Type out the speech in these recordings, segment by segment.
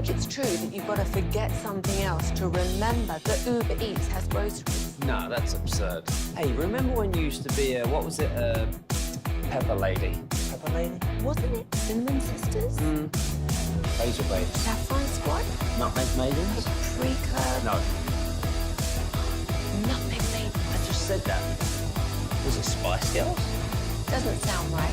think it's true that you've got to forget something else to remember that Uber Eats has groceries? No, that's absurd. Hey, remember when you used to be Pepper Lady? Pepper Lady? Wasn't it Cinnamon Sisters? Razor Blades. Saffron Squad? Nutmeg Maidens? Pre-curd? No, Nutmeg Maidens. I just said that. Was it Spice Girls? Doesn't sound right.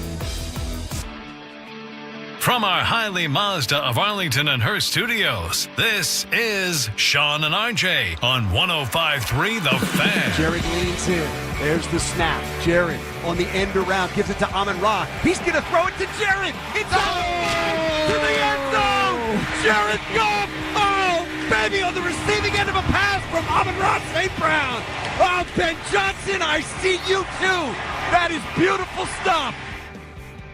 From our Highly Mazda of Arlington and Hearst studios, this is Sean and RJ on 105.3 The Fan. Jared leans in. There's the snap. Jared on the end around gives it to Amon-Ra. He's going to throw it to Jared. It's to the end zone. Jared Goff. Oh, baby, on the receiving end of a pass from Amon-Ra St. Brown. Oh, Ben Johnson, I see you too. That is beautiful stuff.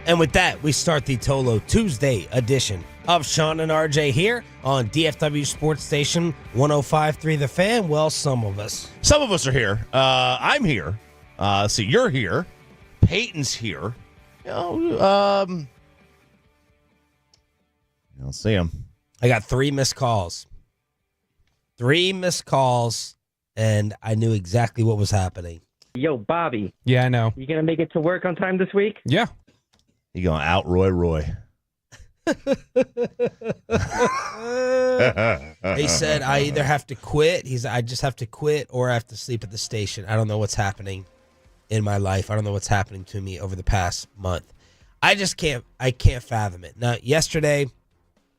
And with that, we start the Tolo Tuesday edition of Sean and RJ here on DFW Sports Station 105.3 The Fan. Well, some of us. Some of us are here. I'm here. So you're here. Peyton's here. I don't see him. I got 3 missed calls. 3 missed calls, and I knew exactly what was happening. Yo, Bobby. Yeah, I know. You going to make it to work on time this week? Yeah. You going out Roy. He said, I either have to quit. I just have to quit or I have to sleep at the station. I don't know what's happening in my life. I don't know what's happening to me over the past month. I can't fathom it. Now, yesterday,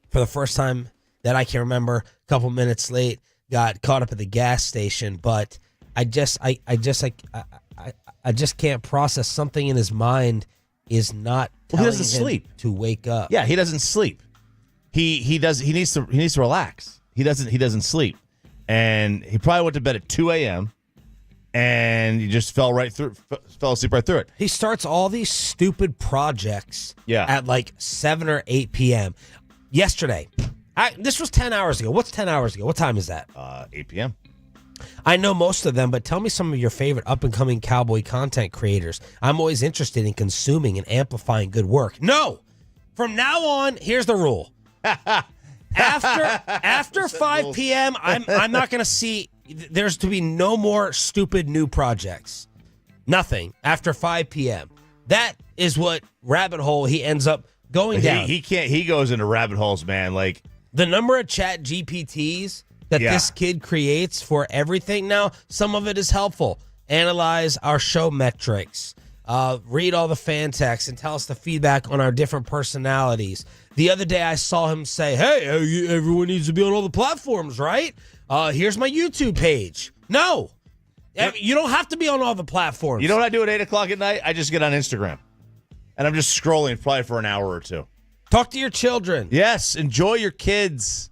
for the first time that I can remember, a couple minutes late, got caught up at the gas station, but I just can't process something in his mind is not Well, he telling doesn't him sleep. to wake up. Yeah, he doesn't sleep. He needs to relax. He doesn't sleep. And he probably went to bed at 2 a.m. and he just fell asleep right through it. He starts all these stupid projects Yeah. at like 7 or 8 p.m. Yesterday, this was 10 hours ago. What's 10 hours ago? What time is that? 8 p.m. I know most of them, but tell me some of your favorite up-and-coming cowboy content creators. I'm always interested in consuming and amplifying good work. No! From now on, here's the rule. After 5 p.m., I'm not going to see... There's to be no more stupid new projects. Nothing after 5 p.m. That is what rabbit hole he ends up going down. He goes into rabbit holes, man. Like the number of chat GPTs that this kid creates for everything now, some of it is helpful. Analyze our show metrics. Read all the fan texts and tell us the feedback on our different personalities. The other day I saw him say, hey, everyone needs to be on all the platforms, right? Here's my YouTube page. No. You don't have to be on all the platforms. You know what I do at 8 o'clock at night? I just get on Instagram. And I'm just scrolling probably for an hour or two. Talk to your children. Yes, enjoy your kids.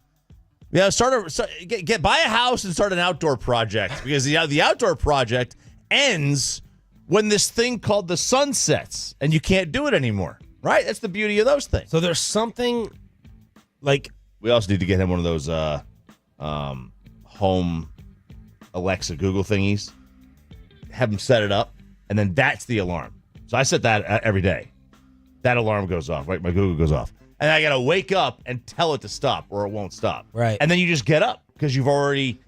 Yeah, buy a house and start an outdoor project because the outdoor project ends when this thing called the sun sets and you can't do it anymore. Right? That's the beauty of those things. So there's something like we also need to get him one of those home Alexa Google thingies. Have him set it up, and then that's the alarm. So I set that every day. That alarm goes off. Right, my Google goes off. And I got to wake up and tell it to stop or it won't stop. Right. And then you just get up because you're already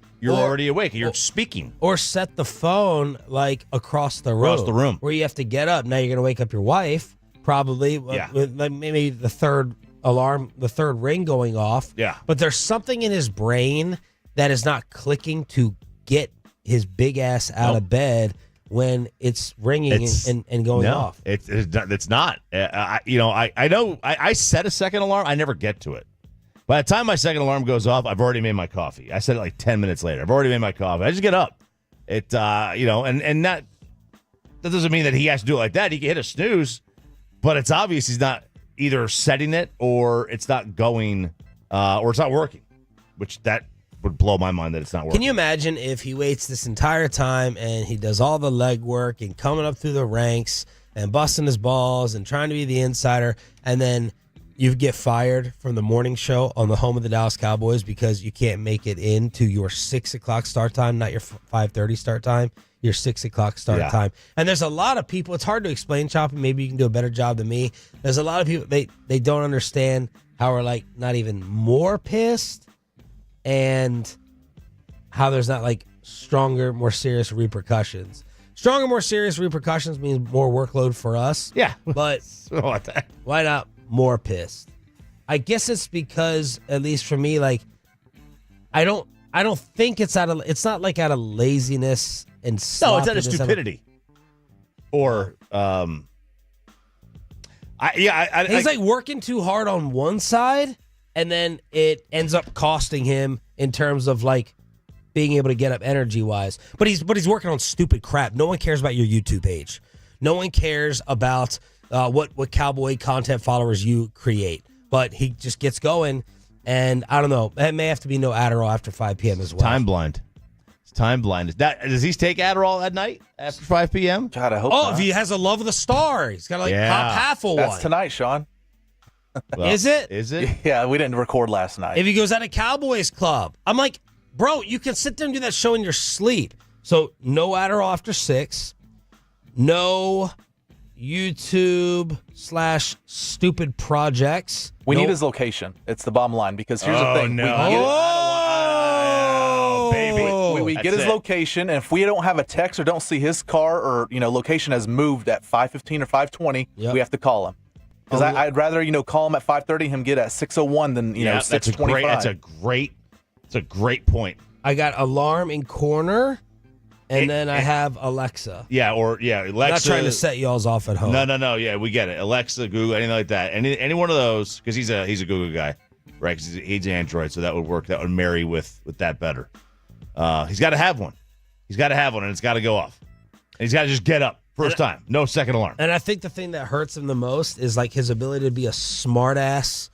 awake. You're speaking. Or set the phone like across the room. Where you have to get up. Now you're going to wake up your wife, probably. Yeah. With maybe the third alarm, the third ring going off. Yeah. But there's something in his brain that is not clicking to get his big ass out of bed when it's ringing and going off. It's not. I know I set a second alarm. I never get to it. By the time my second alarm goes off, I've already made my coffee. I set it like 10 minutes later. I've already made my coffee. I just get up. And that doesn't mean that he has to do it like that. He can hit a snooze, but it's obvious he's not either setting it or it's not going or it's not working, which that would blow my mind that it's not working. Can you imagine if he waits this entire time and he does all the legwork and coming up through the ranks and busting his balls and trying to be the insider, and then you get fired from the morning show on the home of the Dallas Cowboys because you can't make it into your 6 o'clock start time, not your 5:30 start time, your 6 o'clock start time. And there's a lot of people, it's hard to explain, Choppy, maybe you can do a better job than me. There's a lot of people, they don't understand how we're like not even more pissed, and how there's not like stronger, more serious repercussions. Stronger, more serious repercussions means more workload for us. Yeah. But why not more pissed? I guess it's because, at least for me, like I don't think it's not like out of laziness and No, it's out of sloppiness. stupidity. Or He's like working too hard on one side, and then it ends up costing him in terms of like being able to get up energy wise. But he's working on stupid crap. No one cares about your YouTube page. No one cares about what Cowboy content followers you create. But he just gets going, and I don't know. It may have to be no Adderall after 5 p.m. as well. Time blind. It's time blind. Does he take Adderall at night after 5 p.m.? God, I hope Oh, not. if he has a love of the star, he's got to pop half of one. That's tonight, Sean. Well, Is it? Is it? Yeah, we didn't record last night. If he goes out of Cowboys Club, I'm like, bro, you can sit there and do that show in your sleep. So no Adderall after 6, no YouTube / stupid projects. We No- need his location. It's the bottom line, because here's the Oh, thing. no. We get, Oh, baby. we get That's his it. location, and if we don't have a text or don't see his car or location has moved at 5:15 or 5:20, Yep. we have to call him. Because I'd rather call him at 5:30, him get at 6:01 than Yeah, 6:25. That's a great point. I got alarm in corner, and then I have Alexa. Yeah, Alexa. I'm not trying to set y'alls off at home. No. Yeah, we get it. Alexa, Google, anything like that. Any one of those, because he's a Google guy, right? Because he's Android, so that would work. That would marry with that better. He's got to have one. He's got to have one, and it's got to go off. And he's got to just get up first time, no second alarm. And I think the thing that hurts him the most is like his ability to be a smart ass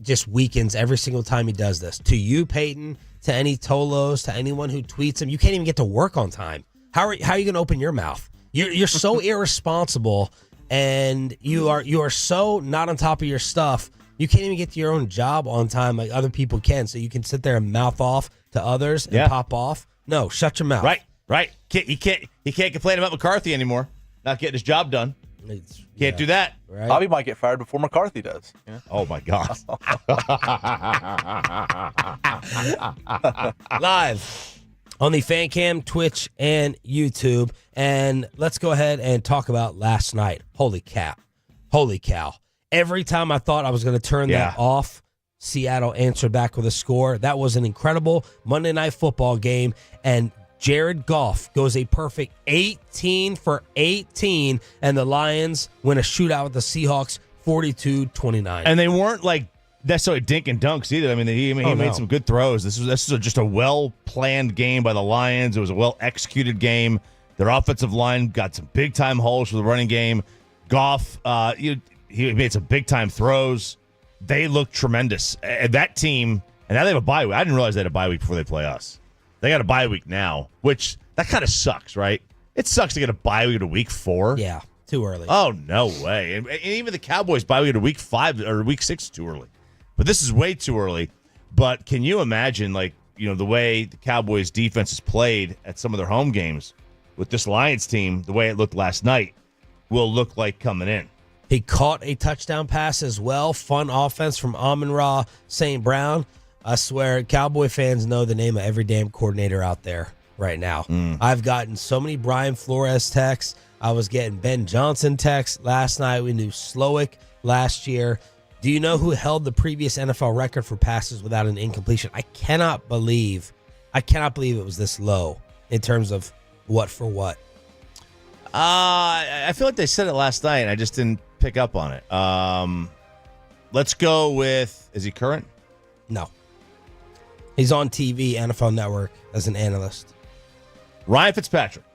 just weakens every single time he does this. To you, Peyton, to any Tolos, to anyone who tweets him, you can't even get to work on time. How are you going to open your mouth? You're so irresponsible, and you are so not on top of your stuff. You can't even get to your own job on time like other people can. So you can sit there and mouth off to others and pop off. No, shut your mouth. Right. He can't complain about McCarthy anymore. Not getting his job done. Can't do that. Right? Bobby might get fired before McCarthy does. Yeah. Oh my God. Live on the Fan Cam, Twitch, and YouTube. And let's go ahead and talk about last night. Holy cow. Every time I thought I was going to turn that off, Seattle answered back with a score. That was an incredible Monday Night Football game. And Jared Goff goes a perfect 18 for 18, and the Lions win a shootout with the Seahawks 42-29. And they weren't like necessarily dink and dunks either. I mean, he made some good throws. This is just a well-planned game by the Lions. It was a well-executed game. Their offensive line got some big-time holes for the running game. Goff, he made some big-time throws. They looked tremendous. And that team, and now they have a bye week. I didn't realize they had a bye week before they play us. They got a bye week now, which that kind of sucks, right? It sucks to get a bye week to week 4. Yeah, too early. Oh, no way. And even the Cowboys bye week to week 5 or week 6 is too early. But this is way too early. But can you imagine, the way the Cowboys defense has played at some of their home games with this Lions team, the way it looked last night, will look like coming in. He caught a touchdown pass as well. Fun offense from Amon-Ra St. Brown. I swear, Cowboy fans know the name of every damn coordinator out there right now. I've gotten so many Brian Flores texts. I was getting Ben Johnson texts last night. We knew Slowick last year. Do you know who held the previous NFL record for passes without an incompletion? I cannot believe it was this low in terms of what for what. I feel like they said it last night, and I just didn't pick up on it. Let's go with, is he current? No. He's on TV, NFL Network, as an analyst. Ryan Fitzpatrick.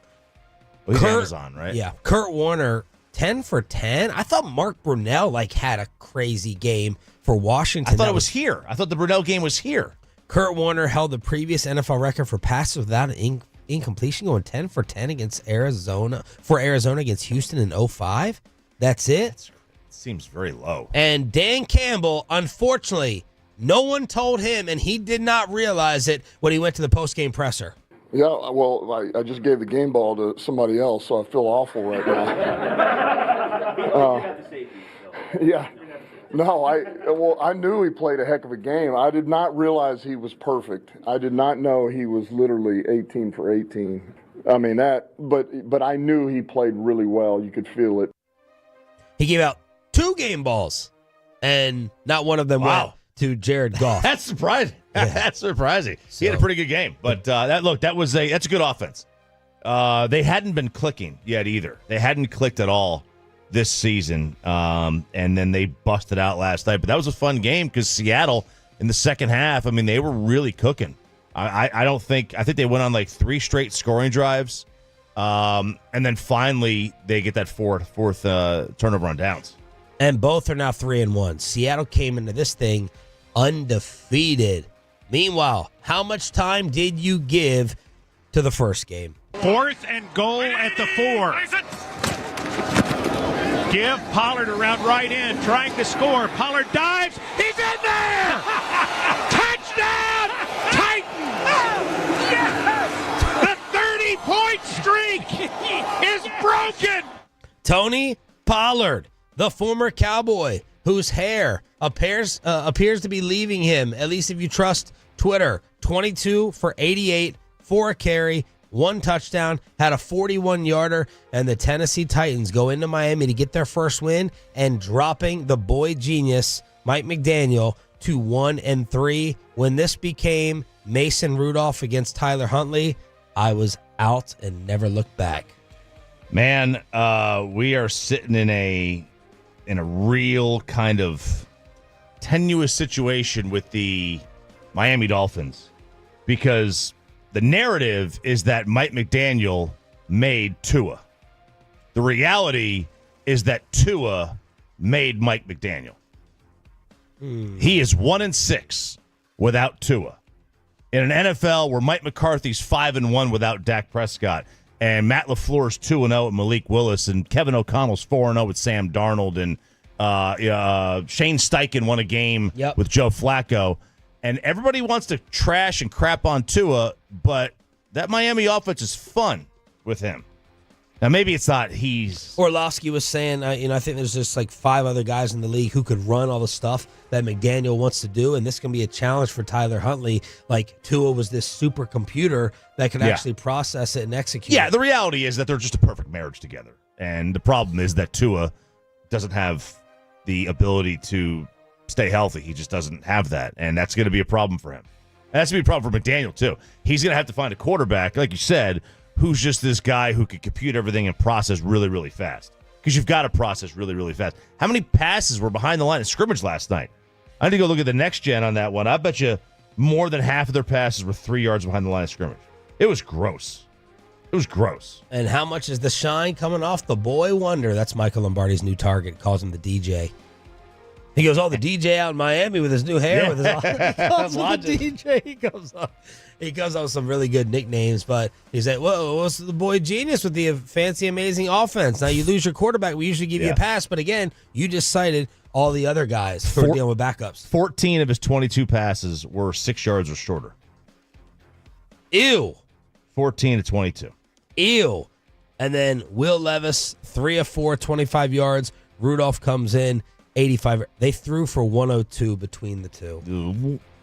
Well, he's Amazon, right? Yeah. Kurt Warner, 10 for 10. I thought Mark Brunell had a crazy game for Washington. I thought it was here. I thought the Brunell game was here. Kurt Warner held the previous NFL record for passes without an incompletion, going 10 for 10 against Arizona against Houston in 05. That's it. It seems very low. And Dan Campbell, unfortunately, no one told him, and he did not realize it when he went to the postgame presser. Yeah, well, I just gave the game ball to somebody else, so I feel awful right now. Yeah. No, I knew he played a heck of a game. I did not realize he was perfect. I did not know he was literally 18 for 18. I mean but I knew he played really well. You could feel it. He gave out 2 game balls, and not one of them went to Jared Goff. That's surprising. Yeah. That's surprising. He had a pretty good game, but that's a good offense. They hadn't been clicking yet either. They hadn't clicked at all this season, and then they busted out last night. But that was a fun game because Seattle in the second half, I mean, they were really cooking. I think they went on like 3 straight scoring drives, and then finally they get that fourth turnover on downs. And both are now 3-1. Seattle came into this thing undefeated. Meanwhile, how much time did you give to the first game? 4th and goal at the 4. Give Pollard around right end, trying to score. Pollard dives. He's in there! Touchdown! Titans! The 30-point streak is broken! Tony Pollard, the former Cowboy, whose hair appears to be leaving him, at least if you trust Twitter. 22 for 88, 4 a carry, 1 touchdown, had a 41-yarder, and the Tennessee Titans go into Miami to get their first win and dropping the boy genius Mike McDaniel to 1-3. When this became Mason Rudolph against Tyler Huntley, I was out and never looked back. Man, we are sitting in a real kind of tenuous situation with the Miami Dolphins because the narrative is that Mike McDaniel made Tua. The reality is that Tua made Mike McDaniel. He is 1-6 without Tua. In an NFL where Mike McCarthy's 5-1 without Dak Prescott, and Matt LaFleur's 2-0 with Malik Willis, and Kevin O'Connell's 4-0 with Sam Darnold, and Shane Steichen won a game with Joe Flacco. And everybody wants to trash and crap on Tua, but that Miami offense is fun with him. Now, maybe it's not Orlovsky was saying, I think there's just like 5 other guys in the league who could run all the stuff that McDaniel wants to do, and this can be a challenge for Tyler Huntley. Like, Tua was this supercomputer that could actually process it and execute Yeah, it. the reality is that they're just a perfect marriage together. And the problem is that Tua doesn't have the ability to stay healthy. He just doesn't have that, and that's going to be a problem for him. And that's going to be a problem for McDaniel, too. He's going to have to find a quarterback, like you said, who's just this guy who could compute everything and process really, really fast. Because you've got to process really, really fast. How many passes were behind the line of scrimmage last night? I need to go look at the next gen on that one. I bet you more than half of their passes were 3 yards behind the line of scrimmage. It was gross. It was gross. And how much is the shine coming off the boy wonder? That's Michael Lombardi's new target. Calls him the DJ. He goes, the DJ out in Miami with his new hair. With his, he calls him the DJ. He comes up with some really good nicknames, but he's like, whoa, what's the boy genius with the fancy, amazing offense? Now, you lose your quarterback, we usually give you a pass, but again, you just cited all the other guys who are dealing with backups. 14 of his 22 passes were 6 yards or shorter. Ew. 14 to 22. Ew. And then Will Levis, 3 of 4, 25 yards. Rudolph comes in, 85. They threw for 102 between the two.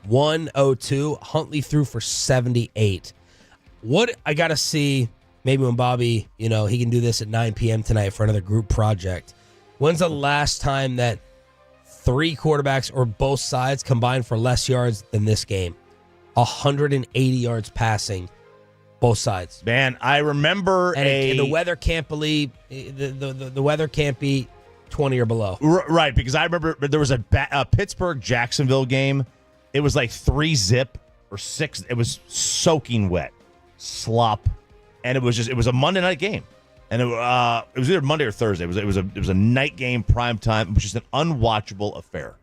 102. Huntley threw for 78. What I got to see, maybe when Bobby, he can do this at 9 p.m. tonight for another group project. When's the last time that 3 quarterbacks or both sides combined for less yards than this game? 180 yards passing, both sides. Man, I remember and the weather can't believe the weather can't be 20 or below. Right, because I remember there was a Pittsburgh-Jacksonville game. It was like 3-zip or 6. It was soaking wet, slop, and it was a Monday night game, and it was either Monday or Thursday. It was a night game, prime time. It was just an unwatchable affair,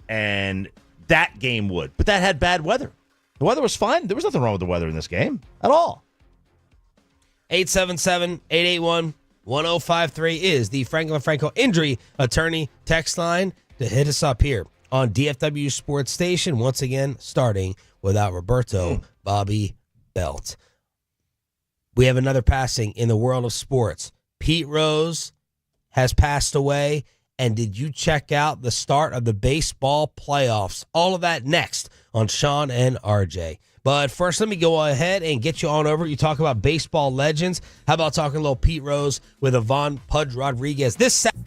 and that game but that had bad weather. The weather was fine. There was nothing wrong with the weather in this game at all. 877-881-1053 is the Franklin Franco Injury Attorney text line to hit us up here on DFW Sports Station. Once again, starting without Roberto Bobby Belt. We have another passing in the world of sports. Pete Rose has passed away, And did you check out the start of the baseball playoffs? All of that next on Sean and RJ. But first, let me go ahead and get you on over. You talk about baseball legends. How about talking a little Pete Rose with Yvonne Pudge Rodriguez? This Saturday.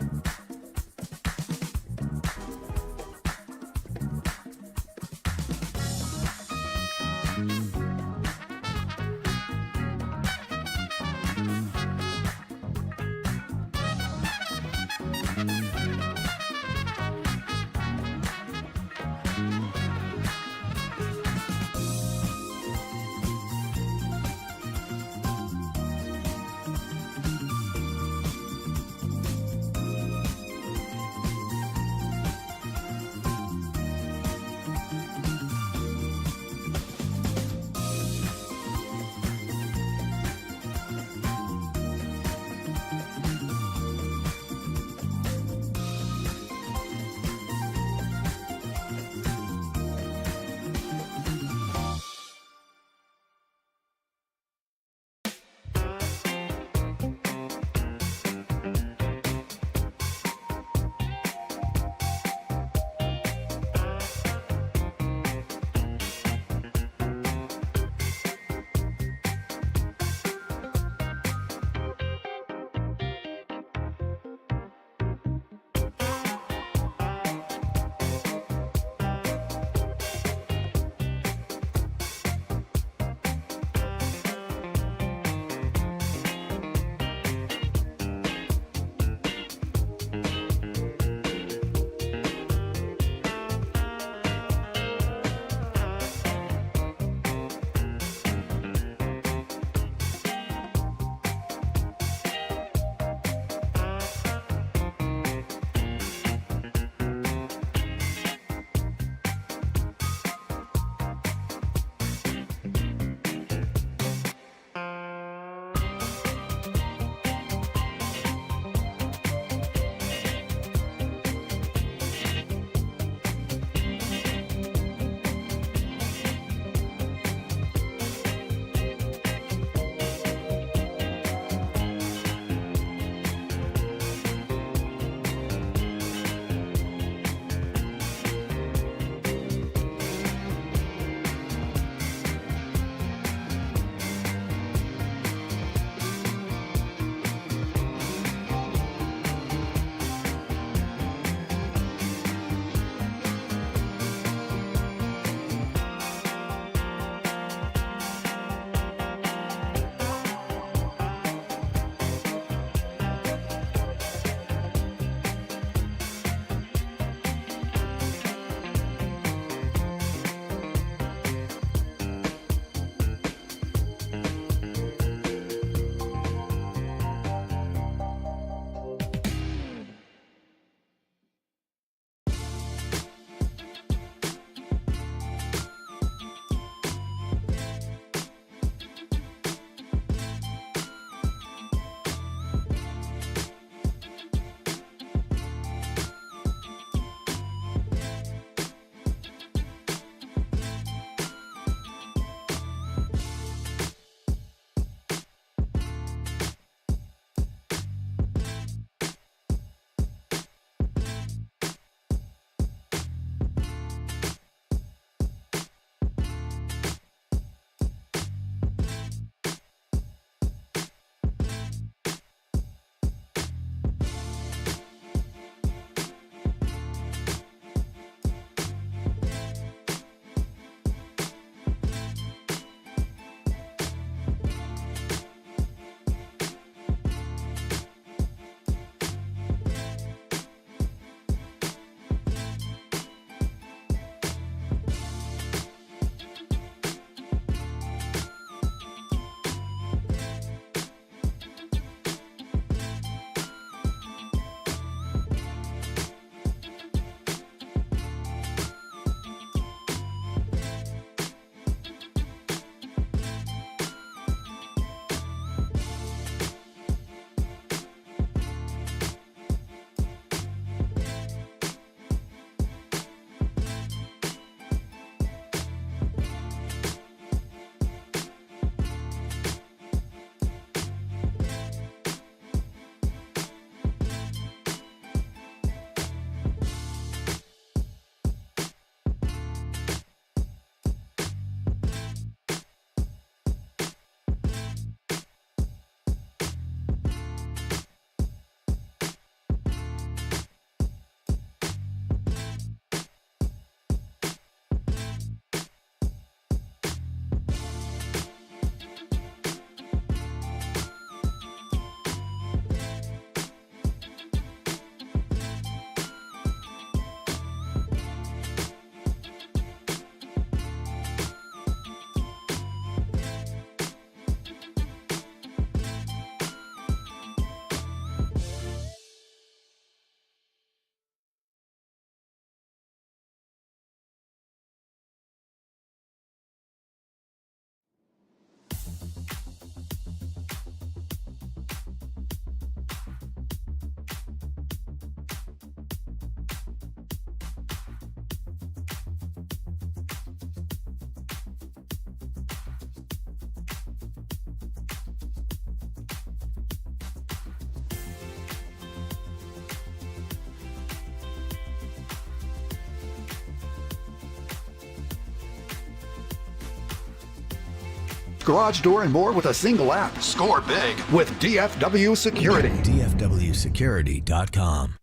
garage door, and more with a single app. Score big with DFW Security. DFWsecurity.com.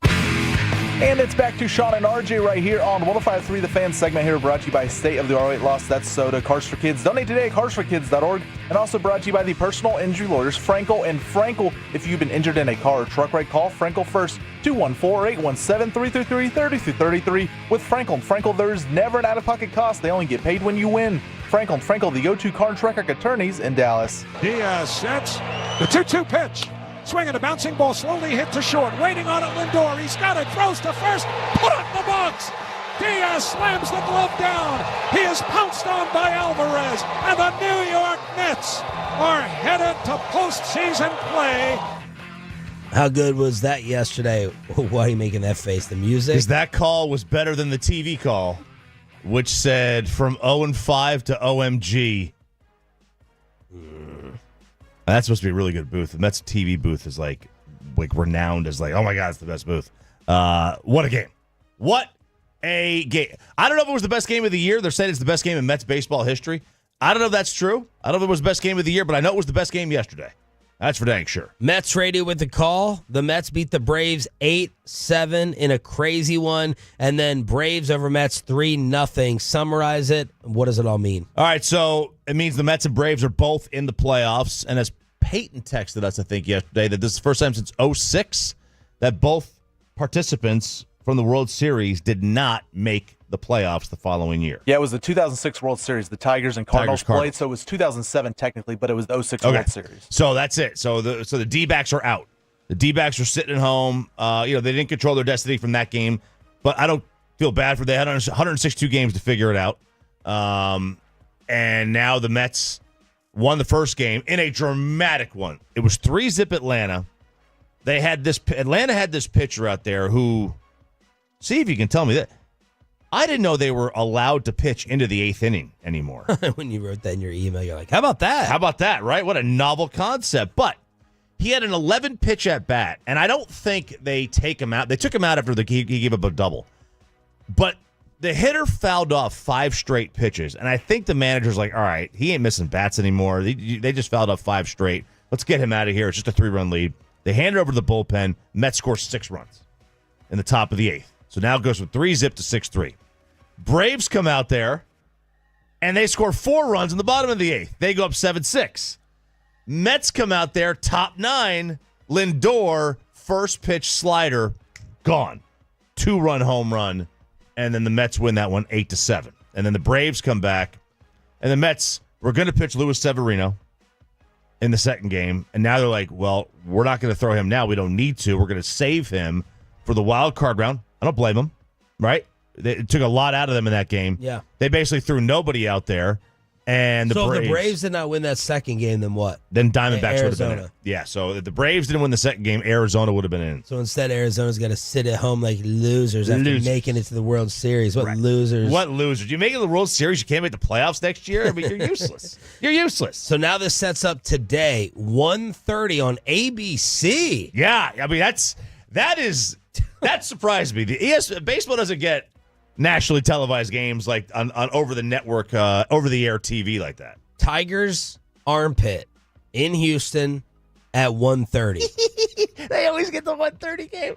And it's back to Sean and RJ right here on 105.3 The Fan segment here, brought to you by State of the R8 Loss. That's Soda. Cars for Kids. Donate today at carsforkids.org. And also brought to you by the personal injury lawyers, Frankel and Frankel. If you've been injured in a car or truck wreck, call Frankel first. 214-817-333-3333. With Frankel and Frankel, there's never an out-of-pocket cost. They only get paid when you win. Frankel and Frankel, the go-to car and truck wreck attorneys in Dallas. Diaz sets the 2-2 pitch. Swinging a bouncing ball, slowly hit to short. Waiting on it, Lindor. He's got it. Throws to first. Put up the box. Diaz slams the glove down. He is pounced on by Alvarez. And the New York Mets are headed to postseason play. How good was that yesterday? Why are you making that face? The music? Because that call was better than the TV call, which said from 0-5 to OMG. That's supposed to be a really good booth. The Mets TV booth is like renowned as oh my God, it's the best booth. What a game. What a game. I don't know if it was the best game of the year. They're saying it's the best game in Mets baseball history. I don't know if that's true. I don't know if it was the best game of the year, but I know it was the best game yesterday. That's for dang sure. Mets radio with the call. The Mets beat the Braves 8-7 in a crazy one. And then Braves over Mets 3-0. Summarize it. What does it all mean? All right, so it means the Mets and Braves are both in the playoffs. And as Peyton texted us, I think, yesterday, that this is the first time since 2006 that both participants from the World Series did not make the playoffs the following year. Yeah, it was the 2006 World Series. The Tigers and Cardinals played, so it was 2007 technically, but it was the 06 World Series. So that's it. So the D-backs are out. The D-backs are sitting at home. They didn't control their destiny from that game, but I don't feel bad for them. They had 162 games to figure it out. And now the Mets won the first game in a dramatic one. It was 3-0 Atlanta. Atlanta had this pitcher out there who, see if you can tell me that. I didn't know they were allowed to pitch into the 8th inning anymore. When you wrote that in your email, you're like, how about that? How about that, right? What a novel concept. But he had an 11-pitch at bat, and I don't think they take him out. They took him out after he gave up a double. But the hitter fouled off 5 straight pitches, and I think the manager's like, all right, he ain't missing bats anymore. They just fouled off 5 straight. Let's get him out of here. It's just a 3-run lead. They hand it over to the bullpen. Mets score 6 runs in the top of the 8th. So now it goes from 3-0 to 6-3. Braves come out there, and they score 4 runs in the bottom of the 8th. They go up 7-6. Mets come out there, top 9. Lindor, first pitch slider, gone. 2-run home run, and then the Mets win that one 8-7. And then the Braves come back, and the Mets were going to pitch Luis Severino in the second game, and now they're like, well, we're not going to throw him now. We don't need to. We're going to save him for the wild card round. I don't blame them, right? It took a lot out of them in that game. Yeah. They basically threw nobody out there. And if the Braves did not win that second game, then what? Then Diamondbacks would have been in. Yeah, so if the Braves didn't win the second game, Arizona would have been in. So instead, Arizona's got to sit at home like losers after making it to the World Series. What losers? What losers? You make it to the World Series, you can't make the playoffs next year? I mean, you're useless. You're useless. So now this sets up today, 1:30 on ABC. Yeah, I mean, that surprised me. The baseball doesn't get nationally televised games like on over the network, over the air TV like that. Tigers Armpit in Houston at 1:30. They always get the 1:30 game.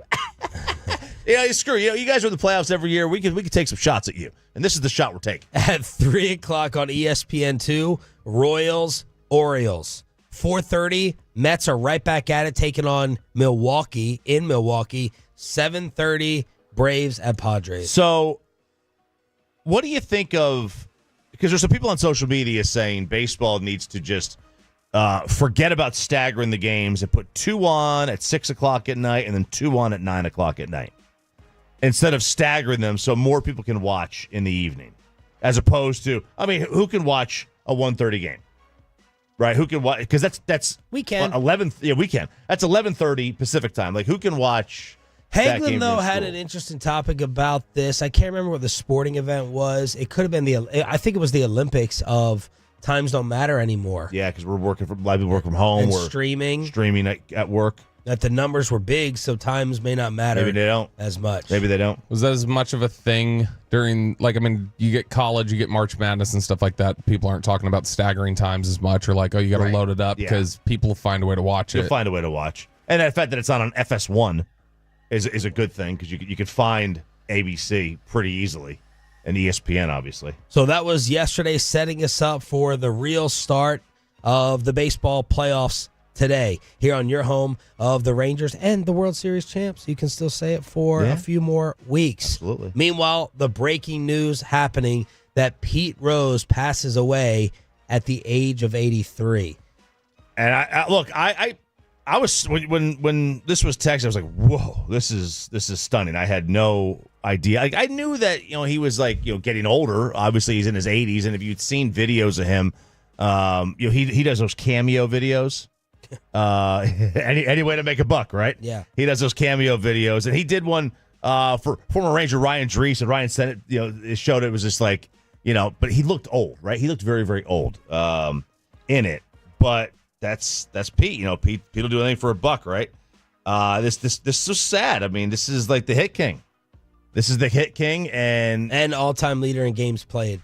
Screw you. You guys are in the playoffs every year. We could take some shots at you, and this is the shot we're taking. At 3:00 on ESPN2, Royals Orioles. 4:30, Mets are right back at it, taking on Milwaukee in Milwaukee. 7:30, Braves at Padres. So, what do you think of? Because there's some people on social media saying baseball needs to just forget about staggering the games and put 2 on at 6 o'clock at night and then 2 on at 9 o'clock at night, instead of staggering them so more people can watch in the evening, as opposed to, I mean, who can watch a 1:30 game? Right, who can watch? Because that's we can 11. Yeah, we can. That's 11:30 Pacific time. Like, who can watch? Hagelin, though, had an interesting topic about this. I can't remember what the sporting event was. It could have been I think it was the Olympics of times don't matter anymore. Yeah, because we're working from home. And we're streaming at work. that the numbers were big, so times may not matter. Maybe they don't as much. Maybe they don't. Was that as much of a thing during, you get college, you get March Madness and stuff like that. People aren't talking about staggering times as much, or like, oh, you got to load it up because people find a way to watch it. You'll find a way to watch. And the fact that it's not on FS1 is a good thing because you could find ABC pretty easily and ESPN, obviously. So that was yesterday, setting us up for the real start of the baseball playoffs today here on your home of the Rangers and the World Series champs. You can still say it for a few more weeks. Absolutely. Meanwhile, the breaking news happening that Pete Rose passes away at the age of 83. And I was when this was texted, I was like, "Whoa, this is stunning." I had no idea. I knew that he was getting older. Obviously, he's in his 80s, and if you'd seen videos of him, he does those cameo videos. Any way to make a buck, right? Yeah, he does those cameo videos, and he did one for former Ranger Ryan Drees, and Ryan sent it. It showed it was just but he looked old, right? He looked very, very old in it, but. That's Pete. Pete will do anything for a buck, right? This is so sad. I mean, this is like the hit king. This is the hit king and all-time leader in games played.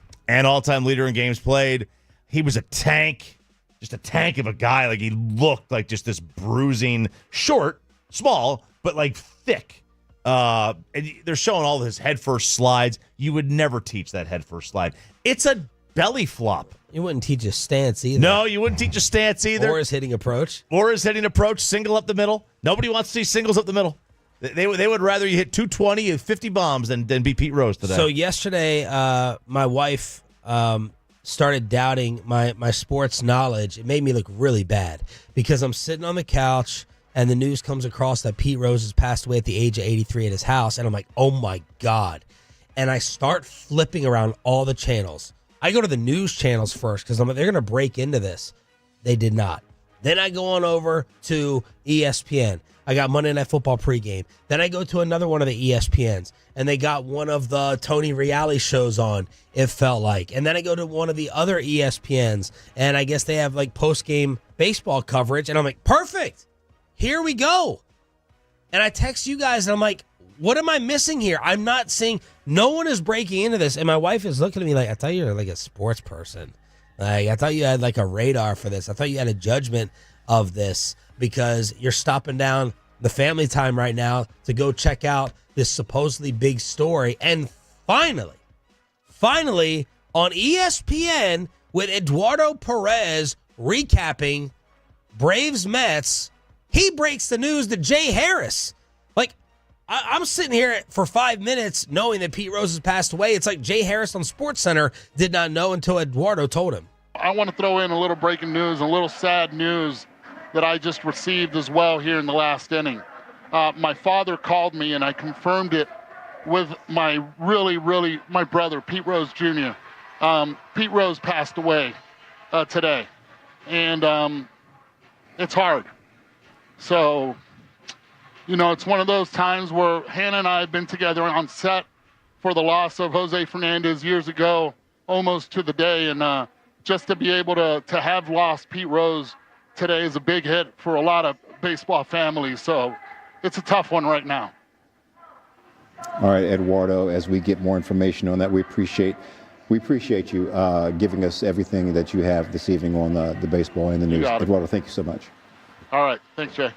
He was a tank, just a tank of a guy. Like he looked like just this bruising, short, small, but like thick. And they're showing all his headfirst slides. You would never teach that headfirst slide. It's a belly flop. You wouldn't teach a stance either. No, you wouldn't teach a stance either. Or his hitting approach. Single up the middle. Nobody wants to see singles up the middle. They would rather you hit 220 and 50 bombs than be Pete Rose today. So yesterday, my wife started doubting my sports knowledge. It made me look really bad because I'm sitting on the couch and the news comes across that Pete Rose has passed away at the age of 83 at his house. And I'm like, oh my God. And I start flipping around all the channels. I go to the news channels first because I'm like, they're going to break into this. They did not. Then I go on over to ESPN. I got Monday Night Football pregame. Then I go to another one of the ESPNs, and they got one of the Tony Reali shows on, it felt like. And then I go to one of the other ESPNs, and I guess they have like post-game baseball coverage. And I'm like, perfect. Here we go. And I text you guys, and I'm like, what am I missing here? I'm not seeing. No one is breaking into this. And my wife is looking at me like, I thought you were like a sports person. Like, I thought you had like a radar for this. I thought you had a judgment of this because you're stopping down the family time right now to go check out this supposedly big story. And finally, on ESPN with Eduardo Perez recapping Braves Mets, he breaks the news to Jay Harris. I'm sitting here for 5 minutes knowing that Pete Rose has passed away. It's like Jay Harris on SportsCenter did not know until Eduardo told him. I want to throw in a little breaking news, a little sad news that I just received as well here in the last inning. My father called me, and I confirmed it with my my brother, Pete Rose Jr. Pete Rose passed away today, and it's hard. So... it's one of those times where Hannah and I have been together on set for the loss of Jose Fernandez years ago, almost to the day. And just to be able to have lost Pete Rose today is a big hit for a lot of baseball families. So it's a tough one right now. All right, Eduardo, as we get more information on that, we appreciate you giving us everything that you have this evening on the baseball and the news. Eduardo, thank you so much. All right. Thanks, Jay.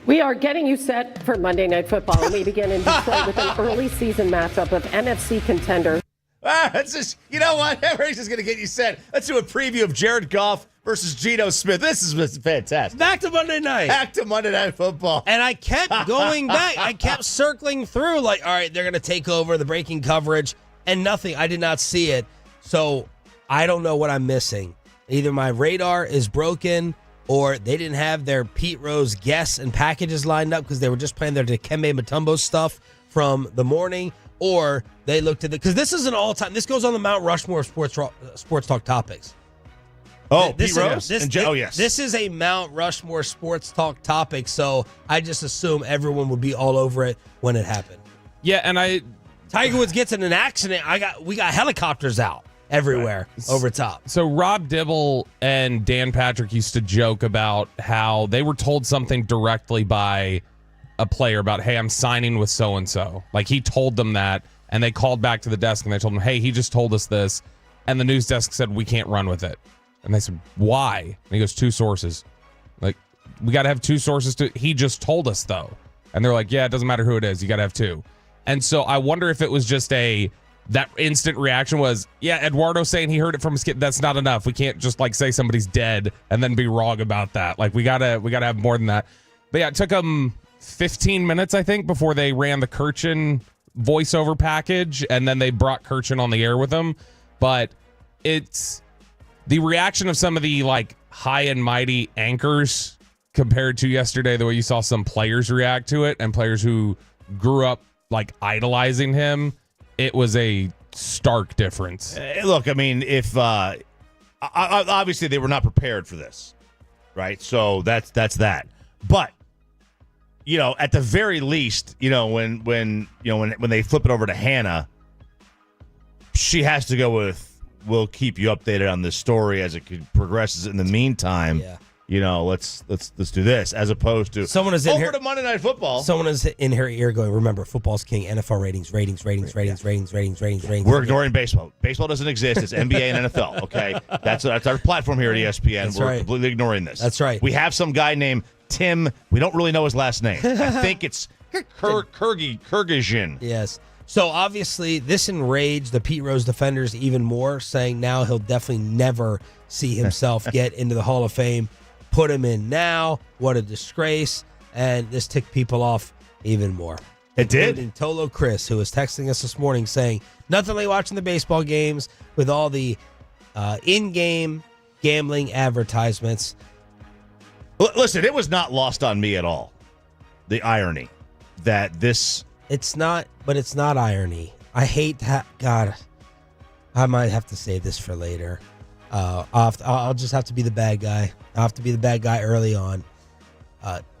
We are getting you set for Monday Night Football, and we begin in Detroit with an early season matchup of NFC contenders. That's just, you know what? Everybody's just going to get you set. Let's do a preview of Jared Goff versus Geno Smith. This is fantastic. Back to Monday night. Back to Monday Night Football. And I kept going back. I kept circling through like, all right, they're going to take over the breaking coverage, and nothing. I did not see it. So I don't know what I'm missing. Either my radar is broken or they didn't have their Pete Rose guests and packages lined up because they were just playing their Dikembe Mutombo stuff from the morning, or they looked at because this is an all-time. This goes on the Mount Rushmore sports talk topics. Oh, Pete Rose? Yes. This is a Mount Rushmore sports talk topic, so I just assume everyone would be all over it when it happened. Yeah, and Tiger Woods gets in an accident. We got helicopters out. everywhere over top. So Rob Dibble and Dan Patrick used to joke about how they were told something directly by a player about, hey, I'm signing with so-and-so. Like, he told them that, and they called back to the desk and they told him, hey, he just told us this. And the news desk said, we can't run with it. And they said, why? And he goes, 2 sources. Like, we got to have 2 sources he just told us, though. And they're like, yeah, it doesn't matter who it is. You got to have 2. And so I wonder if it was just that instant reaction was, yeah, Eduardo saying he heard it from his kid. That's not enough. We can't just like say somebody's dead and then be wrong about that. Like, we gotta have more than that. But yeah, it took them 15 minutes, I think, before they ran the Kirchin voiceover package, and then they brought Kirchin on the air with them. But it's the reaction of some of the like high and mighty anchors compared to yesterday, the way you saw some players react to it, and players who grew up like idolizing him. It was a stark difference. Look, I mean, if obviously they were not prepared for this, right? So that's that. But at the very least, when they flip it over to Hannah, she has to go with, "We'll keep you updated on this story as it progresses. In the meantime, let's do this," as opposed to someone is in over here, to Monday Night Football. Someone is in her ear going, "Remember, football's king. NFL ratings. We're ignoring baseball. Baseball doesn't exist. It's NBA and NFL. Okay, that's our platform here at ESPN. That's We're right. completely ignoring this. That's right. We have some guy named Tim. We don't really know his last name. I think it's Kyrgyzstan. Yes. So obviously this enraged the Pete Rose defenders even more, saying now he'll definitely never see himself get into the Hall of Fame. Put him in now. What a disgrace. And this ticked people off even more. It did. Including Tolo Chris, who was texting us this morning saying, nothing like watching the baseball games with all the in-game gambling advertisements. Listen, it was not lost on me at all. The irony that this... It's not, but it's not irony. I hate that. God, I might have to save this for later. I'll just have to be the bad guy. I'll have to be the bad guy early on.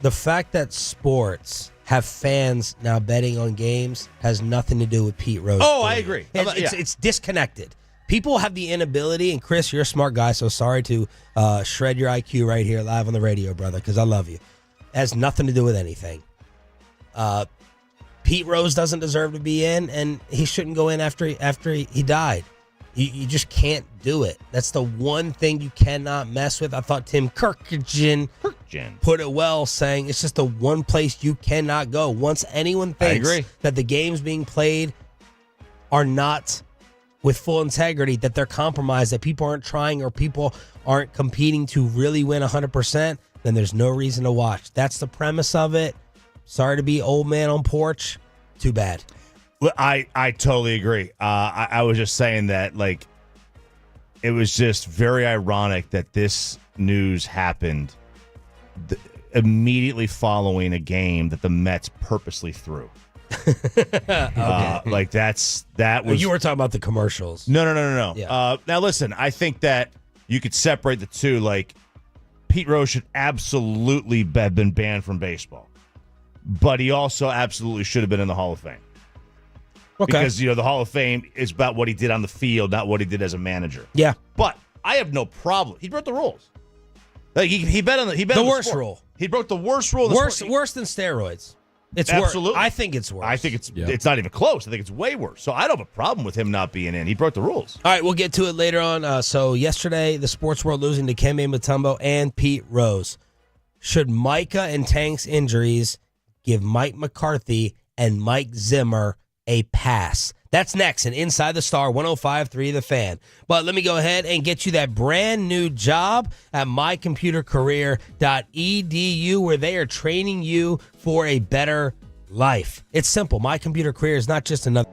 The fact that sports have fans now betting on games has nothing to do with Pete Rose. Oh, I agree. It's disconnected. People have the inability, and Chris, you're a smart guy, so sorry to shred your IQ right here live on the radio, brother, because I love you. It has nothing to do with anything. Pete Rose doesn't deserve to be in, and he shouldn't go in after he died. You just can't do it. That's the one thing you cannot mess with. I thought Tim Kirkjian put it well, saying it's just the one place you cannot go. Once anyone thinks that the games being played are not with full integrity, that they're compromised, that people aren't trying or people aren't competing to really win 100%, then there's no reason to watch. That's the premise of it. Sorry to be old man on porch. Too bad. Well, I totally agree. I was just saying that, like, it was just very ironic that this news happened immediately following a game that the Mets purposely threw. Like that was. You were talking about the commercials. No. Yeah. Now listen, I think that you could separate the two. Like, Pete Rose should absolutely have been banned from baseball, but he also absolutely should have been in the Hall of Fame. Okay. Because, the Hall of Fame is about what he did on the field, not what he did as a manager. Yeah. But I have no problem. He broke the rules. Like, he bet on the worst sport. rule. He broke the worst rule. Worse than steroids. It's absolutely. Worse. I think it's worse. I think it's not even close. I think it's way worse. So I don't have a problem with him not being in. He broke the rules. All right, we'll get to it later on. So yesterday, the sports world losing to Kembe Mutombo and Pete Rose. Should Micah and Tank's injuries give Mike McCarthy and Mike Zimmer a pass? That's next and Inside the Star 105.3 The Fan. But let me go ahead and get you that brand new job at mycomputercareer.edu, where they are training you for a better life. It's simple. My Computer Career is not just another.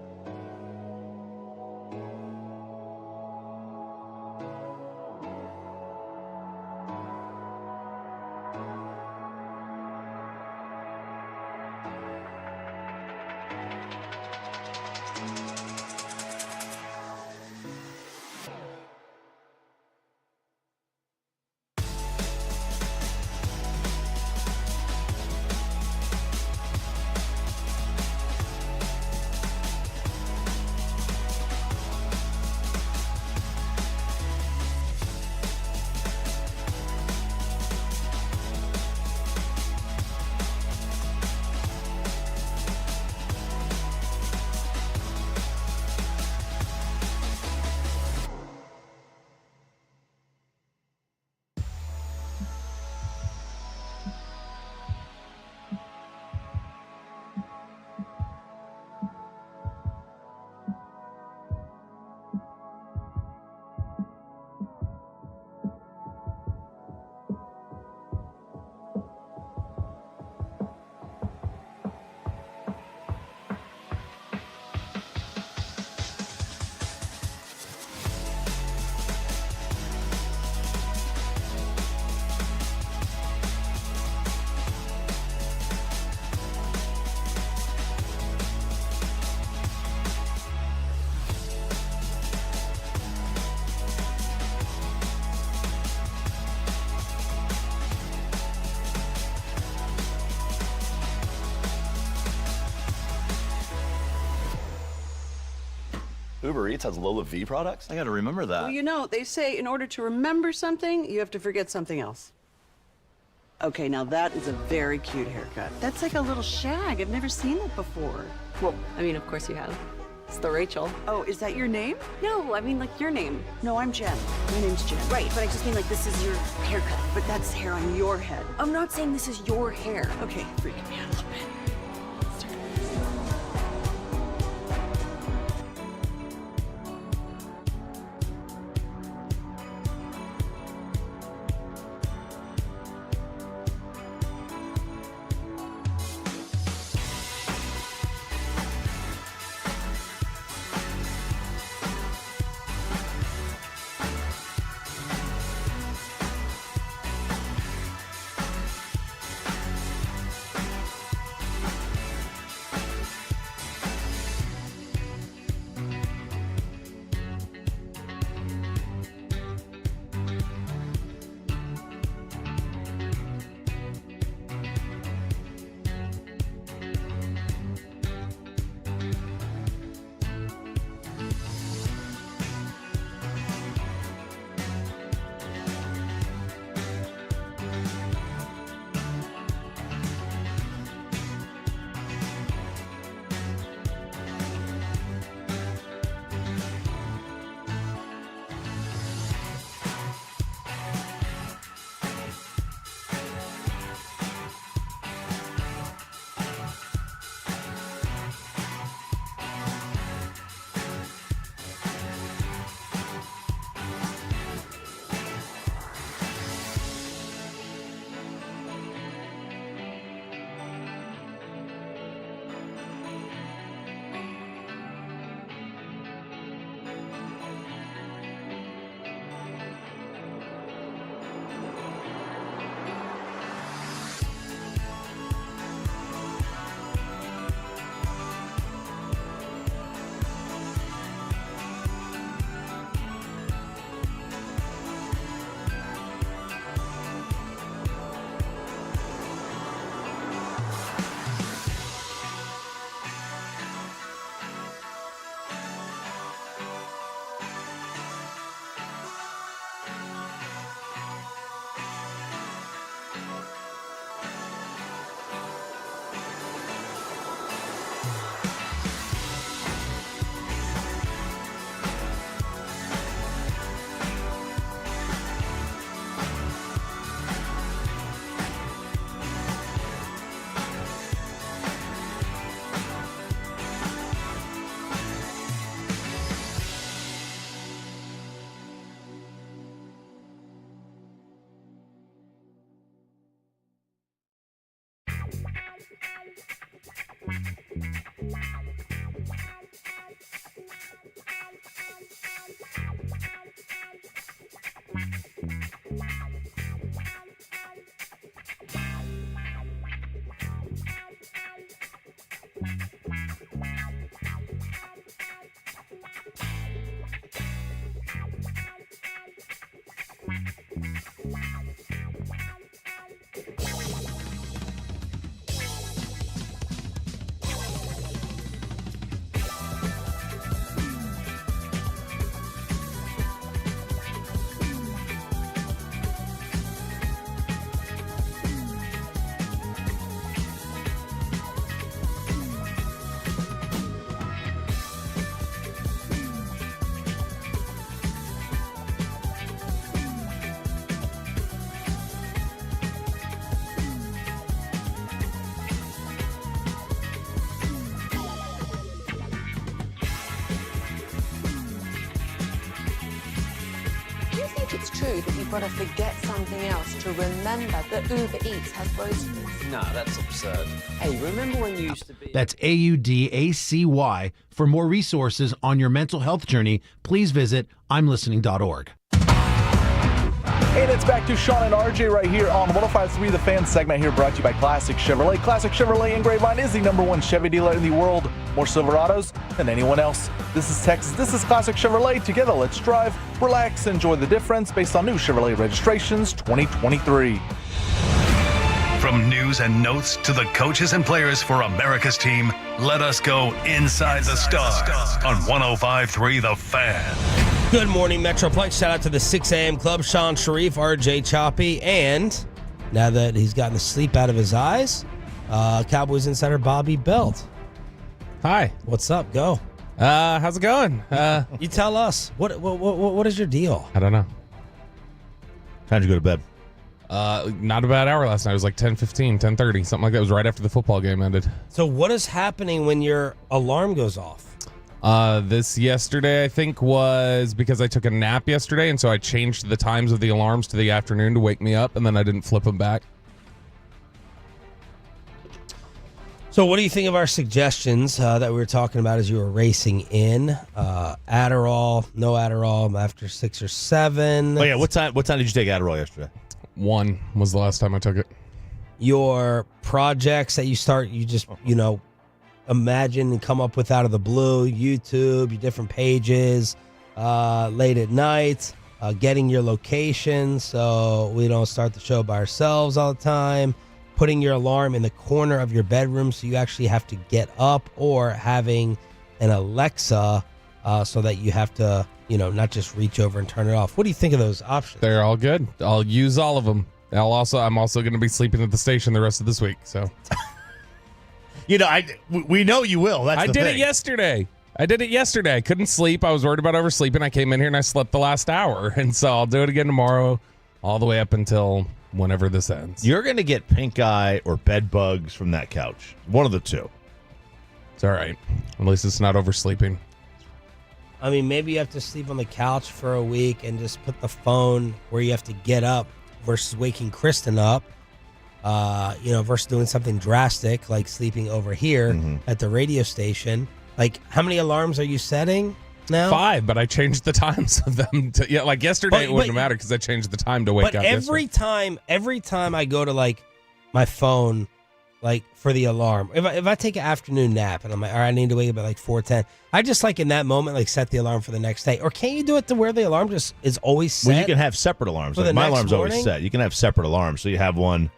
Uber Eats has Lola V products? I gotta remember that. Well, you know, they say in order to remember something, you have to forget something else. Okay, now that is a very cute haircut. That's like a little shag. I've never seen that before. Well, I mean, of course you have. It's the Rachel. Oh, is that your name? No, I mean, like, your name. No, I'm Jen. My name's Jen. Right, but I just mean, like, this is your haircut. But that's hair on your head. I'm not saying this is your hair. Okay, freaking me out a little bit. It's true that you've got to forget something else to remember that Uber Eats has groceries. No, that's absurd. Hey, remember when you used to be... That's AUDACY. For more resources on your mental health journey, please visit imlistening.org. And it's back to Sean and RJ right here on 105.3 The Fan segment here, brought to you by Classic Chevrolet. Classic Chevrolet in Grapevine is the #1 Chevy dealer in the world. More Silverados than anyone else. This is Texas. This is Classic Chevrolet. Together, let's drive, relax, enjoy the difference based on new Chevrolet registrations 2023. From news and notes to the coaches and players for America's team, let us go inside the stars on 105.3 The Fan. Good morning, Metroplex. Shout out to the 6 a.m. club, Sean Sharif, RJ Choppy, and now that he's gotten the sleep out of his eyes, Cowboys insider Bobby Belt. Hi. What's up? Go. How's it going? You tell us. What is your deal? I don't know. Time to go to bed. Not a bad hour last night. It was like 10:15, 10:30, something like that. It was right after the football game ended. So what is happening when your alarm goes off? This yesterday, I think, was because I took a nap yesterday, and so I changed the times of the alarms to the afternoon to wake me up, and then I didn't flip them back. So what do you think of our suggestions that we were talking about as you were racing in? Adderall, no Adderall after 6 or 7. Oh, yeah. What time did you take Adderall yesterday? 1 was the last time I took it. Your projects that you just, imagine and come up with out of the blue, YouTube, your different pages, late at night, getting your location so we don't start the show by ourselves all the time, putting your alarm in the corner of your bedroom so you actually have to get up, or having an Alexa so that you have to, not just reach over and turn it off. What do you think of those options? They're all good. I'll use all of them. I'm also going to be sleeping at the station the rest of this week. So, we know you will. I did it yesterday. I couldn't sleep. I was worried about oversleeping. I came in here and I slept the last hour, and so I'll do it again tomorrow, all the way up until whenever this ends. You're going to get pink eye or bed bugs from that couch. One of the two. It's all right. At least it's not oversleeping. I mean, maybe you have to sleep on the couch for a week and just put the phone where you have to get up versus waking Kristen up, versus doing something drastic like sleeping over here at the radio station. Like, how many alarms are you setting now? 5, but I changed the times of them. Like yesterday, it wouldn't matter because I changed the time to wake up. But every time I go to like my phone, like for the alarm, if I take an afternoon nap and I'm like, all right, I need to wake up at like 4:10, I just like in that moment like set the alarm for the next day. Or can't you do it to where the alarm just is always set? Well, you can have separate alarms. Like my alarm's always set. You can have separate alarms, so you have one.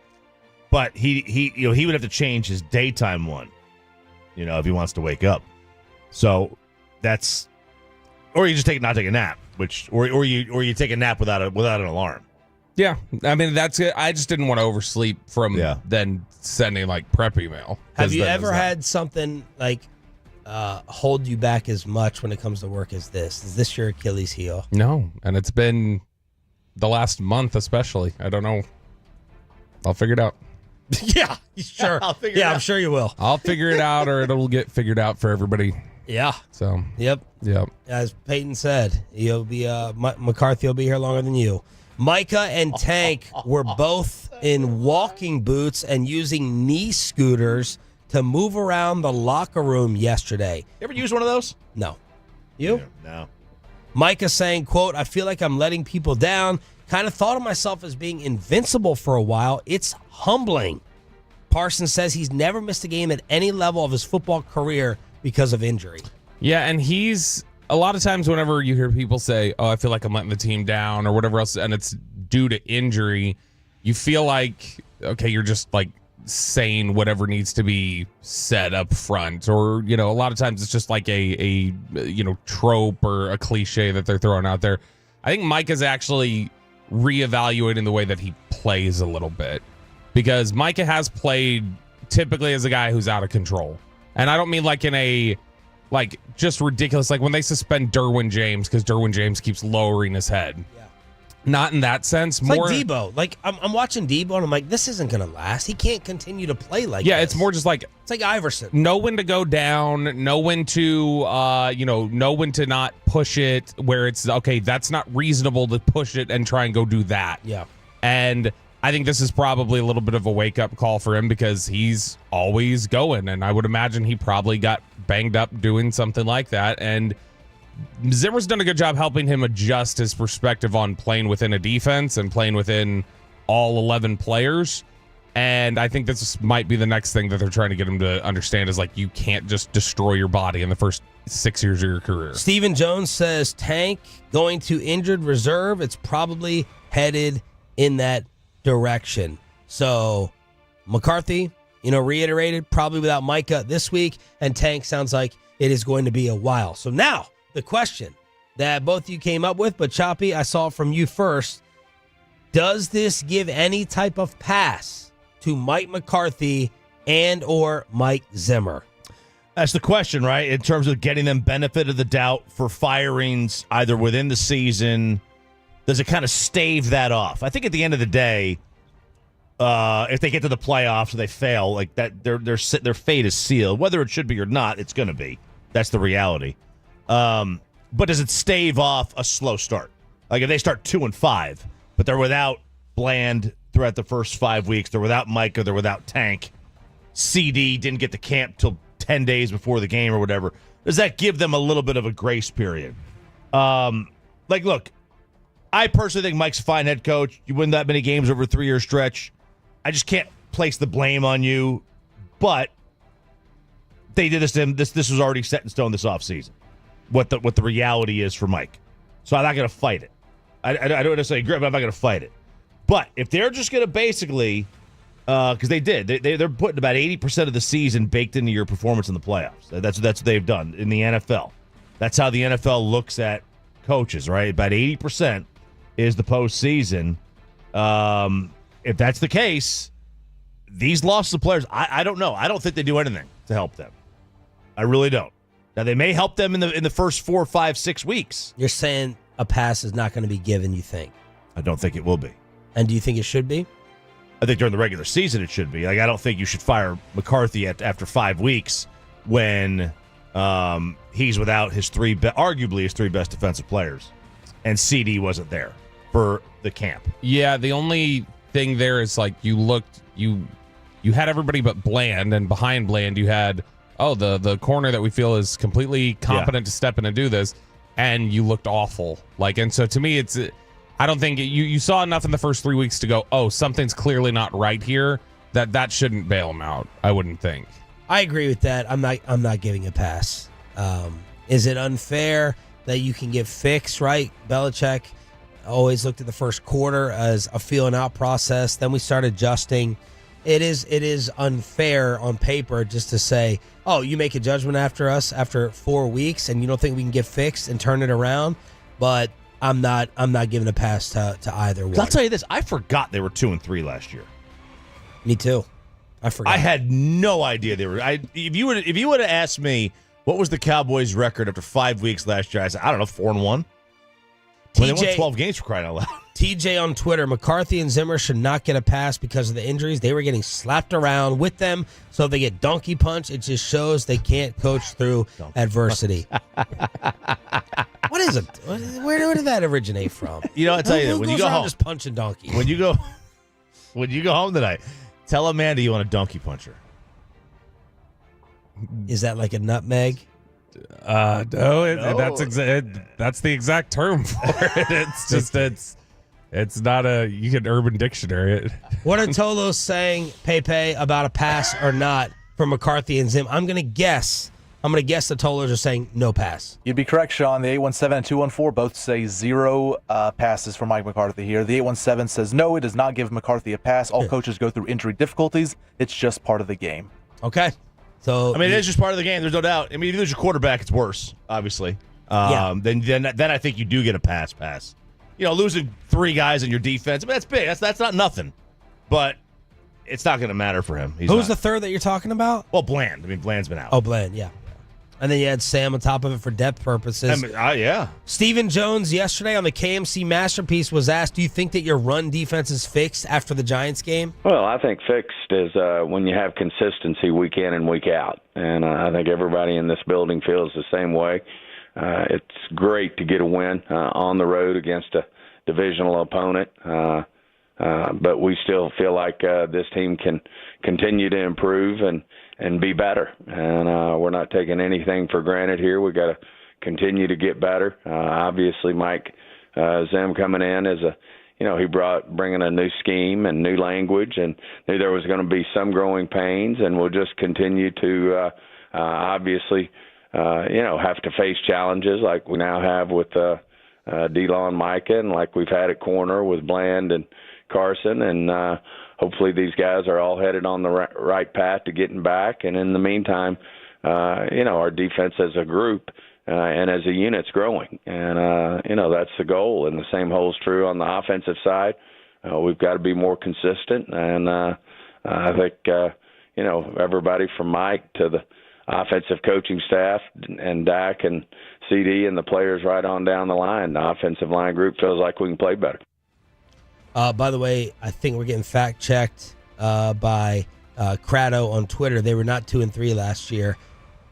But he would have to change his daytime one, if he wants to wake up. So that's, or you just not take a nap, or you take a nap without an alarm. Yeah, I mean that's it. I just didn't want to oversleep from then sending like prep email. Have you ever had something like hold you back as much when it comes to work as this? Is this your Achilles heel? No, and it's been the last month especially. I don't know. I'll figure it out. Yeah, sure. I'll figure it out. I'm sure you will. I'll figure it out, or it'll get figured out for everybody. Yeah. So. Yep. As Peyton said, you'll be McCarthy will be here longer than you. Micah and Tank were both in walking boots and using knee scooters to move around the locker room yesterday. You ever use one of those? No. You? Yeah, no. Micah saying, quote, I feel like I'm letting people down. Kind of thought of myself as being invincible for a while. It's humbling. Parsons says he's never missed a game at any level of his football career because of injury. Yeah, and he's a lot of times whenever you hear people say, oh, I feel like I'm letting the team down or whatever else, and it's due to injury, you feel like, okay, you're just like saying whatever needs to be said up front. Or, a lot of times it's just like a trope or a cliche that they're throwing out there. I think Mike is actually reevaluating the way that he plays a little bit, because Micah has played typically as a guy who's out of control. And I don't mean like in a just ridiculous, like when they suspend Derwin James because Derwin James keeps lowering his head. Yeah. Not in that sense. It's more like Debo. Like I'm watching Debo and I'm like, this isn't gonna last. He can't continue to play like this. It's more just like it's like Iverson. Know when to go down, know when to know when to not push it where it's okay, that's not reasonable to push it and try and go do that. Yeah. And I think this is probably a little bit of a wake-up call for him because he's always going, and I would imagine he probably got banged up doing something like that. And Zimmer's done a good job helping him adjust his perspective on playing within a defense and playing within all 11 players. And I think this might be the next thing that they're trying to get him to understand is like you can't just destroy your body in the first 6 years of your career. Stephen Jones says Tank going to injured reserve. It's probably headed in that direction. So McCarthy, reiterated, probably without Micah this week, and Tank sounds like it is going to be a while. So now, the question that both of you came up with, but Choppy, I saw it from you first. Does this give any type of pass to Mike McCarthy and or Mike Zimmer? That's the question, right? In terms of getting them benefit of the doubt for firings either within the season, does it kind of stave that off? I think at the end of the day, if they get to the playoffs and they fail, like that, their fate is sealed. Whether it should be or not, it's going to be. That's the reality. But does it stave off a slow start? Like if they start 2-5, but they're without Bland throughout the first 5 weeks, they're without Micah, they're without Tank. CD didn't get to camp till 10 days before the game or whatever. Does that give them a little bit of a grace period? Look, I personally think Mike's a fine head coach. You win that many games over a 3-year stretch. I just can't place the blame on you. But they did this to him. This was already set in stone this offseason. What the reality is for Mike. So I'm not going to fight it. I don't necessarily agree, but I'm not going to fight it. But if they're just going to basically, because they're putting about 80% of the season baked into your performance in the playoffs. That's what they've done in the NFL. That's how the NFL looks at coaches, right? About 80% is the postseason. If that's the case, these losses of players, I don't know. I don't think they do anything to help them. I really don't. Now, they may help them in the first 4, 5, 6 weeks. You're saying a pass is not going to be given, you think? I don't think it will be. And do you think it should be? I think during the regular season it should be. Like I don't think you should fire McCarthy after 5 weeks when he's without arguably his 3 best defensive players, and CD wasn't there for the camp. Yeah, the only thing there is like you had everybody but Bland, and behind Bland you had the corner that we feel is completely competent to step in and do this, and you looked awful. And so to me, I don't think you saw enough in the first 3 weeks to go, something's clearly not right here. That shouldn't bail him out. I wouldn't think. I agree with that. I'm not giving a pass. Is it unfair that you can give fix, right? Belichick always looked at the first quarter as a feeling out process. Then we start adjusting. It is unfair on paper just to say, you make a judgment after us after 4 weeks and you don't think we can get fixed and turn it around. But I'm not giving a pass to either one. I'll tell you this, I forgot they were 2-3 last year. Me too. I forgot. I had no idea they were. If you would have asked me what was the Cowboys' record after 5 weeks last year, I said, I don't know, 4-1. They won 12 games for crying out loud. TJ on Twitter, McCarthy and Zimmer should not get a pass because of the injuries. They were getting slapped around with them, so if they get donkey punch, it just shows they can't coach through adversity. What is it? Where did that originate from? I'll tell you, when you go home, just punching donkeys. When you go home tonight, tell Amanda you want a donkey puncher. Is that like a nutmeg? No, that's the exact term for it. It's not you can Urban Dictionary it. What are Tolos saying, Pepe, about a pass or not for McCarthy and Zim? I'm gonna guess the Tolos are saying no pass. You'd be correct, Sean. The 817 and 214 both say 0 passes for Mike McCarthy here. The 817 says no, it does not give McCarthy a pass. All coaches go through injury difficulties. It's just part of the game. Okay. So it is just part of the game. There's no doubt. I mean, if you lose your quarterback, it's worse, obviously. Then I think you do get a pass. Losing 3 guys in your defense, that's big. That's not nothing. But it's not going to matter for him. Who's the third that you're talking about? Well, Bland. I mean, Bland's been out. Oh, Bland, yeah. And then you had Sam on top of it for depth purposes. Yeah. Stephen Jones yesterday on the KMC Masterpiece was asked, do you think that your run defense is fixed after the Giants game? Well, I think fixed is when you have consistency week in and week out. And I think everybody in this building feels the same way. It's great to get a win on the road against a divisional opponent. But we still feel like this team can continue to improve and be better. And we're not taking anything for granted here. We got to continue to get better. Obviously, Mike Zim coming in as he bringing a new scheme and new language, and knew there was going to be some growing pains, and we'll just continue to obviously have to face challenges like we now have with D-Law and Micah, and like we've had at corner with Bland and Carson, and hopefully these guys are all headed on the right path to getting back. And in the meantime, our defense as a group and as a unit's growing. And, that's the goal. And the same holds true on the offensive side. We've got to be more consistent. And I think, everybody from Mike to the offensive coaching staff and Dak and CD and the players right on down the line, the offensive line group feels like we can play better. By the way, I think we're getting fact-checked by Crado on Twitter. They were not 2-3 last year.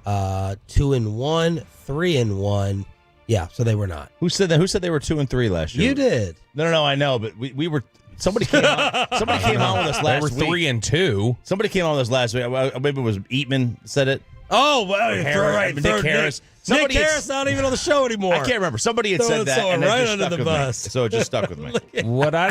2-1, 3-1. Yeah, so they were not. Who said that? Who said they were 2-3 last year? You did. No, I know, but we were. Somebody came on. Somebody came on with us last week. They were 3-2. Somebody came on with us last week. Maybe it was Eatman said it. Oh, well, right. Nick Harris. Nick Harris not even on the show anymore. I can't remember. Somebody had said that, and right it just under stuck the with bus. me. So it just stuck with me. What I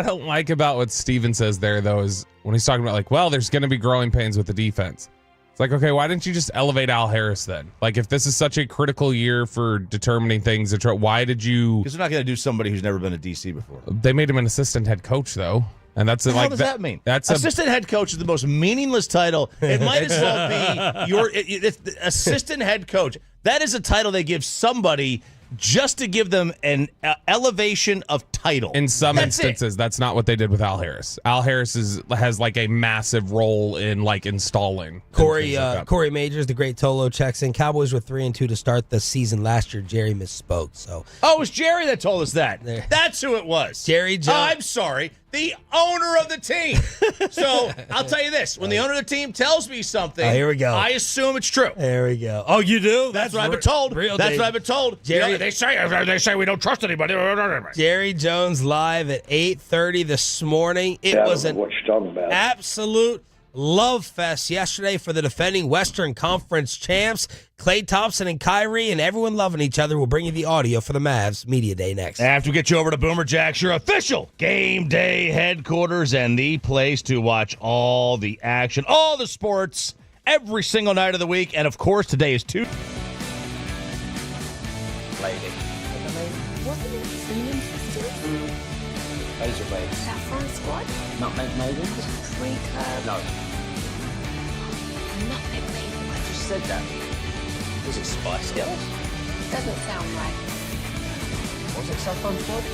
don't like about what Steven says there, though, is when he's talking about like, well, there's going to be growing pains with the defense. It's like, okay, why didn't you just elevate Al Harris then? Like, if this is such a critical year for determining things, why did you? Because they're not going to do somebody who's never been a DC before. They made him an assistant head coach, though. And that's what does that mean? That's assistant head coach is the most meaningless title. It might as well be it's the assistant head coach. That is a title they give somebody just to give them an elevation of title. In some instances, that's not what they did with Al Harris. Al Harris has like a massive role in like installing. Corey Majors, the great Tolo, checks in. Cowboys were 3-2 to start the season last year. Jerry misspoke. So it was Jerry that told us that. That's who it was. Jerry Jones. I'm sorry. The owner of the team. So I'll tell you this: when the owner of the team tells me something, here we go. I assume it's true. There we go. Oh, you do? That's what I've been told. That's what I've been told. Jerry, they say we don't trust anybody. Jerry Jones live at 8:30 this morning. It was an absolute love fest yesterday for the defending Western Conference champs, Klay Thompson and Kyrie, and everyone loving each other. We'll bring you the audio for the Mavs Media Day next. After we get you over to Boomer Jacks, your official game day headquarters and the place to watch all the action, all the sports, every single night of the week. And, of course, today is Tuesday. Lady. Wasn't it Freeman sisters? Razor blades. Saffron Squad? Nutmeg Maiden. Pre-curve? No. Nutmeg Maiden. I just said that. Was it Spice Girls? Doesn't sound right. Was it Saffron Squad?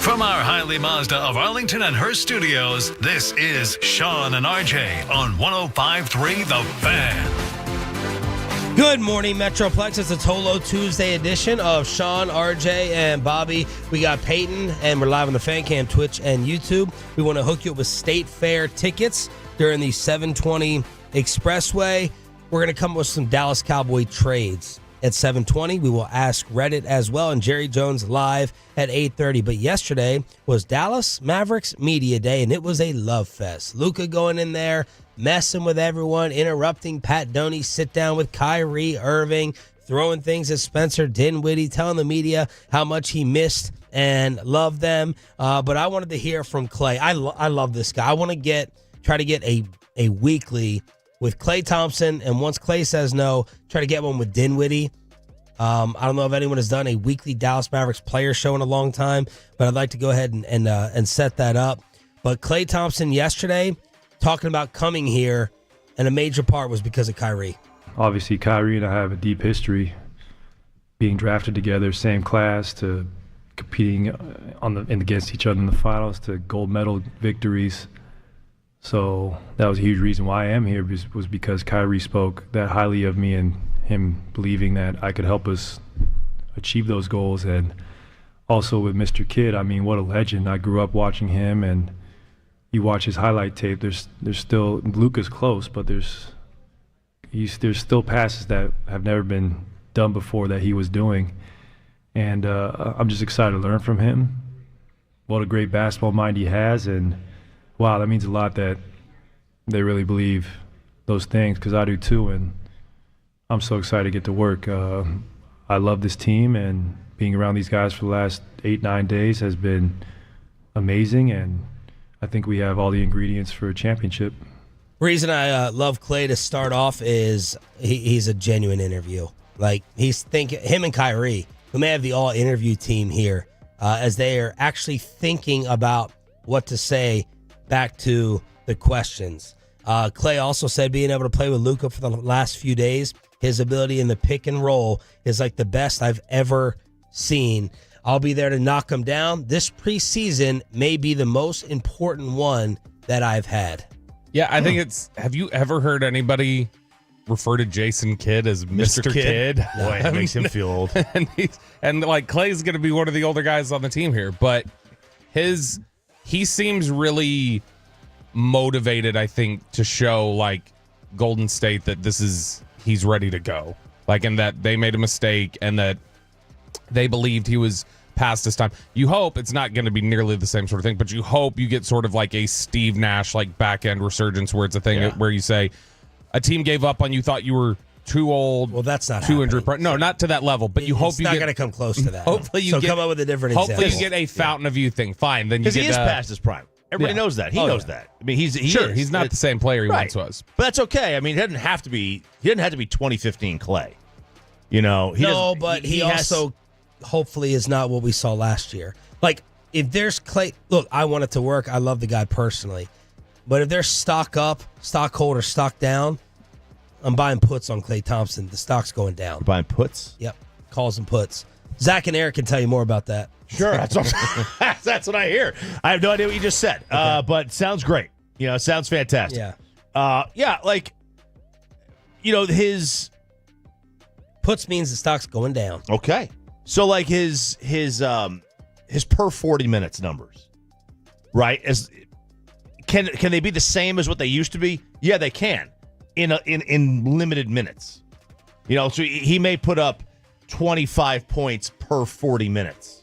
From our Highly Mazda of Arlington and Hearst studios, this is Sean and RJ on 105.3 The Fan. Good morning, Metroplex. It's a Tolo Tuesday edition of Sean, RJ, and Bobby. We got Peyton, and we're live on the Fan Cam, Twitch, and YouTube. We want to hook you up with State Fair tickets during the 720 Expressway. We're going to come up with some Dallas Cowboy trades at 7:20. We will ask Reddit as well, and Jerry Jones live at 8:30. But yesterday was Dallas Mavericks Media Day, and it was a love fest. Luka going in there, messing with everyone, interrupting Pat Doney, sit down with Kyrie Irving, throwing things at Spencer Dinwiddie, telling the media how much he missed and loved them. But I wanted to hear from Clay. I love this guy. I want to try to get a weekly with Klay Thompson, and once Klay says no, try to get one with Dinwiddie. I don't know if anyone has done a weekly Dallas Mavericks player show in a long time, but I'd like to go ahead and set that up. But Klay Thompson yesterday talking about coming here, and a major part was because of Kyrie. Obviously, Kyrie and I have a deep history being drafted together, same class, to competing against each other in the finals, to gold medal victories. So that was a huge reason why I am here, was because Kyrie spoke that highly of me and him believing that I could help us achieve those goals. And also with Mr. Kidd, I mean, what a legend. I grew up watching him, and you watch his highlight tape, there's still, Luka's close, but there's still passes that have never been done before that he was doing. And I'm just excited to learn from him. What a great basketball mind he has, and wow, that means a lot that they really believe those things, because I do too, and I'm so excited to get to work. I love this team, and being around these guys for the last 8-9 days has been amazing, and I think we have all the ingredients for a championship. Reason I love Klay to start off is he's a genuine interview. Like, he's thinking, him and Kyrie, who may have the all-interview team here, as they are actually thinking about what to say back to the questions. Klay also said being able to play with Luka for the last few days, his ability in the pick and roll is like the best I've ever seen. I'll be there to knock him down. This preseason may be the most important one that I've had. Yeah, I think it's. Have you ever heard anybody refer to Jason Kidd as Mr. Kidd? Boy, it makes him feel old. and like Clay's going to be one of the older guys on the team here, but he seems really motivated, I think, to show like Golden State that he's ready to go. Like, and that they made a mistake and that they believed he was past his time. You hope it's not going to be nearly the same sort of thing, but you hope you get sort of like a Steve Nash like back end resurgence where it's a thing where you say a team gave up on you, thought you were too old. Well, that's not too injured. No, not to that level, but you hope you not get going to come close to that. Hopefully you come up with a different hopefully example. you get a fountain of youth thing. Fine, then you Because get he is past his prime. Everybody knows that. He knows that. I mean, he's not the same player he once was. But that's okay. I mean, he doesn't have to be 2015 Clay. You know, he also hopefully is not what we saw last year. Like, if there's Clay, look, I want it to work. I love the guy personally. But if there's stock up, stock hold, or stock down, I'm buying puts on Klay Thompson. The stock's going down. You're buying puts? Yep. Calls and puts. Zach and Eric can tell you more about that. Sure. That's what I hear. I have no idea what you just said. Okay. But sounds great. You know, sounds fantastic. Yeah. Like, you know, his puts means the stock's going down. Okay. So like his per 40 minutes numbers, right? Can they be the same as what they used to be? Yeah, they can. In limited minutes. You know, so he may put up 25 points per 40 minutes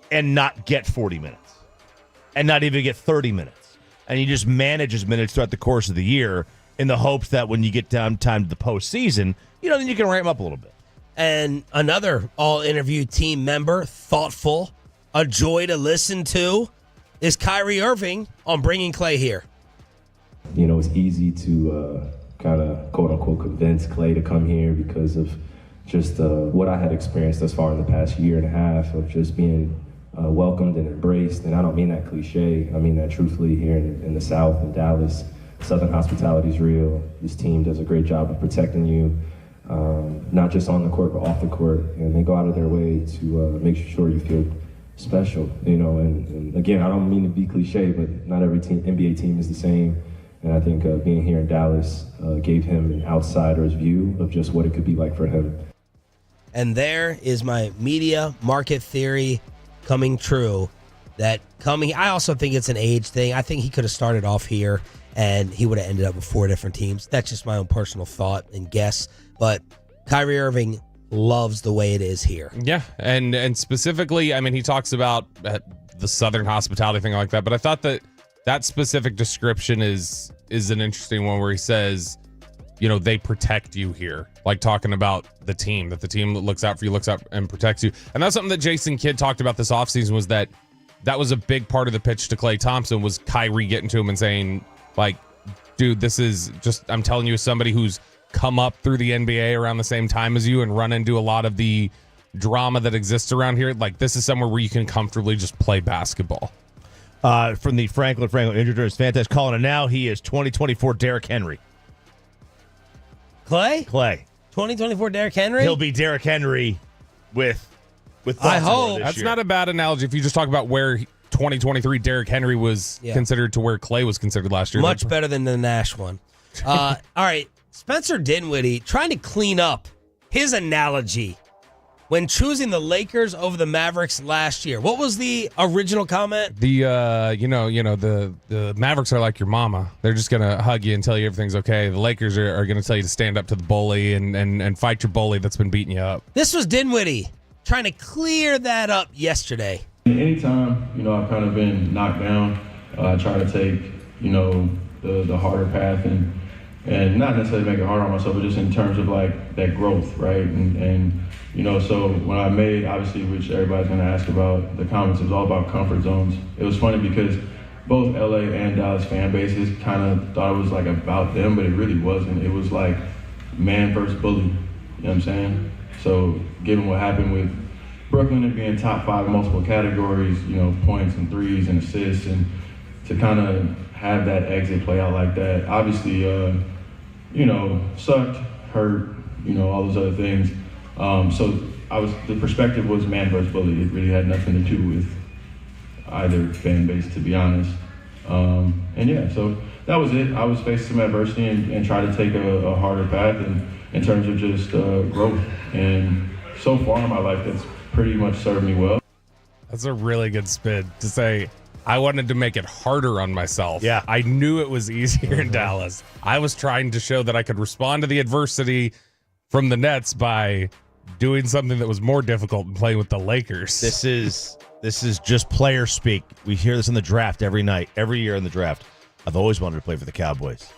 and not get 40 minutes and not even get 30 minutes. And you just manage his minutes throughout the course of the year in the hopes that when you get down time to the postseason, you know, then you can ramp up a little bit. And another all-interview team member, thoughtful, a joy to listen to, is Kyrie Irving on bringing Clay here. You know, it's easy to kind of, quote-unquote, convince Clay to come here because of just what I had experienced thus far in the past year and a half of just being welcomed and embraced. And I don't mean that cliche. I mean that truthfully here in the South, in Dallas. Southern hospitality is real. This team does a great job of protecting you, not just on the court, but off the court. And they go out of their way to make sure you feel special, you know. And again, I don't mean to be cliche, but not every NBA team is the same. And I think being here in Dallas gave him an outsider's view of just what it could be like for him. And there is my media market theory coming true. I also think it's an age thing. I think he could have started off here and he would have ended up with 4 different teams. That's just my own personal thought and guess. But Kyrie Irving loves the way it is here. Yeah, and specifically, I mean, he talks about the Southern hospitality thing like that, but I thought that specific description is an interesting one where he says, you know, they protect you here, like talking about the team, that the team that looks out for you looks out and protects you. And that's something that Jason Kidd talked about this offseason, was that was a big part of the pitch to Klay Thompson, was Kyrie getting to him and saying, like, dude, this is just, I'm telling you as somebody who's come up through the NBA around the same time as you and run into a lot of the drama that exists around here, like, this is somewhere where you can comfortably just play basketball. From the Franklin Injured is fantastic. Calling it now, he is 2024 Derrick Henry. Clay? 2024 Derrick Henry? He'll be Derrick Henry with I hope. That's not a bad analogy if you just talk about where 2023 Derrick Henry was considered to where Clay was considered last year. Much better than the Nash one. All right, Spencer Dinwiddie trying to clean up his analogy when choosing the Lakers over the Mavericks last year. What was the original comment? The the Mavericks are like your mama. They're just gonna hug you and tell you everything's okay. The Lakers are gonna tell you to stand up to the bully and fight your bully that's been beating you up. This was Dinwiddie trying to clear that up yesterday. Anytime, you know, I've kind of been knocked down, I try to take, you know, the harder path and not necessarily make it hard on myself, but just in terms of like that growth, right? And you know, so when I made, obviously, which everybody's going to ask about, the comments, it was all about comfort zones. It was funny because both LA and Dallas fan bases kind of thought it was like about them, but it really wasn't. It was like man versus bully, you know what I'm saying? So given what happened with Brooklyn and being top 5 in multiple categories, you know, points and threes and assists, and to kind of have that exit play out like that, obviously, you know, sucked, hurt, you know, all those other things. So the perspective was man versus bully. It really had nothing to do with either fan base, to be honest. And yeah, so that was it. I was facing some adversity and tried to take a harder path in terms of just growth. And so far in my life, that's pretty much served me well. That's a really good spin to say. I wanted to make it harder on myself. Yeah. I knew it was easier in Dallas. I was trying to show that I could respond to the adversity from the Nets by doing something that was more difficult and playing with the Lakers. This is just player speak. We hear this in the draft every night, every year in the draft. I've always wanted to play for the Cowboys.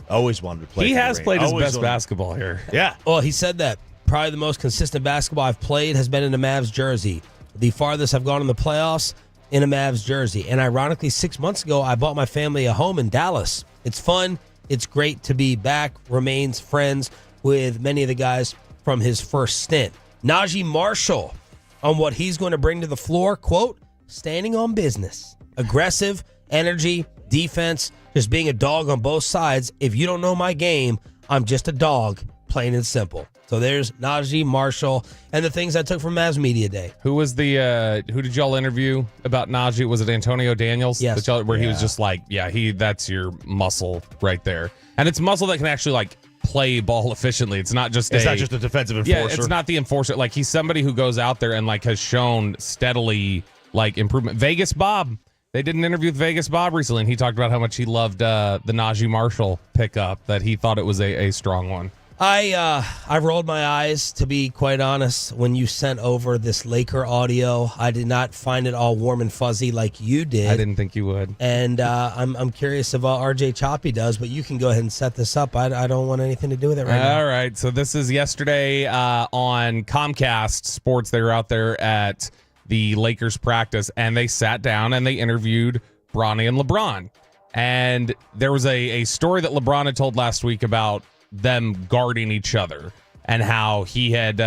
Always wanted to play. He for has the played his Always best wanted- basketball here. Yeah. Well, he said that probably the most consistent basketball I've played has been in a Mavs jersey. The farthest I've gone in the playoffs in a Mavs jersey. And ironically, 6 months ago, I bought my family a home in Dallas. It's fun. It's great to be back. Remains friends with many of the guys from his first stint. Najee Marshall on what he's going to bring to the floor, quote, standing on business. Aggressive, energy, defense, just being a dog on both sides. If you don't know my game, I'm just a dog, plain and simple. So there's Najee Marshall and the things I took from Mavs Media Day. Who was the who did y'all interview about Najee? Was it Antonio Daniels? Yes. Where he was just like, yeah, that's your muscle right there. And it's muscle that can actually like play ball efficiently. It's not just It's not just a defensive enforcer. Yeah, it's not the enforcer. Like he's somebody who goes out there and like has shown steadily like improvement. Vegas Bob. They did an interview with Vegas Bob recently, and he talked about how much he loved the Najee Marshall pickup, that he thought it was a strong one. I rolled my eyes, to be quite honest, when you sent over this Laker audio. I did not find it all warm and fuzzy like you did. I didn't think you would. And I'm curious if RJ Choppy does, but you can go ahead and set this up. I don't want anything to do with it right now. All right. So this is yesterday on Comcast Sports. They were out there at the Lakers practice, and they sat down and they interviewed Bronny and LeBron. And there was a story that LeBron had told last week about them guarding each other and how he had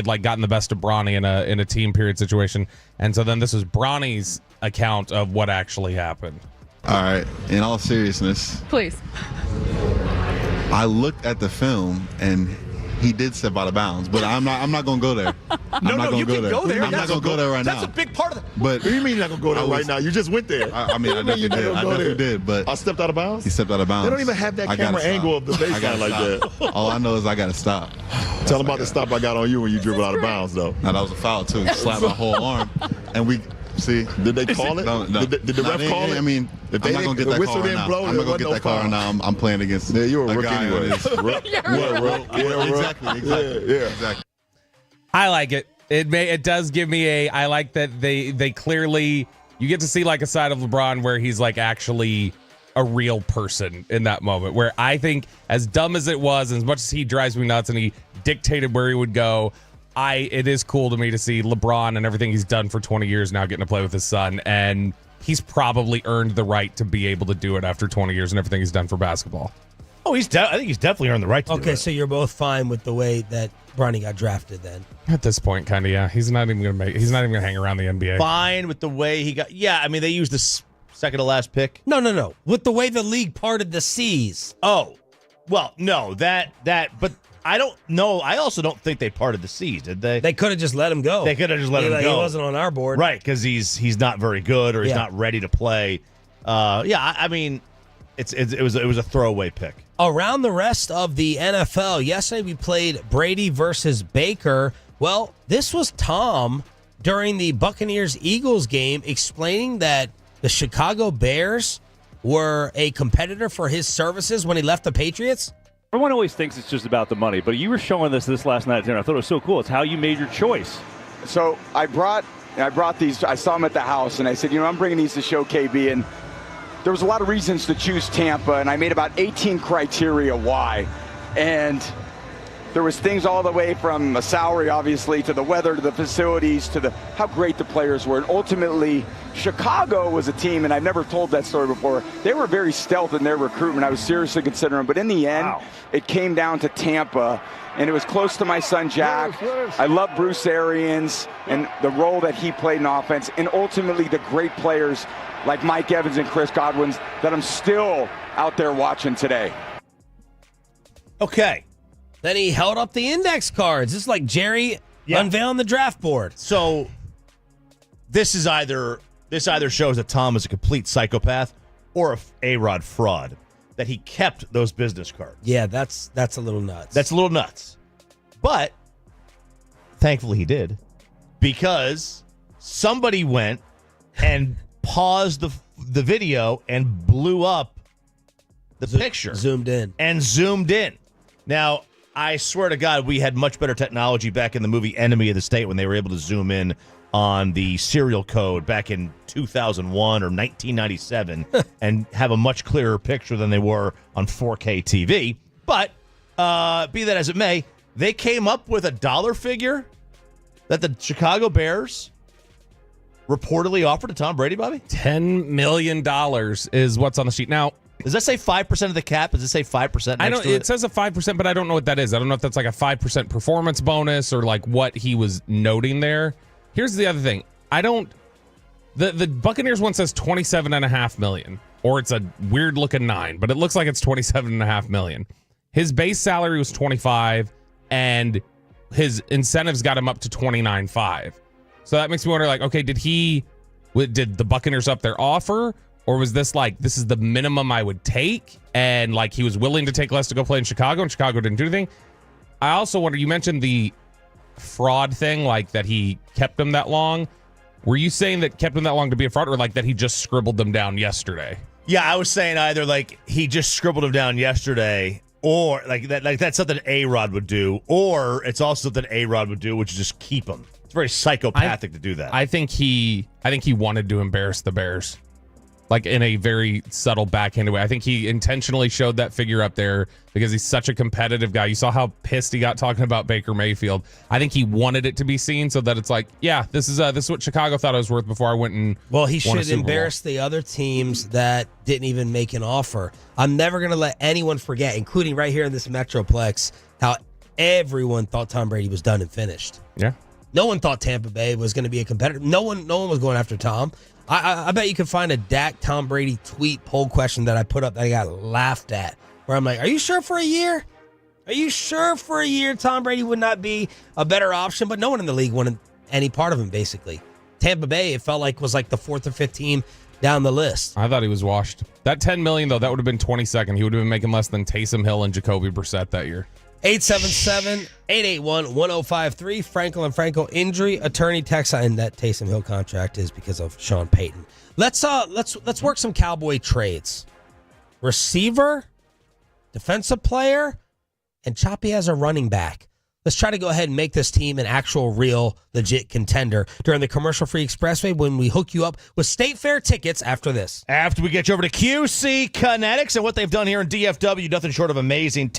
like gotten the best of Bronny in a team period situation. And so then this was Bronny's account of what actually happened. All right, in all seriousness, Please. I looked at the film and he did step out of bounds, but I'm not gonna go there. I'm not gonna go there. I'm not gonna go there right now. That's a big part of it. But What do you mean you're not going to go there right now? You just went there. I mean, I definitely did. I definitely did. But I stepped out of bounds? He stepped out of bounds. They don't even have that I gotta camera stop. angle of the I gotta baseline like stop. that. All I know is I gotta stop. Tell them about the stop I got on you when you dribbled out of bounds, though. Now, that was a foul, too. He slapped my whole arm. And we, see. Did they call it? No. Did the ref call it? I mean, If I'm not going to get that call right now. I'm not going to get that call right now. I'm playing against Yeah, you're a rookie guy anyway. Exactly. I like it. It does give me I like that they clearly, you get to see like a side of LeBron where he's like actually a real person in that moment, where I think as dumb as it was, as much as he drives me nuts and he dictated where he would go, it is cool to me to see LeBron and everything he's done for 20 years now getting to play with his son, and he's probably earned the right to be able to do it after 20 years and everything he's done for basketball. Oh, I think he's definitely earned the right to do Okay, it. so you're both fine with the way that Bronny got drafted then. At this point, kind of, yeah. He's not even gonna hang around the NBA. Fine with the way he got. Yeah, I mean, they used the second to last pick. No. With the way the league parted the seas. Oh, well, no, that, but I don't know. I also don't think they parted the seas, did they? They could have just let him go. They could have just let him go. He wasn't on our board. Right, because he's not very good or he's not ready to play. I mean, it was a throwaway pick. Around the rest of the NFL, yesterday we played Brady versus Baker. Well, this was Tom during the Buccaneers-Eagles game explaining that the Chicago Bears were a competitor for his services when he left the Patriots. Everyone always thinks it's just about the money, but you were showing this last night at dinner. I thought it was so cool. It's how you made your choice. So I brought these. I saw them at the house, and I said, I'm bringing these to show KB. And there was a lot of reasons to choose Tampa, and I made about 18 criteria why. And there was things all the way from a salary, obviously, to the weather, to the facilities, to how great the players were. And ultimately, Chicago was a team, and I've never told that story before. They were very stealth in their recruitment. I was seriously considering, but in the end, it came down to Tampa, and it was close to my son Jack. I love Bruce Arians and the role that he played in offense, and ultimately the great players like Mike Evans and Chris Godwin that I'm still out there watching today. Okay. Then he held up the index cards. It's like Jerry unveiling the draft board. So this either shows that Tom is a complete psychopath, or a A-Rod fraud that he kept those business cards. Yeah, that's a little nuts. That's a little nuts. But thankfully he did, because somebody went and paused the video and blew up the picture. Zoomed in. And zoomed in. Now, I swear to God, we had much better technology back in the movie Enemy of the State when they were able to zoom in on the serial code back in 2001 or 1997 and have a much clearer picture than they were on 4K TV. But be that as it may, they came up with a dollar figure that the Chicago Bears reportedly offered to Tom Brady, Bobby? $10 million is what's on the sheet. Now, does that say 5% of the cap? Does it say 5%? I don't. It says a 5%, but I don't know what that is. I don't know if that's like a 5% performance bonus or like what he was noting there. Here's the other thing. I don't. The Buccaneers one says $27.5 million, or it's a weird looking 9, but it looks like it's $27.5 million. His base salary was 25, and his incentives got him up to 29.5. So that makes me wonder, like, okay, did the Buccaneers up their offer? Or was this like, this is the minimum I would take, and like he was willing to take less to go play in Chicago, and Chicago didn't do anything? I also wonder, you mentioned the fraud thing, like that he kept them that long. Were you saying that kept him that long to be a fraud, or like that he just scribbled them down yesterday? Yeah, I was saying either like he just scribbled them down yesterday, or like that's something A-Rod would do, or it's also something A-Rod would do, which is just keep them. It's very psychopathic to do that. I think he wanted to embarrass the Bears. Like in a very subtle backhanded way. I think he intentionally showed that figure up there because he's such a competitive guy. You saw how pissed he got talking about Baker Mayfield. I think he wanted it to be seen so that it's like, yeah, this is what Chicago thought I was worth before I went and he should embarrass the other teams that didn't even make an offer. I'm never going to let anyone forget, including right here in this Metroplex, how everyone thought Tom Brady was done and finished. Yeah. No one thought Tampa Bay was going to be a competitor. No one was going after Tom. I bet you could find a Dak Tom Brady tweet poll question that I put up that I got laughed at, where I'm like, are you sure for a year? Are you sure for a year Tom Brady would not be a better option? But no one in the league wanted any part of him, basically. Tampa Bay, it felt like, was like the 4th or 5th team down the list. I thought he was washed. That $10 million, though, that would have been 22nd. He would have been making less than Taysom Hill and Jacoby Brissett that year. 877-881-1053. Frankel and Frankel injury attorney text, and that Taysom Hill contract is because of Sean Payton. Let's work some Cowboy trades. Receiver, defensive player, and Choppy as a running back. Let's try to go ahead and make this team an actual, real, legit contender during the commercial-free expressway when we hook you up with State Fair tickets after this. After we get you over to QC Kinetics and what they've done here in DFW, nothing short of amazing.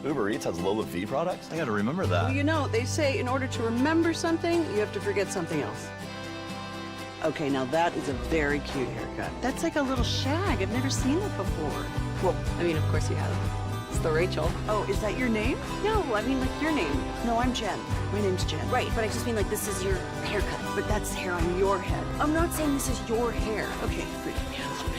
Uber Eats has Lola V products? I gotta remember that. Well, you know, they say in order to remember something, you have to forget something else. Okay, now that is a very cute haircut. That's like a little shag. I've never seen that before. Well, I mean, of course you have. It's the Rachel. Oh, is that your name? No, I mean like your name. No, I'm Jen. My name's Jen. Right, but I just mean like this is your haircut. But that's hair on your head. I'm not saying this is your hair. Okay, forgive me a little bit.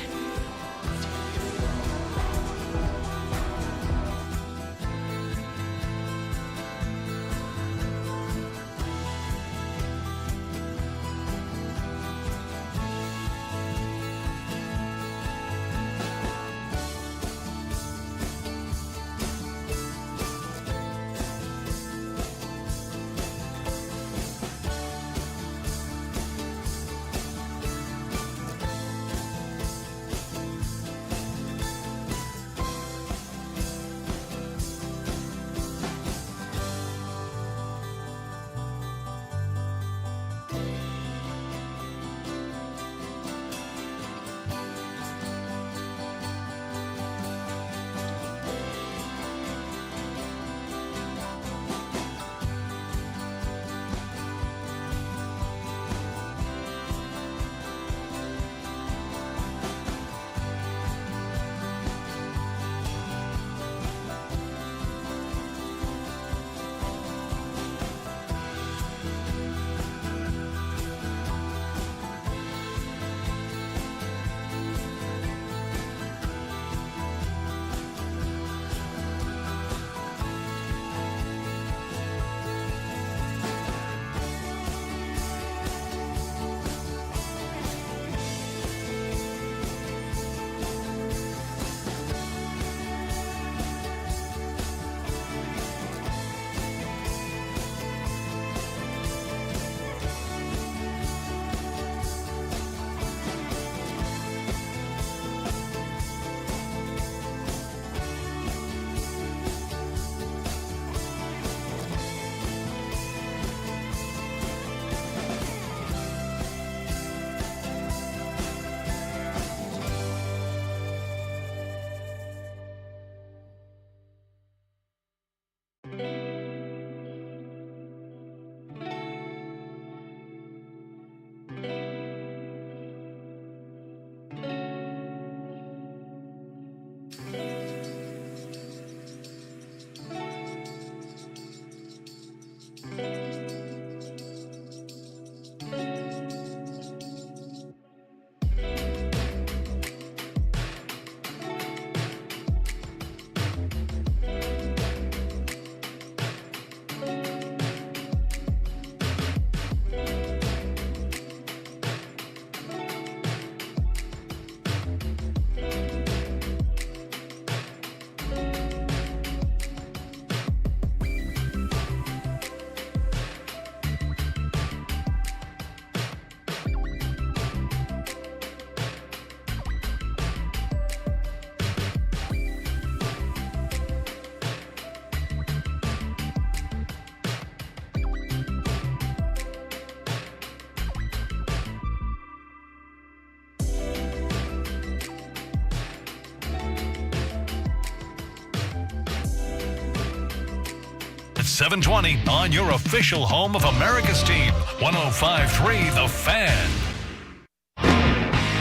It's 720 on your official home of America's team. 105.3 The Fan.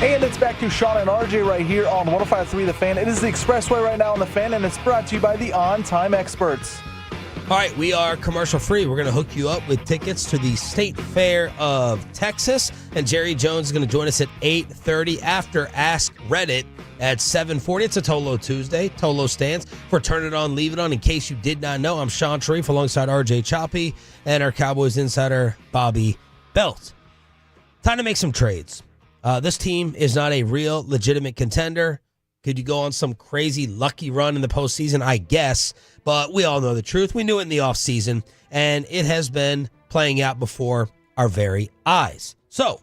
And it's back to Sean and RJ right here on 105.3 The Fan. It is the Expressway right now on The Fan, and it's brought to you by the On Time Experts. All right, we are commercial free. We're going to hook you up with tickets to the State Fair of Texas, and Jerry Jones is going to join us at 8:30 after Ask Reddit at 7:40. It's a Tolo Tuesday. Tolo stands for Turn It On, Leave It On. In case you did not know, I'm Sean Sharif alongside RJ Choppy and our Cowboys insider, Bobby Belt. Time to make some trades. This team is not a real, legitimate contender. Could you go on some crazy lucky run in the postseason? I guess. But we all know the truth. We knew it in the offseason, and it has been playing out before our very eyes. So,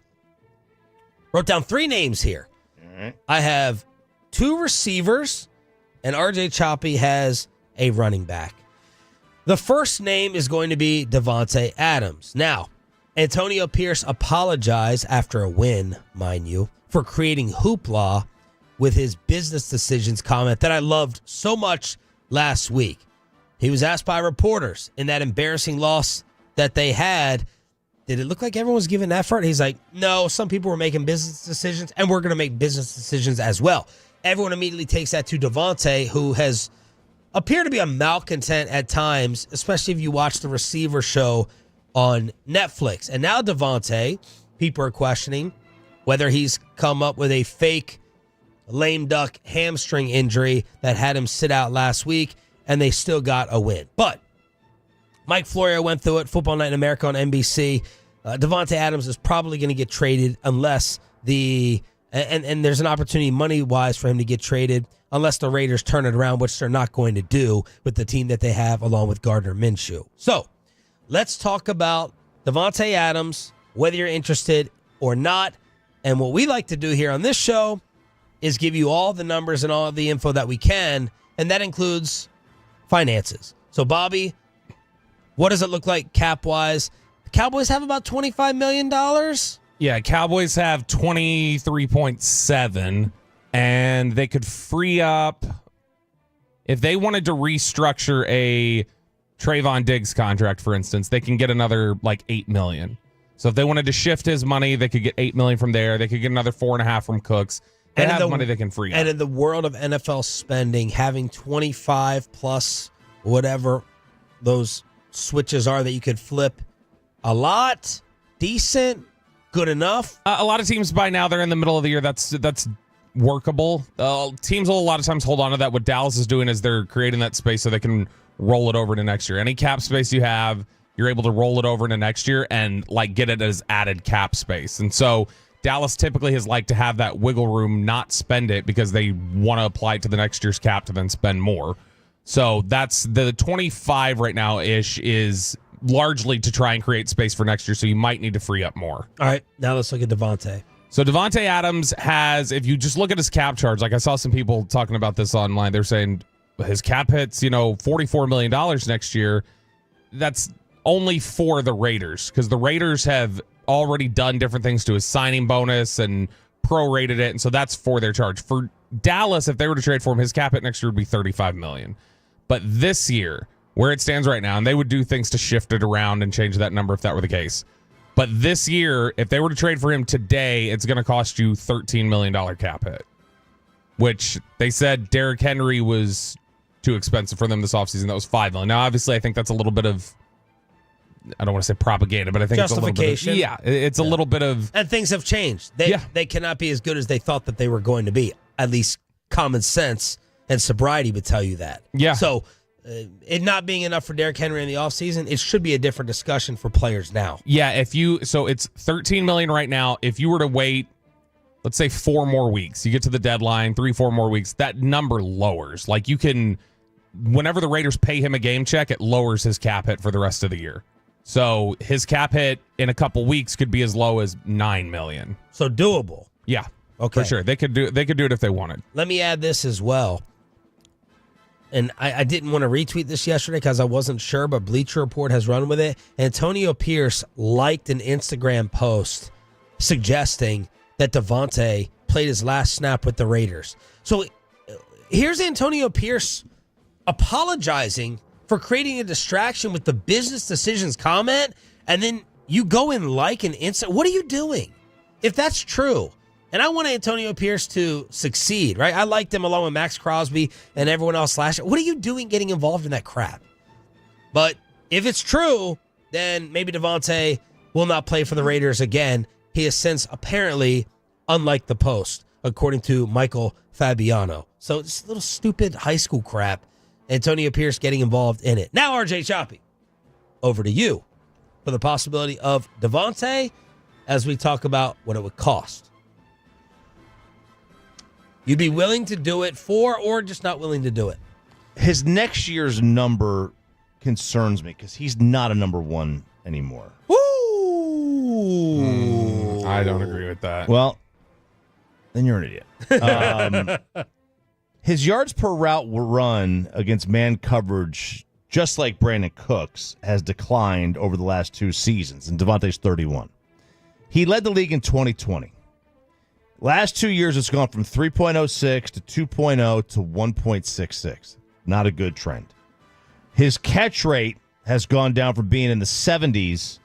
wrote down 3 names here. All right. I have 2 receivers, and RJ Choppy has a running back. The first name is going to be Devontae Adams. Now, Antonio Pierce apologized after a win, mind you, for creating hoopla with his business decisions comment that I loved so much last week. He was asked by reporters in that embarrassing loss that they had, did it look like everyone was giving effort? He's like, no, some people were making business decisions, and we're going to make business decisions as well. Everyone immediately takes that to Davante, who has appeared to be a malcontent at times, especially if you watch the Receiver show on Netflix. And now Davante, people are questioning whether he's come up with a fake lame duck hamstring injury that had him sit out last week, and they still got a win. But Mike Florio went through it, Football Night in America on NBC. Davante Adams is probably going to get traded unless and there's an opportunity money-wise for him to get traded unless the Raiders turn it around, which they're not going to do with the team that they have along with Gardner Minshew. So let's talk about Davante Adams, whether you're interested or not. And what we like to do here on this show is give you all the numbers and all the info that we can, and that includes finances. So, Bobby, what does it look like cap-wise? The Cowboys have about $25 million? Yeah, Cowboys have 23.7, and they could free up, if they wanted to restructure a Trayvon Diggs contract, for instance, they can get another like $8 million. So if they wanted to shift his money, they could get $8 million from there. They could get another $4.5 million from Cooks. They have money they can free up. And in the world of NFL spending, having 25 plus whatever those switches are that you could flip, a lot, decent, good enough. A lot of teams by now, they're in the middle of the year. That's workable. Teams will a lot of times hold on to that. What Dallas is doing is they're creating that space so they can roll it over to next year. Any cap space you have, you're able to roll it over into next year and like get it as added cap space. And so Dallas typically has liked to have that wiggle room, not spend it because they want to apply it to the next year's cap to then spend more. So that's the 25 right now ish is largely to try and create space for next year. So you might need to free up more. All right, now let's look at Davante. So Davante Adams has, if you just look at his cap charge, like I saw some people talking about this online, they're saying his cap hits, $44 million next year. That's only for the Raiders because the Raiders have already done different things to his signing bonus and prorated it. And so that's for their charge. For Dallas, if they were to trade for him, his cap hit next year would be $35 million. But this year, where it stands right now, and they would do things to shift it around and change that number if that were the case. But this year, if they were to trade for him today, it's going to cost you $13 million cap hit, which they said Derrick Henry was too expensive for them this offseason. That was $5 million. Now, obviously, I think that's a little bit of, I don't want to say propaganda, but I think it's a little bit of, it's a little bit of. And things have changed. They cannot be as good as they thought that they were going to be. At least common sense and sobriety would tell you that. Yeah. So it not being enough for Derrick Henry in the offseason, it should be a different discussion for players now. Yeah, so it's $13 million right now. If you were to wait, let's say 4 more weeks, you get to the deadline, 3-4 more weeks, that number lowers. Like you can, whenever the Raiders pay him a game check, it lowers his cap hit for the rest of the year. So his cap hit in a couple weeks could be as low as $9 million. So doable. Yeah. Okay. For sure. They could do it if they wanted. Let me add this as well. And I didn't want to retweet this yesterday because I wasn't sure, but Bleacher Report has run with it. Antonio Pierce liked an Instagram post suggesting that Davante played his last snap with the Raiders. So here's Antonio Pierce apologizing for creating a distraction with the business decisions comment, and then you go and like an Insta. What are you doing? If that's true, and I want Antonio Pierce to succeed, right? I liked him along with Max Crosby and everyone else last year. What are you doing getting involved in that crap? But if it's true, then maybe Davante will not play for the Raiders again. He has since apparently unliked the post, according to Michael Fabiano. So it's a little stupid high school crap. Antonio Pierce getting involved in it. Now, RJ Choppy, over to you for the possibility of Davante as we talk about what it would cost. You'd be willing to do it for or just not willing to do it? His next year's number concerns me because he's not a number one anymore. Ooh. I don't agree with that. Well, then you're an idiot. His yards per route run against man coverage, just like Brandon Cooks, has declined over the last 2 seasons, and Davante's 31. He led the league in 2020. Last 2 years, it's gone from 3.06 to 2.0 to 1.66. Not a good trend. his catch rate has gone down from being in the 70s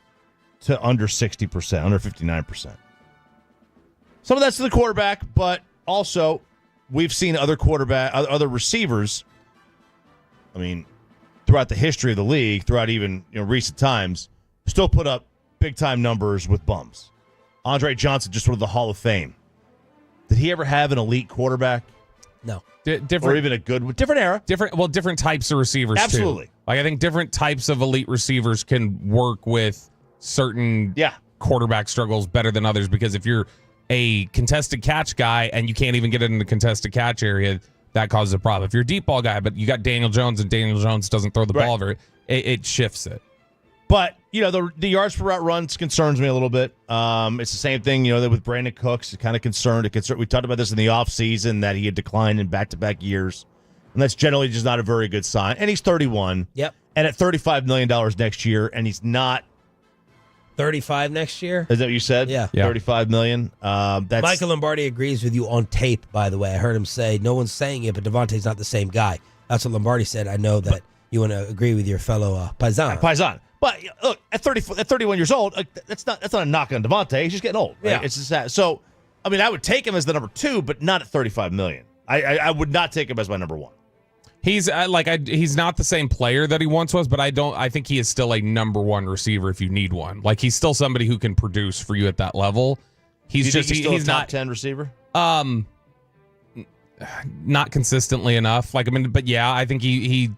to under 60%, under 59%. Some of that's to the quarterback, but also we've seen other receivers, I mean, throughout the history of the league, throughout even recent times, still put up big-time numbers with bums. Andre Johnson just went to the Hall of Fame. Did he ever have an elite quarterback? No. Different, or even a good, different era. Different types of receivers, Absolutely. too. Like, I think different types of elite receivers can work with certain quarterback struggles better than others, because if you're a contested catch guy and you can't even get it in the contested catch area, that causes a problem. If you're a deep ball guy, but you got Daniel Jones and Daniel Jones doesn't throw the ball over it shifts it. But, the yards per route runs concerns me a little bit. It's the same thing, with Brandon Cooks. Kind of concerned. We talked about this in the offseason, that he had declined in back-to-back years. And that's generally just not a very good sign. And he's 31. Yep. And at $35 million next year, and he's not 35 next year. Is that what you said? Yeah. $35 million. That's Michael Lombardi agrees with you on tape, by the way. I heard him say, no one's saying it, but Devontae's not the same guy. That's what Lombardi said. I know that you want to agree with your fellow Paisan. But look, at 31 years old, that's not a knock on Devontae. He's just getting old. Right? Yeah. It's just that. So, I mean, I would take him as the number 2, but not at $35 million. I would not take him as my number 1. He's he's not the same player that he once was, but I think he is still a number 1 receiver if you need one. Like, he's still somebody who can produce for you at that level. He's still he's a top not 10 receiver. Not consistently enough. But yeah, I think he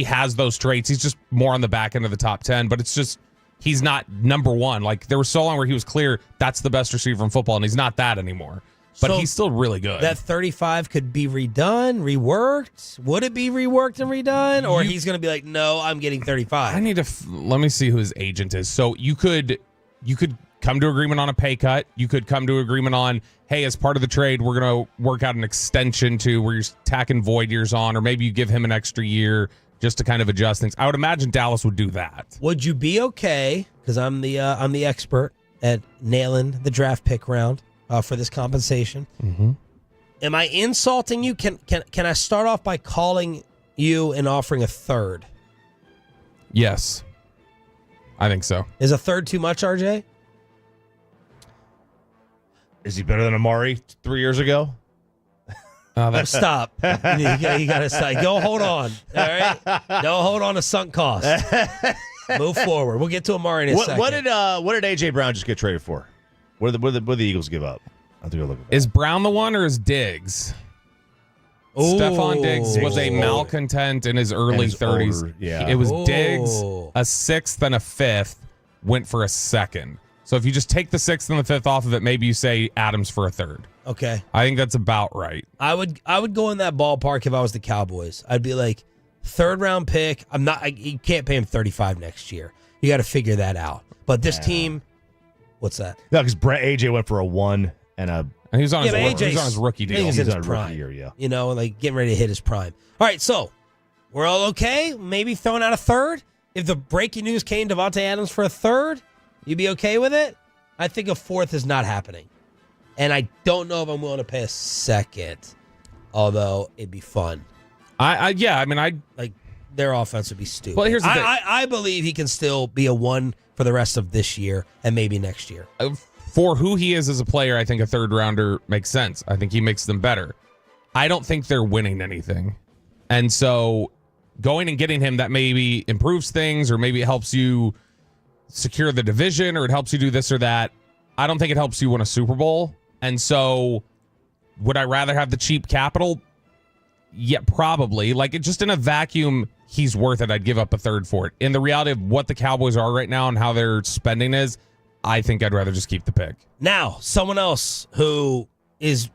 has those traits. He's just more on the back end of the top 10, but it's just he's not number 1. Like, there was so long where he was clear that's the best receiver in football, and he's not that anymore. But he's still really good. That 35 could be redone, reworked. Would it be reworked and redone? Or he's going to be like, no, I'm getting 35. I need to let me see who his agent is. So you could come to agreement on a pay cut. You could come to agreement on, hey, as part of the trade, we're going to work out an extension to where you're tacking void years on, or maybe you give him an extra year just to kind of adjust things. I would imagine Dallas would do that. Would you be okay? Because I'm the expert at nailing the draft pick round. For this compensation. Mm-hmm. Am I insulting you? Can I start off by calling you and offering a third? Yes. I think so. Is a third too much, RJ? Is he better than Amari 3 years ago? Stop. You got to stop. Go hold on. All right? Don't hold on to sunk cost. Move forward. We'll get to Amari in a second. What did A.J. Brown just get traded for? What did the Eagles give up? I have to go look at that. Is Brown the one or is Diggs? Stephon Diggs was a malcontent in his early 30s. Older, yeah. It was Diggs, a 6th and a 5th, went for a 2nd. So if you just take the 6th and the 5th off of it, maybe you say Adams for a 3rd. Okay. I think that's about right. I would go in that ballpark if I was the Cowboys. I'd be like, 3rd round pick. You can't pay him 35 next year. You got to figure that out. But this team. What's that? No, because AJ went for a 1 and a. And he was on his rookie deal. He's on his a prime. rookie year, yeah. Like getting ready to hit his prime. All right, so we're all okay. Maybe throwing out a 3rd. If the breaking news came, Devontae Adams for a 3rd, you'd be okay with it. I think a 4th is not happening, and I don't know if I'm willing to pay a 2nd. Although it'd be fun. Like their offense would be stupid. Well, here's the thing. I believe he can still be a 1 for the rest of this year and maybe next year. For who he is as a player, I think a 3rd rounder makes sense. I think he makes them better. I don't think they're winning anything. And so going and getting him, that maybe improves things, or maybe it helps you secure the division, or it helps you do this or that. I don't think it helps you win a Super Bowl. And so would I rather have the cheap capital? Yeah, probably. Like, it just in a vacuum, he's worth it. I'd give up a 3rd for it. In the reality of what the Cowboys are right now and how their spending is, I think I'd rather just keep the pick. Now, someone else who is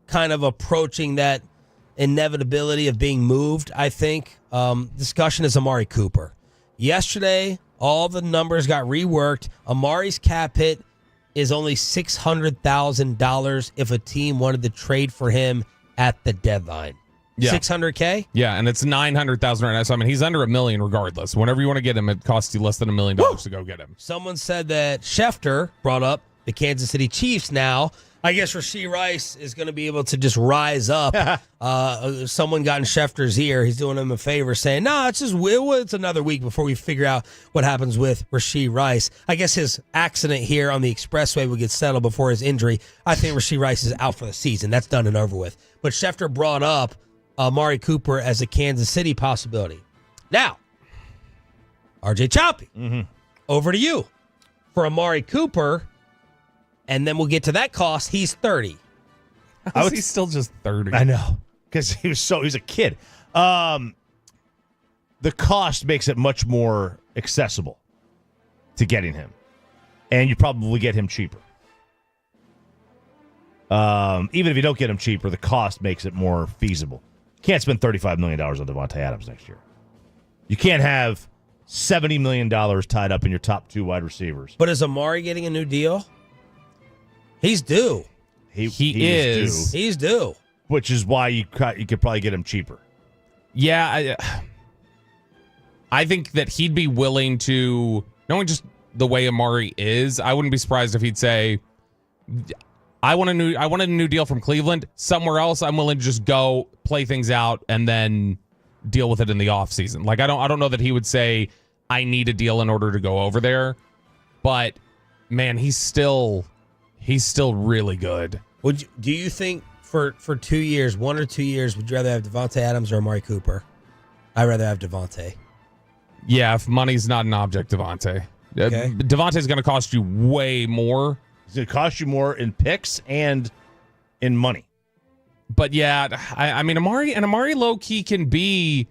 kind of approaching that inevitability of being moved, I think, discussion is Amari Cooper. Yesterday, all the numbers got reworked. Amari's cap hit is only $600,000 if a team wanted to trade for him at the deadline. Yeah. $600K? Yeah, and it's $900,000 right now. So, I mean, he's under $1 million regardless. Whenever you want to get him, it costs you less than $1 million to go get him. Someone said that Schefter brought up the Kansas City Chiefs now. I guess Rashee Rice is going to be able to just rise up. Someone got in Schefter's ear. He's doing him a favor, saying, "No, it's another week before we figure out what happens with Rashee Rice." I guess his accident here on the expressway will get settled before his injury. I think Rashee Rice is out for the season. That's done and over with. But Schefter brought up Amari Cooper as a Kansas City possibility. Now, RJ Choppy, over to you for Amari Cooper. And then we'll get to that cost. He's 30. He's still just 30. I know, because he's a kid. The cost makes it much more accessible to getting him, and you probably get him cheaper. Even if you don't get him cheaper, the cost makes it more feasible. You can't spend $35 million on Devontae Adams next year. You can't have $70 million tied up in your top 2 wide receivers. But is Amari getting a new deal? He's due. He is. He's due. Which is why you could probably get him cheaper. Yeah, I think that he'd be willing to, knowing just the way Amari is, I wouldn't be surprised if he'd say, I wanted a new deal from Cleveland. Somewhere else, I'm willing to just go play things out and then deal with it in the offseason. Like, I don't know that he would say, I need a deal in order to go over there. But, man, he's still really good. Do you think for 2 years, 1 or 2 years, would you rather have Devontae Adams or Amari Cooper? I'd rather have Devontae. Yeah, if money's not an object, Devontae. Okay. Devontae's going to cost you way more. It's going to cost you more in picks and in money. But yeah, I mean, Amari low-key can be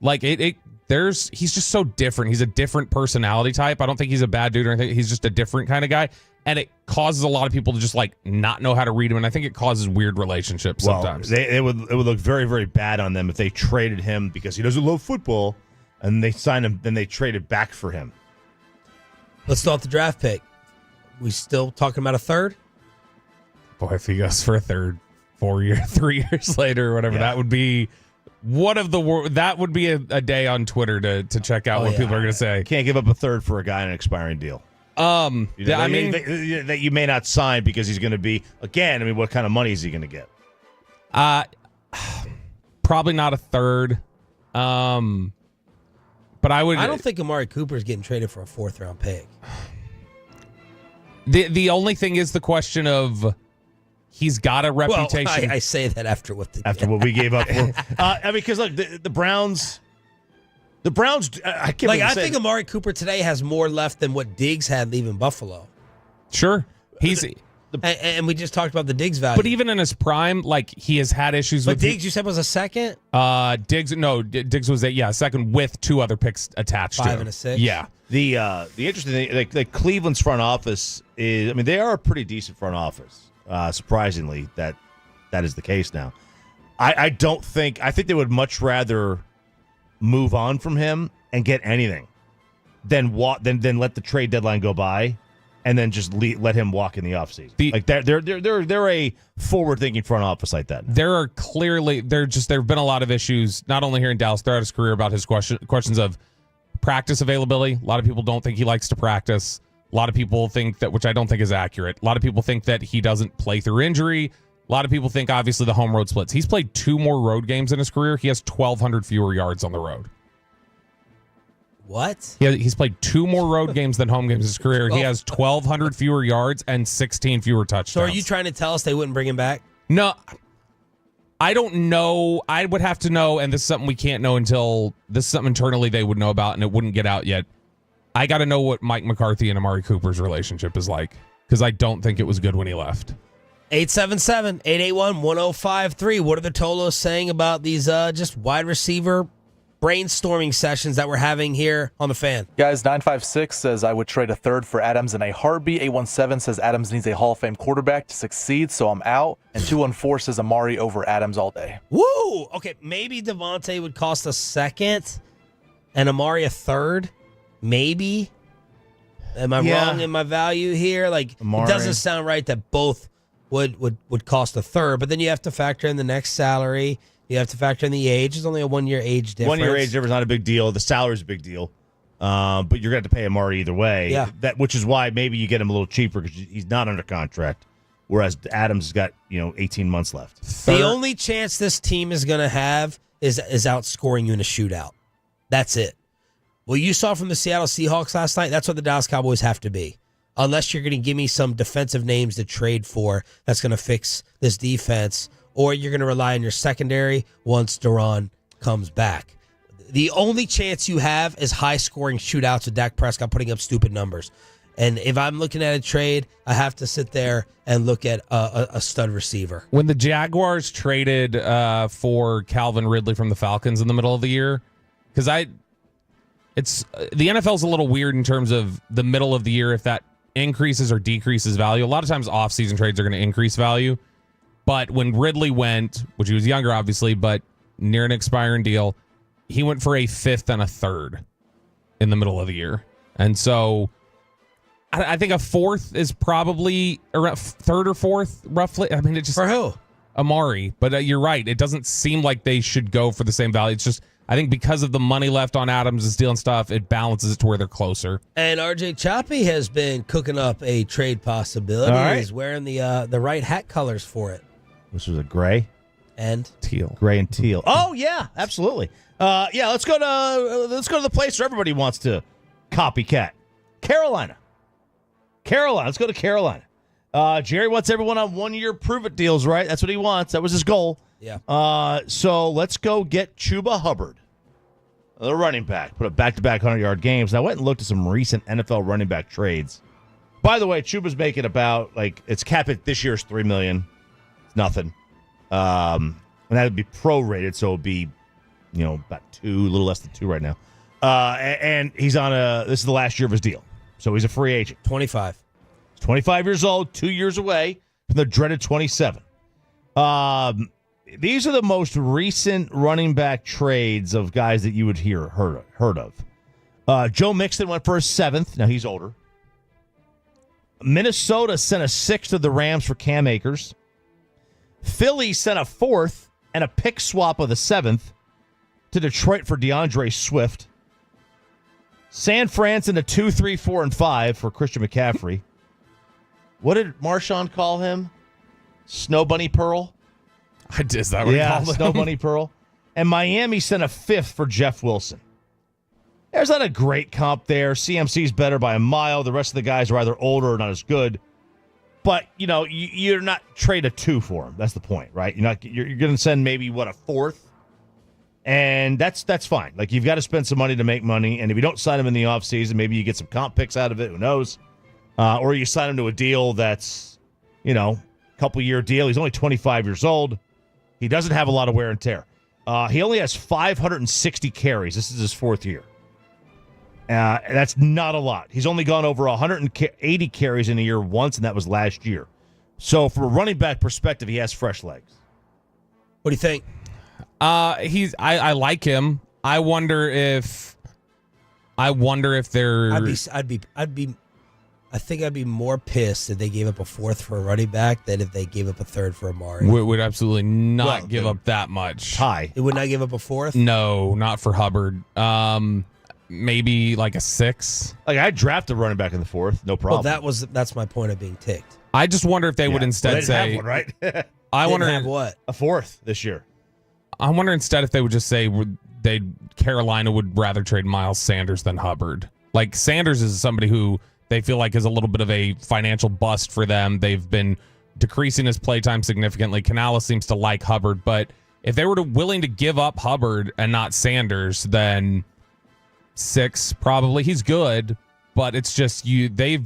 like he's just so different. He's a different personality type. I don't think he's a bad dude or anything. He's just a different kind of guy. And it causes a lot of people to just like not know how to read him. And I think it causes weird relationships sometimes. It would look very, very bad on them if they traded him because he doesn't love football and they signed him, then they traded back for him. Let's start the draft pick. We still talking about a third? Boy, if he goes for a third 3 years later or whatever, that would be that would be a day on Twitter to check out what people are going to say. Can't give up a third for a guy in an expiring deal. That you may not sign because he's going to be, again, I mean, what kind of money is he going to get? Probably not a third. But I don't think Amari Cooper is getting traded for a 4th round pick. The only thing is the question of he's got a reputation. Well, I say that after what we gave up for. I mean, because look, the Browns. The Browns, I think Amari Cooper today has more left than what Diggs had leaving Buffalo. Sure. And we just talked about the Diggs value. But even in his prime, like, he has had issues with... But Diggs, you said was a second? Diggs was a second with 2 other picks attached to him. 5 and a 6? Yeah. The interesting thing, like Cleveland's front office is, I mean, they are a pretty decent front office. Surprisingly, that is the case now. I think they would much rather move on from him and get anything than let the trade deadline go by and then just let him walk in the offseason. They're a forward-thinking front office like that. There have been a lot of issues, not only here in Dallas, throughout his career, about his questions of practice availability. A lot of people don't think he likes to practice. A lot of people think that, which I don't think is accurate. A lot of people think that he doesn't play through injury. A lot of people think, obviously, the home road splits. He's played 2 more road games in his career. He has 1,200 fewer yards on the road. What? He's played 2 more road games than home games in his career. He has 1,200 fewer yards and 16 fewer touchdowns. So are you trying to tell us they wouldn't bring him back? No. I don't know. I would have to know, and this is something we can't know until this is something internally they would know about, and it wouldn't get out yet. I got to know what Mike McCarthy and Amari Cooper's relationship is like, because I don't think it was good when he left. 877-881-1053. What are the Tolos saying about these just wide receiver brainstorming sessions that we're having here on the Fan? Guys, 956 says I would trade a third for Adams in a heartbeat. 817 says Adams needs a Hall of Fame quarterback to succeed, so I'm out. And 214 says Amari over Adams all day. Woo! Okay, maybe Devontae would cost a second and Amari a third. Maybe. Am I wrong in my value here? Like, Amari. It doesn't sound right that both would cost a third, but then you have to factor in the next salary. You have to factor in the age. There's only a 1 year age difference. 1 year age difference is not a big deal. The salary's a big deal. But you're going to have to pay Amari either way. Yeah. Which is why maybe you get him a little cheaper because he's not under contract whereas Adams has got 18 months left. The only chance this team is going to have is outscoring you in a shootout. That's it. Well, you saw from the Seattle Seahawks last night, that's what the Dallas Cowboys have to be. Unless you're going to give me some defensive names to trade for that's going to fix this defense, or you're going to rely on your secondary once Duran comes back. The only chance you have is high-scoring shootouts with Dak Prescott putting up stupid numbers. And if I'm looking at a trade, I have to sit there and look at a stud receiver. When the Jaguars traded for Calvin Ridley from the Falcons in the middle of the year, because the NFL's a little weird in terms of the middle of the year, if that increases or decreases value. A lot of times off-season trades are going to increase value. But when Ridley went, which he was younger obviously, but near an expiring deal, he went for a 5th and a 3rd in the middle of the year. And so I think a 4th is probably around 3rd or 4th, roughly. I mean, it just... For who? Amari. But you're right. It doesn't seem like they should go for the same value. It's just, I think because of the money left on Adams' deal and stuff, it balances it to where they're closer. And RJ Choppy has been cooking up a trade possibility. All right. He's wearing the right hat colors for it. This was a gray and teal. Gray and teal. Oh yeah, absolutely. Let's go to the place where everybody wants to copycat. Carolina. Let's go to Carolina. Jerry wants everyone on 1-year prove-it deals, right? That's what he wants. That was his goal. Yeah. So let's go get Chuba Hubbard, the running back. Put up back-to-back 100-yard games. And I went and looked at some recent NFL running back trades. By the way, Chuba's making about, it's cap it this year's $3 million. It's nothing. And that would be prorated, so it would be, about 2, a little less than 2 right now. And he's on this is the last year of his deal. So he's a free agent. 25. He's 25 years old, 2 years away from the dreaded 27. These are the most recent running back trades of guys that you would heard of. Joe Mixon went for a 7th. Now he's older. Minnesota sent a 6th to the Rams for Cam Akers. Philly sent a 4th and a pick swap of the 7th to Detroit for DeAndre Swift. San Fran sent a 2, 3, 4, and 5 for Christian McCaffrey. What did Marshawn call him? Snow Bunny Pearl? Is that what he called him? Snow Bunny Pearl. And Miami sent a 5th for Jeff Wilson. There's not a great comp there. CMC's better by a mile. The rest of the guys are either older or not as good. But, you're not trade a 2 for him. That's the point, right? You're going to send maybe, a 4th? And that's fine. You've got to spend some money to make money. And if you don't sign him in the offseason, maybe you get some comp picks out of it. Who knows? Or you sign him to a deal that's, a couple-year deal. He's only 25 years old. He doesn't have a lot of wear and tear. He only has 560 carries. This is his 4th year. That's not a lot. He's only gone over 180 carries in a year once, and that was last year. So from a running back perspective, he has fresh legs. What do you think? I like him. I wonder if they're. I think I'd be more pissed if they gave up a 4th for a running back than if they gave up a 3rd for Amari. Would absolutely not give up that much. High. It would not give up a 4th? No, not for Hubbard. Maybe like a 6. I drafted a running back in the 4th, no problem. Well, that's my point of being ticked. I just wonder if they would instead say, have one, right? I wonder have what? A 4th this year. I wonder instead if they would just say Carolina would rather trade Miles Sanders than Hubbard. Sanders is somebody who they feel like is a little bit of a financial bust for them. They've been decreasing his playtime significantly. Canales seems to like Hubbard, but if they were willing to give up Hubbard and not Sanders, then 6 probably. He's good, but it's just a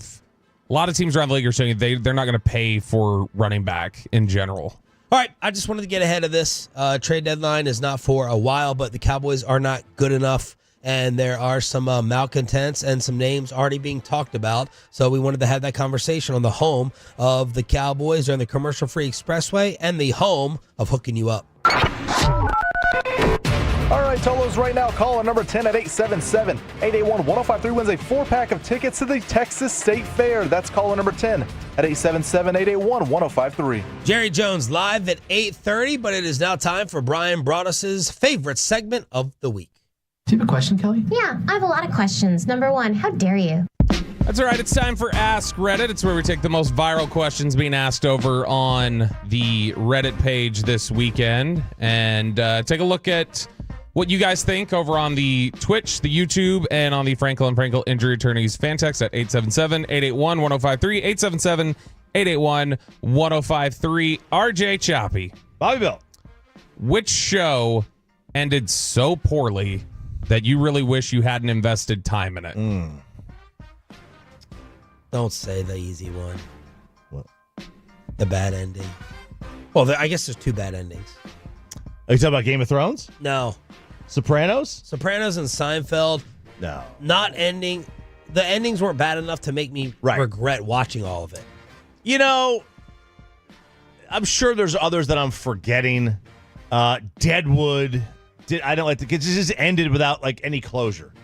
lot of teams around the league are saying they're not going to pay for running back in general. All right, I just wanted to get ahead of this. Trade deadline is not for a while, but the Cowboys are not good enough, and there are some malcontents and some names already being talked about. So we wanted to have that conversation on the home of the Cowboys during the commercial-free expressway and the home of hooking you up. All right, Tolos, right now, call number 10 at 877-881-1053 wins a 4-pack of tickets to the Texas State Fair. That's caller number 10 at 877-881-1053. Jerry Jones live at 8:30, but it is now time for Brian Broaddus's favorite segment of the week. Do you have a question, Kelly? Yeah, I have a lot of questions. Number 1, how dare you? That's all right. It's time for Ask Reddit. It's where we take the most viral questions being asked over on the Reddit page this weekend and take a look at what you guys think over on the Twitch, the YouTube, and on the Frankel and Frankel Injury Attorneys fan text at 877-881-1053, 877-881-1053. RJ Choppy. Bobby Bill. Which show ended so poorly that you really wish you hadn't invested time in it? Don't say the easy one. What? The bad ending. Well, I guess there's two bad endings. Are you talking about Game of Thrones? No. Sopranos? Sopranos and Seinfeld. No. Not ending. The endings weren't bad enough to make me regret watching all of it. You know, I'm sure there's others that I'm forgetting. Deadwood. I don't like it just ended without like any closure.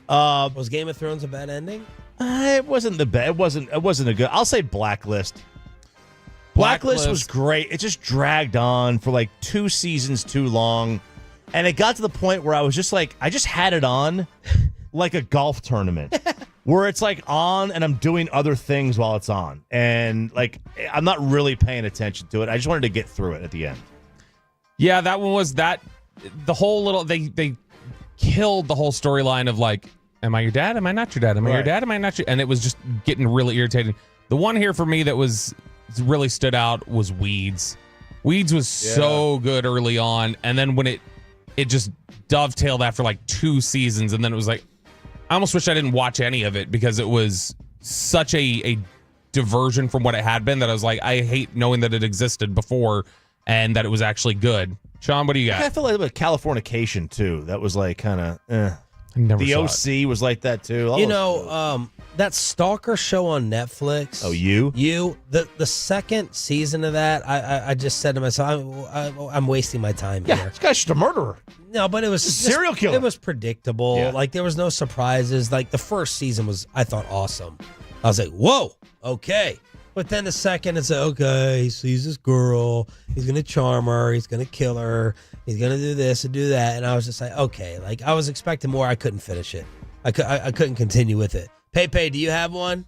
Was Game of Thrones a bad ending? It wasn't the best. It wasn't a good. I'll say Blacklist. Blacklist was great. It just dragged on for like 2 seasons too long. And it got to the point where I was just like, I just had it on like a golf tournament where it's like on and I'm doing other things while it's on. And like, I'm not really paying attention to it. I just wanted to get through it at the end. Yeah, that one was that. The whole little, they killed the whole storyline of like, am I your dad? Am I not your dad? Am I your dad? Am I not your? And it was just getting really irritating. The one here for me that was really stood out was Weeds. Weeds was so good early on, and then when it just dovetailed after like 2 seasons, and then it was like, I almost wish I didn't watch any of it because it was such a diversion from what it had been that I was like, I hate knowing that it existed before and that it was actually good. Sean, what do you got? I feel like with Californication too. That was like kind of. Never the saw OC was like that too. You know, that Stalker show on Netflix. Oh, you? The second season of that, I just said to myself, I'm wasting my time here. This guy's just a murderer. No, but it was a serial killer. It was predictable. Yeah. Like there was no surprises. Like the first season was, I thought, awesome. I was like, whoa, okay. But then the second, it's like, okay, he sees this girl. He's going to charm her. He's going to kill her. He's going to do this and do that. And I was just like, okay. Like, I was expecting more. I couldn't finish it. I couldn't continue with it. Pepe, do you have one?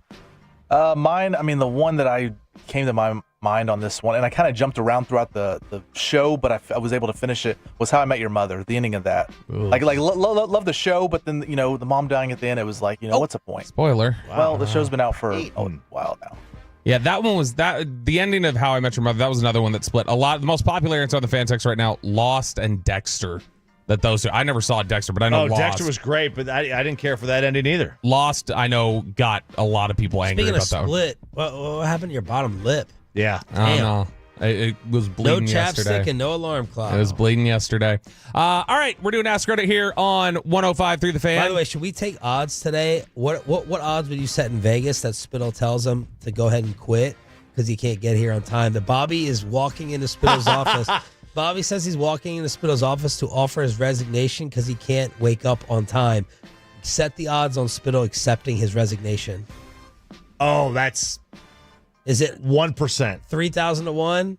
Mine, I mean, the one that I came to my mind on this one, and I kind of jumped around throughout the show, but I was able to finish it, was How I Met Your Mother, the ending of that. Ooh. Like love the show, but then, you know, the mom dying at the end, it was like, you know, what's the point? Spoiler. Well, the show's been out for a while now. Yeah, that one was the ending of How I Met Your Mother. That was another one that split a lot. The most popular answer on the fan text right now, Lost and Dexter. That those two. I never saw Dexter, but I know Lost. Dexter was great, but I didn't care for that ending either. Lost, I know, got a lot of people angry about that. Speaking of split, what happened to your bottom lip? Yeah. I don't know. It was bleeding yesterday. No chapstick and no alarm clock. It was bleeding yesterday. All right, we're doing Ask Reddit here on 105.3 The Fan. By the way, should we take odds today? What odds would you set in Vegas that Spittle tells him to go ahead and quit because he can't get here on time? That Bobby is walking into Spittle's office. Bobby says he's walking into Spittle's office to offer his resignation because he can't wake up on time. Set the odds on Spittle accepting his resignation. Oh, that's... Is it 1%? 3,000 to 1?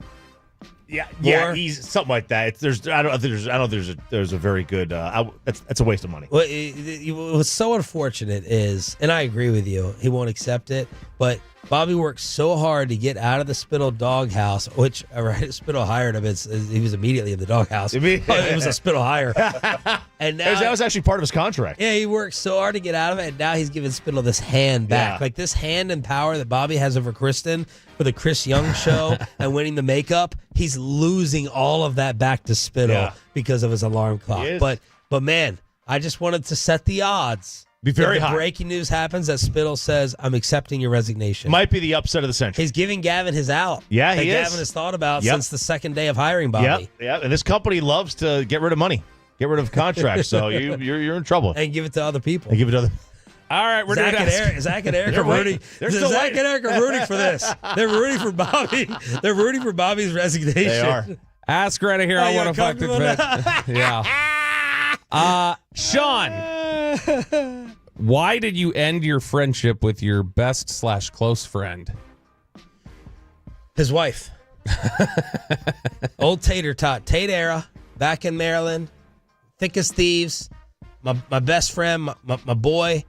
Yeah, he's something like that. I don't think there's a very good. That's a waste of money. What's so unfortunate is, and I agree with you, he won't accept it. But Bobby worked so hard to get out of the Spittle doghouse, which Spittle hired him. He was immediately in the doghouse. It was a Spittle hire, and now that was actually part of his contract. Yeah, he worked so hard to get out of it, and now he's giving Spittle this hand back, like this hand and power that Bobby has over Kristen for the Chris Young show and winning the makeup. He's losing all of that back to Spittle because of his alarm clock. But man, I just wanted to set the odds. Be very high. Breaking news happens that Spittle says, I'm accepting your resignation. Might be the upset of the century. He's giving Gavin his out. Yeah, that he is. Gavin has thought about since the second day of hiring Bobby. Yeah, and this company loves to get rid of money, get rid of contracts. So you're in trouble. And give it to other people. And give it to other. All right, we're Zach doing and Zach and Eric are rooting. Zach and Eric are rooting for this. They're rooting for Bobby. They're rooting for Bobby's resignation. They are. Ask Reddit here on 105. Yeah. Sean, why did you end your friendship with your best/close friend? His wife. Old Tater Tot. Tate era. Back in Maryland. Thick as thieves. My best friend. My boy.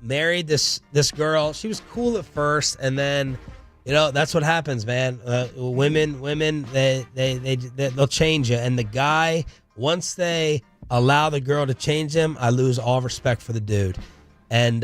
married this girl. She was cool at first, and then, that's what happens, man. Women, they'll change you. And the guy, once they allow the girl to change him, I lose all respect for the dude. And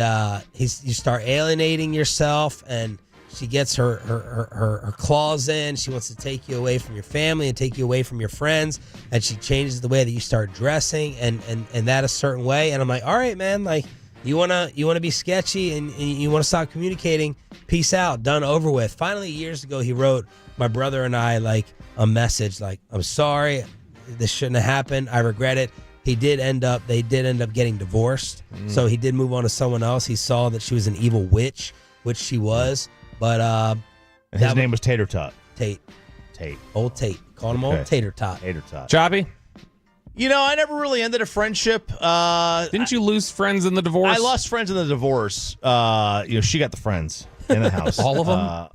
you start alienating yourself, and she gets her claws in. She wants to take you away from your family and take you away from your friends, and she changes the way that you start dressing and that a certain way. And I'm like, all right, man, like you wanna be sketchy and you wanna stop communicating. Peace out, done, over with. Finally, years ago, he wrote my brother and I like a message like, I'm sorry, this shouldn't have happened. I regret it. They did end up getting divorced. So he did move on to someone else. He saw that she was an evil witch, which she was. But his name was Tater Tot. Tate. Old Tate. Called him Okay. Old Tater Tot. Tater Tot. Choppy? I never really ended a friendship. Didn't you lose friends in the divorce? I lost friends in the divorce. She got the friends in the house. All of them?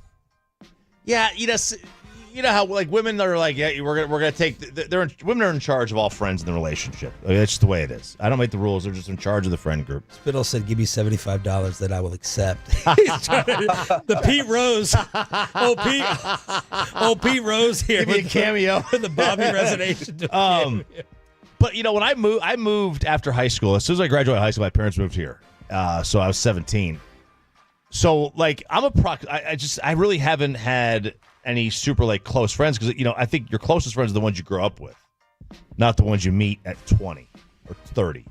Yeah, you know how like women are like, yeah, we're gonna take. Women are in charge of all friends in the relationship. That's just the way it is. I don't make the rules; they're just in charge of the friend group. Spittle said, "Give me $75 that I will accept." The Pete Rose, Pete Rose here. Give me a cameo for the Bobby Reservation. But when I moved after high school. As soon as I graduated high school, my parents moved here. So I was 17. So like I really haven't had any super like close friends because I think your closest friends are the ones you grow up with, not the ones you meet at 20 or 30.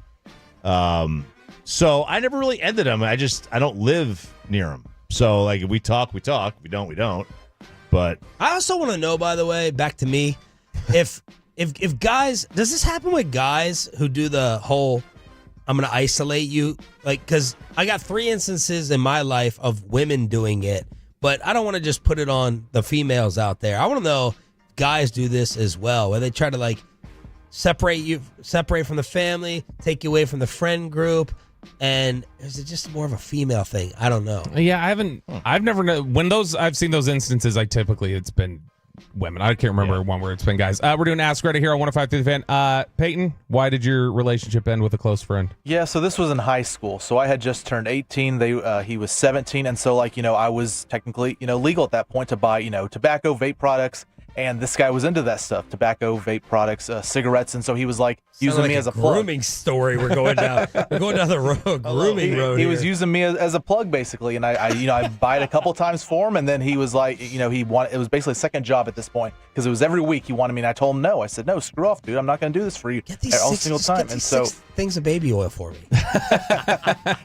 So I never really ended them. I don't live near them. So like if we talk, we talk. If we don't, we don't. But I also want to know, by the way, back to me, if guys, does this happen with guys who do the whole I'm going to isolate you? Like, because I got 3 instances in my life of women doing it, but I don't want to just put it on the females out there. I want to know if guys do this as well, where they try to like separate from the family, take you away from the friend group. And is it just more of a female thing? I don't know. Yeah, I've never known when I've seen those instances. It's been women. I can't remember one where it's been guys. We're doing Ask Reddit here on 105.3 The Fan. Peyton, why did your relationship end with a close friend? Yeah, so this was in high school. So I had just turned 18. He was 17, and so I was technically legal at that point to buy tobacco, vape products. And this guy was into that stuff, tobacco, vape products, cigarettes, and so he was using me as a plug. Grooming story. We're going down. We're going down the road. Grooming road. He was using me as a plug basically, and I bought it a couple times for him, and then he was like, he wanted. It was basically a second job at this point because it was every week he wanted me, and I told him no. I said no, screw off, dude. I'm not going to do this for you all single time. And so 6 things of baby oil for me.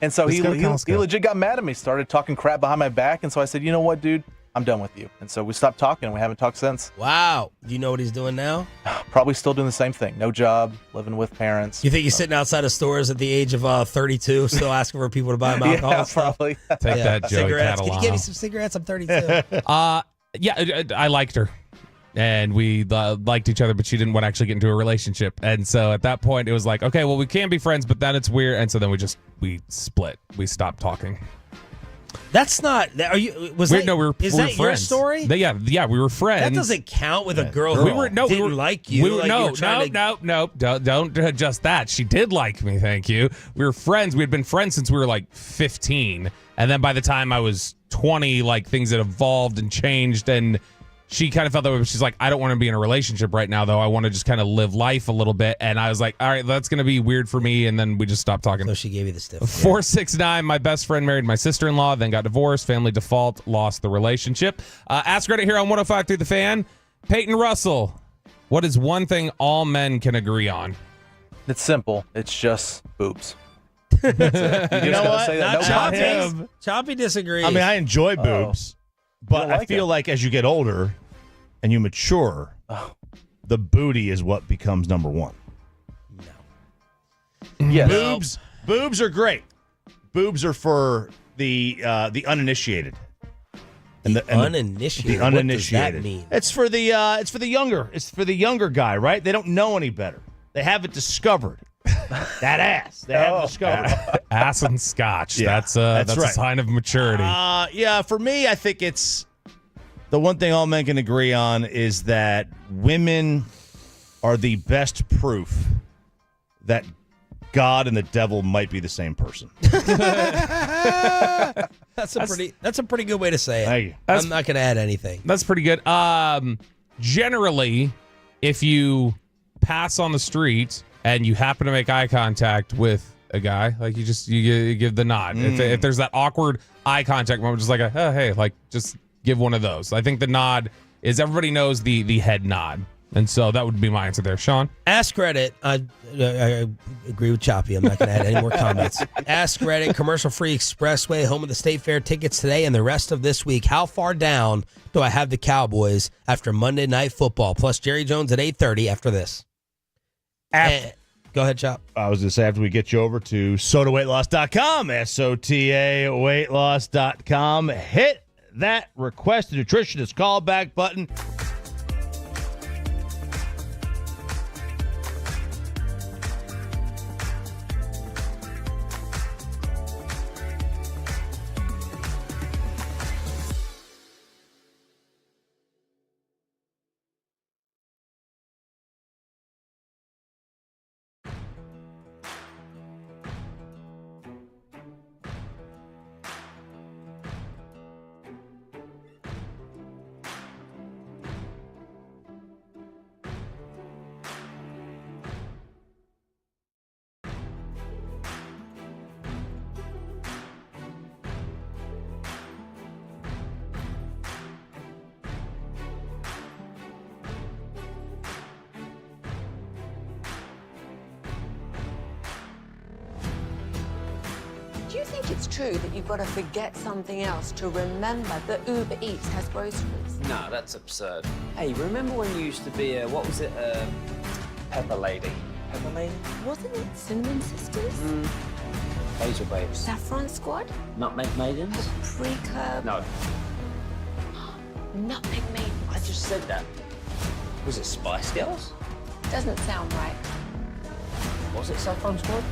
And so he legit got mad at me, started talking crap behind my back, and so I said, you know what, dude. I'm done with you. And so we stopped talking, and we haven't talked since. Wow. Do you know what he's doing now? Probably still doing the same thing. No job, living with parents. You think he's sitting outside of stores at the age of 32, still asking for people to buy him alcohol and stuff? Probably. Take that, Joey cigarettes. Catalano. Can you give me some cigarettes? I'm 32. Yeah, I liked her. And we liked each other, but she didn't want to actually get into a relationship. And so at that point, it was like, okay, well, we can be friends, but then it's weird. And so then we split. We stopped talking. That's not. Are you? Was We're, that? no, we were, is we were that friends. your story? Yeah, we were friends. That doesn't count with a girl who didn't like you. We were, like no. Don't adjust that. She did like me. Thank you. We were friends. We had been friends since we were like 15, and then by the time I was 20, like things had evolved and changed, and she kind of felt that way. She's like, I don't want to be in a relationship right now, though. I want to just kind of live life a little bit. And I was like, all right, that's going to be weird for me. And then we just stopped talking. So she gave you the stiff. 469, my best friend married my sister-in-law, then got divorced, family default, lost the relationship. Ask Reddit here on 105.3 The Fan. Peyton Russell, what is one thing all men can agree on? It's simple. It's just boobs. You know what? Not Choppy disagrees. I mean, I enjoy boobs. But I feel like as you get older and you mature, the booty is what becomes number one. No. Yes. Boobs are great. Boobs are for the uninitiated. The uninitiated. The uninitiated. What does that mean? It's for the younger guy, right? They don't know any better. They haven't discovered that ass. They haven't discovered ass and scotch. Yeah, that's right. A sign of maturity. Yeah, for me, I think it's the one thing all men can agree on is that women are the best proof that God and the devil might be the same person. That's a pretty good way to say it. Thank you. I'm not going to add anything. That's pretty good. Generally, if you pass on the street and you happen to make eye contact with a guy, like you give the nod. If there's that awkward eye contact moment, just like oh, hey, like just give one of those. I think the nod is everybody knows the head nod. And so that would be my answer there. Sean? Ask Reddit. I agree with Choppy. I'm not going to add any more comments. Ask Reddit, commercial-free expressway, home of the State Fair tickets today and the rest of this week. How far down do I have the Cowboys after Monday Night Football? Plus Jerry Jones at 8:30 after this. Go ahead, Chop. I was going to say, after we get you over to sotaweightloss.com, SOTA weightloss.com, hit that request a nutritionist callback button. Do you think it's true that you've got to forget something else to remember that Uber Eats has groceries? No, that's absurd. Hey, remember when you used to be Pepper Lady? Pepper Lady? Wasn't it Cinnamon Sisters? Hazel Babes. Saffron Squad? Nutmeg Maidens? Pre-curb? No. Nutmeg Maidens. I just said that. Was it Spice Girls? Doesn't sound right. Was it Saffron Squad?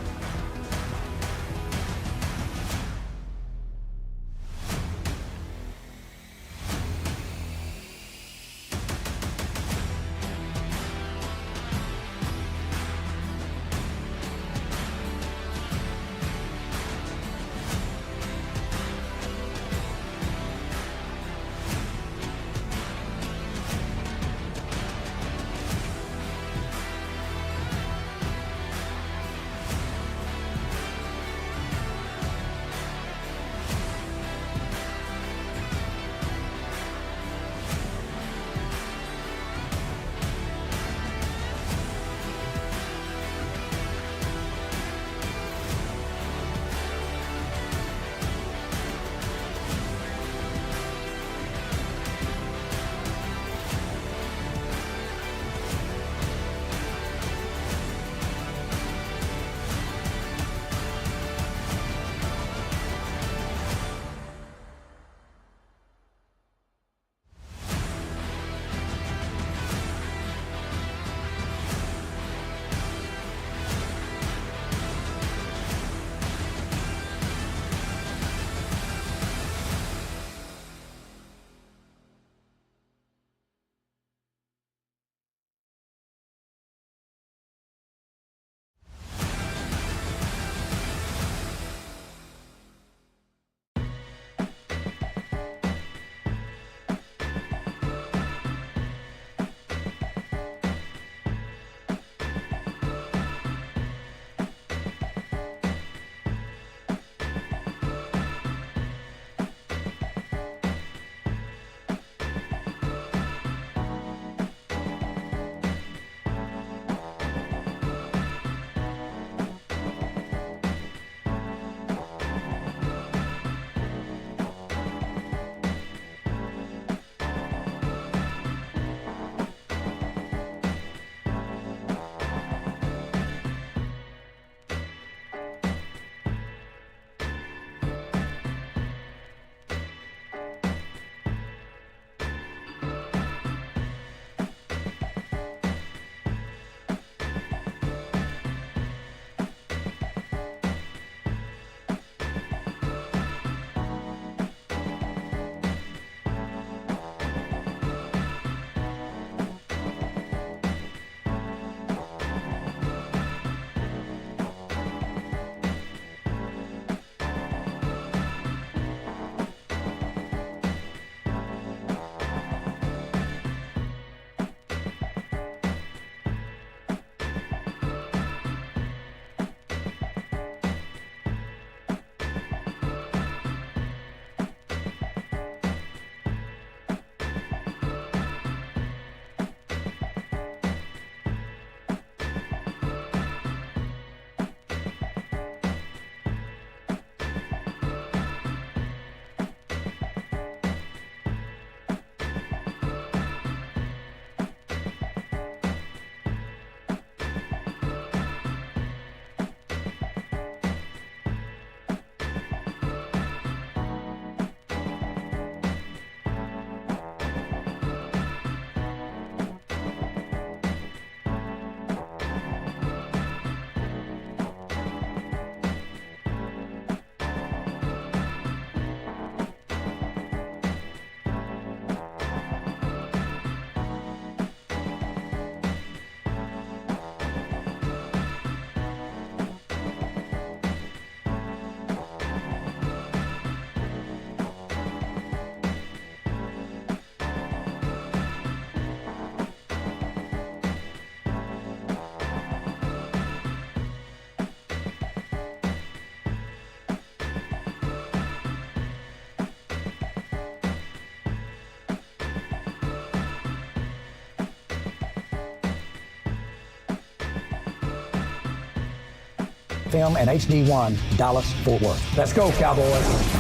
FM and HD1 Dallas-Fort Worth. Let's go, Cowboys.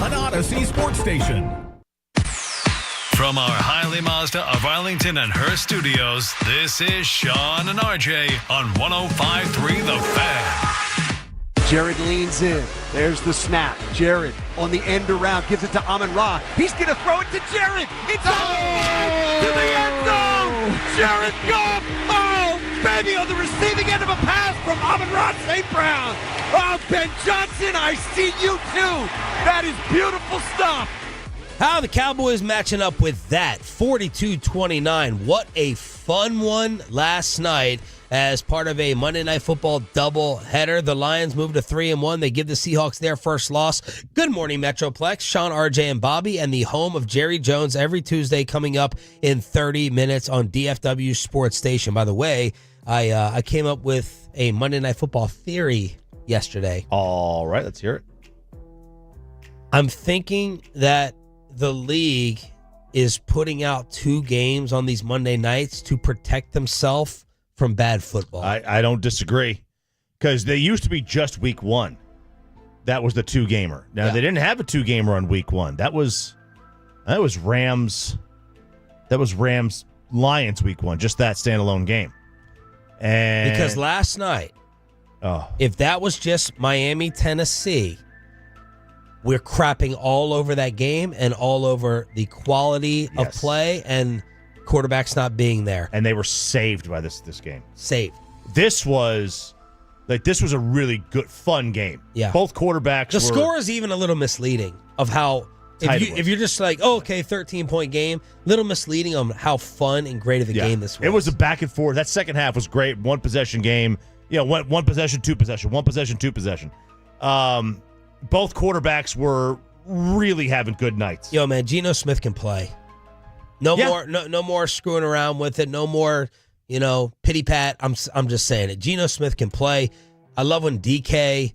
An Odyssey sports station. From our Hiley Mazda of Arlington and Hearst studios, this is Sean and RJ on 105.3 The Fan. Jared leans in. There's the snap. Jared on the end around gives it to Amon-Ra. He's going to throw it to Jared. It's to the end zone. Jared Goff. Oh, baby, on the receiving end of a pass from Amon-Ra St. Brown. Oh, Ben Johnson, I see you too. That is beautiful stuff. How are the Cowboys matching up with that? 42-29. What a fun one last night as part of a Monday Night Football doubleheader. The Lions move to 3-1. They give the Seahawks their first loss. Good morning, Metroplex. Sean, RJ, and Bobby, and the home of Jerry Jones every Tuesday coming up in 30 minutes on DFW Sports Station. By the way, I came up with a Monday Night Football theory yesterday. All right, let's hear it. I'm thinking that the league is putting out 2 games on these Monday nights to protect themselves from bad football. I don't disagree, because they used to be just week 1. That was the 2-gamer. Now, They didn't have a 2-gamer on week 1. That was Rams Lions week 1, just that standalone game. And because last night, if that was just Miami, Tennessee, we're crapping all over that game and all over the quality of play and quarterbacks not being there. And they were saved by this game. Saved. This was a really good, fun game. Yeah. Both quarterbacks The score is even a little misleading of how, if you're just like, 13-point game, little misleading on how fun and great of a game this was. It was a back and forth. That second half was great. 1-possession game. One possession, 2 possession. 1 possession, 2 possession. Both quarterbacks were really having good nights. Yo, man, Geno Smith can play. No more screwing around with it. No more, pity pat. I'm just saying it. Geno Smith can play. I love when DK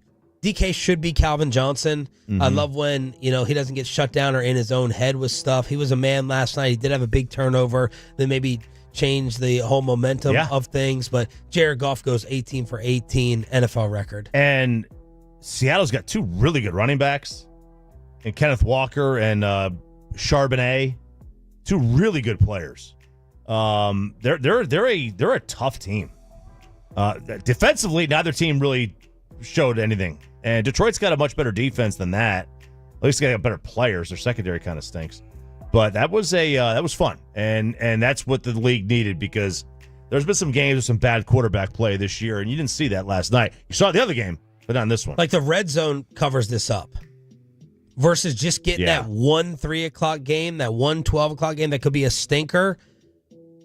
should be Calvin Johnson. Mm-hmm. I love when, he doesn't get shut down or in his own head with stuff. He was a man last night. He did have a big turnover that maybe changed the whole momentum of things. But Jared Goff goes 18 for 18, NFL record. And Seattle's got 2 really good running backs, and Kenneth Walker and Charbonnet, 2 really good players. They're a tough team. Defensively, neither team really showed anything, and Detroit's got a much better defense than that. At least they got better players. Their secondary kind of stinks, but that was fun, and that's what the league needed, because there's been some games with some bad quarterback play this year, and you didn't see that last night. You saw the other game, but not this one. Like the red zone covers this up versus just getting that 1 3 o'clock game, that 1 12 o'clock game that could be a stinker.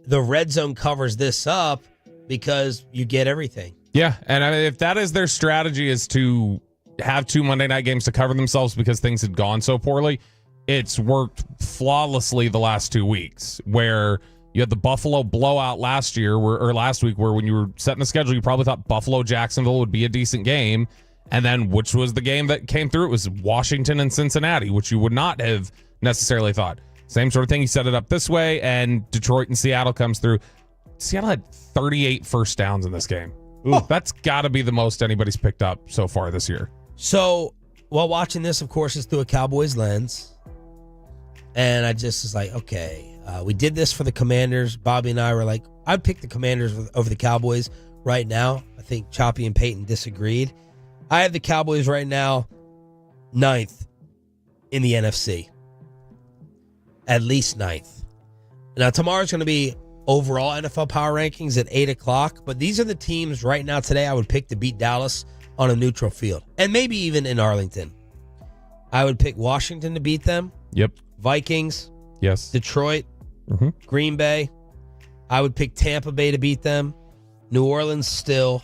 The red zone covers this up because you get everything. Yeah, and I mean, if that is their strategy, is to have 2 Monday night games to cover themselves because things had gone so poorly, it's worked flawlessly the last 2 weeks, where you had the Buffalo blowout last week, where when you were setting the schedule, you probably thought Buffalo-Jacksonville would be a decent game. And then which was the game that came through? It was Washington and Cincinnati, which you would not have necessarily thought. Same sort of thing. You set it up this way, and Detroit and Seattle comes through. Seattle had 38 first downs in this game. Ooh, that's got to be the most anybody's picked up so far this year. So while watching this, of course, it's through a Cowboys lens. And I just was like, okay, we did this for the Commanders. Bobby and I were like, I'd pick the Commanders over the Cowboys right now. I think Choppy and Peyton disagreed. I have the Cowboys right now 9th in the NFC. At least 9th. Now, tomorrow's going to be overall NFL power rankings at 8 o'clock. But these are the teams right now today I would pick to beat Dallas on a neutral field. And maybe even in Arlington. I would pick Washington to beat them. Yep. Vikings. Yes. Detroit. Green Bay. I would pick Tampa Bay to beat them. New Orleans still.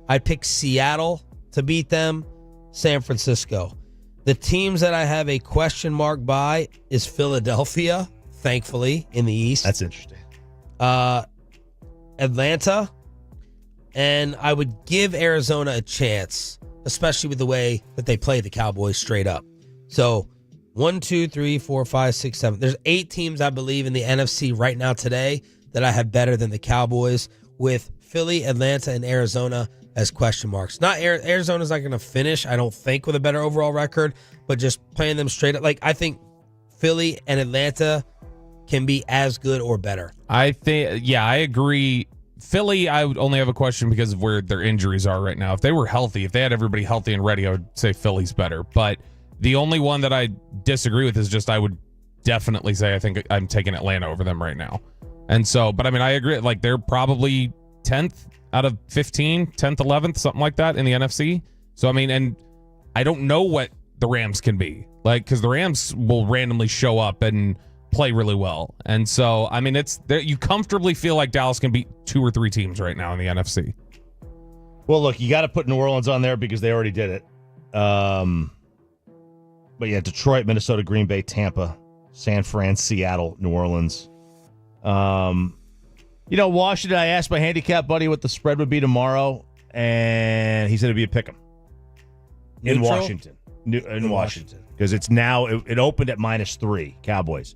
I'd pick Seattle to beat them. San Francisco. The teams that I have a question mark by is Philadelphia, thankfully, in the East. That's interesting. Atlanta. And I would give Arizona a chance, especially with the way that they play the Cowboys straight up. So 1, 2, 3, 4, 5, 6, 7. There's 8 teams, I believe, in the NFC right now today that I have better than the Cowboys, with Philly, Atlanta, and Arizona as question marks. Not Arizona's not going to finish, I don't think, with a better overall record, but just playing them straight up. Like, I think Philly and Atlanta can be as good or better. I agree. Philly, I would only have a question because of where their injuries are right now. If they were healthy, if they had everybody healthy and ready, I would say Philly's better. But the only one that I disagree with is just I would definitely say I think I'm taking Atlanta over them right now. And so, but I mean, I agree. Like, they're probably 10th out of 15, 10th, 11th, something like that in the NFC. So, I mean, and I don't know what the Rams can be. Like, because the Rams will randomly show up and play really well. And so, I mean, you comfortably feel like Dallas can beat 2 or 3 teams right now in the NFC. Well, look, you got to put New Orleans on there because they already did it. But yeah, Detroit, Minnesota, Green Bay, Tampa, San Fran, Seattle, New Orleans. Washington, I asked my handicap buddy what the spread would be tomorrow, and he said it'd be a pick'em. In Washington. In Washington. Because it's now, it opened at -3, Cowboys.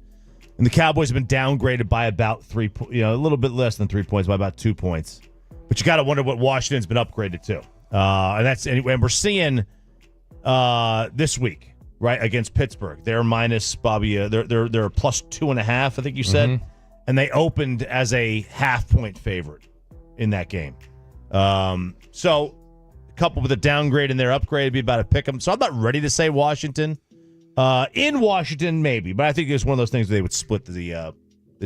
And the Cowboys have been downgraded by about 3, a little bit less than 3 points, by about 2 points. But you got to wonder what Washington's been upgraded to. And we're seeing this week, right, against Pittsburgh. They're minus Bobby. They're plus 2.5, I think you said. Mm-hmm. And they opened as a half-point favorite in that game. So, coupled with a downgrade and their upgrade, it'd be about a pick'em. So I'm not ready to say Washington. In Washington, maybe, but I think it's one of those things where they would split the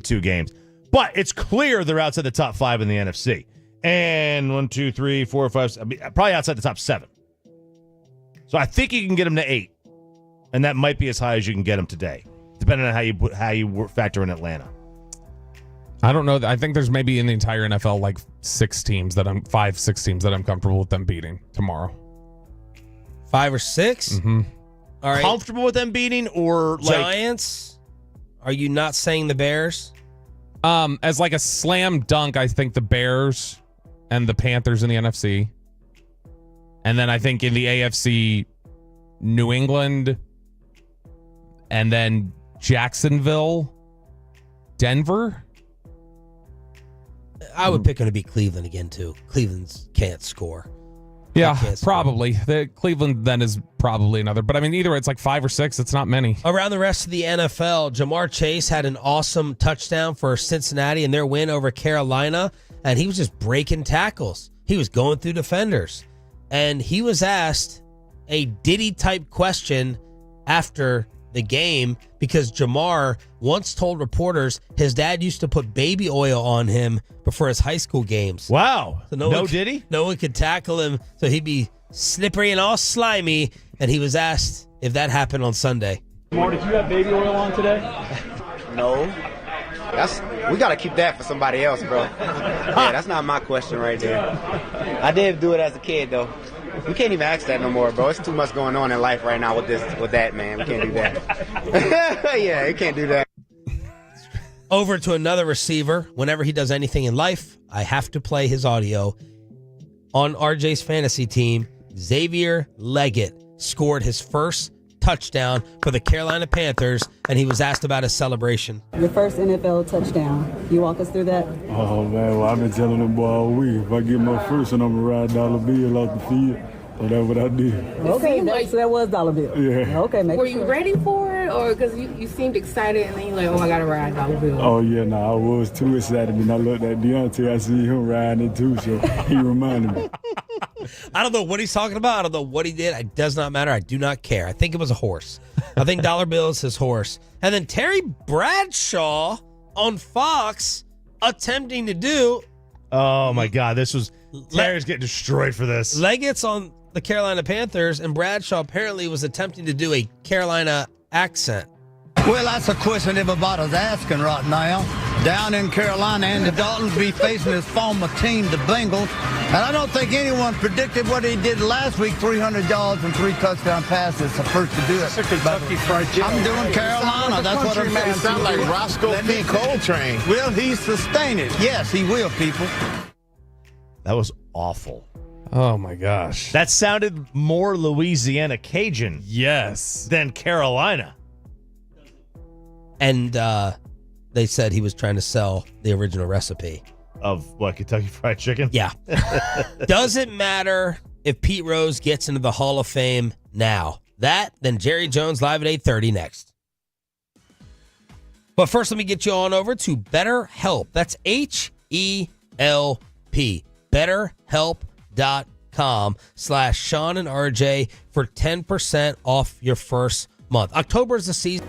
2 games. But it's clear they're outside the top 5 in the NFC. And 1, 2, 3, 4, 5, probably outside the top 7. So I think you can get them to 8, and that might be as high as you can get them today, depending on how you factor in Atlanta. I don't know. I think there's maybe in the entire NFL like 6 teams that 6 teams that I'm comfortable with them beating tomorrow. 5 or 6? Mm-hmm. All right. Comfortable with them beating or like Giants? Are you not saying the Bears? As like a slam dunk, I think the Bears and the Panthers in the NFC. And then I think in the AFC, New England, and then Jacksonville, Denver. I would pick them to beat Cleveland again, too. Cleveland's can't score. Yeah, probably. The Cleveland then is probably another. But I mean, either way, it's like 5 or 6. It's not many. Around the rest of the NFL, Jamar Chase had an awesome touchdown for Cincinnati in their win over Carolina, and he was just breaking tackles. He was going through defenders. And he was asked a Diddy-type question after the game because Jamar once told reporters his dad used to put baby oil on him before his high school games. Wow. So no Diddy? No one could tackle him, so he'd be slippery and all slimy, and he was asked if that happened on Sunday. Jamar, did you have baby oil on today? No. We got to keep that for somebody else, bro. Yeah, that's not my question right there. I did do it as a kid, though. We can't even ask that no more, bro. It's too much going on in life right now with that, man. We can't do that. Yeah, you can't do that. Over to another receiver. Whenever he does anything in life, I have to play his audio. On RJ's fantasy team, Xavier Leggett scored his first touchdown for the Carolina Panthers, and he was asked about his celebration. Your first NFL touchdown. Can you walk us through that? Oh, man, well, I've been telling them boy all week, if I get my first one, I'm going to ride dollar bill off the field. So that's what I did. Okay, so that was dollar bill. Yeah. Okay, Were you ready for it, or because you seemed excited and then you're like, oh, I got to ride dollar bill? Oh, yeah, I was too excited. And I looked at Deontay, I see him riding it too, so he reminded me. I don't know what he's talking about. I don't know what he did. It does not matter. I do not care. I think it was a horse. I think dollar bill is his horse. And then Terry Bradshaw on Fox attempting to do. Oh, my God. Terry's getting destroyed for this. Leggett's on the Carolina Panthers, and Bradshaw apparently was attempting to do a Carolina accent. Well, that's a question everybody's asking right now. Down in Carolina, Andy Dalton's be facing his former team, the Bengals. And I don't think anyone predicted what he did last week, 300 yards and 3 touchdown passes. The first to do it. It's a Kentucky Fried Chicken. I'm doing Carolina. That's what I'm saying. It sound like Roscoe P. Coltrane. Will he sustain it? Yes, he will, people. That was awful. Oh, my gosh. That sounded more Louisiana Cajun. Yes. Than Carolina. And they said he was trying to sell the original recipe. of what, Kentucky Fried Chicken? Yeah. Doesn't matter if Pete Rose gets into the Hall of Fame now. That, then Jerry Jones live at 8:30 next. But first, let me get you on over to BetterHelp. That's HELP. BetterHelp.com/Sean and RJ for 10% off your first month. October is the season.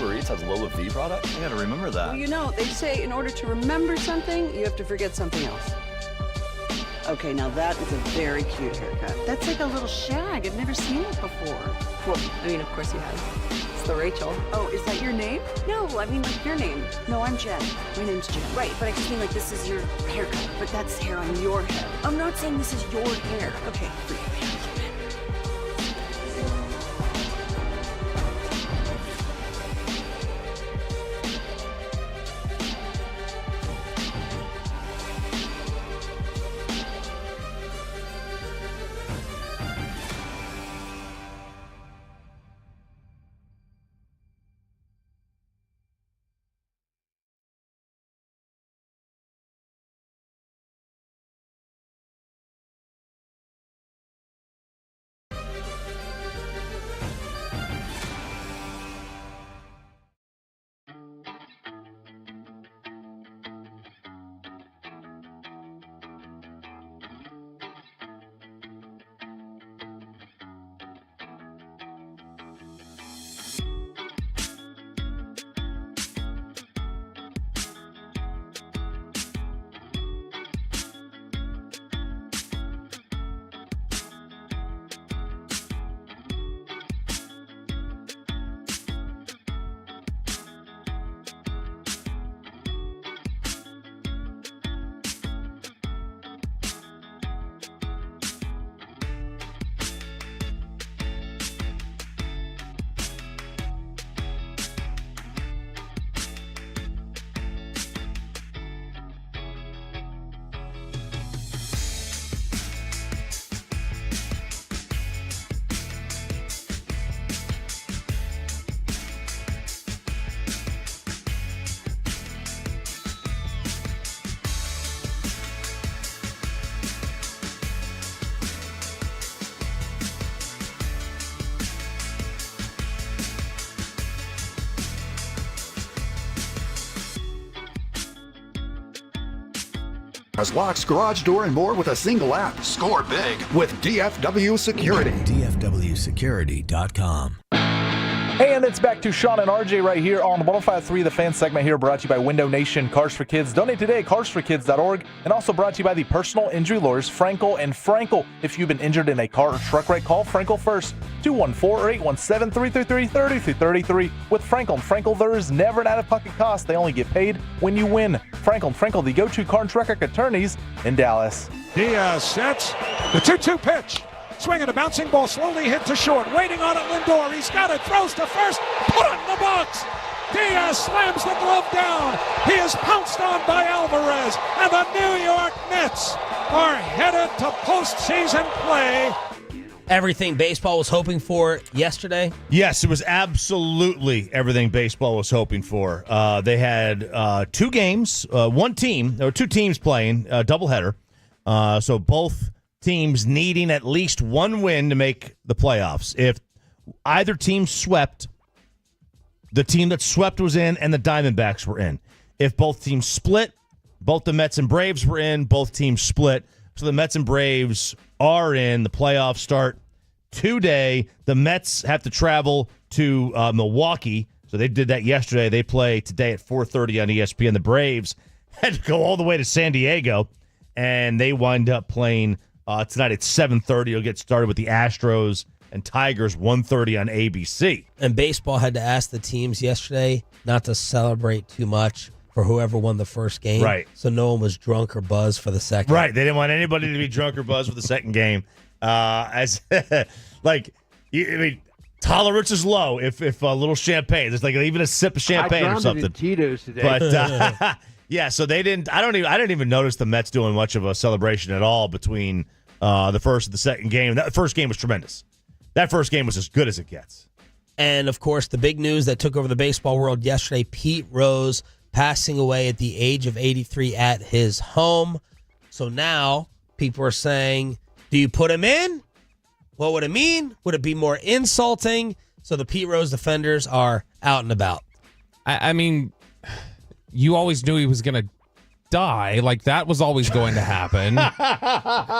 Uber Eats has low fee products? I gotta remember that. Well, you know, they say in order to remember something, you have to forget something else. Okay, now that is a very cute haircut. That's like a little shag. I've never seen it before. Well, I mean, of course you have. It's the Rachel. Oh, is that your name? No, I mean like your name. No, I'm Jen. My name's Jen. Right, but I just mean like this is your haircut. But that's hair on your head. I'm not saying this is your hair. Okay, free. cameras, locks, garage door, and more with a single app. Score big with DFW Security. DFWsecurity.com. And it's back to Sean and RJ right here on 105.3 The Fan segment here, brought to you by Window Nation Cars for Kids. Donate today, carsforkids.org, and also brought to you by the personal injury lawyers, Frankel and Frankel. If you've been injured in a car or truck wreck, call Frankel first, 214-817-333-3333. With Frankel and Frankel, there is never an out-of-pocket cost. They only get paid when you win. Frankel and Frankel, the go-to car and truck wreck attorneys in Dallas. Diaz sets the 2-2 pitch. Swinging a bouncing ball, slowly hit to short. Waiting on it, Lindor. He's got it. Throws to first. Put it in the box. Diaz slams the glove down. He is pounced on by Alvarez. And the New York Mets are headed to postseason play. Everything baseball was hoping for yesterday? Yes, it was absolutely everything baseball was hoping for. They had 2 games, one team, there were 2 teams playing, a doubleheader. So both teams needing at least one win to make the playoffs. If either team swept, the team that swept was in and the Diamondbacks were in. If both teams split, both the Mets and Braves were in, both teams split. So the Mets and Braves are in. The playoffs start today. The Mets have to travel to Milwaukee. So they did that yesterday. They play today at 4:30 on ESPN. The Braves had to go all the way to San Diego, and they wind up playing tonight at 7:30. It'll get started with the Astros and Tigers, 1:30 on ABC. And baseball had to ask the teams yesterday not to celebrate too much for whoever won the first game. Right. So no one was drunk or buzzed for the second. Right. They didn't want anybody to be drunk or buzzed for the second game. I mean, tolerance is low if a little champagne. There's like even a sip of champagne or something. I drowned it in Tito's today. But yeah, so they didn't. I didn't even notice the Mets doing much of a celebration at all between the first and the second game. That first game was tremendous. That first game was as good as it gets. And of course, the big news that took over the baseball world yesterday: Pete Rose passing away at the age of 83 at his home. So now people are saying, do you put him in? What would it mean? Would it be more insulting? So the Pete Rose defenders are out and about. I mean, you always knew he was going to die. Like, that was always going to happen.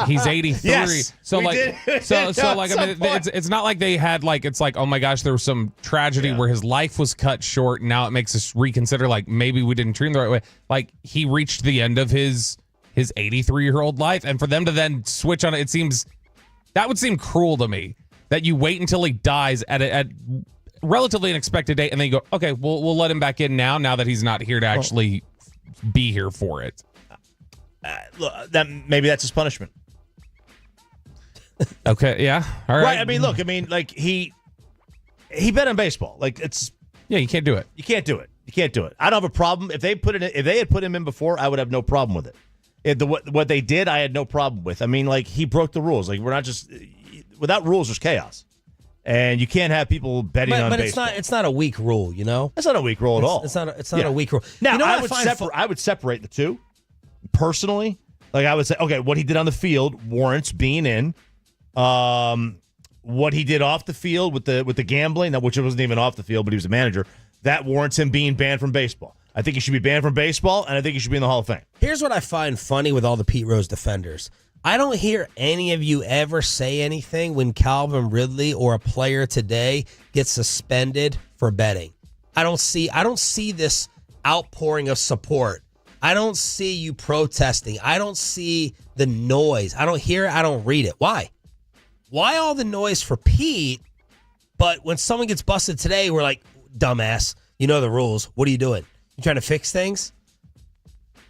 He's 83. Yes, so we like did. so like I mean it's not like they had like it's like, oh my gosh, there was some tragedy where his life was cut short and now it makes us reconsider like maybe we didn't treat him the right way. Like, he reached the end of his 83-year-old life, and for them to then switch on it that would seem cruel to me, that you wait until he dies at relatively unexpected date and then you go, okay, we'll let him back in now that he's not here to actually be here for it. Look, maybe that's his punishment. Okay, yeah, all right. Right. I mean, look. I mean, like he bet on baseball. Like, it's you can't do it. You can't do it. You can't do it. I don't have a problem if they had put him in before. I would have no problem with it. What they did, I had no problem with. I mean, like, he broke the rules. Like, we're not just without rules. There's chaos, and you can't have people betting on baseball. But it's not a weak rule, you know. It's not a weak rule at all. It's not a weak rule. Now, you know I would separate the two personally. Like, I would say, okay, what he did on the field warrants being in. What he did off the field with the gambling, which wasn't even off the field, but he was a manager, that warrants him being banned from baseball. I think he should be banned from baseball, and I think he should be in the Hall of Fame. Here's what I find funny with all the Pete Rose defenders. I don't hear any of you ever say anything when Calvin Ridley or a player today gets suspended for betting. I don't see this outpouring of support. I don't see you protesting. I don't see the noise. I don't hear it. I don't read it. Why? Why all the noise for Pete, but when someone gets busted today, we're like, dumbass, you know the rules. What are you doing? You trying to fix things?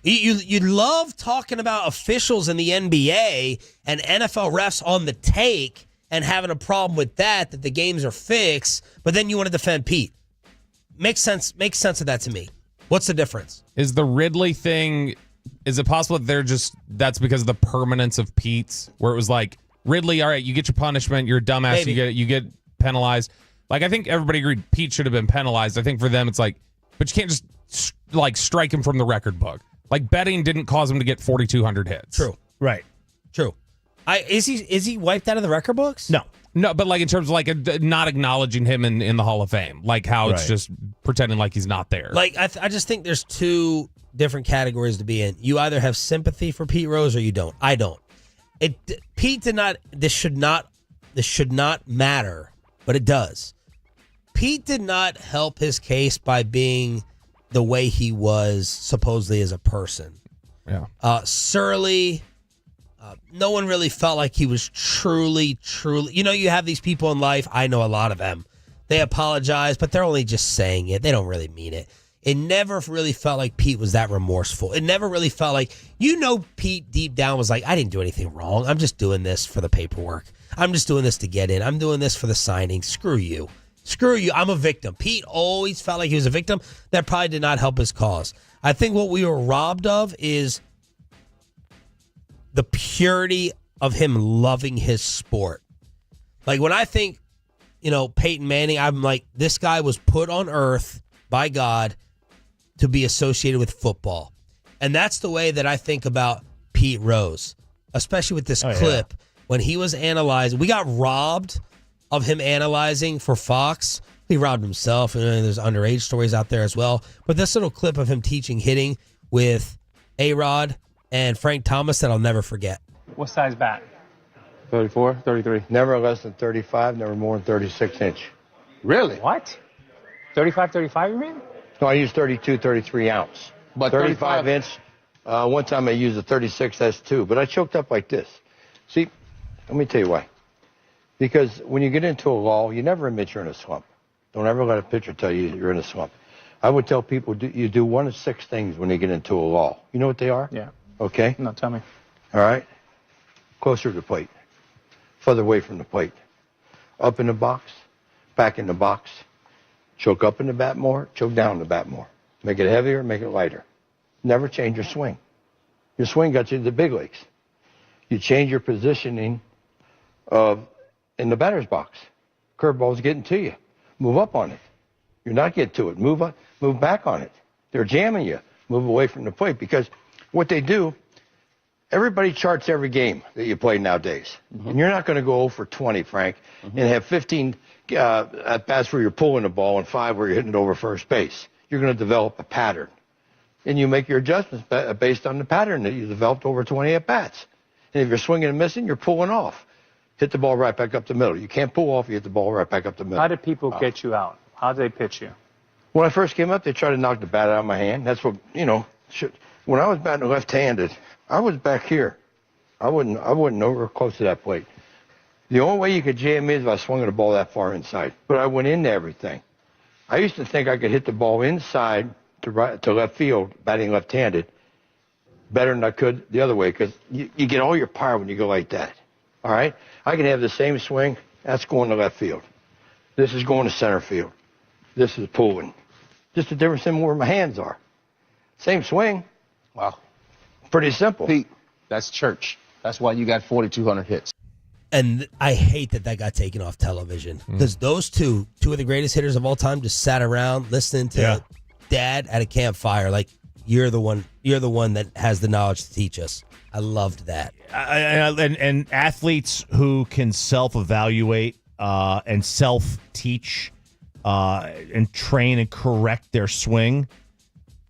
You love talking about officials in the NBA and NFL refs on the take and having a problem with that the games are fixed, but then you want to defend Pete. Makes sense of that to me. What's the difference? Is the Ridley thing, is it possible that that's because of the permanence of Pete's, where it was like, Ridley, all right, you get your punishment, you're a dumbass, Maybe. you get penalized. Like, I think everybody agreed Pete should have been penalized. I think for them it's like, but you can't just like strike him from the record book. Like, betting didn't cause him to get 4,200 hits. True. Right. True. Is he wiped out of the record books? No, but like in terms of like not acknowledging him in the Hall of Fame, like how it's just pretending like he's not there. Like I just think there's two different categories to be in. You either have sympathy for Pete Rose or you don't. I don't. Pete did not. This should not matter, but it does. Pete did not help his case by being the way he was supposedly as a person. Yeah. Surly. No one really felt like he was truly. You have these people in life. I know a lot of them. They apologize, but they're only just saying it. They don't really mean it. It never really felt like Pete was that remorseful. It never really felt like, Pete deep down was like, I didn't do anything wrong. I'm just doing this for the paperwork. I'm just doing this to get in. I'm doing this for the signing. Screw you. I'm a victim. Pete always felt like he was a victim. That probably did not help his cause. I think what we were robbed of is the purity of him loving his sport. Like when I think, Peyton Manning, I'm like, this guy was put on earth by God to be associated with football. And that's the way that I think about Pete Rose, especially with this clip. When he was analyzing, we got robbed of him analyzing for Fox. He robbed himself, and there's underage stories out there as well. But this little clip of him teaching hitting with A-Rod and Frank Thomas that I'll never forget. What size bat? 34, 33. Never less than 35, never more than 36 inch. Really? What? 35, you mean? No, I use 32, 33 ounce. But 35 inch. One time I used a 36 S2, but I choked up like this. See, let me tell you why. Because when you get into a lull, you never admit you're in a slump. Don't ever let a pitcher tell you you're in a slump. I would tell people you do one of 6 things when you get into a lull. You know what they are? Yeah. Okay? No, tell me. All right? Closer to the plate. Further away from the plate. Up in the box. Back in the box. Choke up in the bat more. Choke down in the bat more. Make it heavier. Make it lighter. Never change your swing. Your swing got you to the big leagues. You change your positioning in the batter's box. Curveball's getting to you. Move up on it. You're not getting to it. Move up. Move back on it. They're jamming you. Move away from the plate because what they do, everybody charts every game that you play nowadays. Mm-hmm. And you're not going to go 0 for 20, Frank, and have 15 at bats where you're pulling the ball and 5 where you're hitting it over first base. You're going to develop a pattern. And you make your adjustments based on the pattern that you developed over 20 at bats. And if you're swinging and missing, you're pulling off. Hit the ball right back up the middle. You can't pull off, you hit the ball right back up the middle. How did people get you out? How did they pitch you? When I first came up, they tried to knock the bat out of my hand. That's what, when I was batting left-handed, I was back here. I wasn't nowhere close to that plate. The only way you could jam me is if I swung the ball that far inside. But I went into everything. I used to think I could hit the ball inside to left field, batting left-handed, better than I could the other way because you get all your power when you go like that. All right? I can have the same swing. That's going to left field. This is going to center field. This is pulling. Just the difference in where my hands are. Same swing. Wow. Pretty simple. Pete, that's church. That's why you got 4,200 hits. And I hate that got taken off television because those two of the greatest hitters of all time, just sat around listening to Dad at a campfire. Like, you're the one that has the knowledge to teach us. I loved that. And athletes who can self-evaluate and self-teach and train and correct their swing,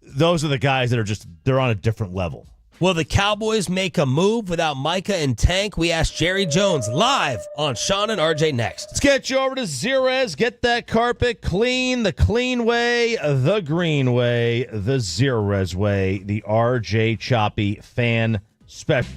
those are the guys that they're on a different level. Will the Cowboys make a move without Micah and Tank? We asked Jerry Jones live on Sean and RJ next. Let's get you over to Zerez. Get that carpet clean, the clean way, the green way, the Zerez way, the RJ Choppy fan special.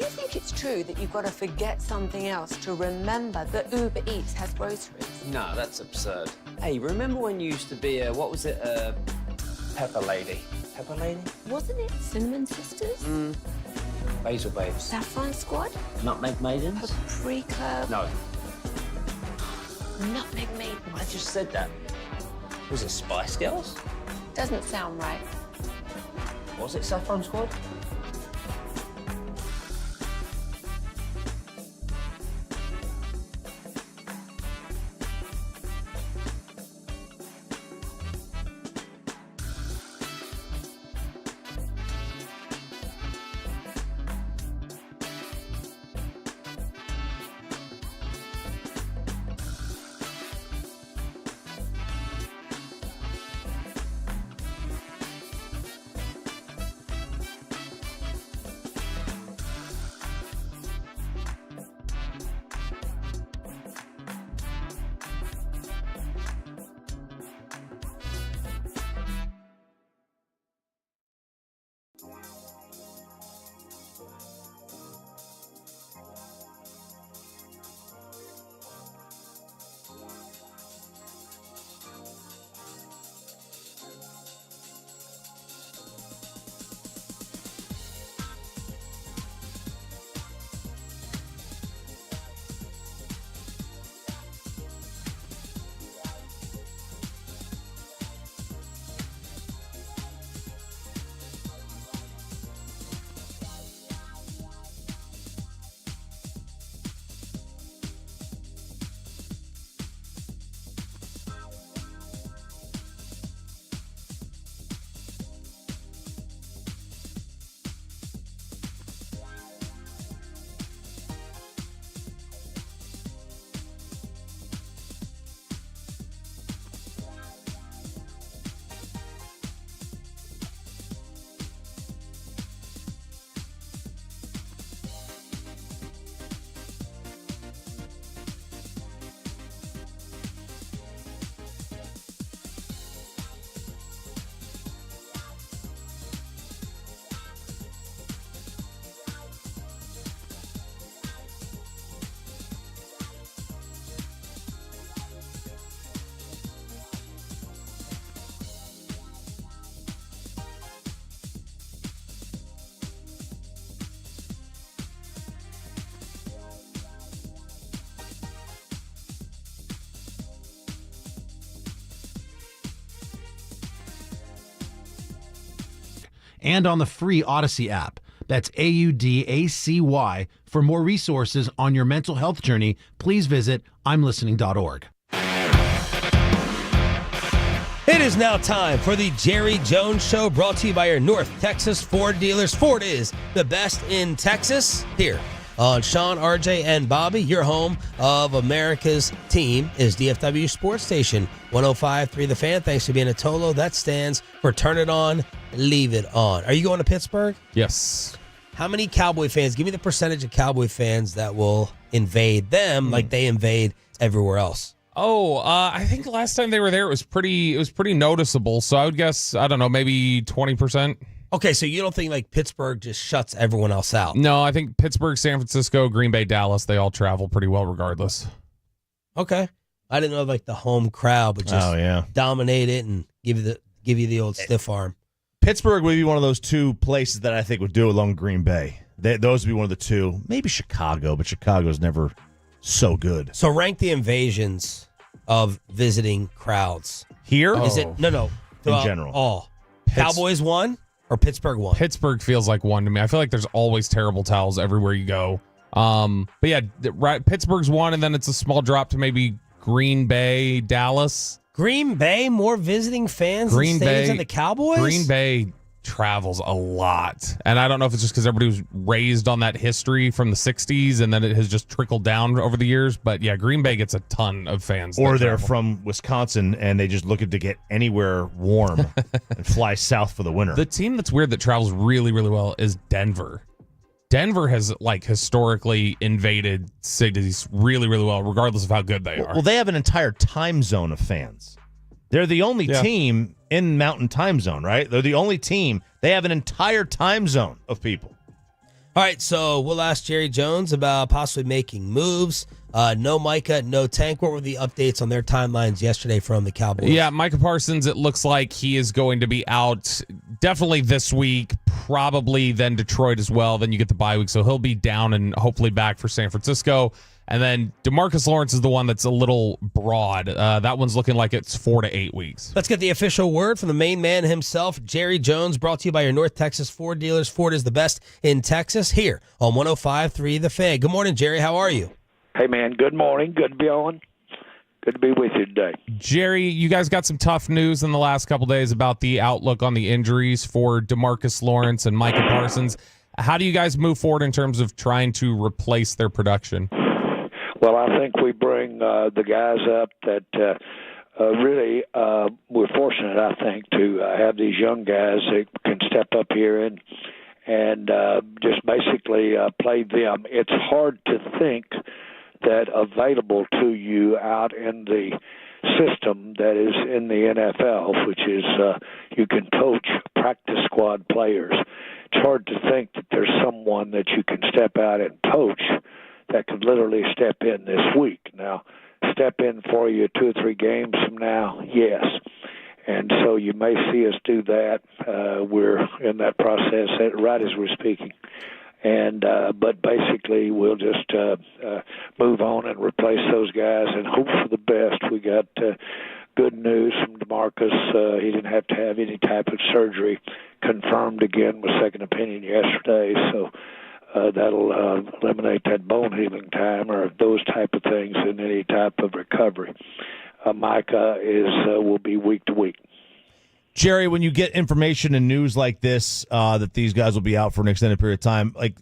Do you think it's true that you've got to forget something else to remember that Uber Eats has groceries? No, that's absurd. Hey, remember when you used to be a, what was it, a pepper lady? Pepper lady? Wasn't it Cinnamon Sisters? Basil babes. Saffron Squad? Nutmeg maidens? Paprika? No. Nutmeg Maiden? I just said that. Was it Spice Girls? Doesn't sound right. Was it Saffron Squad? And on the free Odyssey app. That's AUDACY. For more resources on your mental health journey, please visit imlistening.org. It is now time for the Jerry Jones Show, brought to you by your North Texas Ford dealers. Ford is the best in Texas. Here on Sean, RJ, and Bobby, your home of America's team is DFW Sports Station 105.3 The Fan. Thanks for being a Tolo. That stands for Turn It On, Leave It On. Are you going to Pittsburgh? Yes. How many Cowboy fans? Give me the percentage of Cowboy fans that will invade them like they invade everywhere else. Oh, I think last time they were there, it was pretty noticeable. So I would guess, I don't know, maybe 20%. Okay, so you don't think like Pittsburgh just shuts everyone else out? No, I think Pittsburgh, San Francisco, Green Bay, Dallas, they all travel pretty well regardless. Okay. I didn't know like the home crowd would just dominate it and give you the old stiff arm. Pittsburgh would be one of those two places that I think would do it along Green Bay. Those would be one of the two. Maybe Chicago, but Chicago's never so good. So rank the invasions of visiting crowds. Here? Is it no. In general. All. Cowboys won or Pittsburgh won? Pittsburgh feels like one to me. I feel like there's always terrible towels everywhere you go. But yeah, right. Pittsburgh's one, and then it's a small drop to maybe Green Bay, Dallas. Green Bay, more visiting fans than the Cowboys? Green Bay travels a lot. And I don't know if it's just because everybody was raised on that history from the 60s and then it has just trickled down over the years. But yeah, Green Bay gets a ton of fans. Or they're from Wisconsin and they just looking to get anywhere warm and fly south for the winter. The team that's weird that travels really, really well is Denver. Denver has like historically invaded cities really, really well, regardless of how good they are. Well, they have an entire time zone of fans. They're the only team in Mountain Time Zone, right? They're the only team. They have an entire time zone of people. All right, so we'll ask Jerry Jones about possibly making moves. No Micah, no Tank. What were the updates on their timelines yesterday from the Cowboys? Yeah, Micah Parsons, it looks like he is going to be out definitely this week, probably then Detroit as well. Then you get the bye week, so he'll be down and hopefully back for San Francisco. And then DeMarcus Lawrence is the one that's a little broad. That one's looking like it's 4 to 8 weeks. Let's get the official word from the main man himself, Jerry Jones, brought to you by your North Texas Ford dealers. Ford is the best in Texas, here on 105.3 The Fan. Good morning, Jerry. How are you? Hey, man. Good morning. Good to be on. Good to be with you today. Jerry, you guys got some tough news in the last couple days about the outlook on the injuries for DeMarcus Lawrence and Micah Parsons. How do you guys move forward in terms of trying to replace their production? Well, I think we bring the guys up that really we're fortunate, I think, to have these young guys that can step up here and just basically play them. It's hard to think that available to you out in the system that is in the NFL, which is you can coach practice squad players. It's hard to think that there's someone that you can step out and coach that could literally step in this week. Now, step in for you 2 or 3 games from now, yes. And so you may see us do that. We're in that process right as we're speaking. And but basically, we'll just move on and replace those guys and hope for the best. We got good news from DeMarcus. He didn't have to have any type of surgery, confirmed again with second opinion yesterday. So that'll eliminate that bone healing time or those type of things in any type of recovery. Micah will be week to week. Jerry, when you get information and news like this, that these guys will be out for an extended period of time, like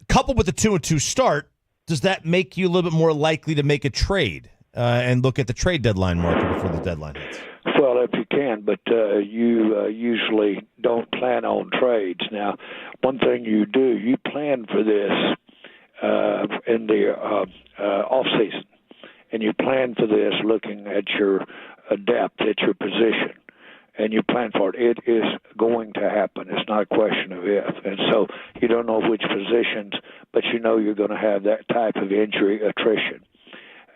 coupled with the 2-2 start, does that make you a little bit more likely to make a trade and look at the trade deadline market before the deadline hits? Well, if you can, but you usually don't plan on trades. Now, one thing you do, you plan for this in the off season, and you plan for this looking at your depth, at your position, and you plan for it. It is going to happen. It's not a question of if. And so you don't know which positions, but you know you're going to have that type of injury attrition.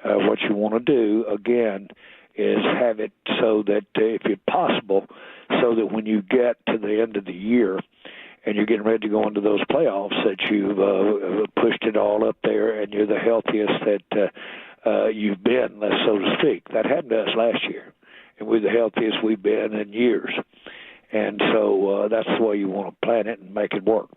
What you want to do, again, is have it so that, if it's possible, so that when you get to the end of the year and you're getting ready to go into those playoffs, that you've pushed it all up there and you're the healthiest that you've been, so to speak. That happened to us last year, and we're the healthiest we've been in years. And so that's the way you want to plan it and make it work.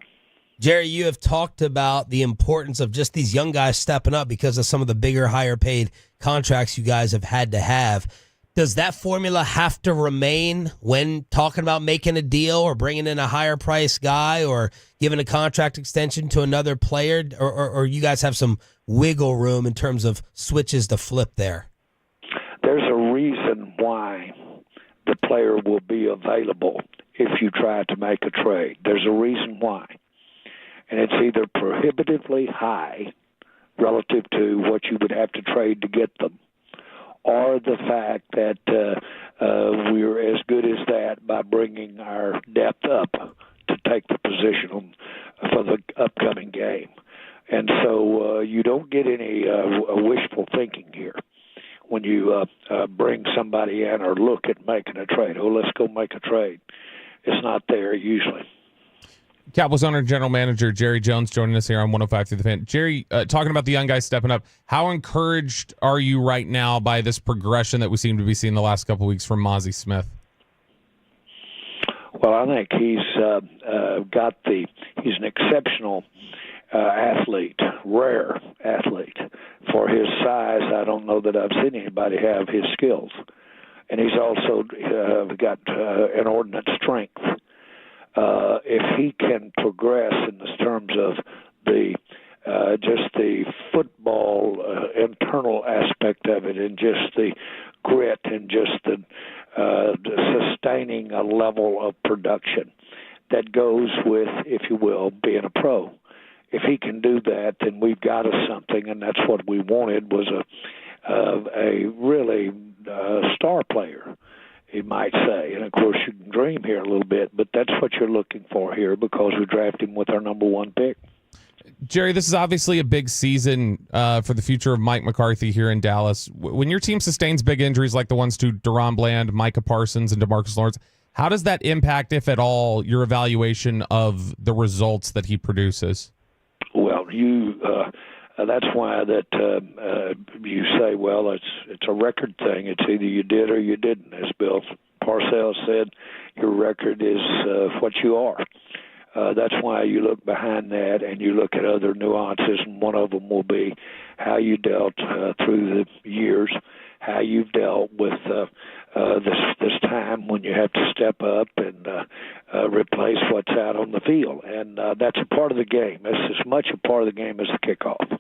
Jerry, you have talked about the importance of just these young guys stepping up because of some of the bigger, higher paid contracts you guys have had to have. Does that formula have to remain when talking about making a deal or bringing in a higher price guy or giving a contract extension to another player, or you guys have some wiggle room in terms of switches to flip there? There's a reason why the player will be available if you try to make a trade. There's a reason why. And it's either prohibitively high relative to what you would have to trade to get them, or the fact that we're as good as that by bringing our depth up to take the position for the upcoming game. And so you don't get any wishful thinking here when you bring somebody in or look at making a trade. Oh, let's go make a trade. It's not there usually. Cowboys owner and general manager Jerry Jones joining us here on 105 through the Fan. Jerry, talking about the young guys stepping up, how encouraged are you right now by this progression that we seem to be seeing the last couple of weeks from Mozzie Smith? Well, I think he's an exceptional athlete, rare athlete. For his size, I don't know that I've seen anybody have his skills. And he's also got inordinate strength. If he can progress in the terms of the just the football internal aspect of it, and just the grit, and just the sustaining a level of production that goes with, if you will, being a pro. If he can do that, then we've got us something, and that's what we wanted, was a really star player. you might say. And, of course, you can dream here a little bit, but that's what you're looking for here because we drafted him with our number 1 pick. Jerry, this is obviously a big season for the future of Mike McCarthy here in Dallas. When your team sustains big injuries like the ones to Deron Bland, Micah Parsons, and DeMarcus Lawrence, how does that impact, if at all, your evaluation of the results that he produces? Well, that's why that you say, well, it's a record thing. It's either you did or you didn't. As Bill Parcells said, your record is what you are. That's why you look behind that and you look at other nuances, and one of them will be how you dealt through the years, how you've dealt with this time when you have to step up and replace what's out on the field. And that's a part of the game. It's as much a part of the game as the kickoff.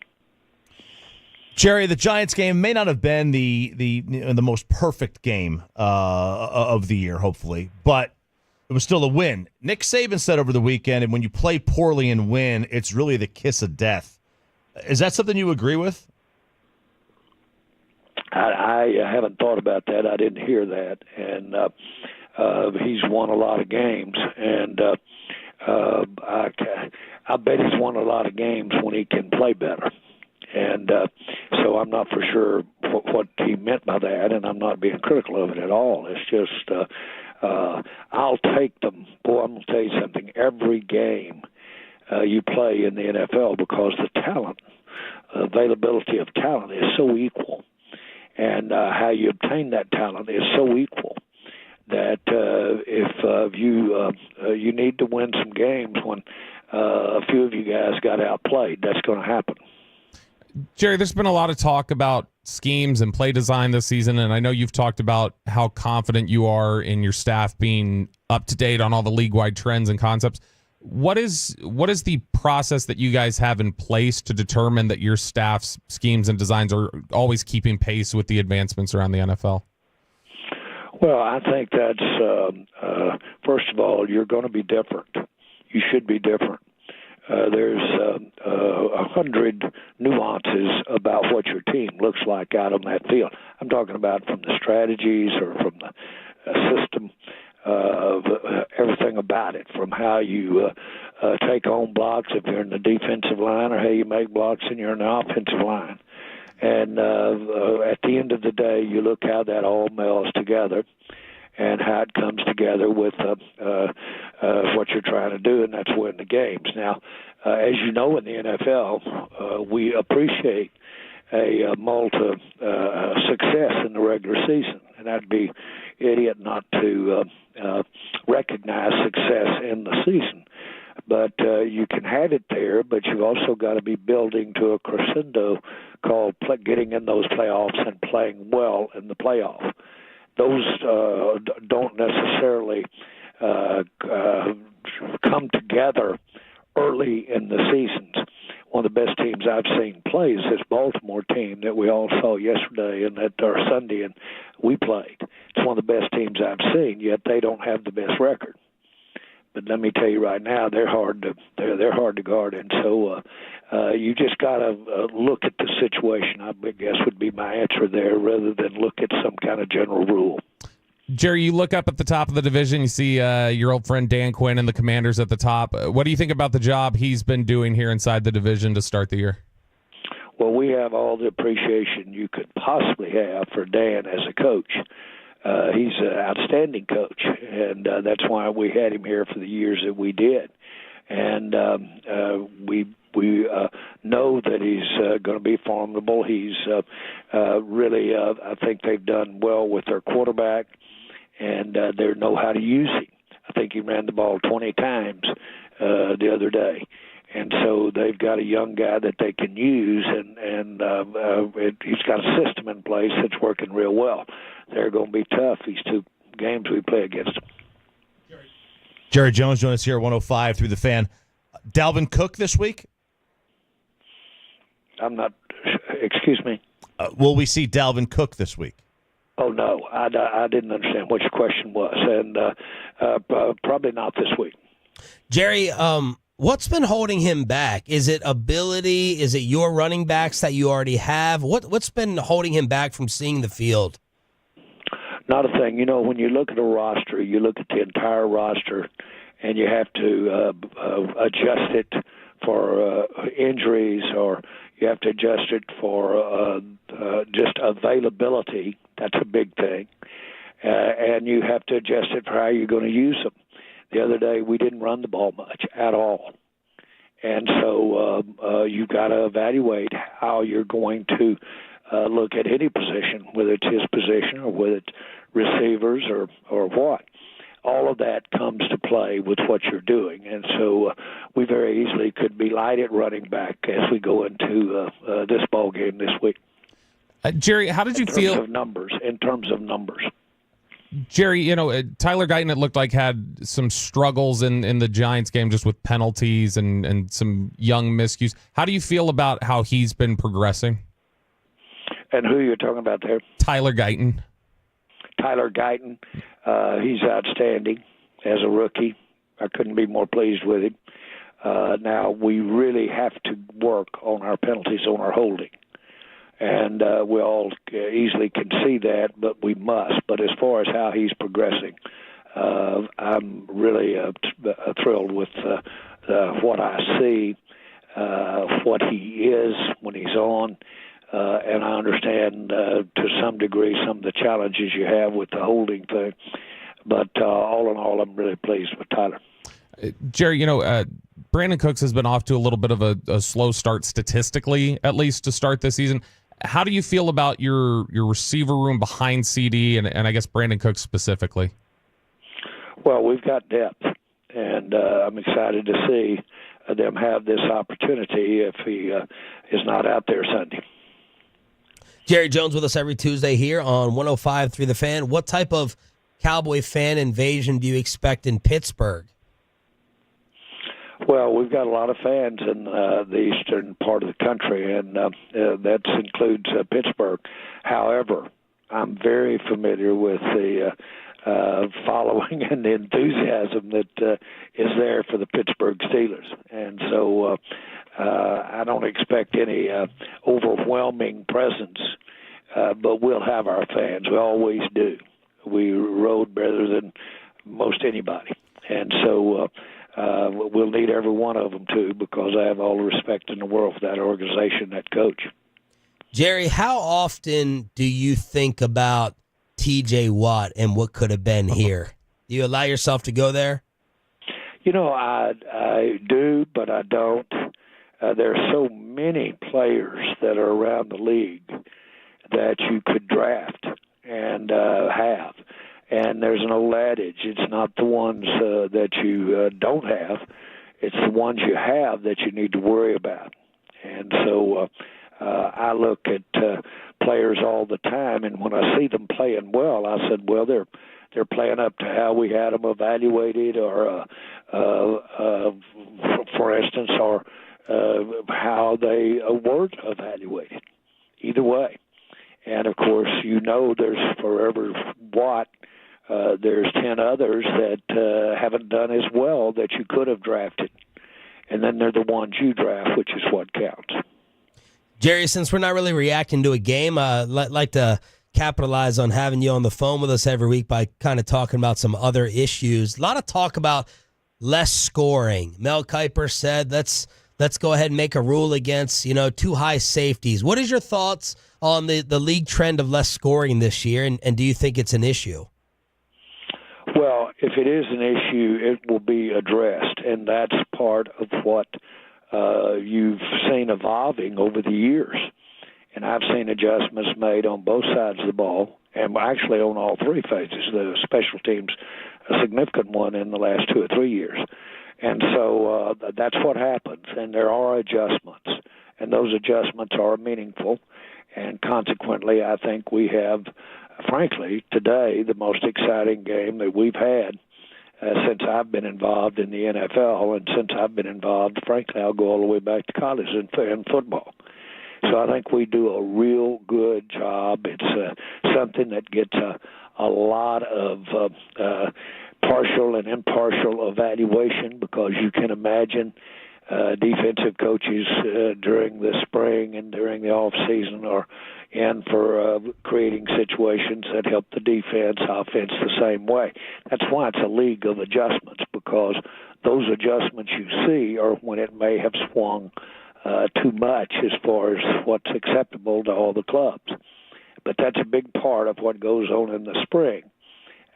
Jerry, the Giants game may not have been the most perfect game of the year, hopefully, but it was still a win. Nick Saban said over the weekend, and when you play poorly and win, it's really the kiss of death. Is that something you agree with? I haven't thought about that. I didn't hear that. And he's won a lot of games. And I bet he's won a lot of games when he can play better. And so I'm not for sure what he meant by that, and I'm not being critical of it at all. It's just I'll take them. Boy, I'm going to tell you something. Every game you play in the NFL, because the talent, availability of talent is so equal, and how you obtain that talent is so equal that if you need to win some games when a few of you guys got outplayed, that's going to happen. Jerry, there's been a lot of talk about schemes and play design this season, and I know you've talked about how confident you are in your staff being up to date on all the league-wide trends and concepts. What is the process that you guys have in place to determine that your staff's schemes and designs are always keeping pace with the advancements around the NFL? Well, I think that's, first of all, you're going to be different. You should be different. There's 100 nuances about what your team looks like out on that field. I'm talking about from the strategies or from the system, everything about it, from how you take on blocks if you're in the defensive line or how you make blocks and you're in the offensive line. And at the end of the day, you look how that all melds together and how it comes together with what you're trying to do, and that's win the games. Now, as you know, in the NFL, we appreciate a success in the regular season, and I'd be idiot not to recognize success in the season. But you can have it there, but you've also got to be building to a crescendo called getting in those playoffs and playing well in the playoff. Those don't necessarily come together early in the seasons. One of the best teams I've seen play is this Baltimore team that we all saw yesterday and Sunday, and we played. It's one of the best teams I've seen, yet they don't have the best record. But let me tell you right now, they're hard to guard, and so you just got to look at the situation, I guess would be my answer there, rather than look at some kind of general rule. Jerry, you look up at the top of the division, you see your old friend Dan Quinn and the Commanders at the top. What do you think about the job he's been doing here inside the division to start the year? Well, we have all the appreciation you could possibly have for Dan as a coach. He's an outstanding coach, and that's why we had him here for the years that we did. And we know that he's going to be formidable. He's really, I think they've done well with their quarterback, and they know how to use him. I think he ran the ball 20 times the other day. And so they've got a young guy that they can use, and he's got a system in place that's working real well. They're going to be tough, these two games we play against them. Jerry Jones joined us here at 105 through the Fan. Dalvin Cook this week? Excuse me? Will we see Dalvin Cook this week? Oh, no. I didn't understand what your question was, and probably not this week. Jerry, what's been holding him back? Is it ability? Is it your running backs that you already have? What's been holding him back from seeing the field? Not a thing. When you look at a roster, you look at the entire roster, and you have to adjust it for injuries, or you have to adjust it for just availability. That's a big thing. And you have to adjust it for how you're going to use them. The other day, we didn't run the ball much at all. And so you've got to evaluate how you're going to look at any position, whether it's his position or whether it's receivers or what. All of that comes to play with what you're doing. And so we very easily could be light at running back as we go into this ball game this week. Jerry, how did you feel? In terms of numbers. Jerry, Tyler Guyton, it looked like, had some struggles in the Giants game just with penalties and some young miscues. How do you feel about how he's been progressing? And who you're talking about there? Tyler Guyton. Tyler Guyton, he's outstanding as a rookie. I couldn't be more pleased with him. Now, we really have to work on our penalties, on our holding. And we all easily can see that, but we must. But as far as how he's progressing, I'm really thrilled with what I see, what he is when he's on. And I understand to some degree some of the challenges you have with the holding thing. But all in all, I'm really pleased with Tyler. Jerry, Brandon Cooks has been off to a little bit of a slow start statistically, at least to start this season. How do you feel about your receiver room behind CD and I guess Brandon Cooks specifically? Well, we've got depth, and I'm excited to see them have this opportunity if he is not out there Sunday. Jerry Jones with us every Tuesday here on 105.3 The Fan. What type of Cowboy fan invasion do you expect in Pittsburgh? Well, we've got a lot of fans in the eastern part of the country, and that includes Pittsburgh. However, I'm very familiar with the following and the enthusiasm that is there for the Pittsburgh Steelers. And so I don't expect any overwhelming presence, but we'll have our fans. We always do. We rode better than most anybody. And so we'll need every one of them, too, because I have all the respect in the world for that organization, that coach. Jerry, how often do you think about T.J. Watt and what could have been here? Do you allow yourself to go there? I do, but I don't. There are so many players that are around the league that you could draft and have. And there's an old adage, it's not the ones that you don't have, it's the ones you have that you need to worry about. And so I look at players all the time, and when I see them playing well, I said, well, they're playing up to how we had them evaluated, or for instance, or how they weren't evaluated. Either way. And, of course, there's forever Watt. There's 10 others that haven't done as well that you could have drafted. And then they're the ones you draft, which is what counts. Jerry, since we're not really reacting to a game, I'd like to capitalize on having you on the phone with us every week by kind of talking about some other issues. A lot of talk about less scoring. Mel Kiper said, let's go ahead and make a rule against, too high safeties. What is your thoughts on the league trend of less scoring this year, and do you think it's an issue? Well, if it is an issue, it will be addressed, and that's part of what you've seen evolving over the years. And I've seen adjustments made on both sides of the ball, and actually on all three phases. The special teams, a significant one in the last 2 or 3 years. And so that's what happens, and there are adjustments, and those adjustments are meaningful. And consequently, I think we have, frankly, today, the most exciting game that we've had since I've been involved in the NFL, and since I've been involved, frankly, I'll go all the way back to college in football. So I think we do a real good job. It's something that gets a lot of partial and impartial evaluation, because you can imagine defensive coaches during the spring and during the off season are in for creating situations that help the defense, offense the same way. That's why it's a league of adjustments, because those adjustments you see are when it may have swung too much as far as what's acceptable to all the clubs. But that's a big part of what goes on in the spring.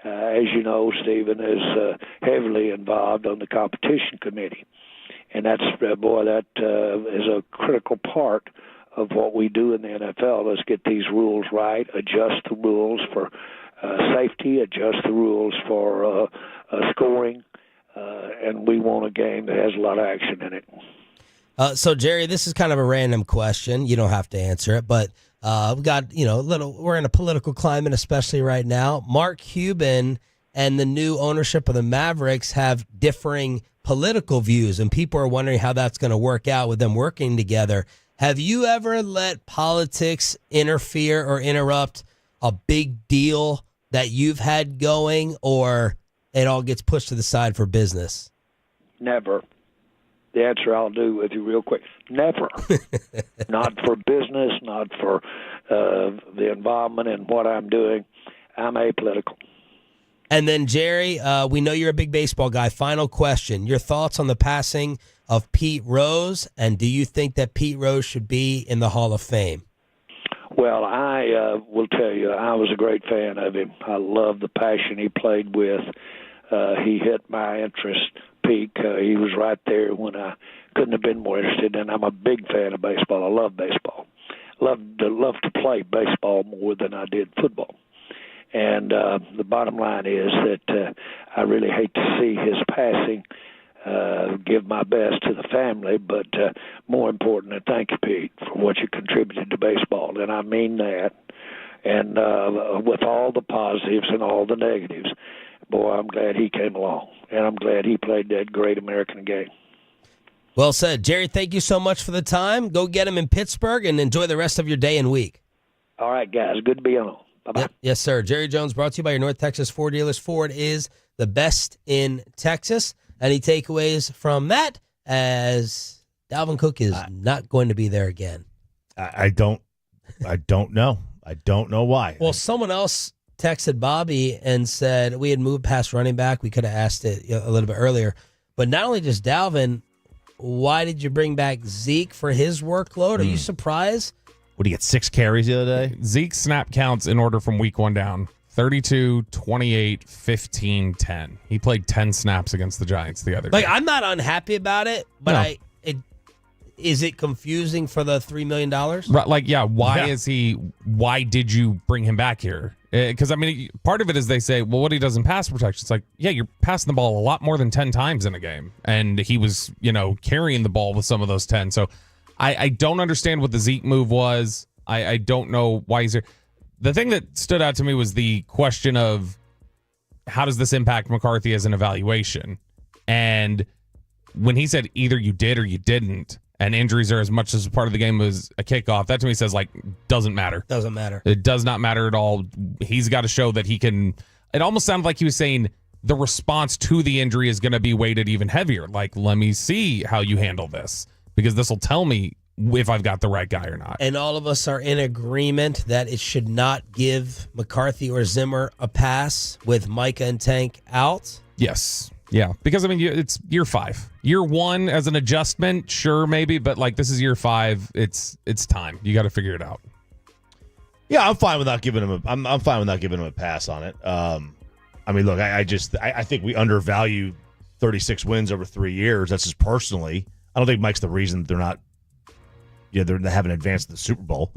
As you know, Stephen is heavily involved on the competition committee. And that's, that is a critical part of what we do in the NFL, is get these rules right, adjust the rules for safety, adjust the rules for scoring, and we want a game that has a lot of action in it. So, Jerry, this is kind of a random question. You don't have to answer it, but we've got, we're in a political climate, especially right now. Mark Cuban and the new ownership of the Mavericks have differing political views, and people are wondering how that's going to work out with them working together. Have you ever let politics interfere or interrupt a big deal that you've had going, or it all gets pushed to the side for business? Never. The answer I'll do with you real quick. Never. Not for business, not for the involvement in what I'm doing. I'm apolitical. And then, Jerry, we know you're a big baseball guy. Final question. Your thoughts on the passing of Pete Rose, and do you think that Pete Rose should be in the Hall of Fame? Well, I will tell you, I was a great fan of him. I love the passion he played with. He hit my interest peak. He was right there when I couldn't have been more interested, and I'm a big fan of baseball. I love baseball. Love to play baseball more than I did football. And the bottom line is that I really hate to see his passing. Give my best to the family, but more important, thank you, Pete, for what you contributed to baseball. And I mean that. And with all the positives and all the negatives, boy, I'm glad he came along. And I'm glad he played that great American game. Well said. Jerry, thank you so much for the time. Go get him in Pittsburgh and enjoy the rest of your day and week. All right, guys. Good to be on. Bye-bye. Yep. Yes, sir. Jerry Jones brought to you by your North Texas Ford dealers. Ford is the best in Texas. Any takeaways from that, as Dalvin Cook is not going to be there again? I don't know. I don't know why. Well, someone else texted Bobby and said we had moved past running back. We could have asked it a little bit earlier. But not only just Dalvin, why did you bring back Zeke for his workload? Are you surprised? What, did he get 6 carries the other day? Zeke snap counts in order from week 1 down. 32, 28, 15, 10. He played 10 snaps against the Giants the other day. I'm not unhappy about it, but no. Is it confusing for the $3 million? Right, why did you bring him back here? Because, part of it is they say, well, what he does in pass protection. It's like, yeah, you're passing the ball a lot more than 10 times in a game. And he was, carrying the ball with some of those 10. So I don't understand what the Zeke move was. I don't know why he's here. The thing that stood out to me was the question of how does this impact McCarthy as an evaluation? And when he said either you did or you didn't, and injuries are as much as a part of the game as a kickoff, that to me says, doesn't matter. Doesn't matter. It does not matter at all. He's got to show that he can. It almost sounded like he was saying the response to the injury is going to be weighted even heavier. Let me see how you handle this, because this will tell me if I've got the right guy or not. And all of us are in agreement that it should not give McCarthy or Zimmer a pass with Micah and Tank out. Yes. Yeah. Because, it's year 5. Year 1 as an adjustment, sure, maybe. But, this is year 5. It's time. You got to figure it out. Yeah, I'm fine without giving him I'm fine without giving him a pass on it. Look, I think we undervalue 36 wins over 3 years. That's just personally. I don't think Mike's the reason they're not. Yeah, they haven't advanced to the Super Bowl.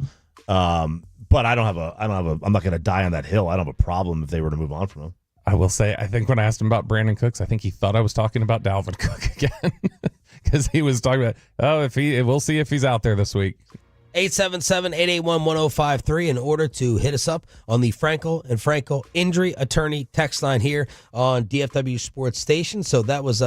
But I'm not going to die on that hill. I don't have a problem if they were to move on from him. I will say, I think when I asked him about Brandon Cooks, I think he thought I was talking about Dalvin Cook again, because he was talking about, we'll see if he's out there this week. 877-881-1053 in order to hit us up on the Frankel and Frankel Injury Attorney text line here on DFW Sports Station. So that was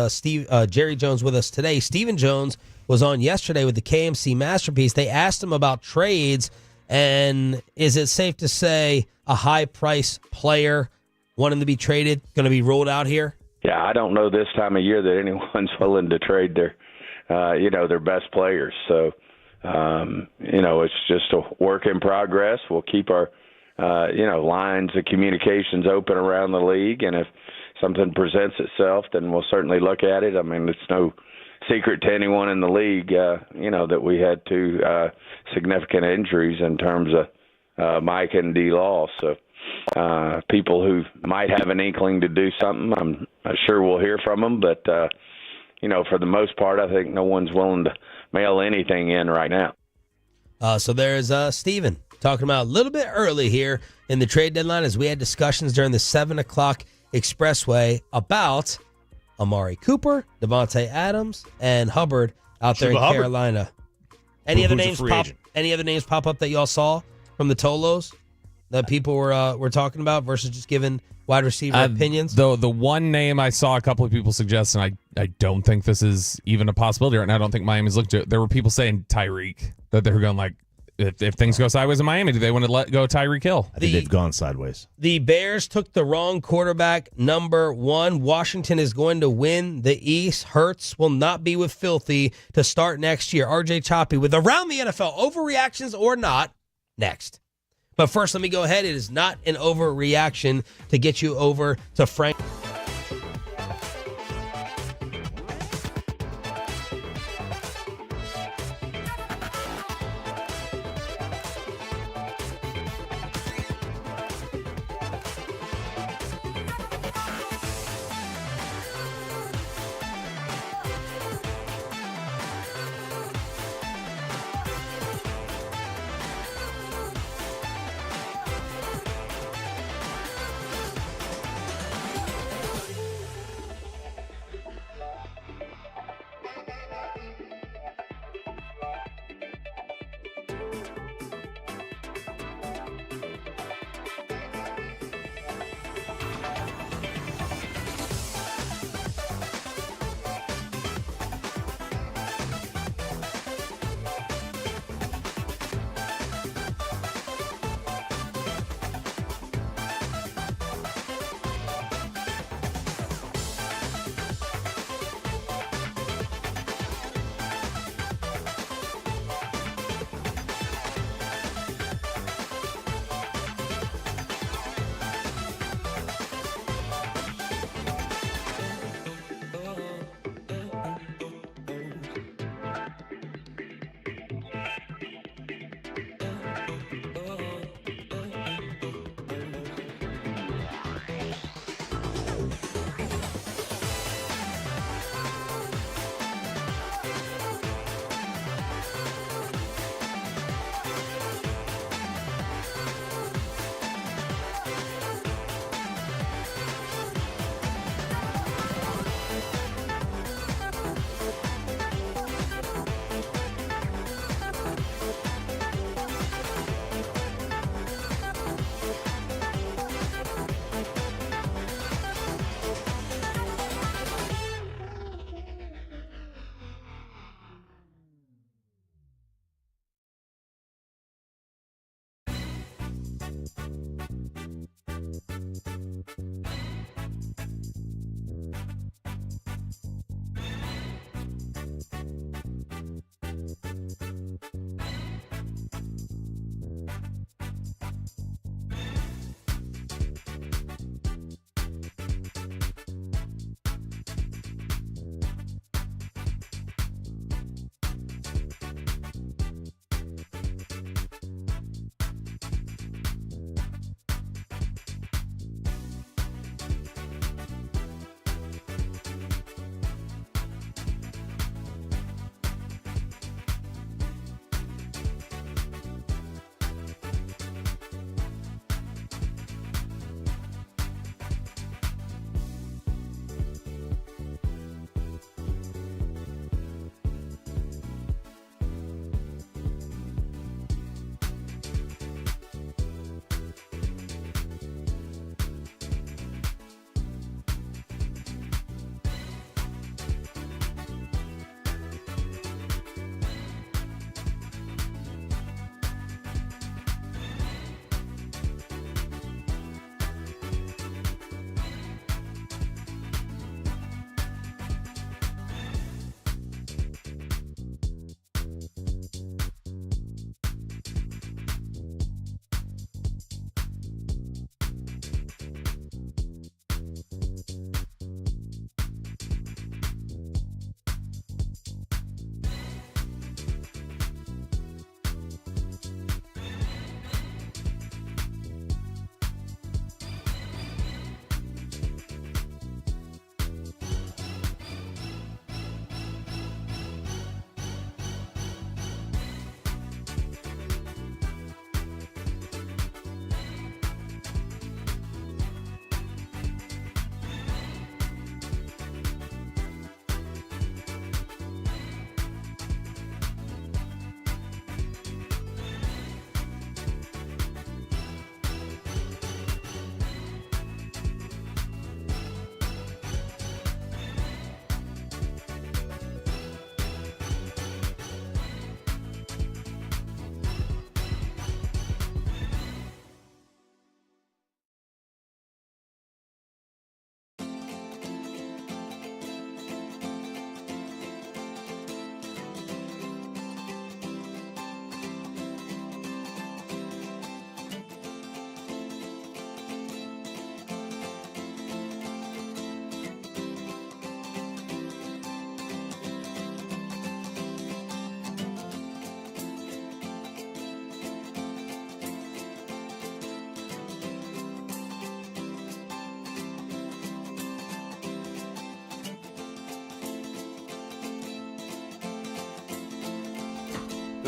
Jerry Jones with us today. Stephen Jones was on yesterday with the KMC Masterpiece. They asked him about trades, and is it safe to say a high-price player wanting to be traded going to be ruled out here? Yeah, I don't know this time of year that anyone's willing to trade their their best players. So, it's just a work in progress. We'll keep our, lines of communications open around the league. And if something presents itself, then we'll certainly look at it. I mean, it's no secret to anyone in the league, that we had two significant injuries in terms of Mike and D-Law. So people who might have an inkling to do something, I'm sure we'll hear from them. But, for the most part, I think no one's willing to mail anything in right now. So there's Steven talking about a little bit early here in the trade deadline as we had discussions during the 7 o'clock expressway about Amari Cooper, Devontae Adams, and Hubbard out there in Carolina. Any other names pop up that y'all saw from the Tolos that people were talking about versus just giving wide receiver opinions? The one name I saw a couple of people suggest, and I don't think this is even a possibility right now. I don't think Miami's looked at it. There were people saying Tyreek, that they were going like, if things go sideways in Miami, do they want to let go Tyreek Hill? I think they've gone sideways. The Bears took the wrong quarterback, number 1. Washington is going to win the East. Hurts will not be with Filthy to start next year. RJ Choppy with Around the NFL, overreactions or not, next. But first, let me go ahead. It is not an overreaction to get you over to Frank.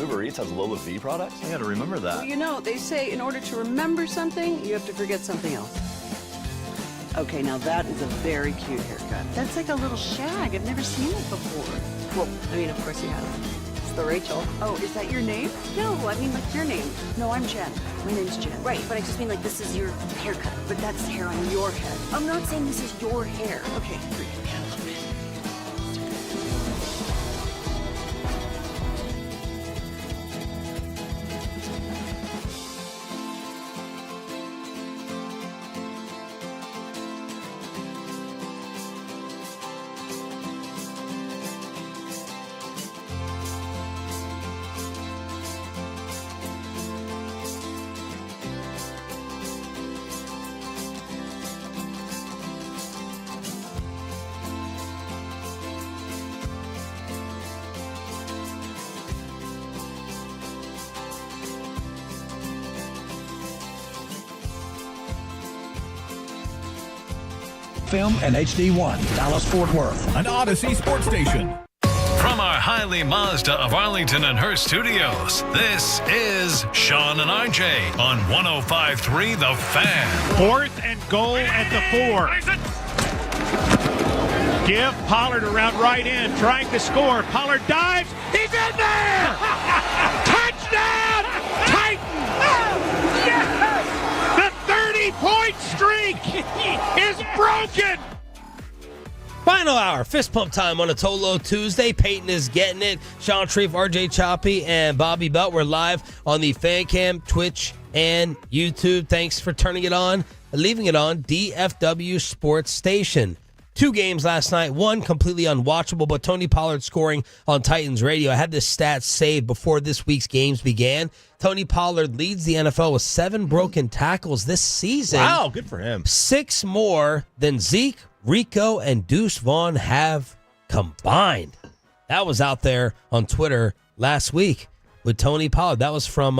Uber Eats has Lola V products? I gotta remember that. Well, you know, they say in order to remember something, you have to forget something else. Okay, now that is a very cute haircut. That's like a little shag. I've never seen it before. Well, I mean, of course you have. It's the Rachel. Oh, is that your name? No, I mean like your name. No, I'm Jen. My name's Jen. Right, but I just mean like this is your haircut. But that's hair on your head. I'm not saying this is your hair. Okay. FM and HD1, Dallas-Fort Worth, an Odyssey sports station. From our Hiley Mazda of Arlington and Hearst studios, this is Sean and RJ on 105.3 The Fan. 4th and goal at the 4. Give Pollard around right end, trying to score. Pollard dives. He's in there! Touchdown! Titans! Yes! The 30-point streak is broken! Final hour, fist pump time on a Tolo Tuesday. Peyton is getting it. Sean Shreve, RJ Choppy, and Bobby Belt. We're live on the Fan Cam, Twitch, and YouTube. Thanks for turning it on, leaving it on DFW Sports Station. 2 games last night, one completely unwatchable, but Tony Pollard scoring on Titans radio. I had this stat saved before this week's games began. Tony Pollard leads the NFL with 7 broken tackles this season. Wow, good for him. 6 more than Zeke, Rico, and Deuce Vaughn have combined. That was out there on Twitter last week with Tony Pollard. That was from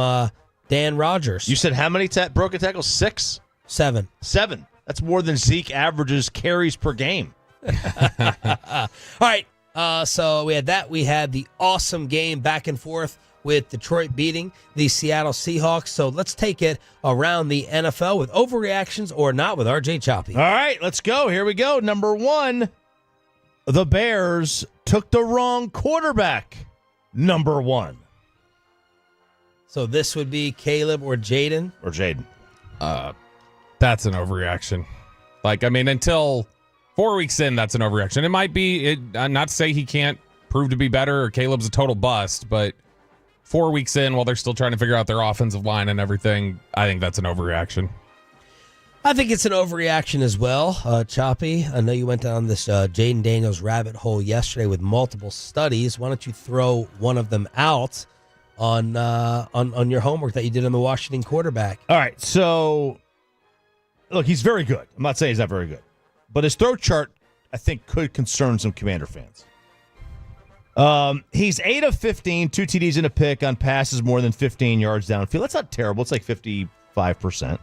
Dan Rogers. You said how many broken tackles? 6? 7. 7. That's more than Zeke averages carries per game. All right, so we had that. We had the awesome game back and forth with Detroit beating the Seattle Seahawks. So let's take it around the NFL with overreactions or not with RJ Choppy. All right, let's go. Here we go. Number 1, the Bears took the wrong quarterback. Number 1. So this would be Caleb or Jaden? Or Jaden. That's an overreaction. Like, I mean, until 4 weeks in, that's an overreaction. It might be, not to say he can't prove to be better or Caleb's a total bust, but 4 weeks in, while they're still trying to figure out their offensive line and everything, I think that's an overreaction. I think it's an overreaction as well, Choppy. I know you went down this Jaden Daniels rabbit hole yesterday with multiple studies. Why don't you throw one of them out on your homework that you did on the Washington quarterback? All right, so look, he's very good. I'm not saying he's not very good. But his throw chart, I think, could concern some Commander fans. He's 8 of 15, 2 TDs and a pick on passes more than 15 yards downfield. That's not terrible. It's like 55%.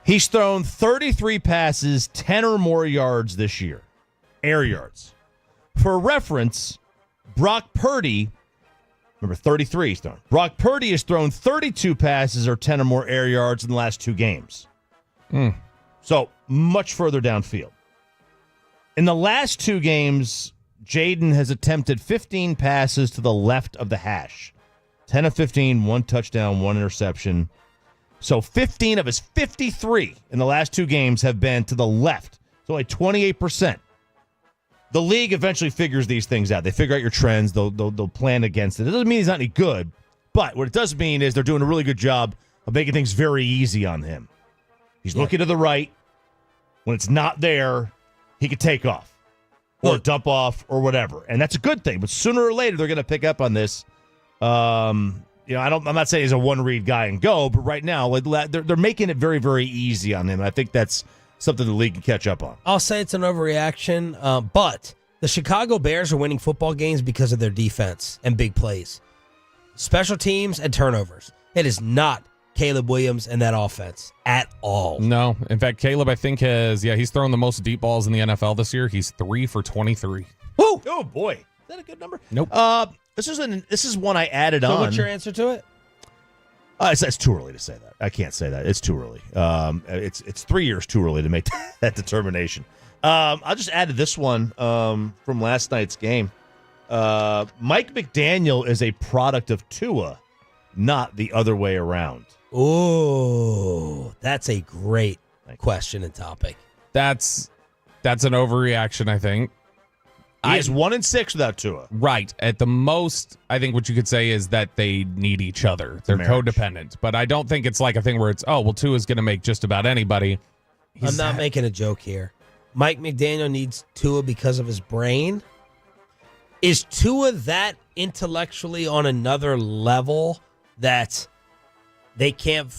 He's thrown 33 passes, 10 or more yards this year. Air yards. For reference, Brock Purdy, remember 33 he's thrown. Brock Purdy has thrown 32 passes or 10 or more air yards in the last 2 games. So much further downfield. In the last 2 games, Jaden has attempted 15 passes to the left of the hash. 10 of 15, 1 touchdown, 1 interception. So 15 of his 53 in the last 2 games have been to the left. So only 28%. The league eventually figures these things out. They figure out your trends. They'll plan against it. It doesn't mean he's not any good, but what it does mean is they're doing a really good job of making things very easy on him. He's looking to the right. When it's not there, he could take off or dump off or whatever. And that's a good thing. But sooner or later, they're going to pick up on this. I'm not saying he's a one-read guy and go, but right now, they're making it very, very easy on him. And I think that's something the league can catch up on. I'll say it's an overreaction, but the Chicago Bears are winning football games because of their defense and big plays. Special teams and turnovers. It is not Caleb Williams and that offense at all. No. In fact, Caleb, I think, he's thrown the most deep balls in the NFL this year. He's 3 for 23. Woo! Oh, boy. Is that a good number? Nope. This is one I added So on. what's your answer to it? It's too early to say that. I can't say that. It's too early. It's 3 years too early to make that determination. I'll just add this one from last night's game. Mike McDaniel is a product of Tua, not the other way around. Oh, that's a great question and topic. That's an overreaction, I think. He is 1-6 without Tua. Right. At the most, I think what you could say is that they need each other. They're codependent. But I don't think it's like a thing where it's, Tua's going to make just about anybody. I'm not making a joke here. Mike McDaniel needs Tua because of his brain. Is Tua that intellectually on another level that they can't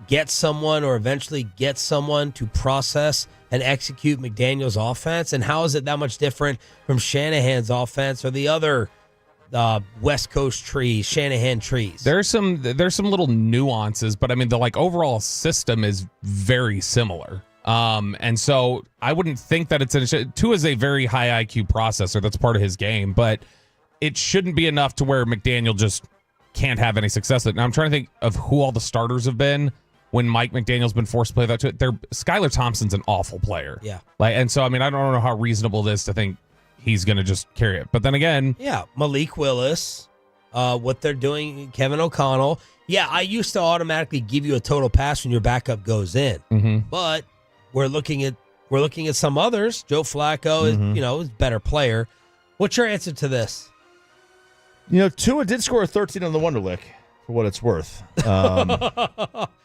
get someone or eventually get someone to process and execute McDaniel's offense? And how is it that much different from Shanahan's offense or the other West Coast trees, Shanahan trees? There's some little nuances, but I mean the overall system is very similar. And so I wouldn't think that it's Tua is a very high IQ processor. That's part of his game, but it shouldn't be enough to where McDaniel just can't have any success. Now I'm trying to think of who all the starters have been when Mike McDaniel's been forced to play that. Skylar Thompson's an awful player. Yeah. And so, I mean, I don't know how reasonable it is to think he's going to just carry it. But then again. Yeah. Malik Willis, what they're doing, Kevin O'Connell. Yeah, I used to automatically give you a total pass when your backup goes in. Mm-hmm. But we're looking at some others. Joe Flacco is, is a better player. What's your answer to this? Tua did score a 13 on the Wonderlic, for what it's worth.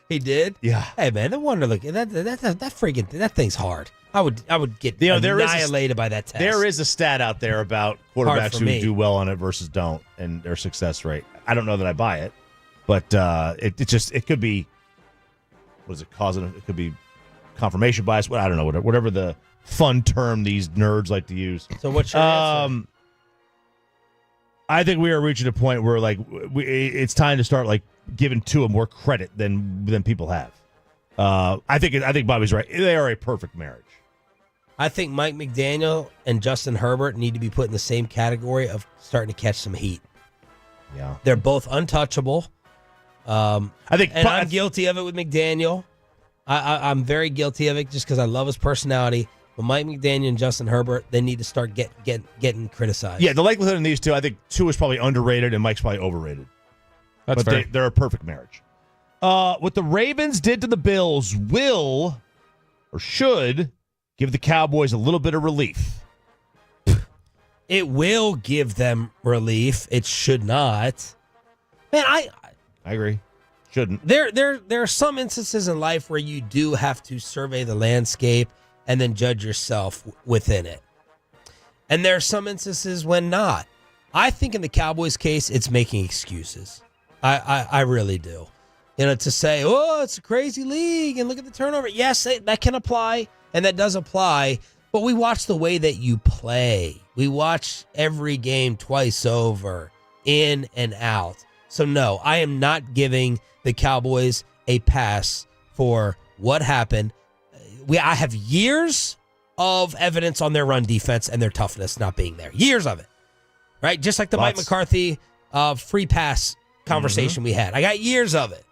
He did? Yeah. Hey man, the Wonderlic, that thing's hard. I would get annihilated by that test. There is a stat out there about quarterbacks who do well on it versus don't, and their success rate. I don't know that I buy it, but it could be. What is it causing? It could be confirmation bias. I don't know. Whatever the fun term these nerds like to use. So what's your answer? I think we are reaching a point where it's time to start giving Tua more credit than people have. I think Bobby's right. They are a perfect marriage. I think Mike McDaniel and Justin Herbert need to be put in the same category of starting to catch some heat. Yeah, they're both untouchable. I'm guilty of it with McDaniel. I'm very guilty of it just because I love his personality. But Mike McDaniel and Justin Herbert, they need to start getting criticized. Yeah, the likelihood in these two, I think Tua is probably underrated and Mike's probably overrated. That's fair. They're a perfect marriage. What the Ravens did to the Bills will or should give the Cowboys a little bit of relief. It will give them relief. It should not. Man, I agree. Shouldn't. There are some instances in life where you do have to survey the landscape and then judge yourself within it. And there are some instances when not. I think in the Cowboys case, it's making excuses. I really do. To say, it's a crazy league and look at the turnover. Yes, that can apply, and that does apply, but we watch the way that you play. We watch every game twice over, in and out. So no, I am not giving the Cowboys a pass for what happened. I have years of evidence on their run defense and their toughness not being there. Years of it. Right? Just like the Mike McCarthy free pass conversation we had. I got years of it.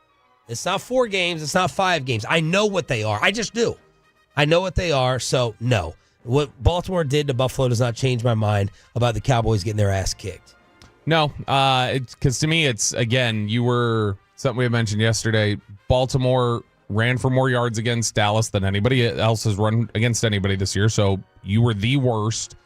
It's not 4 games. It's not 5 games. I know what they are. I just do. I know what they are. So, no. What Baltimore did to Buffalo does not change my mind about the Cowboys getting their ass kicked. No. Because to me, it's, again, something we had mentioned yesterday, Baltimore ran for more yards against Dallas than anybody else has run against anybody this year. So you were the worst.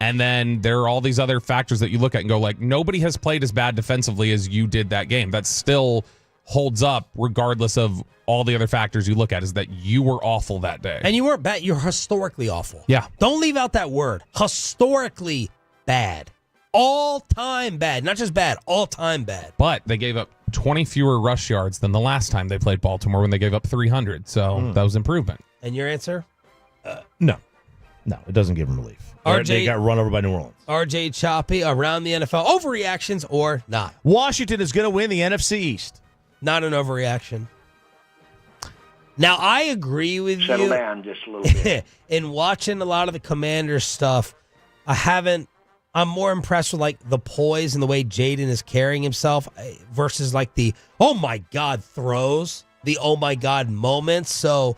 And then there are all these other factors that you look at and go nobody has played as bad defensively as you did that game. That still holds up regardless of all the other factors you look at, is that you were awful that day. And you weren't bad. You're historically awful. Yeah. Don't leave out that word. Historically bad. All-time bad. Not just bad. All-time bad. But they gave up 20 fewer rush yards than the last time they played Baltimore when they gave up 300. So that was improvement. And your answer? No, it doesn't give them relief. They got run over by New Orleans. RJ Choppy, around the NFL. Overreactions or not? Washington is going to win the NFC East. Not an overreaction. Now, I agree with you. Settle down just a little bit. In watching a lot of the Commanders stuff, I haven't I'm more impressed with like the poise and the way Jaden is carrying himself versus like the oh my God throws, the oh my God moments. So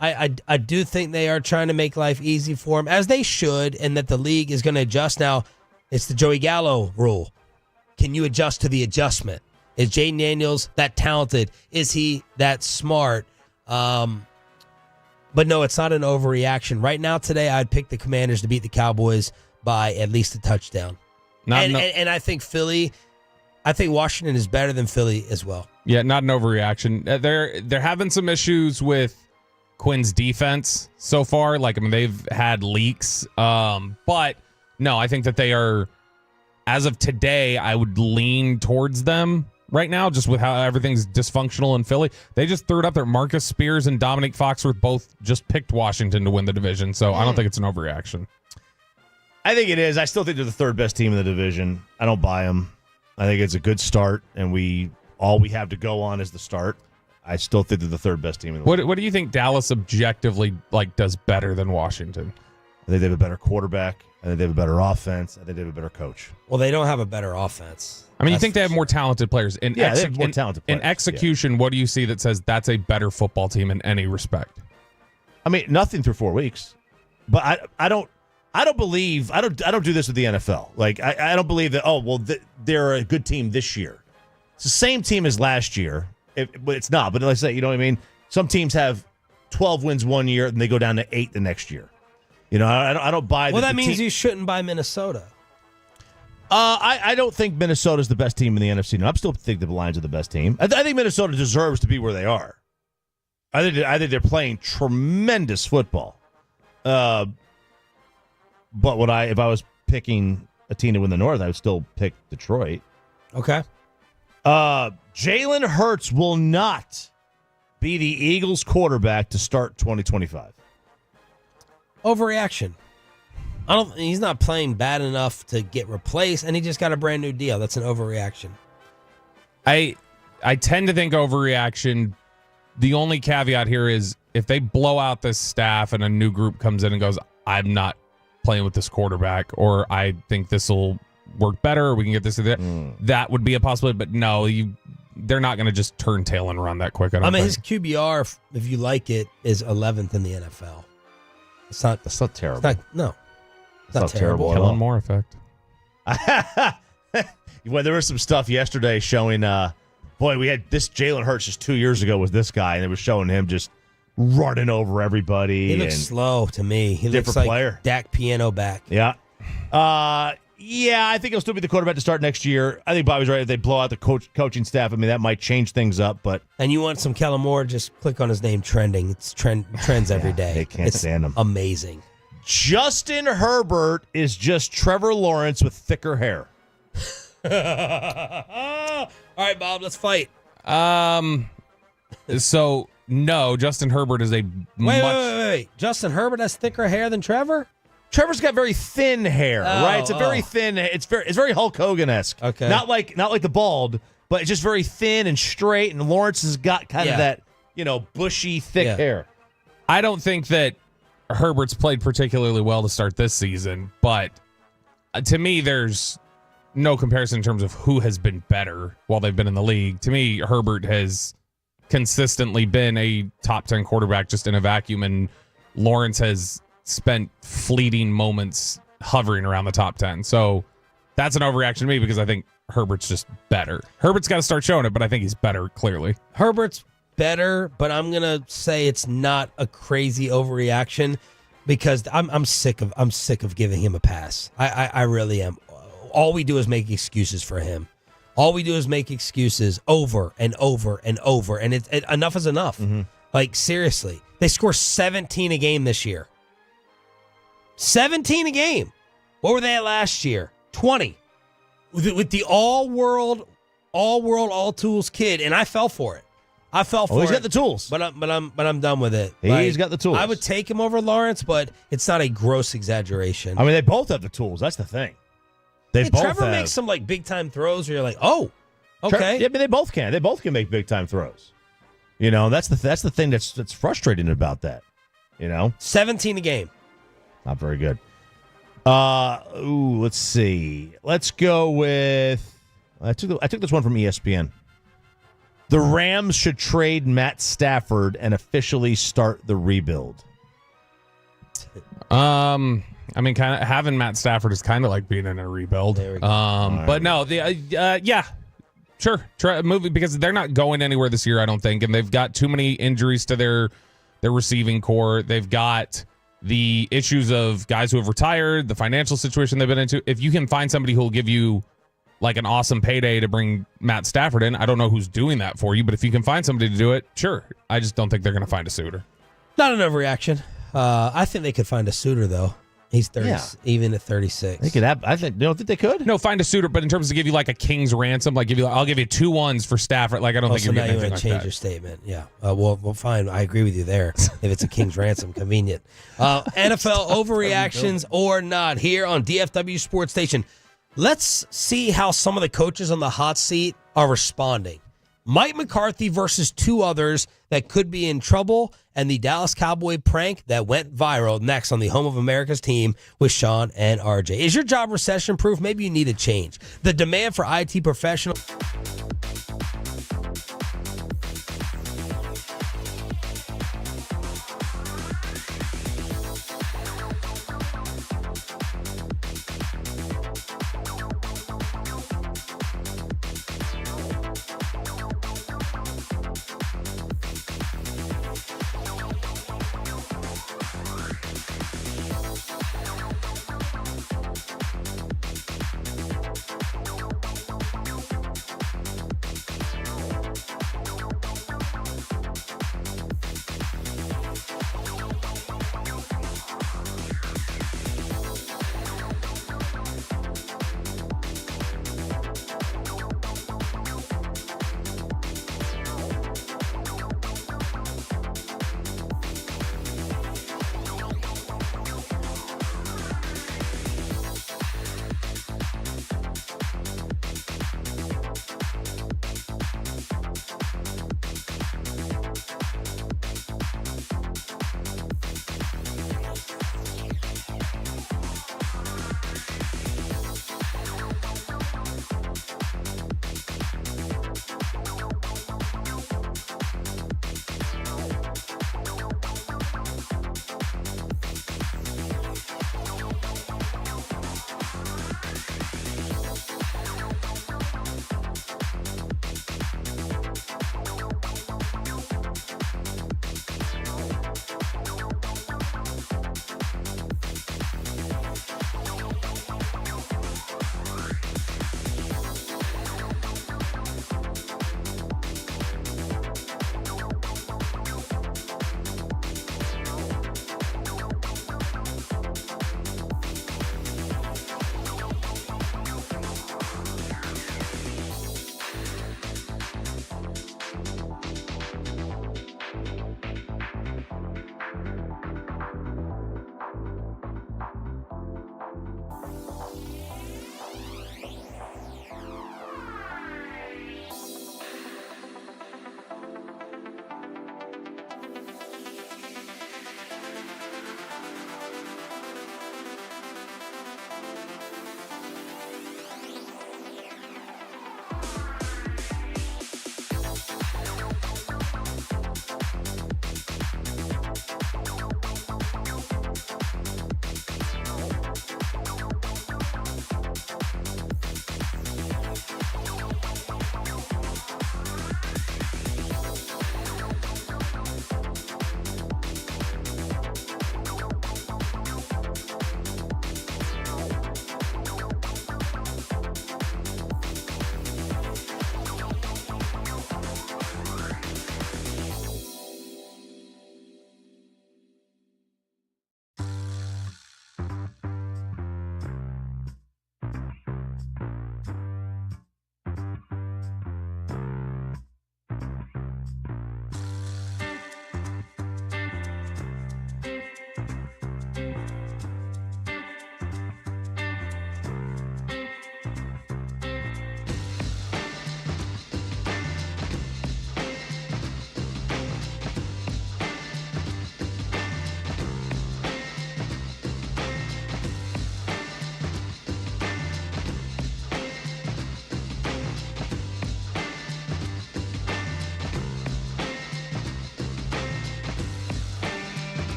I do think they are trying to make life easy for him, as they should, and that the league is going to adjust. Now, it's the Joey Gallo rule. Can you adjust to the adjustment? Is Jaden Daniels that talented? Is he that smart? But no, it's not an overreaction. Right now, today, I'd pick the Commanders to beat the Cowboys by at least a touchdown. And I think Washington is better than Philly as well. Yeah, not an overreaction. They're having some issues with Quinn's defense so far. Like, I mean, they've had leaks. But no, I think that they are, as of today, I would lean towards them right now, just with how everything's dysfunctional in Philly. They just threw it up there. Marcus Spears and Dominic Foxworth both just picked Washington to win the division. So I don't think it's an overreaction. I think it is. I still think they're the third best team in the division. I don't buy them. I think it's a good start, and all we have to go on is the start. I still think they're the third best team in the league. What do you think Dallas objectively does better than Washington? I think they have a better quarterback. I think they have a better offense. I think they have a better coach. Well, they don't have a better offense. I mean, you think they have more talented players. They have more talented players. In execution, what do you see that says that's a better football team in any respect? I mean, nothing through 4 weeks. But I don't believe I don't do this with the NFL. Like I don't believe that they're a good team this year. It's the same team as last year. But it's not. But let's say, you know what I mean? Some teams have 12 wins one year and they go down to 8 the next year. You know, I don't buy that. Well, that means you shouldn't buy Minnesota. I don't think Minnesota's the best team in the NFC. No, I still think the Lions are the best team. I think Minnesota deserves to be where they are. I think they're playing tremendous football. But if I was picking a team to win the North, I would still pick Detroit. Okay. Jalen Hurts will not be the Eagles quarterback to start 2025. Overreaction. He's not playing bad enough to get replaced, and he just got a brand new deal. That's an overreaction. I tend to think overreaction. The only caveat here is if they blow out this staff and a new group comes in and goes, I'm not playing with this quarterback, or I think this will work better, or we can get this or that. That would be a possibility, but no, they're not going to just turn tail and run that quick. I mean, his QBR, if you like it, is 11th in the NFL. That's not terrible. It's not terrible. Kellen Moore effect. Well, there was some stuff yesterday showing, we had this Jalen Hurts just 2 years ago with this guy, and it was showing him just running over everybody. He looks slow to me. He looks like player. Dak Piano back. Yeah. I think he'll still be the quarterback to start next year. I think Bobby's right. If they blow out the coaching staff, I mean, that might change things up. But and you want some Kellen Moore, just click on his name, trending. It's trends every day. They can't stand him. Amazing. Justin Herbert is just Trevor Lawrence with thicker hair. All right, Bob, let's fight. So, no, Justin Herbert is Wait. Justin Herbert has thicker hair than Trevor? Trevor's got very thin hair, right? It's a very thin. It's very Hulk Hogan-esque. Okay. Not like the bald, but it's just very thin and straight. And Lawrence has got kind of that, bushy, thick hair. I don't think that Herbert's played particularly well to start this season, but to me, there's no comparison in terms of who has been better while they've been in the league. To me, Herbert has consistently been a top 10 quarterback just in a vacuum, and Lawrence has spent fleeting moments hovering around the top 10. So that's an overreaction to me because I think Herbert's just better. Herbert's got to start showing it, but I think he's better, clearly. Herbert's better, but I'm going to say it's not a crazy overreaction because I'm sick of giving him a pass. I really am. All we do is make excuses for him. All we do is make excuses over and over and over, and enough is enough. Mm-hmm. Like, seriously. They score 17 a game this year. 17 a game. What were they at last year? 20. With the all-world, all-tools kid, and I fell for it. He's got the tools. But I'm done with it. He's got the tools. I would take him over Lawrence, but it's not a gross exaggeration. I mean, they both have the tools. That's the thing. Trevor makes some big-time throws where you're like, oh, okay. Yeah, but they both can. They both can make big-time throws. That's the thing that's frustrating about that. 17 a game. Not very good. Let's see. Let's go with. I took this one from ESPN. The Rams should trade Matt Stafford and officially start the rebuild. I mean, kind of having Matt Stafford is kind of like being in a rebuild. But no, yeah, sure, try moving because they're not going anywhere this year, I don't think, and they've got too many injuries to their receiving core. They've got the issues of guys who have retired, the financial situation they've been into. If you can find somebody who will give you like an awesome payday to bring Matt Stafford in, I don't know who's doing that for you, but if you can find somebody to do it, sure. I just don't think they're going to find a suitor. Not an overreaction. I think they could find a suitor, though. He's 30, even at 36. They could have. I think. Don't think they could. No, find a suitor, but in terms of give you like a king's ransom, like I'll give you 2 1s for Stafford. Like I don't think you're getting anything like that. Change your statement. Yeah. Well, fine. I agree with you there. If it's a king's ransom, convenient. NFL overreactions or not here on DFW Sports Station. Let's see how some of the coaches on the hot seat are responding. Mike McCarthy versus 2 others that could be in trouble, and the Dallas Cowboy prank that went viral next on the Home of America's team with Sean and RJ. Is your job recession-proof? Maybe you need a change. The demand for IT professionals.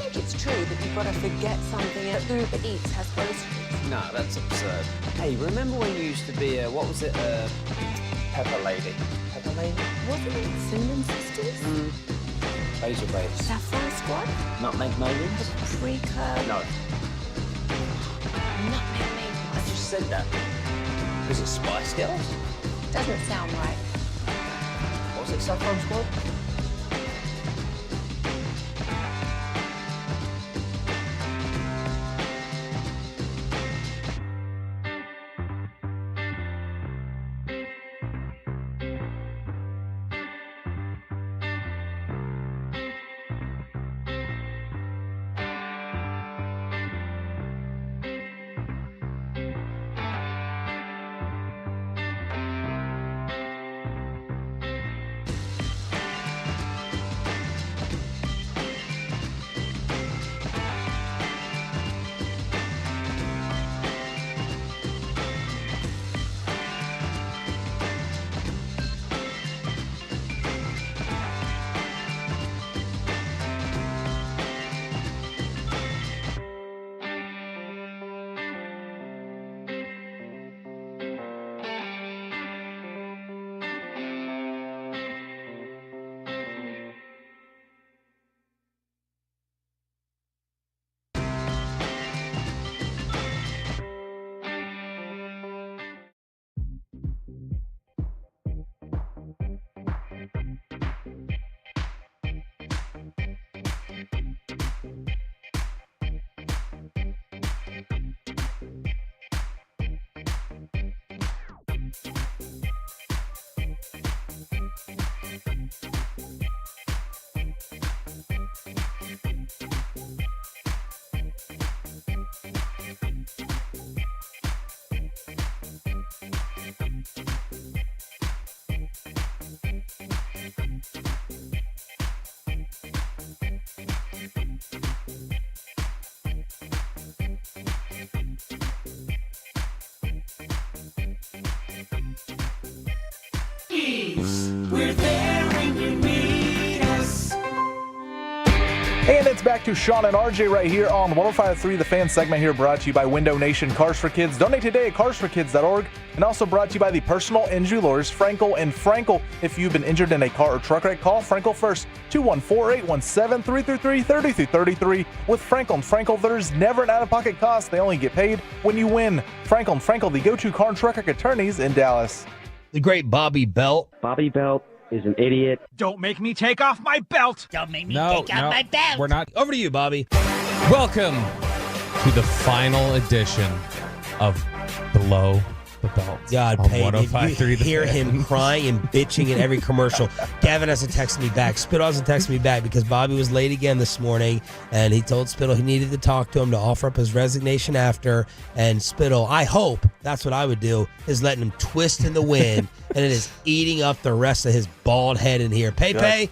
think it's true that you've got to forget something that Uber Eats has groceries? No, that's absurd. Hey, remember when you used to be what was it, Pepper Lady? Pepper Lady? Wasn't it Cinnamon Sisters? Basil Base. Saffron Squad? Nutmeg Maidens? Pre-curd? No. Nutmeg Maidens. I just said that. Was it Spice Girls? Doesn't sound right. Was it Saffron Squad? We're there when you need us. And it's back to Sean and RJ right here on 105.3 The Fan segment here, brought to you by Window Nation Cars for Kids. Donate today at carsforkids.org, and also brought to you by the personal injury lawyers Frankel and Frankel. If you've been injured in a car or truck wreck, call Frankel first, 214-817-333-3333. With Frankel and Frankel, there's never an out-of-pocket cost. They only get paid when you win. Frankel and Frankel, the go-to car and truck wreck attorneys in Dallas. The great Bobby Belt. Bobby Belt is an idiot. Don't make me take off my belt. Don't make me take off my belt. We're not. Over to you, Bobby. Welcome to the final edition of Below the Belt. God, on Payne, 105.3 you The hear Fan. him crying and bitching in every commercial. Gavin hasn't texted me back. Spittle hasn't texted me back because Bobby was late again this morning, and he told Spittle he needed to talk to him to offer up his resignation after. And Spittle, I hope, that's what I would do, is letting him twist in the wind, and it is eating up the rest of his bald head in here. Pay,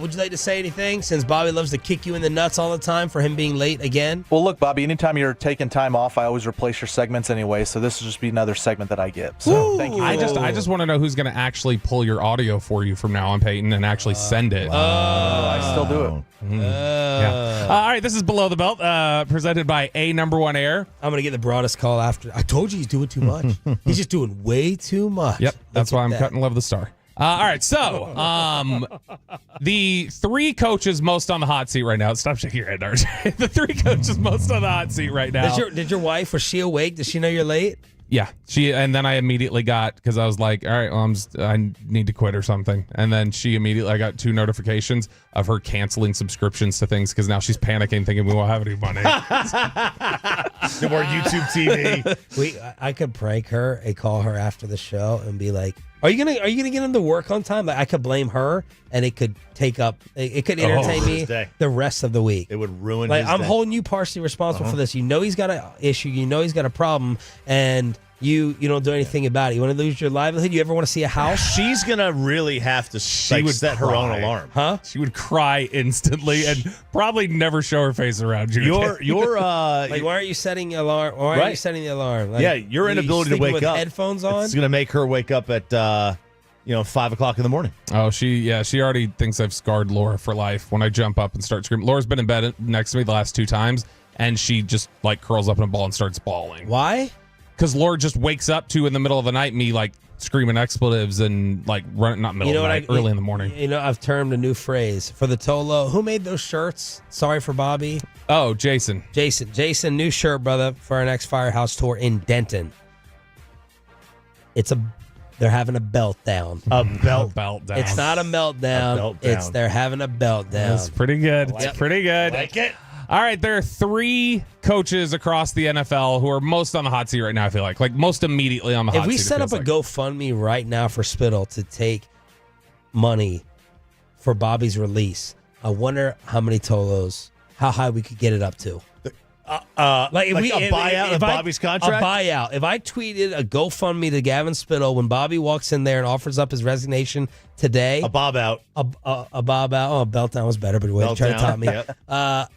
would you like to say anything, since Bobby loves to kick you in the nuts all the time for him being late again? Well, look, Bobby, anytime you're taking time off, I always replace your segments anyway, so this will just be another segment that I get. So thank you. I just want to know who's going to actually pull your audio for you from now on, Peyton, and actually send it. I still do it. Yeah. All right, this is Below the Belt, presented by A Number One Air. I'm going to get the broadest call after. I told you he's doing too much. He's just doing way too much. Yep, that's why I'm cutting Love the Star. All right, so the three coaches most on the hot seat right now. Stop shaking your head, RJ. The three coaches most on the hot seat right now. Did your wife, was she awake? Did she know you're late? Yeah, and then I immediately got, because I was like, all right, well, I need to quit or something. And then I got 2 notifications of her canceling subscriptions to things because now she's panicking, thinking we won't have any money. No more YouTube TV. I could prank her and call her after the show and be like, Are you gonna get into work on time? Like, I could blame her, and it could take up. It could entertain me the rest of the week. It would ruin. Like, his I'm day. holding you partially responsible for this. You know he's got an issue. You know he's got a problem, and you don't do anything about it. You want to lose your livelihood? You ever want to see a house? She's gonna really have to. She would set her own alarm, huh? She would cry instantly and probably never show her face around you. Your like, why aren't you setting the alarm? Why aren't you setting the alarm? Like, your inability to wake with up. Headphones on. It's gonna make her wake up at 5 o'clock in the morning. Oh, she already thinks I've scarred Laura for life when I jump up and start screaming. Laura's been in bed next to me the last 2 times, and she just like curls up in a ball and starts bawling. Why? Because Laura just wakes up in the middle of the night, me like screaming expletives and like running, not middle of the night, early in the morning. I've termed a new phrase for the Tolo. Who made those shirts? Sorry for Bobby. Oh, Jason, new shirt, brother, for our next Firehouse tour in Denton. They're having a belt down. A belt down. It's not a meltdown. They're having a belt down. That's pretty good. It's pretty good. Like it. All right, there are 3 coaches across the NFL who are most on the hot seat right now, I feel like most immediately on the hot seat. If we set up a GoFundMe right now for Spittle to take money for Bobby's release, I wonder how many Tolos, how high we could get it up to. Like a buyout of Bobby's contract? A buyout. If I tweeted a GoFundMe to Gavin Spittle when Bobby walks in there and offers up his resignation today. A bob out. A bob out. Oh, a belt down was better, but he tried to top me. Yep.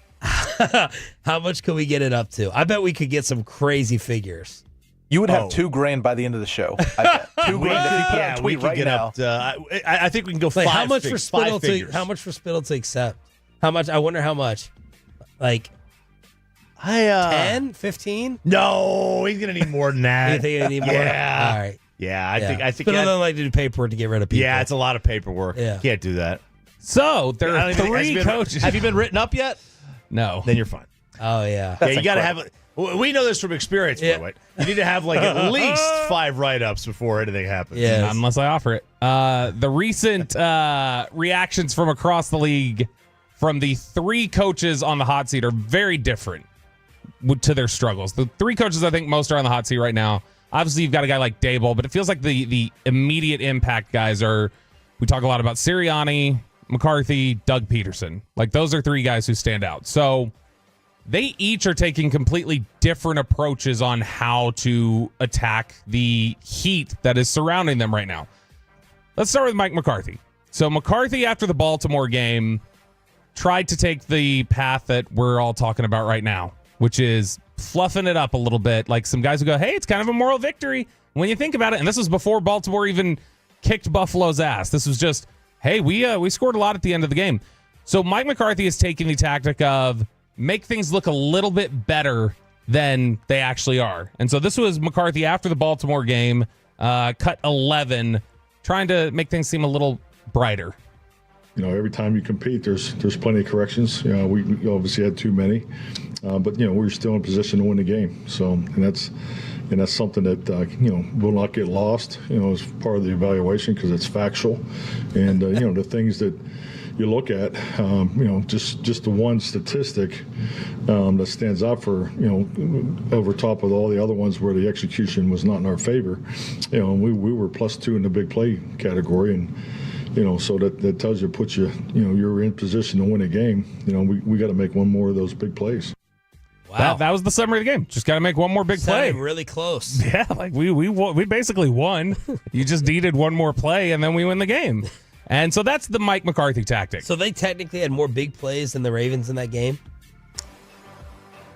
How much could we get it up to? I bet we could get some crazy figures. You would have $2,000 by the end of the show. I bet. $2,000 if you put out a tweet right now. I think we can go Like, 5 how much figures, for Spittle 5 figures. how much for Spittle to accept? How much? I wonder how much. Like 10, 15? No, he's gonna need more than that. You think I need more? Yeah. All right. Yeah, I think. Spittle doesn't like to do paperwork to get rid of people. Yeah, it's a lot of paperwork. Yeah. Can't do that. So there are 3 coaches. Have you been written up yet? No. Then you're fine. Oh yeah. Yeah, you got to have. We know this from experience. Yeah. By the way. You need to have like at least 5 write-ups before anything happens. Yeah. Unless I offer it. The recent reactions from across the league from the 3 coaches on the hot seat are very different to their struggles. The 3 coaches I think most are on the hot seat right now. Obviously, you've got a guy like Dable, but it feels like the immediate impact guys are. We talk a lot about Sirianni, McCarthy, Doug Peterson. Like those are 3 guys who stand out. So they each are taking completely different approaches on how to attack the heat that is surrounding them right now. Let's start with Mike McCarthy. So McCarthy, after the Baltimore game, tried to take the path that we're all talking about right now, which is fluffing it up a little bit. Like some guys who go, hey, it's kind of a moral victory when you think about it. And this was before Baltimore even kicked Buffalo's ass. This was just, hey, we scored a lot at the end of the game. So Mike McCarthy is taking the tactic of make things look a little bit better than they actually are. And so this was McCarthy after the Baltimore game, cut 11, trying to make things seem a little brighter. Every time you compete, there's plenty of corrections. We obviously had too many, but we're still in position to win the game. So, and that's something that will not get lost. As part of the evaluation because it's factual, and the things that you look at, just the one statistic that stands out for over top of all the other ones where the execution was not in our favor. We were +2 in the big play category, and. So that tells you, puts you, you're in position to win a game. We got to make one more of those big plays. Wow. That was the summary of the game. Just got to make one more big play. Really close. Yeah, like we basically won. You just needed one more play, and then we win the game. And so that's the Mike McCarthy tactic. So they technically had more big plays than the Ravens in that game?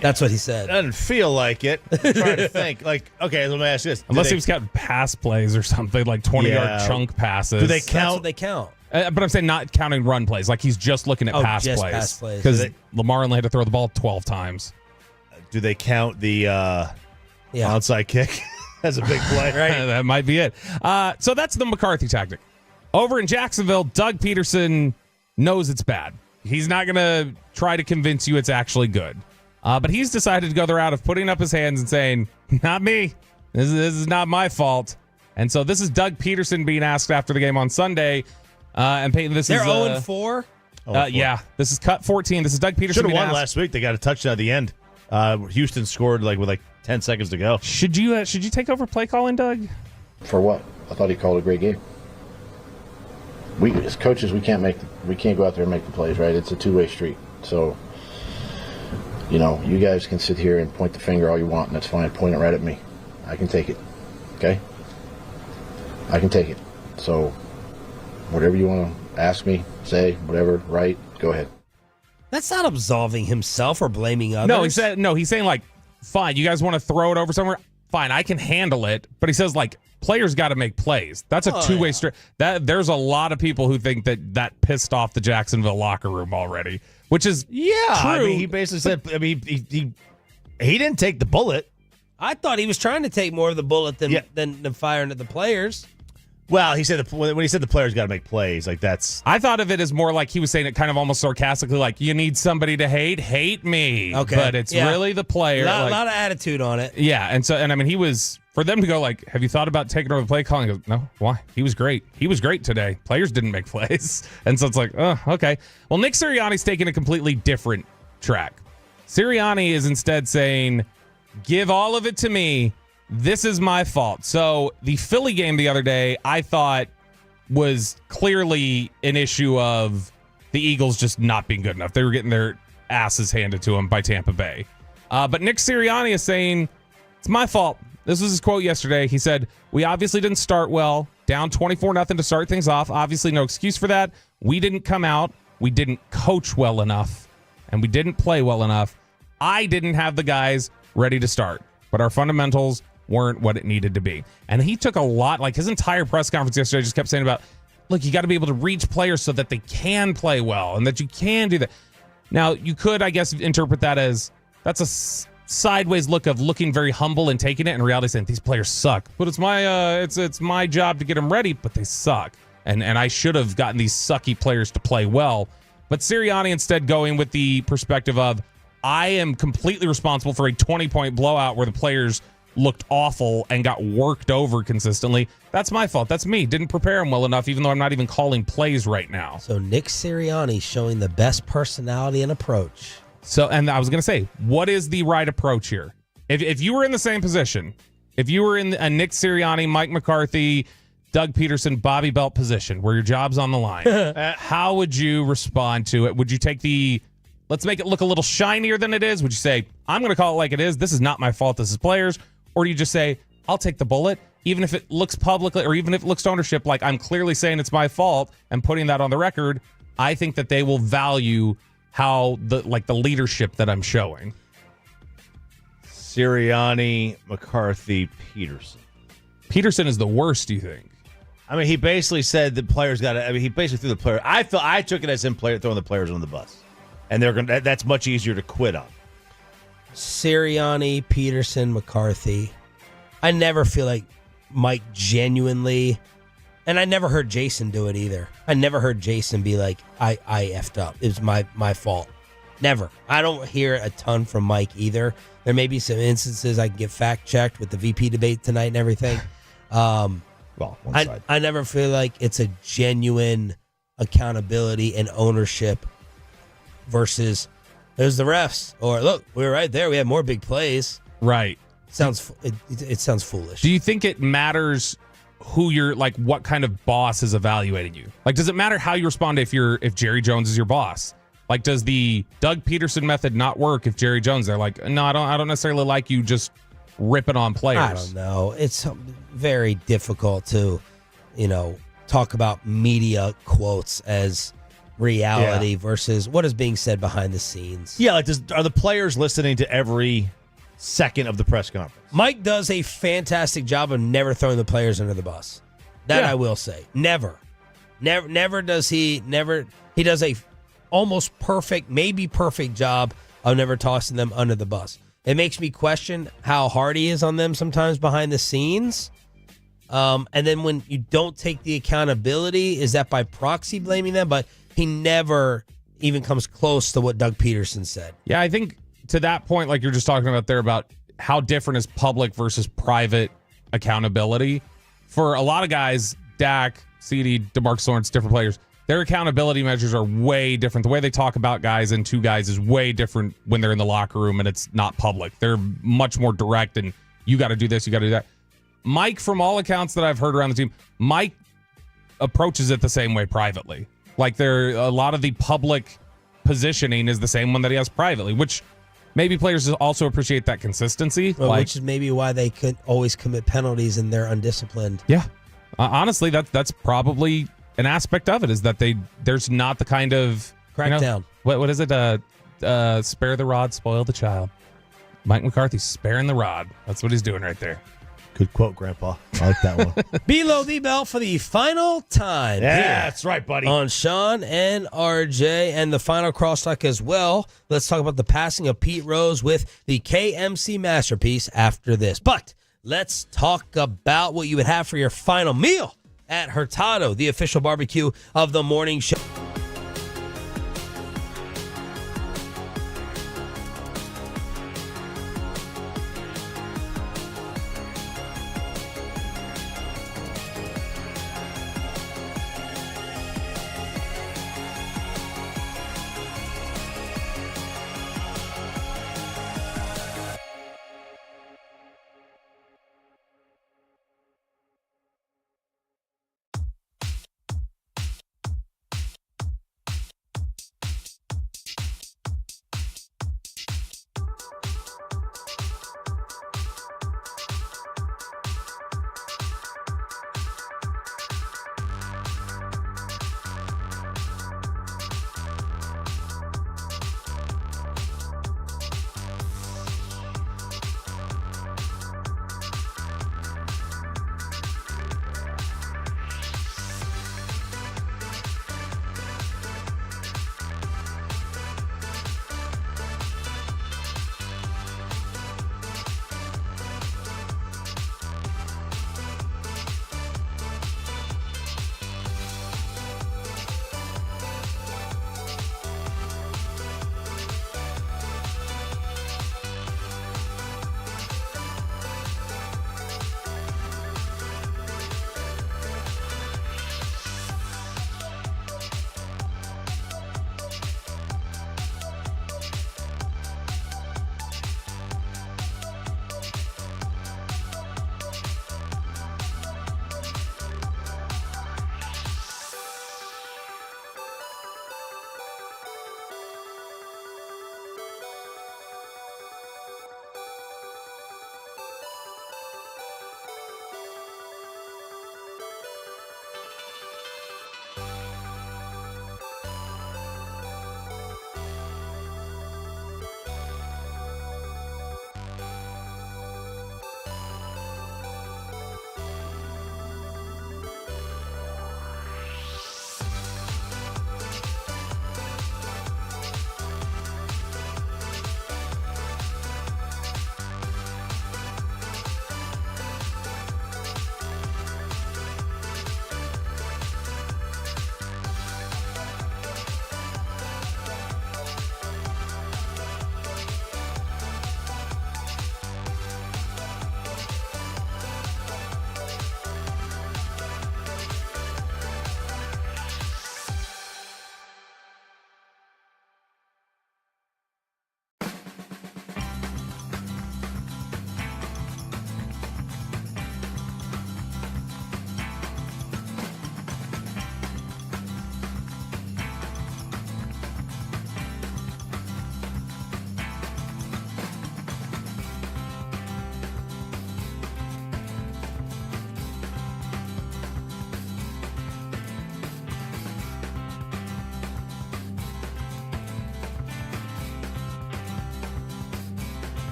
That's what he said. Doesn't feel like it. I'm trying to think. Like, okay, let me ask you this. Unless he was counting pass plays or something, like 20-yard chunk passes. Do they count? That's what they count. But I'm saying not counting run plays. Like he's just looking at pass plays. Because Lamar only had to throw the ball 12 times. Do they count the onside kick as a big play? Right. That might be it. So that's the McCarthy tactic. Over in Jacksonville, Doug Peterson knows it's bad. He's not going to try to convince you it's actually good. But he's decided to go the route of putting up his hands and saying, not me. This is not my fault. And so this is Doug Peterson being asked after the game on Sunday. And Peyton, They're 0-4? Yeah, this is cut 14. This is Doug Peterson. Should have won last week. They got a touchdown at the end. Houston scored with 10 seconds to go. Should you take over play calling, Doug? For what? I thought he called a great game. We as coaches, we can't go out there and make the plays, right? It's a two-way street. So, you guys can sit here and point the finger all you want, and that's fine. Point it right at me. I can take it. Okay? I can take it. So, whatever you want to ask me, say, whatever, right, go ahead. That's not absolving himself or blaming others. He's saying like, fine, you guys want to throw it over somewhere? Fine, I can handle it. But he says like, players got to make plays. That's a two-way street. That there's a lot of people who think that pissed off the Jacksonville locker room already, which is true. I mean, he basically said, I mean, he didn't take the bullet. I thought he was trying to take more of the bullet than firing at the players. Well, he said when he said the players got to make plays, like that's. I thought of it as more like he was saying it kind of almost sarcastically, like you need somebody to hate me. Okay, but it's really the player. A lot of attitude on it. Yeah, and I mean, he was for them to go like, have you thought about taking over the play calling? He goes, no, why? He was great. He was great today. Players didn't make plays, and so it's like, oh, okay. Well, Nick Sirianni's taking a completely different track. Sirianni is instead saying, give all of it to me. This is my fault. So the Philly game the other day, I thought was clearly an issue of the Eagles just not being good enough. They were getting their asses handed to them by Tampa Bay. But Nick Sirianni is saying, it's my fault. This was his quote yesterday. He said, we obviously didn't start well, down 24-0 to start things off. Obviously no excuse for that. We didn't come out. We didn't coach well enough, and we didn't play well enough. I didn't have the guys ready to start, but our fundamentals weren't what it needed to be. And he took a lot, like his entire press conference yesterday just kept saying about, look, you got to be able to reach players so that they can play well and that you can do that. Now, you could, I guess, interpret that as that's a sideways look of looking very humble and taking it, and in reality saying these players suck. But it's my it's my job to get them ready, but they suck. And I should have gotten these sucky players to play well. But Sirianni instead going with the perspective of, I am completely responsible for a 20-point blowout where the players looked awful and got worked over consistently. That's my fault. That's me. Didn't prepare them well enough, even though I'm not even calling plays right now. So Nick Sirianni showing the best personality and approach. So, and I was going to say, what is the right approach here? If you were in the same position, if you were in a Nick Sirianni, Mike McCarthy, Doug Peterson, Bobby Belt position where your job's on the line, how would you respond to it? Would you take the, let's make it look a little shinier than it is? Would you say, I'm going to call it like it is. This is not my fault. This is players. Or do you just say, I'll take the bullet, even if it looks publicly, or even if it looks to ownership, like I'm clearly saying it's my fault and putting that on the record. I think that they will value how the leadership that I'm showing. Sirianni, McCarthy, Peterson. Peterson is the worst, do you think? I mean, he basically said the players got to. I mean, he basically threw the player. I took it as him throwing the players on the bus, and they're going. That's much easier to quit on. Sirianni, Peterson, McCarthy. I never feel like Mike genuinely, and I never heard Jason do it either. I never heard Jason be like, I effed up. It was my fault. Never. I don't hear a ton from Mike either. There may be some instances I can get fact checked with the VP debate tonight and everything. Well, one side. I never feel like it's a genuine accountability and ownership versus there's the refs, or look, we were right there. We had more big plays. Right. It sounds foolish. Do you think it matters who you're, like, what kind of boss is evaluating you? Like, does it matter how you respond if Jerry Jones is your boss? Like, does the Doug Peterson method not work if Jerry Jones? They're like, no, I don't necessarily like you just ripping on players. I don't know. It's very difficult to, talk about media quotes as reality versus what is being said behind the scenes. Yeah, like are the players listening to every second of the press conference? Mike does a fantastic job of never throwing the players under the bus. That I will say. Never does he. He does a almost perfect, maybe perfect job of never tossing them under the bus. It makes me question how hard he is on them sometimes behind the scenes. And then when you don't take the accountability, is that by proxy blaming them? But he never even comes close to what Doug Peterson said. Yeah, I think to that point, like you're just talking about there, about how different is public versus private accountability. For a lot of guys, Dak, CD, DeMarcus Lawrence, different players, their accountability measures are way different. The way they talk about guys and two guys is way different when they're in the locker room and it's not public. They're much more direct and you got to do this, you got to do that. Mike, from all accounts that I've heard around the team, Mike approaches it the same way privately. Like a lot of the public positioning is the same one that he has privately, which maybe players also appreciate that consistency. Which is maybe why they could always commit penalties and they're undisciplined. Yeah. Honestly, that's probably an aspect of it, is that there's not the kind of crackdown. What is it? Spare the rod, spoil the child. Mike McCarthy sparing the rod. That's what he's doing right there. Good quote, Grandpa. I like that one. Below the belt for the final time. Yeah, here that's right, buddy. On Sean and RJ, and the final crosstalk as well. Let's talk about the passing of Pete Rose with the KMC masterpiece after this. But let's talk about what you would have for your final meal at Hurtado, the official barbecue of the morning show.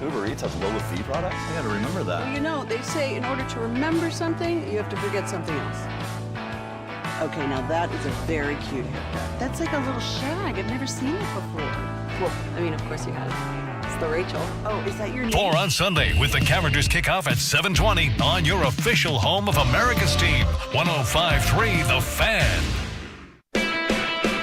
Uber Eats has lower fee products? I gotta remember that. Well, you know, they say in order to remember something, you have to forget something else. Okay, now that is a very cute haircut. That's like a little shag. I've never seen it before. Well, I mean, of course you have. It's the Rachel. Oh, is that your name? Or on Sunday with the Cavender's kickoff at 7:20 on your official home of America's team, 105.3 The Fan.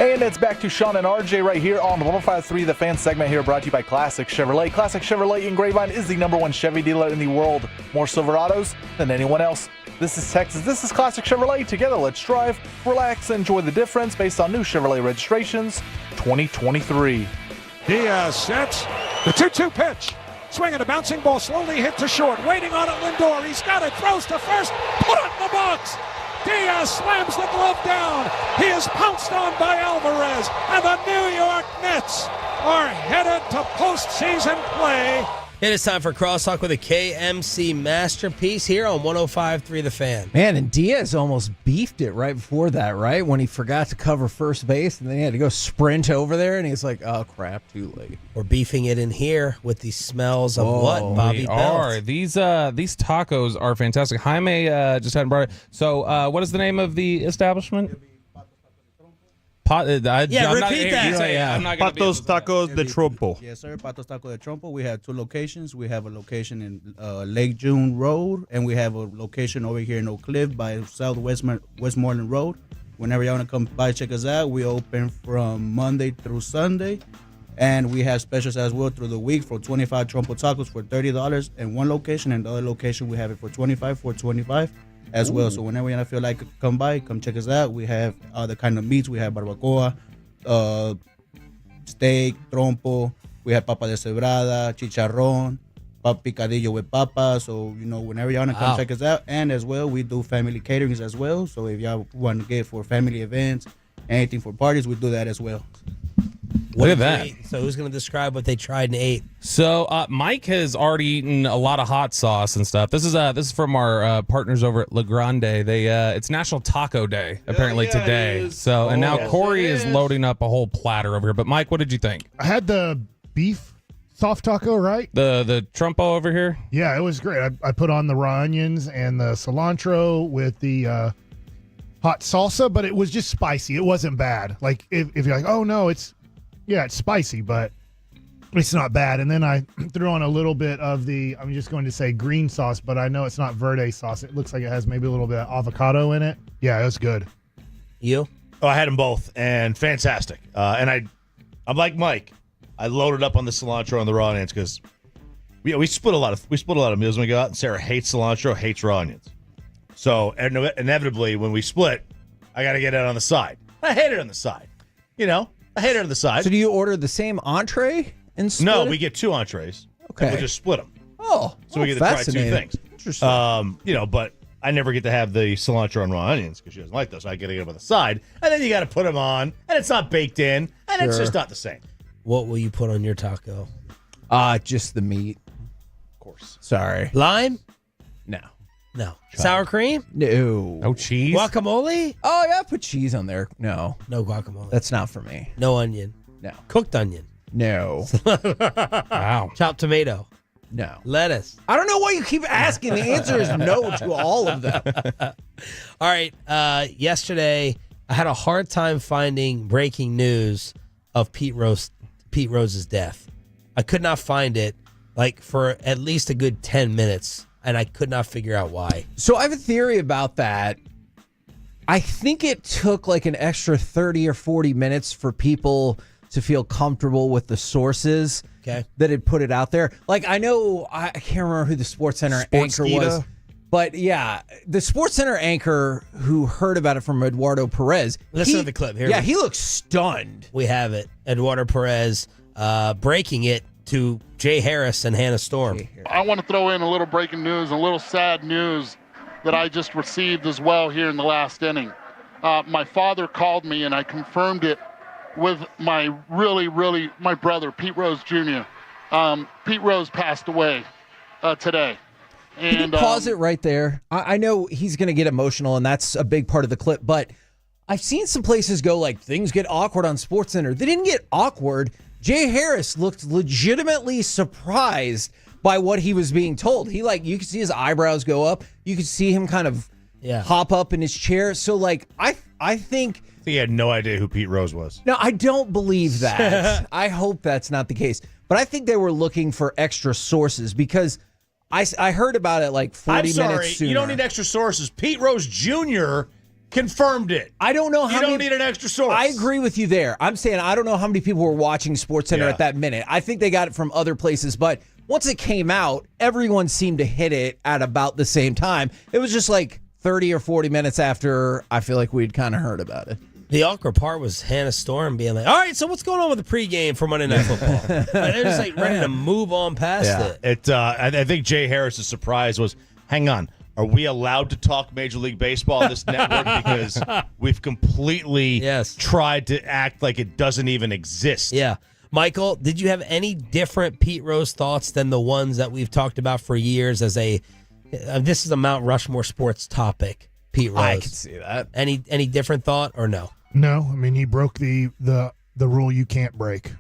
And it's back to Sean and RJ right here on 105.3 The Fan segment here, brought to you by Classic Chevrolet. Classic Chevrolet in Grapevine is the #1 Chevy dealer in the world. More Silverados than anyone else. This is Texas. This is Classic Chevrolet. Together, let's drive, relax, and enjoy the difference based on new Chevrolet registrations 2023. Diaz sets the 2-2 pitch. Swinging a bouncing ball, slowly hit to short. Waiting on it, Lindor. He's got it. Throws to first. Put it in the box. Diaz slams the glove down. He is pounced on by Alvarez. And the New York Mets are headed to postseason play. It is time for Crosstalk with a KMC masterpiece here on 105.3 The Fan. Man, and Diaz almost beefed it right before that, right? When he forgot to cover first base, and then he had to go sprint over there, and he's like, oh, crap, too late. We're beefing it in here with the smells of what, Bobby Belt? These tacos are fantastic. Jaime just hadn't brought it. So what is the name of the establishment? Repeat that. Patos Tacos de Trompo. Yes, sir. Patos Tacos de Trompo. We have 2 locations. We have a location in Lake June Road, and we have a location over here in Oak Cliff by Southwest Westmoreland Road. Whenever y'all want to come by, check us out. We open from Monday through Sunday, and we have specials as well through the week for 25 Trompo tacos for $30 in one location, and the other location we have it for $25 as well. So whenever you feel like come by, come check us out. We have other kind of meats. We have barbacoa, steak, trompo. We have papa deshebrada, chicharrón, picadillo with papa. So, whenever you want to come check us out. And as well, we do family caterings as well. So if y'all want to get for family events, anything for parties, we do that as well. Look at that. So who's going to describe what they tried and ate? So Mike has already eaten a lot of hot sauce and stuff. This is from our partners over at La Grande. It's National Taco Day apparently today. So and now Corey is loading up a whole platter over here. But Mike, what did you think? I had the beef soft taco, right? The Trumpo over here. Yeah, it was great. I put on the raw onions and the cilantro with the hot salsa, but it was just spicy. It wasn't bad. Like if you're like, oh no, it's spicy, but it's not bad. And then I threw on a little bit of I'm just going to say green sauce, but I know it's not verde sauce. It looks like it has maybe a little bit of avocado in it. Yeah, it was good. You? Oh, I had them both, and fantastic. And I'm like Mike. I loaded up on the cilantro and the raw onions because we split a lot of meals when we go out, and Sarah hates cilantro, hates raw onions. So inevitably, when we split, I got to get it on the side. I hate it on the side. I hate it on the side. So do you order the same entree and split No, it? we get 2 entrees. Okay. And we'll just split them. So we get to try 2 things. Interesting. But I never get to have the cilantro and raw onions because she doesn't like those. So I get to get them on the side. And then you got to put them on, and it's not baked in, and it's just not the same. What will you put on your taco? Just the meat. Of course. Sorry. Lime? No. Sour cream? No. No cheese? Guacamole? Oh, yeah, put cheese on there. No. No guacamole. That's not for me. No onion. No. Cooked onion. No. Wow. Chopped tomato. No. Lettuce. I don't know why you keep asking. The answer is no to all of them. All right. Yesterday, I had a hard time finding breaking news of Pete Rose's death. I could not find it for at least a good 10 minutes. And I could not figure out why. So I have a theory about that. I think it took an extra 30 or 40 minutes for people to feel comfortable with the sources that had put it out there. I know, I can't remember who the SportsCenter anchor was. But yeah, the SportsCenter anchor who heard about it from Eduardo Perez. Listen to the clip here. Yeah, he looks stunned. We have it. Eduardo Perez breaking it to Jay Harris and Hannah Storm. I want to throw in a little breaking news, a little sad news that I just received as well here in the last inning. My father called me, and I confirmed it with my my brother, Pete Rose Jr. Pete Rose passed away today. And, Can you pause it right there? I know he's going to get emotional, and that's a big part of the clip, but I've seen some places go things get awkward on SportsCenter. They didn't get awkward. Jay Harris looked legitimately surprised by what he was being told. He you could see his eyebrows go up. You could see him kind of hop up in his chair. So I think he had no idea who Pete Rose was. No, I don't believe that. I hope that's not the case. But I think they were looking for extra sources because I heard about it 40 minutes sooner. You don't need extra sources. Pete Rose Jr. confirmed it. I don't know how you don't need an extra source. I agree with you there. I'm saying I don't know how many people were watching SportsCenter at that minute. I think they got it from other places, but once it came out, everyone seemed to hit it at about the same time. It was just 30 or 40 minutes after I feel like we'd kind of heard about it. The awkward part was Hannah Storm being like, all right, so what's going on with the pregame for Monday Night Football? They're just ready to move on past it. I think Jay Harris's surprise was, hang on, are we allowed to talk Major League Baseball on this network? Because we've completely tried to act like it doesn't even exist. Yeah. Michael, did you have any different Pete Rose thoughts than the ones that we've talked about for years as this is a Mount Rushmore sports topic, Pete Rose? I could see that. Any different thought or no? No, I mean he broke the rule you can't break.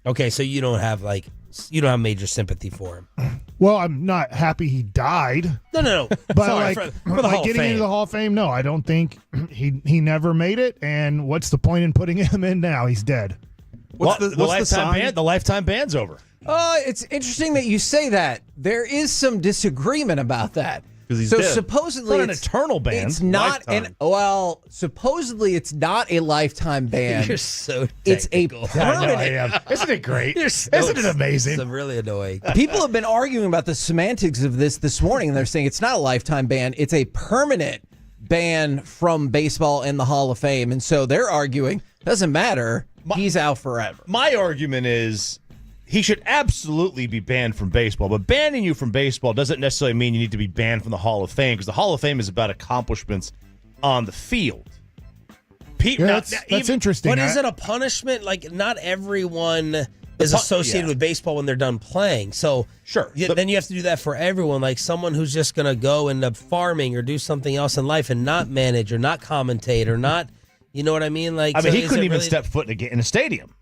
Okay, so you don't have major sympathy for him. Well, I'm not happy he died. No. But Sorry, for the Hall of getting Fame. into the Hall of Fame, no, I don't think he never made it. And what's the point in putting him in now? He's dead. What's the lifetime ban? The lifetime ban's over. It's interesting that you say that. There is some disagreement about that. Because he's so dead. supposedly It's not an eternal ban. It's not supposedly it's not a lifetime ban. You're so it's a technical. permanent. I am. Isn't it great? Isn't it amazing? It's really annoying. People have been arguing about the semantics of this morning, and they're saying it's not a lifetime ban. It's a permanent ban from baseball in the Hall of Fame. And so they're arguing, doesn't matter. He's out forever. My argument is he should absolutely be banned from baseball, but banning you from baseball doesn't necessarily mean you need to be banned from the Hall of Fame, because the Hall of Fame is about accomplishments on the field. Pete, that's interesting. But is it a punishment? Not everyone is associated with baseball when they're done playing. So sure, then you have to do that for everyone. Like someone who's just going to go into farming or do something else in life and not manage or not commentate or not, you know what I mean? He couldn't even step foot in a stadium.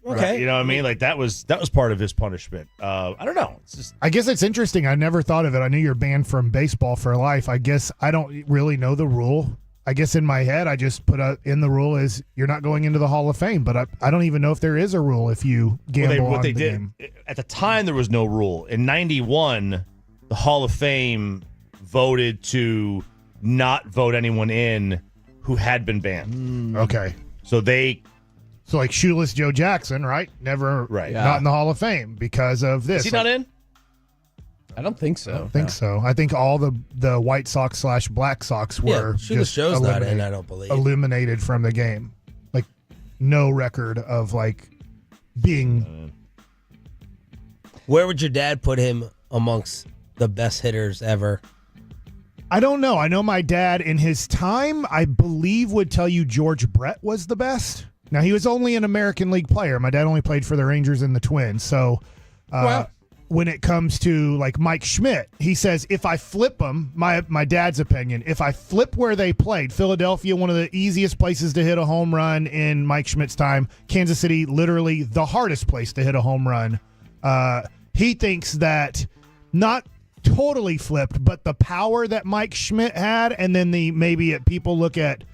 Okay. Right? You know what I mean? That was part of his punishment. I don't know. It's just, I guess it's interesting. I never thought of it. I knew you're banned from baseball for life. I guess I don't really know the rule. I guess in my head, I just put in the rule is you're not going into the Hall of Fame. But I don't even know if there is a rule if you gamble on the game. At the time, there was no rule. In '91, the Hall of Fame voted to not vote anyone in who had been banned. Okay. So like Shoeless Joe Jackson, right? Never, not in the Hall of Fame because of this. Is he not in? I don't think so. I don't think so. I think all the White Sox / Black Sox were Shoeless Joe's not in, I don't believe. Eliminated from the game. Like no record of being. Where would your dad put him amongst the best hitters ever? I don't know. I know my dad in his time, I believe, would tell you George Brett was the best. Now, he was only an American League player. My dad only played for the Rangers and the Twins. So when it comes to Mike Schmidt, he says, if I flip them, my dad's opinion, if I flip where they played, Philadelphia, one of the easiest places to hit a home run in Mike Schmidt's time, Kansas City, literally the hardest place to hit a home run. He thinks that not totally flipped, but the power that Mike Schmidt had, and then people look at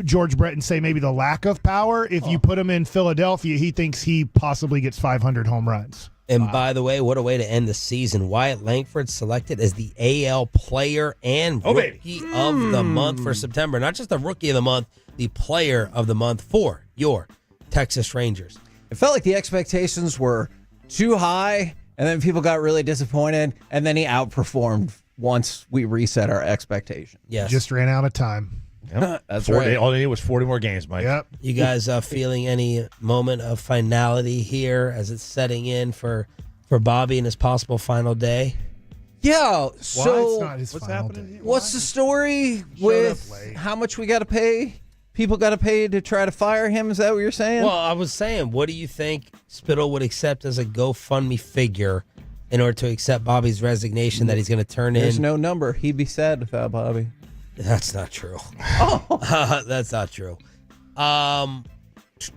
George Brett and say maybe the lack of power. If you put him in Philadelphia, he thinks he possibly gets 500 home runs. And by the way, what a way to end the season. Wyatt Langford selected as the AL Player and Rookie of the Month for September. Not just the Rookie of the Month, the Player of the Month for your Texas Rangers. It felt like the expectations were too high, and then people got really disappointed, and then he outperformed once we reset our expectations. Yes. Just ran out of time. Yep. That's right. All they needed was 40 more games, Mike. Yep. You guys feeling any moment of finality here as it's setting in for Bobby and his possible final day? Yeah. So it's not his what's final happening? day. what's the story with how much we got to pay? People got to pay to try to fire him? Is that what you're saying? Well, I was saying, what do you think Spittle would accept as a GoFundMe figure in order to accept Bobby's resignation that he's going to turn in? There's no number. He'd be sad without Bobby. That's not true. That's not true.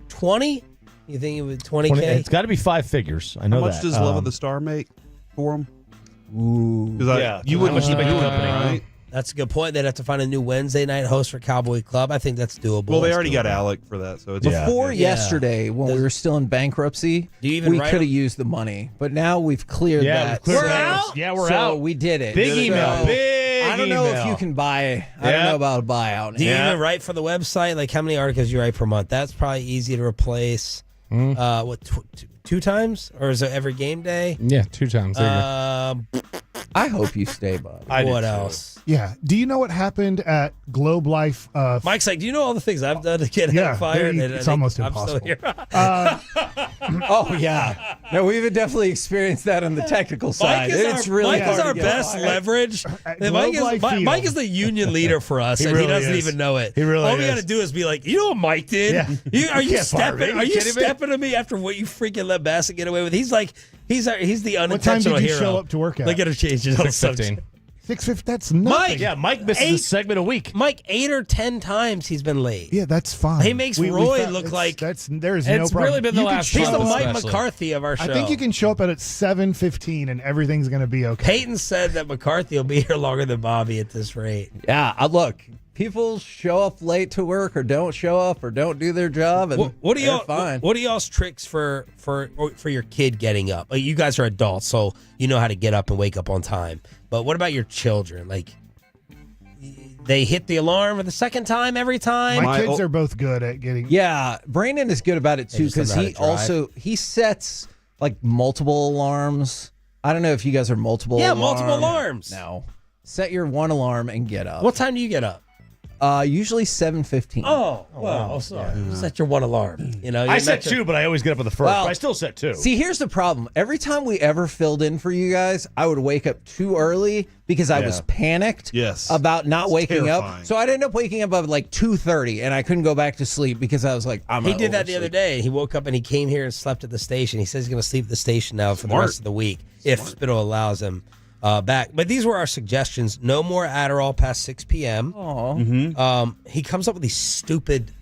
20? You think it would 20K? It's got to be 5 figures. I know How much that. does Love of the Star make? for them? Ooh. Because you wouldn't the big do it, company, right? That's a good point. They'd have to find a new Wednesday night host for Cowboy Club. I think that's doable. Well, they That's already got doable. Alec for that, so it's Before yesterday, when we were still in bankruptcy, Do you even we write could have them? used the money. But now we've cleared that. We're out? Yeah, we're so out. we did it. Big So email. Big I don't know if email. you can buy. I don't know about a buyout. Do you now. even write for the website? Like how many articles you write per month? That's probably easy to replace. Two times? Or is it every game day? Yeah, 2 times. There you go. I hope you stay, bud. What else? Yeah. Do you know what happened at Globe Life? Mike's like, do you know all the things I've done to get Yeah, fired? there you- And I it's think almost I'm still impossible. here. Oh yeah. No, we've definitely experienced that on the technical side. It's really Mike is hard our to get best fired. leverage. Mike is the union leader for us, He and really he doesn't is. even know it. He really All we is. got to do is be like, you know what Mike did? Yeah. Are you can't fire me. stepping? Are you kidding me? stepping to me after what you freaking let Bassett get away with? He's like, he's the What time unintentional did you hero. show up to work at? They got to change it. 6:15. 6:50. That's nothing. Mike, Yeah, Mike misses a segment a week. Mike, 8 or 10 times he's been late. Yeah, that's fine. He makes We Roy found- look it's- like there's no It's problem. really been the You can last show he's the month up- Mike especially. McCarthy of our show. I think you can show up at 7:15 and everything's going to be okay. Peyton said that McCarthy will be here longer than Bobby at this rate. Yeah, look, people show up late to work or don't show up or don't do their job, and What are they're y'all? fine. What are y'all's tricks for your kid getting up? Like, you guys are adults, so you know how to get up and wake up on time. But what about your children? Like, they hit the alarm for the second time every time. My kids are both good at getting. Yeah, Brandon is good about it too just don't because know how he to drive. also he sets like multiple alarms. I don't know if you guys are multiple. Multiple alarms. No, set your one alarm and get up. What time do you get up? Usually 7:15. Oh, wow. Sorry. Set your one alarm. You know, I set 2, but I always get up at the first. Well, but I still set 2. See, here's the problem. Every time we ever filled in for you guys, I would wake up too early because I was panicked about not waking terrifying. up. So I'd end up waking up at like 2:30 and I couldn't go back to sleep because I was like, He did that the other day. He woke up and he came here and slept at the station. He says he's going to sleep at the station now for the rest of the week if Spittle allows him back. But these were our suggestions. No more Adderall past 6 p.m. He comes up with these stupid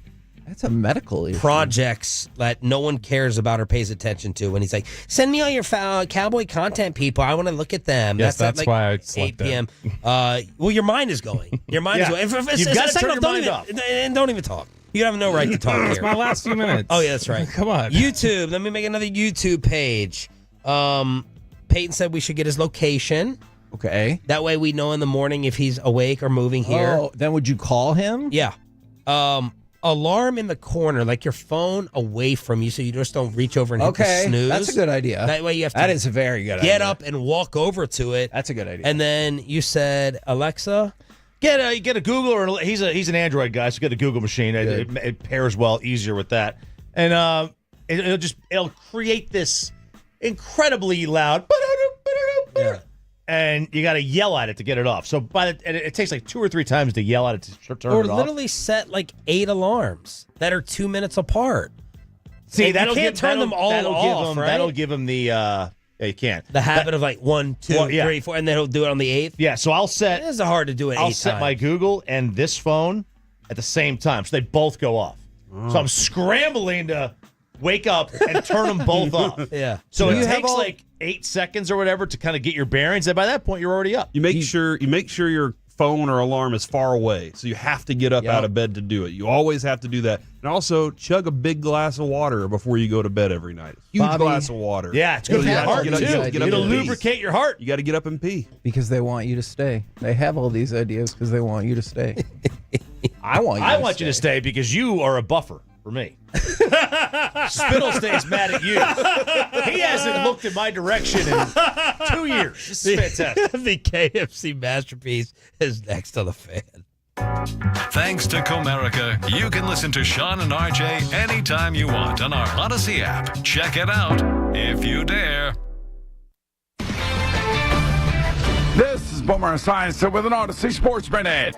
That's a medical issue. projects that no one cares about or pays attention to. And he's like, send me all your Cowboy content, people. I want to look at them. Yes, that's at, like, why I 8 slept p.m. Well, your mind is going. Your mind is Yeah. going. You've gotta turn your don't mind even, off. And don't even talk. You have no right to talk here. It's my last few minutes. Oh, yeah, that's right. Come on. YouTube. Let me make another YouTube page. Peyton said we should get his location. Okay. That way we know in the morning if he's awake or moving here. Oh, then would you call him? Yeah. Alarm in the corner, like your phone away from you so you just don't reach over and hit the Okay, snooze. that's a good idea. That way you have to That is a very good get idea. up and walk over to it. That's a good idea. And then you said, Alexa, Get a Google or he's an Android guy, so get a Google machine. It pairs well, easier with that, and it'll create this incredibly loud. And you got to yell at it to get it off. So it takes like 2 or 3 times to yell at it to turn or it off. literally set like 8 alarms that are 2 minutes apart. See, And you can't turn them all off, right? That'll give him the yeah, you can't. The habit of like 1, 2, 3, 4, and then he'll do it on the 8th. Yeah, so I'll set. It is hard to do it. I'll 8 set times. my Google and this phone at the same time, so they both go off. So I'm scrambling to wake up and turn them both off. Yeah. So Do it you have takes all- like 8 seconds or whatever to kind of get your bearings, and by that point you're already up. You make sure your phone or alarm is far away, so you have to get up out of bed to do it. You always have to do that, and also chug a big glass of water before you go to bed every night. A huge Bobby, glass of water. Yeah, it's good So for you your have to heart get up- too. get up It'll and pee. lubricate your heart. You got to get up and pee. Because they want you to stay. They have all these ideas because they want you to stay. I want you to stay because you are a buffer for me. Spittle stays mad at you. He hasn't looked in my direction in 2 years. This is fantastic. The KFC masterpiece is next on the fan. Thanks to Comerica, you can listen to Sean and RJ anytime you want on our Odyssey app. Check it out if you dare. This is Boomer Science with an Odyssey Sports Minute.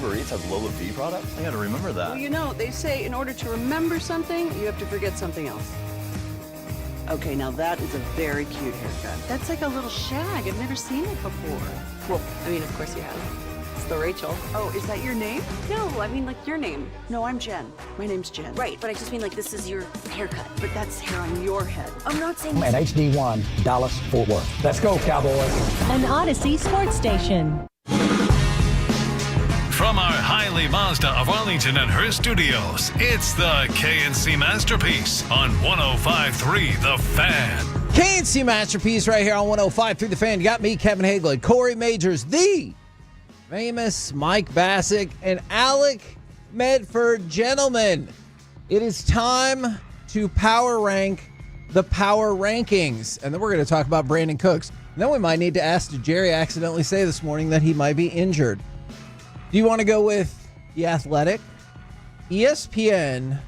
Uber Eats has low fee products? I gotta remember that. Well, you know, they say in order to remember something, you have to forget something else. Okay, now that is a very cute haircut. That's like a little shag. I've never seen it before. Well, I mean, of course you have. It's the Rachel. Oh, is that your name? No, I mean, like, your name. No, I'm Jen. My name's Jen. Right, but I just mean, like, this is your haircut. But that's hair on your head. I'm not saying At HD1, Dallas, Fort Worth. Let's go, Cowboys. An Odyssey sports station. From our Highly Mazda of Arlington and her studios, it's the KNC Masterpiece on 105.3 The Fan. KNC Masterpiece right here on 105.3 The Fan. You got me, Kevin Haglund, Corey Majors, the famous Mike Bassick, and Alec Medford. Gentlemen, it is time to power rank the power rankings. And then we're going to talk about Brandon Cooks. And then we might need to ask, did Jerry accidentally say this morning that he might be injured? Do you want to go with The Athletic, ESPN,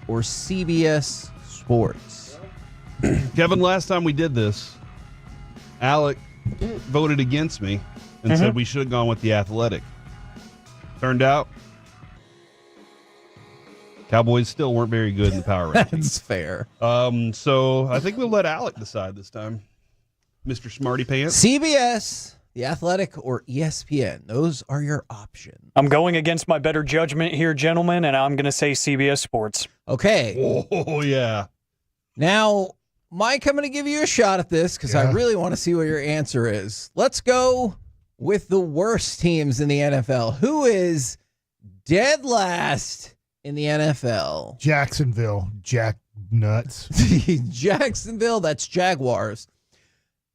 or CBS Sports? Kevin, last time we did this, Alec voted against me and said we should have gone with The Athletic. Turned out, Cowboys still weren't very good in the power rankings. That's fair. So I think we'll let Alec decide this time. Mr. Smarty Pants. CBS, The Athletic, or ESPN. Those are your options. I'm going against my better judgment here, gentlemen, and I'm going to say CBS Sports. Okay. Oh, yeah. Now, Mike, I'm going to give you a shot at this because I really want to see what your answer is. Let's go with the worst teams in the NFL. Who is dead last in the NFL? Jacksonville, Jack Nuts. Jacksonville, that's Jaguars.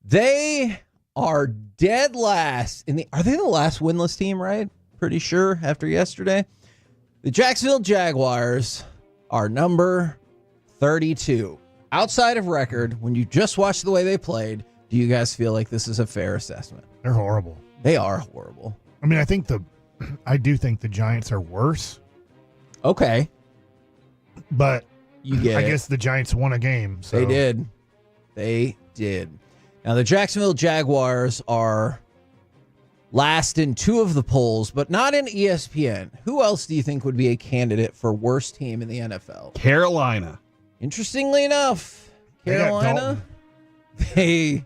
They are dead last in the. Are they the last winless team, right? Pretty sure after yesterday. The Jacksonville Jaguars are number 32. Outside of record, when you just watch the way they played, do you guys feel like this is a fair assessment? They're horrible. They are horrible. I mean, I do think the Giants are worse. Okay. But you get I guess the Giants won a game. So. They did. They did. Now, the Jacksonville Jaguars are last in two of the polls, but not in ESPN. Who else do you think would be a candidate for worst team in the NFL? Carolina. Interestingly enough, Carolina, they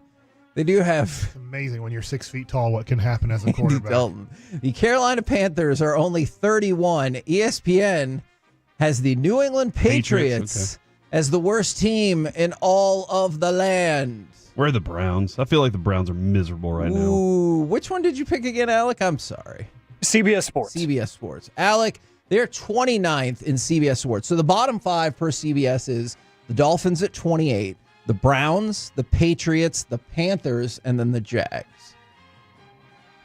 do have. It's amazing when you're 6 feet tall what can happen as a quarterback. The Carolina Panthers are only 31. ESPN has the New England Patriots as the worst team in all of the land. Where are the Browns? I feel like the Browns are miserable right now. Ooh, which one did you pick again, Alec? I'm sorry. CBS Sports. CBS Sports. Alec, they're 29th in CBS Sports. So the bottom five per CBS is the Dolphins at 28, the Browns, the Patriots, the Panthers, and then the Jags.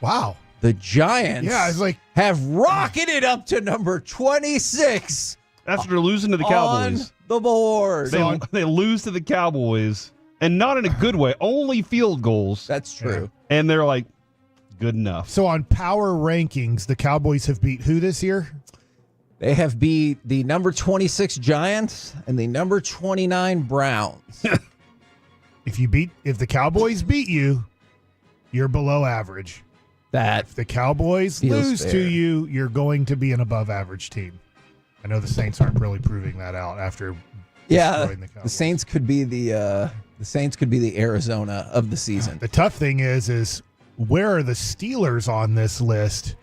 Wow. The Giants have rocketed up to number 26. After losing to the Cowboys. On the board. They lose to the Cowboys. And not in a good way. Only field goals. That's true. And they're like, good enough. So on power rankings, the Cowboys have beat who this year? They have beat the number 26 Giants and the number 29 Browns. If the Cowboys beat you, you're below average. If the Cowboys lose to you, you're going to be an above average team. I know the Saints aren't really proving that out after destroying the Cowboys. The Saints could be the Arizona of the season. The tough thing is where are the Steelers on this list?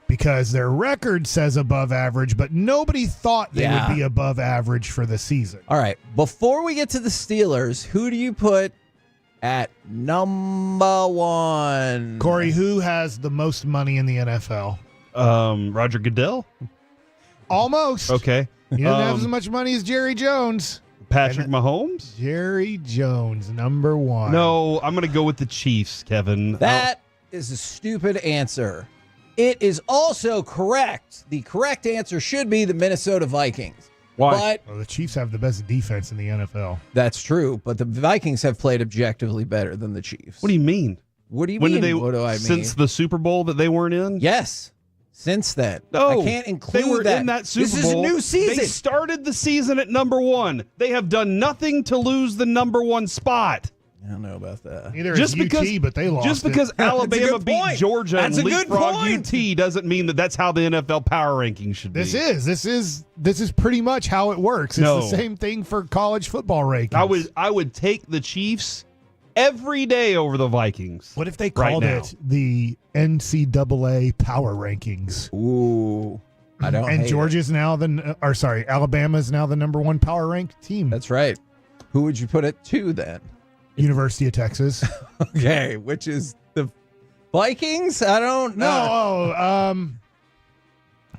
Because their record says above average, but nobody thought they would be above average for the season. All right. Before we get to the Steelers, who do you put at number one? Corey, who has the most money in the NFL? Roger Goodell? Almost. Okay. He doesn't have as much money as Jerry Jones. Patrick Mahomes? Jerry Jones, number one. No, I'm going to go with the Chiefs, Kevin. That is a stupid answer. It is also correct. The correct answer should be the Minnesota Vikings. Why? Well, the Chiefs have the best defense in the NFL. That's true, but the Vikings have played objectively better than the Chiefs. What do you mean? What do you mean? What do I mean? Since the Super Bowl that they weren't in? Yes. Since then. No. I can't include they were that. in that Super Bowl. This is a new season. They started the season at number one. They have done nothing to lose the number one spot. I don't know about that. Neither Just is UT, because- but they lost Just because it. Alabama beat point. Georgia That's and a good leapfrogged point. UT doesn't mean that that's how the NFL power ranking should be. This is pretty much how it works. It's No. the same thing for college football rankings. I would take the Chiefs every day over the Vikings. What if they right called now. it the NCAA power rankings? Ooh, I don't. And hate Georgia's now Alabama's now the number one power ranked team. That's right. Who would you put it to then? University of Texas. Okay, which is the Vikings? I don't know.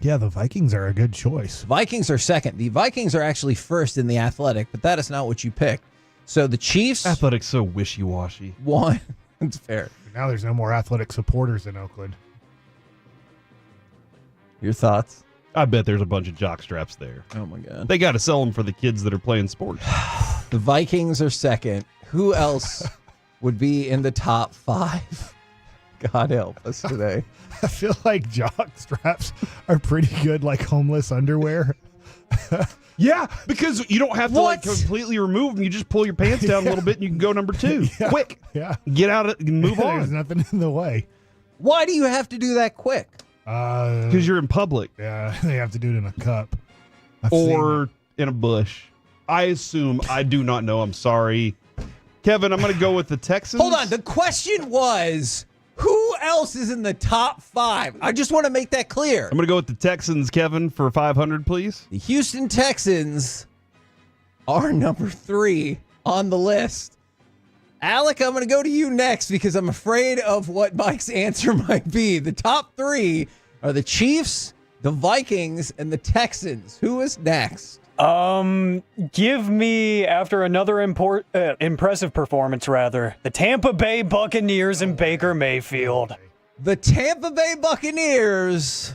Yeah, the Vikings are a good choice. Vikings are second. The Vikings are actually first in the Athletic, but that is not what you picked. So the Chiefs. Athletics so wishy-washy. One. It's fair. Now there's no more athletic supporters in Oakland. Your thoughts? I bet there's a bunch of jock straps there. Oh my God. They got to sell them for the kids that are playing sports. The Vikings are second. Who else would be in the top 5? God help us today. I feel like jock straps are pretty good, like homeless underwear. Yeah, because you don't have to like completely remove them. You just pull your pants down a little bit and you can go number 2. Yeah, Quick. Yeah. Get out of and move There's on. nothing in the way. Why do you have to do that quick? Because you're in public. Yeah, they have to do it in a cup. I've seen Or in a bush. I assume. I do not know. I'm sorry. Kevin, I'm going to go with the Texans. Hold on. The question was, who else is in the top 5? I just want to make that clear. I'm going to go with the Texans, Kevin, for 500, please. The Houston Texans are number 3 on the list. Alec, I'm going to go to you next because I'm afraid of what Mike's answer might be. The top 3 are the Chiefs, the Vikings, and the Texans. Who is next? Give me, after another impressive performance, the Tampa Bay Buccaneers and Baker Mayfield. The Tampa Bay Buccaneers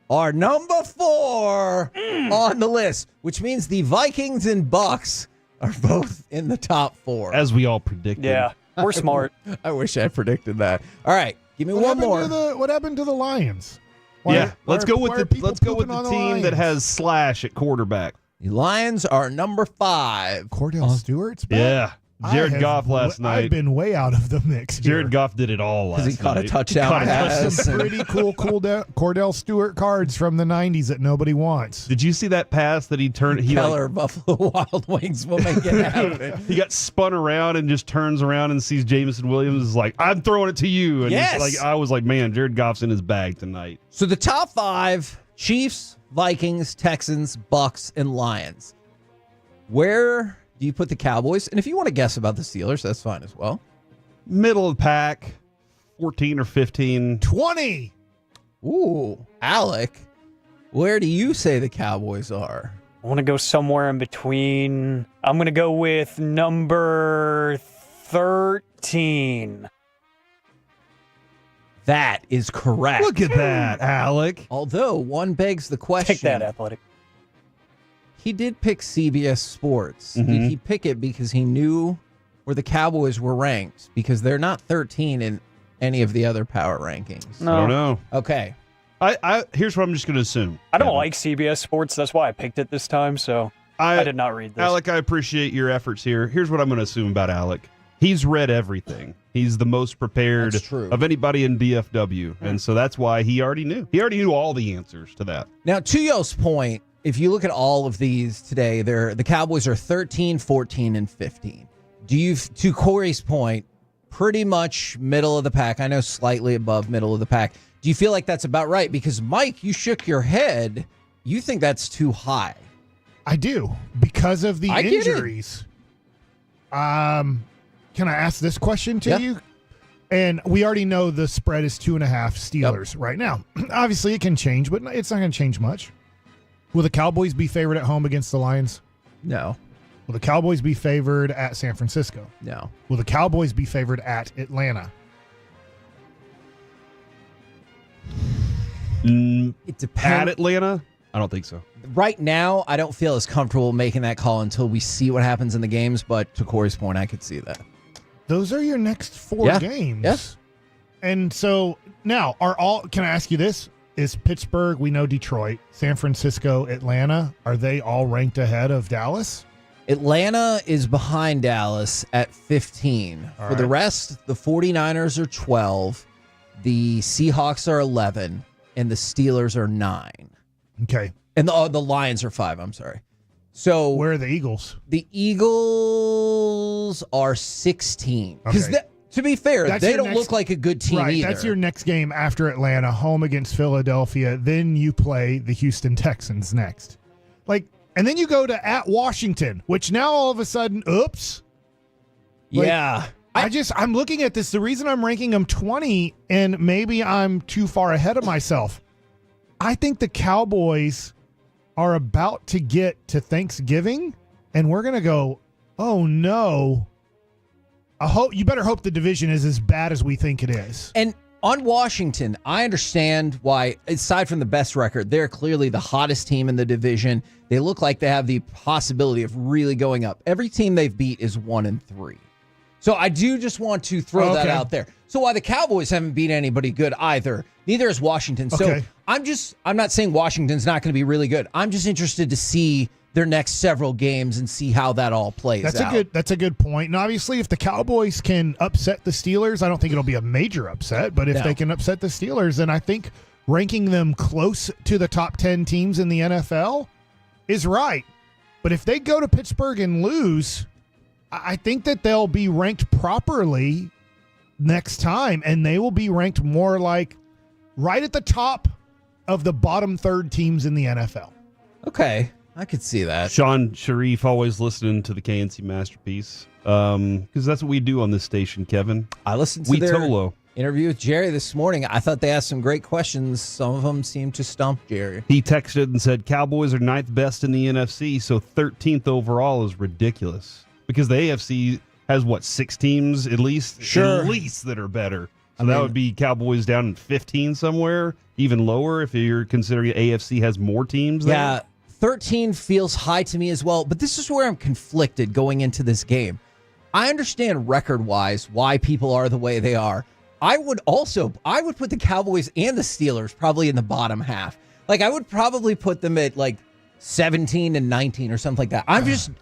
are number 4 on the list, which means the Vikings and Bucks are both in the top 4. As we all predicted. Yeah, we're smart. I wish I predicted that. All right, give me one more. What happened to the Lions? Let's go with the team that Lions? has Slash at quarterback. The Lions are number 5. Cordell Stewart's back? Yeah. Jared Goff last night. I've been way out of the mix here. Jared Goff did it all last night. Because he caught a touchdown pass. Some pretty cool Cordell Stewart cards from the 90s that nobody wants. Did you see that pass that he turned? Keller, Buffalo Wild Wings will make it happen. He got spun around and just turns around and sees Jameson Williams is like, I'm throwing it to you. And Yes. it's like, I was like, man, Jared Goff's in his bag tonight. So the top 5, Chiefs, Vikings, Texans, Bucks, and Lions. Where do you put the Cowboys? And if you want to guess about the Steelers, that's fine as well. Middle of the pack, 14 or 15. 20. Ooh, Alec, where do you say the Cowboys are? I want to go somewhere in between. I'm going to go with number 13. That is correct. Look at that, Alec. Although one begs the question. Take that, Athletic. He did pick CBS Sports. Mhm. Did he pick it because he knew where the Cowboys were ranked? Because they're not 13 in any of the other power rankings. No. I don't know. Okay. I here's what I'm just going to assume. I don't like CBS Sports. That's why I picked it this time. So I did not read this. Alec, I appreciate your efforts here. Here's what I'm going to assume about Alec. He's read everything. He's the most prepared That's true. of anybody in DFW. And so that's why he already knew. He already knew all the answers to that. Now, to Yo's point, if you look at all of these today, the Cowboys are 13, 14, and 15. To Corey's point, pretty much middle of the pack. I know slightly above middle of the pack. Do you feel like that's about right? Because, Mike, you shook your head. You think that's too high. I do, because of the I get it. injuries. Can I ask this question to Yeah. you? And we already know the spread is 2.5 Steelers right now. Obviously, it can change, but it's not going to change much. Will the Cowboys be favored at home against the Lions? No. Will the Cowboys be favored at San Francisco? No. Will the Cowboys be favored at Atlanta? It depends. At Atlanta? I don't think so. Right now, I don't feel as comfortable making that call until we see what happens in the games. But to Corey's point, I could see that. Those are your next 4 Yeah. games. Yes. And so now, can I ask you this? Is Pittsburgh, we know Detroit, San Francisco, Atlanta, are they all ranked ahead of Dallas? Atlanta is behind Dallas at 15. For the rest, the 49ers are 12, the Seahawks are 11, and the Steelers are 9. Okay. And the Lions are 5, I'm sorry. So where are the Eagles? The Eagles are 16. Because Okay. to be fair, That's they your don't next- look like a good team right, either. That's your next game after Atlanta, home against Philadelphia. Then you play the Houston Texans next. And then you go to at Washington, which now all of a sudden, oops. Yeah. I'm looking at this. The reason I'm ranking them 20, and maybe I'm too far ahead of myself. I think the Cowboys are about to get to Thanksgiving, and we're going to go, oh no. You better hope the division is as bad as we think it is. And on Washington, I understand why, aside from the best record, they're clearly the hottest team in the division. They look like they have the possibility of really going up. Every team they've beat is 1-3. So I do just want to throw that out there. So while the Cowboys haven't beat anybody good either, neither is Washington. So I'm not saying Washington's not going to be really good. I'm just interested to see their next several games and see how that all plays out. That's a good point. And obviously, if the Cowboys can upset the Steelers, I don't think it'll be a major upset, but if they can upset the Steelers, then I think ranking them close to the top 10 teams in the NFL is right. But if they go to Pittsburgh and lose, I think that they'll be ranked properly next time, and they will be ranked more like right at the top of the bottom third teams in the NFL. Okay. I could see that. Sean Sharif always listening to the KNC Masterpiece because that's what we do on this station, Kevin. I listened to their interview with Jerry this morning. I thought they asked some great questions. Some of them seemed to stump Jerry. He texted and said, Cowboys are 9th best in the NFC, so 13th overall is ridiculous because the AFC has, 6 teams at least? Sure. At least that are better. So that would be Cowboys down in 15 somewhere, even lower if you're considering AFC has more teams there. Yeah. 13 feels high to me as well, but this is where I'm conflicted going into this game. I understand record-wise why people are the way they are. I would put the Cowboys and the Steelers probably in the bottom half. I would probably put them at 17 and 19 or something like that.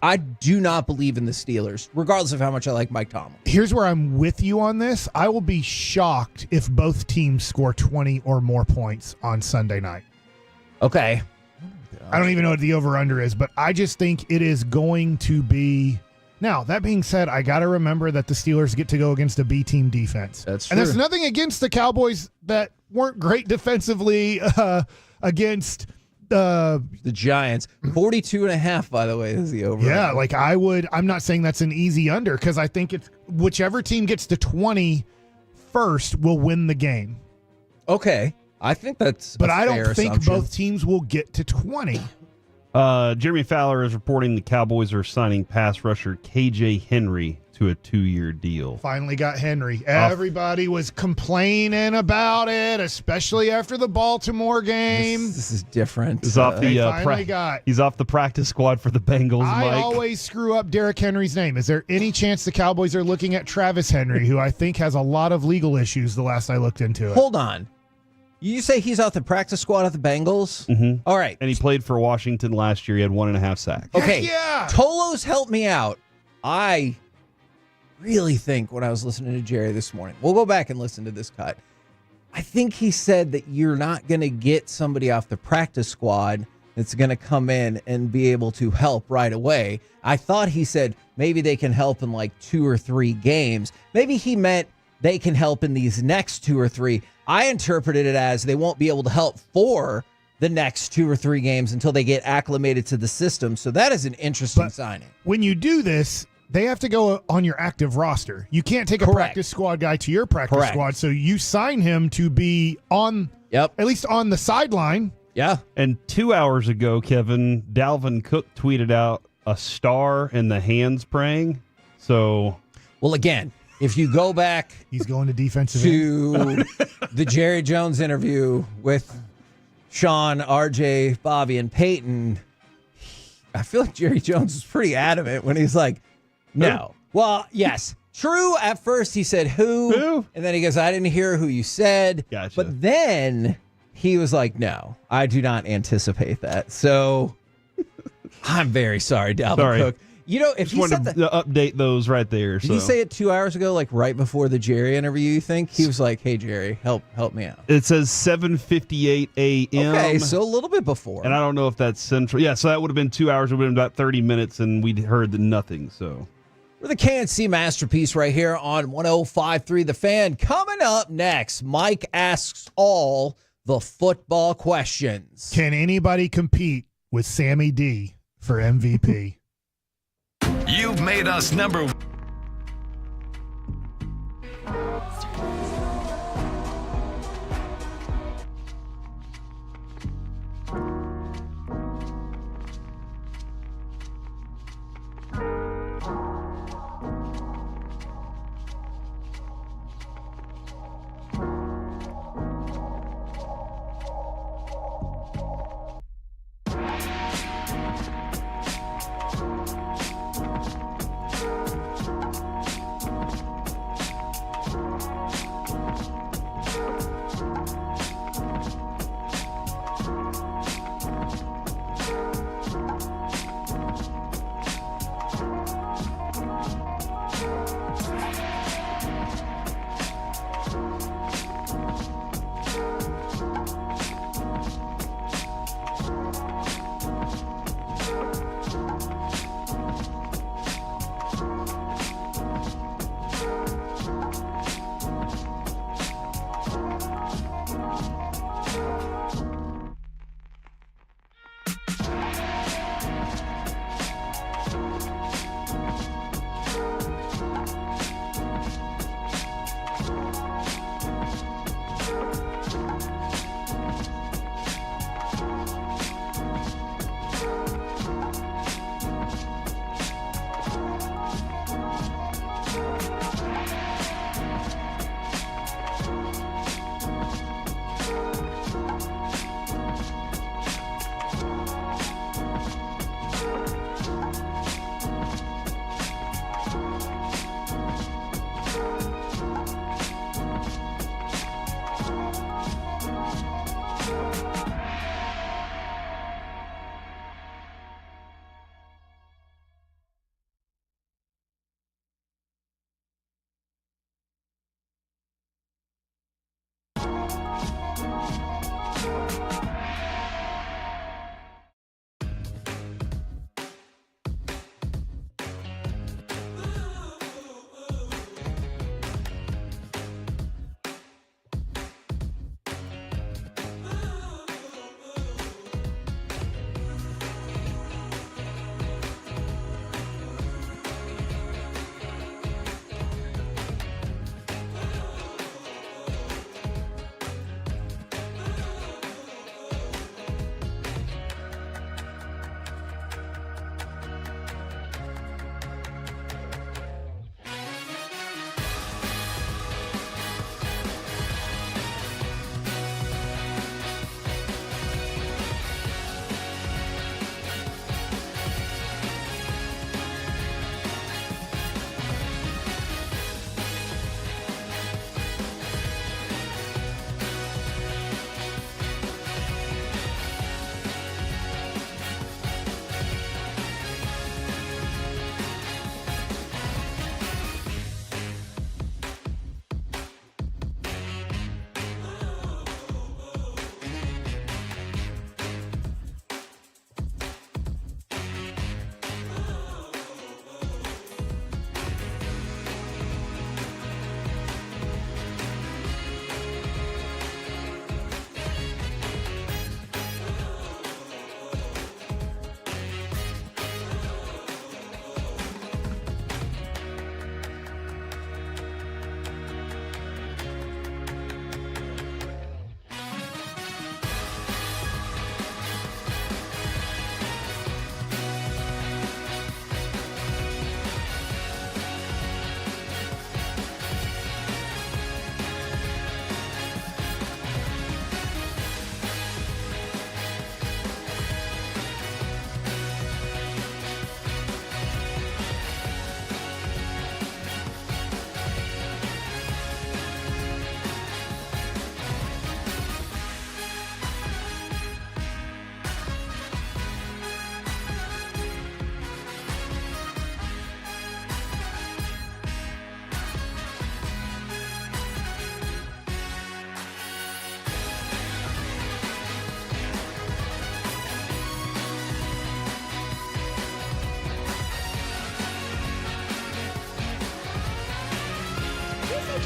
I do not believe in the Steelers, regardless of how much I like Mike Tomlin. Here's where I'm with you on this. I will be shocked if both teams score 20 or more points on Sunday night. Okay. I don't even know what the over-under is, but I just think it is going to be... Now, that being said, I got to remember that the Steelers get to go against a B-team defense. That's true. And there's nothing against the Cowboys that weren't great defensively against... the Giants. 42.5, by the way, is the over. Yeah, I'm not saying that's an easy under because I think it's whichever team gets to 20 first will win the game. Okay. I think that's But I don't fair think assumption. both teams will get to 20. Jeremy Fowler is reporting the Cowboys are signing pass rusher KJ Henry to a 2-year deal. Finally got Henry. Everybody was complaining about it, especially after the Baltimore game. This is different. He's off He's off the practice squad for the Bengals, I Mike. always screw up Derrick Henry's name. Is there any chance the Cowboys are looking at Travis Henry, who I think has a lot of legal issues the last I looked into it? Hold on. You say he's off the practice squad of the Bengals? Mm-hmm. All right. And he played for Washington last year. He had 1.5 sacks. Okay. Tolo's helped me out. I really think when I was listening to Jerry this morning, we'll go back and listen to this cut. I think he said that you're not going to get somebody off the practice squad that's going to come in and be able to help right away. I thought he said maybe they can help in 2 or 3 games. Maybe he meant they can help in these next 2 or 3. I interpreted it as they won't be able to help for the next 2 or 3 games until they get acclimated to the system. So that is an interesting signing. When you do this, they have to go on your active roster. You can't take a practice squad guy to your practice squad. So you sign him to be on, at least on the sideline. Yeah. And 2 hours ago, Kevin, Dalvin Cook tweeted out a star and the hands praying. So, well, again, if you go back, he's going to defensive to the Jerry Jones interview with Sean, RJ, Bobby, and Peyton. I feel like Jerry Jones is pretty adamant when he's like, no. Well, yes. True. At first he said who? And then he goes, I didn't hear who you said. Gotcha. But then he was like, no, I do not anticipate that. So I'm very sorry, Dalvin Cook. You know, if Just wanted to update those right there. Did he say it 2 hours ago, like right before the Jerry interview, you think? He was like, hey, Jerry, help me out. It says 7:58 a.m. Okay, so a little bit before. And I don't know if that's central. Yeah, so that would have been 2 hours. It would have been about 30 minutes, and we'd heard nothing. So we're the KNC Masterpiece right here on 105.3 The Fan. Coming up next, Mike asks all the football questions. Can anybody compete with Sammy D for MVP? You've made us number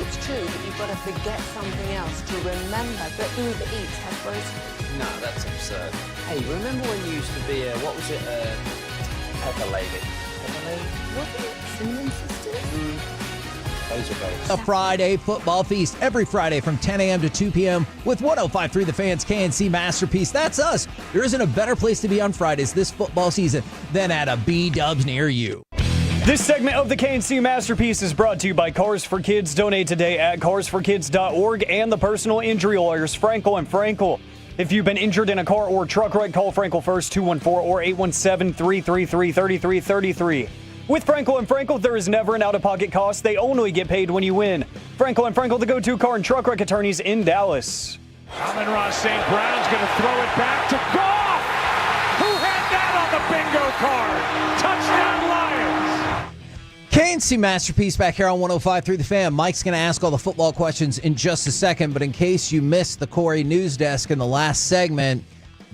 it's true that you've got to forget something else to remember that Uber Eats has groceries. No, that's absurd. Hey, remember when you used to be a, what was it, Pepper Lady? Pepper Lady? Wasn't it Cinnamon Sisters? Those are great. A Friday football feast every Friday from 10 a.m. to 2 p.m. with 105.3 The Fan's KNC Masterpiece. That's us. There isn't a better place to be on Fridays this football season than at a B-Dubs near you. This segment of the KNC Masterpiece is brought to you by Cars for Kids. Donate today at carsforkids.org and the personal injury lawyers, Frankel and Frankel. If you've been injured in a car or truck wreck, call Frankel first, 214 or 817-333-3333. With Frankel and Frankel, there is never an out-of-pocket cost. They only get paid when you win. Frankel and Frankel, the go-to car and truck wreck attorneys in Dallas. Amon-Ra St. Brown's going to throw it back to Goff. Who had that on the bingo card? Touchdown Lions. KNC Masterpiece back here on 105.3 The Fan. Mike's going to ask all the football questions in just a second, but in case you missed the Corey News Desk in the last segment,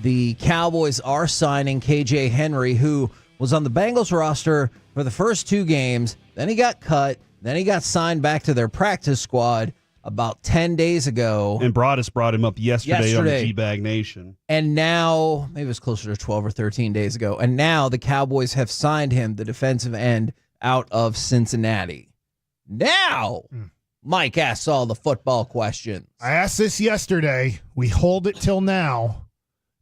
the Cowboys are signing KJ Henry, who was on the Bengals roster for the first 2 games. Then he got cut. Then he got signed back to their practice squad about 10 days ago. And Broadus brought him up yesterday on the G-Bag Nation. And now, maybe it was closer to 12 or 13 days ago, and now the Cowboys have signed him, the defensive end, out of Cincinnati. Now, Mike asks all the football questions. I asked this yesterday. We hold it till now.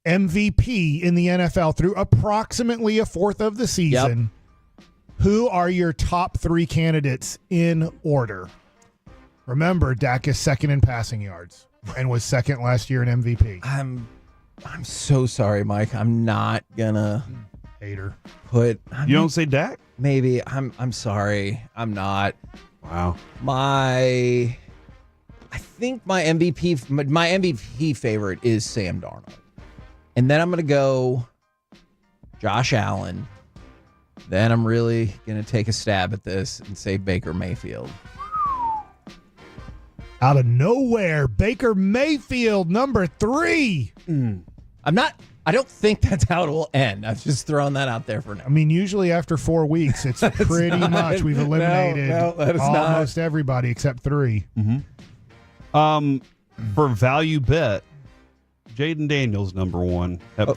MVP in the NFL through approximately a fourth of the season. Yep. Who are your top 3 candidates in order? Remember, Dak is second in passing yards and was second last year in MVP. I'm so sorry, Mike. I'm not gonna hater put. You don't say Dak? Maybe. I'm sorry. I'm not. Wow. I think my MVP favorite is Sam Darnold. And then I'm going to go Josh Allen. Then I'm really going to take a stab at this and say Baker Mayfield. Out of nowhere, Baker Mayfield, number 3. I don't think that's how it will end. I've just thrown that out there for now. I mean, usually after 4 weeks, it's pretty much we've eliminated almost everybody except 3. For value bet, Jaden Daniels number 1 at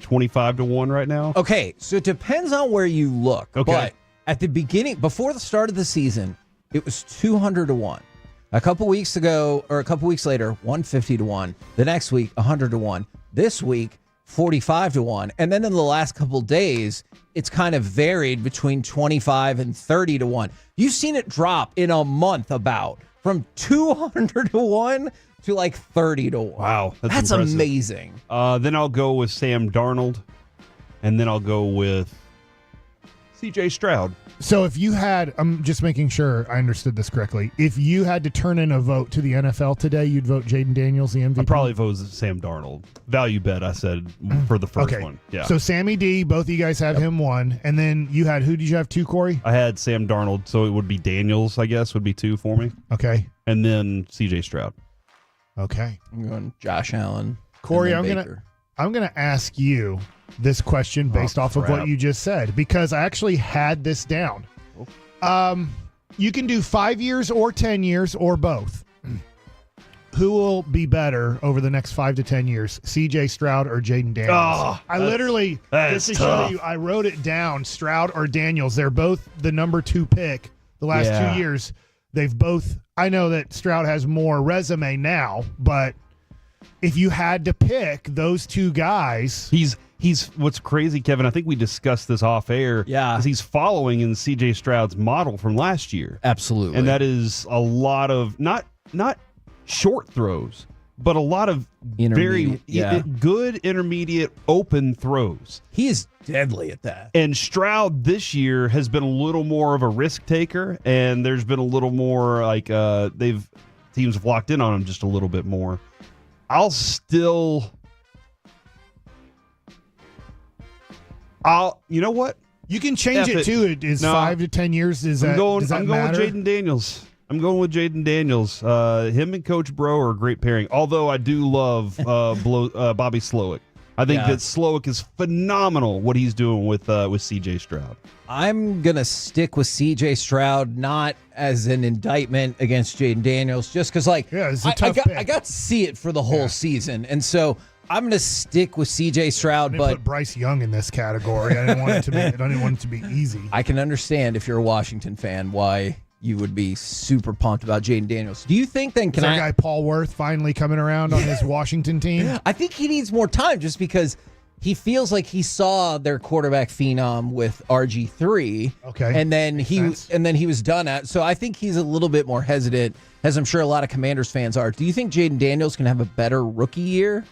25 to 1 right now. Okay, so it depends on where you look. Okay. But at the beginning, before the start of the season, it was 200 to 1. A couple weeks ago, or a couple weeks later, 150 to 1. The next week, 100 to 1. This week, 45 to 1. And then in the last couple days, it's kind of varied between 25 and 30 to 1. You've seen it drop in a month from 200 to 1 to like 30 to 1. Wow. That's impressive. amazing. Then I'll go with Sam Darnold, and then I'll go with C.J. Stroud. So if you had, I'm just making sure I understood this correctly. If you had to turn in a vote to the NFL today, you'd vote Jaden Daniels, the MVP? I'd probably vote Sam Darnold. Value bet, I said, for the first one. Yeah. So Sammy D, both of you guys have him 1. And then you had, who did you have 2, Corey? I had Sam Darnold, so it would be Daniels, I guess, would be 2 for me. Okay. And then C.J. Stroud. Okay. I'm going Josh Allen. Corey, I'm gonna ask you this question based off of what you just said, because I actually had this down. You can do 5 years or 10 years or both. Who will be better over the next 5 to 10 years, C.J. Stroud or Jaden Daniels? I literally, just to show you, I wrote it down, Stroud or Daniels. They're both the number 2 pick the last 2 years. They've both, I know that Stroud has more resume now, but if you had to pick those 2 guys. He's what's crazy, Kevin, I think we discussed this off air. Yeah. Is he's following in C.J. Stroud's model from last year. Absolutely. And that is a lot of, not short throws, but a lot of very good intermediate open throws. He is deadly at that. And Stroud this year has been a little more of a risk taker, and there's been a little more like teams have locked in on him just a little bit more. You know what? You can change it too. It is 5 to 10 years. Does that matter? I'm going with Jaden Daniels. Him and Coach Bro are a great pairing. Although I do love Bobby Slowick. I think that Slowick is phenomenal what he's doing with C.J. Stroud. I'm going to stick with C.J. Stroud, not as an indictment against Jaden Daniels, just because, it's a tough pick. I got to see it for the whole season. And so I'm going to stick with C.J. Stroud. But put Bryce Young in this category. I didn't want it to be easy. I can understand if you're a Washington fan why you would be super pumped about Jaden Daniels. Do you think then Is our guy Paul Worth finally coming around on his Washington team? I think he needs more time just because he feels like he saw their quarterback phenom with RG3. Okay. And then he was done at. So I think he's a little bit more hesitant, as I'm sure a lot of Commanders fans are. Do you think Jaden Daniels can have a better rookie year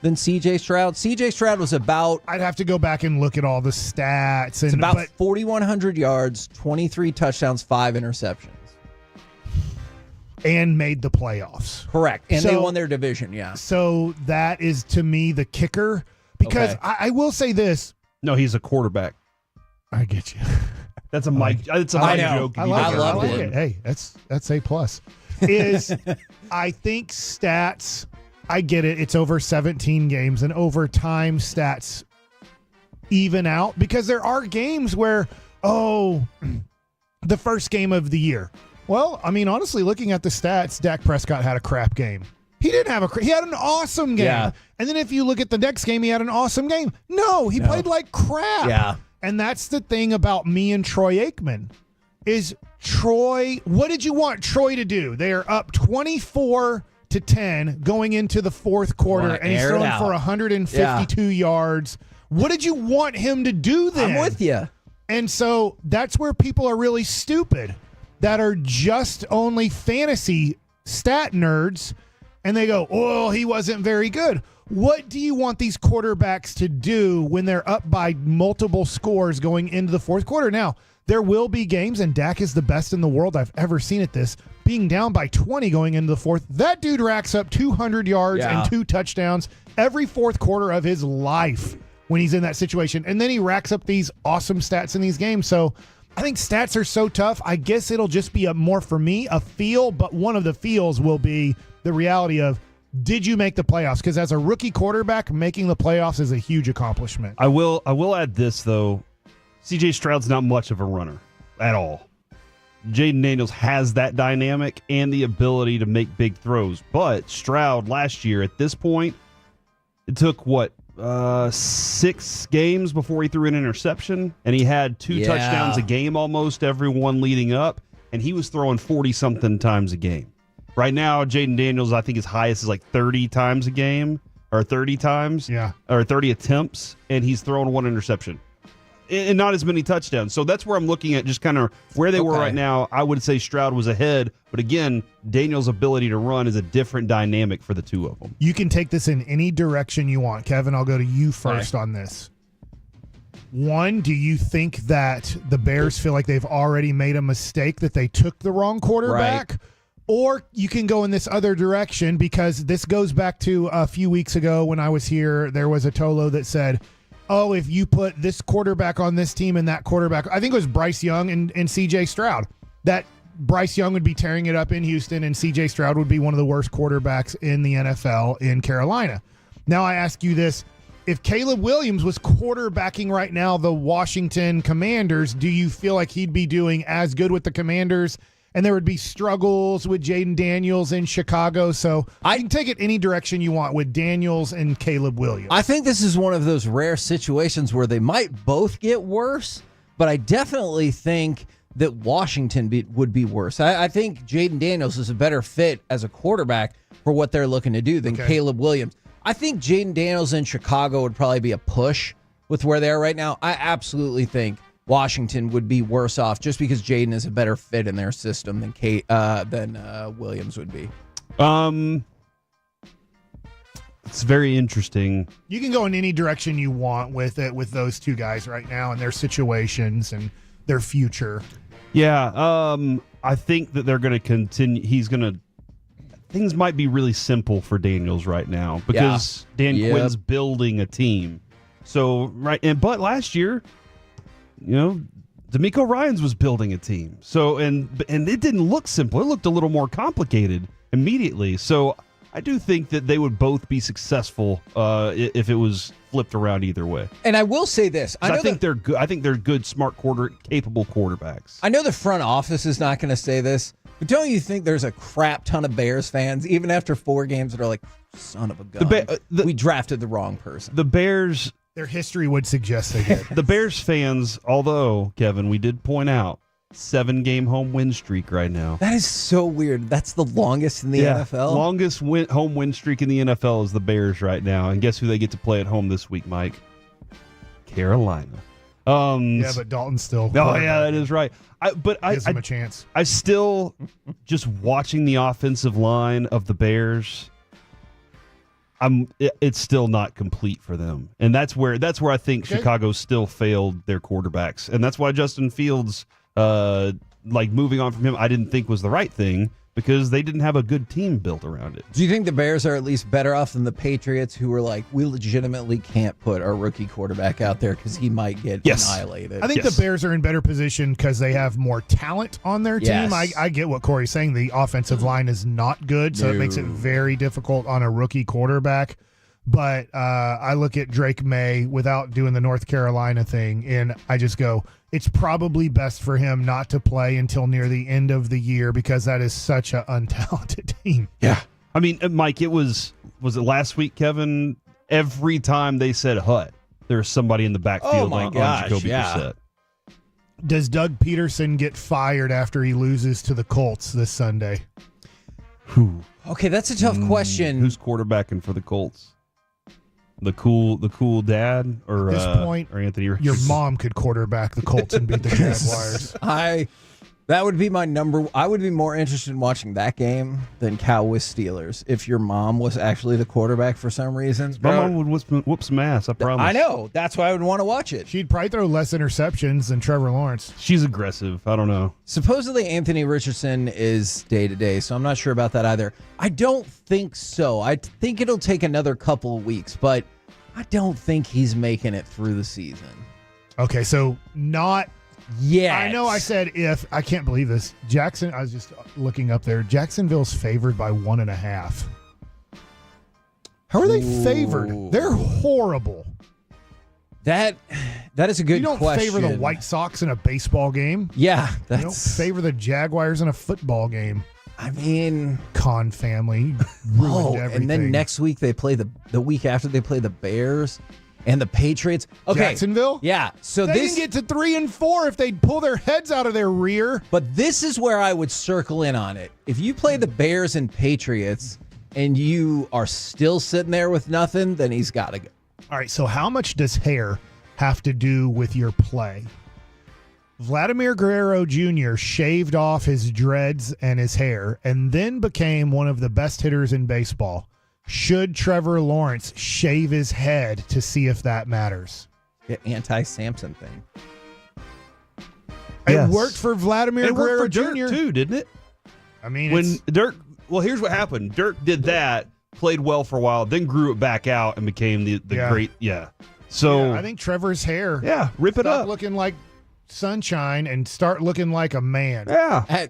than C.J. Stroud? C.J. Stroud was about... I'd have to go back and look at all the stats. It's about 4,100 yards, 23 touchdowns, 5 interceptions. And made the playoffs. Correct. And they won their division, yeah. So that is, to me, the kicker. Because I will say this. No, he's a quarterback. I get you. That's a Mike. It's a Mike joke. I love it. Hey, that's A+. I think stats... I get it. It's over 17 games, and over time, stats even out because there are games where, the first game of the year. Well, I mean, honestly, looking at the stats, Dak Prescott had a crap game. He didn't have he had an awesome game. Yeah. And then if you look at the next game, he had an awesome game. No, he played like crap. Yeah. And that's the thing about me and Troy Aikman is Troy, what did you want Troy to do? They are up 24-10 going into the fourth quarter, and he's throwing for 152 yards. What did you want him to do then? I'm with you. And so that's where people are really stupid that are just only fantasy stat nerds, and they go, oh, he wasn't very good. What do you want these quarterbacks to do when they're up by multiple scores going into the fourth quarter? Now, there will be games, and Dak is the best in the world I've ever seen at this, being down by 20 going into the fourth. That dude racks up 200 yards and 2 touchdowns every fourth quarter of his life when he's in that situation. And then he racks up these awesome stats in these games. So I think stats are so tough. I guess it'll just be more for me, a feel, but one of the feels will be the reality of, did you make the playoffs? Because as a rookie quarterback, making the playoffs is a huge accomplishment. I will add this, though. C.J. Stroud's not much of a runner at all. Jaden Daniels has that dynamic and the ability to make big throws. But Stroud last year at this point, it took 6 games before he threw an interception, and he had 2 touchdowns a game almost, every one leading up, and he was throwing 40-something times a game. Right now, Jaden Daniels, I think his highest is like 30 times a game, or 30 times, or 30 attempts, and he's throwing 1 interception. And not as many touchdowns. So that's where I'm looking at just kind of where they were right now. I would say Stroud was ahead. But again, Daniel's ability to run is a different dynamic for the two of them. You can take this in any direction you want. Kevin, I'll go to you first on this. One, do you think that the Bears feel like they've already made a mistake, that they took the wrong quarterback? Right. Or you can go in this other direction, because this goes back to a few weeks ago when I was here. There was a Tolo that said, oh, if you put this quarterback on this team and that quarterback, I think it was Bryce Young and C.J. Stroud, that Bryce Young would be tearing it up in Houston and C.J. Stroud would be one of the worst quarterbacks in the NFL in Carolina. Now I ask you this. If Caleb Williams was quarterbacking right now the Washington Commanders, do you feel like he'd be doing as good with the Commanders, and there would be struggles with Jaden Daniels in Chicago? So I can take it any direction you want with Daniels and Caleb Williams. I think this is one of those rare situations where they might both get worse, but I definitely think that Washington would be worse. I think Jaden Daniels is a better fit as a quarterback for what they're looking to do than Caleb Williams. I think Jaden Daniels in Chicago would probably be a push with where they are right now. I absolutely think Washington would be worse off just because Jaden is a better fit in their system than Williams would be. It's very interesting. You can go in any direction you want with it, with those two guys right now and their situations and their future. Yeah, I think that they're going to continue. Things might be really simple for Daniels right now because Dan Quinn's building a team. So but last year, DeMeco Ryans was building a team. So and it didn't look simple. It looked a little more complicated immediately. So I do think that they would both be successful if it was flipped around either way. And I will say this: I think they're good. I think they're good, smart capable quarterbacks. I know the front office is not going to say this, but don't you think there's a crap ton of Bears fans, even after 4 games, that are like, "Son of a gun, we drafted the wrong person." The Bears, their history would suggest they did. The Bears fans, although Kevin, we did point out 7-game home win streak right now. That is so weird. That's the longest in the NFL. Longest home win streak in the NFL is the Bears right now. And guess who they get to play at home this week, Mike? Carolina. Yeah, but Dalton's still. Oh, yeah, that is right. Gives him a chance. I still, just watching the offensive line of the Bears, it's still not complete for them. And that's where I think Chicago still failed their quarterbacks. And that's why Justin Fields, moving on from him, I didn't think was the right thing, because they didn't have a good team built around it. Do you think the Bears are at least better off than the Patriots, who were like, we legitimately can't put our rookie quarterback out there because he might get annihilated? I think the Bears are in better position because they have more talent on their team. I get what Corey's saying. The offensive line is not good, so it makes it very difficult on a rookie quarterback. But I look at Drake May without doing the North Carolina thing, and I just go, it's probably best for him not to play until near the end of the year, because that is such an untalented team. Yeah. I mean, Mike, was it last week, Kevin? Every time they said Hut, there's somebody in the backfield on Jacoby Brissett. Does Doug Peterson get fired after he loses to the Colts this Sunday? Okay, that's a tough question. Who's quarterbacking for the Colts? The cool dad, or at this point, or Anthony Richardson? Your mom could quarterback the Colts and beat the Jaguars. That would be my number. I would be more interested in watching that game than Cowboys Steelers if your mom was actually the quarterback for some reason. My mom would whoop some ass, I promise. I know. That's why I would want to watch it. She'd probably throw less interceptions than Trevor Lawrence. She's aggressive. I don't know. Supposedly Anthony Richardson is day-to-day, so I'm not sure about that either. I don't think so. I think it'll take another couple of weeks, but I don't think he's making it through the season. Okay, so not... Yeah, I know I said if. I can't believe this. I was just looking up there. Jacksonville's favored by 1.5. How are they favored? They're horrible. That is a good question. You don't favor the White Sox in a baseball game. Yeah. You don't favor the Jaguars in a football game. I mean, Khan family ruined everything. And then next week they play the week after they play the Bears and the Patriots. Okay. Jacksonville? Yeah. So they can get to 3-4 if they'd pull their heads out of their rear. But this is where I would circle in on it. If you play the Bears and Patriots and you are still sitting there with nothing, then he's got to go. All right, so how much does hair have to do with your play? Vladimir Guerrero Jr. shaved off his dreads and his hair and then became one of the best hitters in baseball. Should Trevor Lawrence shave his head to see if that matters? The anti-Samson thing. It worked for Vladimir Guerrero Jr. Dirk too, didn't it? I mean, when Dirk. Well, here's what happened. Dirk did that, played well for a while, then grew it back out and became the great. Yeah. So I think Trevor's hair. Yeah, rip it up. Looking like sunshine and start looking like a man. Yeah.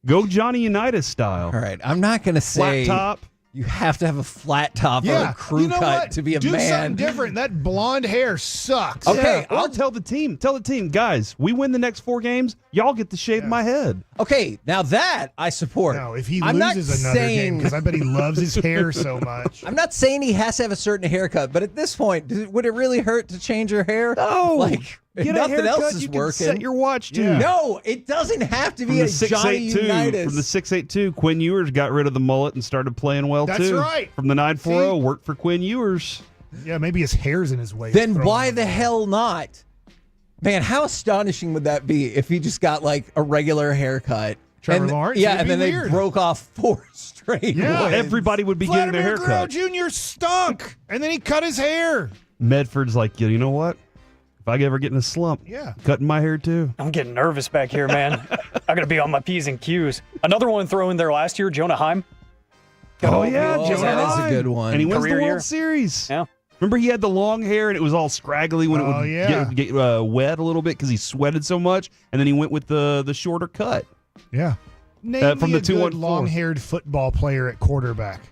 Go Johnny Unitas style. All right, I'm not going to say flat top. You have to have a flat top or a crew cut to be a Do man. Do something different. That blonde hair sucks. Okay, I'll tell the team, guys, we win the next 4 games, y'all get to shave my head. Okay, now that I support. No, if he loses another game, because I bet he loves his hair so much. I'm not saying he has to have a certain haircut, but at this point, would it really hurt to change your hair? No. Like, get nothing a haircut, else is you working. Can set your watch to. Yeah. No, it doesn't have to be a Johnny Unitas. From the 682, Quinn Ewers got rid of the mullet and started playing well too. That's right. From the 940, worked for Quinn Ewers. Yeah, maybe his hair's in his way. Then why the hell not? Man, how astonishing would that be if he just got like a regular haircut? Trevor Lawrence? Yeah, and then weird. they broke off 4 straight wins. Everybody would be getting a haircut. Vladimir Guerrero Jr. stunk, and then he cut his hair. Medford's like, you know what? If I ever get in a slump, cutting my hair too. I'm getting nervous back here, man. I got to be on my P's and Q's. Another one thrown there last year, Jonah Heim. Oh, yeah, Jonah that Heim. is a good one. And he wins the Career World year. Series. Yeah. Remember he had the long hair and it was all scraggly when it would get wet a little bit because he sweated so much, and then he went with the shorter cut. Yeah. Name from me the a good 214. long-haired football player at quarterback.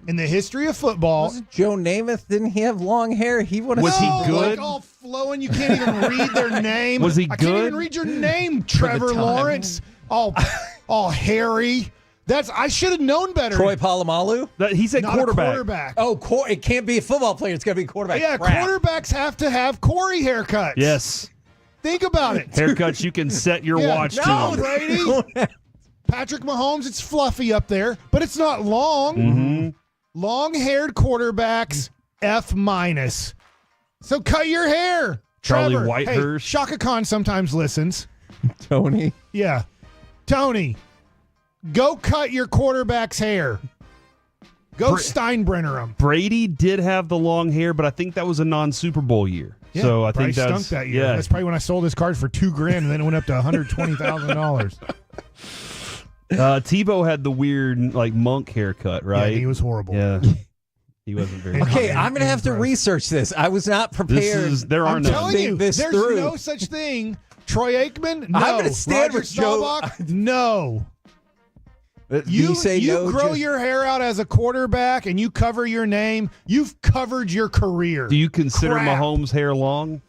in the history of football. Wasn't Joe Namath? Didn't he have long hair? He would have. Was he good? Like all flowing, you can't even read their name. Was he I can't good? even read your name, Trevor time. Lawrence. All hairy. I should have known better. Troy Polamalu? He said Not quarterback. A quarterback. Oh, it can't be a football player. It's got to be a quarterback. Yeah, Crap. quarterbacks have to have Corey haircuts. Yes. Think about it. Haircuts you can set your watch Tom to. Brady. Patrick Mahomes, it's fluffy up there, but it's not long. Mm-hmm. Long-haired quarterbacks, F-. So cut your hair. Charlie Trevor. Whitehurst. Hey, Shaka Khan sometimes listens. Tony. Yeah. Tony, go cut your quarterback's hair. Go Steinbrenner him. Brady did have the long hair, but I think that was a non-Super Bowl year. Yeah, so I think Bryce that's stunk that year. Yeah. That's probably when I sold his card for $2,000 and then it went up to $120,000. Tebow had the weird monk haircut, right? Yeah, he was horrible. Yeah. He wasn't very Okay, I'm going to have to research this. I was not prepared. I'm telling you, this there's through. no such thing. Troy Aikman, no. I'm going to stand Roger with Joe. Staubach, no. You say you no, grow Joe? your hair out as a quarterback and you cover your name, you've covered your career. Do you consider Crap. Mahomes' hair long?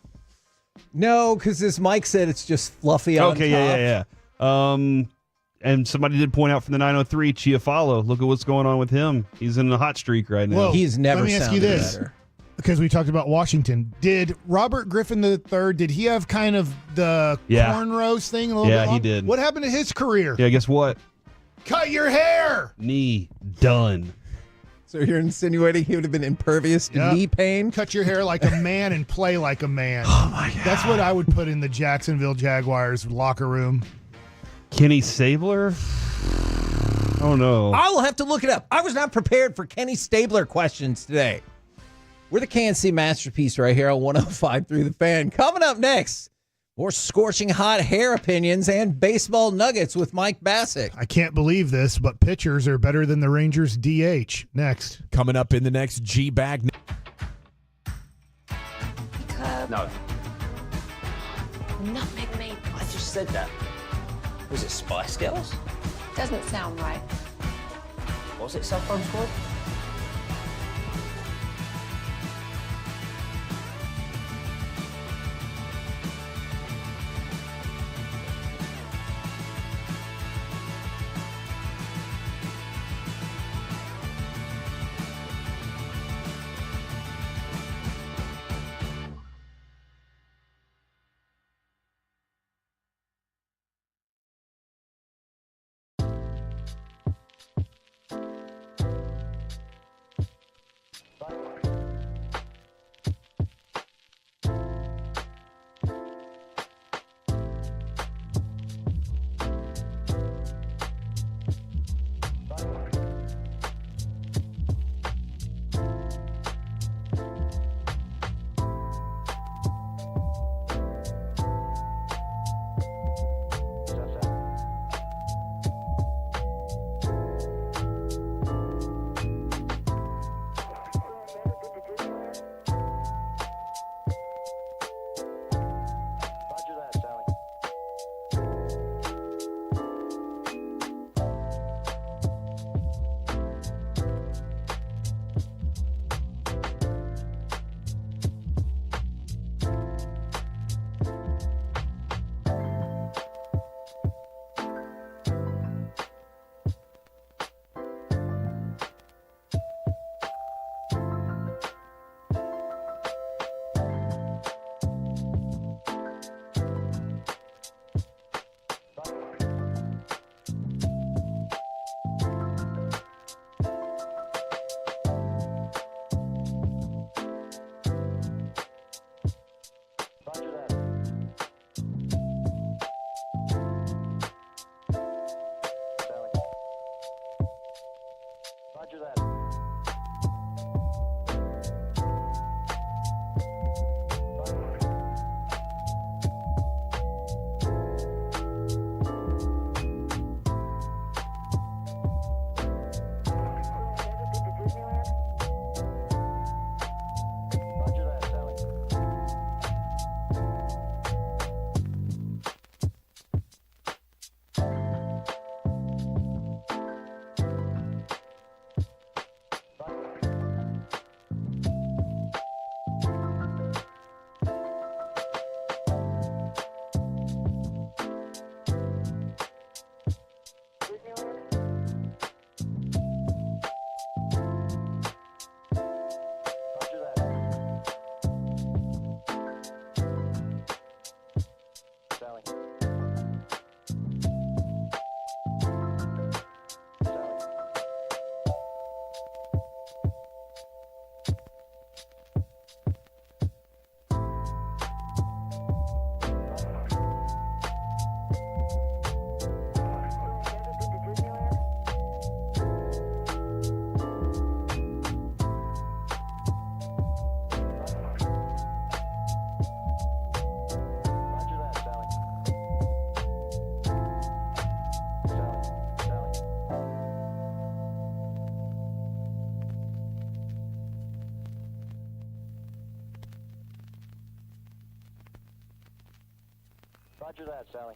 No, because as Mike said, it's just fluffy on Okay, top. yeah. And somebody did point out from the 903, Chiafalo. Look at what's going on with him. He's in a hot streak right now. Well, He's never let me ask you sounded this, better. because we talked about Washington. Did Robert Griffin III, did he have kind of the Yeah. cornrows thing a little Yeah, bit he long? did. What happened to his career? Yeah, guess what? Cut your hair. Knee done. So you're insinuating he would have been impervious to Yep. knee pain? Cut your hair like a man and play like a man. Oh, my God. That's what I would put in the Jacksonville Jaguars locker room. Kenny Stabler? Oh, no. I'll have to look it up. I was not prepared for Kenny Stabler questions today. We're the KNC Masterpiece right here on 105.3 The Fan. Coming up next, more scorching hot hair opinions and baseball nuggets with Mike Bassick. I can't believe this, but pitchers are better than the Rangers DH. Next. Coming up in the next G-Bag. No. Nutmeg maple. I just said that. Was it Spice Girls? Doesn't sound right. Was it Saffron Squad? Roger that, Sally.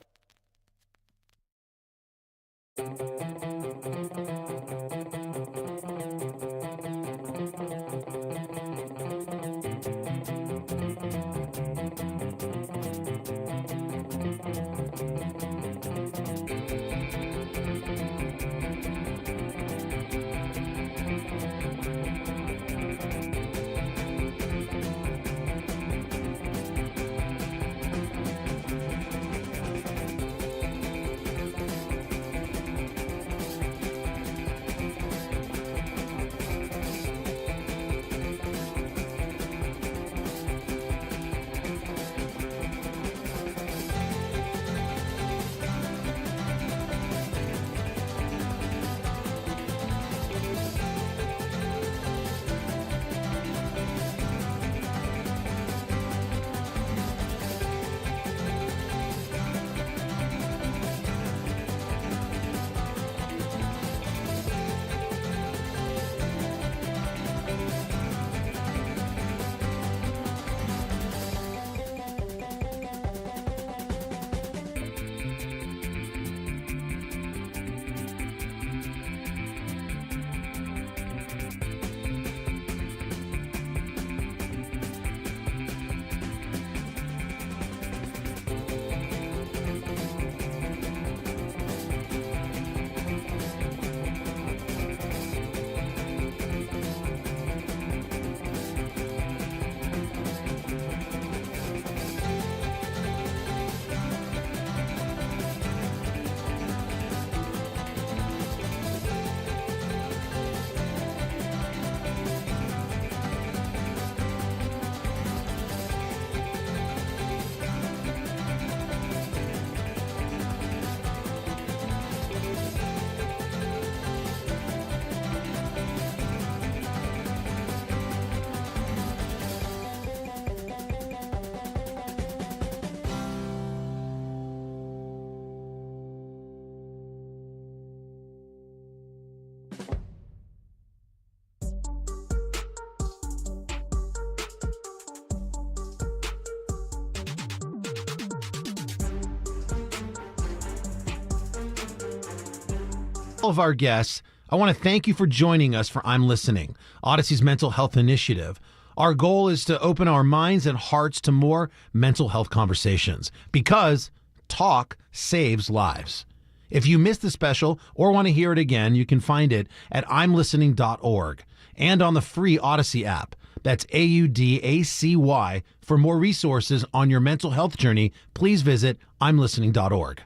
All of our guests, I want to thank you for joining us for I'm Listening, Odyssey's mental health initiative. Our goal is to open our minds and hearts to more mental health conversations because talk saves lives. If you missed the special or want to hear it again, you can find it at imlistening.org and on the free Odyssey app. That's AUDACY. For more resources on your mental health journey, please visit imlistening.org.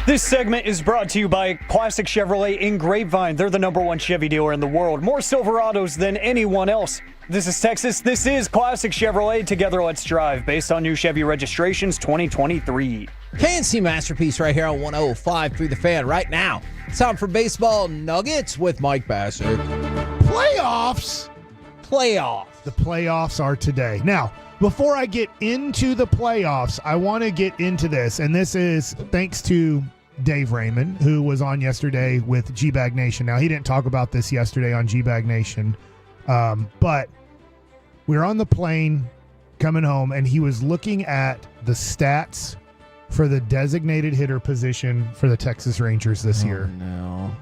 This segment is brought to you by Classic Chevrolet in Grapevine. They're the #1 Chevy dealer in the world. More Silverados than anyone else. This is Texas. This is Classic Chevrolet. Together, let's drive. Based on new Chevy registrations 2023. KNC Masterpiece right here on 105 through the Fan right now. It's time for Baseball Nuggets with Mike Bassett. Playoffs. The playoffs are today. Now, before I get into the playoffs, I want to get into this, and this is thanks to Dave Raymond, who was on yesterday with G-Bag Nation. Now, he didn't talk about this yesterday on G-Bag Nation, but we were on the plane coming home, and he was looking at the stats for the designated hitter position for the Texas Rangers this year. No.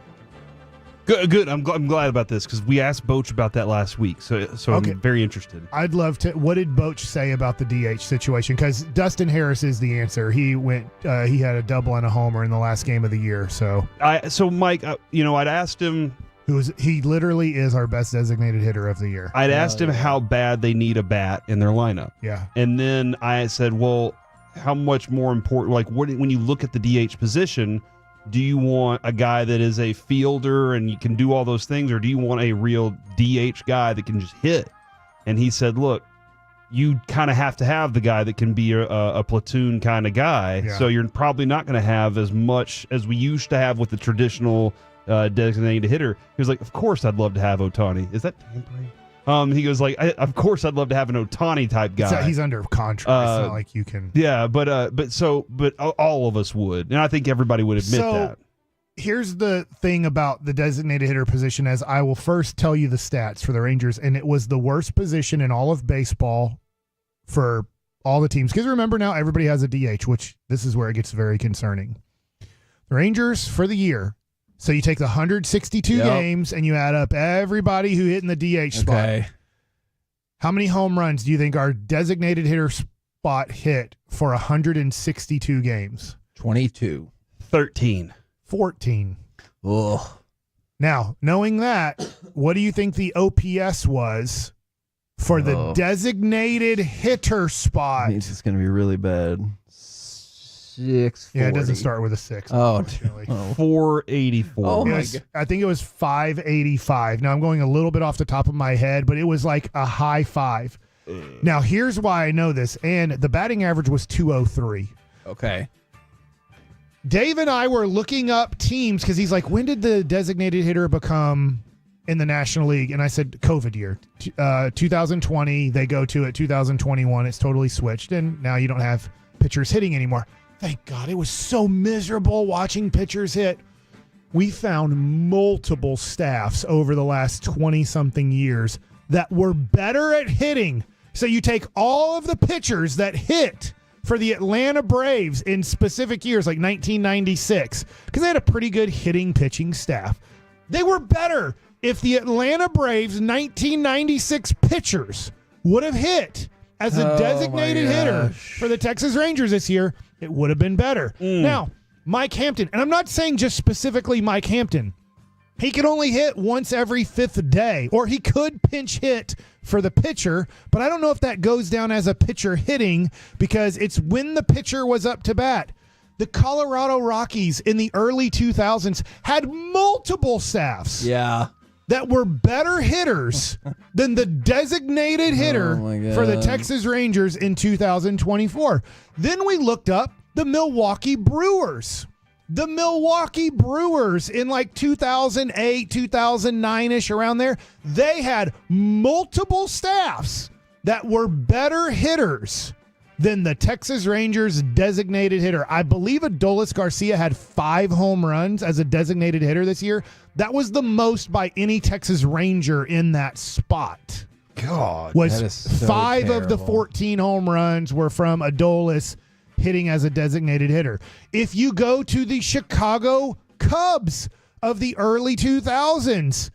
Good. I'm glad about this because we asked Boach about that last week, so Okay. I'm very interested. I'd love to. What did Boach say about the DH situation? Because Dustin Harris is the answer. He went. He had a double and a homer in the last game of the year. So Mike, I'd asked him. He literally is our best designated hitter of the year. I'd asked him how bad they need a bat in their lineup. Yeah. And then I said, well, how much more important? Like, when you look at the DH position, do you want a guy that is a fielder and you can do all those things, or do you want a real DH guy that can just hit? And he said, look, you kind of have to have the guy that can be a platoon kind of guy. Yeah. So you're probably not going to have as much as we used to have with the traditional designated hitter. He was like, of course I'd love to have Ohtani. Is that tampering? He goes like, of course I'd love to have an Ohtani type guy. He's under contract. It's not like you can. Yeah, but all of us would, and I think everybody would admit that. Here's the thing about the designated hitter position, as I will first tell you the stats for the Rangers, and it was the worst position in all of baseball for all the teams, because remember now everybody has a DH, which this is where it gets very concerning. The Rangers for the year. So you take the 162 games and you add up everybody who hit in the DH spot. How many home runs do you think our designated hitter spot hit for 162 games? 22. 13. 14. Ugh. Now, knowing that, what do you think the OPS was for the designated hitter spot? Means it's going to be really bad. 640. Yeah, it doesn't start with a 6. Oh, 484. Oh, my God. I think it was 585. Now, I'm going a little bit off the top of my head, but it was like a high 5. Now, here's why I know this. And the batting average was 203. Okay. Dave and I were looking up teams because he's like, when did the designated hitter become in the National League? And I said, COVID year. 2020, they go to it. 2021, it's totally switched. And now you don't have pitchers hitting anymore. Thank God. It was so miserable watching pitchers hit. We found multiple staffs over the last 20-something years that were better at hitting. So you take all of the pitchers that hit for the Atlanta Braves in specific years, like 1996, because they had a pretty good hitting pitching staff. They were better if the Atlanta Braves 1996 pitchers would have hit as a designated hitter for the Texas Rangers this year. It would have been better. Now, Mike Hampton, and I'm not saying just specifically Mike Hampton. He could only hit once every 5th day, or he could pinch hit for the pitcher, but I don't know if that goes down as a pitcher hitting because it's when the pitcher was up to bat. The Colorado Rockies in the early 2000s had multiple staffs that were better hitters than the designated hitter for the Texas Rangers in 2024. Then we looked up the Milwaukee Brewers. The Milwaukee Brewers in like 2008, 2009-ish, around there, they had multiple staffs that were better hitters than the Texas Rangers designated hitter. I believe Adolis Garcia had 5 home runs as a designated hitter this year. That was the most by any Texas Ranger in that spot. God, was that is so 5 terrible. of the 14 home runs were from Adolis hitting as a designated hitter. If you go to the Chicago Cubs of the early 2000s,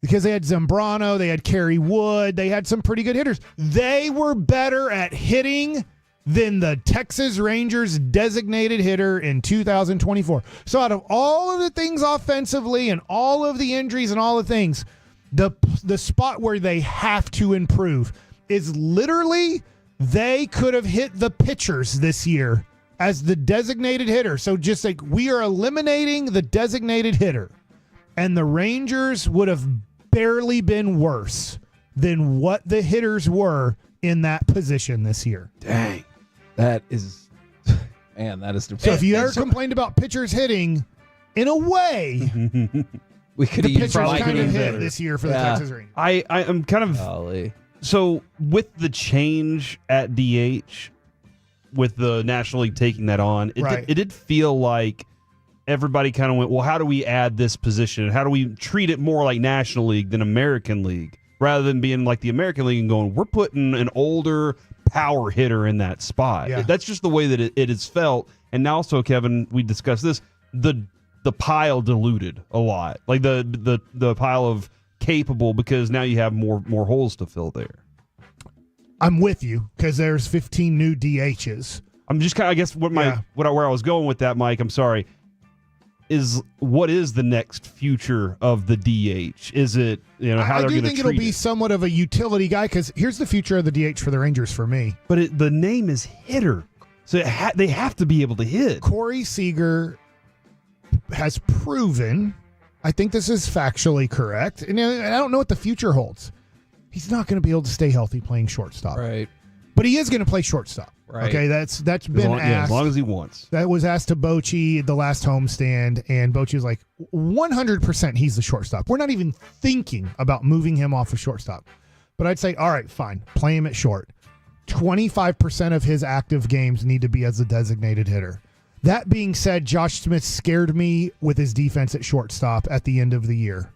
because they had Zambrano, they had Kerry Wood, they had some pretty good hitters. They were better at hitting than the Texas Rangers designated hitter in 2024. So out of all of the things offensively and all of the injuries and all the things, the spot where they have to improve is literally they could have hit the pitchers this year as the designated hitter. So just like we are eliminating the designated hitter, and the Rangers would have barely been worse than what the hitters were in that position this year. Dang. That is, man, that is So if you ever complained about pitchers hitting, in a way, we could the have pitchers kind of hit this year for the Texas Rangers. I am kind of so with the change at DH, with the National League taking that on, it did feel like everybody kind of went, well, how do we add this position? How do we treat it more like National League than American League, rather than being like the American League and going, we're putting an older power hitter in that spot. Yeah. That's just the way that it is felt. And now, also, Kevin, we discussed this. The pile diluted a lot, like the pile of capable, because now you have more holes to fill there. I'm with you because there's 15 new DHs. I'm just kind of, I guess where I was going with that, Mike. I'm sorry. What is the next future of the DH? Is it, how they're going to treat it? I do think it'll be somewhat of a utility guy, because here's the future of the DH for the Rangers for me. But the name is hitter, so they have to be able to hit. Corey Seager has proven, I think this is factually correct, and I don't know what the future holds. He's not going to be able to stay healthy playing shortstop. Right. But he is going to play shortstop. Right. Okay, that's been asked. Yeah, as long as he wants. That was asked to Bochy the last homestand, and Bochy was like, 100% he's the shortstop. We're not even thinking about moving him off of shortstop. But I'd say, all right, fine, play him at short. 25% of his active games need to be as a designated hitter. That being said, Josh Smith scared me with his defense at shortstop at the end of the year.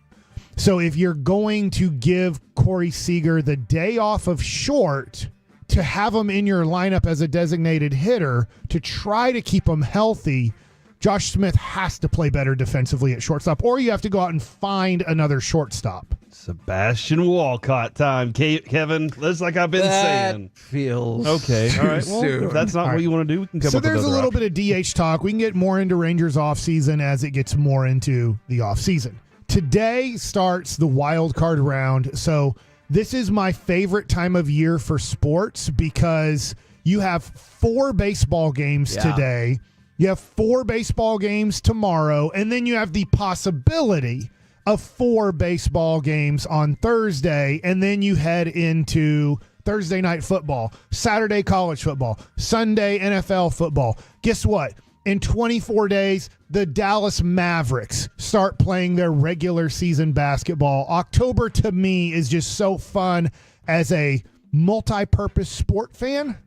So if you're going to give Corey Seager the day off of short to have him in your lineup as a designated hitter to try to keep him healthy, Josh Smith has to play better defensively at shortstop, or you have to go out and find another shortstop. Sebastian Walcott time, Kevin. That's like I've been saying. Feels okay. All right. Well, if that's not what you want to do, we can come so up with there's a another little bit of DH talk. We can get more into Rangers offseason as it gets more into the offseason. Today starts the wild card round. So this is my favorite time of year for sports because you have 4 baseball games today. You have 4 baseball games tomorrow, and then you have the possibility of 4 baseball games on Thursday, and then you head into Thursday night football, Saturday college football, Sunday NFL football. Guess what? In 24 days, the Dallas Mavericks start playing their regular season basketball. October, to me, is just so fun as a multi-purpose sport fan.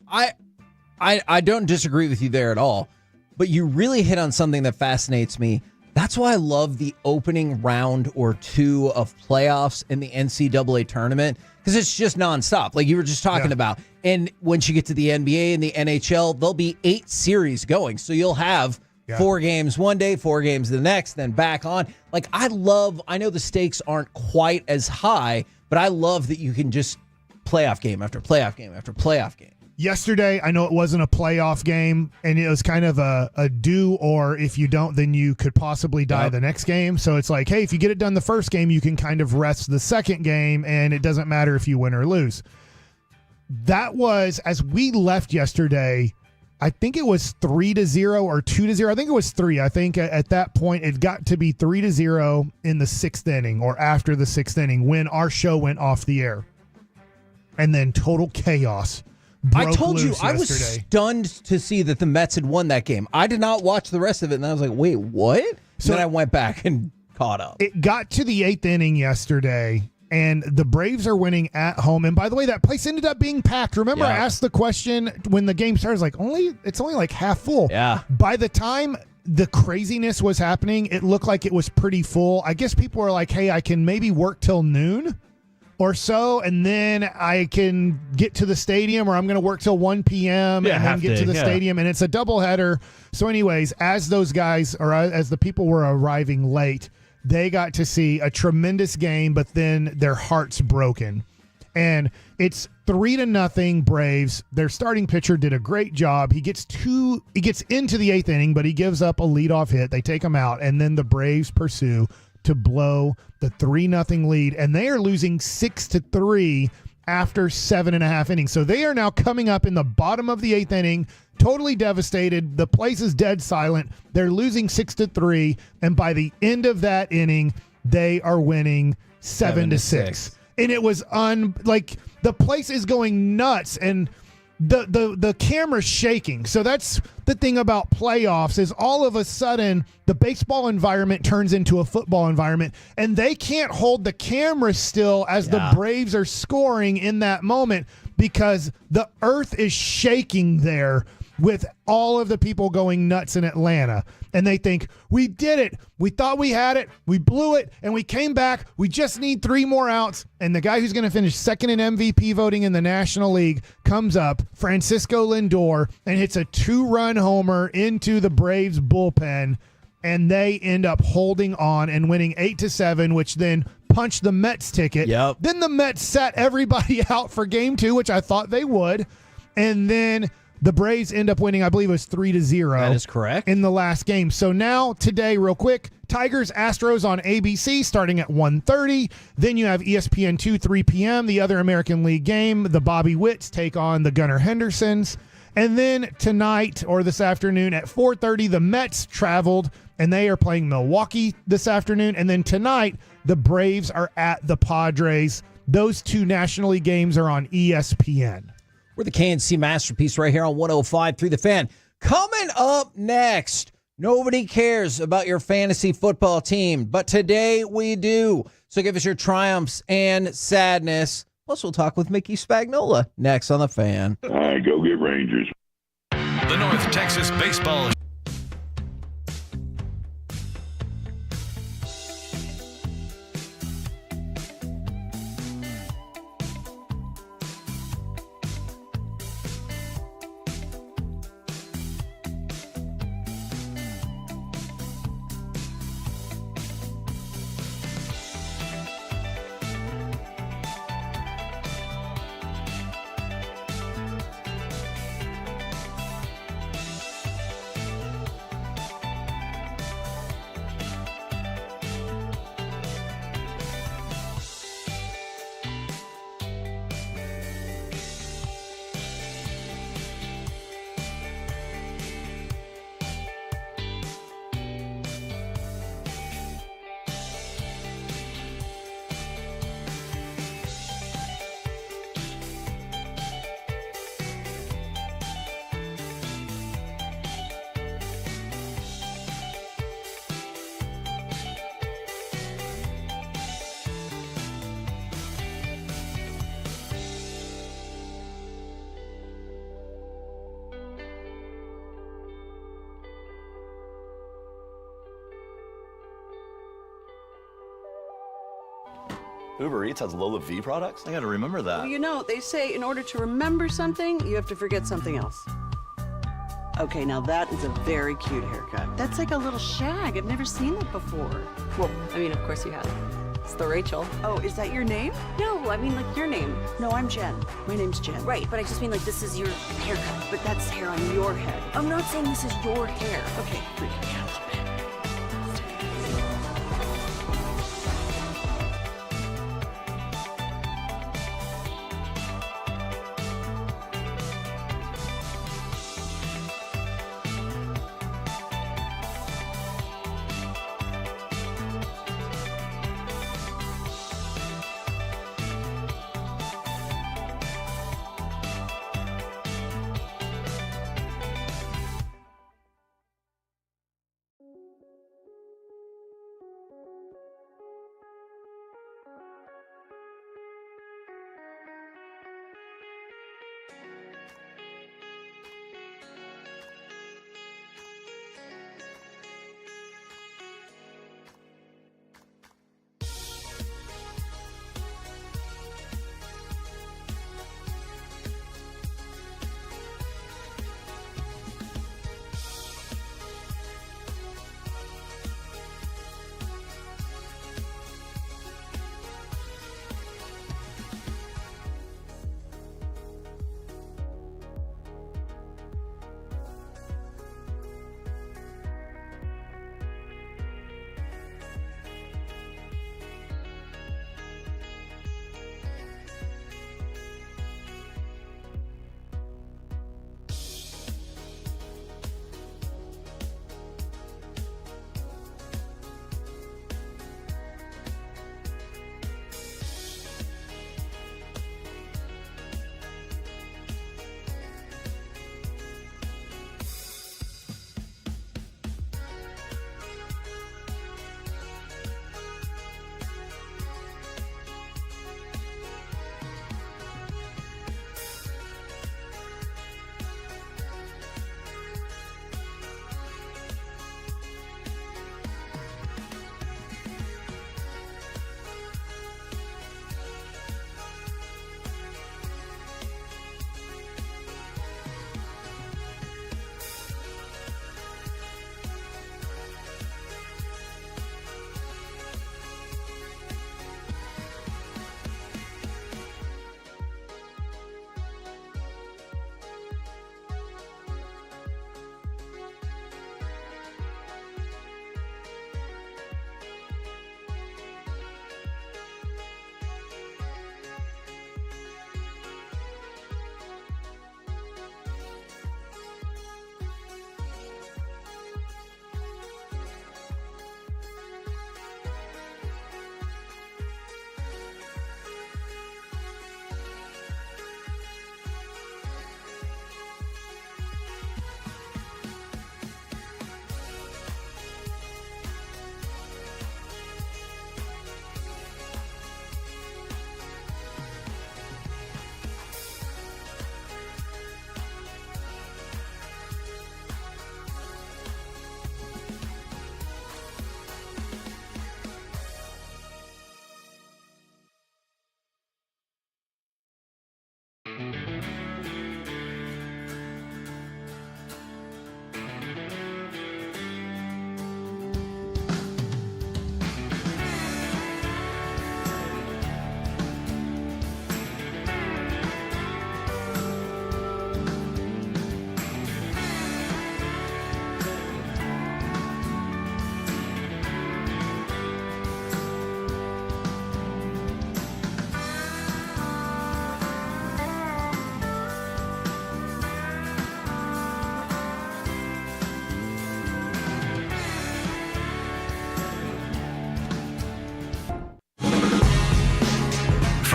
I don't disagree with you there at all, but you really hit on something that fascinates me. That's why I love the opening round or 2 of playoffs in the NCAA tournament, because it's just nonstop, like you were just talking about. And once you get to the NBA and the NHL, there'll be 8 series going. So you'll have 4 games one day, 4 games the next, then back on. Like I know the stakes aren't quite as high, but I love that you can just playoff game after playoff game after playoff game. Yesterday, I know it wasn't a playoff game, and it was kind of a do, or if you don't, then you could possibly die the next game. So it's like, hey, if you get it done the first game, you can kind of rest the second game, and it doesn't matter if you win or lose. That was, as we left yesterday, I think it was 3-0 or 2-0. I think it was 3. I think at that point, it got to be 3-0 in the 6th inning or after the 6th inning when our show went off the air. And then total chaos. I told you, I was yesterday. stunned to see that the Mets had won that game. I did not watch the rest of it, and I was like, wait, what? So then I went back and caught up. It got to the 8th inning yesterday, and the Braves are winning at home. And by the way, that place ended up being packed. Remember, I asked the question when the game started, like, it's only like half full. Yeah. By the time the craziness was happening, it looked like it was pretty full. I guess people were like, hey, I can maybe work till noon or so, and then I can get to the stadium, or I'm going to work till 1 p.m. and then get to the stadium, and it's a doubleheader. So anyways, as those guys, or as the people were arriving late, they got to see a tremendous game, but then their hearts broken. And it's 3-0 Braves. Their starting pitcher did a great job. He gets into the 8th inning, but he gives up a leadoff hit. They take him out, and then the Braves pursue to blow the 3-0 lead, and they are losing 6-3 after 7.5 innings. So they are now coming up in the bottom of the 8th inning, totally devastated. The place is dead silent. They're losing 6-3, and by the end of that inning, they are winning 7-6. And it was the place is going nuts, and the camera's shaking. So that's the thing about playoffs, is all of a sudden the baseball environment turns into a football environment, and they can't hold the camera still as the Braves are scoring in that moment, because the earth is shaking there with all of the people going nuts in Atlanta. And they think, we did it. We thought we had it. We blew it. And we came back. We just need 3 more outs. And the guy who's going to finish second in MVP voting in the National League comes up, Francisco Lindor, and hits a 2-run homer into the Braves bullpen. And they end up holding on and winning 8-7, which then punched the Mets ticket. Yep. Then the Mets sat everybody out for game 2, which I thought they would. And then the Braves end up winning, I believe it was 3-0. That is correct. In the last game. So now, today, real quick, Tigers, Astros on ABC starting at 1:30. Then you have ESPN2, 3 p.m., the other American League game. The Bobby Witts take on the Gunnar Hendersons. And then tonight, or this afternoon, at 4:30, the Mets traveled, and they are playing Milwaukee this afternoon. And then tonight, the Braves are at the Padres. Those 2 National League games are on ESPN. We're the KNC Masterpiece right here on 105.3 The Fan. Coming up next, nobody cares about your fantasy football team, but today we do. So give us your triumphs and sadness. Plus, we'll talk with Mickey Spagnola next on The Fan. All right, go get Rangers. The North Texas Baseball Uber Eats has Lola V products? I gotta remember that. Well, you know, they say in order to remember something, you have to forget something else. Okay, now that is a very cute haircut. That's like a little shag. I've never seen that before. Well, I mean, of course you have. It's the Rachel. Oh, is that your name? No, I mean like your name. No, I'm Jen. My name's Jen. Right, but I just mean like this is your haircut. But that's hair on your head. I'm not saying this is your hair. Okay, freak me out a little bit.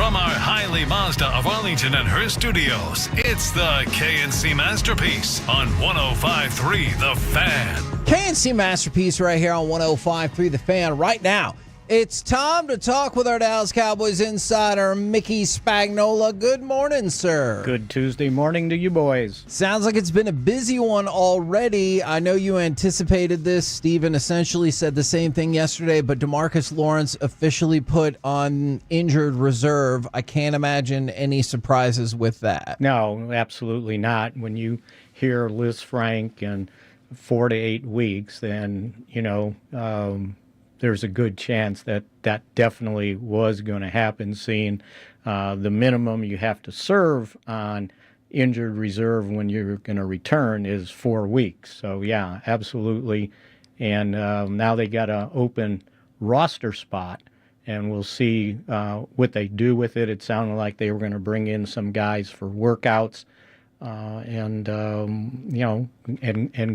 From our Hiley Mazda of Arlington and her studios, it's the KNC Masterpiece on 105.3 The Fan. KNC Masterpiece right here on 105.3 The Fan. Right now, It's time to talk with our Dallas Cowboys insider, Mickey Spagnola. Good morning, sir. Good Tuesday morning to you boys. Sounds like it's been a busy one already. I know you anticipated this. Steven essentially said the same thing yesterday, but DeMarcus Lawrence officially put on injured reserve. I can't imagine any surprises with that. No, absolutely not. When you hear Liz Frank and 4 to 8 weeks, then, there's a good chance that definitely was going to happen, seeing the minimum you have to serve on injured reserve when you're going to return is 4 weeks. So, yeah, absolutely. And now they got an open roster spot, and we'll see what they do with it. It sounded like they were going to bring in some guys for workouts and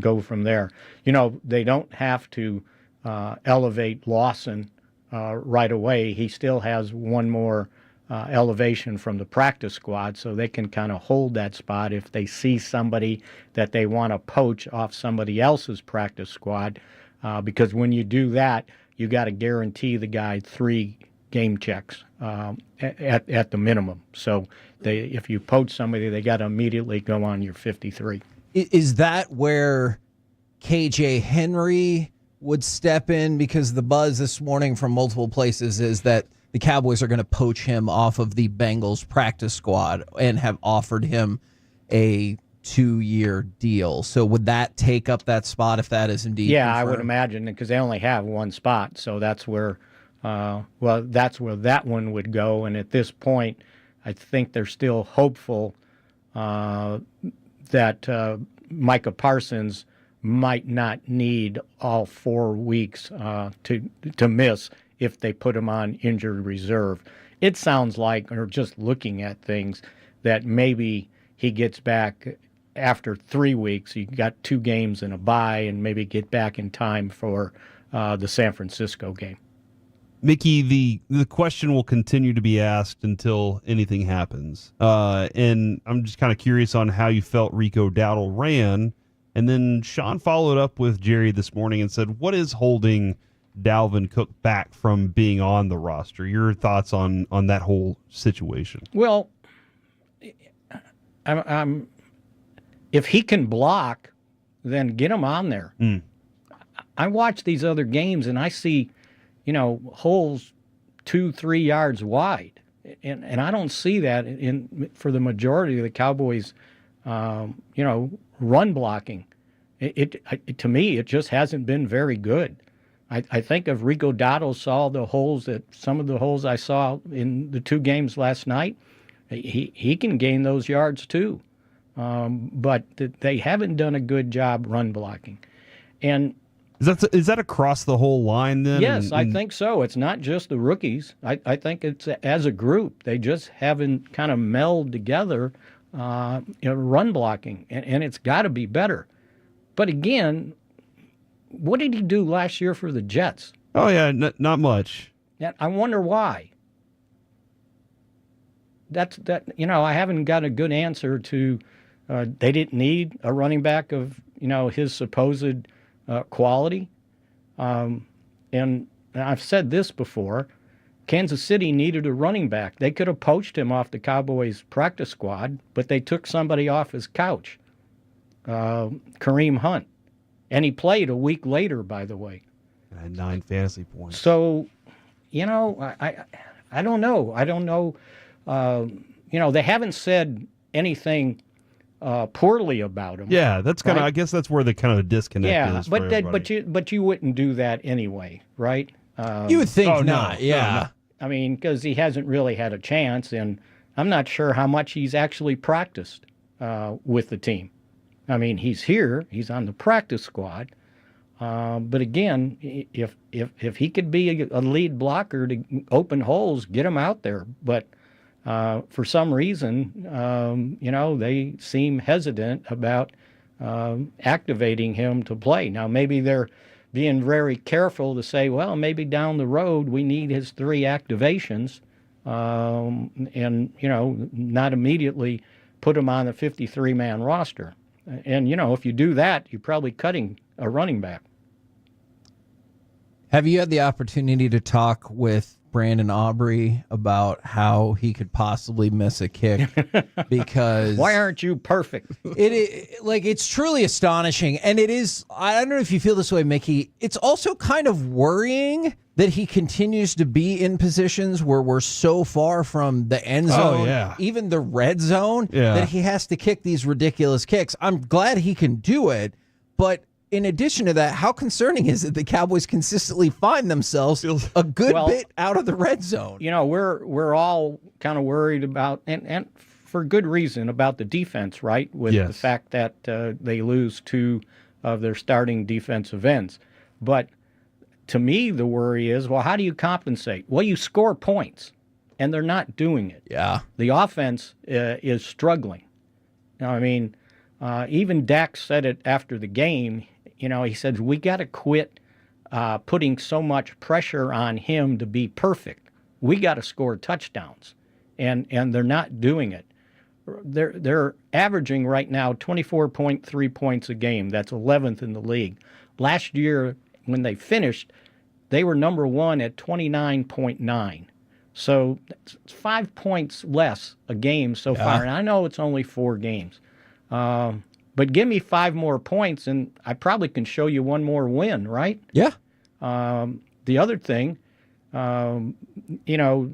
go from there. They don't have to elevate Lawson right away. He still has one more elevation from the practice squad, so they can kind of hold that spot if they see somebody that they want to poach off somebody else's practice squad, because when you do that, you got to guarantee the guy 3 game checks at the minimum. So if you poach somebody, they got to immediately go on your 53. Is that where KJ Henry would step in? Because the buzz this morning from multiple places is that the Cowboys are going to poach him off of the Bengals practice squad and have offered him a 2-year deal. So would that take up that spot if that is indeed confirmed? I would imagine, because they only have one spot. So that's where, that's where that one would go. And at this point, I think they're still hopeful that Micah Parsons might not need all 4 weeks to miss if they put him on injured reserve. It sounds like, or just looking at things, that maybe he gets back after 3 weeks. He got 2 games and a bye, and maybe get back in time for the San Francisco game. Mickey, the question will continue to be asked until anything happens. And I'm just kind of curious on how you felt Rico Dowdle ran. And then Sean followed up with Jerry this morning and said, what is holding Dalvin Cook back from being on the roster? Your thoughts on that whole situation? Well, if he can block, then get him on there. I watch these other games and I see, holes 2-3 yards wide, and I don't see that for the majority of the Cowboys, run blocking. It to me, it just hasn't been very good. I think if Rico Dowdle saw some of the holes I saw in the 2 games last night, he can gain those yards too. But they haven't done a good job run blocking. And is that across the whole line then? Yes, I think so. It's not just the rookies. I think it's as a group. They just haven't kind of melded together run blocking, and it's got to be better. But again, what did he do last year for the Jets? Oh, yeah, not much. I wonder why. I haven't got a good answer to. They didn't need a running back of his supposed quality, and I've said this before. Kansas City needed a running back. They could have poached him off the Cowboys practice squad, but they took somebody off his couch, Kareem Hunt, and he played a week later, by the way. I had 9 fantasy points. So, I don't know. I don't know. They haven't said anything poorly about him. Yeah, that's kind of. Right? I guess that's where the kind of disconnect is. But you wouldn't do that anyway, right? You would think not. Yeah. No. I mean, because he hasn't really had a chance, and I'm not sure how much he's actually practiced with the team. I mean, he's here, he's on the practice squad, but again, if he could be a lead blocker to open holes, get him out there. But for some reason, they seem hesitant about activating him to play. Now, maybe they're being very careful to say, well, maybe down the road we need his 3 activations, and not immediately put him on the 53-man roster. And if you do that, you're probably cutting a running back. Have you had the opportunity to talk with Brandon Aubrey about how he could possibly miss a kick? Because why aren't you perfect? It's truly astonishing, and it is. I don't know if you feel this way, Mickey. It's also kind of worrying that he continues to be in positions where we're so far from the end zone, even the red zone, that he has to kick these ridiculous kicks. I'm glad he can do it, but in addition to that, how concerning is it that Cowboys consistently find themselves a good bit out of the red zone? You know, we're all kind of worried about, and for good reason, about the defense, right? With the fact that they lose 2 of their starting defensive ends. But to me, the worry is, well, how do you compensate? Well, you score points, and they're not doing it. Yeah. The offense is struggling. Now, I mean, even Dak said it after the game. You know, he said, we got to quit putting so much pressure on him to be perfect. We got to score touchdowns, and they're not doing it. They're averaging right now 24.3 points a game. That's 11th in the league. Last year, when they finished, they were number 1 at 29.9. So it's 5 points less a game so far. And I know it's only 4 games. But give me 5 more points, and I probably can show you 1 more win, right? Yeah. The other thing, you know,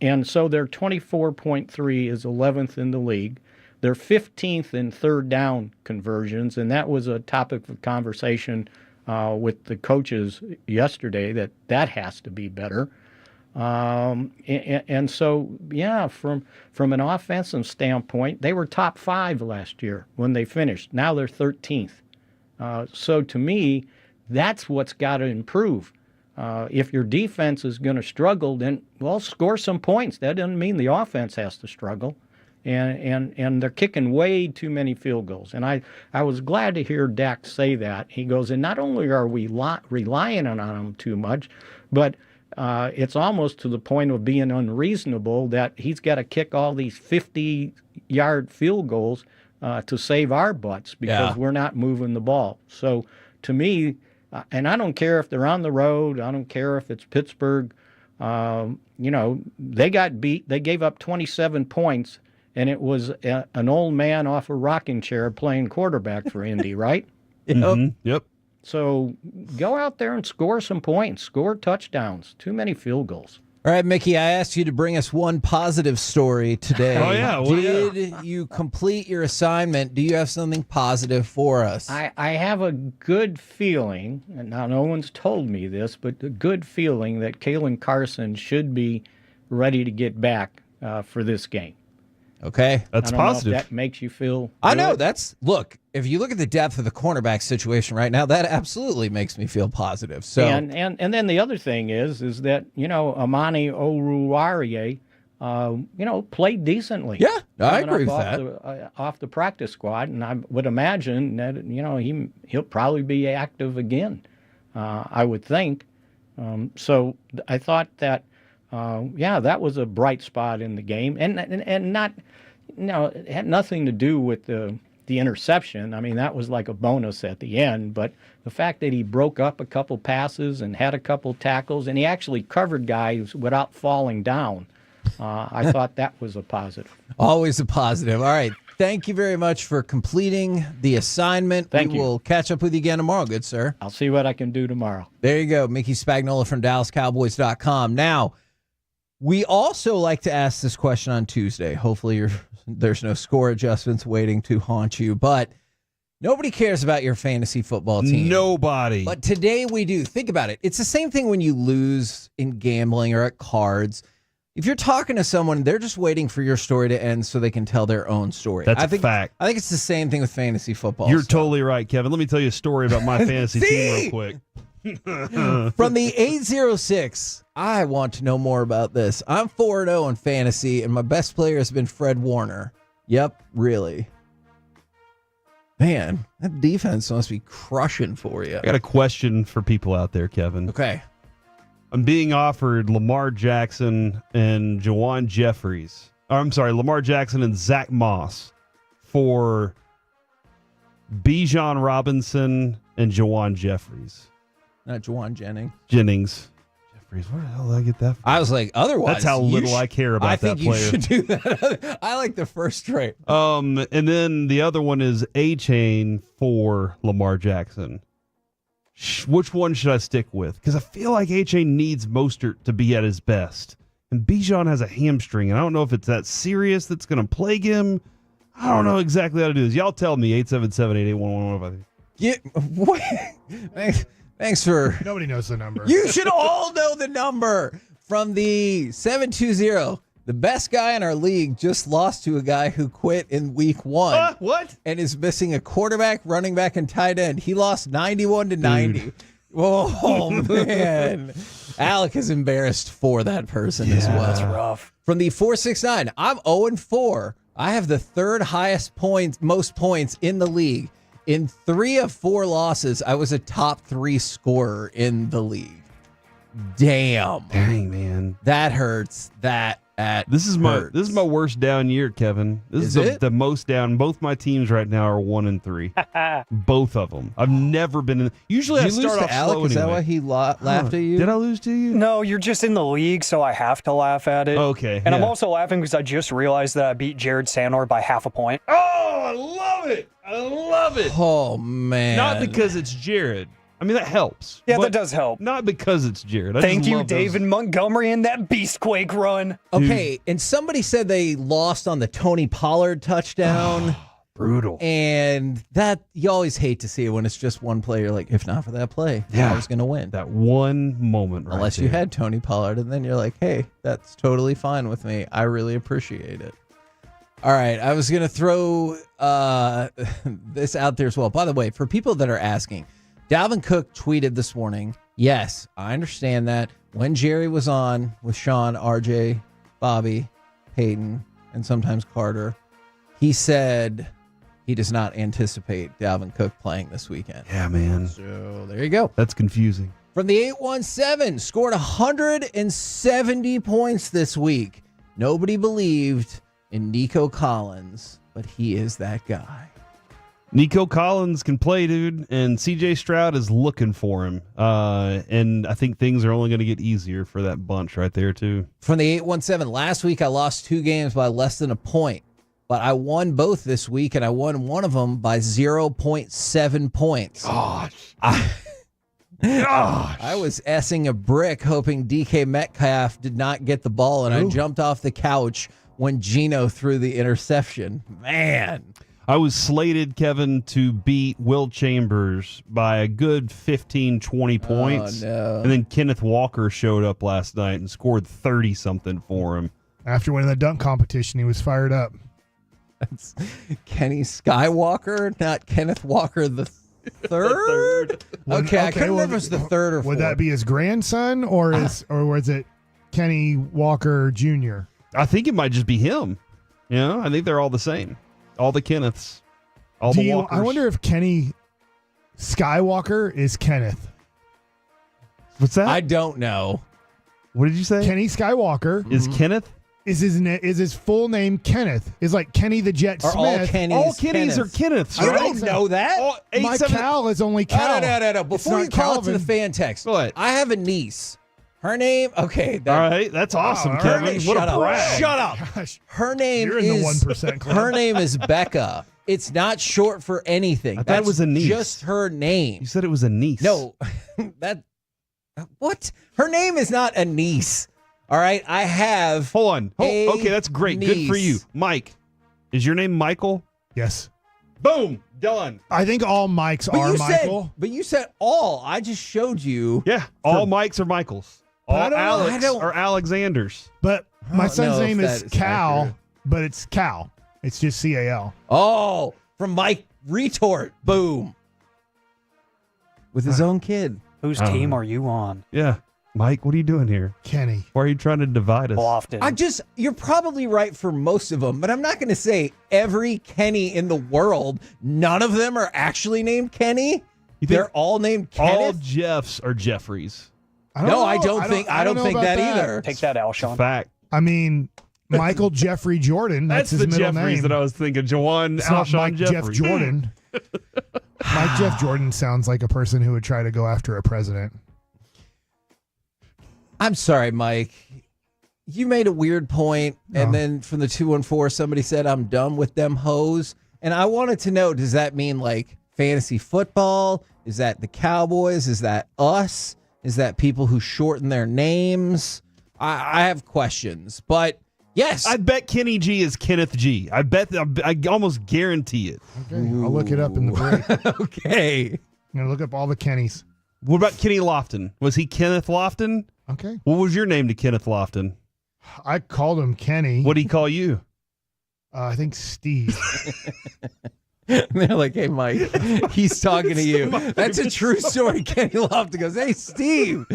and so their 24.3 is 11th in the league. They're 15th in third down conversions, and that was a topic of conversation with the coaches yesterday, that has to be better. And so, yeah, from an offensive standpoint, they were top 5 last year when they finished. Now they're 13th. So to me, that's what's got to improve. If your defense is going to struggle, then, well, score some points. That doesn't mean the offense has to struggle. And they're kicking way too many field goals. And I was glad to hear Dak say that. He goes, and not only are we relying on them too much, but it's almost to the point of being unreasonable that he's got to kick all these 50-yard field goals to save our butts because we're not moving the ball. So to me, and I don't care if they're on the road, I don't care if it's Pittsburgh, you know, they got beat. They gave up 27 points, and it was an old man off a rocking chair playing quarterback for Indy, right? Yep. So go out there and score some points, score touchdowns. Too many field goals. All right, Mickey, I asked you to bring us one positive story today. Oh, yeah. Well, Did you complete your assignment? Do you have something positive for us? I have a good feeling, and now no one's told me this, but a good feeling that Kalen Carson should be ready to get back for this game. Okay. That's I don't positive. know if that makes you feel I good. know. Look, if you look at the depth of the cornerback situation right now, that absolutely makes me feel positive. So And then the other thing is that, you know, Amani Oruwariye, you know, played decently. Yeah, I Coming agree with up that. off the practice squad, and I would imagine that, you know, he'll probably be active again, I would think. So I thought that, that was a bright spot in the game, and not, you know, it had nothing to do with the interception. I mean, that was like a bonus at the end, but the fact that he broke up a couple passes and had a couple tackles, and he actually covered guys without falling down, I thought that was a positive. Always a positive. All right. Thank you very much for completing the assignment. Thank you. We'll catch up with you again tomorrow, good sir. I'll see what I can do tomorrow. There you go. Mickey Spagnola from DallasCowboys.com. Now, we also like to ask this question on Tuesday. Hopefully there's no score adjustments waiting to haunt you, but nobody cares about your fantasy football team. Nobody. But today we do. Think about it. It's the same thing when you lose in gambling or at cards. If you're talking to someone, they're just waiting for your story to end so they can tell their own story. That's a fact. I think it's the same thing with fantasy football. You're totally right, Kevin. Let me tell you a story about my fantasy team real quick. From the 806, I want to know more about this. I'm 4-0 in fantasy, and my best player has been Fred Warner. Yep, really. Man, that defense must be crushing for you. I got a question for people out there, Kevin. Okay. I'm being offered Lamar Jackson and Jawan Jeffries. Lamar Jackson and Zach Moss for Bijan Robinson and Jawan Jeffries. Not Juwan Jennings. Jennings. Jeffries. Where the hell did I get that from? I was like, otherwise. That's how little I care about that player. I think you should do that. I like the first trade. And then the other one is A-Chain for Lamar Jackson. Which one should I stick with? Because I feel like A-Chain needs Mostert to be at his best. And Bijan has a hamstring, and I don't know if it's that serious that's going to plague him. I don't know exactly how to do this. Y'all tell me, 877-881-1115. Thanks for... Nobody knows the number. You should all know the number from the 720. The best guy in our league just lost to a guy who quit in week 1. What? And is missing a quarterback, running back, and tight end. He lost 91-90. Oh, man. Alec is embarrassed for that person as well. That's rough. From the 469, I'm 0-4. I have the third highest points, most points in the league. In 3 of 4 losses, I was a top 3 scorer in the league. Damn. Dang, man. That hurts. This is my worst down year, Kevin. This is the most down. Both my teams right now are 1-3. Both of them. I've never been in. Usually I start off Alec? slow. Is that why he laughed at you? Did I lose to you? No, you're just in the league, so I have to laugh at it. Okay. And I'm also laughing because I just realized that I beat Jared Sandor by half a point. Oh, I love it. I love it. Oh, man. Not because it's Jared. I mean, that helps. Yeah, that does help. Not because it's Jared. Thank you, David Montgomery, and that Beastquake run. Okay, and somebody said they lost on the Tony Pollard touchdown. Brutal. And that, you always hate to see it when it's just one player. Like, if not for that play, I was going to win. That one moment right Unless there. you had Tony Pollard, and then you're like, hey, that's totally fine with me. I really appreciate it. All right, I was going to throw this out there as well. By the way, for people that are asking, Dalvin Cook tweeted this morning, yes, I understand that. When Jerry was on with Sean, RJ, Bobby, Peyton, and sometimes Carter, he said he does not anticipate Dalvin Cook playing this weekend. Yeah, man. So there you go. That's confusing. From the 817, scored 170 points this week. Nobody believed in Nico Collins, but he is that guy. Nico Collins can play, dude, and CJ Stroud is looking for him. And I think things are only going to get easier for that bunch right there, too. From the 817, last week I lost 2 games by less than a point, but I won both this week, and I won one of them by 0.7 points. Gosh. I was essing a brick hoping DK Metcalf did not get the ball, and I jumped off the couch when Geno threw the interception. Man. I was slated, Kevin, to beat Will Chambers by a good 15, 20 points. Oh, no. And then Kenneth Walker showed up last night and scored 30-something for him. After winning the dunk competition, he was fired up. That's Kenny Skywalker, not Kenneth Walker the third? Okay, I couldn't remember if it was the third or fourth. Would that be his grandson, or was it Kenny Walker Jr.? I think it might just be him. You know, I think they're all the same. All the Kenneths. All the Walkers. I wonder if Kenny Skywalker is Kenneth. What's that? I don't know. What did you say? Kenny Skywalker is Kenneth? Is his full name Kenneth? Is like Kenny the Jet Smith. All Kennys are Kenneths. You Right? don't know that. My Cal is only Cal. No. Before you call it to the fan text, what? I have a niece. Her name, okay. All right, that's awesome, Kevin. What a brag. Shut up. Gosh, her name you're in the 1% club. Her name is Becca. It's not short for anything. I thought it was a niece. Just her name. You said it was a niece. No, what? Her name is not a niece. All right, I have. Hold on. Okay, that's great. Niece. Good for you, Mike. Is your name Michael? Yes. Boom. Done. I think all Mikes are Michael. But you said all. I just showed you. Yeah, all Mikes are Michaels. All Alex are Alexanders. But my son's name if is that is Cal, accurate. but it's Cal. It's just CAL. Oh, from Mike Retort. Boom. With his own kid. Whose team are you on? Yeah. Mike, what are you doing here? Kenny. Why are you trying to divide us? Often. You're probably right for most of them, but I'm not going to say every Kenny in the world. None of them are actually named Kenny. They're all named Kenneth. All Jeffs are Jeffries. I don't think that either. Take that, Alshon. Fact. I mean, Michael Jeffrey Jordan. That's his the middle Jeffries name. that I was thinking. Jawan It's not Alshon Mike Jeffrey. Jeff Jordan. Mike Jeff Jordan sounds like a person who would try to go after a president. I'm sorry, Mike. You made a weird point, and then from the 214, somebody said, I'm done with them hoes. And I wanted to know, does that mean like fantasy football? Is that the Cowboys? Is that us? Is that people who shorten their names? I have questions, but yes. I bet Kenny G is Kenneth G. I almost guarantee it. Okay, I'll look it up in the break. Okay. I'm going to look up all the Kennys. What about Kenny Lofton? Was he Kenneth Lofton? Okay. What was your name to Kenneth Lofton? I called him Kenny. What did he call you? I think Steve. They're like, hey, Mike, he's talking to you. That's a true story. Kenny Lofton goes, hey, Steve.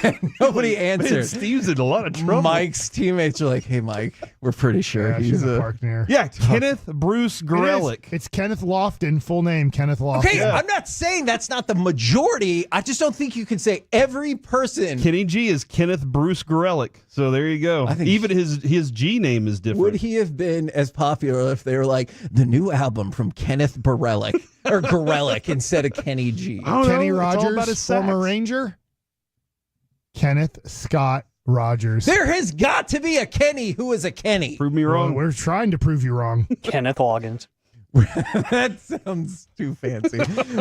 And nobody answers. Man, Steve's in a lot of trouble. Mike's teammates are like, hey, Mike, we're pretty sure he's a park near. Yeah, Kenneth Bruce Gorelick. It's Kenneth Lofton, full name Kenneth Lofton. Okay, I'm not saying that's not the majority. I just don't think you can say every person. Kenny G is Kenneth Bruce Gorelick. So there you go. I think even his G name is different. Would he have been as popular if they were like the new album from Kenneth Borelick or Gorelick instead of Kenny G? Kenny know. It's all about Rogers, his former sacks. Ranger. Kenneth Scott Rogers. There has got to be a Kenny who is a Kenny. Prove me wrong. We're trying to prove you wrong. Kenneth Loggins. That sounds too fancy.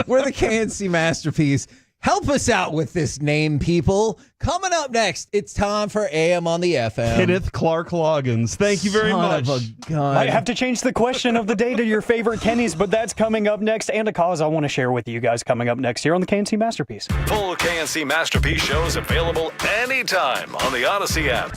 We're the KNC Masterpiece. Help us out with this name, people. Coming up next, it's time for AM on the FM. Kenneth Clark Loggins. Thank you very much. Son of a gun. Might have to change the question of the day to your favorite Kennys, but that's coming up next, and a cause I want to share with you guys coming up next here on the KNC Masterpiece. Full KNC Masterpiece shows available anytime on the Odyssey app.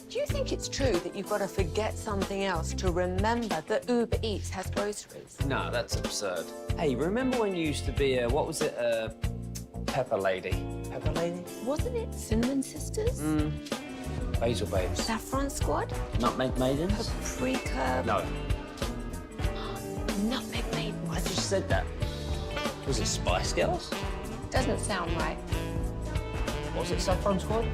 Do you think it's true that you've got to forget something else to remember that Uber Eats has groceries? No, that's absurd. Hey, remember when you used to be a, what was it, Pepper Lady? Pepper Lady? Wasn't it Cinnamon Sisters? Basil Babes. Saffron Squad? Nutmeg Maidens? Paprika? No. Nutmeg Maiden? I just said that. Was it Spice Girls? Doesn't sound right. Was it Saffron Squad?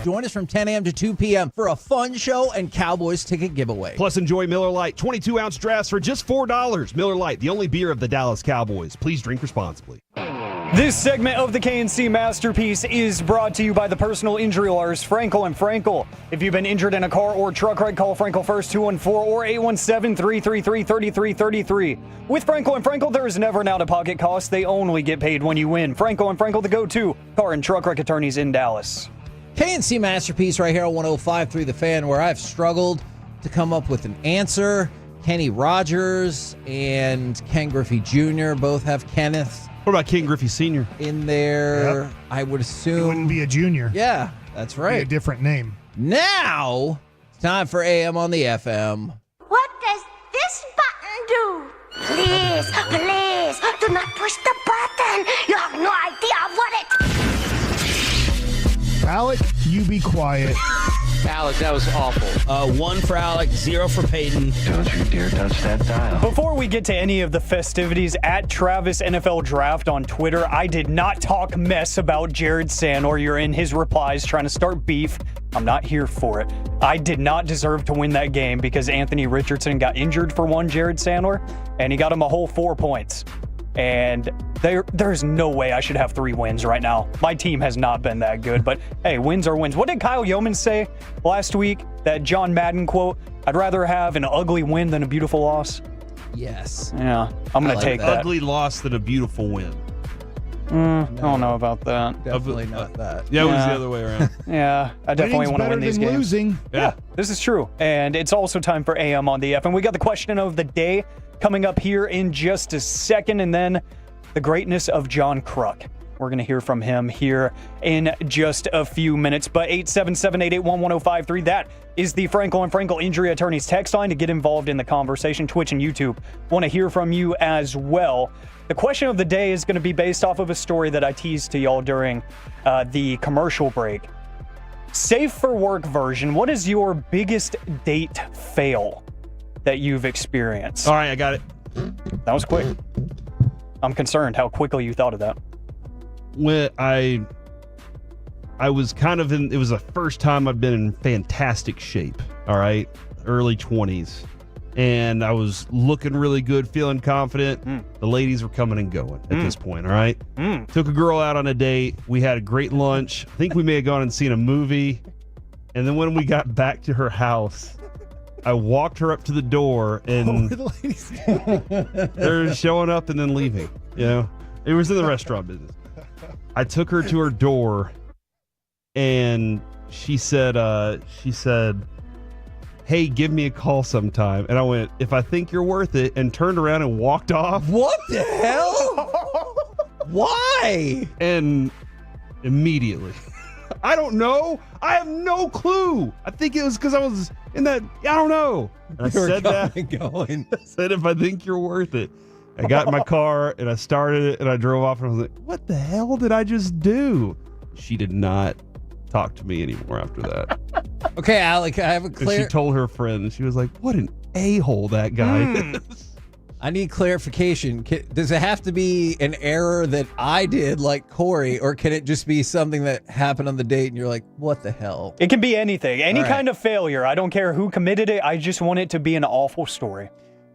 Join us from 10 a.m. to 2 p.m. for a fun show and Cowboys ticket giveaway. Plus, enjoy Miller Lite 22-ounce drafts for just $4. Miller Lite, the only beer of the Dallas Cowboys. Please drink responsibly. This segment of the KNC Masterpiece is brought to you by the personal injury lawyers Frankel & Frankel. If you've been injured in a car or truck wreck, call Frankel first, 214 or 817-333-3333. With Frankel & Frankel, there is never an out-of-pocket cost. They only get paid when you win. Frankel & Frankel, the go-to car and truck wreck attorneys in Dallas. KNC Masterpiece right here on 105.3 The Fan, where I've struggled to come up with an answer. Kenny Rogers and Ken Griffey Jr. both have Kenneth. What about Ken Griffey Sr.? In there, Yep. I would assume. It wouldn't be a junior. Yeah, that's right. Be a different name. Now, it's time for AM on the FM. What does this button do? Please, please, do not push the button. You have no idea what it... Alec, you be quiet. Alec, that was awful. 1 for Alec, 0 for Peyton. Don't you dare touch that dial. Before we get to any of the festivities, at Travis NFL Draft on Twitter, I did not talk mess about Jared Sandor. You're in his replies trying to start beef. I'm not here for it. I did not deserve to win that game because Anthony Richardson got injured for one Jared Sandor, and he got him a whole 4 points. And there's no way I should have 3 wins right now. My team has not been that good, but hey, wins are wins. What did Kyle Yeoman say last week? That John Madden quote, I'd rather have an ugly win than a beautiful loss. Yes. Yeah, I'm going to take that. Ugly loss than a beautiful win. I don't know about that. Definitely not that. Yeah, it was the other way around. Yeah, I definitely want to win these games. Losing. Yeah, this is true. And it's also time for AM on the F. And we got the question of the day coming up here in just a second. And then the greatness of John Kruk. We're going to hear from him here in just a few minutes. But 877-881-1053, that is the Frankel & Frankel Injury Attorneys text line to get involved in the conversation. Twitch and YouTube want to hear from you as well. The question of the day is going to be based off of a story that I teased to y'all during the commercial break. Safe for work version, what is your biggest date fail that you've experienced? All right, I got it. That was quick. I'm concerned how quickly you thought of that. When I was kind of in, it was the first time I'd been in fantastic shape. All right, early 20s. And I was looking really good, feeling confident. The ladies were coming and going at this point, all right? Took a girl out on a date. We had a great lunch. I think we may have gone and seen a movie. And then when we got back to her house, I walked her up to the door, and What were the ladies they're showing up and then leaving. You know, it was in the restaurant business. I took her to her door, and she said, hey, give me a call sometime. And I went, if I think you're worth it, and turned around and walked off. What the hell? Why? And immediately, I don't know. I have no clue. I think it was because I was in that, I don't know. And I said that. Going. I said, if I think you're worth it. I got in my car and I started it and I drove off and I was like, what the hell did I just do? She did not talk to me anymore after that. Okay, Alec, I have a And clear. she told her friend, and she was like, what an a-hole that guy is. I need clarification. Does it have to be an error that I did, like Corey, or can it just be something that happened on the date and you're like, what the hell? It can be anything, any All right. kind of failure. I don't care who committed it. I just want it to be an awful story.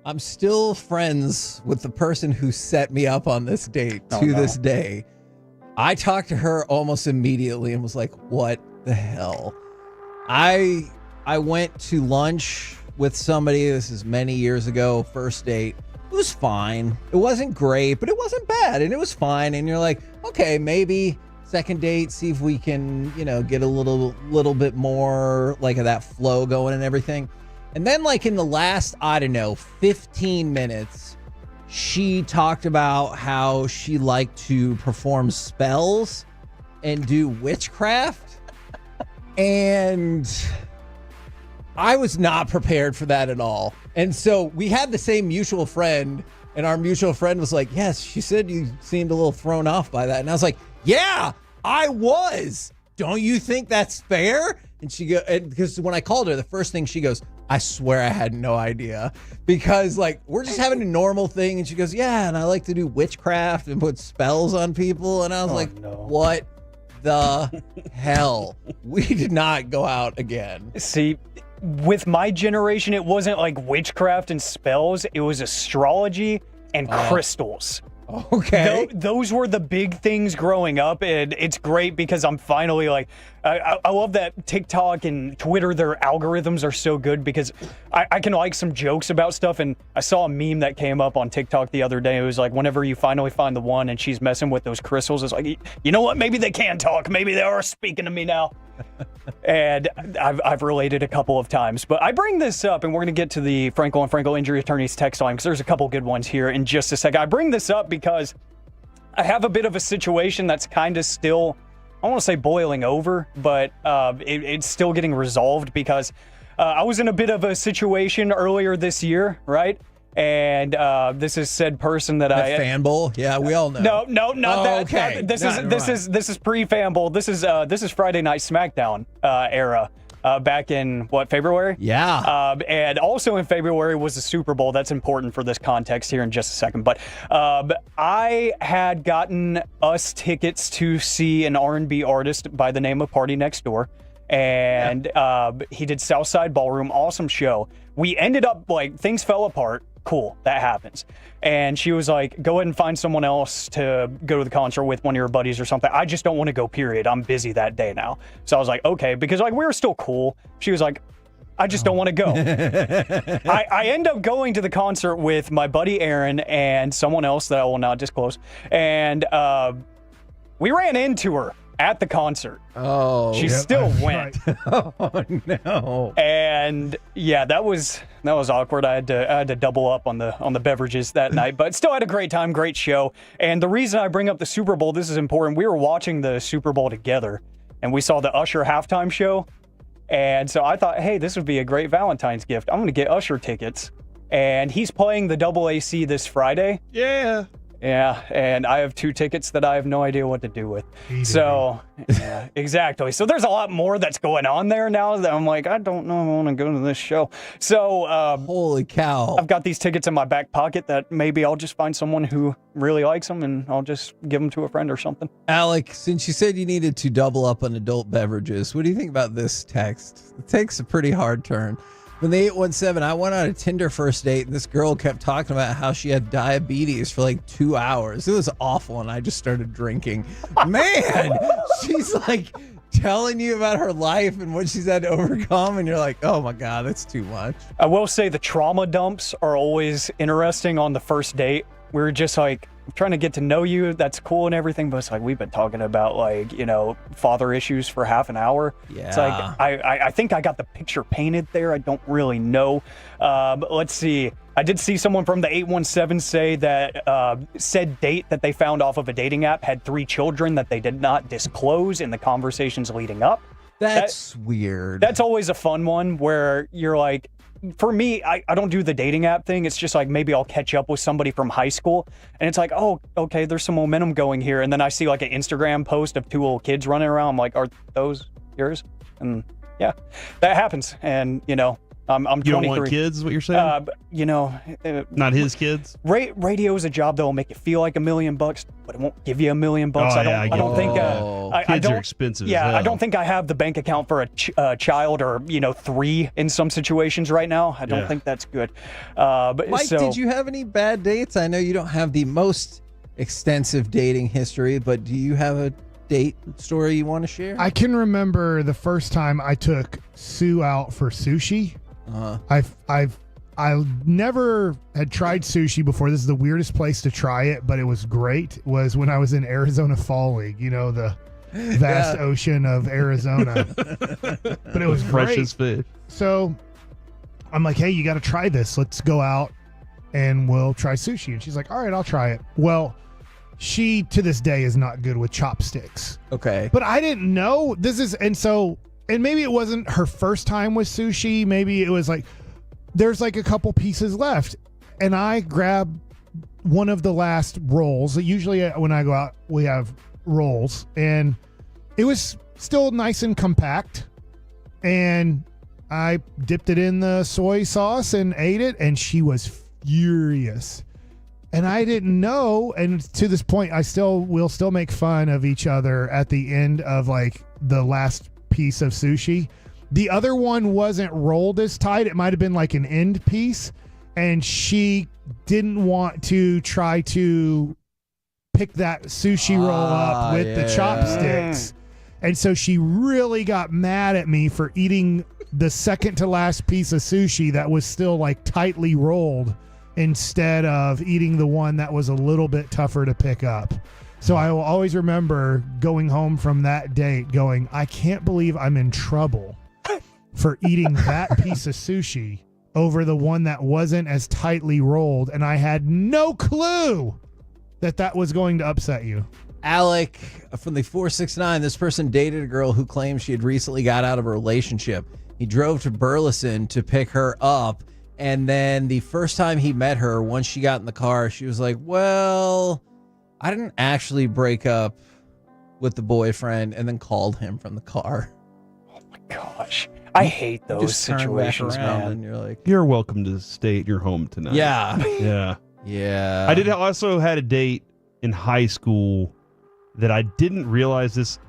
I'm still friends with the person who set me up on this date to this day. I talked to her almost immediately and was like, what the hell? I went to lunch with somebody. This is many years ago, first date. It was fine. It wasn't great, but it wasn't bad, and it was fine. And you're like, okay, maybe second date, see if we can, get a little bit more like of that flow going and everything. And then like in the last, 15 minutes, she talked about how she liked to perform spells and do witchcraft. And I was not prepared for that at all. And so we had the same mutual friend, and our mutual friend was like, yes, she said you seemed a little thrown off by that. And I was like, yeah, I was. Don't you think that's fair? And she because when I called her, the first thing she goes, I swear I had no idea, because like we're just having a normal thing. And she goes, yeah, and I like to do witchcraft and put spells on people. And I was what the hell? We did not go out again. See, with my generation, it wasn't like witchcraft and spells. It was astrology and crystals. Okay. Those were the big things growing up, and it's great because I'm finally like, I love that TikTok and Twitter, their algorithms are so good because I can like some jokes about stuff, and I saw a meme that came up on TikTok the other day. It was like, whenever you finally find the one and she's messing with those crystals, it's like, you know what? Maybe they can talk. Maybe they are speaking to me now. And I've related a couple of times, but I bring this up, and we're going to get to the Frankel and Frankel injury attorneys text line because there's a couple good ones here in just a second. I bring this up because I have a bit of a situation that's kind of still, I want to say boiling over, but it's still getting resolved because I was in a bit of a situation earlier this year, right? And this is said person that I Fanbull. Yeah, we all know. No, not that. Okay. This is pre-Fanbull. This is Friday Night SmackDown era. Back in what, February? Yeah. And also in February was the Super Bowl. That's important for this context here in just a second. But I had gotten us tickets to see an R&B artist by the name of Party Next Door. And he did Southside Ballroom. Awesome show. We ended up, like, things fell apart. Cool, that happens. And she was like, go ahead and find someone else to go to the concert with, one of your buddies or something. I just don't want to go, period. I'm busy that day now. So I was like, okay, because like we were still cool. She was like, I just don't want to go. I end up going to the concert with my buddy Aaron and someone else that I will not disclose. And we ran into her at the concert. Oh. She still went. Oh, no. And yeah, that was awkward. I had to double up on the beverages that night, but still had a great time, great show. And the reason I bring up the Super Bowl, this is important. We were watching the Super Bowl together, and we saw the Usher halftime show. And so I thought, hey, this would be a great Valentine's gift. I'm going to get Usher tickets. And he's playing the AAC this Friday. Yeah. Yeah, and I have 2 tickets that I have no idea what to do with. So, yeah, exactly. So there's a lot more that's going on there now that I'm like, I don't know if I want to go to this show. So, holy cow. I've got these tickets in my back pocket that maybe I'll just find someone who really likes them and I'll just give them to a friend or something. Alec, since you said you needed to double up on adult beverages, what do you think about this text? It takes a pretty hard turn. When the 817, I went on a Tinder first date, and this girl kept talking about how she had diabetes for like 2 hours. It was awful, and I just started drinking. Man, she's like telling you about her life and what she's had to overcome, and you're like, oh my God, that's too much. I will say the trauma dumps are always interesting on the first date. We were just like, I'm trying to get to know you. That's cool and everything, but it's like we've been talking about like, you know, father issues for half an hour. Yeah. It's like I think I got the picture painted there. I don't really know. But let's see. I did see someone from the 817 say that said date that they found off of a dating app had 3 children that they did not disclose in the conversations leading up. That's weird. That's always a fun one where you're like, for me, I don't do the dating app thing. It's just like maybe I'll catch up with somebody from high school and it's like, oh, okay, there's some momentum going here. And then I see like an Instagram post of 2 little kids running around. I'm like, are those yours? And yeah, that happens. And, you know, I'm 23. You don't want kids, what you're saying? You know. Not his kids? Radio is a job that will make you feel like $1 million, but it won't give you $1 million. I don't think kids are expensive. Yeah, as hell. I don't think I have the bank account for a child or 3 in some situations right now. I don't think that's good. But Mike, did you have any bad dates? I know you don't have the most extensive dating history, but do you have a date story you want to share? I can remember the first time I took Sue out for sushi. I never had tried sushi before. This is the weirdest place to try it, but it was great. It was when I was in Arizona Fall League, you know, the vast ocean of Arizona. But it was great. Fresh as fish. So I'm like, hey, you got to try this. Let's go out and we'll try sushi. And she's like, all right, I'll try it. Well, she to this day is not good with chopsticks. Okay. But I didn't know and maybe it wasn't her first time with sushi. Maybe it was like, there's like a couple pieces left. And I grab one of the last rolls. Usually when I go out, we have rolls. And it was still nice and compact. And I dipped it in the soy sauce and ate it. And she was furious. And I didn't know, and to this point, we'll still make fun of each other at the end of like the last piece of sushi. The other one wasn't rolled as tight. It might have been like an end piece, and she didn't want to try to pick that sushi roll up with the chopsticks. And so she really got mad at me for eating the second to last piece of sushi that was still like tightly rolled instead of eating the one that was a little bit tougher to pick up. So I will always remember going home from that date going, I can't believe I'm in trouble for eating that piece of sushi over the one that wasn't as tightly rolled. And I had no clue that was going to upset you. Alec from the 469, this person dated a girl who claimed she had recently got out of a relationship. He drove to Burleson to pick her up, and then the first time he met her, once she got in the car, she was like, well, I didn't actually break up with the boyfriend, and then called him from the car. Oh my gosh. I hate those Just turn situations, back around man. and you're like, You're welcome to stay at your home tonight. Yeah. Yeah. Yeah. I did also had a date in high school that I didn't realize this.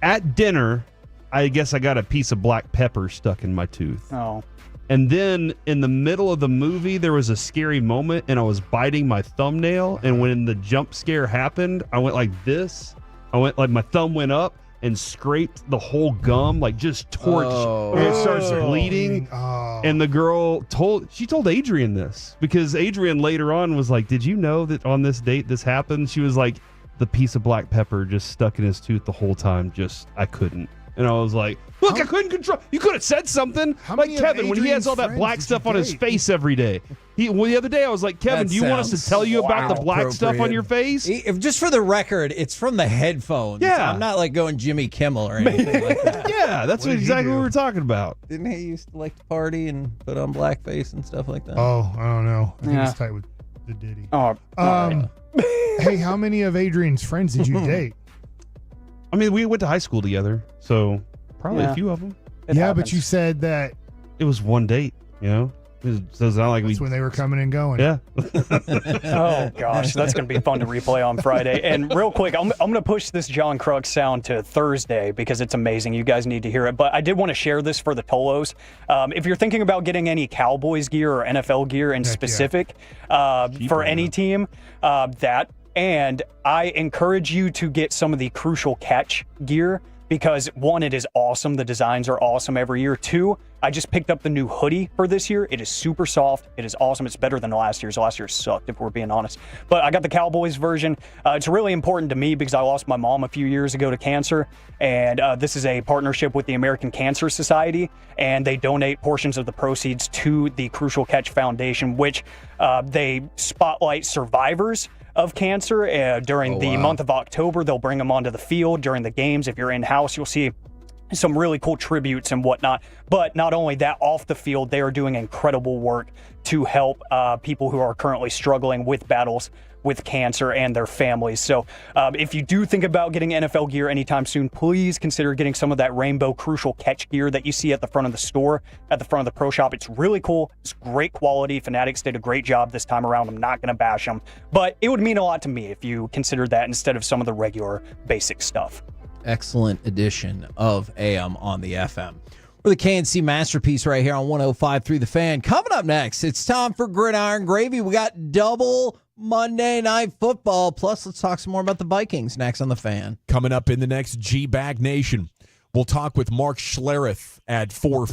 At dinner, I guess I got a piece of black pepper stuck in my tooth. Oh. And then in the middle of the movie, there was a scary moment, and I was biting my thumbnail. And when the jump scare happened, I went like this. My thumb went up and scraped the whole gum, like just torched. And it starts bleeding. And the girl told Adrian this, because Adrian later on was like, did you know that on this date this happened? She was like, the piece of black pepper just stuck in his tooth the whole time. I couldn't. And I was like, look, I couldn't control. You could have said something. Like Kevin, when he has all that black stuff on his face every day. The other day I was like, Kevin, do you want us to tell you about the black stuff on your face? If just for the record, it's from the headphones. Yeah. I'm not like going Jimmy Kimmel or anything like that. Yeah, that's exactly what we were talking about. Didn't he used to like to party and put on blackface and stuff like that? Oh, I don't know. I think Yeah. it's tight with the Diddy. Oh, hey, how many of Adrian's friends did you date? I mean, we went to high school together, so probably a few of them. But you said that it was one date, so it's not like that's when they were coming and going. Yeah. Oh gosh, that's going to be fun to replay on Friday. And real quick, I'm going to push this John Crux sound to Thursday because it's amazing. You guys need to hear it. But I did want to share this for the Tolos. If you're thinking about getting any Cowboys gear or NFL gear in specific for any team, and I encourage you to get some of the Crucial Catch gear. Because one, it is awesome. The designs are awesome every year. Two, I just picked up the new hoodie for this year. It is super soft. It is awesome. It's better than last year's. Last year sucked, if we're being honest. But I got the Cowboys version. It's really important to me because I lost my mom a few years ago to cancer. And this is a partnership with the American Cancer Society. And they donate portions of the proceeds to the Crucial Catch Foundation, which they spotlight survivors of cancer during the month of October. They'll bring them onto the field during the games. If you're in-house, you'll see some really cool tributes and whatnot. But not only that, off the field, they are doing incredible work to help people who are currently struggling with battles with cancer and their families. So if you do think about getting NFL gear anytime soon, please consider getting some of that rainbow Crucial Catch gear that you see at the front of the store, at the front of the pro shop. It's really cool. It's great quality. Fanatics did a great job this time around. I'm not going to bash them, but it would mean a lot to me if you considered that instead of some of the regular basic stuff. Excellent edition of AM on the FM. We're the KNC Masterpiece right here on 105.3 The Fan. Coming up next, it's time for Gridiron Gravy. We got double Monday Night Football. Plus, let's talk some more about the Vikings next on The Fan. Coming up in the next G-Bag Nation, we'll talk with Mark Schlereth at 4.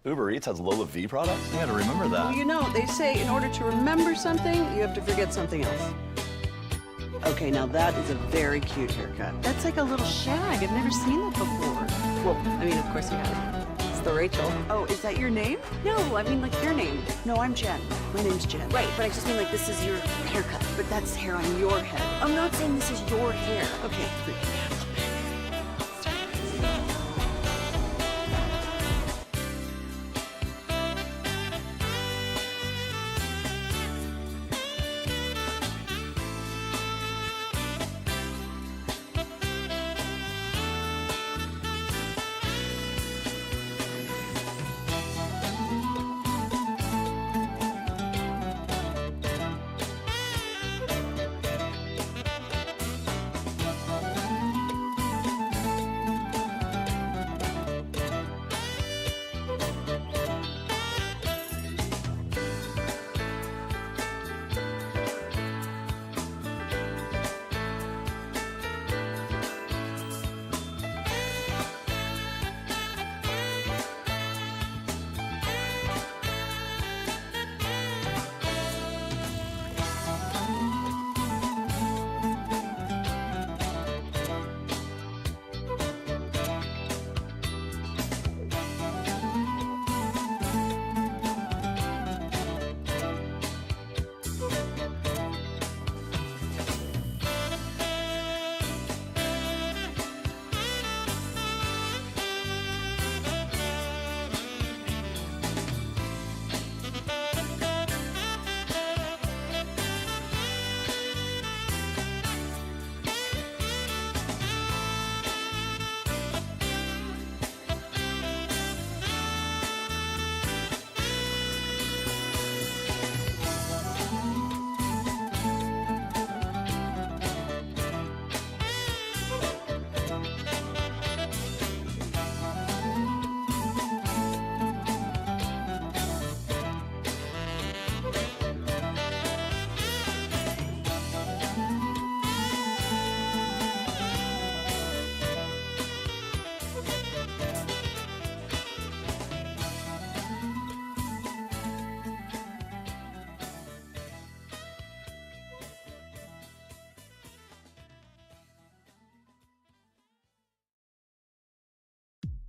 Uber Eats has Lola V products? You gotta remember that. Well, you know, they say in order to remember something, you have to forget something else. Okay, now that is a very cute haircut. That's like a little shag. I've never seen that before. Well, I mean, of course you have. It's the Rachel. Oh, is that your name? No, I mean like your name. No, I'm Jen. My name's Jen. Right, but I just mean like this is your haircut. But that's hair on your head. I'm not saying this is your hair. Okay,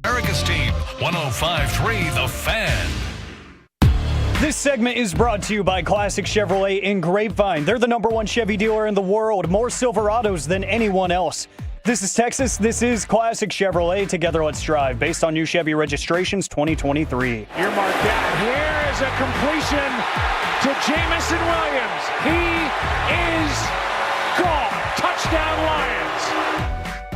America's team, 105.3 The Fan. This segment is brought to you by Classic Chevrolet in Grapevine. They're the #1 Chevy dealer in the world, more Silverados than anyone else. This is Texas. This is Classic Chevrolet. Together, let's drive. Based on new Chevy registrations 2023. Earmark that. Here is a completion to Jamison Williams. He is gone. Touchdown Lions.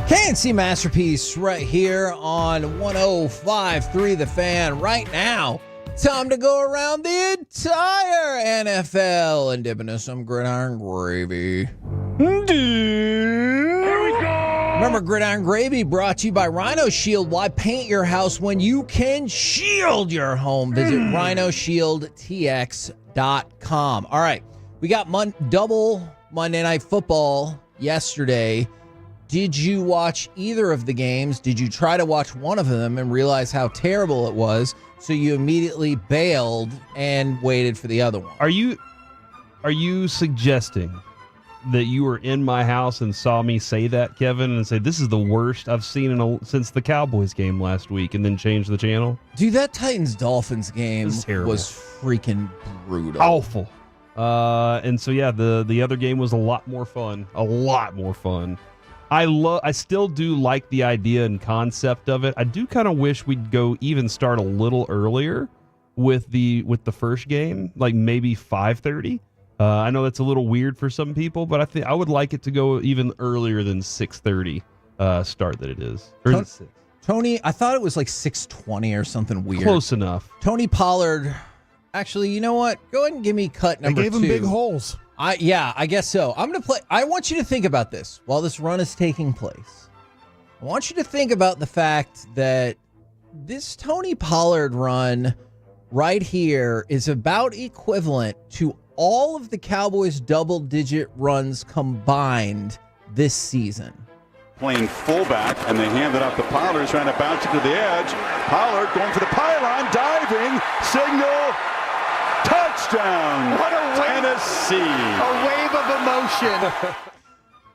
KNC Masterpiece right here on 105.3 The Fan. Right now, time to go around the entire NFL and dip into some gridiron gravy. Remember, Gridiron Gravy brought to you by Rhino Shield. Why paint your house when you can shield your home? Visit rhinoshieldtx.com. All right, we got double Monday Night Football yesterday. Did you watch either of the games? Did you try to watch one of them and realize how terrible it was, so you immediately bailed and waited for the other one? Are you suggesting that you were in my house and saw me say that, Kevin, and say this is the worst I've seen since the Cowboys game last week, and then change the channel? Dude, that Titans-Dolphins game was freaking brutal. Awful. And so, yeah, the other game was a lot more fun. A lot more fun. I still do like the idea and concept of it. I do kind of wish we'd start a little earlier with the first game, like maybe 5:30. I know that's a little weird for some people, but I would like it to go even earlier than 6:30 start that it is. Tony, I thought it was like 6:20 or something weird. Close enough. Tony Pollard. Actually, you know what? Go ahead and give me cut number 2. They gave him big holes. I guess so. I'm going to play. I want you to think about this while this run is taking place. I want you to think about the fact that this Tony Pollard run right here is about equivalent to all of the Cowboys' double-digit runs combined this season. playing fullback, and they hand it off to Pollard, trying to bounce it to the edge. Pollard going for the pylon, diving, signal, touchdown. What a wave, Tennessee. A wave of emotion.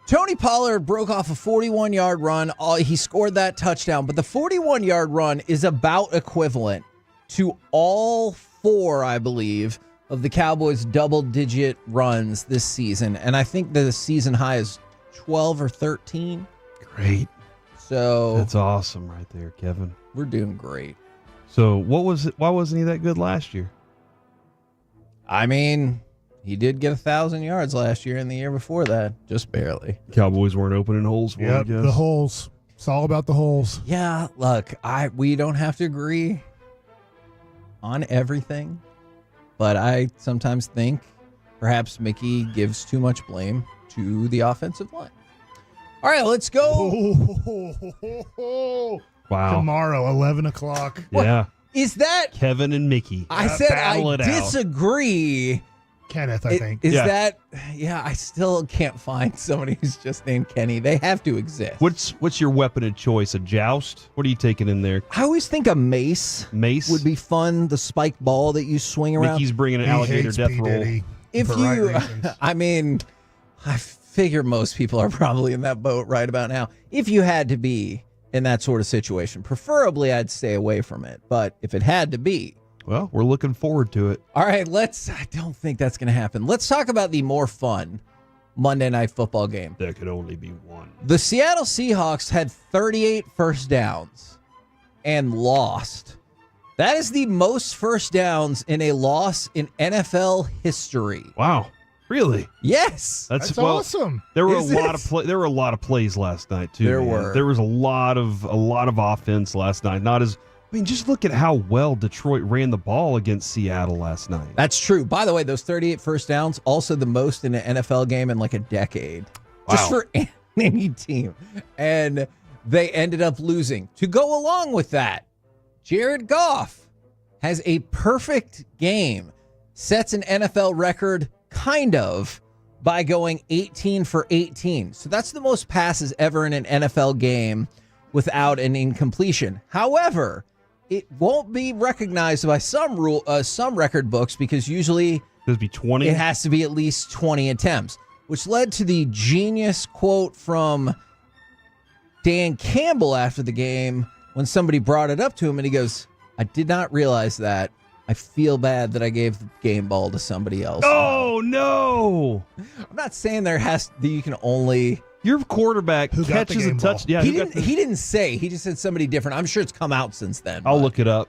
Tony Pollard broke off a 41-yard run. He scored that touchdown, but the 41-yard run is about equivalent to all 4, I believe, of the Cowboys' double-digit runs this season. And I think the season high is 12 or 13. Great. So that's awesome right there, Kevin. We're doing great. So why wasn't he that good last year? I mean, he did get 1,000 yards last year and the year before that, just barely. Cowboys weren't opening holes for him, I Yep, guess. the holes. It's all about the holes. Yeah, look, we don't have to agree on everything, but I sometimes think perhaps Mickey gives too much blame to the offensive line. All right, let's go. Wow. Tomorrow, 11 o'clock. Yeah. Is that Kevin and Mickey? I said battle I it out. disagree. Kenneth, I think. Is that? Yeah, I still can't find somebody who's just named Kenny. They have to exist. What's your weapon of choice? A joust? What are you taking in there? I always think a mace. Mace would be fun. The spiked ball that you swing around. Mickey's bringing an alligator death roll. If you, I mean, I figure most people are probably in that boat right about now. If you had to be in that sort of situation, preferably I'd stay away from it. But if it had to be, well, we're looking forward to it. all right, I don't think that's going to happen. Let's talk about the more fun Monday Night Football game. There could only be one. The Seattle Seahawks had 38 first downs and lost. That is the most first downs in a loss in NFL history. Wow. Really? Yes. That's awesome. There were Is a lot it? of there were a lot of plays last night too. There man. were. There was a lot of offense last night. Just look at how well Detroit ran the ball against Seattle last night. That's true. By the way, those 38 first downs, also the most in an NFL game in like a decade. Just Wow. for any team. And they ended up losing. To go along with that, Jared Goff has a perfect game, sets an NFL record, kind of, by going 18 for 18. So that's the most passes ever in an NFL game without an incompletion. However, it won't be recognized by some record books because usually be 20. It has to be at least 20 attempts, which led to the genius quote from Dan Campbell after the game when somebody brought it up to him and he goes, "I did not realize that. I feel bad that I gave the game ball to somebody else." Oh no! I'm not saying you can only. Your quarterback Who got the catches a game touch. ball? Yeah, He didn't say. He just said somebody different. I'm sure it's come out since then. I'll look it up.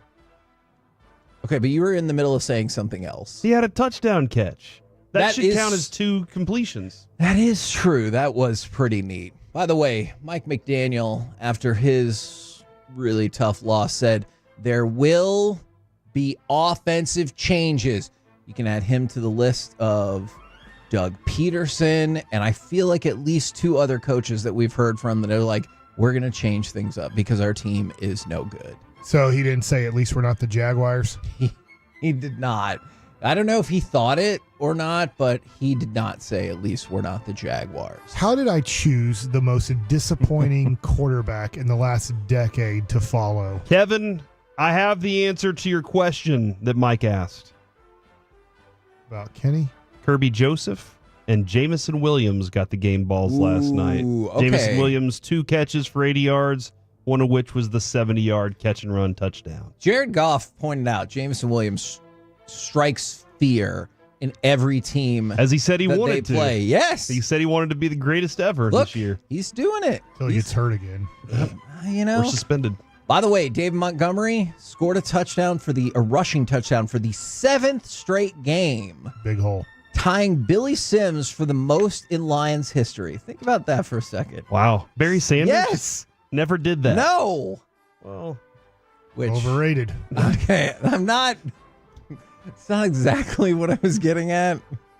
Okay, but you were in the middle of saying something else. He had a touchdown catch. That should is- count as 2 completions. That is true. That was pretty neat. By the way, Mike McDaniel, after his really tough loss, said there will be offensive changes. You can add him to the list of Doug Peterson, and I feel like at least 2 other coaches that we've heard from that are like, we're going to change things up because our team is no good. So he didn't say at least we're not the Jaguars? He did not. I don't know if he thought it or not, but he did not say at least we're not the Jaguars. How did I choose the most disappointing quarterback in the last decade to follow? Kevin, I have the answer to your question that Mike asked. About Kenny? Kirby Joseph and Jamison Williams got the game balls last night. okay. Jamison Williams, 2 catches for 80 yards, one of which was the 70-yard catch and run touchdown. Jared Goff pointed out Jamison Williams strikes fear in every team. As he said he that wanted they to. play. Yes. He said he wanted to be the greatest ever Look, this year. he's doing it. Until he gets hurt again. You know. Or suspended. By the way, David Montgomery scored a rushing touchdown for the 7th straight game, Big hole. tying Billy Sims for the most in Lions history. Think about that for a second. Wow. Barry Sanders? Yes. Never did that. No. Well, overrated. Okay, it's not exactly what I was getting at,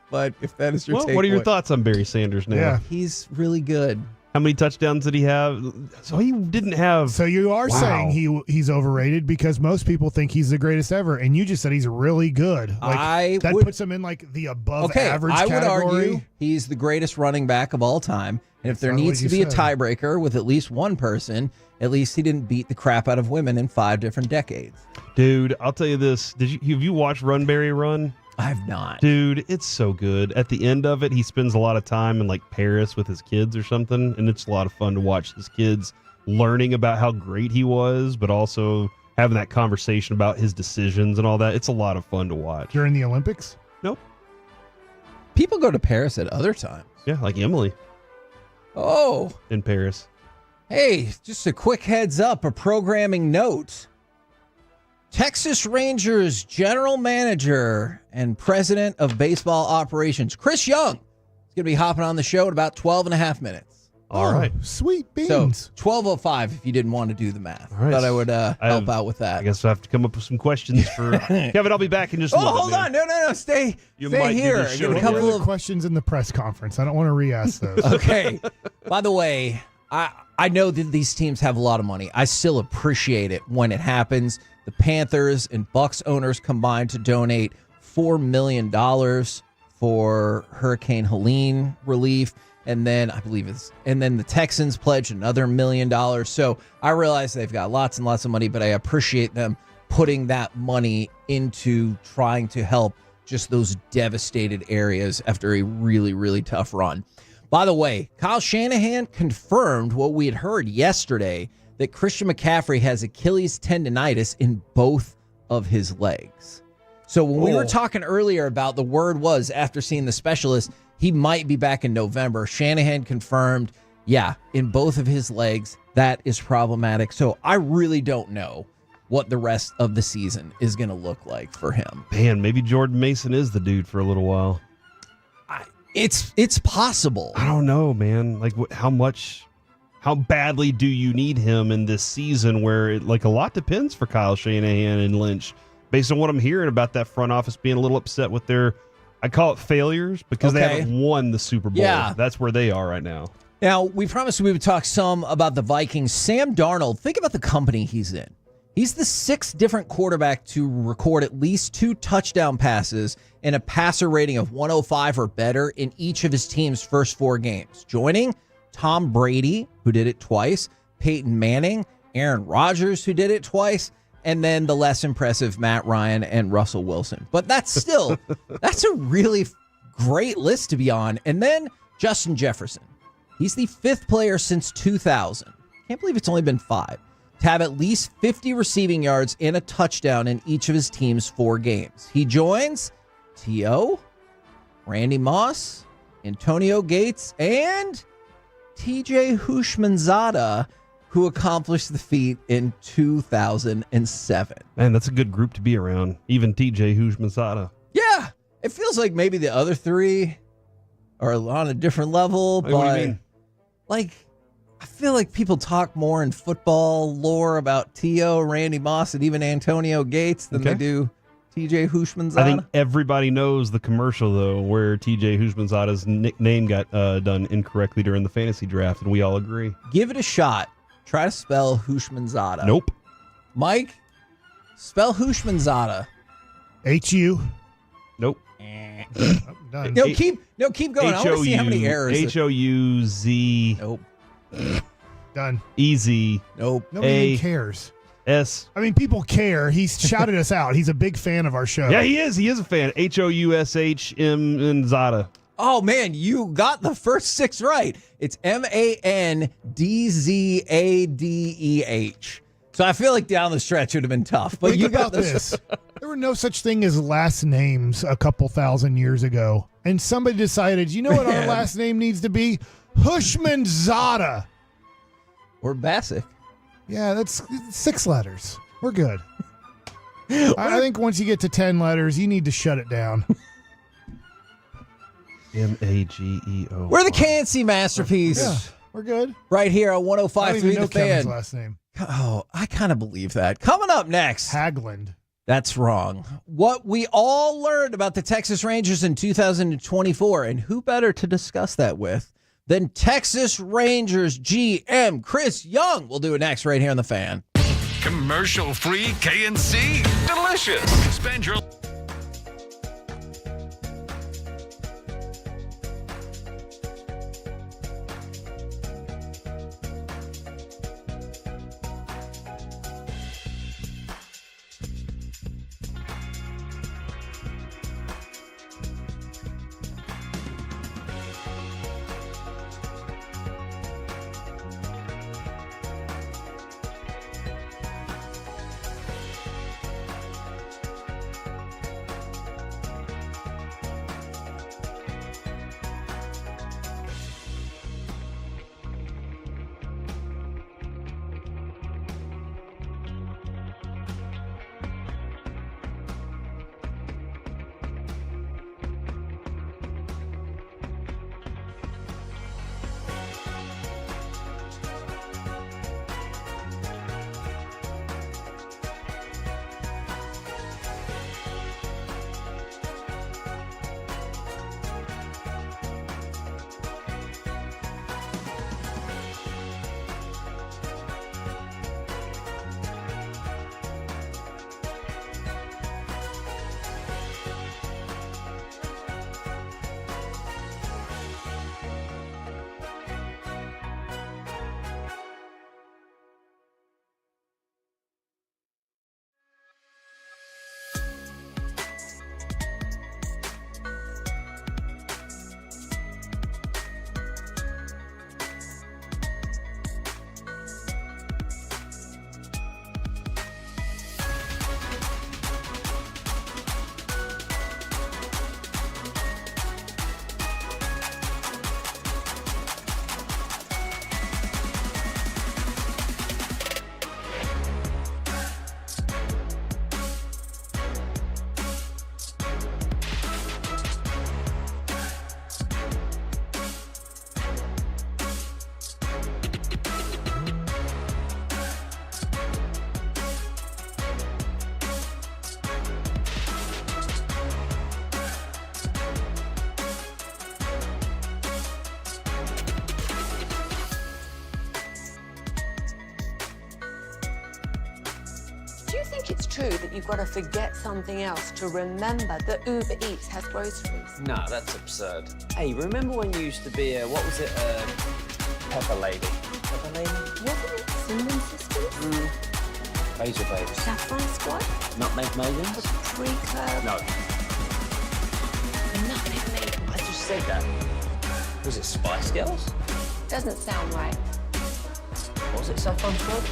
but if that is your well, take, what are your thoughts on Barry Sanders now? Yeah. He's really good. How many touchdowns did he have? So he didn't have. So you are saying he's overrated because most people think he's the greatest ever, and you just said he's really good. Like, that puts him in like the above average I category. would argue he's the greatest running back of all time. And if there needs to be a tiebreaker with at least one person, at least he didn't beat the crap out of women in 5 different decades. Dude, I'll tell you this. Have you watched Run Barry Run? I have not. Dude, it's so good. At the end of it, he spends a lot of time in like Paris with his kids or something, and it's a lot of fun to watch his kids learning about how great he was, but also having that conversation about his decisions and all that. It's a lot of fun to watch. During the Olympics? Nope. People go to Paris at other times. Yeah, like Emily. Oh. In Paris. Hey, just a quick heads up, a programming note. Texas Rangers general manager and president of baseball operations, Chris Young, is going to be hopping on the show in about 12 and a half minutes. All right. Sweet beans. So 12:05 if you didn't want to do the math. All right. Thought I would help out with that. I guess I have to come up with some questions for Kevin. I'll be back in just a moment. hold on. No. Stay might here. do the show Get a couple of questions in the press conference. I don't want to re-ask those. Okay. By the way, I know that these teams have a lot of money. I still appreciate it when it happens. The Panthers and Bucks owners combined to donate $4 million for Hurricane Helene relief. And then the Texans pledged another $1 million. So I realize they've got lots and lots of money, but I appreciate them putting that money into trying to help just those devastated areas after a really, really tough run. By the way, Kyle Shanahan confirmed what we had heard yesterday, that Christian McCaffrey has Achilles tendonitis in both of his legs. So when we were talking earlier about the word was after seeing the specialist, he might be back in November. Shanahan confirmed, in both of his legs, that is problematic. So I really don't know what the rest of the season is going to look like for him. Man, maybe Jordan Mason is the dude for a little while. It's possible. I don't know, man. Like how badly do you need him in this season where a lot depends for Kyle Shanahan and Lynch based on what I'm hearing about that front office being a little upset with their, I call it failures because they haven't won the Super Bowl. Yeah. That's where they are right now. Now, we promised we would talk some about the Vikings. Sam Darnold, think about the company he's in. He's the 6th different quarterback to record at least 2 touchdown passes and a passer rating of 105 or better in each of his team's first 4 games, joining Tom Brady, who did it twice, Peyton Manning, Aaron Rodgers, who did it twice, and then the less impressive Matt Ryan and Russell Wilson. But that's still, that's a really great list to be on. And then Justin Jefferson. He's the 5th player since 2000. Can't believe it's only been 5. To have at least 50 receiving yards and a touchdown in each of his team's 4 games. He joins T.O., Randy Moss, Antonio Gates, and T.J. Houshmandzadeh, who accomplished the feat in 2007. Man, that's a good group to be around. Even T.J. Houshmandzadeh. Yeah, it feels like maybe the other 3 are on a different level, but what do you mean? I feel like people talk more in football lore about T.O., Randy Moss, and even Antonio Gates than they do T.J. Houshmandzadeh. I think everybody knows the commercial, though, where T.J. Houshmandzadeh's nickname got done incorrectly during the fantasy draft, and we all agree. Give it a shot. Try to spell Houshmandzadeh. Nope. Mike, spell Houshmandzadeh. H-U. Nope. Done. No, keep going. I want to see how many errors. H-O-U-Z. Nope. Done. Easy. Nope. Nobody even cares. S. I mean, people care. He's shouted us out. He's a big fan of our show. Yeah, he is. He is a fan. Houshmandzadeh. Oh, man, you got the first 6 right. It's Mandzadeh. So I feel like down the stretch would have been tough. But Think you about got this. There were no such thing as last names a couple thousand years ago. And somebody decided, you know what our last name needs to be? Houshmandzadeh. Or Bassick. Yeah, that's 6 letters. We're good. I think once you get to 10 letters, you need to shut it down. M-A-G-E-O. We're the KNC Masterpiece. Yeah, we're good. Right here on I don't 105.3 even know The Fan. Kevin's last name. Oh, I kind of believe that. Coming up next. Hagland. That's wrong. What we all learned about the Texas Rangers in 2024, and who better to discuss that with Then Texas Rangers GM Chris Young will do it next right here on The Fan. Commercial-free K&C? Delicious. Spend your... Do you think it's true that you've got to forget something else to remember that Uber Eats has groceries? No, that's absurd. Hey, remember when you used to be a, what was it, Pepper Lady? Pepper Lady? Wasn't it Cinnamon Sisters? Basil Babies. Saffron Squad? Nutmeg Maidens? Pre-club? No, Nutmeg Maiden. I just said that. Was it Spice Girls? Doesn't sound right. Was it Saffron Squad?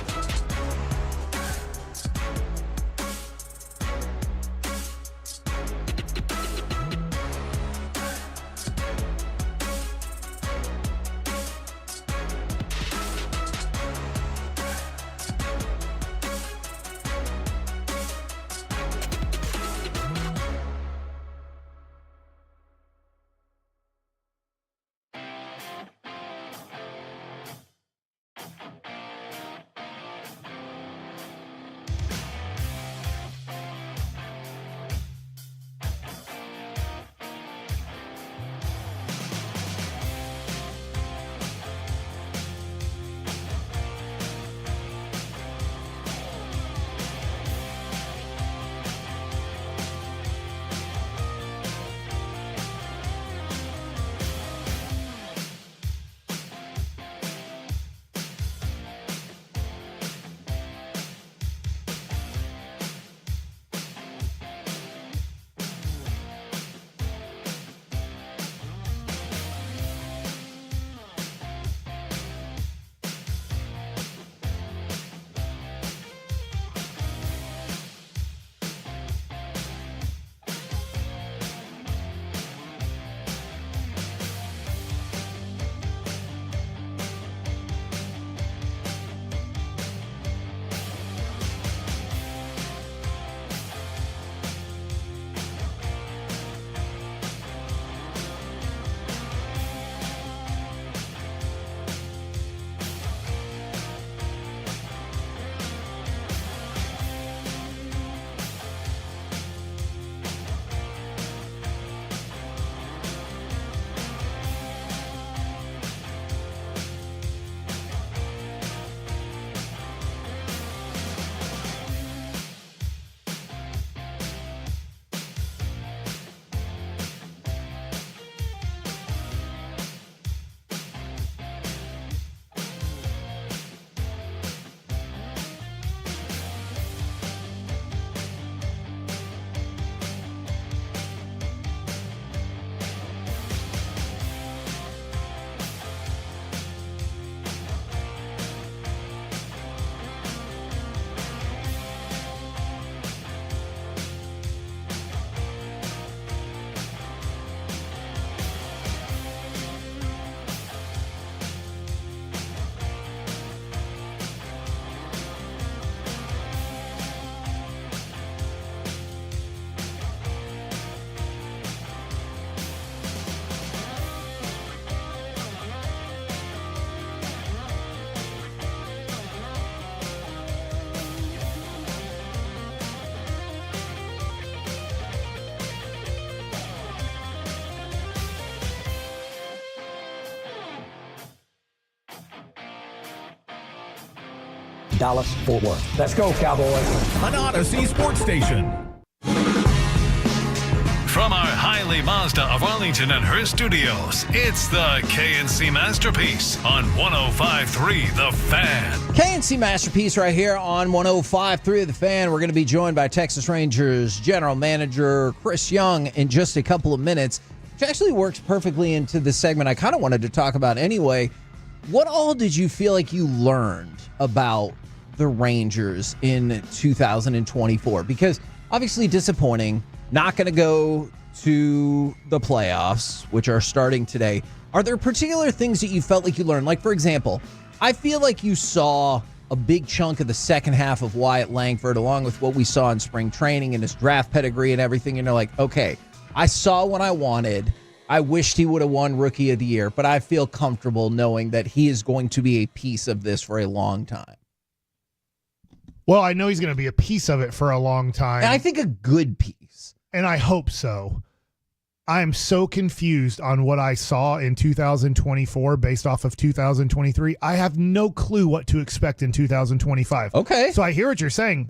Dallas-Fort Worth. Let's go, Cowboys. An Odyssey Sports Station. From our Highly Mazda of Arlington and Hearst studios, it's the KNC Masterpiece on 105.3 The Fan. KNC Masterpiece right here on 105.3 The Fan. We're going to be joined by Texas Rangers General Manager Chris Young in just a couple of minutes, which actually works perfectly into the segment I kind of wanted to talk about anyway. What all did you feel like you learned about the Rangers in 2024? Because obviously disappointing, not going to go to the playoffs, which are starting today. Are there particular things that you felt like you learned? Like, for example, I feel like you saw a big chunk of the second half of Wyatt Langford, along with what we saw in spring training and his draft pedigree and everything. And you're like, okay, I saw what I wanted. I wished he would have won Rookie of the Year, but I feel comfortable knowing that he is going to be a piece of this for a long time. Well, I know he's going to be a piece of it for a long time. And I think a good piece. And I hope so. I am so confused on what I saw in 2024 based off of 2023. I have no clue what to expect in 2025. Okay. So I hear what you're saying.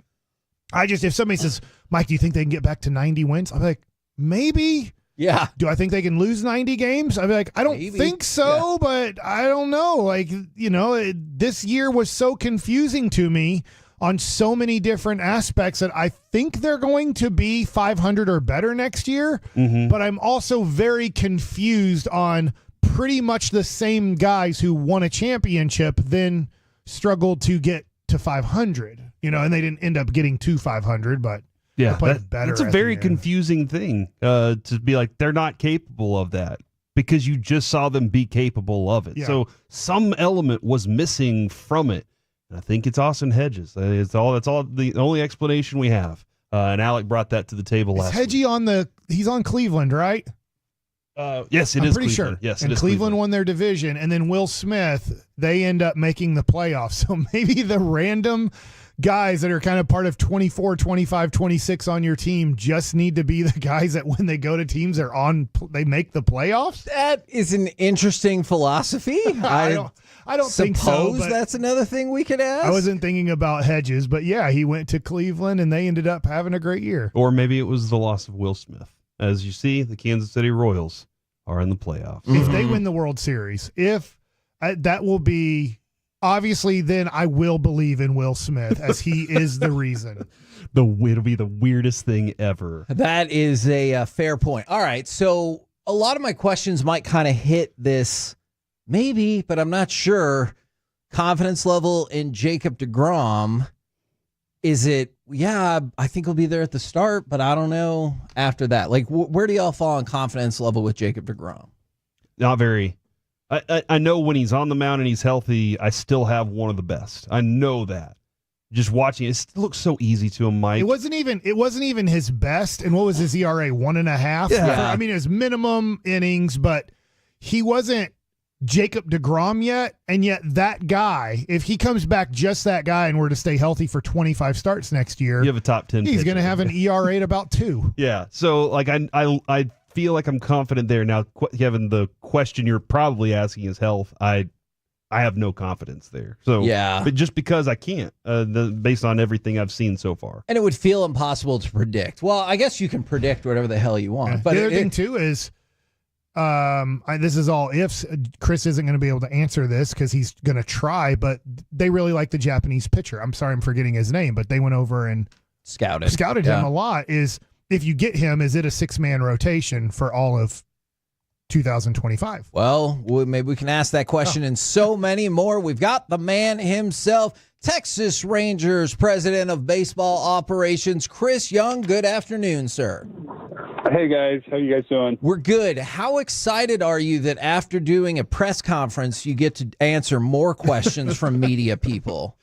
If somebody says, Mike, do you think they can get back to 90 wins? I'm like, maybe. Yeah. Do I think they can lose 90 games? I'd be like, I don't think so, but I don't know. Like, this year was so confusing to me on so many different aspects that I think they're going to be 500 or better next year. Mm-hmm. But I'm also very confused on pretty much the same guys who won a championship then struggled to get to 500, and they didn't end up getting to 500, but yeah, better. It's a very confusing thing to be like, they're not capable of that because you just saw them be capable of it. Yeah. So some element was missing from it. And I think it's Austin Hedges. That's all the only explanation we have. And Alec brought that to the table last week. Hedgie he's on Cleveland, right? Yes, I'm is pretty Cleveland. sure. Yes, and it is Cleveland won their division, and then Will Smith, they end up making the playoffs. So maybe the random guys that are kind of part of 24, 25, 26 on your team just need to be the guys that when they go to teams they make the playoffs. That is an interesting philosophy. I don't think so. Suppose that's another thing we could ask. I wasn't thinking about Hedges, but yeah, he went to Cleveland and they ended up having a great year. Or maybe it was the loss of Will Smith. As you see, the Kansas City Royals are in the playoffs. If they win the World Series, that will be obviously, then I will believe in Will Smith as he is the reason. It'll be the weirdest thing ever. That is a fair point. All right, so a lot of my questions might kind of hit this. Maybe, but I'm not sure. Confidence level in Jacob deGrom. Is it, I think he'll be there at the start, but I don't know after that. Like, where do y'all fall on confidence level with Jacob deGrom? Not very. I know when he's on the mound and he's healthy, I still have one of the best. I know that. Just watching it looks so easy to him, Mike. It wasn't even his best. And what was his ERA? 1.5? Yeah. I mean, his minimum innings, but he wasn't Jacob deGrom yet, and yet that guy, if he comes back just that guy and were to stay healthy for 25 starts next year, you have a top 10 he's going to have an ERA at about 2. Yeah, so like I feel like I'm confident there. Now, Kevin, the question you're probably asking is health. I have no confidence there. So yeah, but just because I can't, based on everything I've seen so far. And it would feel impossible to predict. Well, I guess you can predict whatever the hell you want. Yeah. But the other thing, too, is this is all ifs. Chris isn't going to be able to answer this because he's going to try, but they really like the Japanese pitcher. I'm sorry I'm forgetting his name, but they went over and scouted him a lot. If you get him, is it a 6-man rotation for all of 2025? Well, maybe we can ask that question and so many more. We've got the man himself, Texas Rangers President of Baseball Operations, Chris Young. Good afternoon, sir. Hey, guys. How you guys doing? We're good. How excited are you that after doing a press conference, you get to answer more questions from media people?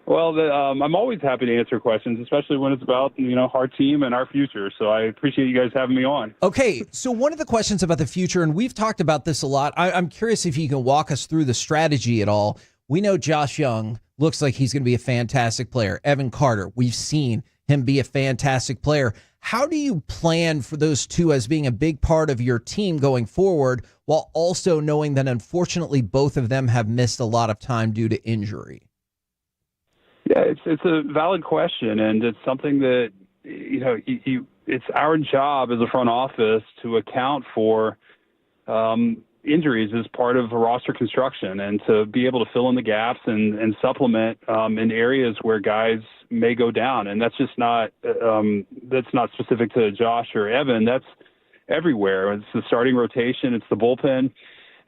Well, I'm always happy to answer questions, especially when it's about, our team and our future. So I appreciate you guys having me on. Okay, so one of the questions about the future, and we've talked about this a lot, I'm curious if you can walk us through the strategy at all. We know Josh Young looks like he's going to be a fantastic player. Evan Carter, we've seen him be a fantastic player. How do you plan for those two as being a big part of your team going forward, while also knowing that unfortunately both of them have missed a lot of time due to injury? Yeah, it's a valid question, and it's something that it's our job as a front office to account for injuries as part of a roster construction, and to be able to fill in the gaps and supplement in areas where guys may go down. And that's just not specific to Josh or Evan. That's everywhere. It's the starting rotation. It's the bullpen.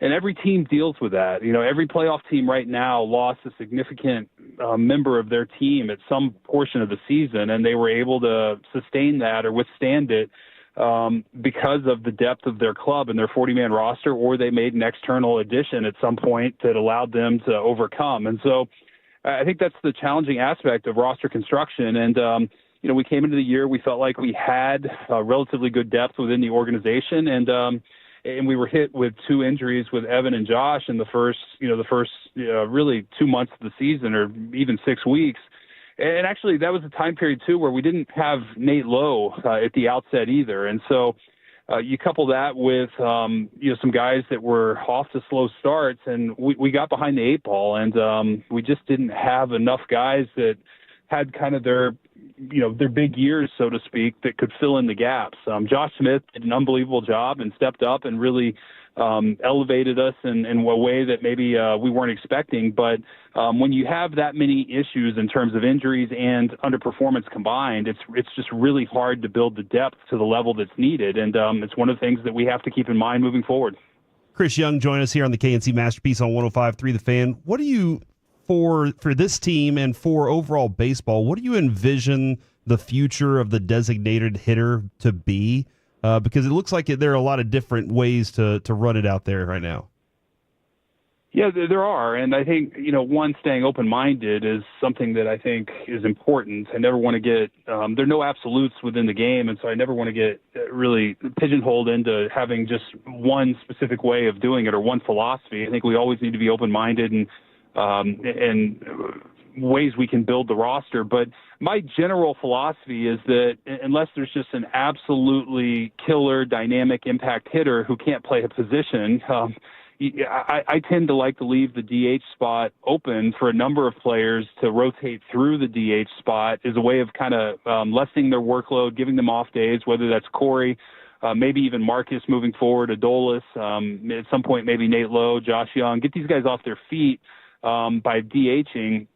And every team deals with that. Every playoff team right now lost a significant member of their team at some portion of the season, and they were able to sustain that or withstand it because of the depth of their club and their 40-man roster, or they made an external addition at some point that allowed them to overcome. And so I think that's the challenging aspect of roster construction. And, we came into the year, we felt like we had relatively good depth within the organization, and we were hit with 2 injuries with Evan and Josh in the first really 2 months of the season, or even 6 weeks. And actually, that was a time period, too, where we didn't have Nate Lowe at the outset either. And so you couple that with, some guys that were off to slow starts, and we got behind the 8 ball, and we just didn't have enough guys that had kind of their big years, so to speak, that could fill in the gaps. Josh Smith did an unbelievable job and stepped up and really elevated us in a way that maybe we weren't expecting. But when you have that many issues in terms of injuries and underperformance combined, it's just really hard to build the depth to the level that's needed. And it's one of the things that we have to keep in mind moving forward. Chris Young joined us here on the KNC Masterpiece on 105.3 The Fan. What do you, for this team and for overall baseball, what do you envision the future of the designated hitter to be? Because it looks like there are a lot of different ways to run it out there right now. Yeah, there are. And I think, one, staying open-minded is something that I think is important. I never want to get there are no absolutes within the game, and so I never want to get really pigeonholed into having just one specific way of doing it or one philosophy. I think we always need to be open-minded and ways we can build the roster. But my general philosophy is that unless there's just an absolutely killer dynamic impact hitter who can't play a position, I tend to like to leave the DH spot open for a number of players to rotate through the DH spot as a way of kind of lessening their workload, giving them off days, whether that's Corey, maybe even Marcus moving forward, Adolis, at some point maybe Nate Lowe, Josh Young, get these guys off their feet by DHing.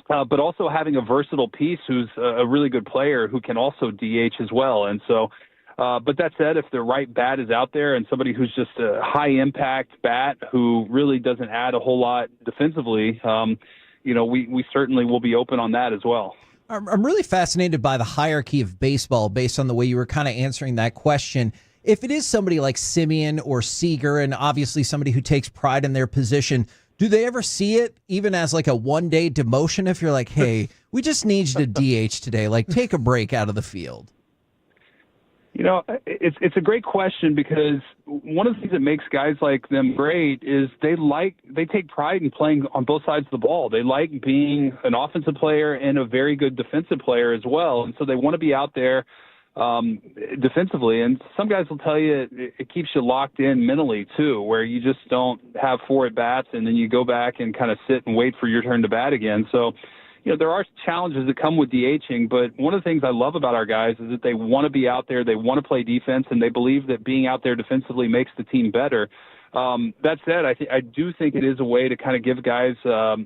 But also having a versatile piece who's a really good player who can also DH as well. And so, but that said, if the right bat is out there and somebody who's just a high-impact bat who really doesn't add a whole lot defensively, we certainly will be open on that as well. I'm really fascinated by the hierarchy of baseball based on the way you were kind of answering that question. If it is somebody like Simeon or Seager, and obviously somebody who takes pride in their position, do they ever see it even as like a one-day demotion if you're like, hey, we just need you to DH today, like take a break out of the field? It's a great question, because one of the things that makes guys like them great is they take pride in playing on both sides of the ball. They like being an offensive player and a very good defensive player as well. And so they want to be out there defensively. And some guys will tell you it keeps you locked in mentally too, where you just don't have 4 at-bats and then you go back and kind of sit and wait for your turn to bat again. So, there are challenges that come with DHing, but one of the things I love about our guys is that they want to be out there, they want to play defense, and they believe that being out there defensively makes the team better. That said, I do think it is a way to kind of give guys, a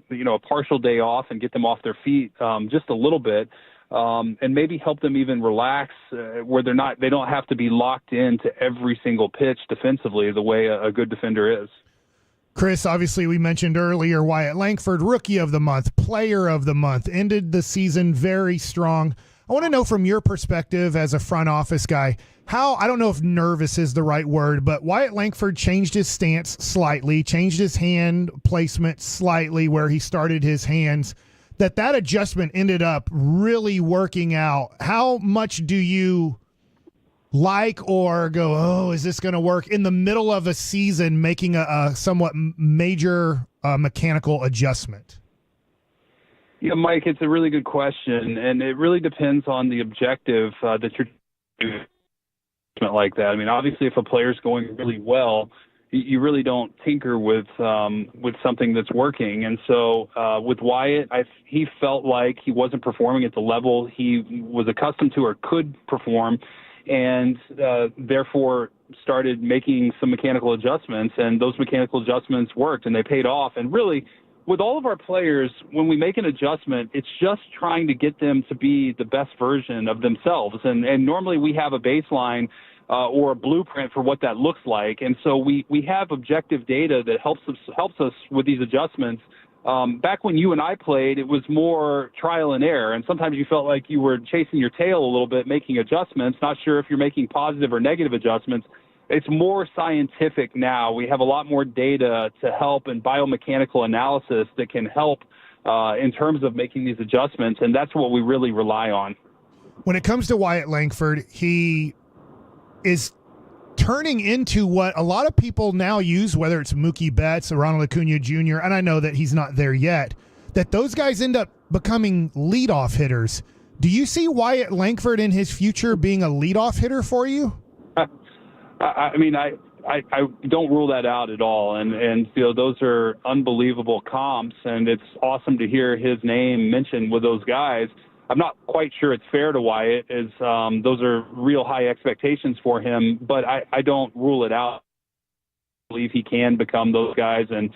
partial day off and get them off their feet just a little bit. And maybe help them even relax where they don't have to be locked into every single pitch defensively the way a good defender is. Chris, obviously we mentioned earlier Wyatt Langford, Rookie of the Month, Player of the Month, ended the season very strong. I want to know from your perspective as a front office guy, how, I don't know if nervous is the right word, but Wyatt Langford changed his stance slightly, changed his hand placement slightly where he started his hands. That adjustment ended up really working out. How much do you like or go, oh, is this going to work in the middle of a season, making a somewhat major mechanical adjustment? Yeah, Mike, it's a really good question, and it really depends on the objective that you're doing like that. I mean, obviously, if a player's going really well, you really don't tinker with something that's working. And so with Wyatt, he felt like he wasn't performing at the level he was accustomed to or could perform, and therefore started making some mechanical adjustments, and those mechanical adjustments worked and they paid off. And really, with all of our players, when we make an adjustment, it's just trying to get them to be the best version of themselves. And normally we have a baseline or a blueprint for what that looks like. And so we have objective data that helps us with these adjustments. Back when you and I played, it was more trial and error. And sometimes you felt like you were chasing your tail a little bit, making adjustments, not sure if you're making positive or negative adjustments. It's more scientific now. We have a lot more data to help and biomechanical analysis that can help in terms of making these adjustments. And that's what we really rely on. When it comes to Wyatt Langford, he is turning into what a lot of people now use, whether it's Mookie Betts or Ronald Acuna Jr., and I know that he's not there yet, that those guys end up becoming leadoff hitters. Do you see Wyatt Langford in his future being a leadoff hitter for you? I mean, I don't rule that out at all. And you know, those are unbelievable comps, and it's awesome to hear his name mentioned with those guys. I'm not quite sure it's fair to Wyatt, as those are real high expectations for him, but I don't rule it out. I believe he can become those guys and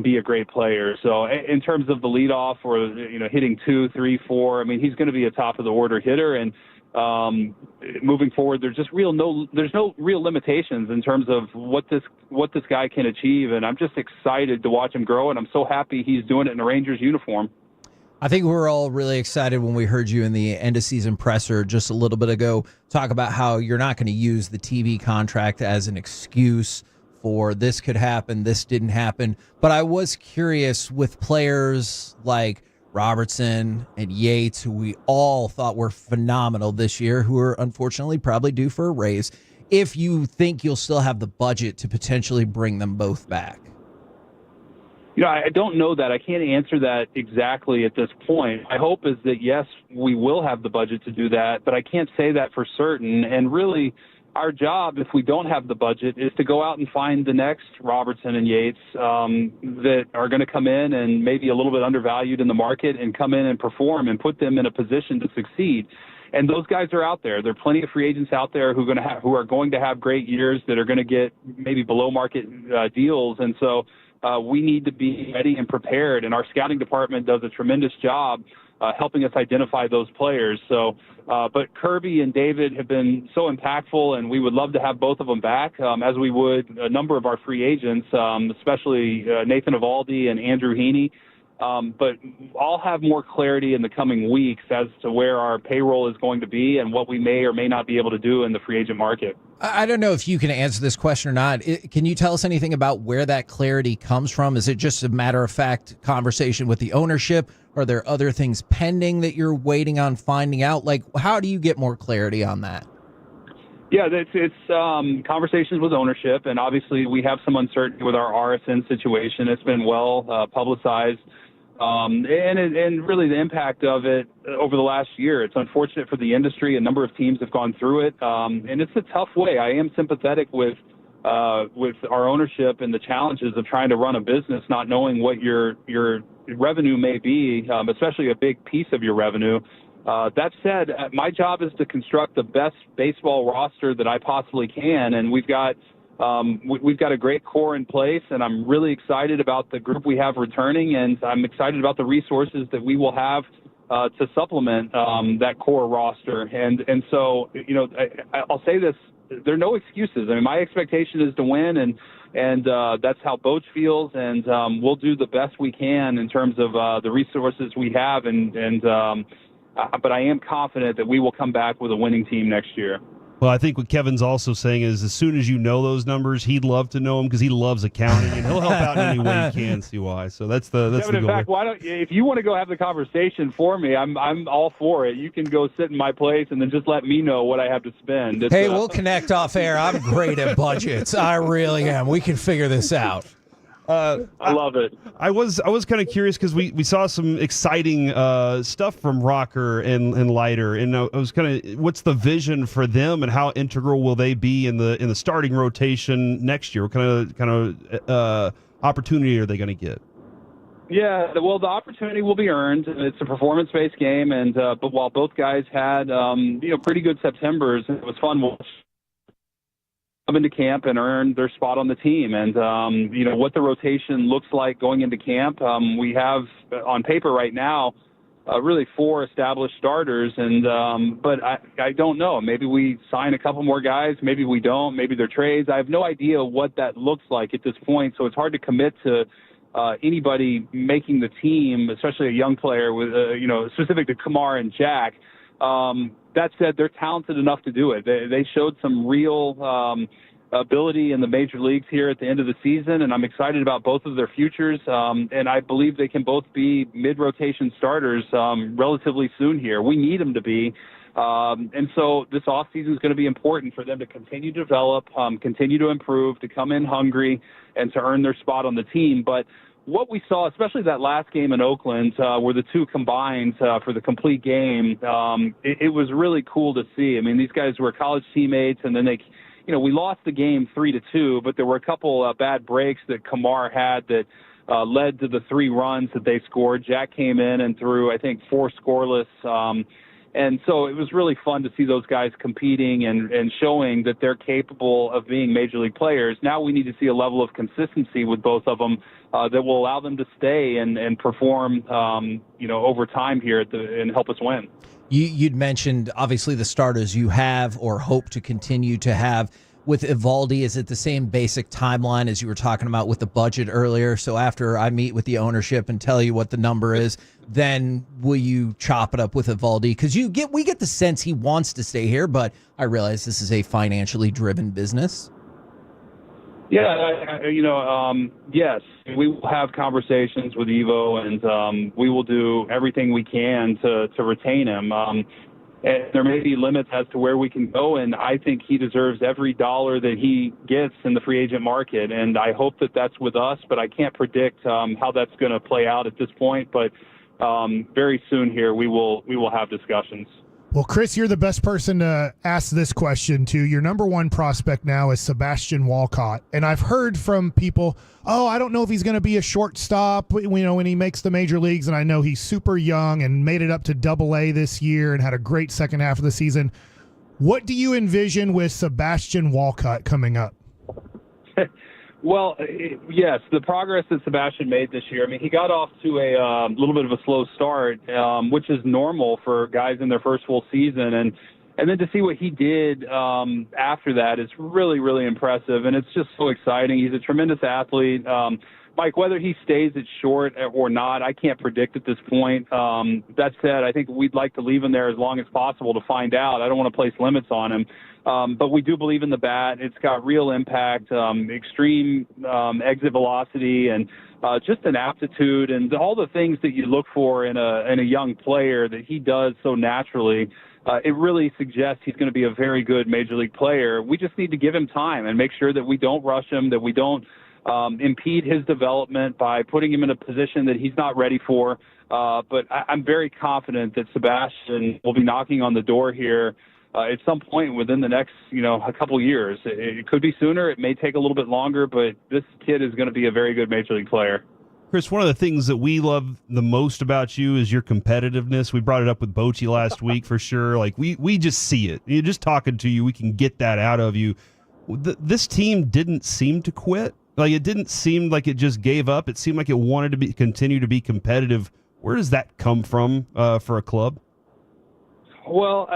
be a great player. So in terms of the leadoff or, you know, hitting 2, 3, 4, I mean, he's going to be a top of the order hitter. And moving forward, there's no real limitations in terms of what this guy can achieve. And I'm just excited to watch him grow. And I'm so happy he's doing it in a Rangers uniform. I think we were all really excited when we heard you in the end-of-season presser just a little bit ago talk about how you're not going to use the TV contract as an excuse for this could happen, this didn't happen. But I was curious with players like Robertson and Yates, who we all thought were phenomenal this year, who are unfortunately probably due for a raise, if you think you'll still have the budget to potentially bring them both back. You know, I don't know that. I can't answer that exactly at this point. My hope is that, yes, we will have the budget to do that, but I can't say that for certain. And really, our job, if we don't have the budget, is to go out and find the next Robertson and Yates that are going to come in and maybe a little bit undervalued in the market and come in and perform and put them in a position to succeed. And those guys are out there. There are plenty of free agents out there who are going to have great years that are going to get maybe below market deals. And so we need to be ready and prepared, and our scouting department does a tremendous job helping us identify those players. So, but Kirby and David have been so impactful, and we would love to have both of them back, as we would a number of our free agents, especially Nathan Eovaldi and Andrew Heaney. But I'll have more clarity in the coming weeks as to where our payroll is going to be and what we may or may not be able to do in the free agent market. I don't know if you can answer this question or not. Can you tell us anything about where that clarity comes from? Is it just a matter-of-fact conversation with the ownership? Are there other things pending that you're waiting on finding out? Like, how do you get more clarity on that? Yeah, it's conversations with ownership, and obviously we have some uncertainty with our RSN situation. It's been well publicized. And really the impact of it over the last year. It's unfortunate for the industry. A number of teams have gone through it, and it's a tough way. I am sympathetic with our ownership and the challenges of trying to run a business, not knowing what your revenue may be, especially a big piece of your revenue. That said, my job is to construct the best baseball roster that I possibly can, and we've got a great core in place, and I'm really excited about the group we have returning, and I'm excited about the resources that we will have to supplement that core roster. And so, you know, I'll say this: there are no excuses. I mean, my expectation is to win, and that's how Boch feels, and we'll do the best we can in terms of the resources we have, but I am confident that we will come back with a winning team next year. Well, I think what Kevin's also saying is as soon as you know those numbers, he'd love to know them because he loves accounting, and he'll help out in any way he can, CY. So that's the Kevin, in fact, if you want to go have the conversation for me, I'm all for it. You can go sit in my place and then just let me know what I have to spend. We'll connect off air. I'm great at budgets. I really am. We can figure this out. I love it. I was kind of curious because we saw some exciting stuff from Rocker and Leiter, and I was kind of, what's the vision for them and how integral will they be in the starting rotation next year? What kind of opportunity are they going to get? Yeah, well, the opportunity will be earned. It's a performance-based game, and but while both guys had pretty good Septembers, it was fun. Come into camp and earn their spot on the team. And, what the rotation looks like going into camp, we have on paper right now really 4 established starters. And but I don't know. Maybe we sign a couple more guys. Maybe we don't. Maybe they're trades. I have no idea what that looks like at this point. So it's hard to commit to anybody making the team, especially a young player with, specific to Kamar and Jack. That said, they're talented enough to do it. They showed some real ability in the major leagues here at the end of the season, and I'm excited about both of their futures. And I believe they can both be mid-rotation starters relatively soon here. We need them to be. And so this offseason is going to be important for them to continue to develop, continue to improve, to come in hungry, and to earn their spot on the team. But what we saw, especially that last game in Oakland, where the two combined for the complete game, it was really cool to see. I mean, these guys were college teammates, and then we lost the game 3-2, but there were a couple bad breaks that Kamar had that led to the 3 runs that they scored. Jack came in and threw, I think, 4 scoreless. And so it was really fun to see those guys competing and showing that they're capable of being major league players. Now we need to see a level of consistency with both of them that will allow them to stay and perform, over time here and help us win. You'd mentioned, obviously, the starters you have or hope to continue to have. With Evaldi, is it the same basic timeline as you were talking about with the budget earlier? So after I meet with the ownership and tell you what the number is, then will you chop it up with Evaldi? Because we get the sense he wants to stay here, but I realize this is a financially driven business. Yeah, yes, we will have conversations with Evo, and we will do everything we can to retain him. And there may be limits as to where we can go, and I think he deserves every dollar that he gets in the free agent market. And I hope that that's with us, but I can't predict how that's going to play out at this point. But very soon here, we will have discussions. Well, Chris, you're the best person to ask this question to. Your number 1 prospect now is Sebastian Walcott. And I've heard from people, I don't know if he's going to be a shortstop, when he makes the major leagues. And I know he's super young and made it up to Double-A this year and had a great second half of the season. What do you envision with Sebastian Walcott coming up? Well, yes, the progress that Sebastian made this year. I mean, he got off to a little bit of a slow start, which is normal for guys in their first full season. And then to see what he did after that is really, really impressive. And it's just so exciting. He's a tremendous athlete. Mike, whether he stays at short or not, I can't predict at this point. That said, I think we'd like to leave him there as long as possible to find out. I don't want to place limits on him. But we do believe in the bat. It's got real impact, extreme exit velocity, and just an aptitude, and all the things that you look for in a young player that he does so naturally. It really suggests he's going to be a very good major league player. We just need to give him time and make sure that we don't rush him, that we don't impede his development by putting him in a position that he's not ready for. But I'm very confident that Sebastian will be knocking on the door here at some point within the next, a couple years. It could be sooner. It may take a little bit longer, but this kid is going to be a very good major league player. Chris, one of the things that we love the most about you is your competitiveness. We brought it up with Bochy last week for sure. Like we just see it. You're just talking to you. We can get that out of you. This team didn't seem to quit. Like it didn't seem like it just gave up. It seemed like it wanted to continue to be competitive. Where does that come from for a club? Well,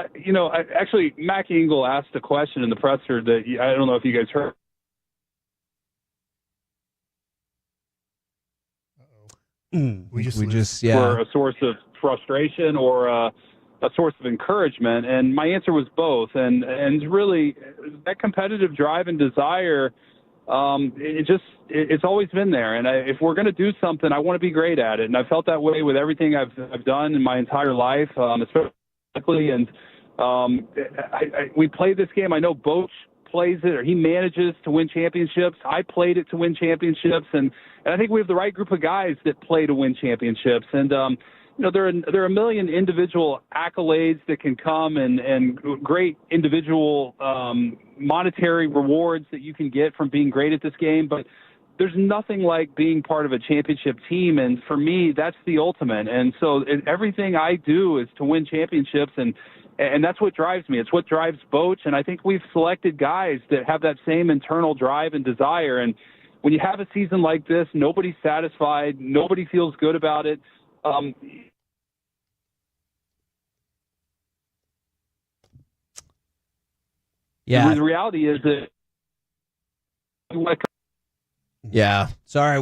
actually, Mac Engel asked a question in the presser that I don't know if you guys heard. We just were a source of frustration or a source of encouragement, and my answer was both. And really, that competitive drive and desire, it's always been there. And if we're going to do something, I want to be great at it. And I've felt that way with everything I've done in my entire life, especially. And we played this game. I know Boch plays it or he manages to win championships. I played it to win championships, and I think we have the right group of guys that play to win championships. And there are a million individual accolades that can come and great individual monetary rewards that you can get from being great at this game, but there's nothing like being part of a championship team, and for me, that's the ultimate. And so everything I do is to win championships, and that's what drives me. It's what drives Boach, and I think we've selected guys that have that same internal drive and desire. And when you have a season like this, nobody's satisfied, nobody feels good about it. Yeah. The reality is that yeah. Sorry,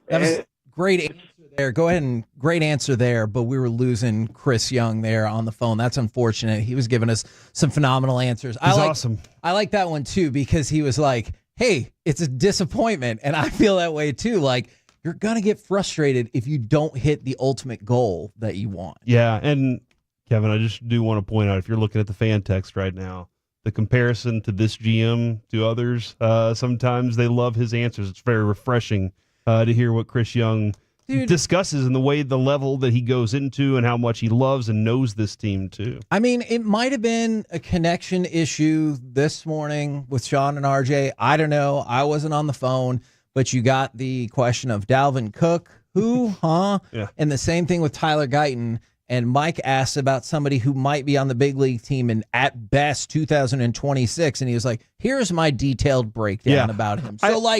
that was great answer there. Go ahead and great answer there, but we were losing Chris Young there on the phone. That's unfortunate. He was giving us some phenomenal answers. He's awesome. I like that one too because he was like, "Hey, it's a disappointment," and I feel that way too. Like you're gonna get frustrated if you don't hit the ultimate goal that you want. Yeah, and Kevin, I just do want to point out if you're looking at the fan text right now, the comparison to this GM to others, sometimes they love his answers. It's very refreshing to hear what Chris Young discusses and the level that he goes into and how much he loves and knows this team too. I mean, it might have been a connection issue this morning with Sean and RJ. I don't know. I wasn't on the phone, but you got the question of Dalvin Cook. Who, huh? Yeah. And the same thing with Tyler Guyton. And Mike asked about somebody who might be on the big league team in at best 2026. And he was like, here's my detailed breakdown about him. So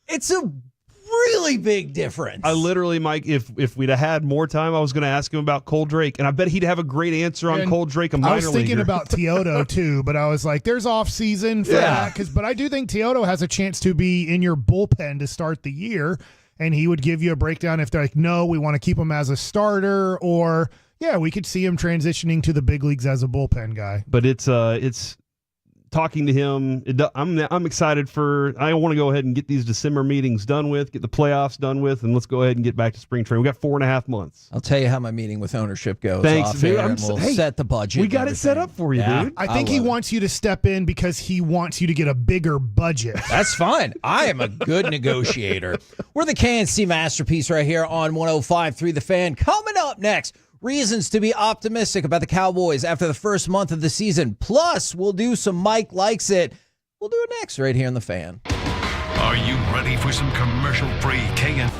it's a really big difference. I literally, Mike, if we'd have had more time, I was going to ask him about Cole Drake. And I bet he'd have a great answer on Cole Drake, a minor leaguer. I was thinking about Teodo too, but I was like, there's off season for that. But I do think Teodo has a chance to be in your bullpen to start the year. And he would give you a breakdown if they're like, no, we want to keep him as a starter, or yeah, we could see him transitioning to the big leagues as a bullpen guy. But it's talking to him. I'm excited I want to go ahead and get these December meetings done with, get the playoffs done with, and let's go ahead and get back to spring training. We got 4.5 months. I'll tell you how my meeting with ownership goes. Thanks, dude. We'll set the budget. We got it set up for you, dude. I think he wants you to step in because he wants you to get a bigger budget. That's fine. I am a good negotiator. We're the KNC Masterpiece right here on 105.3 The Fan. Coming up next, reasons to be optimistic about the Cowboys after the first month of the season. Plus, we'll do some Mike Likes It. We'll do it next right here in The Fan. Are you ready for some commercial-free KN?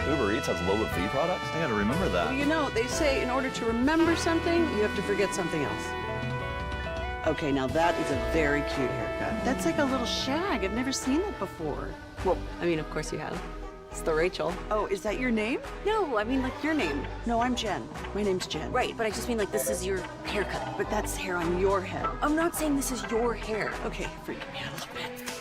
Uber Eats has low-fee products? I gotta remember that. Well, you know, they say in order to remember something, you have to forget something else. Okay, now that is a very cute haircut. That's like a little shag. I've never seen that before. Well, I mean, of course you have. It's the Rachel. Oh, is that your name? No, I mean, like your name. No, I'm Jen. My name's Jen. Right, but I just mean like this is your haircut. But that's hair on your head. I'm not saying this is your hair. Okay, freak me out a little bit.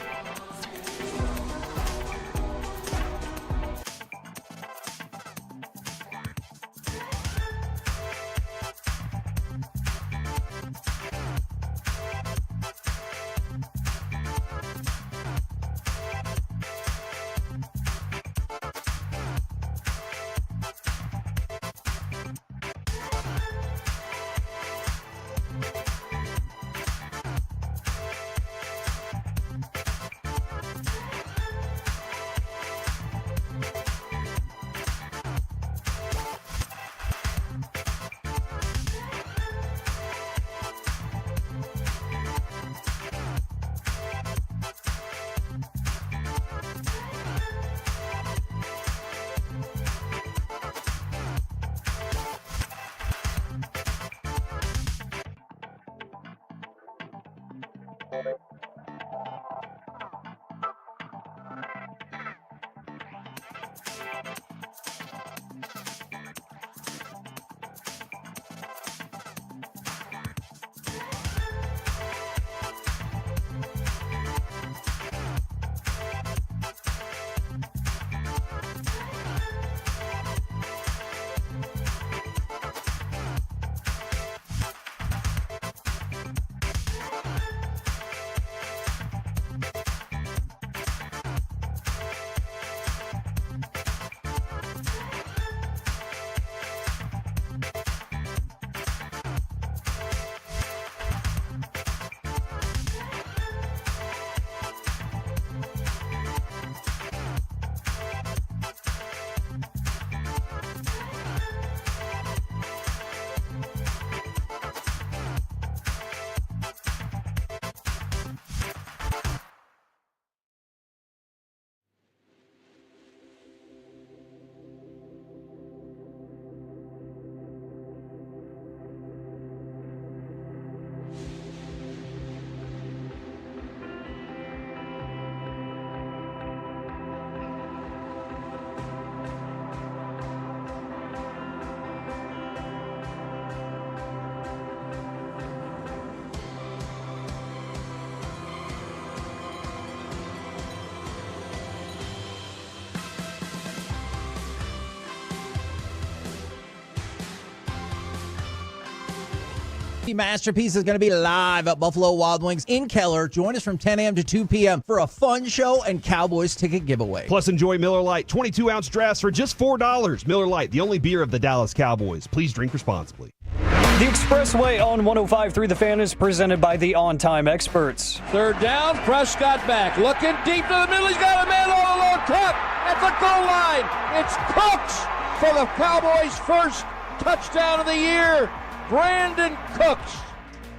Masterpiece is going to be live at Buffalo Wild Wings in Keller. Join us from 10 a.m. to 2 p.m. for a fun show and Cowboys ticket giveaway. Plus, enjoy Miller Lite 22-ounce drafts for just $4. Miller Lite, the only beer of the Dallas Cowboys. Please drink responsibly. The Expressway on 105.3 The Fan is presented by the On Time Experts. Third down, Prescott back, looking deep to the middle. He's got a man all alone, tap at the goal line. It's Cooks for the Cowboys' first touchdown of the year. Brandon Cooks.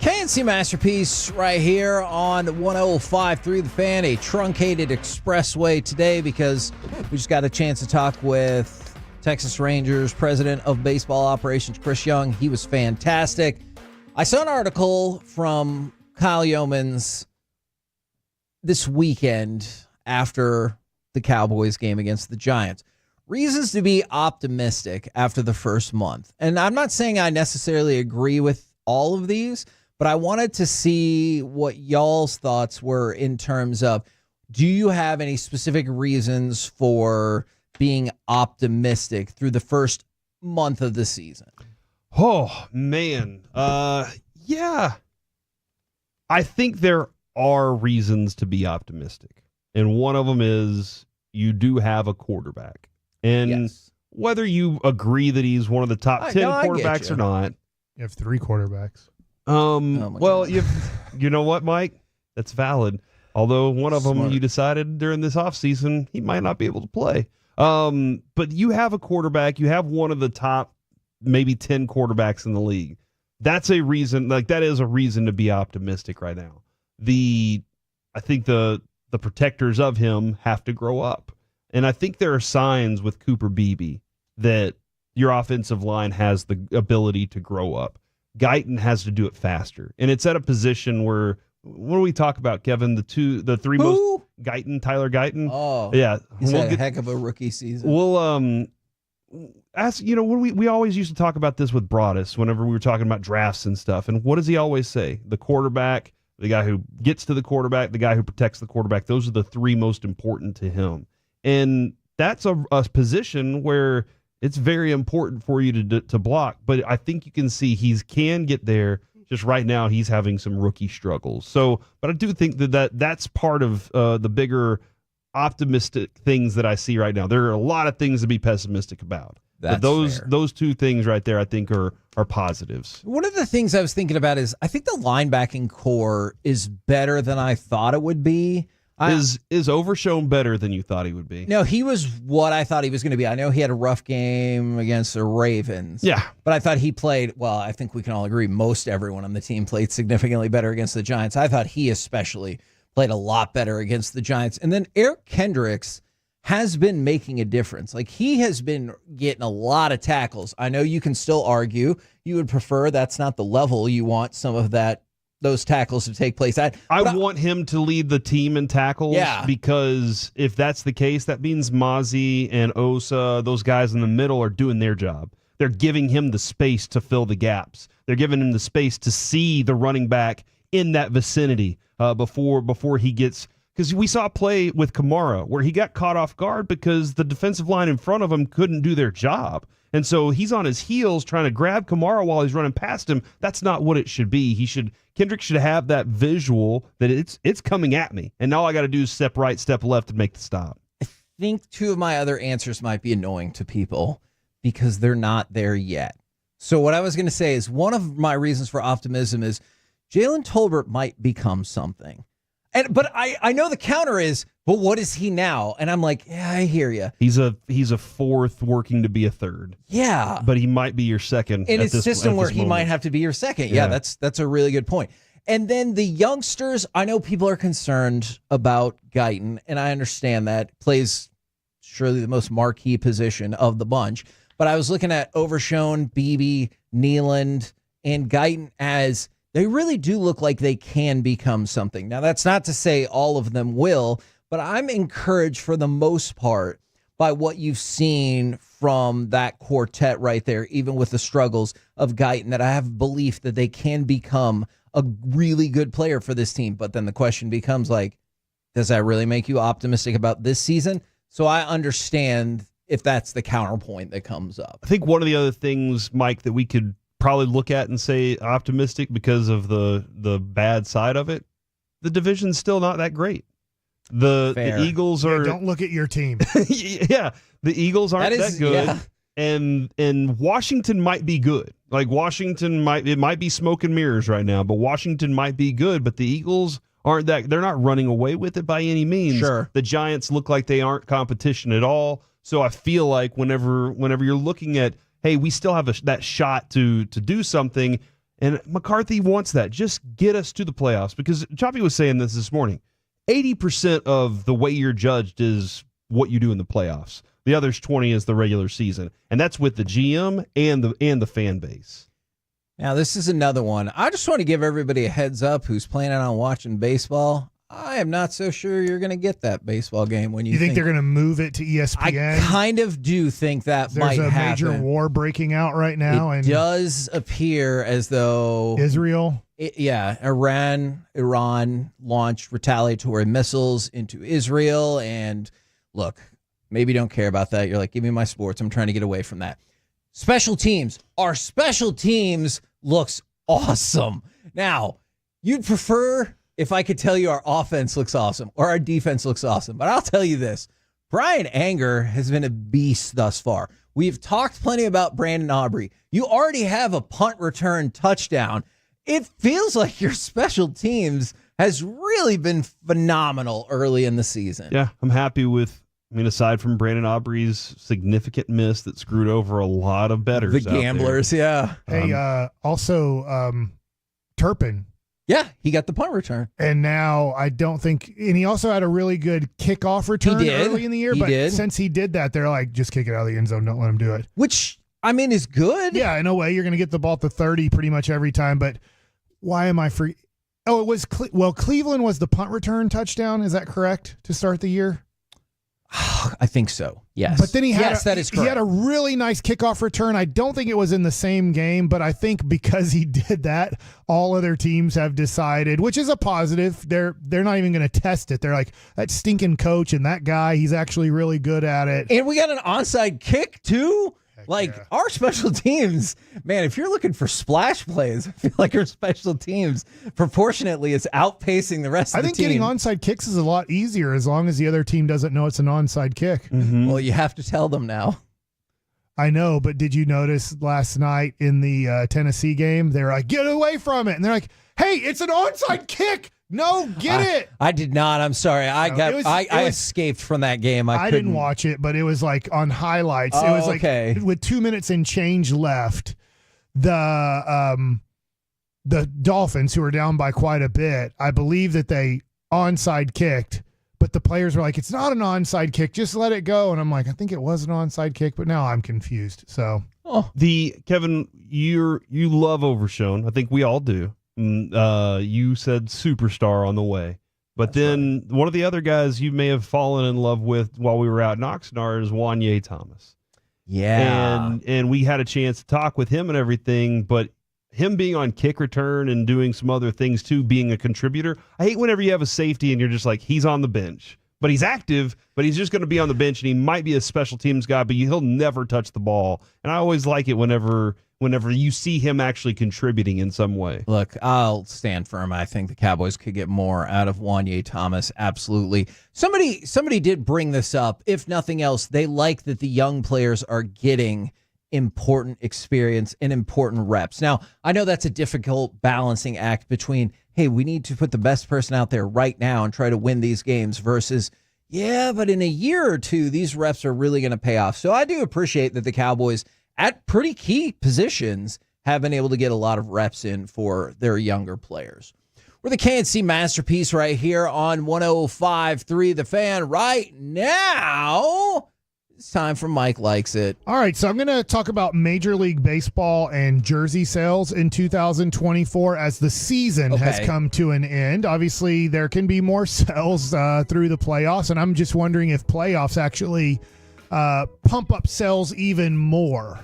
KNC Masterpiece right here on 105.3 The Fan, a truncated expressway today because we just got a chance to talk with Texas Rangers president of baseball operations, Chris Young. He was fantastic. I saw an article from Kyle Yeomans this weekend after the Cowboys game against the Giants. Reasons to be optimistic after the first month. And I'm not saying I necessarily agree with all of these, but I wanted to see what y'all's thoughts were in terms of, do you have any specific reasons for being optimistic through the first month of the season? Oh, man. Yeah. I think there are reasons to be optimistic. And one of them is you do have a quarterback. And yes, whether you agree that he's one of the top 10 quarterbacks or not. You have 3 quarterbacks. Well, you know what, Mike? That's valid. Although one of them you decided during this offseason he might not be able to play. But you have a quarterback. You have one of the top maybe 10 quarterbacks in the league. That's a reason, that is a reason to be optimistic right now. I think the protectors of him have to grow up. And I think there are signs with Cooper Beebe that your offensive line has the ability to grow up. Guyton has to do it faster. And it's at a position where, what do we talk about, Kevin? The three most Guyton, Tyler Guyton. Oh, yeah. He's had a heck of a rookie season. We'll ask, we always used to talk about this with Broadus whenever we were talking about drafts and stuff. And what does he always say? The quarterback, the guy who gets to the quarterback, the guy who protects the quarterback. Those are the three most important to him. And that's a position where it's very important for you to block. But I think you can see he can get there. Just right now, he's having some rookie struggles. So, but I do think that's part of the bigger optimistic things that I see right now. There are a lot of things to be pessimistic about. But those two things right there, I think, are positives. One of the things I was thinking about is I think the linebacking core is better than I thought it would be. Is Overshown better than you thought he would be? No, he was what I thought he was going to be. I know he had a rough game against the Ravens. Yeah. But I thought he played, well, I think we can all agree most everyone on the team played significantly better against the Giants. I thought he especially played a lot better against the Giants. And then Eric Kendricks has been making a difference. Like, he has been getting a lot of tackles. I know you can still argue you would prefer that's not the level you want some of those tackles to take place at. I want him to lead the team in tackles, because if that's the case, that means Mozzie and Osa, those guys in the middle, are doing their job. They're giving him the space to fill the gaps. They're giving him the space to see the running back in that vicinity before he gets... Because we saw a play with Kamara where he got caught off guard because the defensive line in front of him couldn't do their job. And so he's on his heels trying to grab Kamara while he's running past him. That's not what it should be. Kendrick should have that visual that it's coming at me, and all I got to do is step right, step left, and make the stop. I think two of my other answers might be annoying to people because they're not there yet. So what I was going to say is one of my reasons for optimism is Jalen Tolbert might become something. But I know the counter is, but what is he now? And I'm like, yeah, I hear you. He's a fourth working to be a third. Yeah. But he might be your second. In a system where he might have to be your second. Yeah, that's a really good point. And then the youngsters, I know people are concerned about Guyton, and I understand that. Plays surely the most marquee position of the bunch. But I was looking at Overshown, Beebe, Nealand, and Guyton as... they really do look like they can become something. Now, that's not to say all of them will, but I'm encouraged for the most part by what you've seen from that quartet right there, even with the struggles of Guyton, that I have belief that they can become a really good player for this team. But then the question becomes, like, does that really make you optimistic about this season? So I understand if that's the counterpoint that comes up. I think one of the other things, Mike, that we could probably look at and say optimistic because of the bad side of it, the division's still not that great. The Eagles are... don't look at your team. Yeah, the Eagles aren't that good. Yeah. And Washington might be good. Like, Washington might be smoke and mirrors right now, but Washington might be good, but the Eagles aren't that... they're not running away with it by any means. Sure. The Giants look like they aren't competition at all. So I feel like whenever you're looking at, hey, we still have that shot to do something, and McCarthy wants that. Just get us to the playoffs, because Choppy was saying this morning. 80% of the way you're judged is what you do in the playoffs. The other's 20 is the regular season, and that's with the GM and the fan base. Now, this is another one. I just want to give everybody a heads up who's planning on watching baseball. I am not so sure you're going to get that baseball game when you think they're going to move it to ESPN? I kind of do think that might happen. There's a major war breaking out right now. It does appear as though Israel. Iran launched retaliatory missiles into Israel. And look, maybe you don't care about that. You're like, give me my sports. I'm trying to get away from that. Special teams. Our special teams looks awesome. Now, you'd prefer if I could tell you our offense looks awesome or our defense looks awesome. But I'll tell you this. Brian Anger has been a beast thus far. We've talked plenty about Brandon Aubrey. You already have a punt return touchdown. It feels like your special teams has really been phenomenal early in the season. Yeah, I'm happy with, aside from Brandon Aubrey's significant miss that screwed over a lot of bettors. The gamblers, yeah. Hey, also, Turpin Yeah, he got the punt return. And now I don't think, and he also had a really good kickoff return early in the year. Since he did that, they're like, just kick it out of the end zone. Don't let him do it. Which, I mean, is good. Yeah, in a way, you're going to get the ball at the 30 pretty much every time. But why am I free? Oh, it was, Cleveland was the punt return touchdown. Is that correct to start the year? I think so. Yes. But then that is correct. He had a really nice kickoff return. I don't think it was in the same game, but I think because he did that, all other teams have decided, which is a positive. They're not even going to test it. They're like, that stinking coach and that guy, he's actually really good at it. And we got an onside kick too. Our special teams, man, if you're looking for splash plays, I feel like our special teams proportionately is outpacing the rest of the team. I think getting onside kicks is a lot easier as long as the other team doesn't know it's an onside kick. Mm-hmm. Well, you have to tell them now. I know, but did you notice last night in the Tennessee game, they're like, get away from it. And they're like, hey, it's an onside kick. No, get it. I did not. I'm sorry. I escaped from that game. I didn't watch it, but it was like on highlights. Oh, it was like with 2 minutes and change left, the Dolphins, who were down by quite a bit, I believe that they onside kicked, but the players were like, it's not an onside kick, just let it go. And I'm like, I think it was an onside kick, but now I'm confused. So Kevin, you love Overshown. I think we all do. You said superstar on the way, but then one of the other guys you may have fallen in love with while we were out in Oxnard is Wanye Thomas. Yeah. And we had a chance to talk with him and everything, but him being on kick return and doing some other things too, being a contributor. I hate whenever you have a safety and you're just like, he's on the bench, but he's active, but he's just going to be on the bench and he might be a special teams guy, but he'll never touch the ball. And I always like it whenever you see him actually contributing in some way. Look, I'll stand firm. I think the Cowboys could get more out of Wanye Thomas. Absolutely. Somebody did bring this up. If nothing else, they like that the young players are getting important experience and important reps. Now, I know that's a difficult balancing act between, hey, we need to put the best person out there right now and try to win these games versus, yeah, but in a year or two, these reps are really going to pay off. So I do appreciate that the Cowboys at pretty key positions have been able to get a lot of reps in for their younger players. We're the KNC Masterpiece right here on 105.3 The Fan. Right now, it's time for Mike Likes It. All right, so I'm going to talk about Major League Baseball and jersey sales in 2024 as the season has come to an end. Obviously, there can be more sales through the playoffs, and I'm just wondering if playoffs actually pump up sales even more.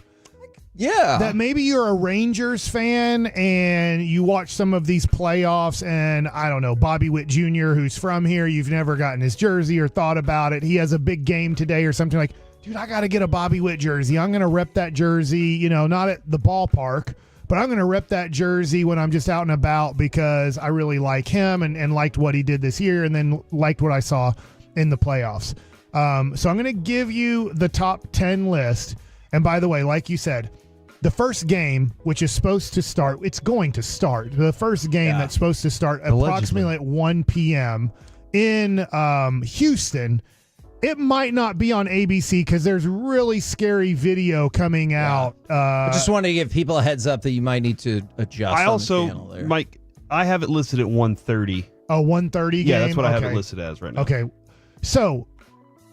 Yeah. That maybe you're a Rangers fan and you watch some of these playoffs and, I don't know, Bobby Witt Jr., who's from here, you've never gotten his jersey or thought about it. He has a big game today or something like, dude, I got to get a Bobby Witt jersey. I'm going to rep that jersey, not at the ballpark, but I'm going to rep that jersey when I'm just out and about because I really like him and liked what he did this year and then liked what I saw in the playoffs. So I'm going to give you the top 10 list. And by the way, like you said, the first game, which is supposed to start, it's going to start. The first game that's supposed to start approximately at 1 p.m. in Houston. It might not be on ABC because there's really scary video coming out. I just wanted to give people a heads up that you might need to adjust. I also, the channel there. Mike, I have it listed at 1:30. A 1:30 game? Yeah, that's what I have it listed as right now. Okay. So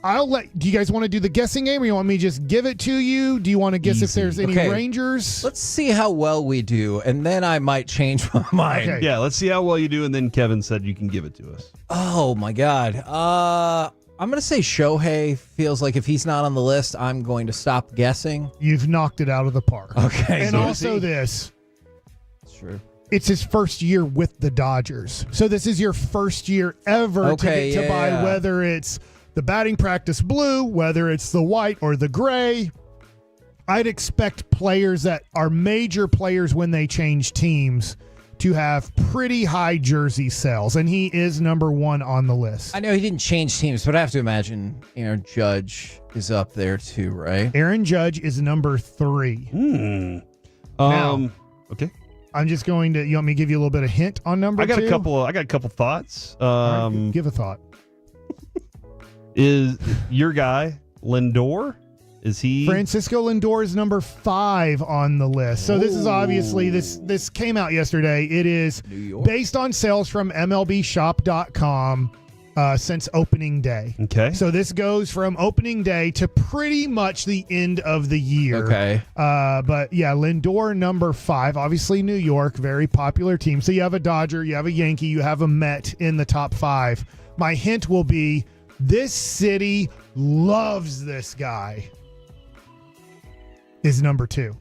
do you guys want to do the guessing game or you want me to just give it to you? Do you want to guess if there's any Rangers? Let's see how well we do, and then I might change my mind. Okay. Yeah, let's see how well you do, and then Kevin said you can give it to us. Oh, my God. I'm going to say Shohei feels like if he's not on the list, I'm going to stop guessing. You've knocked it out of the park. Okay. And also this. It's true. It's his first year with the Dodgers. So this is your first year ever to get to buy, whether it's the batting practice blue, whether it's the white or the gray. I'd expect players that are major players when they change teams to have pretty high jersey sales, and he is number one on the list. I know he didn't change teams, but I have to imagine Aaron Judge is up there too, right? Aaron Judge is number 3. Now, okay. I'm just going to. You want me to give you a little bit of hint on number 2? I got a couple thoughts. Right, give a thought. Is your guy Lindor? Is he? Francisco Lindor is number 5 on the list. So this is obviously, this came out yesterday. It is based on sales from MLBshop.com since opening day. Okay. So this goes from opening day to pretty much the end of the year. Okay. But yeah, Lindor number 5. Obviously New York, very popular team. So you have a Dodger, you have a Yankee, you have a Met in the top 5. My hint will be this city loves this guy. Is number 2.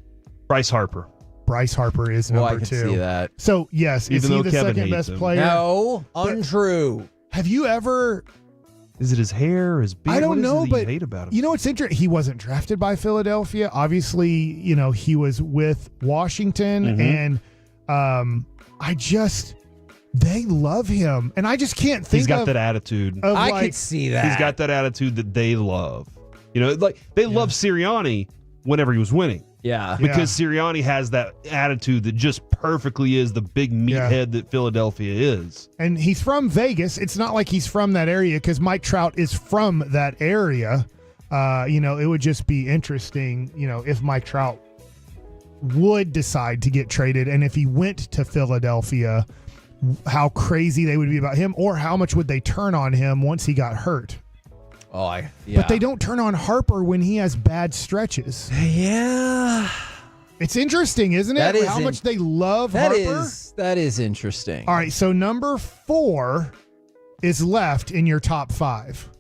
Bryce Harper. Bryce Harper is number 2. I can see that. So, yes, is he the Kevin second best him. player? No, untrue. Have you ever... Is it his hair, his beard? I don't know, but but you hate about him? You know what's interesting? He wasn't drafted by Philadelphia. Obviously, you know, he was with Washington, and they love him. And I just can't think He's got that attitude. I could see that. He's got that attitude that they love. You know, like they love Sirianni whenever he was winning. Yeah. Because Sirianni has that attitude that just perfectly is the big meathead that Philadelphia is. And he's from Vegas. It's not like he's from that area because Mike Trout is from that area. You know, it would just be interesting, you know, if Mike Trout would decide to get traded and if he went to Philadelphia, how crazy they would be about him or how much would they turn on him once he got hurt. But they don't turn on Harper when he has bad stretches. Yeah. It's interesting, isn't it? How much they love Harper? That is interesting. All right, so number 4 is left in your top 5.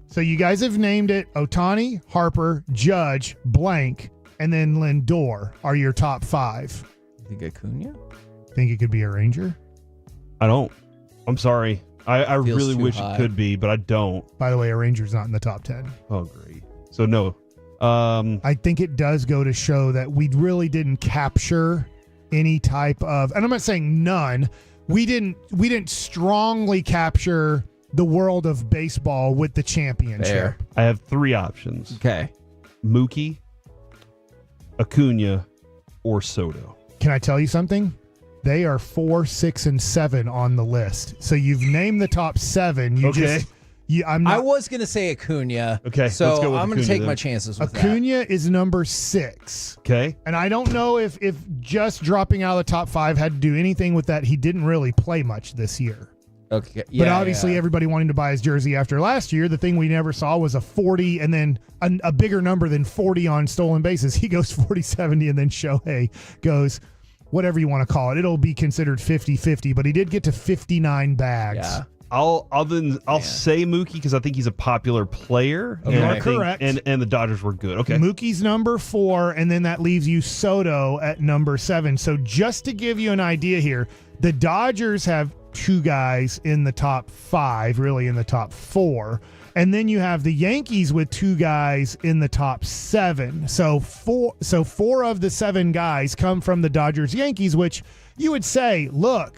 So you guys have named it Ohtani, Harper, Judge, blank, and then Lindor are your top 5. You think Acuna? Think it could be a Ranger? I don't. I'm sorry. I really wish high. it could be, but I don't. By the way, a Ranger's not in the top 10. Oh, great. So, no. I think it does go to show that we really didn't capture any type of, and I'm not saying none, we didn't strongly capture the world of baseball with the championship. Fair. I have 3 options. Okay. Mookie, Acuna, or Soto. Can I tell you something? They are 4, 6, and 7 on the list. So you've named the top 7. I was going to say Acuna. Okay, so let's go with I'm going to Acuna take then. my chances with Acuna is number 6. Okay. And I don't know if just dropping out of the top 5 had to do anything with that. He didn't really play much this year. Okay. But obviously everybody wanting to buy his jersey after last year, the thing we never saw was a 40 and then a bigger number than 40 on stolen bases. He goes 40-70 and then Shohei goes whatever you want to call it. It'll be considered 50-50, but he did get to 59 bags. Yeah. I'll say Mookie because I think he's a popular player. Okay. And You I are think- correct. And the Dodgers were good. Okay. Mookie's number 4, and then that leaves you Soto at number 7. So just to give you an idea here, the Dodgers have 2 guys in the top 5, really in the top 4. And then you have the Yankees with 2 guys in the top 7. So 4 of the 7 guys come from the Dodgers Yankees, which you would say, look,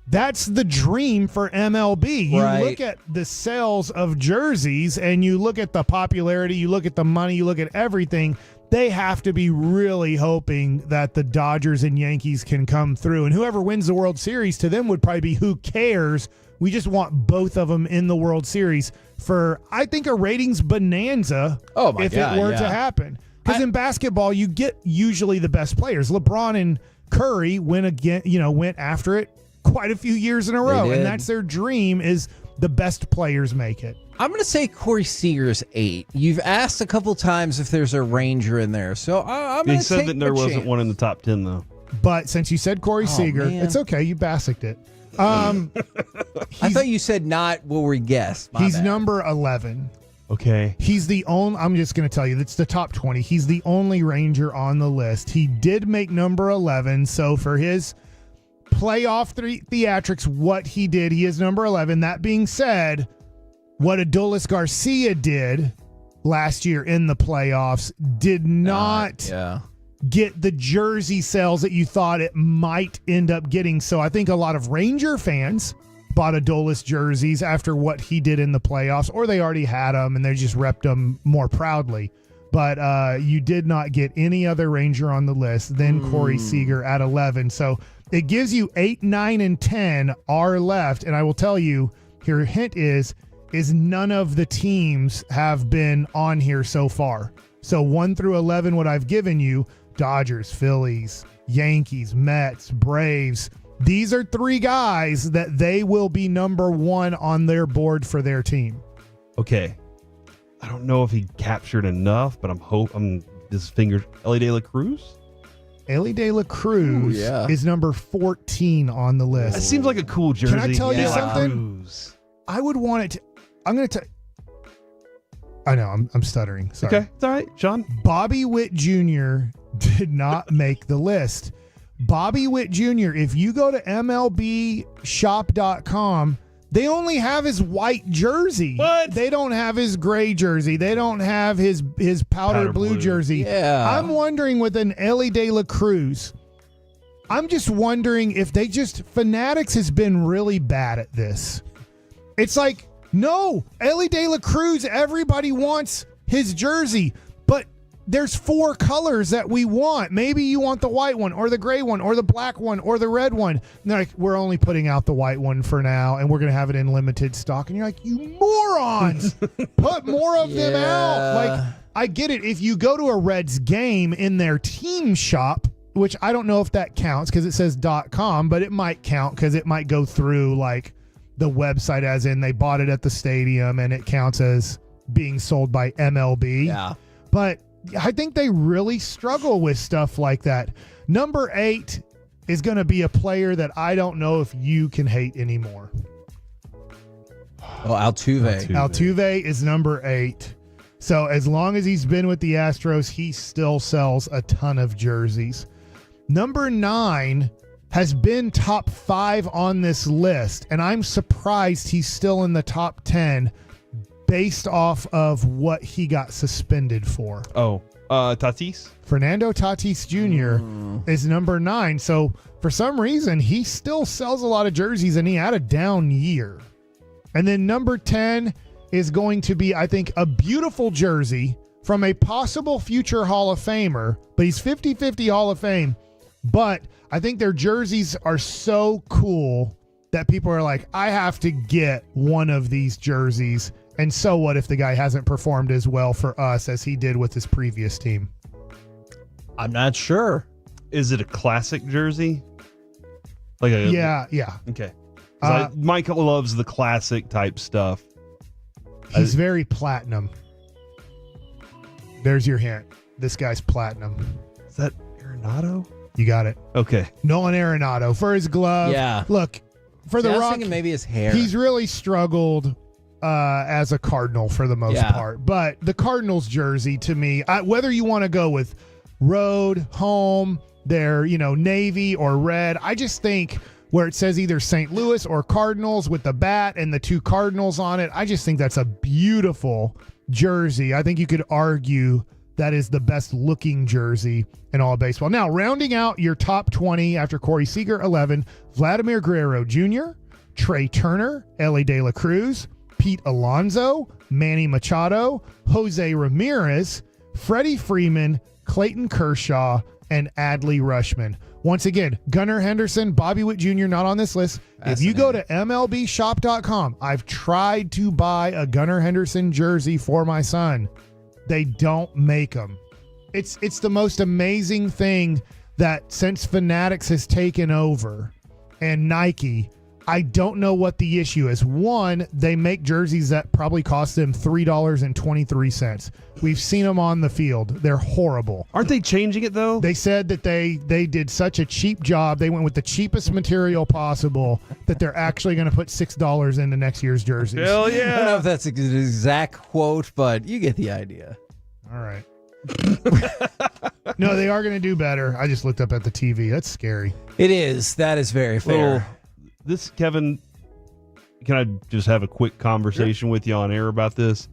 that's the dream for MLB. You look at the sales of jerseys and you look at the popularity, you look at the money, you look at everything. They have to be really hoping that the Dodgers and Yankees can come through. And whoever wins the World Series to them would probably be who cares. We just want both of them in the World Series for, I think, a ratings bonanza if it were to happen. Because in basketball, you get usually the best players. LeBron and Curry went after it quite a few years in a row. And that's their dream is the best players make it. I'm going to say Corey Seager's 8. You've asked a couple times if there's a Ranger in there. So I'm going to take He said that there wasn't one in the top 10, though. But since you said Corey Seager, man. it's okay. You basicked it. I thought you said not what we guessed. My He's bad. number 11. Okay. He's the only, I'm just going to tell you, it's the top 20. He's the only Ranger on the list. He did make number 11. So for his playoff theatrics, what he did, he is number 11. That being said, what Adolis Garcia did last year in the playoffs did not get the jersey sales that you thought it might end up getting. So I think a lot of Ranger fans bought Adolis jerseys after what he did in the playoffs, or they already had them and they just repped them more proudly. But you did not get any other Ranger on the list than Corey Seager at 11. So it gives you 8, 9, and 10 are left. And I will tell you, your hint is is none of the teams have been on here so far. So 1 through 11, what I've given you, Dodgers, Phillies, Yankees, Mets, Braves. These are 3 guys that they will be number 1 on their board for their team. Okay. I don't know if he captured enough, but I'm his fingers. Ellie De La Cruz? Ellie De La Cruz is number 14 on the list. That seems like a cool jersey. Can I tell you something? I would want it to. I'm going to tell. I know, I'm stuttering. Sorry. Okay, it's all right, Sean. Bobby Witt Jr. did not make the list. Bobby Witt Jr., if you go to MLBshop.com, they only have his white jersey. What? They don't have his gray jersey. They don't have his powder blue jersey. Yeah. I'm wondering with an Ellie De La Cruz, I'm just wondering if Fanatics has been really bad at this. It's like, no, Ellie De La Cruz, everybody wants his jersey, but there's 4 colors that we want. Maybe you want the white one or the gray one or the black one or the red one. And they're like, we're only putting out the white one for now, and we're going to have it in limited stock. And you're like, you morons, put more of them out. Like, I get it. If you go to a Reds game in their team shop, which I don't know if that counts because it says .com, but it might count because it might go through like the website, as in they bought it at the stadium and it counts as being sold by MLB. Yeah. But I think they really struggle with stuff like that. Number 8 is going to be a player that I don't know if you can hate anymore. Oh, Altuve. Altuve is number 8. So as long as he's been with the Astros, he still sells a ton of jerseys. Number 9 has been top 5 on this list, and I'm surprised he's still in the top 10 based off of what he got suspended for. Tatis? Fernando Tatis Jr. is number 9. So for some reason, he still sells a lot of jerseys, and he had a down year. And then number 10 is going to be, I think, a beautiful jersey from a possible future Hall of Famer, but he's 50-50 Hall of Fame. But I think their jerseys are so cool that people are like, I have to get one of these jerseys. And so what if the guy hasn't performed as well for us as he did with his previous team? I'm not sure. Is it a classic jersey? Like a Yeah. Okay. Michael loves the classic type stuff. He's very platinum. There's your hint. This guy's platinum. Is that Arenado? You got it. Okay. Nolan Arenado for his glove. Yeah. Look, for the I was Rock, thinking maybe his hair. he's really struggled as a Cardinal for the most part. But the Cardinals jersey, to me, whether you want to go with road, home, their navy or red, I just think where it says either St. Louis or Cardinals with the bat and the 2 Cardinals on it, I just think that's a beautiful jersey. I think you could argue that is the best looking jersey in all of baseball. Now, rounding out your top 20 after Corey Seager, 11, Vladimir Guerrero Jr., Trey Turner, Ellie De La Cruz, Pete Alonso, Manny Machado, Jose Ramirez, Freddie Freeman, Clayton Kershaw, and Adley Rutschman. Once again, Gunnar Henderson, Bobby Witt Jr. not on this list. If you go to MLBshop.com, I've tried to buy a Gunnar Henderson jersey for my son. They don't make them. It's the most amazing thing that since Fanatics has taken over and Nike, I don't know what the issue is. One, they make jerseys that probably cost them $3.23. We've seen them on the field. They're horrible. Aren't they changing it, though? They said that they did such a cheap job. They went with the cheapest material possible that they're actually going to put $6 into next year's jerseys. Hell yeah. I don't know if that's an exact quote, but you get the idea. All right. No, they are going to do better. I just looked up at the TV. That's scary. It is. That is very fair. Kevin, can I just have a quick conversation with you on air about this?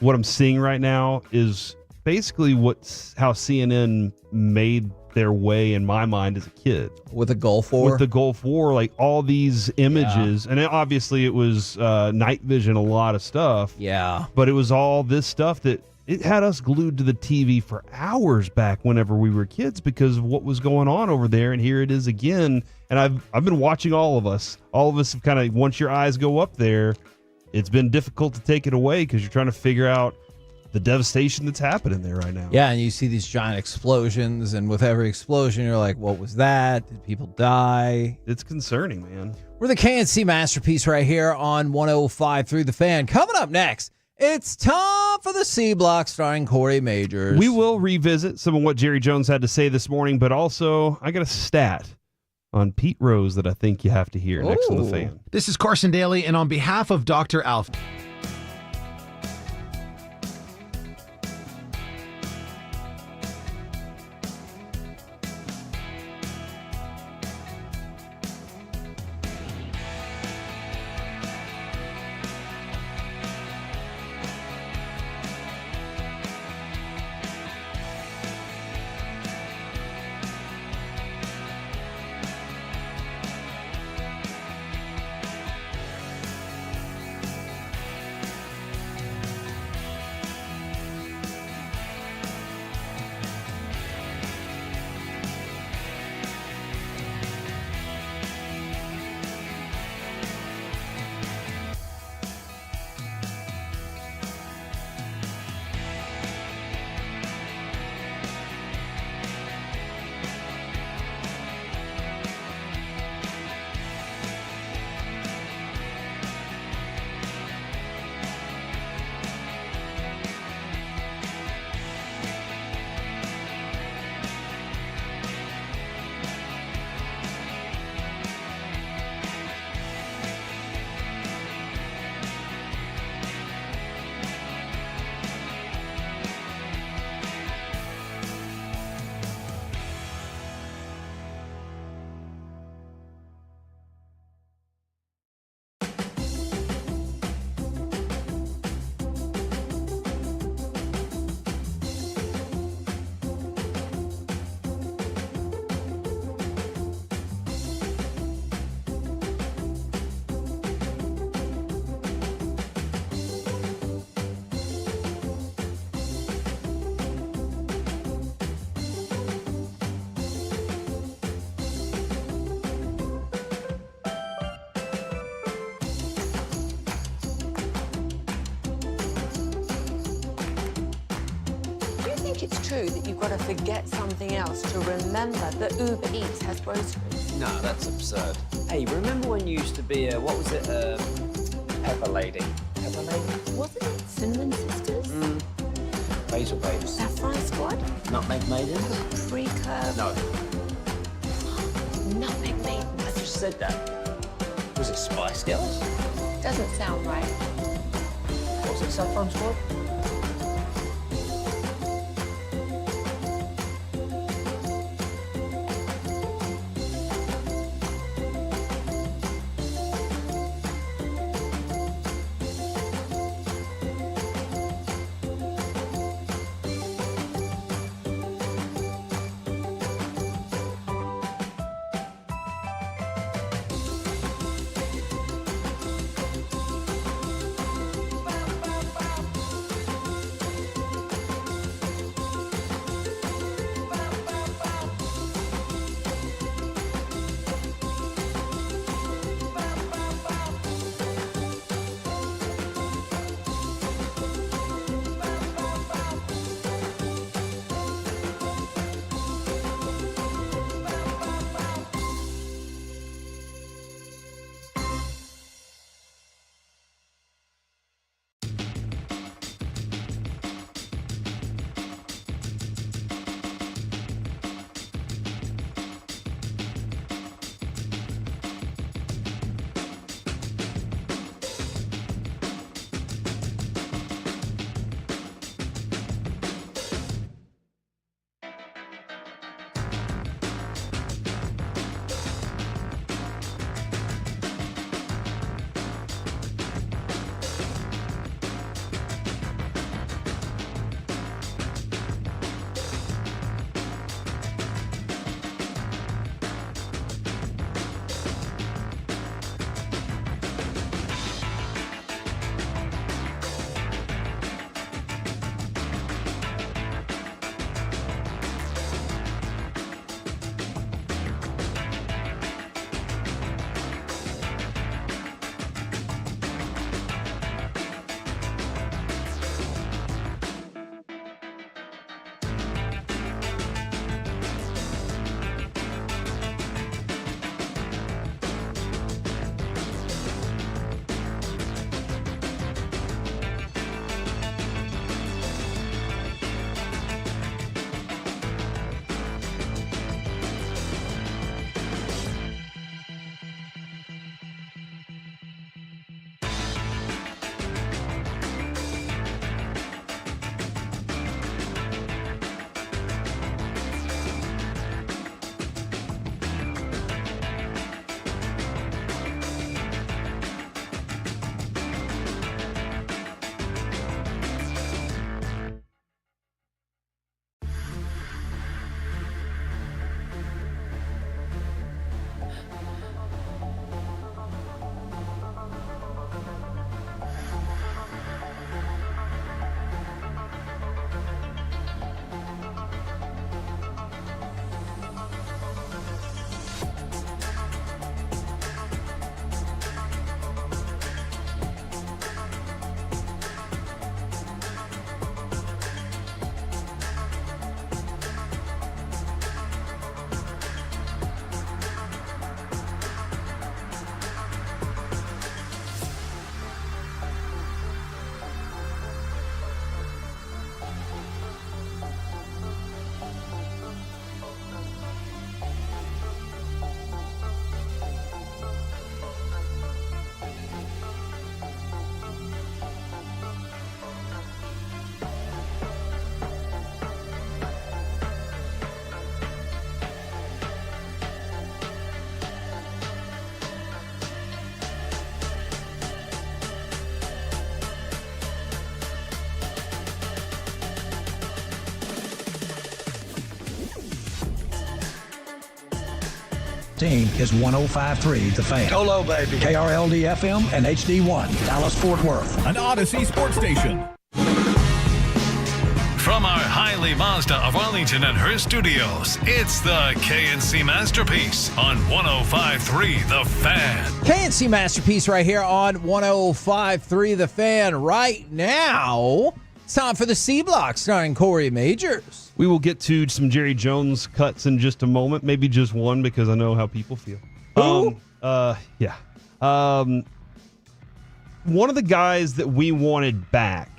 What I'm seeing right now is basically how CNN made their way in my mind as a kid. With the Gulf War? With the Gulf War, like all these images. Yeah. And obviously it was night vision, a lot of stuff. Yeah. But it was all this stuff that it had us glued to the TV for hours back whenever we were kids because of what was going on over there. And here it is again. And I've been watching all of us. All of us have kind of, once your eyes go up there, it's been difficult to take it away because you're trying to figure out the devastation that's happening there right now. Yeah, and you see these giant explosions, and with every explosion, you're like, what was that? Did people die? It's concerning, man. We're the KNC Masterpiece right here on 105 through the Fan. Coming up next, it's time for the C Block starring Corey Majors. We will revisit some of what Jerry Jones had to say this morning, but also I got a stat on Pete Rose that I think you have to hear next on the Fan. This is Carson Daly, and on behalf of Dr. Alf. It's true that you've got to forget something else to remember that Uber Eats has groceries. No, that's absurd. Hey, remember when you used to be a, what was it, Pepper Lady? Pepper Lady? Wasn't it Cinnamon Sisters? Basil Babes. Saffron Squad? Nutmeg Maidens? Pre-curve? No. Nutmeg Maidens. I just said that. Was it Spice Girls? Doesn't sound right. Was it Saffron Squad? Team is 105.3 The Fan. Go low, baby. KRLD-FM and HD1, Dallas-Fort Worth. An Odyssey sports station. From our Hiley Mazda of Arlington and Hearst studios, it's the KNC Masterpiece on 105.3 The Fan. KNC Masterpiece right here on 105.3 The Fan. Right now, it's time for the C Block starring Corey Majors. We will get to some Jerry Jones cuts in just a moment, maybe just one because I know how people feel. Yeah. One of the guys that we wanted back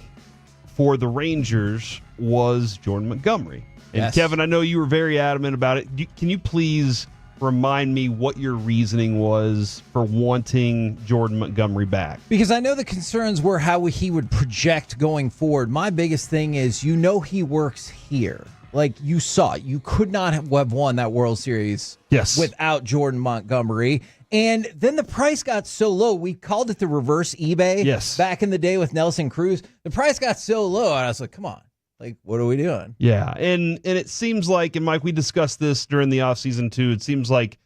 for the Rangers was Jordan Montgomery. And Yes. Kevin, I know you were very adamant about it. Can you please remind me what your reasoning was for wanting Jordan Montgomery back? Because I know the concerns were how he would project going forward. My biggest thing is, he works here. Like, you saw it. You could not have won that World Series without Jordan Montgomery. And then the price got so low. We called it the reverse eBay back in the day with Nelson Cruz. The price got so low, and I was like, come on. Like, what are we doing? Yeah, and it seems like, and Mike, we discussed this during the offseason too, it seems like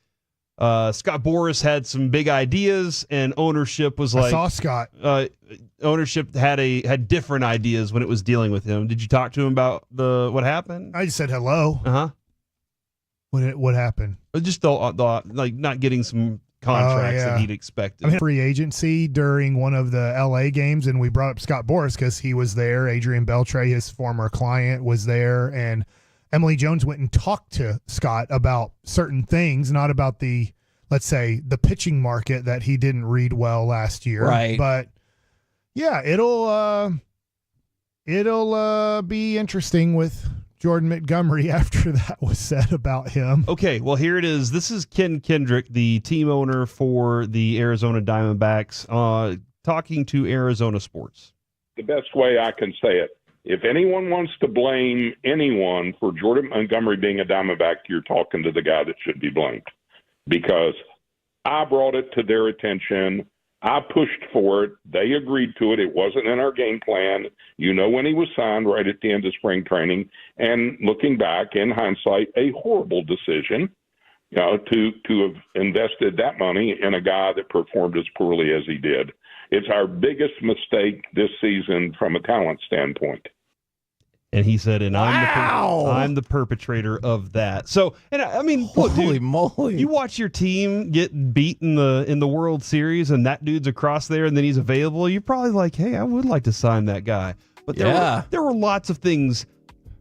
Scott Boras had some big ideas, and ownership was like... I saw Scott. Ownership had different ideas when it was dealing with him. Did you talk to him about what happened? I just said hello. Uh-huh. What happened? Just the like not getting some contracts that he'd expected. I mean, free agency during one of the LA games, and we brought up Scott Boras because he was there. Adrian Beltre, his former client, was there, and Emily Jones went and talked to Scott about certain things, not about the, let's say, the pitching market that he didn't read well last year. Right. But yeah, it'll be interesting with Jordan Montgomery after that was said about him. Okay, well, here it is. This is Ken Kendrick, the team owner for the Arizona Diamondbacks, talking to Arizona Sports. The best way I can say it, if anyone wants to blame anyone for Jordan Montgomery being a Diamondback, you're talking to the guy that should be blamed. Because I brought it to their attention. I pushed for it. They agreed to it. It wasn't in our game plan. When he was signed right at the end of spring training. And looking back, in hindsight, a horrible decision, to have invested that money in a guy that performed as poorly as he did. It's our biggest mistake this season from a talent standpoint. And he said, and I'm the perpetrator of that. So, and I mean, look, holy dude, moly. You watch your team get beat in the World Series, and that dude's across there, and then he's available. You're probably like, hey, I would like to sign that guy. But there were lots of things.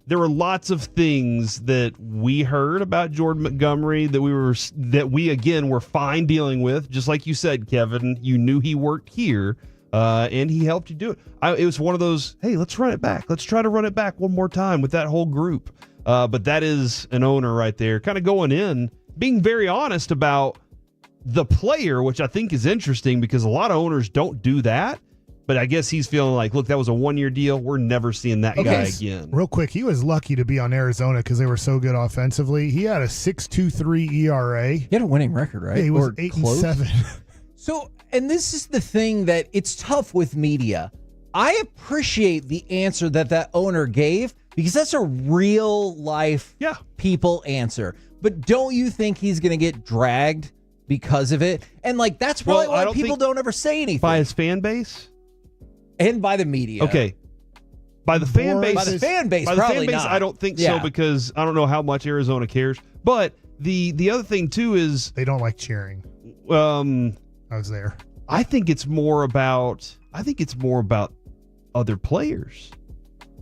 There were lots of things that we heard about Jordan Montgomery that we again were fine dealing with. Just like you said, Kevin, you knew he worked here. And he helped you do it. It was one of those, hey, let's run it back. Let's try to run it back one more time with that whole group. But that is an owner right there, kind of going in, being very honest about the player, which I think is interesting because a lot of owners don't do that. But I guess he's feeling like, look, that was a one-year deal. We're never seeing that guy again. Real quick, he was lucky to be on Arizona because they were so good offensively. He had a 6.23 ERA. He had a winning record, right? Yeah, he was 8-7. So, and this is the thing that it's tough with media. I appreciate the answer that owner gave because that's a real life people answer. But don't you think he's going to get dragged because of it? And like that's probably why people don't ever say anything. By his fan base? And by the media. Okay. By the fan base. By the fan base, by the probably fan base, not. I don't think so because I don't know how much Arizona cares. But the other thing too is they don't like cheering. I was there. I think it's more about other players.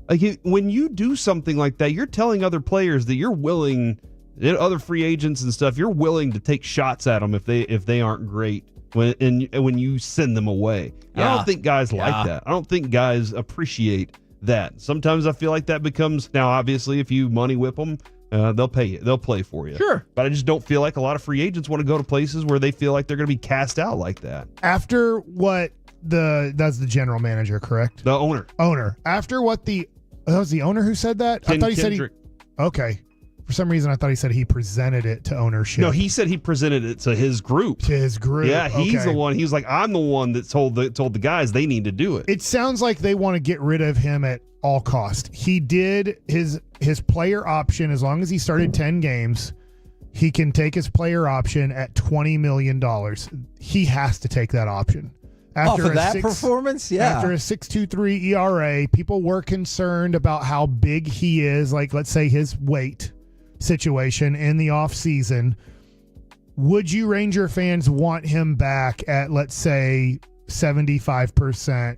Like when you do something like that, you're telling other players that you're willing, other free agents and stuff, you're willing to take shots at them if they aren't great when you send them away. I don't think guys like that. I don't think guys appreciate that. Sometimes I feel like that becomes, now obviously if you money whip them, they'll pay you. They'll play for you. Sure. But I just don't feel like a lot of free agents want to go to places where they feel like they're going to be cast out like that. After what that's the general manager, correct? The owner. After what that was the owner who said that? Ken I thought he Kendrick. said okay. For some reason, I thought he said he presented it to ownership. No, he said he presented it to his group. Yeah, he's the one. He's like, I'm the one that told the guys they need to do it. It sounds like they want to get rid of him at all cost. He did his player option as long as he started 10 games. he can take his player option at $20 million. He has to take that option. Off of that performance? Yeah. After a 6.23 ERA, people were concerned about how big he is, like let's say his weight situation in the offseason. Would you Ranger fans want him back at, let's say, 75%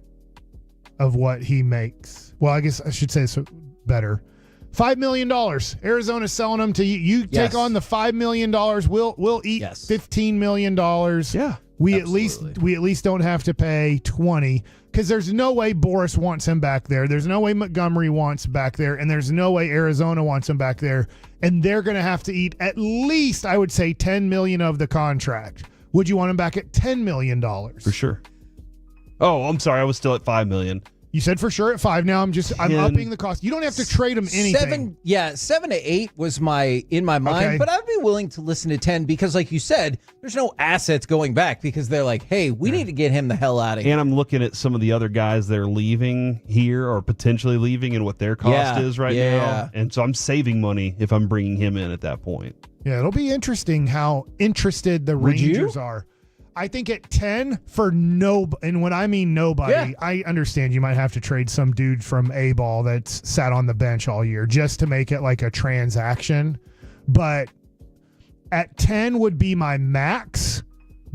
of what he makes? Well, I guess I should say so better. $5 million. Arizona's selling him to you. You take on the $5 million. We'll eat $15 million. Yeah. We at least don't have to pay 20, because there's no way Boris wants him back there. There's no way Montgomery wants back there, and there's no way Arizona wants him back there. And they're going to have to eat at least, I would say, $10 million of the contract. Would you want him back at $10 million? For sure. Oh, I'm sorry. I was still at $5 million. You said for sure at 5. Now I'm upping the cost. You don't have to trade him anything. 7 to 8 was in my mind, Okay. but I'd be willing to listen to 10 because, like you said, there's no assets going back because they're like, hey, we need to get him the hell out of here. And I'm looking at some of the other guys that are leaving here or potentially leaving and what their cost is right now. And so I'm saving money if I'm bringing him in at that point. Yeah, it'll be interesting how interested the Rangers are. I think at 10 for and when I mean nobody, I understand you might have to trade some dude from A-ball that's sat on the bench all year just to make it like a transaction. But at 10 would be my max.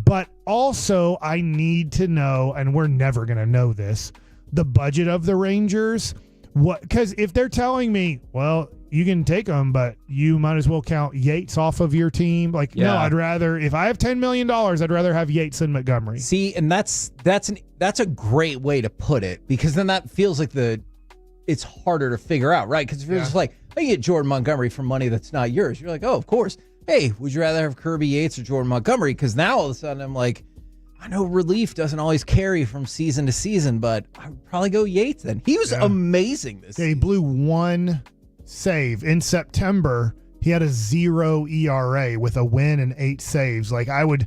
But also I need to know, and we're never going to know this, the budget of the Rangers. Because if they're telling me, well, you can take them, but you might as well count Yates off of your team. No, I'd rather, if I have $10 million, I'd rather have Yates than Montgomery. See, and that's a great way to put it, because then that feels like it's harder to figure out, right? Because if you're just like, I get Jordan Montgomery for money that's not yours, you're like, oh, of course. Hey, would you rather have Kirby Yates or Jordan Montgomery? Because now all of a sudden I'm like, I know relief doesn't always carry from season to season, but I would probably go Yates then. He was amazing this season. He blew one save in September. He had a 0 ERA with a win and 8 saves. I would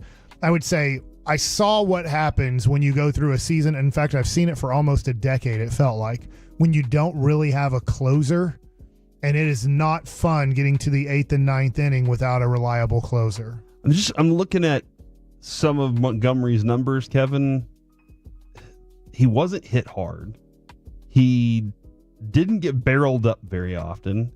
say I saw what happens when you go through a season. In fact, I've seen it for almost a decade. It felt like when you don't really have a closer, and it is not fun getting to the 8th and 9th inning without a reliable closer. I'm looking at some of Montgomery's numbers, Kevin. He wasn't hit hard. He didn't get barreled up very often,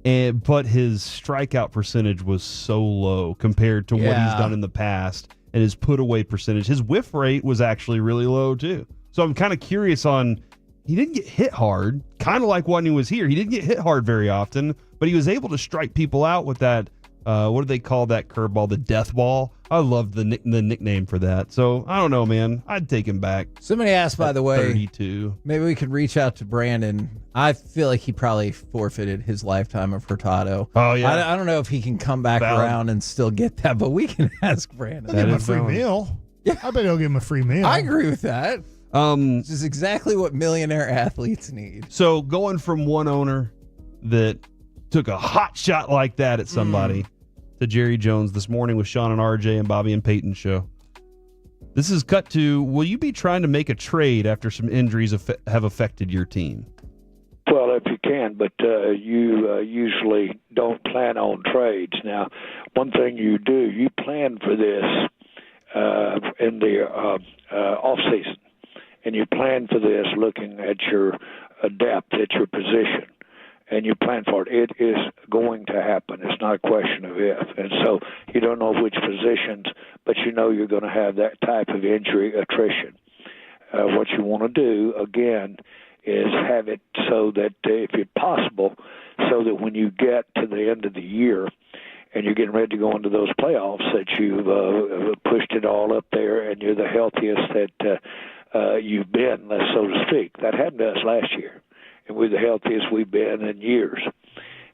but his strikeout percentage was so low compared to what he's done in the past, and his put away percentage. His whiff rate was actually really low too. So I'm kind of curious on, he didn't get hit hard, kind of like when he was here. He didn't get hit hard very often, but he was able to strike people out with that, what do they call that curveball? The death ball. I love the nickname for that. So I don't know, man. I'd take him back. Somebody asked, by the way, 32. Maybe we could reach out to Brandon. I feel like he probably forfeited his lifetime of Hurtado. Oh, yeah. I don't know if he can come back around and still get that, but we can ask Brandon. I'll give him a free meal. Yeah. I bet he'll give him a free meal. I agree with that. This is exactly what millionaire athletes need. So going from one owner that took a hot shot like that at somebody to Jerry Jones this morning with Sean and RJ and Bobby and Peyton show. This is cut to, will you be trying to make a trade after some injuries have affected your team? Well, if you can, but you usually don't plan on trades. Now, one thing you do, you plan for this in the off season, and you plan for this looking at your depth at your position. And you plan for it. It is going to happen. It's not a question of if. And so you don't know which positions, but you know you're going to have that type of injury attrition. What you want to do, again, is have it so that, if it's possible, so that when you get to the end of the year and you're getting ready to go into those playoffs, that you've pushed it all up there and you're the healthiest that you've been, so to speak. That happened to us last year. And we're the healthiest we've been in years.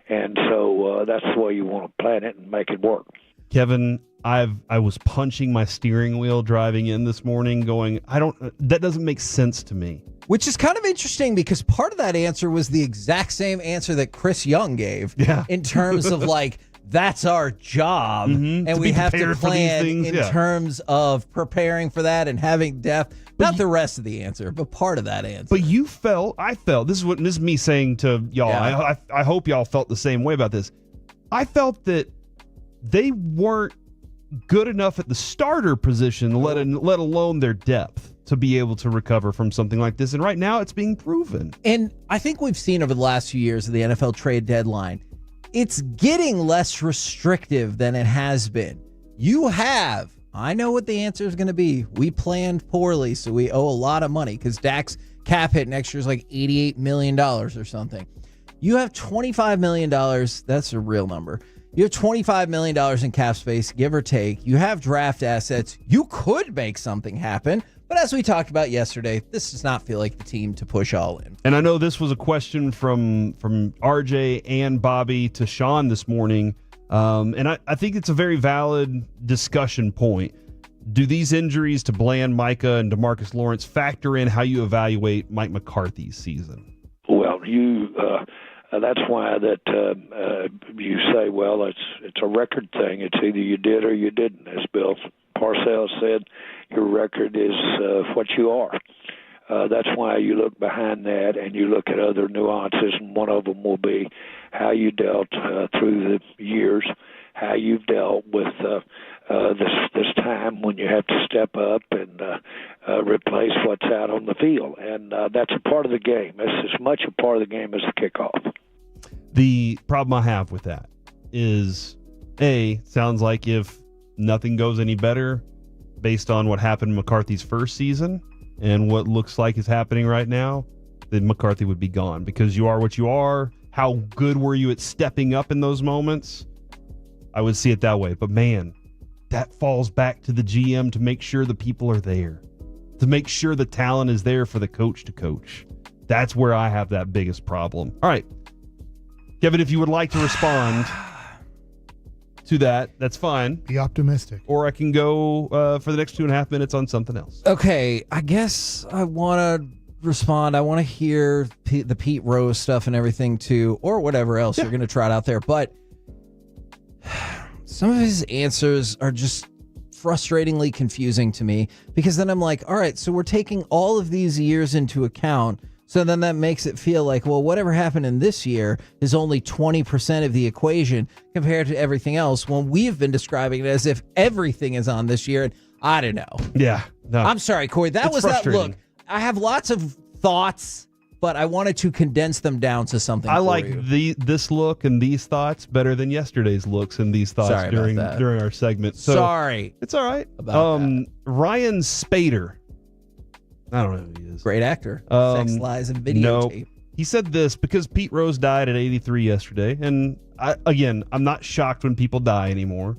And so that's the way you want to plan it and make it work. Kevin, I was punching my steering wheel driving in this morning going, that doesn't make sense to me. Which is kind of interesting because part of that answer was the exact same answer that Chris Young gave in terms of that's our job, and we have to plan in terms of preparing for that and having depth. Not the rest of the answer, but part of that answer. But I felt, this is me saying to y'all, I hope y'all felt the same way about this. I felt that they weren't good enough at the starter position, let alone their depth, to be able to recover from something like this. And right now it's being proven. And I think we've seen over the last few years of the NFL trade deadline, it's getting less restrictive than it has been. I know what the answer is going to be. We planned poorly, so we owe a lot of money because Dak's cap hit next year is like $88 million or something. You have $25 million. That's a real number. You have $25 million in cap space, give or take. You have draft assets. You could make something happen. But as we talked about yesterday, this does not feel like the team to push all in. And I know this was a question from RJ and Bobby to Sean this morning. And I think it's a very valid discussion point. Do these injuries to Bland, Micah, and DeMarcus Lawrence factor in how you evaluate Mike McCarthy's season? Well, that's why that you say, well, it's a record thing. It's either you did or you didn't. As Bill Parcells said, your record is what you are. That's why you look behind that and you look at other nuances, and one of them will be how you dealt through the years, how you've dealt with this time when you have to step up and replace what's out on the field. And that's a part of the game. It's as much a part of the game as the kickoff. The problem I have with that is, sounds like if nothing goes any better based on what happened in McCarthy's first season and what looks like is happening right now, then McCarthy would be gone because you are what you are. How good were you at stepping up in those moments? I would see it that way. But man, that falls back to the GM to make sure the people are there, to make sure the talent is there for the coach to coach. That's where I have that biggest problem. All right, Kevin, if you would like to respond to that, that's fine. Be optimistic. Or I can go for the next 2.5 minutes on something else. Okay, I guess I want to respond. I want to hear the Pete Rose stuff and everything too, or whatever else you're going to trot out there. But some of his answers are just frustratingly confusing to me, because then I'm like, all right, so we're taking all of these years into account. So then that makes it feel like, well, whatever happened in this year is only 20% of the equation compared to everything else, when we've been describing it as if everything is on this year. And I don't know. Yeah. No. I'm sorry, Corey. That It's was that frustrating. look. I have lots of thoughts, but I wanted to condense them down to something. I for like you. this look and these thoughts better than yesterday's looks and these thoughts Sorry about that. during our segment. So Sorry. It's all right. About that. Ryan Spader. I don't know who he is. Great actor. Sex, Lies, and Videotape. No. He said this because Pete Rose died at 83 yesterday. And I'm not shocked when people die anymore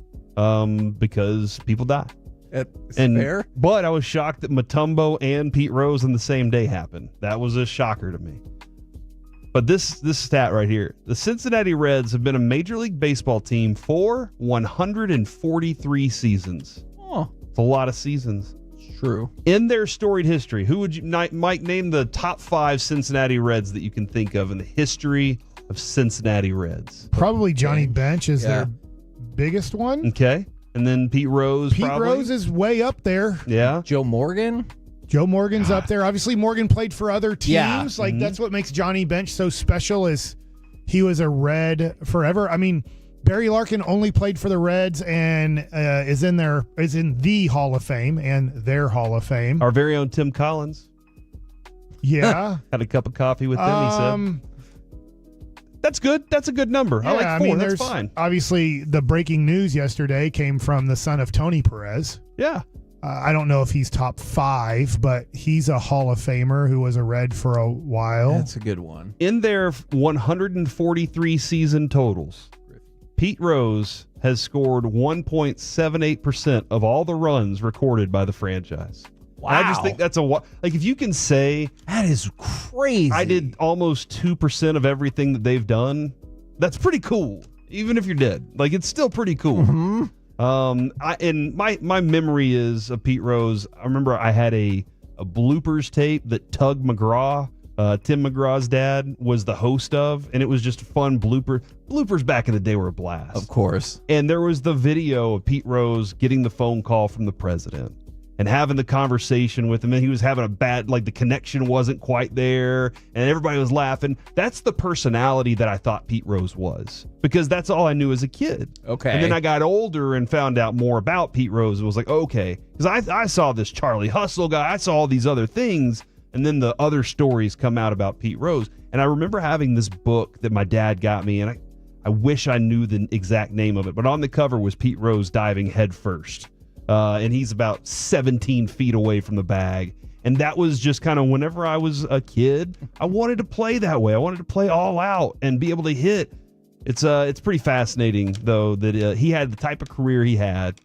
because people die. It's and fair. But I was shocked that Mutombo and Pete Rose on the same day happened. That was a shocker to me. But this stat right here. The Cincinnati Reds have been a Major League Baseball team for 143 seasons. Oh. It's a lot of seasons. It's true. In their storied history, who would you, Mike, name the top 5 Cincinnati Reds that you can think of in the history of Cincinnati Reds? Probably Johnny Bench is their biggest one. Okay. And then Pete Rose. Pete Rose is way up there. Yeah. Joe Morgan. Joe Morgan's up there. Obviously, Morgan played for other teams. Yeah. Like that's what makes Johnny Bench so special, is he was a Red forever. I mean, Barry Larkin only played for the Reds and is in the Hall of Fame and their Hall of Fame. Our very own Tim Collins. Yeah. Had a cup of coffee with them, he said. That's good. That's a good number. Yeah, I like 4. That's there's fine. Obviously, the breaking news yesterday came from the son of Tony Perez. Yeah. I don't know if he's top 5, but he's a Hall of Famer who was a Red for a while. That's a good one. In their 143 season totals, Pete Rose has scored 1.78% of all the runs recorded by the franchise. Wow. And I just think that's if you can say that is crazy. I did almost 2% of everything that they've done. That's pretty cool. Even if you're dead, it's still pretty cool. Mm-hmm. My memory is of Pete Rose. I remember I had a bloopers tape that Tug McGraw, Tim McGraw's dad, was the host of, and it was just a fun blooper. Bloopers back in the day were a blast. Of course. And there was the video of Pete Rose getting the phone call from the president. and having the conversation with him, and he was having a bad, like the connection wasn't quite there, and everybody was laughing. That's the personality that I thought Pete Rose was, because that's all I knew as a kid. Okay. And then I got older and found out more about Pete Rose and was like, okay, because I saw this Charlie Hustle guy, I saw all these other things, and then the other stories come out about Pete Rose. And I remember having this book that my dad got me, and I wish I knew the exact name of it, but on the cover was Pete Rose diving head first. And he's about 17 feet away from the bag. And that was just kind of whenever I was a kid, I wanted to play that way. I wanted to play all out and be able to hit. It's pretty fascinating, though, that he had the type of career he had,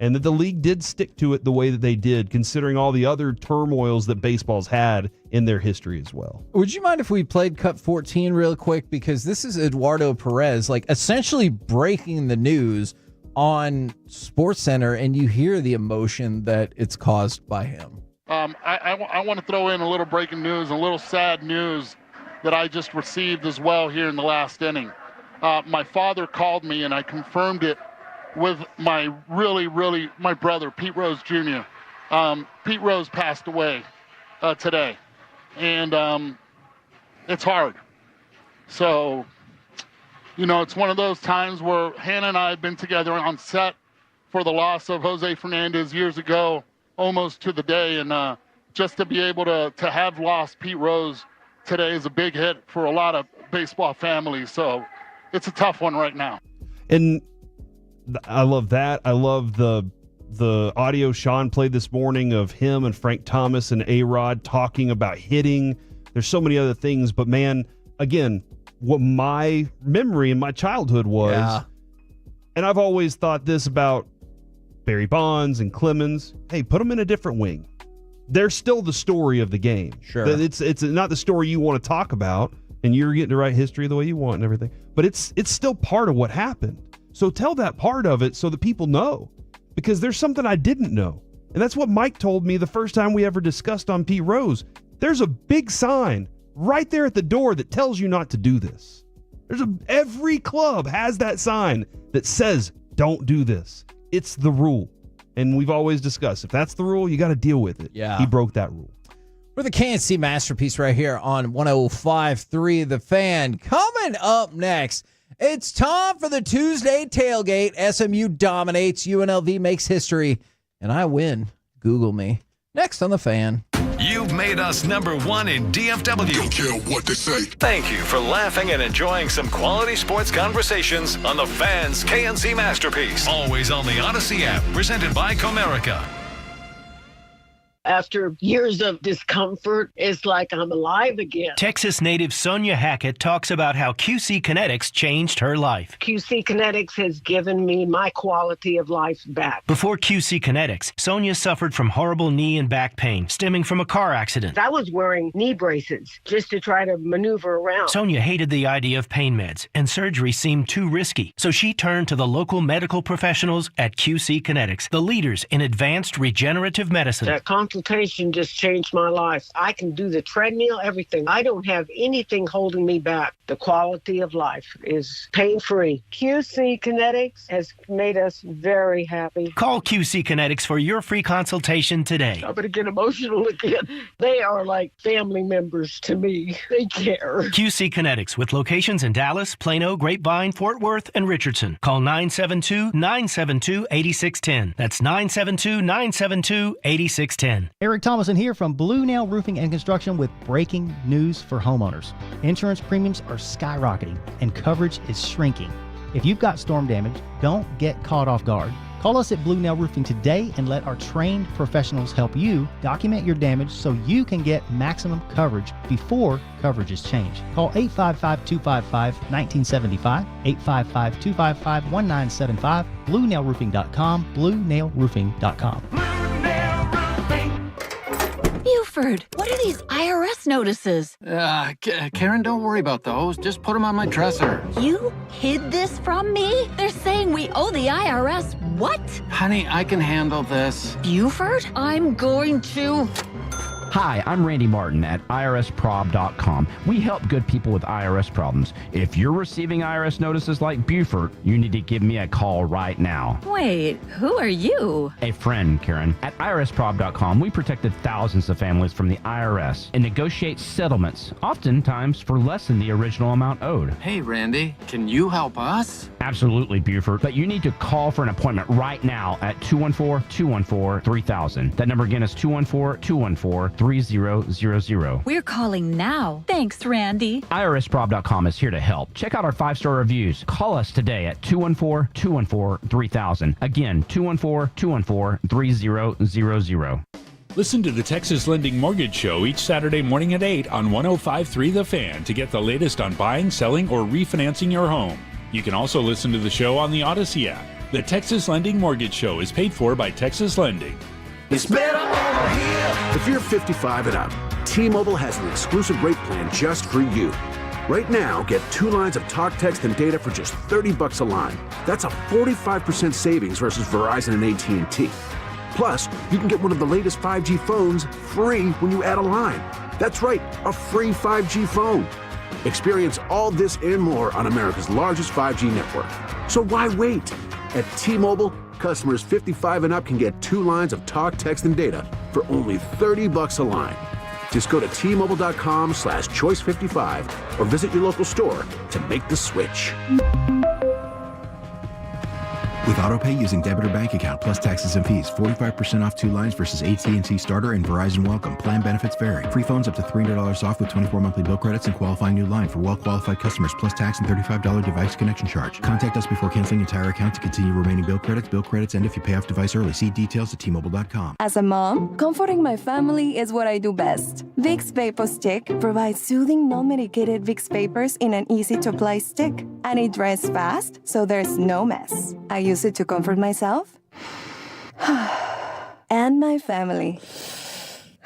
and that the league did stick to it the way that they did, considering all the other turmoils that baseball's had in their history as well. Would you mind if we played Cut 14 real quick? Because this is Eduardo Perez, like essentially breaking the news on SportsCenter, and you hear the emotion that it's caused by him. I want to throw in a little breaking news, a little sad news that I just received as well here in the last inning. My father called me, and I confirmed it with my my brother, Pete Rose Jr. Pete Rose passed away today, and it's hard. So, you know, it's one of those times where Hannah and I have been together on set for the loss of Jose Fernandez years ago, almost to the day. And just to be able to have lost Pete Rose today is a big hit for a lot of baseball families. So it's a tough one right now. And I love that. I love the audio Sean played this morning of him and Frank Thomas and A-Rod talking about hitting. There's so many other things, but man, again, what my memory in my childhood was, and I've always thought this about Barry Bonds and Clemens. Hey, put them in a different wing. They're still the story of the game. Sure. It's not the story you want to talk about, and you're getting to write history the way you want and everything, but it's still part of what happened. So tell that part of it so that people know, because there's something I didn't know. And that's what Mike told me the first time we ever discussed on Pete Rose. There's a big sign right there at the door that tells you not to do this. Every club has that sign that says, don't do this. It's the rule. And we've always discussed, if that's the rule, you got to deal with it. Yeah. He broke that rule. We're the KNC Masterpiece right here on 105.3 The Fan. Coming up next, it's time for the Tuesday tailgate. SMU dominates, UNLV makes history, and I win. Google me. Next on The Fan. You've made us #1 in DFW. Don't care what they say. Thank you for laughing and enjoying some quality sports conversations on the Fan's KNC Masterpiece. Always on the Odyssey app, presented by Comerica. After years of discomfort, it's like I'm alive again. Texas native Sonia Hackett talks about how QC Kinetics changed her life. QC Kinetics has given me my quality of life back. Before QC Kinetics, Sonia suffered from horrible knee and back pain stemming from a car accident. I was wearing knee braces just to try to maneuver around. Sonia hated the idea of pain meds, and surgery seemed too risky. So she turned to the local medical professionals at QC Kinetics, the leaders in advanced regenerative medicine. That consultation just changed my life. I can do the treadmill, everything. I don't have anything holding me back. The quality of life is pain-free. QC Kinetics has made us very happy. Call QC Kinetics for your free consultation today. I'm going to get emotional again. They are like family members to me. They care. QC Kinetics with locations in Dallas, Plano, Grapevine, Fort Worth, and Richardson. Call 972-972-8610. That's 972-972-8610. Eric Thomason here from Blue Nail Roofing and Construction with breaking news for homeowners. Insurance premiums are skyrocketing and coverage is shrinking. If you've got storm damage, don't get caught off guard. Call us at Blue Nail Roofing today and let our trained professionals help you document your damage so you can get maximum coverage before coverages change. Call 855-255-1975, 855-255-1975, BlueNailRoofing.com, BlueNailRoofing.com. Buford, what are these IRS notices? Karen, don't worry about those. Just put them on my dresser. You hid this from me? They're saying we owe the IRS what? Honey, I can handle this. Buford, I'm going to... Hi, I'm Randy Martin at IRSprob.com. We help good people with IRS problems. If you're receiving IRS notices like Buford, you need to give me a call right now. Wait, who are you? A friend, Karen. At IRSprob.com, we protected thousands of families from the IRS and negotiate settlements, oftentimes for less than the original amount owed. Hey, Randy, can you help us? Absolutely, Buford. But you need to call for an appointment right now at 214-214-3000. That number again is 214-214-3000. We're calling now. Thanks, Randy. IRSprob.com is here to help. Check out our 5-star reviews. Call us today at 214-214-3000. Again, 214-214-3000. Listen to the Texas Lending Mortgage Show each Saturday morning at 8 on 105.3 The Fan to get the latest on buying, selling, or refinancing your home. You can also listen to the show on the Odyssey app. The Texas Lending Mortgage Show is paid for by Texas Lending. It's better over here. If you're 55 and up, T-Mobile has an exclusive rate plan just for you. Right now, get 2 lines of talk, text, and data for just $30 a line. That's a 45% savings versus Verizon and AT&T. Plus, you can get one of the latest 5G phones free when you add a line. That's right, a free 5G phone. Experience all this and more on America's largest 5G network. So why wait? At T-Mobile, customers 55 and up can get 2 lines of talk, text, and data for only $30 a line. Just go to T-Mobile.com/choice55 or visit your local store to make the switch. With AutoPay using debit or bank account plus taxes and fees, 45% off 2 lines versus AT&T Starter and Verizon Welcome. Plan benefits vary. Free phones up to $300 off with 24 monthly bill credits and qualifying new line for well-qualified customers plus tax and $35 device connection charge. Contact us before canceling entire account to continue remaining bill credits. Bill credits end if you pay off device early. See details at T-Mobile.com. As a mom, comforting my family is what I do best. Vicks Vapor Stick provides soothing, non-medicated Vicks vapors in an easy-to-apply stick. And it dries fast, so there's no mess. I use it to comfort myself and my family.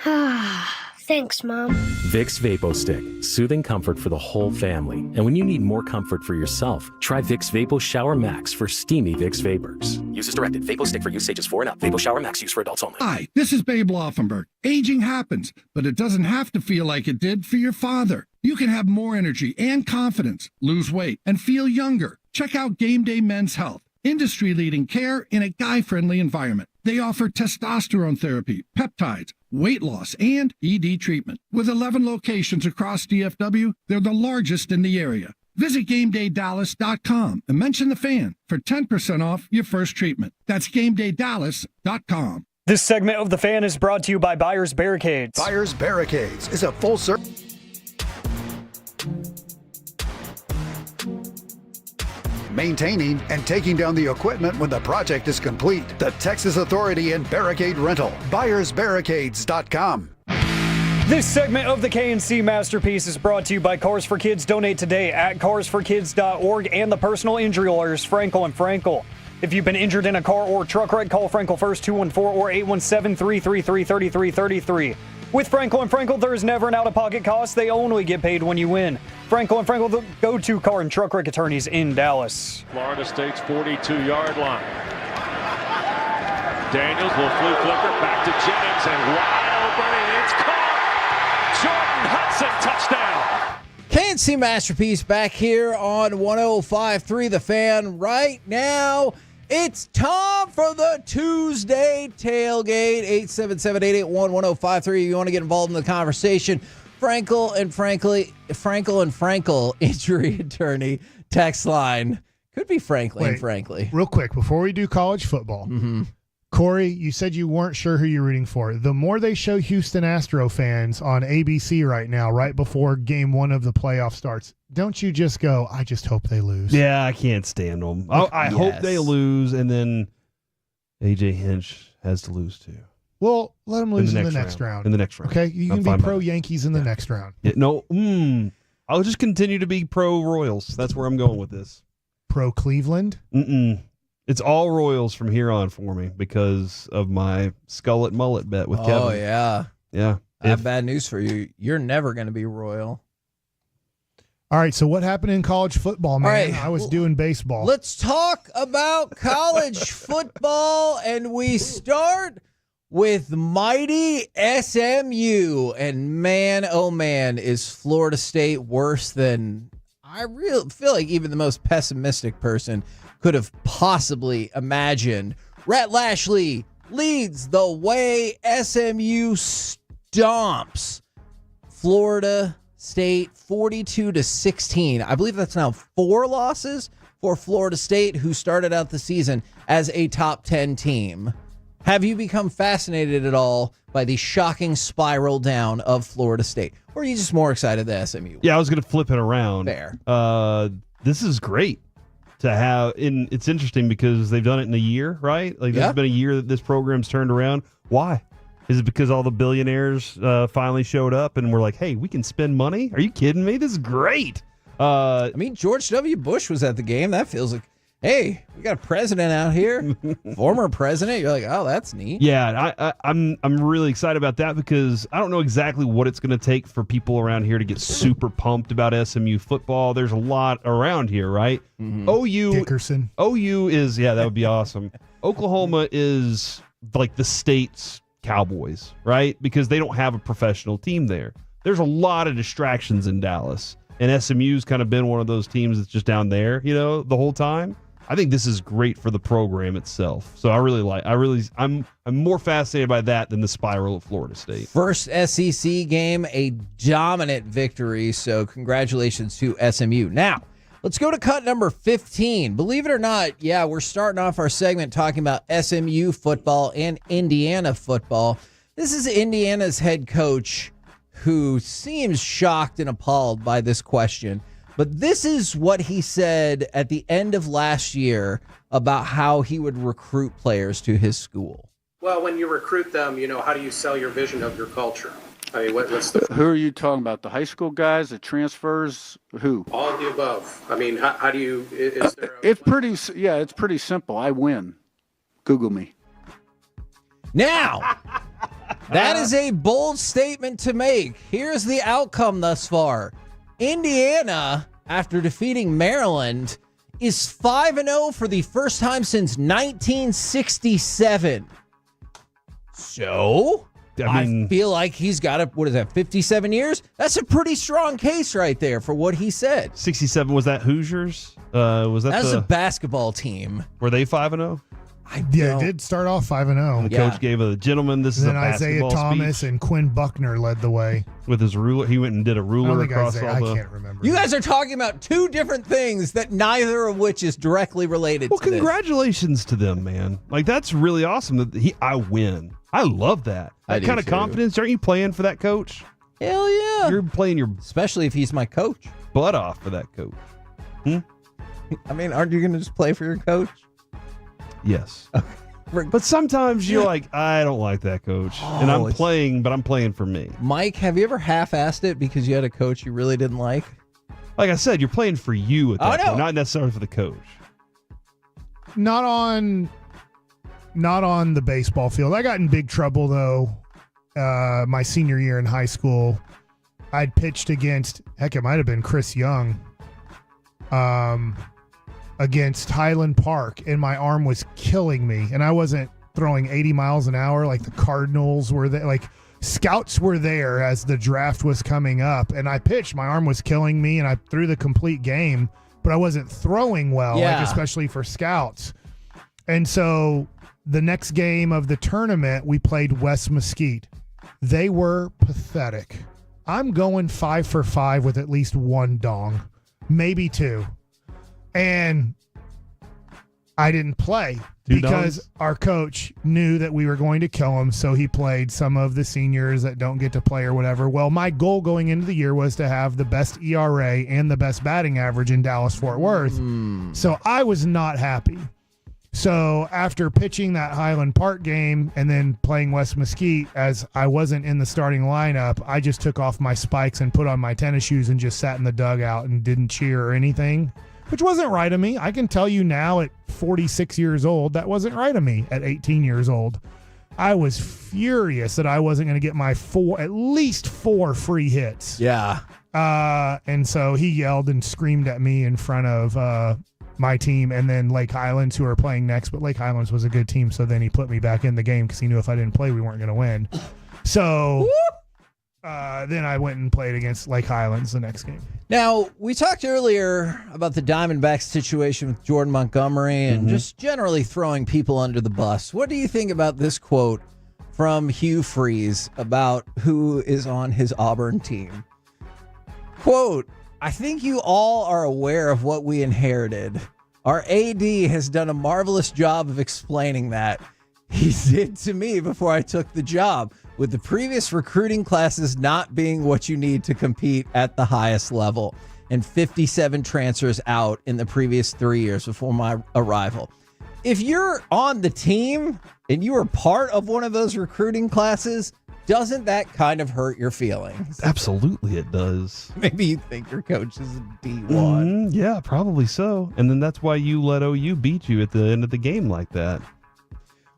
Thanks, Mom. Vicks Vapo Stick, soothing comfort for the whole family. And when you need more comfort for yourself, try Vicks Vapo Shower Max for steamy Vicks vapors. Use as directed. Vapo Stick for use ages 4 and up. Vapo Shower Max use for adults only. Hi, this is Babe Laufenberg. Aging happens, but it doesn't have to feel like it did for your father. You can have more energy and confidence, lose weight, and feel younger. Check out Game Day Men's Health. Industry-leading care in a guy-friendly environment. They offer testosterone therapy, peptides, weight loss, and ED treatment. With 11 locations across DFW, they're the largest in the area. Visit GameDayDallas.com and mention the fan for 10% off your first treatment. That's GameDayDallas.com. This segment of The Fan is brought to you by Buyers Barricades. Buyers Barricades is a full-service... maintaining and taking down the equipment when the project is complete. The Texas Authority in Barricade Rental. BuyersBarricades.com. This segment of the KNC Masterpiece is brought to you by Cars for Kids. Donate today at carsforkids.org and the personal injury lawyers Frankel and Frankel. If you've been injured in a car or truck wreck, call Frankel first, 214 or 817-333-3333. With Frankel and Frankel, there is never an out-of-pocket cost. They only get paid when you win. Frankel and Frankel, the go-to car and truck wreck attorneys in Dallas. Florida State's 42-yard line. Daniels will flea flicker back to Jennings and wide open, and it's caught. Jordan Hudson, touchdown. KNC Masterpiece back here on 105.3 The Fan. Right now, it's time for the Tuesday tailgate. 877-881-1053. You want to get involved in the conversation. Frankel and Frankel injury attorney text line. Could be Frankly and Frankly. Real quick, before we do college football, Corey, you said you weren't sure who you're rooting for. The more they show Houston Astro fans on ABC right now, right before game 1 of the playoff starts, don't you just go, I just hope they lose? Yeah, I can't stand them. I hope they lose, and then A.J. Hinch has to lose too. Well, let them lose in the next round. In the next round. Okay, you can be pro-Yankees in the next round. Yeah, no, I'll just continue to be pro-Royals. That's where I'm going with this. Pro-Cleveland? It's all Royals from here on for me because of my skullet mullet bet with Kevin. Oh, yeah. Yeah. I have bad news for you. You're never going to be Royal. All right, so what happened in college football, man? Right. I was doing baseball. Let's talk about college football, and we start with mighty SMU. And man, oh man, is Florida State worse than I really feel like even the most pessimistic person could have possibly imagined. Rhett Lashley leads the way. SMU stomps Florida State 42-16. I believe that's now 4 losses for Florida State, who started out the season as a top 10 team. Have you become fascinated at all by the shocking spiral down of Florida State? Or are you just more excited that SMU? Yeah, I was going to flip it around. Fair. This is great to have. It's interesting because they've done it in a year, right? Like, this has been a year that this program's turned around. Why? Is it because all the billionaires finally showed up and were like, hey, we can spend money? Are you kidding me? This is great. I mean, George W. Bush was at the game. That feels like, hey, we got a president out here, former president. You're like, oh, that's neat. Yeah, I'm really excited about that because I don't know exactly what it's going to take for people around here to get super pumped about SMU football. There's a lot around here, right? Mm-hmm. Dickerson. OU is, that would be awesome. Oklahoma is like the state's Cowboys, right? Because they don't have a professional team there. There's a lot of distractions in Dallas. And SMU's kind of been one of those teams that's just down there, the whole time. I think this is great for the program itself. So I'm more fascinated by that than the spiral of Florida State. First SEC game, a dominant victory. So congratulations to SMU. Now, let's go to cut number 15. Believe it or not, we're starting off our segment talking about SMU football and Indiana football. This is Indiana's head coach, who seems shocked and appalled by this question. But this is what he said at the end of last year about how he would recruit players to his school. Well, when you recruit them, how do you sell your vision of your culture? I mean, what's the... Who are you talking about? The high school guys, the transfers, who? All of the above. I mean, how do you... Is there it's pretty simple. I win. Google me. Now... that is a bold statement to make. Here's the outcome thus far. Indiana, after defeating Maryland, is 5-0 for the first time since 1967. So, I feel like he's got 57 years? That's a pretty strong case right there for what he said. 67, was that Hoosiers? That was a basketball team. Were they 5-0? It did start off 5-0. The coach gave a gentleman. This is a basketball Isaiah Thomas speech. And Quinn Buckner led the way with his ruler. He went and did a ruler across all the. I can't remember. You guys are talking about two different things that neither of which is directly related. Well, congratulations to them, man. Like, that's really awesome. That I win. I love that. That kind of confidence. Aren't you playing for that coach? Hell yeah. You're playing especially if he's my coach. Butt off for that coach. I mean, aren't you going to just play for your coach? Yes. But sometimes you're like, I don't like that coach. And I'm playing, but I'm playing for me. Mike, have you ever half-assed it because you had a coach you really didn't like? Like I said, you're playing for you at that point, not necessarily for the coach. Not on the baseball field. I got in big trouble, though, my senior year in high school. I'd pitched against, it might have been Chris Young, against Highland Park, and my arm was killing me, and I wasn't throwing 80 miles an hour like the Cardinals were there. Like, scouts were there as the draft was coming up, and I pitched. My arm was killing me, and I threw the complete game, but I wasn't throwing well, especially for scouts. And so the next game of the tournament, we played West Mesquite. They were pathetic. I'm going 5 for 5 with at least one dong, maybe 2. And I didn't play because our coach knew that we were going to kill him, so he played some of the seniors that don't get to play or whatever. Well, my goal going into the year was to have the best ERA and the best batting average in Dallas-Fort Worth. So I was not happy. So after pitching that Highland Park game and then playing West Mesquite, as I wasn't in the starting lineup, I just took off my spikes and put on my tennis shoes and just sat in the dugout and didn't cheer or anything, which wasn't right of me. I can tell you now at 46 years old, that wasn't right of me at 18 years old. I was furious that I wasn't going to get my at least 4 free hits. Yeah. And so he yelled and screamed at me in front of my team, and then Lake Highlands, who are playing next. But Lake Highlands was a good team, so then he put me back in the game because he knew if I didn't play, we weren't going to win. So then I went and played against Lake Highlands the next game. Now, we talked earlier about the Diamondbacks situation with Jordan Montgomery and just generally throwing people under the bus. What do you think about this quote from Hugh Freeze about who is on his Auburn team? Quote, I think you all are aware of what we inherited. Our AD has done a marvelous job of explaining that. He did to me before I took the job, with the previous recruiting classes not being what you need to compete at the highest level, and 57 transfers out in the previous 3 years before my arrival. If you're on the team and you are part of one of those recruiting classes, doesn't that kind of hurt your feelings? Absolutely it does. Maybe you think your coach is a D1. Yeah, probably so. And then that's why you let OU beat you at the end of the game like that.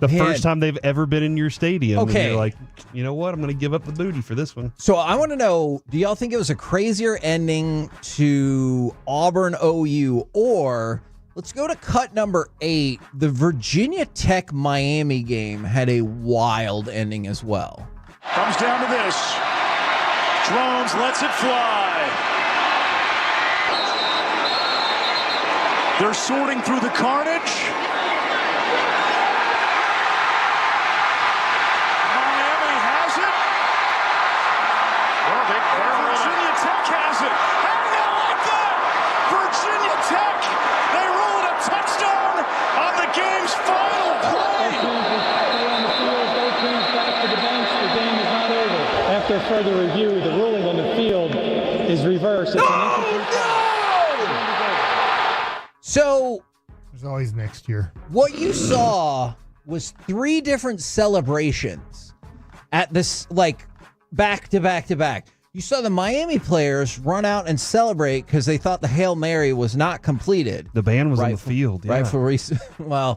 The first time they've ever been in your stadium. Okay. And you're like, you know what? I'm going to give up the booty for this one. So I want to know, do y'all think it was a crazier ending to Auburn OU, or let's go to cut number 8. The Virginia Tech Miami game had a wild ending as well. Comes down to this. Drones lets it fly. They're sorting through the carnage. Miami has it. Well, Virginia Tech has it. How do you like that? Virginia Tech. They rolled a touchdown on the game's final play. After further review, the ruling on the field is reversed. So there's always next year. What you saw was 3 different celebrations at this, like, back to back to back. You saw the Miami players run out and celebrate because they thought the Hail Mary was not completed. The band was on the field. Yeah.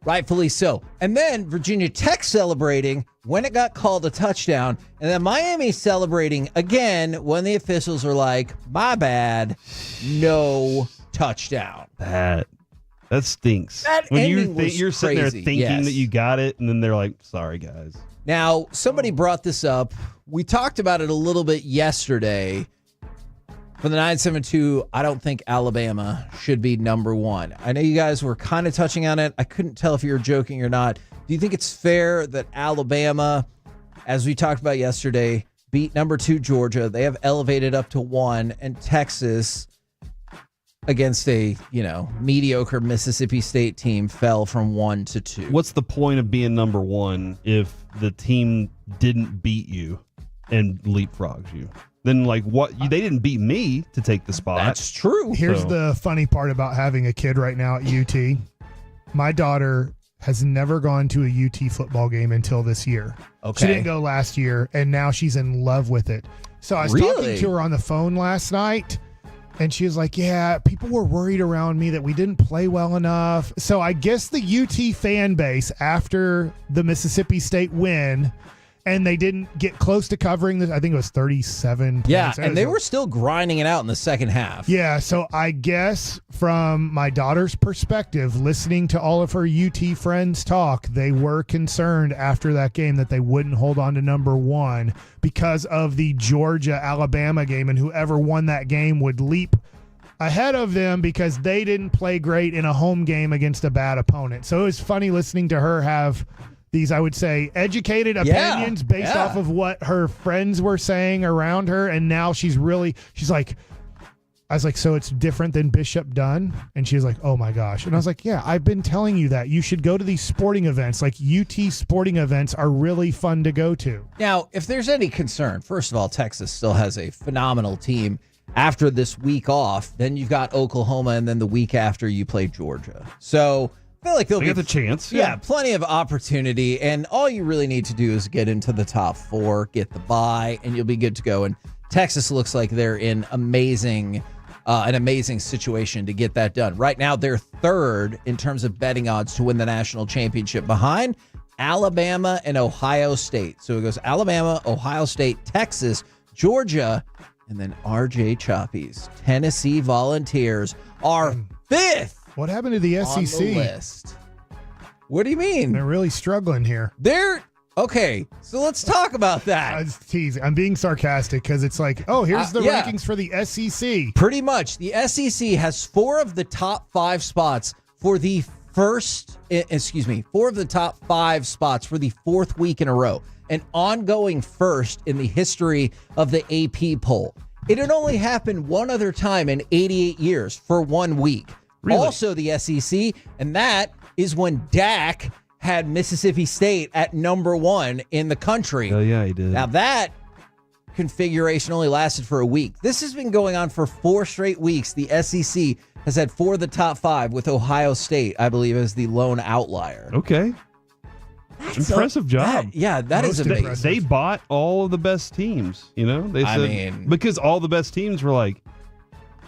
Rightfully so. And then Virginia Tech celebrating when it got called a touchdown. And then Miami celebrating again when the officials are like, my bad, no touchdown. That stinks. That when ending you're was sitting there crazy, thinking yes. that you got it, and then they're like, sorry, guys. Now, somebody brought this up. We talked about it a little bit yesterday. For the 972, I don't think Alabama should be number 1. I know you guys were kind of touching on it. I couldn't tell if you were joking or not. Do you think it's fair that Alabama, as we talked about yesterday, beat number 2 Georgia? They have elevated up to 1, and Texas, against a, mediocre Mississippi State team, fell from 1 to 2. What's the point of being number 1 if the team didn't beat you and leapfrogs you? Then, what? They didn't beat me to take the spot. That's true. Here's the funny part about having a kid right now at UT. My daughter has never gone to a UT football game until this year. Okay. She didn't go last year, and now she's in love with it. So I was talking to her on the phone last night, and she was like, yeah, people were worried around me that we didn't play well enough. So I guess the UT fan base, after the Mississippi State win, and they didn't get close to covering this. I think it was 37 points. Yeah, and they were still grinding it out in the second half. Yeah, so I guess from my daughter's perspective, listening to all of her UT friends talk, they were concerned after that game that they wouldn't hold on to number 1 because of the Georgia-Alabama game, and whoever won that game would leap ahead of them because they didn't play great in a home game against a bad opponent. So it was funny listening to her have these, I would say, educated opinions based off of what her friends were saying around her. And now she's like, I was like, so it's different than Bishop Dunn? And she was like, oh my gosh. And I was like, yeah, I've been telling you that. You should go to these sporting events. Like UT sporting events are really fun to go to. Now, if there's any concern, first of all, Texas still has a phenomenal team after this week off. Then you've got Oklahoma, and then the week after you play Georgia. So I feel like they'll get the chance. Yeah, plenty of opportunity. And all you really need to do is get into the top 4, get the bye, and you'll be good to go. And Texas looks like they're in an amazing situation to get that done. Right now, they're 3rd in terms of betting odds to win the national championship, behind Alabama and Ohio State. So it goes Alabama, Ohio State, Texas, Georgia, and then RJ Choppy's Tennessee Volunteers are 5th What happened to the SEC? On the list. What do you mean? They're really struggling here. Okay, so let's talk about that. I was teasing. I'm being sarcastic because it's like, oh, here's the rankings for the SEC. Pretty much. The SEC has 4 of the top 5 spots for the four of the top 5 spots for the 4th week in a row. An ongoing first in the history of the AP poll. It had only happened one other time in 88 years for 1 week. Really? Also the SEC, and that is when Dak had Mississippi State at number 1 in the country. Oh, yeah, he did. Now that configuration only lasted for a week. This has been going on for 4 straight weeks. The SEC has had 4 of the top 5 with Ohio State, I believe, as the lone outlier. Okay. Impressive job. That is amazing. They bought all of the best teams, They said, because all the best teams were like,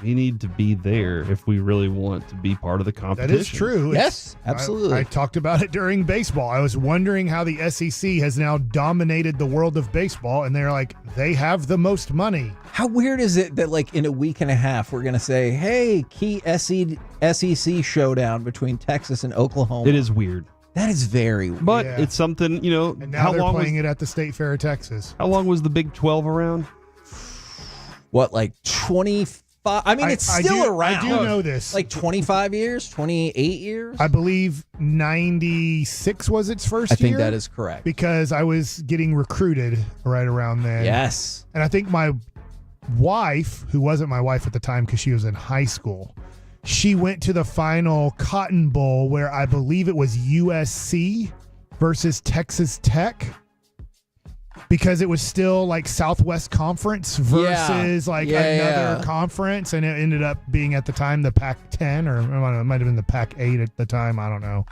we need to be there if we really want to be part of the competition. That is true. Yes, absolutely. I talked about it during baseball. I was wondering how the SEC has now dominated the world of baseball, and they're like, they have the most money. How weird is it that, like, in a week and a half, we're going to say, hey, key SEC showdown between Texas and Oklahoma? It is weird. That is very weird. But it's something, And now they're playing it at the State Fair of Texas. How long was the Big 12 around? What, like 25? I mean, it's still around. I do know this. Like 25 years, 28 years? I believe 96 was its first year. I think that is correct. Because I was getting recruited right around then. Yes. And I think my wife, who wasn't my wife at the time because she was in high school, she went to the final Cotton Bowl where I believe it was USC versus Texas Tech. Because it was still like Southwest Conference versus another conference, and it ended up being at the time the Pac-10, or it might have been the Pac-8 at the time. I don't know.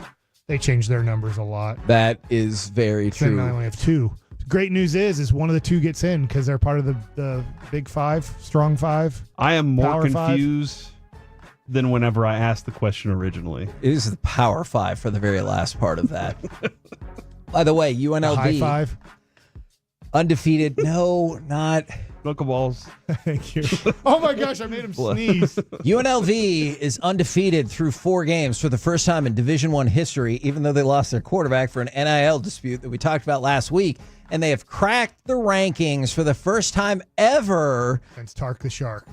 They changed their numbers a lot. That is very true. Now they only have 2. Great news is one of the 2 gets in because they're part of the Big 5, Strong 5. I am more Power confused than whenever I asked the question originally. It is the Power 5 for the very last part of that. By the way, UNLV. High 5. Undefeated. No, not. Knuckleballs. Thank you. Oh my gosh, I made him sneeze. UNLV is undefeated through 4 games for the first time in Division I history, even though they lost their quarterback for an NIL dispute that we talked about last week. And they have cracked the rankings for the first time ever since Tark the Shark.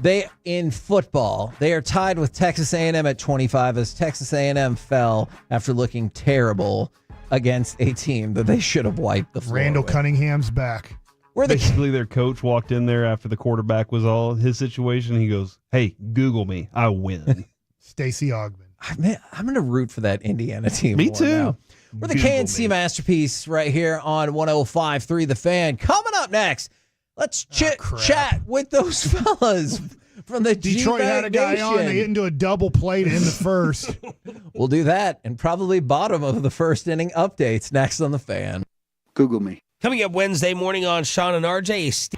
In football, they are tied with Texas A&M at 25 as Texas A&M fell after looking terrible against a team that they should have wiped the floor Randall with. Cunningham's back. Basically, their coach walked in there after the quarterback was all his situation. He goes, "Hey, Google me. I win." Stacey Ogman. I'm going to root for that Indiana team. Me more too. now. We're the KNC Masterpiece right here on 105.3 The Fan. Coming up next, let's chat with those fellas from the Detroit had a guy Nation. on. They hit into a double play to end the first. We'll do that and probably bottom of the first inning updates next on The Fan. Google me. Coming up Wednesday morning on Sean and RJ.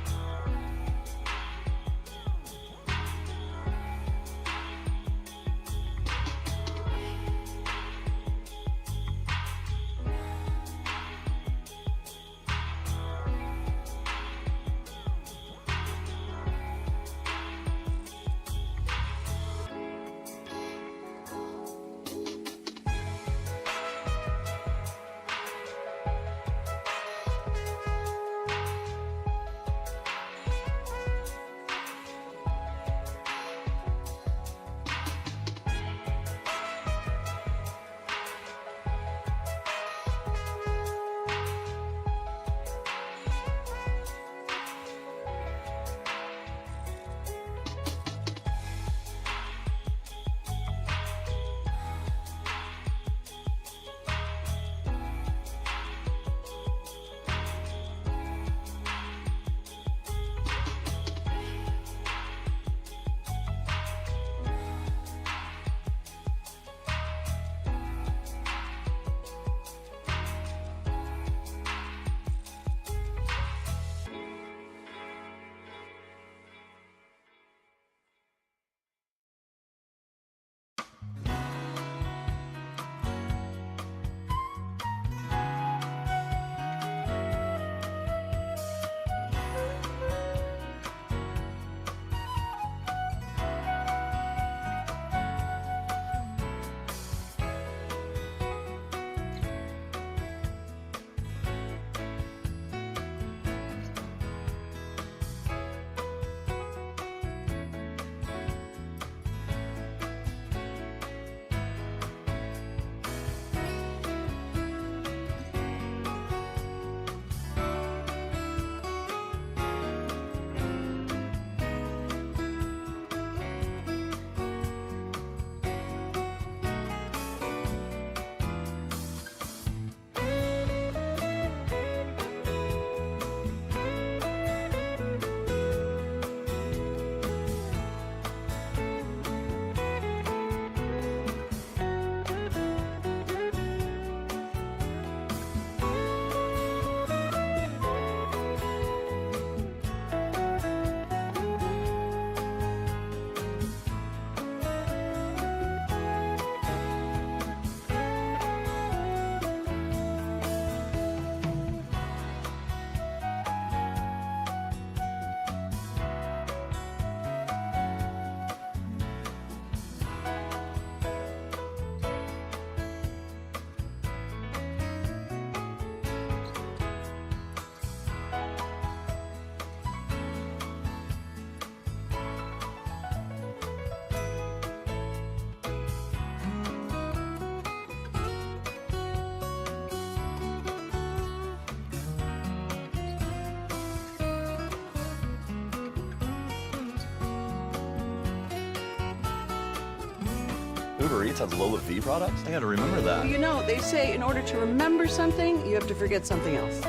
Uber Eats has Lola V products? I gotta remember that. You know, they say in order to remember something, you have to forget something else.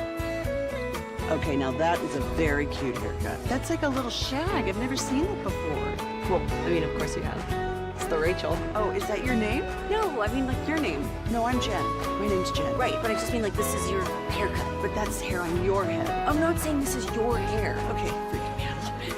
Okay, now that is a very cute haircut. That's like a little shag. I've never seen it before. Well, I mean, of course you have. It's the Rachel. Oh, is that your name? No, I mean like your name. No, I'm Jen. My name's Jen. Right, but I just mean like this is your haircut. But that's hair on your head. I'm not saying this is your hair. Okay, freaking me out a little bit.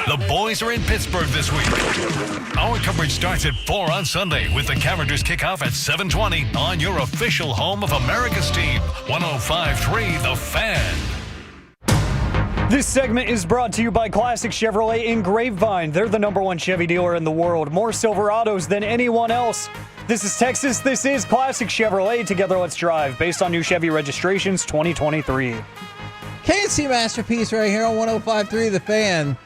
The boys are in Pittsburgh this week. Our coverage starts at 4 on Sunday with the Cavender's kickoff at 7:20 on your official home of America's team, 105.3 The Fan. This segment is brought to you by Classic Chevrolet in Grapevine. They're the #1 Chevy dealer in the world. More Silverados than anyone else. This is Texas. This is Classic Chevrolet. Together, let's drive. Based on new Chevy registrations 2023. KNC Masterpiece right here on 105.3 The Fan.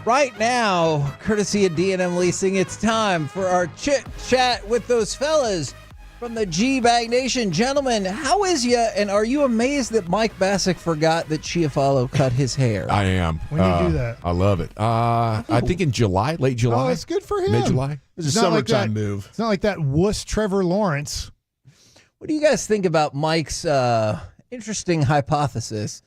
Right now, courtesy of D&M Leasing, it's time for our chit-chat with those fellas from the G-Bag Nation. Gentlemen, how is ya, and are you amazed that Mike Bassick forgot that Chiafalo cut his hair? I am. When do you do that? I love it. I think in July, late July. Oh, it's good for him. Mid-July. It's a summertime move. It's not like that wuss Trevor Lawrence. What do you guys think about Mike's interesting hypothesis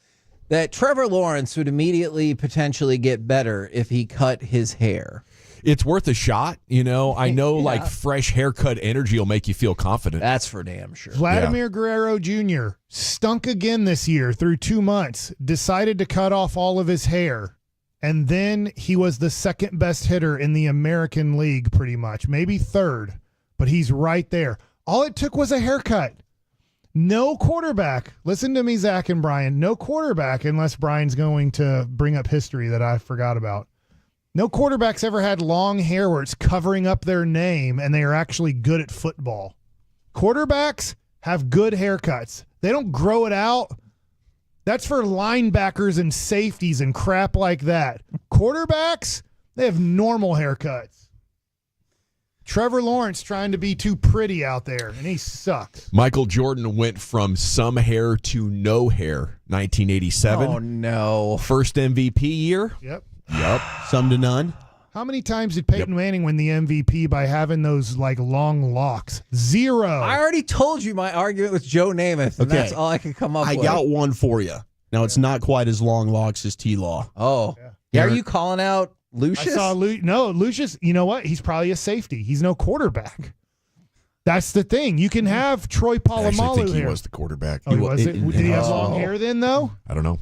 that Trevor Lawrence would immediately potentially get better if he cut his hair? It's worth a shot. You know, I know like fresh haircut energy will make you feel confident. That's for damn sure. Vladimir Guerrero Jr. stunk again this year through 2 months, decided to cut off all of his hair. And then he was the second best hitter in the American League, pretty much. Maybe third, but he's right there. All it took was a haircut. No quarterback. Listen to me, Zach and Brian. No quarterback, unless Brian's going to bring up history that I forgot about. No quarterback's ever had long hair where it's covering up their name and they are actually good at football. Quarterbacks have good haircuts. They don't grow it out. That's for linebackers and safeties and crap like that. Quarterbacks, they have normal haircuts. Trevor Lawrence trying to be too pretty out there, and he sucks. Michael Jordan went from some hair to no hair, 1987. Oh, no. First MVP year. Yep. Some to none. How many times did Peyton Manning win the MVP by having those like long locks? 0. I already told you my argument with Joe Namath, and that's all I could come up with. I got one for you. Now, it's not quite as long locks as T-Law. Oh. Yeah. Are you calling out Lucius? I saw Lucius, you know what? He's probably a safety. He's no quarterback. That's the thing. You can have Troy Polamalu I actually think he here. was the quarterback. Oh, was it? Did he have long hair then, though? I don't know.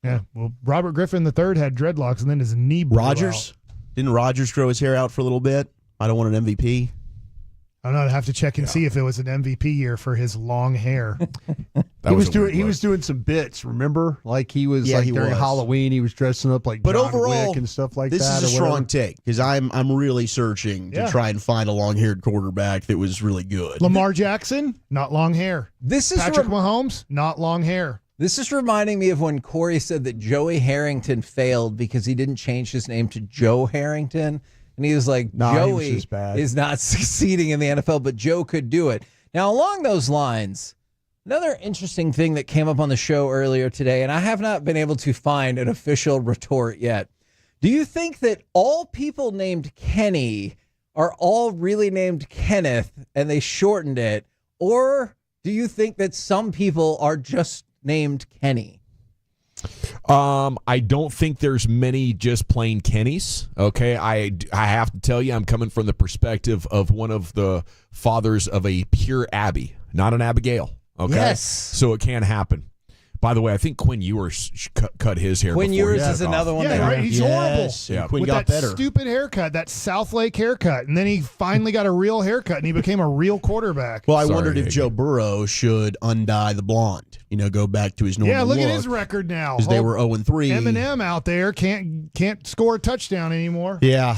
Yeah. Well, Robert Griffin III had dreadlocks, and then his knee blew Rodgers? out. Didn't Rodgers grow his hair out for a little bit? I don't want an MVP. I don't know. I'd have to check and see if it was an MVP year for his long hair. He was doing some bits, remember? Like he was during Halloween, he was dressing up like John overall, Wick and stuff like that. This is a strong take because I'm really searching to try and find a long-haired quarterback that was really good. Lamar Jackson, not long hair. Patrick Mahomes, not long hair. This is reminding me of when Corey said that Joey Harrington failed because he didn't change his name to Joe Harrington. And he was like, Joey is not succeeding in the NFL, but Joe could do it. Now, along those lines, another interesting thing that came up on the show earlier today, and I have not been able to find an official retort yet. Do you think that all people named Kenny are all really named Kenneth and they shortened it? Or do you think that some people are just named Kenny? I don't think there's many just plain Kennys. Okay, I have to tell you, I'm coming from the perspective of one of the fathers of a pure Abby, not an Abigail. Okay, yes. So it can happen. By the way, I think Quinn Ewers cut his hair. Quinn Ewers is another one. Yeah, right. He's horrible. Yeah, With that stupid haircut, that Southlake haircut, and then he finally got a real haircut, and he became a real quarterback. Well, I wondered if Joe Burrow should undye the blonde. Go back to his normal. Yeah, look look, at his record now. Because they were 0-3. Eminem out there can't score a touchdown anymore. Yeah.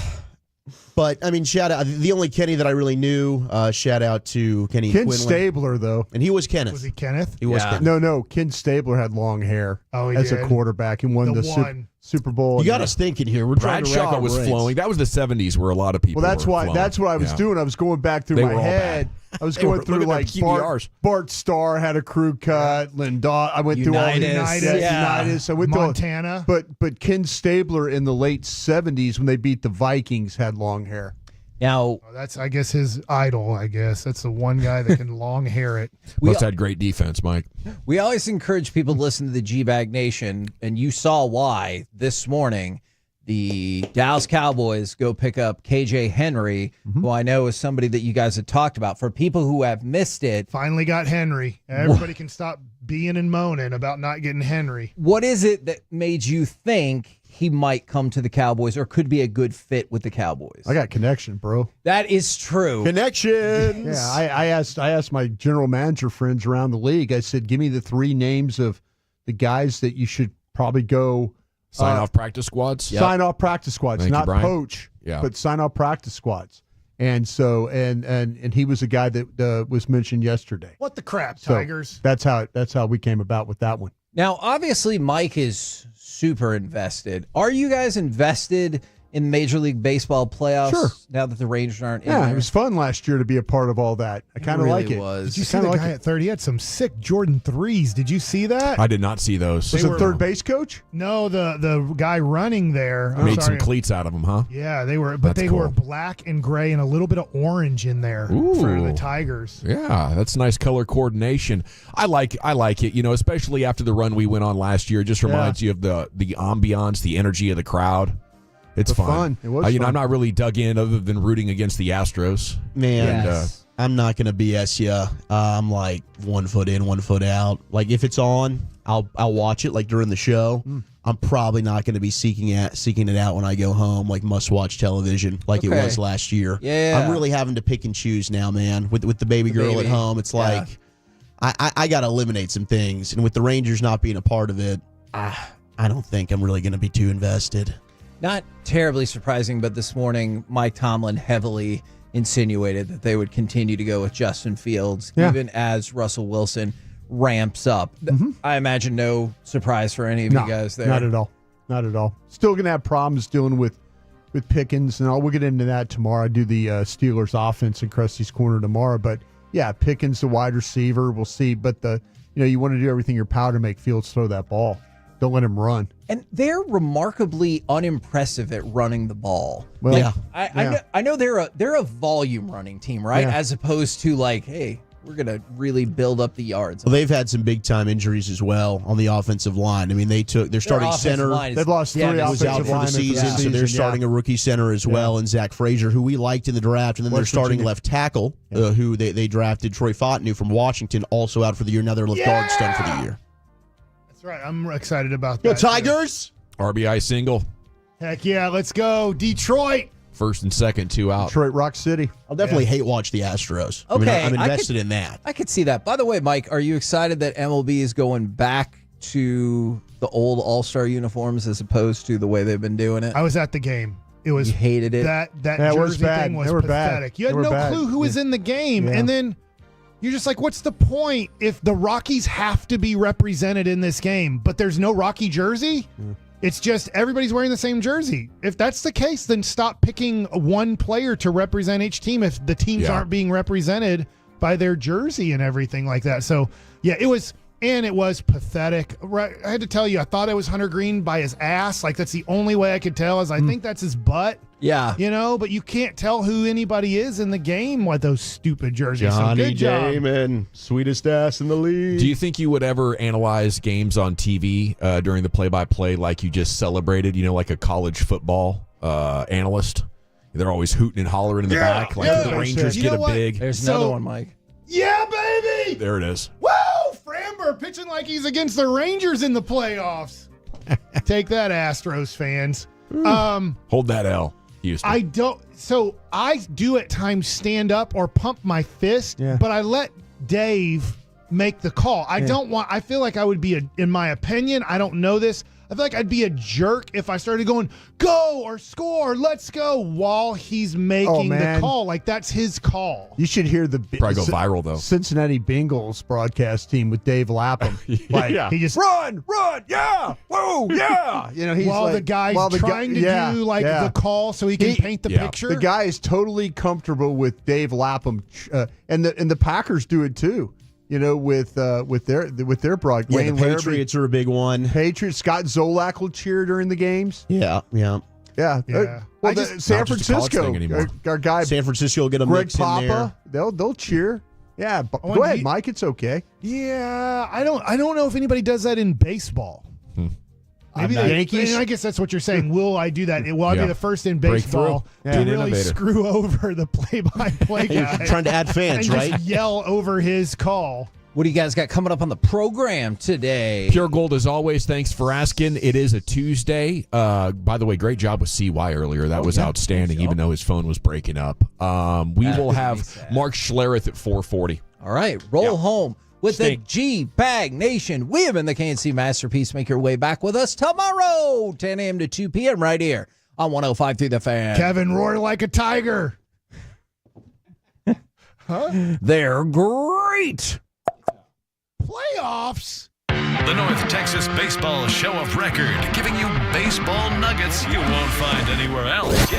But, I mean, shout out. The only Kenny that I really knew, shout out to Kenny Ken Quinlan. Stabler, though. And he was Kenneth. Was he Kenneth? He was Kenneth. No. Ken Stabler had long hair as a quarterback and won the Super Bowl. You got us thinking here. We're trying to rack Bradshaw our was brains. flowing. That was the 70s where a lot of people Well, that's were why. flowing. That's what I was doing. I was going back through They my were all head. bad. I was They going were- through look at like their QBRs. Bart Starr had a crew cut. Lindau. I went through all the Unitas. I went Montana. But Ken Stabler in the late 70s when they beat the Vikings had long hair. Now that's, I guess, his idol. I guess that's the one guy that can long hair it. Must had great defense, Mike. We always encourage people to listen to the G-Bag Nation, and you saw why this morning. The Dallas Cowboys go pick up KJ Henry, who I know is somebody that you guys had talked about. For people who have missed it, Finally got Henry. Everybody can stop being and moaning about not getting Henry. what is it that made you think he might come to the Cowboys or could be a good fit with the Cowboys? I got connection, bro. That is true. Connections. Yeah, I asked my general manager friends around the league. I said, give me the 3 names of the guys that you should probably go Sign off practice squads. Sign off practice squads, Thank you, not Brian. poach, Yeah. but sign off practice squads. And so, and he was a guy that was mentioned yesterday. What the crap, So Tigers? that's how we came about with that one. Now, obviously, Mike is super invested. Are you guys invested in Major League Baseball playoffs Sure. now that the Rangers aren't in Yeah, there? it was fun last year to be a part of all that. I kind of really like it. was. Did you see the guy at third? He had some sick Jordan 3s. Did you see that? I did not see those. Was the third base coach? No, the guy running there. I'm Made sorry. some cleats out of them, huh? Yeah, they were, but That's they cool. were black and gray and a little bit of orange in there for the Ooh. Tigers. Yeah, that's nice color coordination. I like it. Especially after the run we went on last year. It just reminds you of the ambiance, the energy of the crowd. It's fun. It was fun. fun. I'm not really dug in other than rooting against the Astros. Man, Yes. I'm not going to BS you. I'm like 1 foot in, 1 foot out. Like if it's on, I'll watch it like during the show. I'm probably not going to be seeking it out when I go home, like must-watch television, like it Okay. was last year. Yeah. I'm really having to pick and choose now, man. With the baby girl at baby. home, it's Yeah. like I got to eliminate some things, and with the Rangers not being a part of it, I don't think I'm really going to be too invested. Not terribly surprising, but this morning, Mike Tomlin heavily insinuated that they would continue to go with Justin Fields, even as Russell Wilson ramps up. I imagine no surprise for any of you guys there. Not at all. Not at all. Still going to have problems dealing with Pickens, and we'll get into that tomorrow. I do the Steelers offense in Krusty's Corner tomorrow, but yeah, Pickens, the wide receiver, we'll see. But you want to do everything in your power to make Fields throw that ball. Don't let him run. And they're remarkably unimpressive at running the ball. Well, yeah. I know they're a volume running team, right? Yeah. As opposed to like, hey, we're gonna really build up the yards. Well, they've had some big time injuries as well on the offensive line. I mean, their starting center They've lost 3 was out offensive for the linemen season, so they're starting a rookie center as well, and Zach Frazier, who we liked in the draft, and then they're starting left tackle, who they drafted, Troy Fontenot from Washington, also out for the year. Now their left guard's done for the year. That's right. I'm excited about Go that. Tigers! RBI single. Heck yeah, let's go. Detroit. First and second, 2 out. Detroit Rock City. I'll definitely hate watch the Astros. Okay, I'm invested in that. I could see that. By the way, Mike, are you excited that MLB is going back to the old All-Star uniforms as opposed to the way they've been doing it? I was at the game. It was You hated it? That Yeah, it was jersey bad. thing was They were bad. pathetic. You had They were no bad. clue who was in the game, Yeah. and then you're just like, what's the point if the Rockies have to be represented in this game, but there's no Rocky jersey? It's just everybody's wearing the same jersey. If that's the case, then stop picking one player to represent each team if the teams aren't being represented by their jersey and everything like that. So, yeah, it was pathetic. Right, I had to tell you, I thought it was Hunter Green by his ass. Like, that's the only way I could tell is I think that's his butt. Yeah. You know, but you can't tell who anybody is in the game with those stupid jerseys. So Johnny good job. Damon, sweetest ass in the league. Do you think you would ever analyze games on TV during the play-by-play like you just celebrated, like a college football analyst? They're always hooting and hollering in the back like the Rangers You get know a what? big. There's another one, Mike. Yeah, baby! There it is. Woo! Framber pitching like he's against the Rangers in the playoffs. Take that, Astros fans. Hold that L, Houston. I do at times stand up or pump my fist, but I let Dave make the call. I feel like I would be in my opinion, I don't know this, I feel like I'd be a jerk if I started going, go or score, let's go, while he's making the call. Like, that's his call. You should hear the Probably go viral, though. Cincinnati Bengals broadcast team with Dave Lapham. He just run, yeah, whoa, yeah. He's while the guy's trying to do the call so he can paint the picture. The guy is totally comfortable with Dave Lapham, and the Packers do it too. With their broadcast. Yeah, the Patriots are a big one. Patriots. Scott Zolak will cheer during the games. Yeah. Well, San Francisco, our guy San Francisco will get a Greg mix Papa. in there. They'll cheer. Yeah, go ahead, Mike. It's okay. Yeah, I don't know if anybody does that in baseball. Maybe the Yankees. I guess that's what you're saying. Will I do that? Will I be the first in baseball to really screw over the play-by-play guy? Trying to add fans, and right? Just yell over his call. What do you guys got coming up on the program today? Pure Gold, as always, thanks for asking. It is a Tuesday. By the way, great job with CY earlier. That was outstanding, even though his phone was breaking up. We will have Mark Schlereth at 4:40. All right, roll home with the G-Bag Nation. We have been the KNC Masterpiece. Make your way back with us tomorrow, 10 a.m. to 2 p.m. right here on 105.3 The Fan. Kevin, roar like a tiger. They're great. Playoffs. The North Texas Baseball Show of Record, giving you baseball nuggets you won't find anywhere else.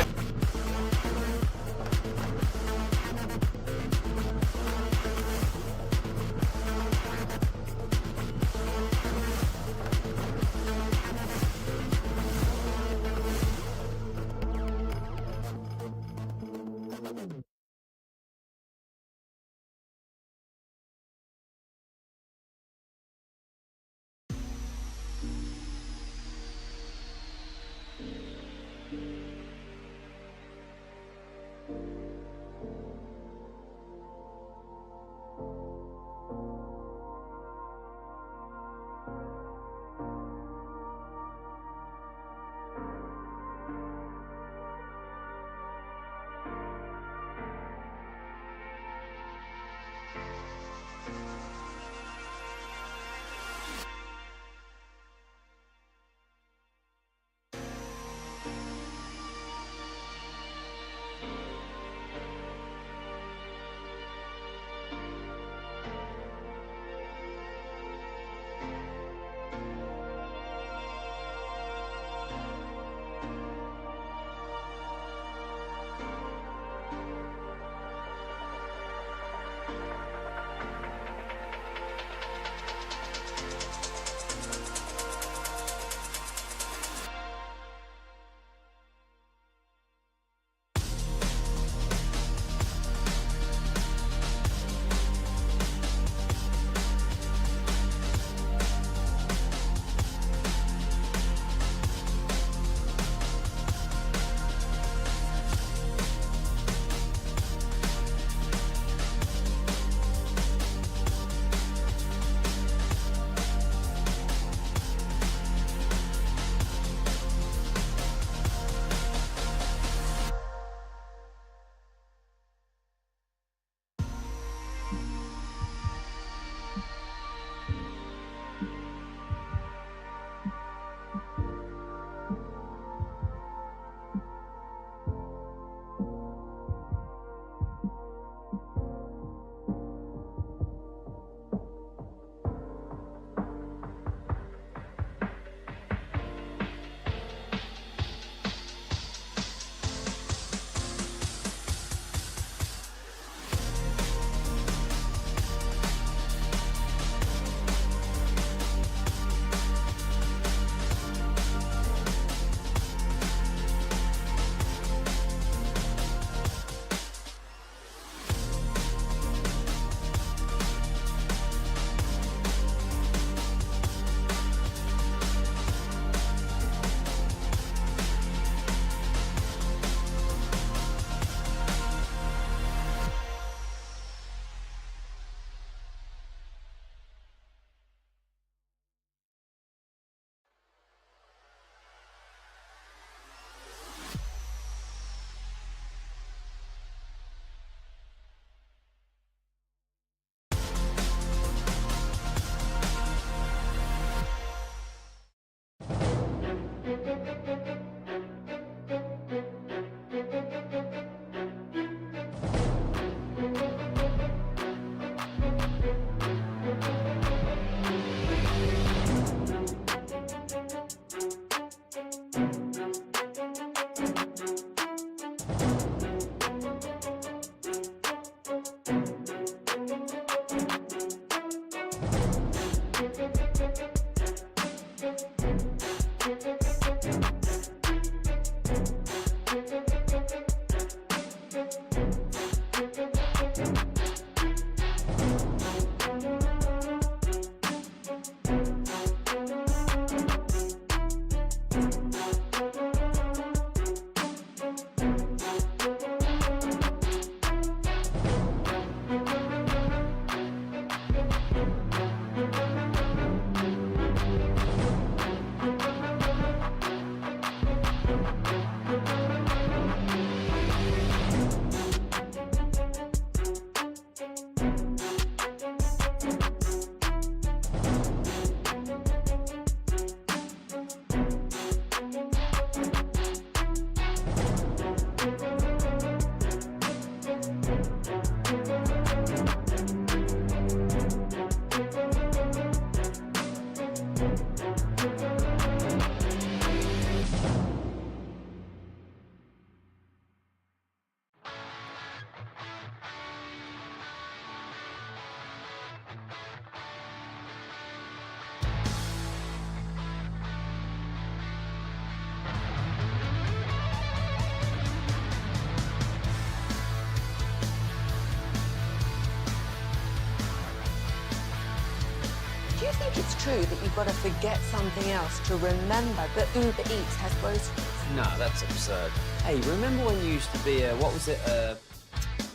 think it's true that you've got to forget something else to remember that Uber Eats has groceries? No, that's absurd. Hey, remember when you used to be a, what was it,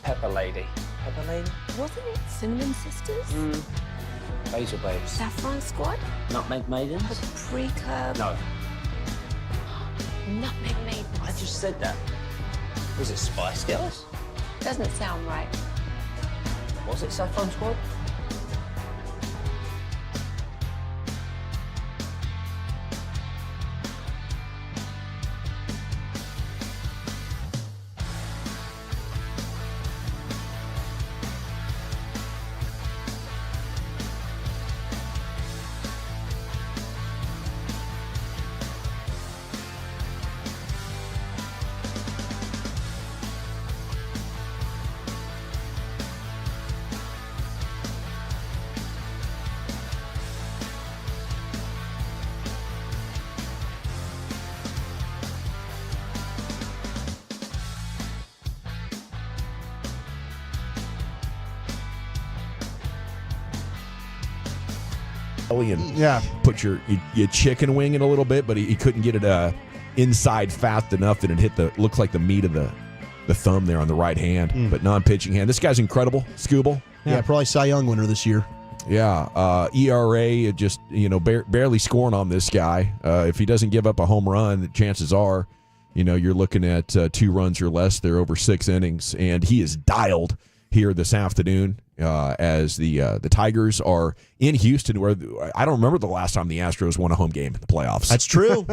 Pepper Lady? Pepper Lady? Wasn't it Cinnamon Sisters? Basil Babes. Saffron Squad? Nutmeg Maidens? Paprika? No. Nutmeg Maidens. I just said that. Was it Spice Girls? Doesn't sound right. Was it Saffron Squad? And put your chicken wing in a little bit, but he couldn't get it inside fast enough, and it hit looks like the meat of the thumb there on the right hand, but non-pitching hand. This guy's incredible, Scooble. Yeah, probably Cy Young winner this year. Yeah, ERA just barely scoring on this guy. If he doesn't give up a home run, the chances are, you're looking at 2 runs or less there over 6 innings, and he is dialed here this afternoon as the Tigers are in Houston, where I don't remember the last time the Astros won a home game in the playoffs. That's true.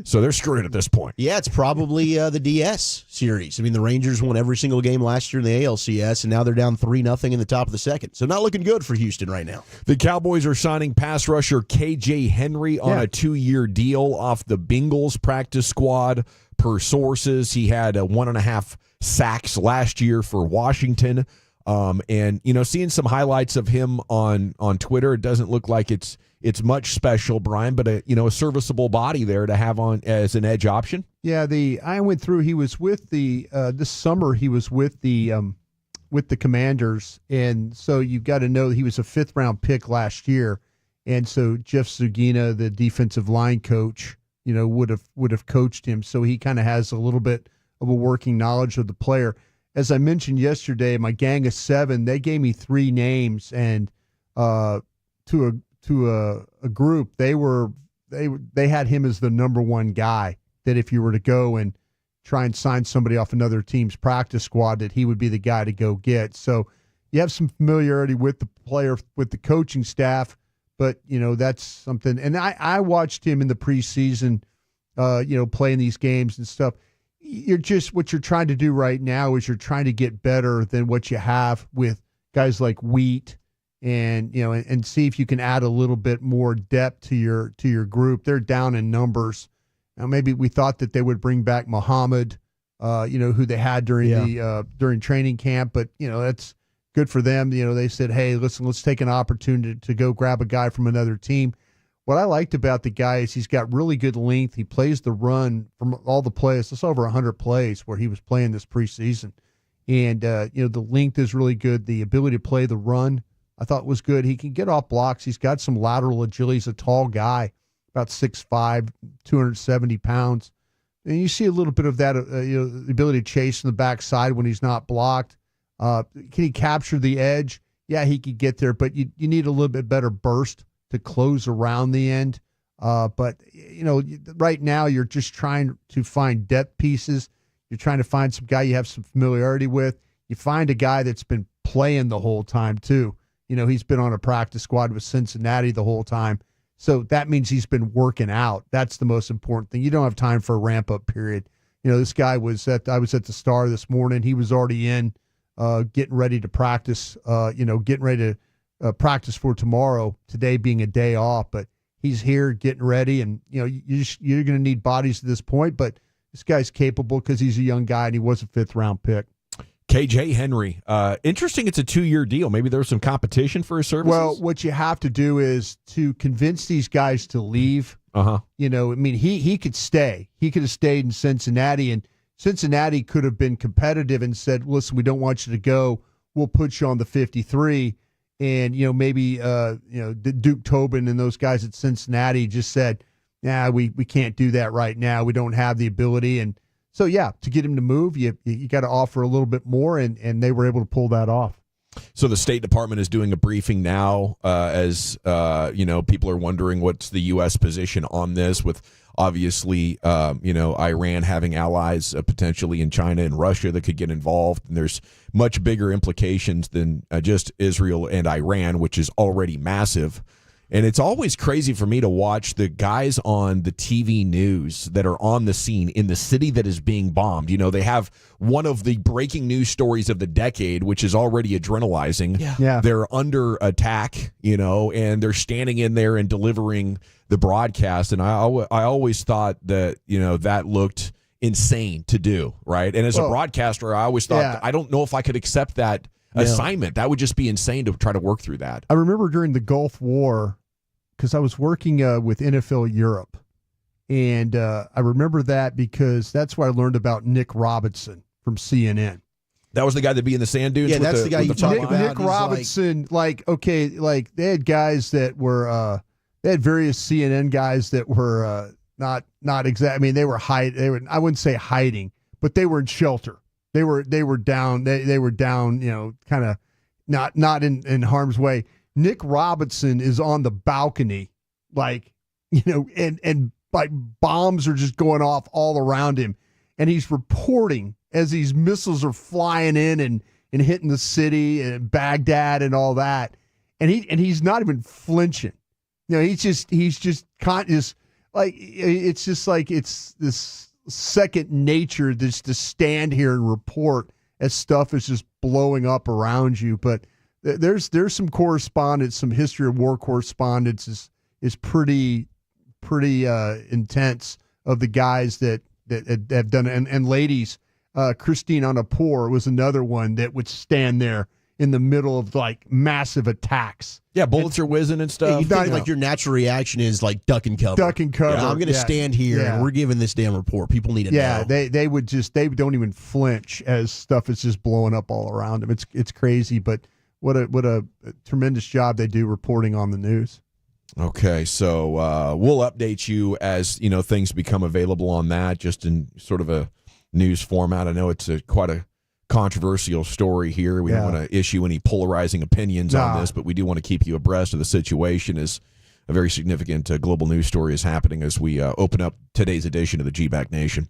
So they're screwed at this point. Yeah, it's probably the DS series. I mean, the Rangers won every single game last year in the ALCS, and now they're down 3-0 in the top of the second. So not looking good for Houston right now. The Cowboys are signing pass rusher KJ Henry on a 2-year deal off the Bengals practice squad. Per sources, he had 1.5 sacks last year for Washington. And seeing some highlights of him on Twitter, it doesn't look like it's much special, Brian, but a serviceable body there to have on as an edge option. Yeah, I went through. He was with this summer. He was with the Commanders, and so you've got to know that he was a 5th round pick last year, and so Jeff Zugina, the defensive line coach, would have coached him, so he kind of has a little bit of a working knowledge of the player. As I mentioned yesterday, my gang of 7, they gave me 3 names, and to a group, they had him as the number 1 guy, that if you were to go and try and sign somebody off another team's practice squad, that he would be the guy to go get. So you have some familiarity with the player, with the coaching staff, but that's something. And I watched him in the preseason, playing these games and stuff. What you're trying to do right now is you're trying to get better than what you have with guys like Wheat, and and see if you can add a little bit more depth to your group. They're down in numbers. Now maybe we thought that they would bring back Muhammad, who they had during training camp, but that's good for them. They said, hey, listen, let's take an opportunity to go grab a guy from another team. What I liked about the guy is he's got really good length. He plays the run from all the plays. It's over 100 plays where he was playing this preseason. And, the length is really good. The ability to play the run, I thought was good. He can get off blocks. He's got some lateral agility. He's a tall guy, about 6'5", 270 pounds. And you see a little bit of that, the ability to chase from the backside when he's not blocked. Can he capture the edge? Yeah, he could get there, but you need a little bit better burst to close around the end. But, right now you're just trying to find depth pieces. You're trying to find some guy you have some familiarity with. You find a guy that's been playing the whole time, too. He's been on a practice squad with Cincinnati the whole time. So that means he's been working out. That's the most important thing. You don't have time for a ramp-up period. This guy I was at the Star this morning. He was already in getting ready to practice, getting ready to practice for tomorrow, today being a day off, but he's here getting ready, and you're going to need bodies at this point, but this guy's capable because he's a young guy and he was a 5th round pick. KJ Henry, interesting. It's a 2-year deal. Maybe there was some competition for his services. Well, what you have to do is to convince these guys to leave. He could stay. He could have stayed in Cincinnati, and Cincinnati could have been competitive and said, listen, we don't want you to go. We'll put you on the 53. and maybe Duke Tobin and those guys at Cincinnati just said, "Nah, we can't do that right now. We don't have the ability." And so to get him to move, you got to offer a little bit more, and they were able to pull that off. So the State Department is doing a briefing now, as people are wondering what's the U.S. position on this, with obviously Iran having allies potentially in China and Russia that could get involved, and there's much bigger implications than just Israel and Iran, which is already massive. And it's always crazy for me to watch the guys on the TV news that are on the scene in the city that is being bombed. They have one of the breaking news stories of the decade, which is already adrenalizing. Yeah. They're under attack, and they're standing in there and delivering the broadcast. And I always thought that, that looked insane to do, right? And as a broadcaster, I always thought, I don't know if I could accept that assignment. That would just be insane to try to work through that. I remember during the Gulf War, because I was working with NFL Europe, and I remember that because that's where I learned about Nick Robinson from CNN. That was the guy that be in the sand dunes. Yeah, that's the guy you talk about. Nick Robinson, they had guys that were they had various CNN guys that were not exact. I mean, they were I wouldn't say hiding, but they were in shelter. They were down. They were down. Kind of not in harm's way. Nick Robinson is on the balcony, and bombs are just going off all around him, and he's reporting as these missiles are flying in and hitting the city and Baghdad and all that, and he's not even flinching. It's just this second nature just to stand here and report as stuff is just blowing up around you. But there's some correspondence, some history of war correspondence is pretty intense of the guys that have done it. And ladies, Christine Anapur was another one that would stand there in the middle of massive attacks. Yeah, bullets are whizzing and stuff. You think your natural reaction is duck and cover. Duck and cover. I'm going to stand here and we're giving this damn report. People need to know. Yeah, they don't even flinch as stuff is just blowing up all around them. It's crazy, but what a tremendous job they do reporting on the news. Okay, so we'll update you as things become available on that, just in sort of a news format. I know it's quite a controversial story here. We don't want to issue any polarizing opinions on this, but we do want to keep you abreast of the situation as a very significant global news story is happening as we open up today's edition of the G-Back Nation.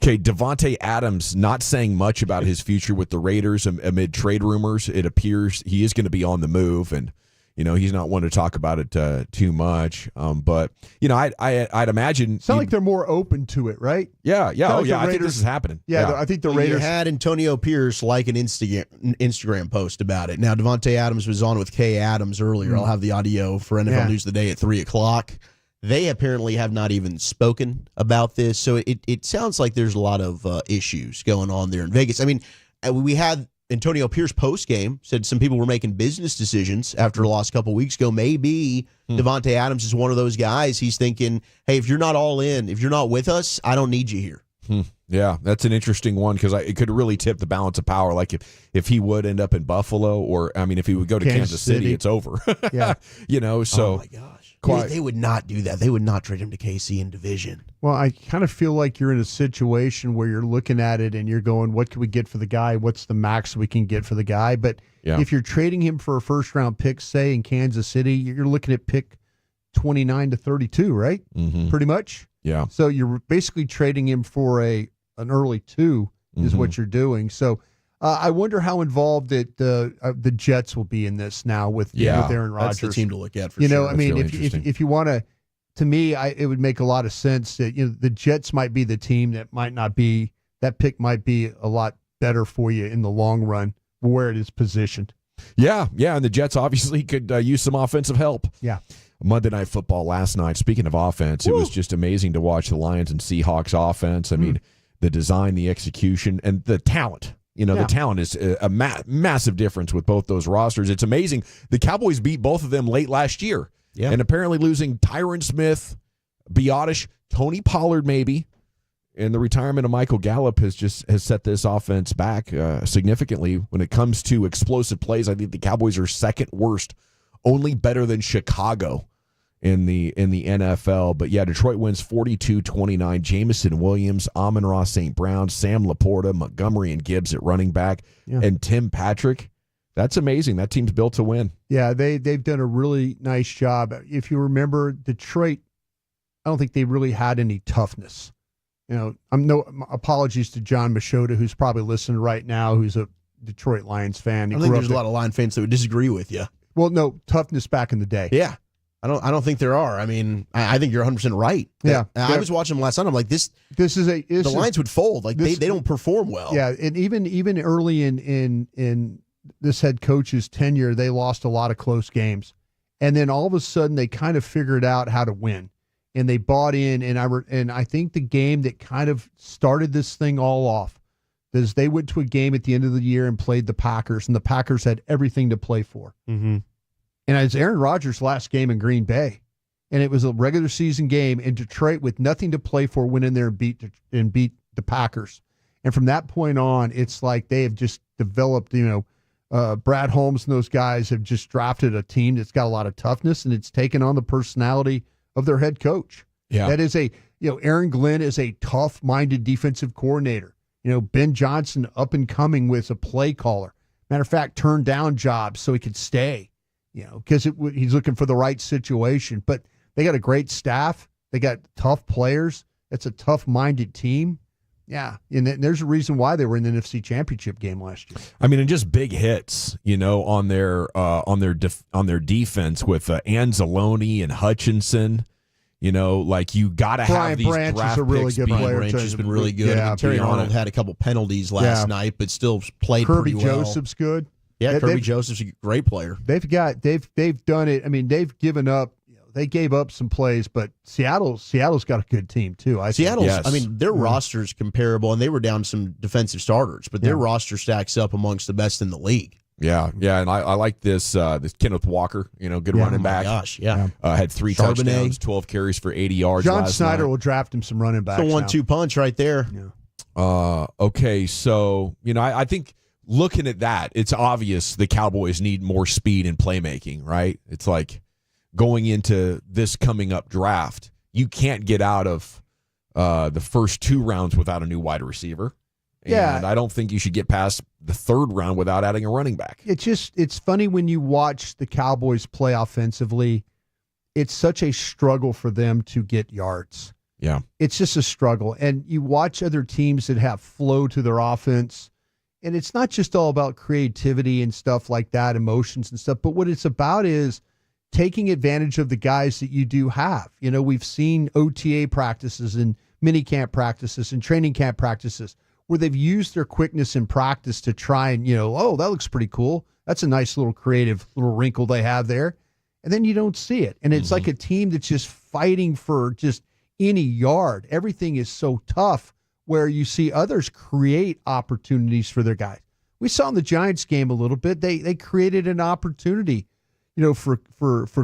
Okay, Davante Adams not saying much about his future with the Raiders amid trade rumors. It appears he is going to be on the move, and he's not one to talk about it too much. But I'd imagine sound like they're more open to it, right? Yeah. Raiders, I think this is happening. Yeah. I think the Raiders had Antonio Pierce like an Instagram post about it. Now Davante Adams was on with Kay Adams earlier. I'll have the audio for NFL News Today at 3:00. They apparently have not even spoken about this, so it sounds like there's a lot of issues going on there in Vegas. I mean, we had Antonio Pierce post game said some people were making business decisions after a loss a couple weeks ago. Maybe Davante Adams is one of those guys. He's thinking, hey, if you're not all in, if you're not with us, I don't need you here. Yeah, that's an interesting one because it could really tip the balance of power. Like if he would end up in Buffalo, or if he would go to Kansas City, it's over. Yeah, So oh my gosh, they would not do that. They would not trade him to KC in division. Well, I kind of feel like you're in a situation where you're looking at it and you're going, what can we get for the guy? What's the max we can get for the guy? But if you're trading him for a first-round pick, say, in Kansas City, you're looking at pick 29 to 32, right? Mm-hmm. Pretty much? Yeah. So you're basically trading him for an early 2 is what you're doing. So I wonder how involved the Jets will be in this now with Aaron Rodgers. That's the team to look at for sure. I mean, if you want to me, it would make a lot of sense that the Jets might be the team that pick might be a lot better for you in the long run where it is positioned. Yeah, and the Jets obviously could use some offensive help. Yeah. Monday Night Football last night, speaking of offense, it was just amazing to watch the Lions and Seahawks offense. I mean, the design, the execution, and the talent. The talent is a massive difference with both those rosters. It's amazing. The Cowboys beat both of them late last year. Yeah. And apparently losing Tyron Smith, Biotish, Tony Pollard maybe, And the retirement of Michael Gallup has set this offense back significantly. When it comes to explosive plays, I think the Cowboys are second worst, only better than Chicago in the NFL. But yeah, Detroit wins 42-29. Jamison Williams, Amon-Ra St. Brown, Sam Laporta, Montgomery and Gibbs at running back, and Tim Patrick. That's amazing. That team's built to win. Yeah, they've done a really nice job. If you remember, Detroit, I don't think they really had any toughness. Apologies to John Machota, who's probably listening right now, who's a Detroit Lions fan. I think there's a lot of Lion fans that would disagree with you. Well, no, toughness back in the day. Yeah. I don't think there are. I mean, I think you're 100% right. Yeah. I was watching them last night. I'm like, the Lions would fold. Like they don't perform well. Yeah, and even early in this head coach's tenure, they lost a lot of close games. And then all of a sudden they kind of figured out how to win. And they bought in, and I think the game that kind of started this thing all off is they went to a game at the end of the year and played the Packers, and the Packers had everything to play for. Mm-hmm. And it was Aaron Rodgers' last game in Green Bay, and it was a regular season game, and Detroit, with nothing to play for, went in there and beat the Packers. And from that point on, it's like they have just developed, Brad Holmes and those guys have just drafted a team that's got a lot of toughness, and it's taken on the personality of their head coach. Yeah. That is Aaron Glenn is a tough-minded defensive coordinator. Ben Johnson up and coming with a play caller. Matter of fact, turned down jobs so he could stay, because he's looking for the right situation. But they got a great staff. They got tough players. It's a tough-minded team. Yeah, and there's a reason why they were in the NFC Championship game last year. I mean, and just big hits, on their defense with Anzalone and Hutchinson. Like you got to have these Branch draft is a really picks. good Brian player. Branch has been really good. Yeah, I mean, Terry Arnold had a couple penalties last night, but still played pretty well. Kirby Joseph's good. Yeah, Kirby Joseph's a great player. They've done it. I mean, they've given up. They gave up some plays, but Seattle's got a good team too. I mean, their roster's comparable, and they were down some defensive starters, but their roster stacks up amongst the best in the league. Yeah, and I like this Kenneth Walker, good running back. Oh my gosh, yeah. Had 3 touchdowns, 12 carries for 80 yards. John last Snyder night. will draft him some running backs. It's a 1-2 punch right there. Yeah. Okay, so I think looking at that, it's obvious the Cowboys need more speed and playmaking, right? It's like going into this coming up draft, you can't get out of the first 2 rounds without a new wide receiver. And I don't think you should get past the 3rd round without adding a running back. It's funny when you watch the Cowboys play offensively. It's such a struggle for them to get yards. Yeah. It's just a struggle. And you watch other teams that have flow to their offense, and it's not just all about creativity and stuff like that, emotions and stuff, but what it's about is taking advantage of the guys that you do have. We've seen OTA practices and minicamp practices and training camp practices where they've used their quickness in practice to try and, that looks pretty cool. That's a nice little creative little wrinkle they have there. And then you don't see it. And it's like a team that's just fighting for just any yard. Everything is so tough where you see others create opportunities for their guys. We saw in the Giants game a little bit. They created an opportunity, for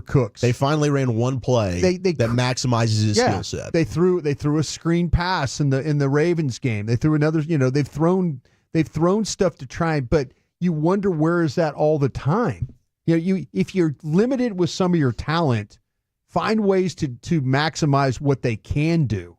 Cooks. They finally ran one play that maximizes his skill set. They threw a screen pass in the Ravens game. They threw another. They've thrown stuff to try, but you wonder where is that all the time. If you're limited with some of your talent, find ways to maximize what they can do.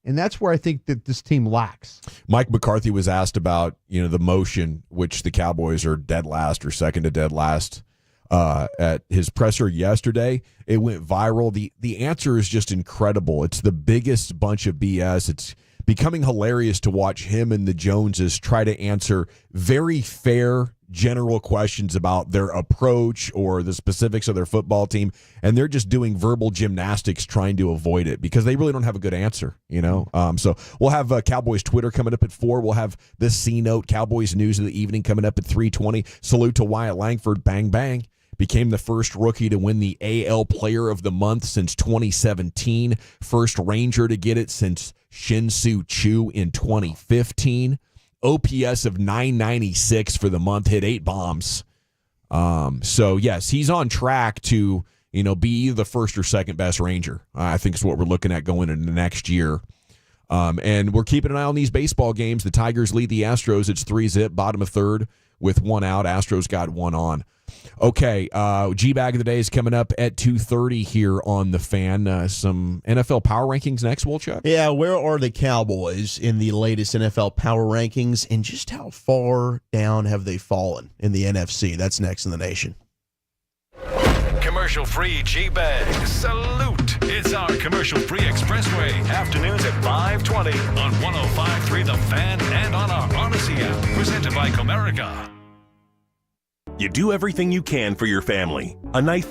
And that's where I think that this team lacks. Mike McCarthy was asked about, the motion, which the Cowboys are dead last or second to dead last at his presser yesterday. It went viral. The answer is just incredible. It's the biggest bunch of BS. It's becoming hilarious to watch him and the Joneses try to answer very fair general questions about their approach or the specifics of their football team, and they're just doing verbal gymnastics trying to avoid it because they really don't have a good answer, So we'll have Cowboys Twitter coming up at 4. We'll have the C-Note Cowboys News of the Evening coming up at 3:20. Salute to Wyatt Langford. Bang, bang. Became the first rookie to win the AL Player of the Month since 2017. First Ranger to get it since Shin-Soo Choo in 2015. OPS of 996 for the month, hit 8 bombs. So, yes, he's on track to, be the first or second best Ranger. I think is what we're looking at going into next year. And we're keeping an eye on these baseball games. The Tigers lead the Astros. It's 3-0, bottom of third with one out. Astros got one on. Okay, G-Bag of the Day is coming up at 2:30 here on The Fan. Some NFL power rankings next, Wolchuk? Yeah, where are the Cowboys in the latest NFL power rankings, and just how far down have they fallen in the NFC? That's next in the nation. Commercial-free G-Bag. Salute. It's our commercial-free expressway. Afternoons at 5:20 on 105.3 The Fan and on our Odyssey app. Presented by Comerica. You do everything you can for your family. A nice...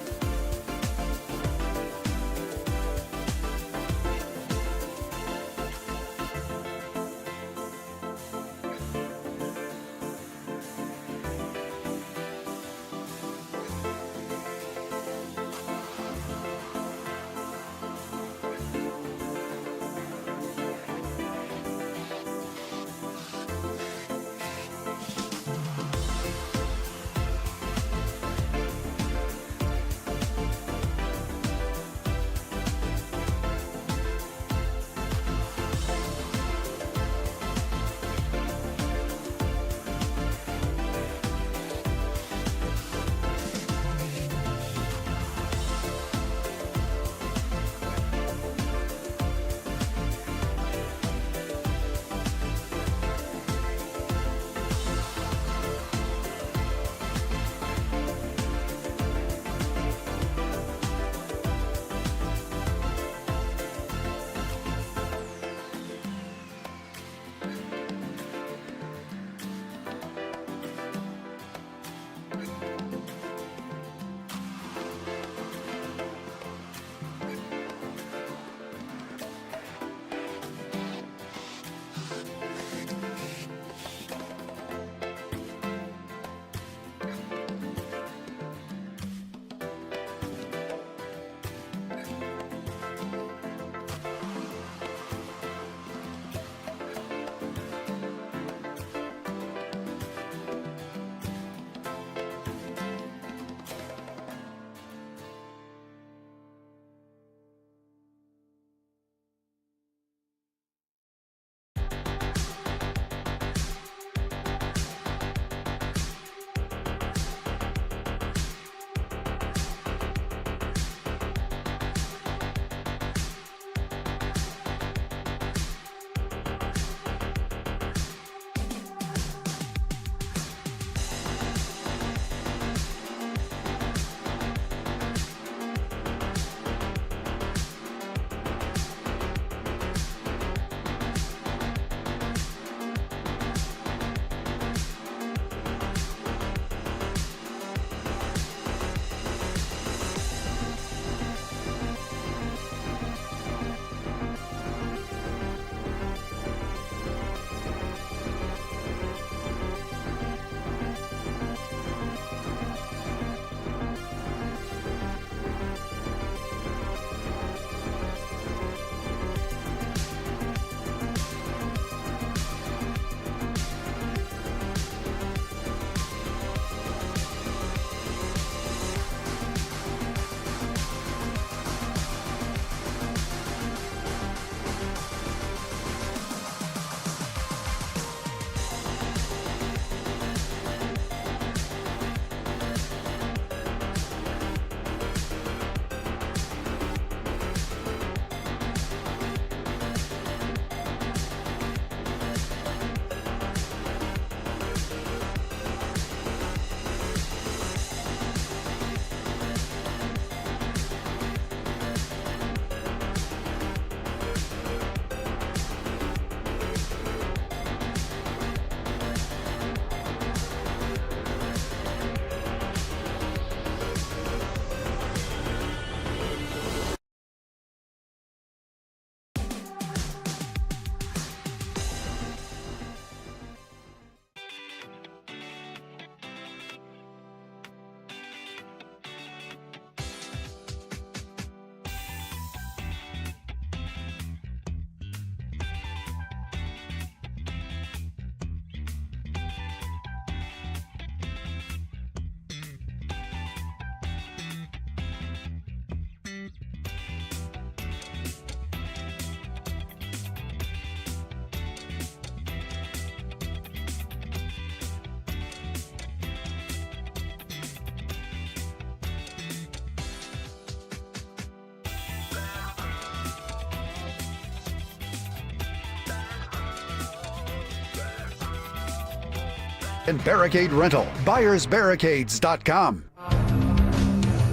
and barricade rental. BuyersBarricades.com.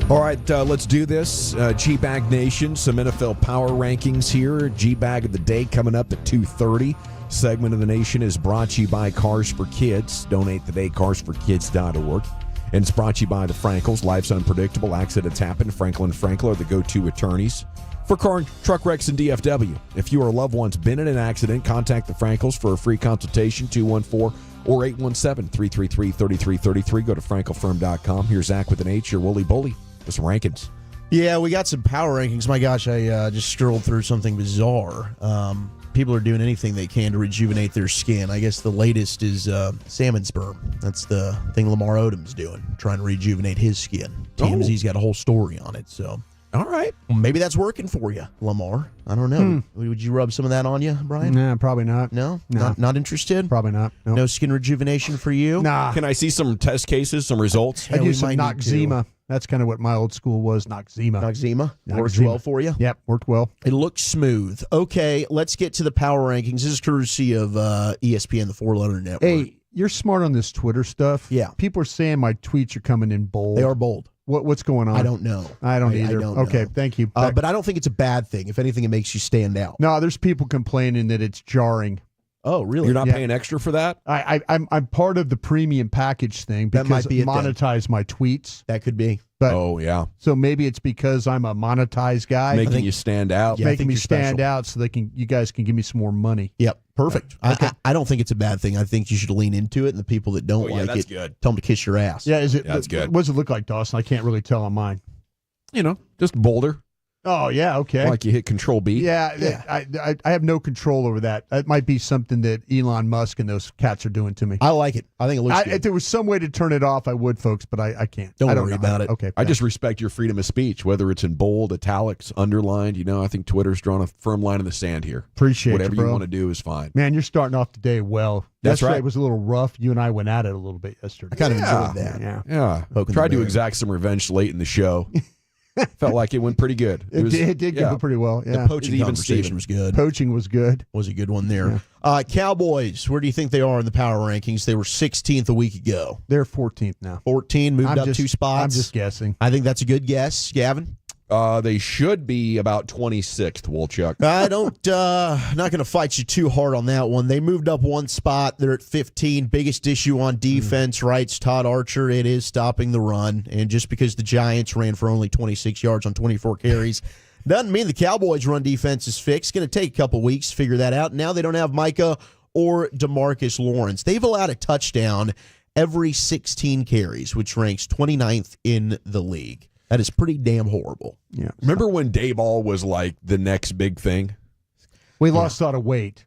All right, let's do this. G-Bag Nation, some NFL power rankings here. G-Bag of the day coming up at 2:30. Segment of the Nation is brought to you by Cars for Kids. Donate today, carsforkids.org. And it's brought to you by the Frankels. Life's unpredictable. Accidents happen. Franklin Frankl are the go-to attorneys for car and truck wrecks in DFW. If you or a loved one's been in an accident, contact the Frankels for a free consultation, 214 or 817-333-3333. Go to frankelfirm.com. Here's Zach with an H, your Wooly Bully. With some rankings. Yeah, we got some power rankings. My gosh, I just scrolled through something bizarre. People are doing anything they can to rejuvenate their skin. I guess the latest is salmon sperm. That's the thing Lamar Odom's doing, trying to rejuvenate his skin. TMZ's got a whole story on it. So, all right, well, maybe that's working for you, Lamar. I don't know. Would you rub some of that on you, Brian? Nah, probably not. No, No. Not interested. Probably not. Nope. No skin rejuvenation for you. Nah. Can I see some test cases, some results? I do some Noxzema. That's kind of what my old school was, Noxzema. Noxzema works well for you? Yep, worked well. It looks smooth. Okay, let's get to the power rankings. This is courtesy of ESPN, the Four Letter Network. Hey, you're smart on this Twitter stuff. Yeah. People are saying my tweets are coming in bold. They are bold. What's going on? I don't know. I don't either. I don't okay, know. thank you. But I don't think it's a bad thing. If anything, it makes you stand out. No, there's people complaining that it's jarring. Oh, really? You're not paying extra for that? I'm part of the premium package thing because That might be it it then. monetize my tweets. That could be. But oh, yeah. So maybe it's because I'm a monetized guy. Making you stand out. Yeah, I making think me you're stand special. out so you guys can give me some more money. Yep, perfect. Okay. I don't think it's a bad thing. I think you should lean into it, and the people that don't like that's it, good. tell them to kiss your ass. Yeah, is it? Yeah, that's good. What does it look like, Dawson? I can't really tell on mine. You know, just bolder. Oh yeah, okay. Like you hit Control B. Yeah. I have no control over that. That might be something that Elon Musk and those cats are doing to me. I like it. I think it looks good. If there was some way to turn it off, I would, folks, but I can't. Don't I worry about it. Okay. I just respect your freedom of speech, whether it's in bold, italics, underlined. You know, I think Twitter's drawn a firm line in the sand here. Appreciate Whatever you, bro. want to do is fine. Man, you're starting off the day well. That's Yesterday right. was a little rough. You and I went at it a little bit yesterday. I kind of enjoyed that. Yeah. Yeah. Poking Tried the to bear. exact some revenge late in the show. Felt like it went pretty good. It did go pretty well. Yeah. The poaching Even conversation Steven. was good. Poaching was good. Was a good one there. Cowboys, where do you think they are in the power rankings? They were 16th a week ago. They're 14th now. 14, moved I'm up just- 2 spots. I'm just guessing. I think that's a good guess, Gavin. They should be about 26th, Wolchuk. I don't, not going to fight you too hard on that one. They moved up 1 spot. They're at 15. Biggest issue on defense, writes Todd Archer, it is stopping the run. And just because the Giants ran for only 26 yards on 24 carries doesn't mean the Cowboys' run defense is fixed. It's going to take a couple weeks to figure that out. Now they don't have Micah or DeMarcus Lawrence. They've allowed a touchdown every 16 carries, which ranks 29th in the league. That is pretty damn horrible. Yeah. Remember when Dayball was like the next big thing? We lost a lot of weight.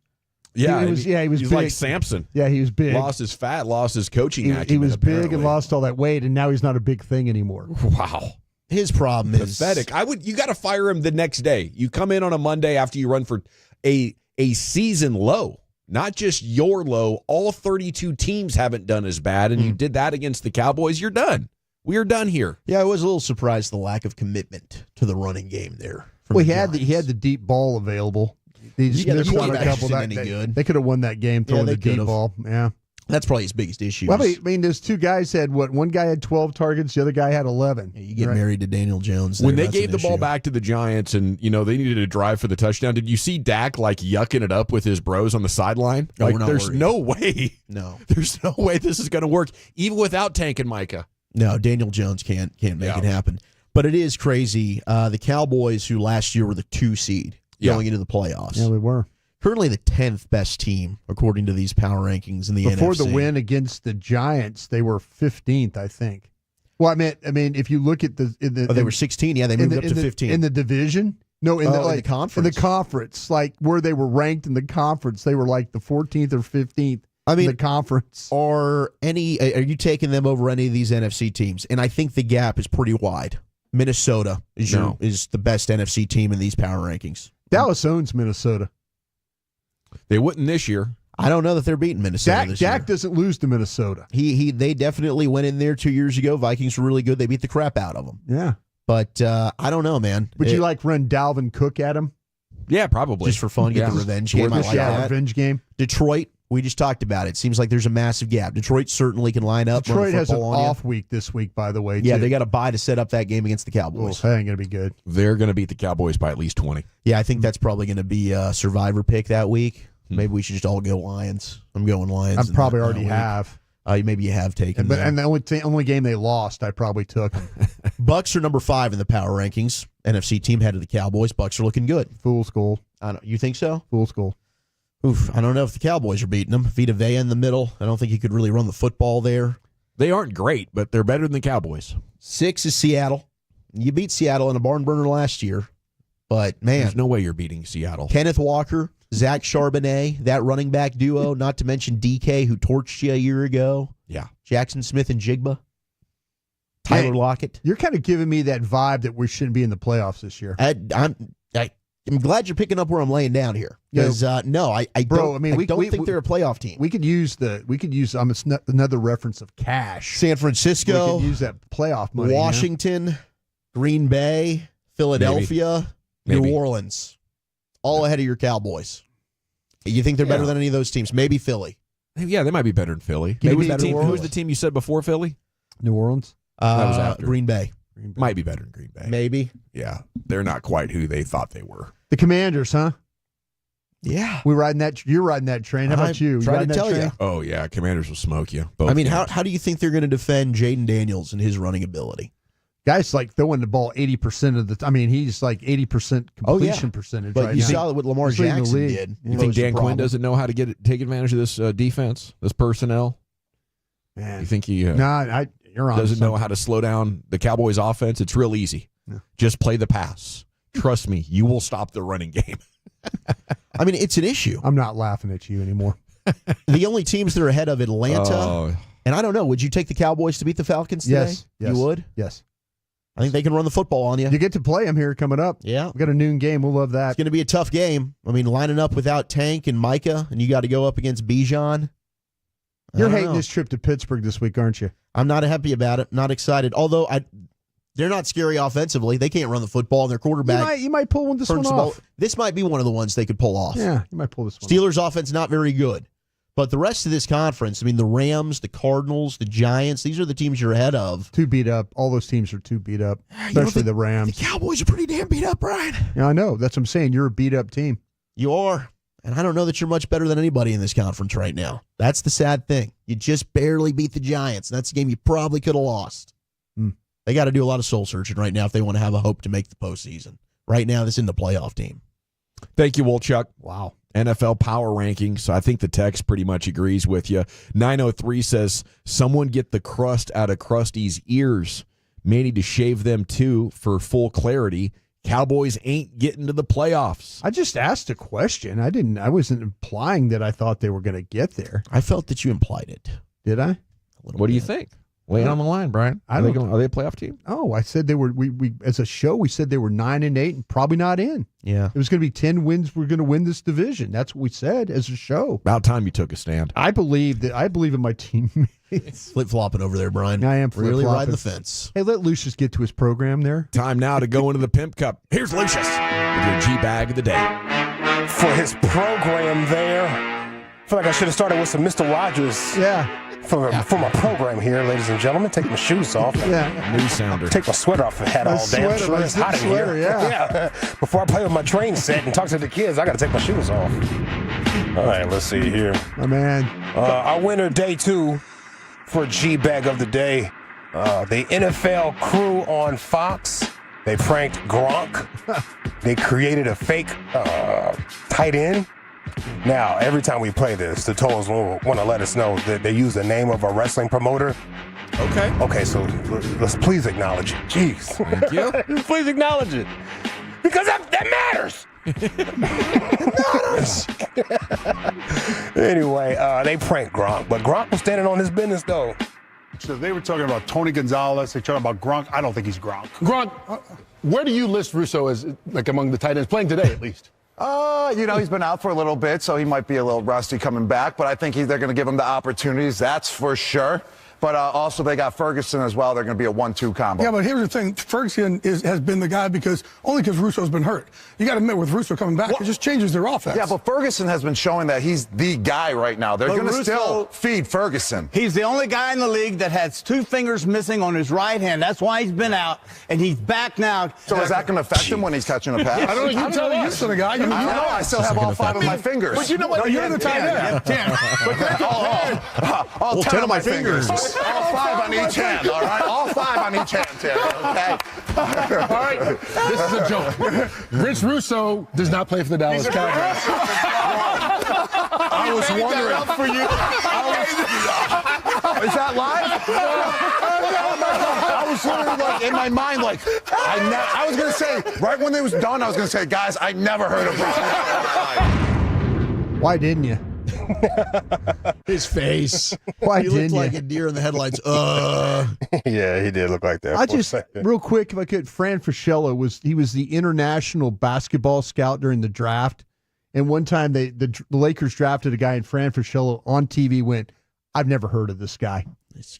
Yeah, he was big. like Samson. Yeah, he was big. Lost his fat, lost his coaching acumen. He was big apparently. and lost all that weight, and now he's not a big thing anymore. Wow. His problem is pathetic. You got to fire him the next day. You come in on a Monday after you run for a season low, not just your low. All 32 teams haven't done as bad, and you did that against the Cowboys. You're done. We are done here. Yeah, I was a little surprised the lack of commitment to the running game there. Well, he had the deep ball available. They their just won a quarterback couple isn't that any day. good. They could have won that game throwing they the deep could've. ball. Yeah. That's probably his biggest issue. Well, I mean, those two guys had what? One guy had 12 targets, the other guy had 11. You get married to Daniel Jones. When there, they that's gave an the ball issue. back to the Giants and, they needed a drive for the touchdown, did you see Dak like yucking it up with his bros on the sideline? No, Like, we're not there's worried. no way. No. There's no way this is going to work, even without Tank and Micah. No, Daniel Jones can't make it happen. But it is crazy. The Cowboys, who last year were the 2 seed going into the playoffs. Yeah, we were. Currently the 10th best team, according to these power rankings in the Before NFC. the win against the Giants, they were 15th, I think. Well, I mean, if you look at they were 16. Yeah, they moved up to 15. In the division? No, in the conference. In the conference, like where they were ranked in the conference, they were like the 14th or 15th. in the conference. Are you taking them over any of these NFC teams? And I think the gap is pretty wide. Minnesota is the best NFC team in these power rankings. Dallas owns Minnesota. They wouldn't this year. I don't know that they're beating Minnesota this year. Dak doesn't lose to Minnesota. They definitely went in there 2 years ago. Vikings were really good. They beat the crap out of them. Yeah. But I don't know, man. Would you like run Dalvin Cook at him? Yeah, probably. Just for fun, get the revenge game. I like that. Revenge game. Detroit We just talked about it. Seems like there's a massive gap. Detroit certainly can line up. Detroit has an off week this week, by the way. Yeah, too. they got a bye to set up that game against the Cowboys. That ain't going to be good. They're going to beat the Cowboys by at least 20. Yeah, I think that's probably going to be a survivor pick that week. Maybe we should just all go Lions. I'm going Lions. I probably already have. Maybe you have taken But them. and the only game they lost, I probably took. Bucks are number 5 in the power rankings. NFC team head of the Cowboys. Bucks are looking good. Fool's goal. You think so? Fool's goal. Oof, I don't know if the Cowboys are beating them. Vita Vea in the middle. I don't think he could really run the football there. They aren't great, but they're better than the Cowboys. 6 is Seattle. You beat Seattle in a barn burner last year. But, man. There's no way you're beating Seattle. Kenneth Walker, Zach Charbonnet, that running back duo, not to mention DK, who torched you a year ago. Yeah. Jackson Smith and Jigba. Tyler Lockett. You're kind of giving me that vibe that we shouldn't be in the playoffs this year. I'm glad you're picking up where I'm laying down here. Because, I don't think they're a playoff team. We could use another reference of cash. San Francisco. We could use that playoff money. Washington, Green Bay, Philadelphia, Maybe. New Orleans. All ahead of your Cowboys. You think they're better than any of those teams? Maybe Philly. Yeah, they might be better than Philly. Maybe Who's better than who's the team you said before Philly? New Orleans. That was after. Green Bay. Might be better than Green Bay. Maybe. Yeah, they're not quite who they thought they were. The Commanders, huh? Yeah. You're riding that train. How about you? Try to tell you. Oh, yeah, Commanders will smoke you. I mean, how do you think they're going to defend Jaden Daniels and his running ability? Guy's like throwing the ball 80% of the time. I mean, he's like 80% completion percentage but right you now. saw what Lamar Jackson did. You think Dan Quinn doesn't know how to take advantage of this defense, this personnel? Man. You think he you're on doesn't know how to slow down the Cowboys offense? It's real easy. Yeah. Just play the pass. Trust me, you will stop the running game. I mean, it's an issue. I'm not laughing at you anymore. The only teams that are ahead of Atlanta, and I don't know, would you take the Cowboys to beat the Falcons today? Yes. You would? Yes. I think they can run the football on you. You get to play them here coming up. Yeah. We got a noon game. We'll love that. It's going to be a tough game. I mean, lining up without Tank and Micah, and you got to go up against Bijan. You're hating this trip to Pittsburgh this week, aren't you? I'm not happy about it. Not excited. Although they're not scary offensively. They can't run the football, and their quarterback. You might pull this one off. This might be one of the ones they could pull off. Yeah, you might pull this one Steelers' offense not very good. But the rest of this conference, I mean, the Rams, the Cardinals, the Giants, these are the teams you're ahead of. Too beat up. All those teams are too beat up, especially the Rams. The Cowboys are pretty damn beat up, Brian. Yeah, I know. That's what I'm saying. You're a beat up team. You are. And I don't know that you're much better than anybody in this conference right now. That's the sad thing. You just barely beat the Giants. And that's a game you probably could have lost. They got to do a lot of soul searching right now if they want to have a hope to make the postseason. Right now, this isn't the playoff team. Thank you, Wolchuk. Wow. NFL power rankings. So I think the text pretty much agrees with you. 903 says, someone get the crust out of Krusty's ears. May need to shave them too for full clarity. Cowboys ain't getting to the playoffs. I just asked a question. I wasn't implying that I thought they were going to get there. I felt that you implied it. Did I? What do you think? Lay it on the line, Brian. Are they a playoff team? Oh, I said they were. We as a show, we said they were 9-8 and probably not in. Yeah, it was going to be 10 wins. We're going to win this division. That's what we said as a show. About time you took a stand. I believe in my teammates. Flip flopping over there, Brian. I am really riding the fence. Hey, let Lucius get to his program there. Time now to go into the Pimp Cup. Here's Lucius with your G bag of the day. For his program there, I feel like I should have started with some Mr. Rogers. Yeah. For my program here, ladies and gentlemen, take my shoes off. Yeah. New sounder. Take my sweater off and hat all day. I'm sure it's hot in here. Yeah. Before I play with my train set and talk to the kids, I got to take my shoes off. All right, let's see here. My man. Our winner day 2 for G-Bag of the day. The NFL crew on Fox. They pranked Gronk. They created a fake tight end. Now, every time we play this, the Toes want to let us know that they use the name of a wrestling promoter. Okay, so let's please acknowledge it. Jeez. Thank you. Please acknowledge it. Because that matters. Anyway, they pranked Gronk, but Gronk was standing on his business, though. So they were talking about Tony Gonzalez. They're talking about Gronk. I don't think he's Gronk. Gronk, where do you list Russo as, like, among the tight ends, playing today at least? He's been out for a little bit, so he might be a little rusty coming back, but I think they're going to give him the opportunities, that's for sure. But also they got Ferguson as well. They're going to be a 1-2 combo. Yeah, but here's the thing. Ferguson has been the guy because Russo's been hurt. You got to admit, with Russo coming back, it just changes their offense. Yeah, but Ferguson has been showing that he's the guy right now. They're going to still feed Ferguson. He's the only guy in the league that has 2 fingers missing on his right hand. That's why he's been out, and he's back now. So is that going to affect him when he's catching a pass? I don't know. You tell me, you're the guy. I know. I still have all 5 of my fingers. But you know what? No, you're the tight end. 10. All 10 of my fingers. All 5 on each hand, all right? All 5 on each hand, Terry, okay? All right. This is a joke. Vince Russo does not play for the Dallas Cowboys. I was wondering. For you. Is that live? I was wondering, like, in my mind, like, I was going to say, right when it was done, I was going to say, guys, I never heard of Russo. Why didn't you? His face. Why he didn't looked you? like a deer in the headlights. Yeah, he did look like that. I just, real quick, if I could, Fran Fraschilla was the international basketball scout during the draft. And one time the Lakers drafted a guy, and Fran Fraschilla on TV went, I've never heard of this guy.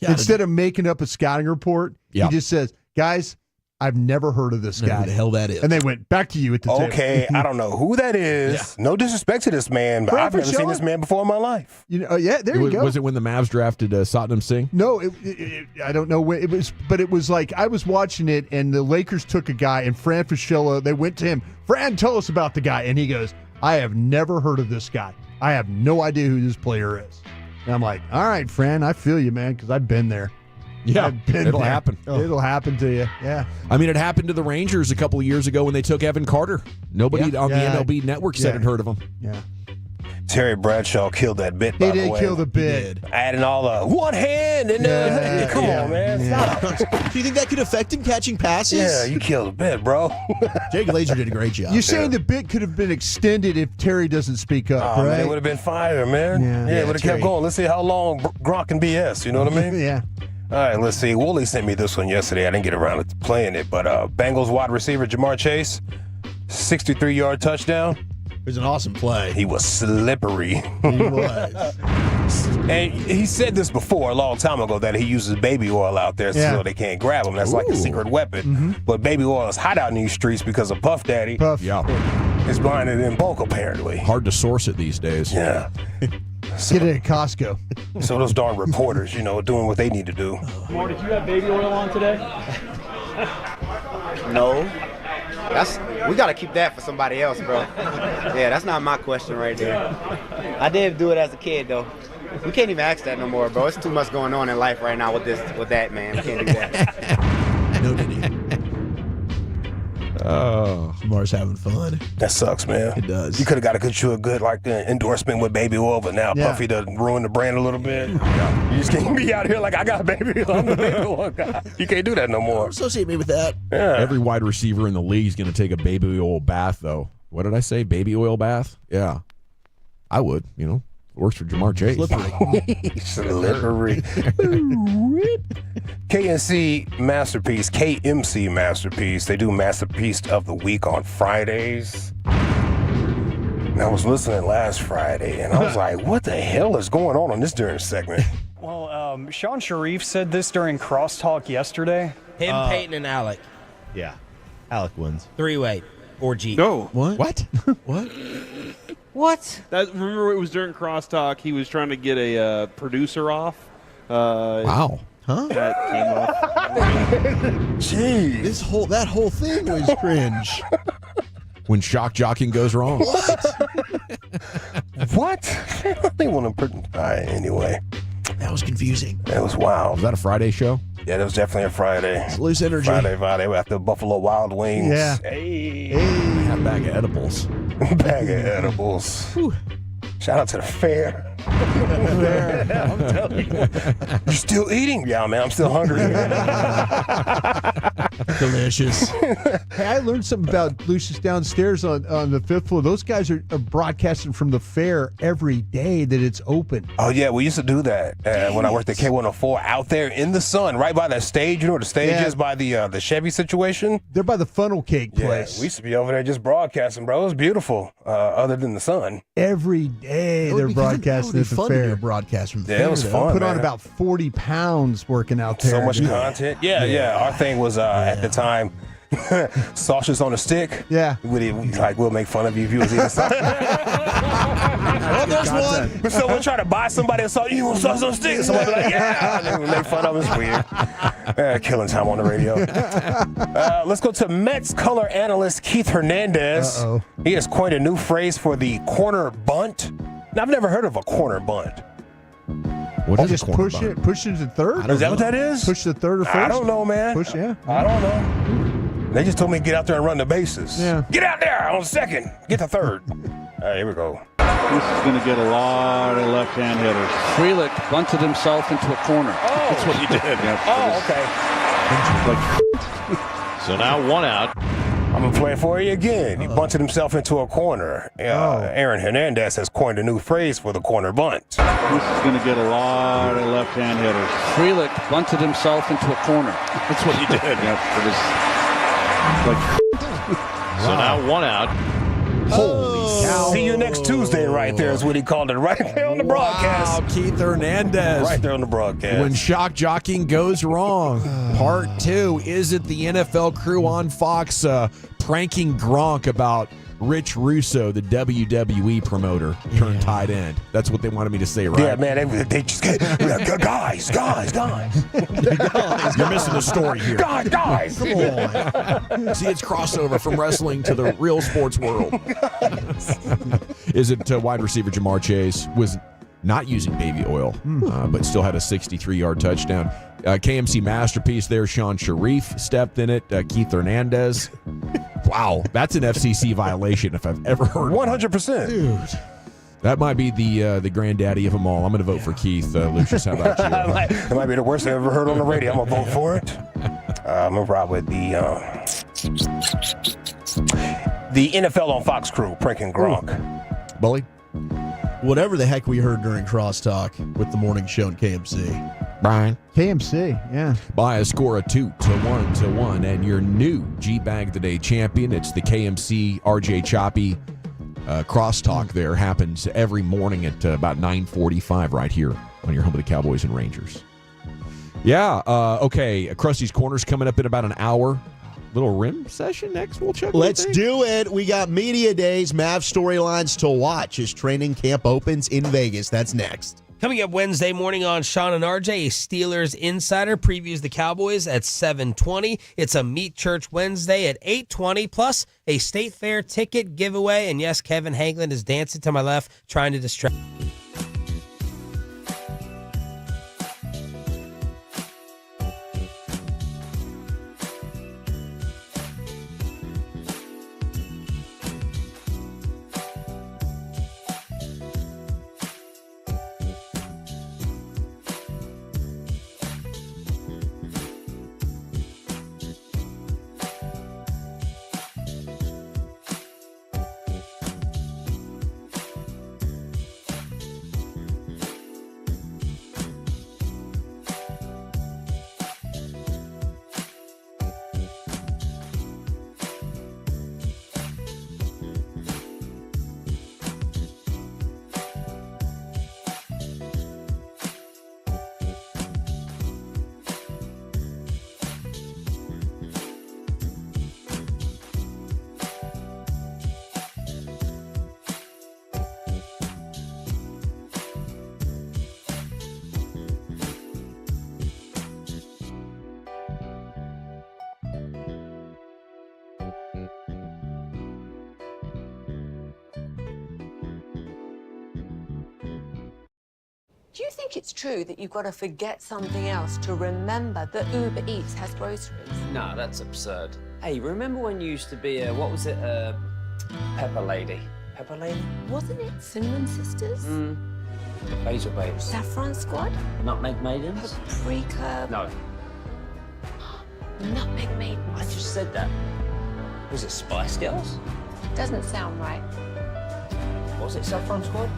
Instead of making up a scouting report, he just says, guys, I've never heard of this guy. Who the hell that is? And they went, back to you at the table. Okay, I don't know who that is. Yeah. No disrespect to this man, but I've never seen this man before in my life. You know, there you go. Was it when the Mavs drafted Satnam Singh? No, I don't know when it was, but it was like I was watching it, and the Lakers took a guy, and Fran Fraschilla, they went to him, Fran, tell us about the guy. And he goes, I have never heard of this guy. I have no idea who this player is. And I'm like, all right, Fran, I feel you, man, because I've been there. Yeah, it'll happen. It'll happen to you. Yeah. I mean, it happened to the Rangers a couple of years ago when they took Evan Carter. Nobody on the MLB network said had heard of him. Yeah. Terry Bradshaw killed that bit, by the way. He did kill the bit. Adding all the one hand and come on, man. Stop. Do you think that could affect him catching passes? Yeah, you killed the bit, bro. Jay Glazer did a great job. You're saying the bit could have been extended if Terry doesn't speak up, right? Man, it would have been fire, man. Yeah, it would have kept going. Let's see how long Gronk can BS. You know what I mean? Yeah. All right, let's see. Wooly sent me this one yesterday. I didn't get around to playing it, but Bengals wide receiver Jamar Chase, 63-yard touchdown. It was an awesome play. He was slippery. He was. And he said this before a long time ago that he uses baby oil out there so they can't grab him. That's like a secret weapon. Mm-hmm. But baby oil is hot out in these streets because of Puff Daddy. Is blinded in bulk, apparently. Hard to source it these days. Yeah. Get it at Costco. So those darn reporters, doing what they need to do. Mar, did you have baby oil on today? No. We got to keep that for somebody else, bro. Yeah, that's not my question right there. I did do it as a kid, though. We can't even ask that no more, bro. It's too much going on in life right now with that, man. We can't do that. No, did he? Oh, Lamar's having fun. That sucks, man. It does. You could have got a good endorsement with baby oil, but now Puffy done ruined the brand a little bit. You just can't be out here like I got baby oil. I'm the baby oil guy. You can't do that no more. Associate me with that. Yeah. Every wide receiver in the league is going to take a baby oil bath, though. What did I say? Baby oil bath? Yeah, I would. Works for Jamar Chase. Slippery. KMC Masterpiece. They do Masterpiece of the Week on Fridays. And I was listening last Friday, and I was like, what the hell is going on this during segment? Well, Sean Sharif said this during Crosstalk yesterday. Him, Peyton, and Alec. Yeah. Alec wins. 3-way. 4G. No. What? What? What? Remember, it was during Crosstalk. He was trying to get a producer off. Wow. Huh? That came off. Jeez. That whole thing was cringe. When shock jocking goes wrong. What? They want to put. Anyway. That was confusing. That was wild. Was that a Friday show? Yeah, that was definitely a Friday. It's loose energy. Friday after Buffalo Wild Wings. Yeah. Hey. Had a bag of edibles. Bag of edibles. Whew. Shout out to the fair. I'm telling you. You still eating? Yeah, man, I'm still hungry. Delicious. Hey, I learned something about Lucius downstairs on the 5th floor. Those guys are broadcasting from the fair every day that it's open. Oh, yeah, we used to do that when I worked at K104 out there in the sun, right by that stage. You know where the stage is by the Chevy situation? They're by the funnel cake place. We used to be over there just broadcasting, bro. It was beautiful, other than the sun. Every day they're broadcasting at the fair. Broadcast from the Yeah, fair. it was fun, Put on man. about 40 pounds working out there. So much content. Yeah. Our thing was at the time, sausages on a stick. Yeah. We'll make fun of you if you was eating something. Well, there's one. But someone try to buy somebody a sausage, you want sausage on a stick? Somebody be like, yeah. And they would make fun of us. Weird. Killing time on the radio. Let's go to Mets color analyst Keith Hernandez. Uh-oh. He has coined a new phrase for the corner bunt. Now, I've never heard of a corner bunt. What is just a corner push bunt? it, push it to third. Is that what that is? Push the third or first. I don't know, man. Push, yeah. I don't know. They just told me to get out there and run the bases. Yeah. Get out there on second. Get to third. Here we go. This is going to get a lot of left-hand hitters. Frelick bunted himself into a corner. Oh, that's what he did. Okay. So now 1 out. I'm going to play it for you again. He bunted himself into a corner. Aaron Hernandez has coined a new phrase for the corner bunt. This is going to get a lot of left-hand hitters. Frelick bunted himself into a corner. That's what he did. So now 1 out. Holy cow. See you next Tuesday right there is what he called it right there on the broadcast. Wow, Keith Hernandez. Right there on the broadcast. When shock jockeying goes wrong. Part 2. Is it the NFL crew on Fox pranking Gronk about Rich Russo, the WWE promoter, turned tight end? That's what they wanted me to say, right? Yeah, man, they just get, guys. You're missing the story here. Guys. Come on. See, it's crossover from wrestling to the real sports world. Is it wide receiver Jamar Chase was not using baby oil, but still had a 63-yard touchdown. KMC masterpiece there. Sean Sharif stepped in it. Keith Hernandez. Wow, that's an FCC violation if I've ever heard. 100%. Dude. That might be the granddaddy of them all. I'm going to vote for Keith. Lucius, how about you? That might be the worst I've ever heard on the radio. I'm going to vote for it. I'm going to ride with the NFL on Fox crew pranking Gronk. Bully? Whatever the heck we heard during crosstalk with the morning show in KMC. Brian? KMC, yeah. By a score of 2-1, and your new G-Bag of the Day champion. It's the KMC RJ Choppy crosstalk there. Happens every morning at about 9:45 right here on your home of the Cowboys and Rangers. Yeah, okay. Krusty's Corner's coming up in about an hour. Little rim session next. We'll check. Let's do it. We got media days, Mav storylines to watch as training camp opens in Vegas. That's next. Coming up Wednesday morning on Sean and RJ, a Steelers insider previews the Cowboys at 7:20. It's a Meet Church Wednesday at 8:20, plus a State Fair ticket giveaway. And yes, Kevin Hagelin is dancing to my left, trying to distract. Do you think it's true that you've got to forget something else to remember that Uber Eats has groceries? No, that's absurd. Hey, remember when you used to be a, what was it, Pepper Lady? Pepper Lady? Wasn't it Cinnamon Sisters? Basil Babes. Saffron Squad? Nutmeg Maidens? Paprika? No. Nutmeg made. I just said that. Was it Spice Girls? Doesn't sound right. Was it Saffron Squad?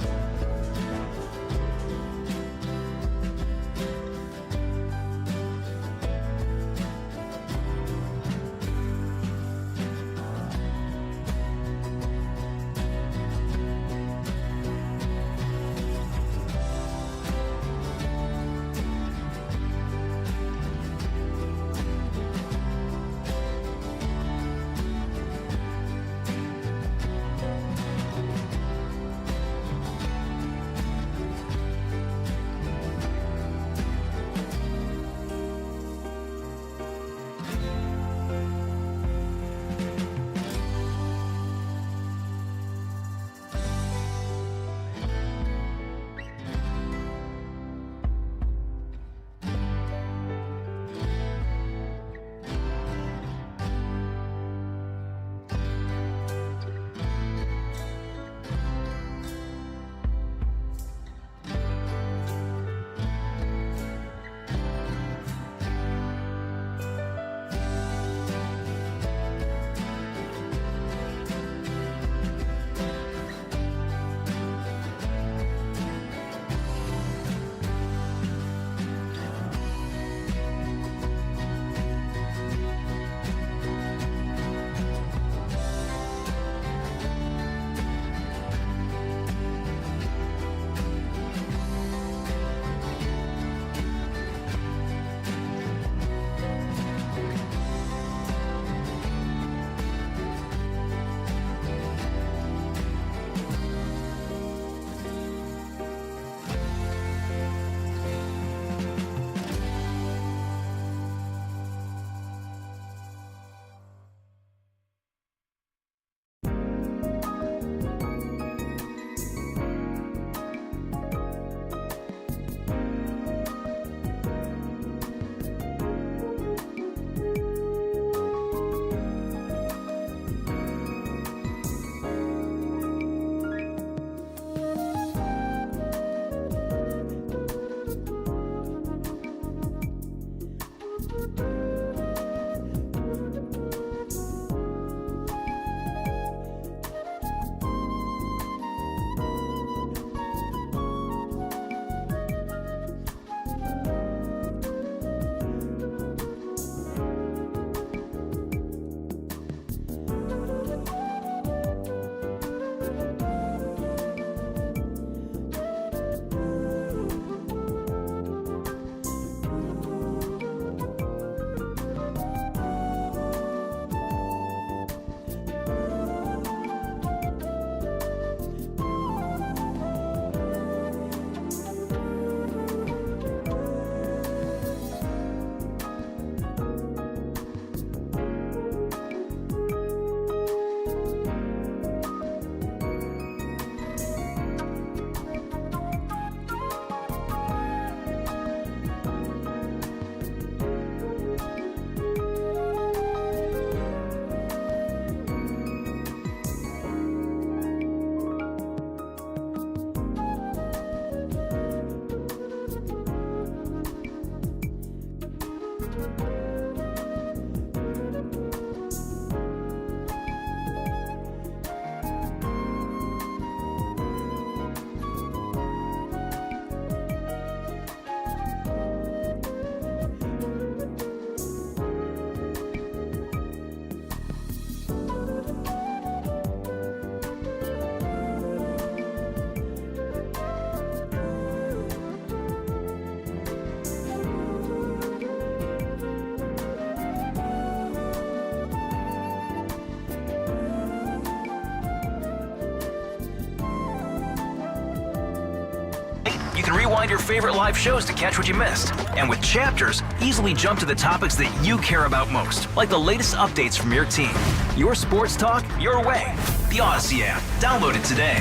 You can rewind your favorite live shows to catch what you missed. And with Chapters, easily jump to the topics that you care about most, like the latest updates from your team. Your sports talk, your way. The Odyssey app. Download it today.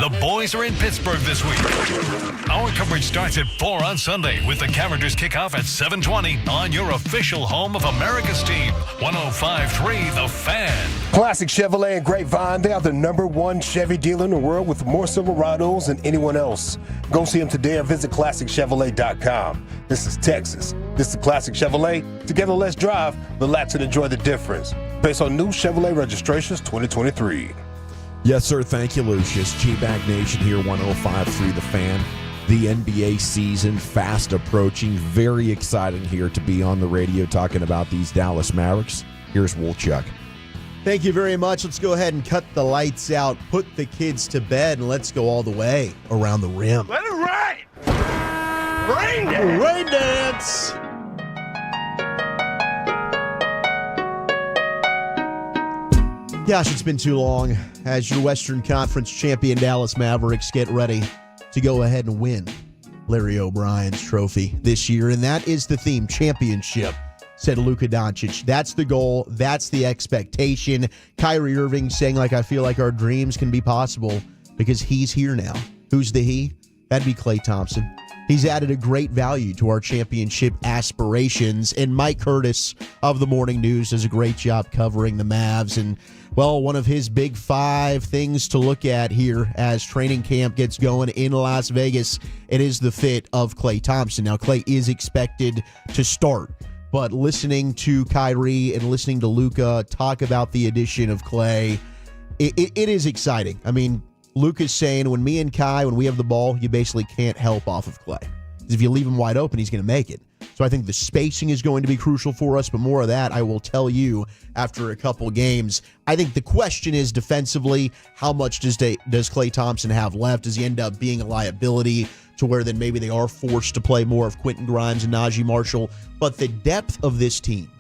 The boys are in Pittsburgh this week Our coverage starts at 4 on Sunday with the Cavenders kickoff at 7:20 on your official home of America's team, 105.3 The Fan. Classic Chevrolet and Grapevine, they are the #1 Chevy dealer in the world with more Silverados than anyone else. Go see them today or visit ClassicChevrolet.com. This is Texas. This is Classic Chevrolet. Together, let's drive, relax, and enjoy the difference. Based on new Chevrolet registrations 2023. Yes, sir. Thank you, Lucius. G-Bag Nation here, 105.3 The Fan. The NBA season fast approaching. Very exciting here to be on the radio talking about these Dallas Mavericks. Here's Wolchuk. Thank you very much. Let's go ahead and cut the lights out, put the kids to bed, and let's go all the way around the rim. Let it rain! Rain dance! Rain dance! Gosh, it's been too long. As your Western Conference champion Dallas Mavericks get ready to go ahead and win Larry O'Brien's trophy this year, and that is the theme, championship, said Luka Doncic. That's the goal. That's the expectation. Kyrie Irving saying, I feel like our dreams can be possible because he's here now. Who's the he? That'd be Klay Thompson. He's added a great value to our championship aspirations, and Mike Curtis of the Morning News does a great job covering the Mavs. And, well, one of his big 5 things to look at here as training camp gets going in Las Vegas, it is the fit of Klay Thompson. Now, Klay is expected to start, but listening to Kyrie and listening to Luka talk about the addition of Klay, it is exciting. I mean, Luka's saying, when me and Kai, when we have the ball, you basically can't help off of Klay. If you leave him wide open, he's going to make it. So I think the spacing is going to be crucial for us, but more of that I will tell you after a couple games. I think the question is defensively, how much does Klay Thompson have left? Does he end up being a liability to where then maybe they are forced to play more of Quentin Grimes and Najee Marshall? But the depth of this team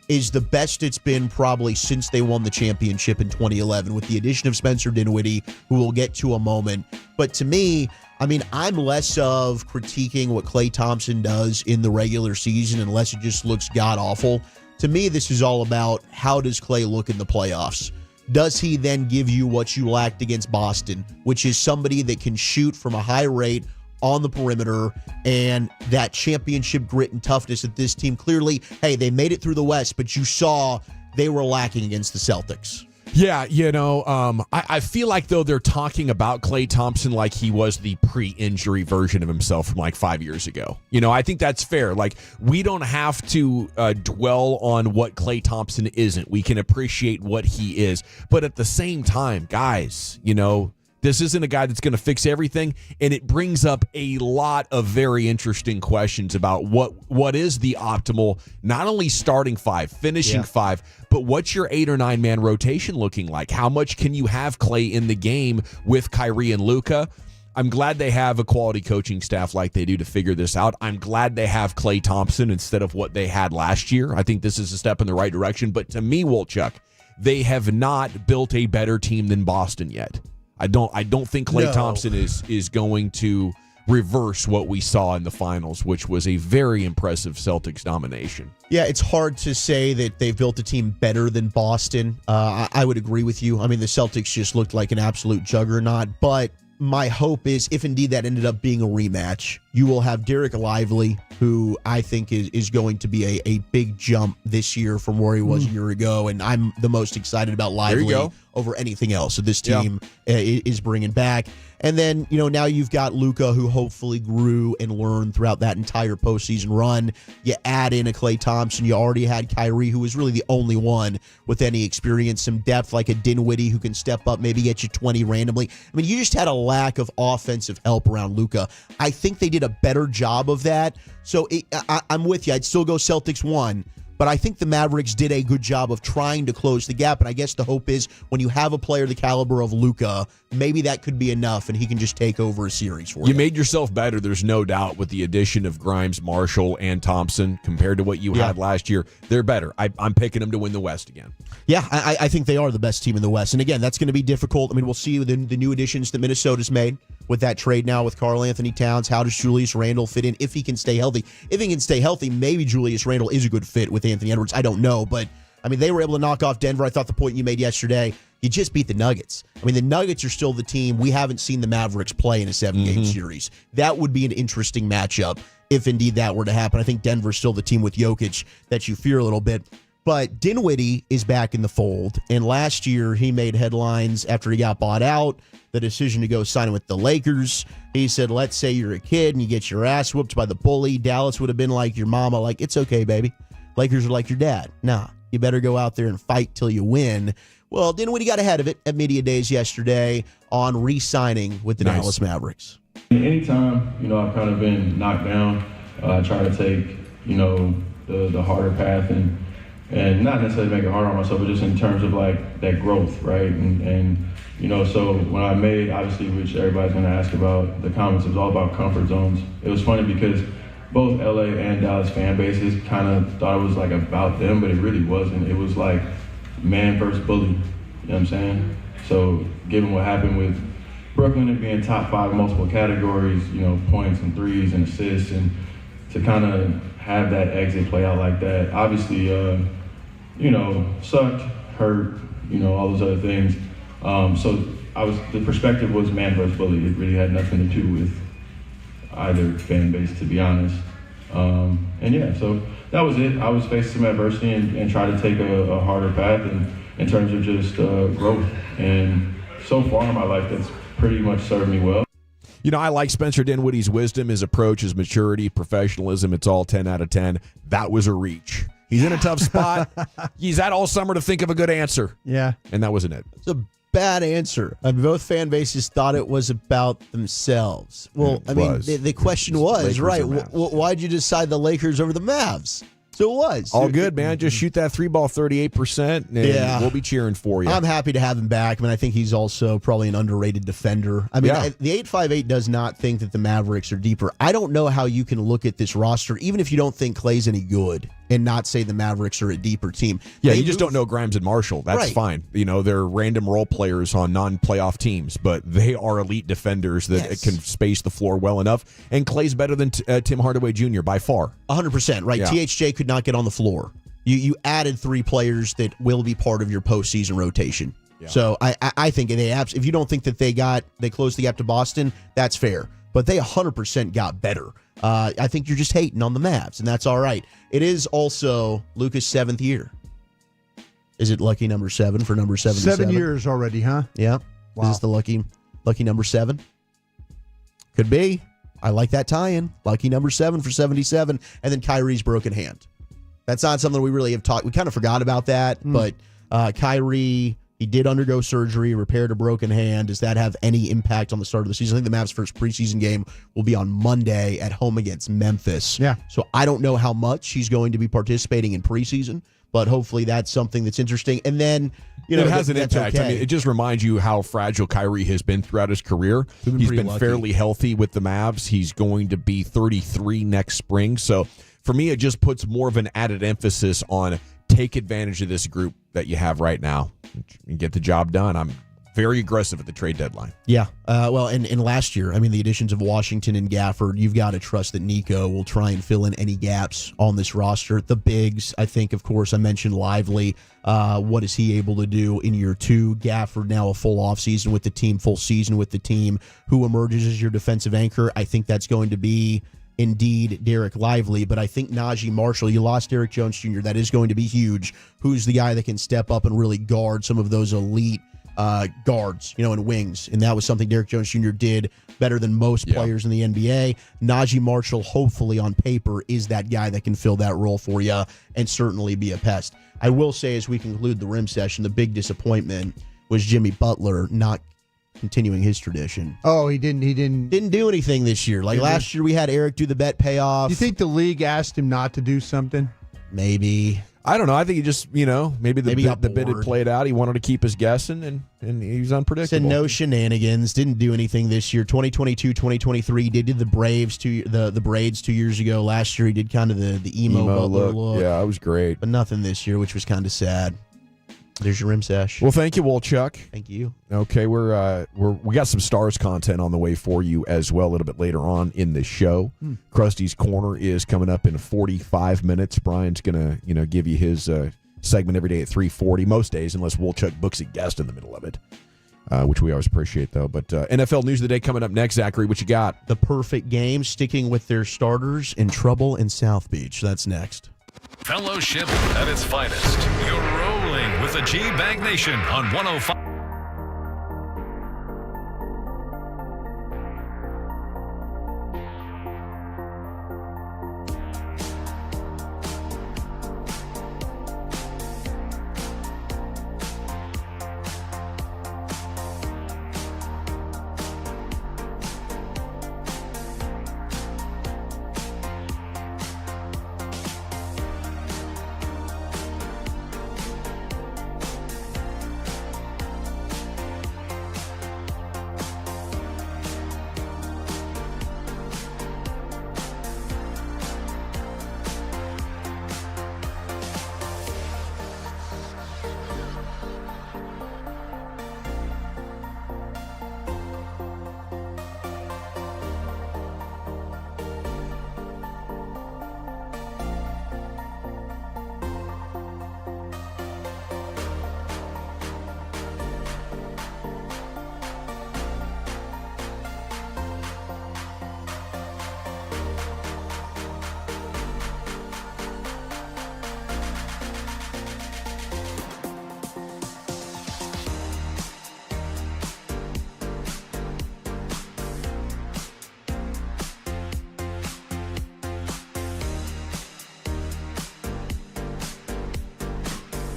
is the best it's been probably since they won the championship in 2011 with the addition of Spencer Dinwiddie, who we'll get to a moment. But to me, I mean, I'm less of critiquing what Klay Thompson does in the regular season unless it just looks god-awful. To me, this is all about how does Klay look in the playoffs? Does he then give you what you lacked against Boston, which is somebody that can shoot from a high rate on the perimeter and that championship grit and toughness that this team clearly, hey, they made it through the West, but you saw they were lacking against the Celtics. Yeah, I feel like, though, they're talking about Klay Thompson like he was the pre-injury version of himself from 5 years ago. I think that's fair. We don't have to dwell on what Klay Thompson isn't. We can appreciate what he is. But at the same time, guys, this isn't a guy that's going to fix everything, and it brings up a lot of very interesting questions about what is the optimal, not only starting 5, finishing 5, but what's your 8 or 9 man rotation looking like? How much can you have Klay in the game with Kyrie and Luka? I'm glad they have a quality coaching staff like they do to figure this out. I'm glad they have Klay Thompson instead of what they had last year. I think this is a step in the right direction, but to me, Wolchuk, they have not built a better team than Boston yet. I don't think Klay Thompson is going to reverse what we saw in the finals, which was a very impressive Celtics domination. Yeah, it's hard to say that they've built a team better than Boston. I would agree with you. I mean, the Celtics just looked like an absolute juggernaut, but my hope is if indeed that ended up being a rematch, you will have Derek Lively, who I think is going to be a big jump this year from where he was a year ago, and I'm the most excited about Lively over anything else. So this team is bringing back. And then, now you've got Luka, who hopefully grew and learned throughout that entire postseason run. You add in a Klay Thompson. You already had Kyrie, who was really the only one with any experience, some depth like a Dinwiddie who can step up, maybe get you 20 randomly. I mean, you just had a lack of offensive help around Luka. I think they did a better job of that. So I'm with you. I'd still go Celtics 1. But I think the Mavericks did a good job of trying to close the gap. And I guess the hope is when you have a player the caliber of Luka, maybe that could be enough and he can just take over a series for you. You made yourself better, there's no doubt, with the addition of Grimes, Marshall, and Thompson compared to what you had last year. They're better. I'm picking them to win the West again. Yeah, I think they are the best team in the West. And again, that's going to be difficult. I mean, we'll see the new additions that Minnesota's made with that trade now with Karl Anthony Towns. How does Julius Randle fit in if he can stay healthy? If he can stay healthy, maybe Julius Randle is a good fit with Anthony Edwards. I don't know, but I mean, they were able to knock off Denver. I thought the point you made yesterday, you just beat the Nuggets. I mean, the Nuggets are still the team. We haven't seen the Mavericks play in a 7-game series. That would be an interesting matchup if indeed that were to happen. I think Denver's still the team with Jokic that you fear a little bit. But Dinwiddie is back in the fold, and last year he made headlines after he got bought out, the decision to go sign with the Lakers. He said, let's say you're a kid and you get your ass whooped by the bully. Dallas would have been like your mama, like, it's okay, baby. Lakers are like your dad. Nah, you better go out there and fight till you win. Well, Dinwiddie got ahead of it at media days yesterday on re-signing with the Dallas Mavericks. Anytime, I've kind of been knocked down, I try to take, the harder path and not necessarily make it harder on myself, but just in terms of like that growth, right? And so when I made, obviously, which everybody's going to ask about the comments, it was all about comfort zones. It was funny because both LA and Dallas fan bases kind of thought it was like about them, but it really wasn't. It was like man versus bully, you know what I'm saying? So given what happened with Brooklyn and being top 5 in multiple categories, points and threes and assists, and to kind of have that exit play out like that, obviously, sucked, hurt, all those other things. So the perspective was man versus bully. It really had nothing to do with either fan base, to be honest. So that was it. I was facing some adversity and tried to take a harder path in terms of just growth. And so far in my life, that's pretty much served me well. I like Spencer Dinwiddie's wisdom, his approach, his maturity, professionalism. It's all 10 out of 10. That was a reach. He's in a tough spot. He's had all summer to think of a good answer. Yeah. And that wasn't it. It's a bad answer. Both fan bases thought it was about themselves. Well, the question was, right, why'd you decide the Lakers over the Mavs? So it was. All good, man. Just shoot that 3-ball 38%, and we'll be cheering for you. I'm happy to have him back. I think he's also probably an underrated defender. The 858 does not think that the Mavericks are deeper. I don't know how you can look at this roster, even if you don't think Clay's any good, and not say the Mavericks are a deeper team. Yeah, you just don't know Grimes and Marshall. That's fine. They're random role players on non-playoff teams, but they are elite defenders that can space the floor well enough. And Clay's better than Tim Hardaway Jr. by far. 100%, right? Yeah. THJ could not get on the floor. You added 3 players that will be part of your postseason rotation. Yeah. So I think if you don't think that they closed the gap to Boston, that's fair. But they 100% got better. I think you're just hating on the Mavs, and that's all right. It is also Luka's 7th year. Is it lucky number 7 for number 77? 7 years already, huh? Yeah. Wow. Is this the lucky number 7? Could be. I like that tie-in. Lucky number 7 for 77, and then Kyrie's broken hand. That's not something we really have talked. We kind of forgot about that, but Kyrie, he did undergo surgery, repaired a broken hand. Does that have any impact on the start of the season? I think the Mavs' first preseason game will be on Monday at home against Memphis. Yeah. So I don't know how much he's going to be participating in preseason, but hopefully that's something that's interesting. And then, it has an impact. Okay. It just reminds you how fragile Kyrie has been throughout his career. He's been fairly healthy with the Mavs. He's going to be 33 next spring. So for me, it just puts more of an added emphasis on take advantage of this group that you have right now and get the job done. I'm very aggressive at the trade deadline. Yeah. And last year, the additions of Washington and Gafford, you've got to trust that Nico will try and fill in any gaps on this roster. The bigs, I think, of course, I mentioned Lively. What is he able to do in year 2? Gafford now a full offseason with the team, full season with the team. Who emerges as your defensive anchor? I think that's going to be indeed Derek Lively, but I think Najee Marshall, you lost Derek Jones Jr., that is going to be huge. Who's the guy that can step up and really guard some of those elite guards, and wings? And that was something Derek Jones Jr. did better than most players in the NBA. Najee Marshall, hopefully on paper, is that guy that can fill that role for you and certainly be a pest. I will say, as we conclude the rim session, the big disappointment was Jimmy Butler not continuing his tradition. Oh, he didn't do anything this year. Like last year we had Eric do the bet payoff. You think the league asked him not to do something? Maybe. I don't know. I think he just, maybe the bid had played out. He wanted to keep us guessing, and he was unpredictable. Said no shenanigans. Didn't do anything this year. 2022, 2023, he did the Braves the braids 2 years ago. Last year he did kind of the emo Butler look. Yeah, it was great. But nothing this year, which was kind of sad. There's your rim sesh. Well, thank you, Wolchuk. Thank you. Okay, we got some Stars content on the way for you as well a little bit later on in the show. Krusty's Corner is coming up in 45 minutes. Brian's gonna give you his segment every day at 3:40 most days, unless Wolchuk books a guest in the middle of it, which we always appreciate, though. But NFL News of the Day coming up next. Zachary, what you got? The perfect game, sticking with their starters, in trouble in South Beach. That's next. Fellowship at its finest. You're rolling with the G-Bag Nation on 105.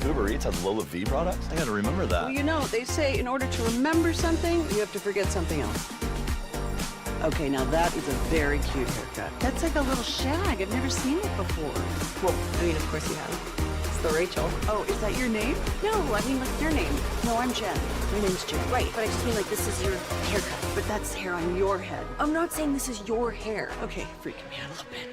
Uber Eats has Lola V products? I gotta remember that. Well, you know, they say in order to remember something, you have to forget something else. Okay, now that is a very cute haircut. That's like a little shag. I've never seen it before. Well, I mean, of course you have. It's the Rachel. Oh, is that your name? No, I mean, like your name. No, I'm Jen. My name's Jen. Right, but I just mean like this is your haircut. But that's hair on your head. I'm not saying this is your hair. Okay, freaking me out a little bit.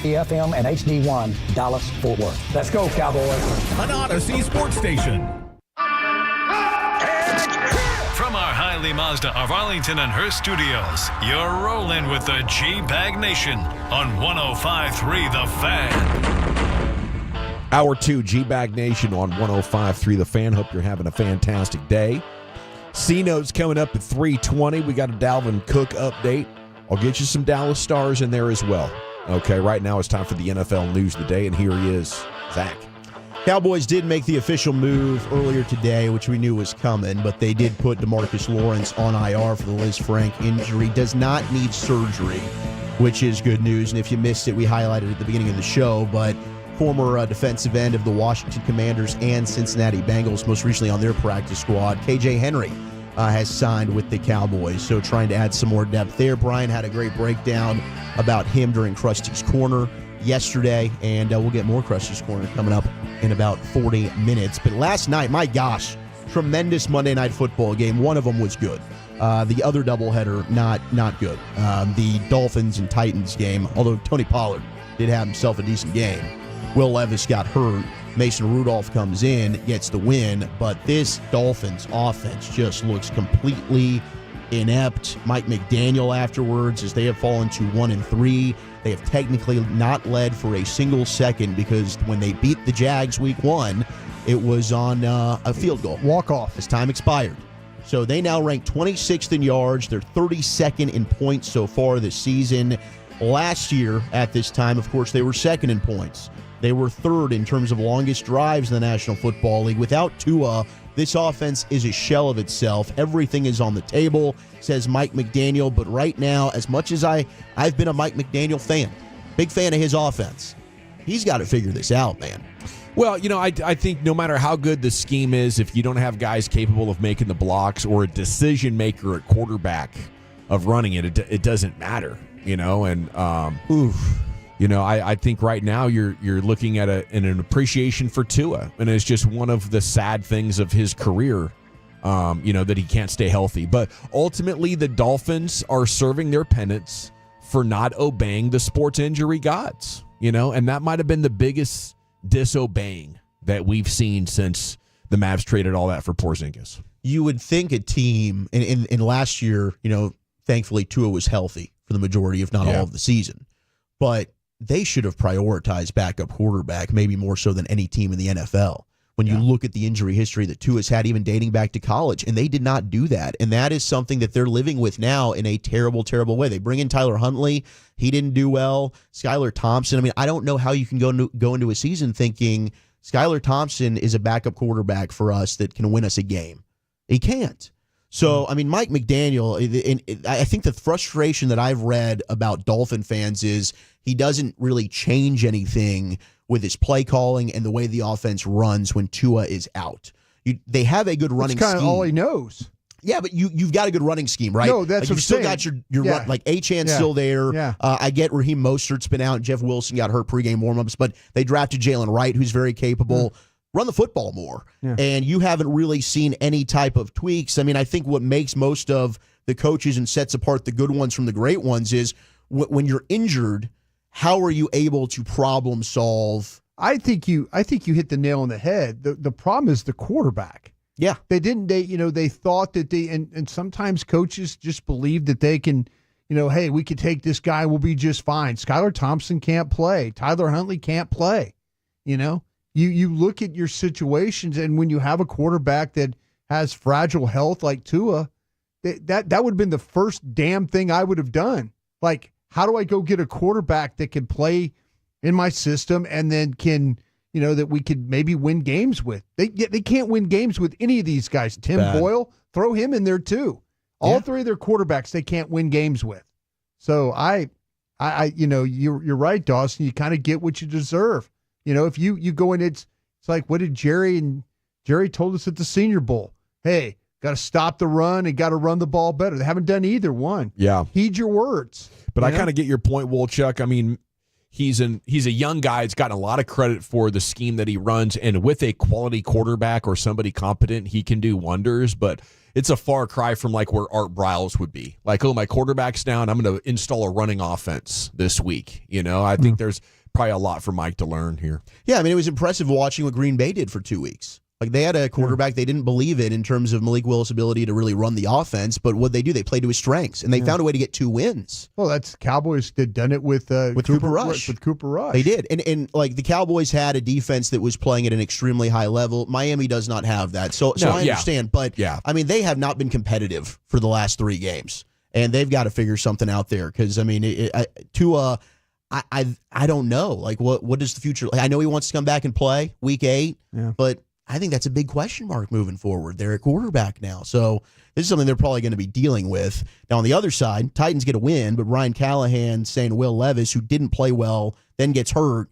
FM and HD1, Dallas, Fort Worth. Let's go, Cowboys. An Odyssey sports station. From our Hiley Mazda of Arlington and Hearst studios, you're rolling with the G-Bag Nation on 105.3 The Fan. Hour 2, G-Bag Nation on 105.3 The Fan. Hope you're having a fantastic day. C-Notes coming up at 3:20. We got a Dalvin Cook update. I'll get you some Dallas Stars in there as well. Okay, right now it's time for the NFL news of the day, and here he is, Zach. Cowboys did make the official move earlier today, which we knew was coming, but they did put DeMarcus Lawrence on IR for the Liz Frank injury. Does not need surgery, which is good news. And if you missed it, we highlighted it at the beginning of the show, but former defensive end of the Washington Commanders and Cincinnati Bengals, most recently on their practice squad, KJ Henry, has signed with the Cowboys. So trying to add some more depth there. Brian had a great breakdown about him during Krusty's Corner yesterday, and we'll get more Krusty's Corner coming up in about 40 minutes. But last night, my gosh, tremendous Monday Night Football game. One of them was good. The other doubleheader, not good. The Dolphins and Titans game, although Tony Pollard did have himself a decent game. Will Levis got hurt. Mason Rudolph comes in, gets the win, but this Dolphins offense just looks completely inept. Mike McDaniel afterwards, as they have fallen to 1-3. They have technically not led for a single second because when they beat the Jags week 1, it was on a field goal. Walk-off. As time expired. So they now rank 26th in yards. They're 32nd in points so far this season. Last year at this time, of course, they were second in points. They were third in terms of longest drives in the National Football League. Without Tua, this offense is a shell of itself. Everything is on the table, says Mike McDaniel. But right now, as much as I've been a Mike McDaniel fan, big fan of his offense, he's got to figure this out, man. Well, I think no matter how good the scheme is, if you don't have guys capable of making the blocks or a decision maker at quarterback of running it doesn't matter, and I think right now you're looking at an appreciation for Tua, and it's just one of the sad things of his career, that he can't stay healthy. But ultimately, the Dolphins are serving their penance for not obeying the sports injury gods, and that might have been the biggest disobeying that we've seen since the Mavs traded all that for Porzingis. You would think a team, in last year, thankfully Tua was healthy for the majority, if not all of the season, but they should have prioritized backup quarterback, maybe more so than any team in the NFL. When you look at the injury history that Tua's had, even dating back to college, and they did not do that. And that is something that they're living with now in a terrible, terrible way. They bring in Tyler Huntley. He didn't do well. Skylar Thompson. I mean, I don't know how you can go into a season thinking Skylar Thompson is a backup quarterback for us that can win us a game. He can't. So, I mean, Mike McDaniel, I think the frustration that I've read about Dolphin fans is he doesn't really change anything with his play calling and the way the offense runs when Tua is out. They have a good running scheme. That's kind of all he knows. Yeah, but you've got a good running scheme, right? No, that's what you've still saying. got your run, like Achan's still there. Yeah. I get Raheem Mostert's been out. Jeff Wilson got hurt pregame warmups, but they drafted Jalen Wright, who's very capable. Run the football more. Yeah. And you haven't really seen any type of tweaks. I mean, I think what makes most of the coaches and sets apart the good ones from the great ones is when you're injured, how are you able to problem solve? I think you hit the nail on the head. The problem is the quarterback. Yeah. They thought that and sometimes coaches just believe that they can, hey, we could take this guy, we'll be just fine. Skylar Thompson can't play. Tyler Huntley can't play. You look at your situations, and when you have a quarterback that has fragile health like Tua, that would have been the first damn thing I would have done. Like, how do I go get a quarterback that can play in my system and then can, that we could maybe win games with? They can't win games with any of these guys. Tim Boyle, throw him in there too. All three of their quarterbacks they can't win games with. So you're right, Dawson. You kind of get what you deserve. If you go in, it's like, what did Jerry told us at the Senior Bowl? Hey, got to stop the run and got to run the ball better. They haven't done either one. Yeah. Heed your words. But I kind of get your point, Wolchuk. I mean, he's a young guy. He's gotten a lot of credit for the scheme that he runs, and with a quality quarterback or somebody competent, he can do wonders. But it's a far cry from like where Art Briles would be. Like, oh, my quarterback's down, I'm going to install a running offense this week. I think there's probably a lot for Mike to learn here. Yeah, I mean, it was impressive watching what Green Bay did for 2 weeks. Like, they had a quarterback they didn't believe in terms of Malik Willis' ability to really run the offense, but what they do, they played to his strengths, and they found a way to get 2 wins. Well, that's Cowboys did done it with Cooper Rush. With Cooper Rush, they did, and like the Cowboys had a defense that was playing at an extremely high level. Miami does not have that, so I understand. But I mean, they have not been competitive for the last 3 games, and they've got to figure something out there. Because I mean, Tua, I don't know. Like, what is the future? Like, I know he wants to come back and play Week 8, but I think that's a big question mark moving forward. They're at quarterback now. So this is something they're probably going to be dealing with. Now, on the other side, Titans get a win, but Ryan Callahan saying Will Levis, who didn't play well, then gets hurt,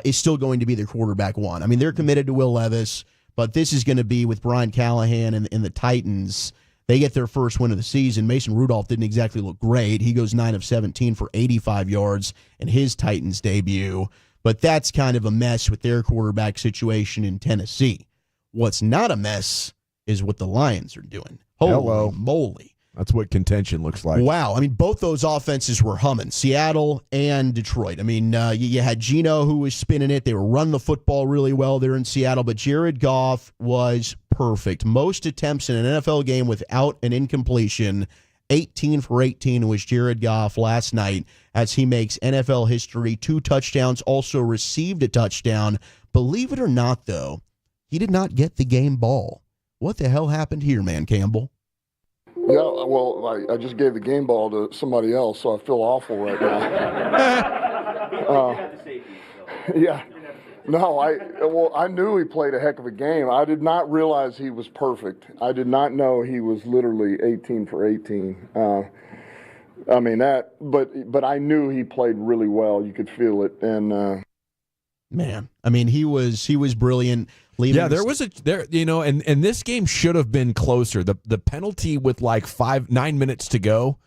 is still going to be their quarterback 1. I mean, they're committed to Will Levis, but this is going to be with Brian Callahan and the Titans. They get their first win of the season. Mason Rudolph didn't exactly look great. He goes 9 of 17 for 85 yards in his Titans debut, but that's kind of a mess with their quarterback situation in Tennessee. What's not a mess is what the Lions are doing. Holy moly. That's what contention looks like. Wow. I mean, both those offenses were humming, Seattle and Detroit. I mean, you had Geno who was spinning it. They were running the football really well there in Seattle, but Jared Goff was perfect. Most attempts in an NFL game without an incompletion. 18 for 18 was Jared Goff last night as he makes NFL history. 2 touchdowns, also received a touchdown. Believe it or not, though, he did not get the game ball. What the hell happened here, man, Campbell? Yeah, well, I just gave the game ball to somebody else, so I feel awful right now. Yeah. No, I knew he played a heck of a game. I did not realize he was perfect. I did not know he was literally 18 for 18. I mean that, but I knew he played really well. You could feel it, and man, I mean he was brilliant. Yeah, and this game should have been closer. The penalty with like 9 minutes to go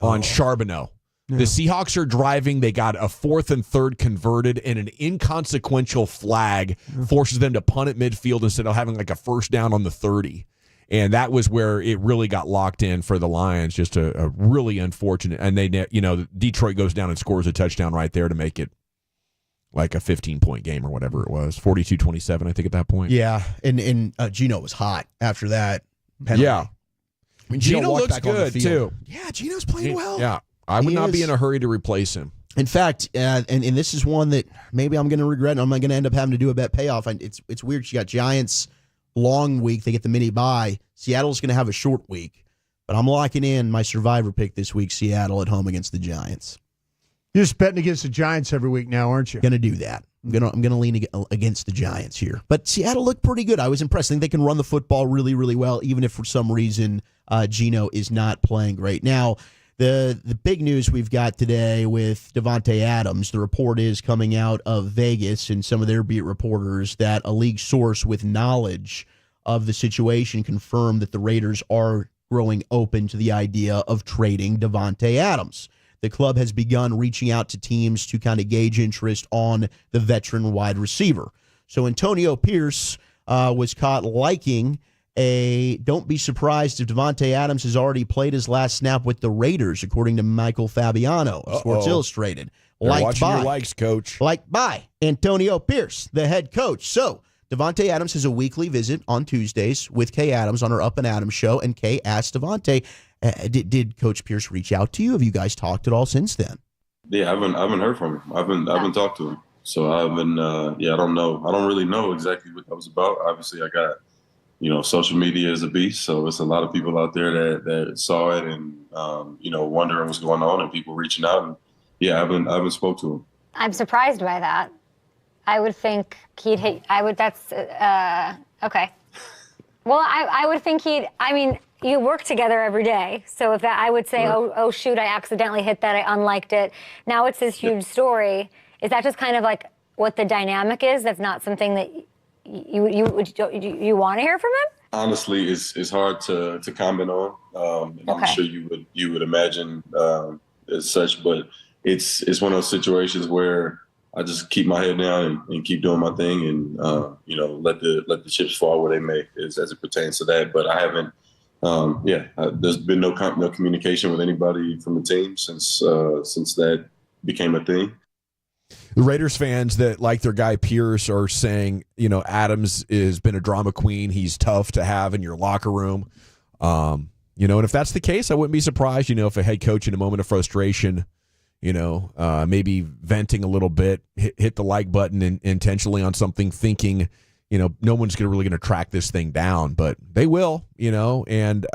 on Charbonneau. Yeah. The Seahawks are driving. They got a 4th and 3rd converted, and an inconsequential flag forces them to punt at midfield instead of having like a first down on the 30. And that was where it really got locked in for the Lions. Just a really unfortunate. And Detroit goes down and scores a touchdown right there to make it like a 15-point game or whatever it was. 42-27, I think, at that point. Yeah, and Geno was hot after that penalty. Yeah. I mean, Geno looks good, too. Yeah, Geno's playing well. Yeah, I would not be in a hurry to replace him. In fact, and this is one that maybe I'm going to regret, and I'm going to end up having to do a bet payoff. It's weird. You got Giants long week. They get the mini bye. Seattle's going to have a short week. But I'm locking in my survivor pick this week, Seattle at home against the Giants. You're just betting against the Giants every week now, aren't you? Going to do that. I'm gonna lean against the Giants here. But Seattle looked pretty good. I was impressed. I think they can run the football really, really well, even if for some reason Geno is not playing great. Now, the big news we've got today with Davante Adams, the report is coming out of Vegas and some of their beat reporters that a league source with knowledge of the situation confirmed that the Raiders are growing open to the idea of trading Davante Adams. The club has begun reaching out to teams to kind of gauge interest on the veteran wide receiver. So Antonio Pierce was caught liking don't be surprised if Davante Adams has already played his last snap with the Raiders, according to Michael Fabiano of Sports Illustrated. Watching your likes, coach. Liked by Antonio Pierce, the head coach. So Davante Adams has a weekly visit on Tuesdays with Kay Adams on her Up and Adams show, and Kay asked Davante, did Coach Pierce reach out to you? Have you guys talked at all since then? Yeah, I haven't heard from him. I haven't talked to him. So I haven't. I don't know. I don't really know exactly what that was about. Obviously, I got, social media is a beast. So it's a lot of people out there that saw it and wondering what's going on and people reaching out. And I haven't spoke to him. I'm surprised by that. I would think he'd hit. That's okay. Well, I would think you work together every day. So if I would say, right. oh shoot, I accidentally hit that, I unliked it. Now it's this huge story. Is that just kind of like what the dynamic is? That's not something that you want to hear from him? Honestly, it's hard to comment on. Okay. I'm sure you would imagine as such, but it's one of those situations where I just keep my head down and keep doing my thing, and let the chips fall where they may, as it pertains to that. But I haven't. There's been no communication with anybody from the team since that became a thing. The Raiders fans that like their guy Pierce are saying, Adams has been a drama queen. He's tough to have in your locker room. And if that's the case, I wouldn't be surprised, if a head coach in a moment of frustration, maybe venting a little bit, hit the like button intentionally on something, thinking, no one's really going to track this thing down, but they will, and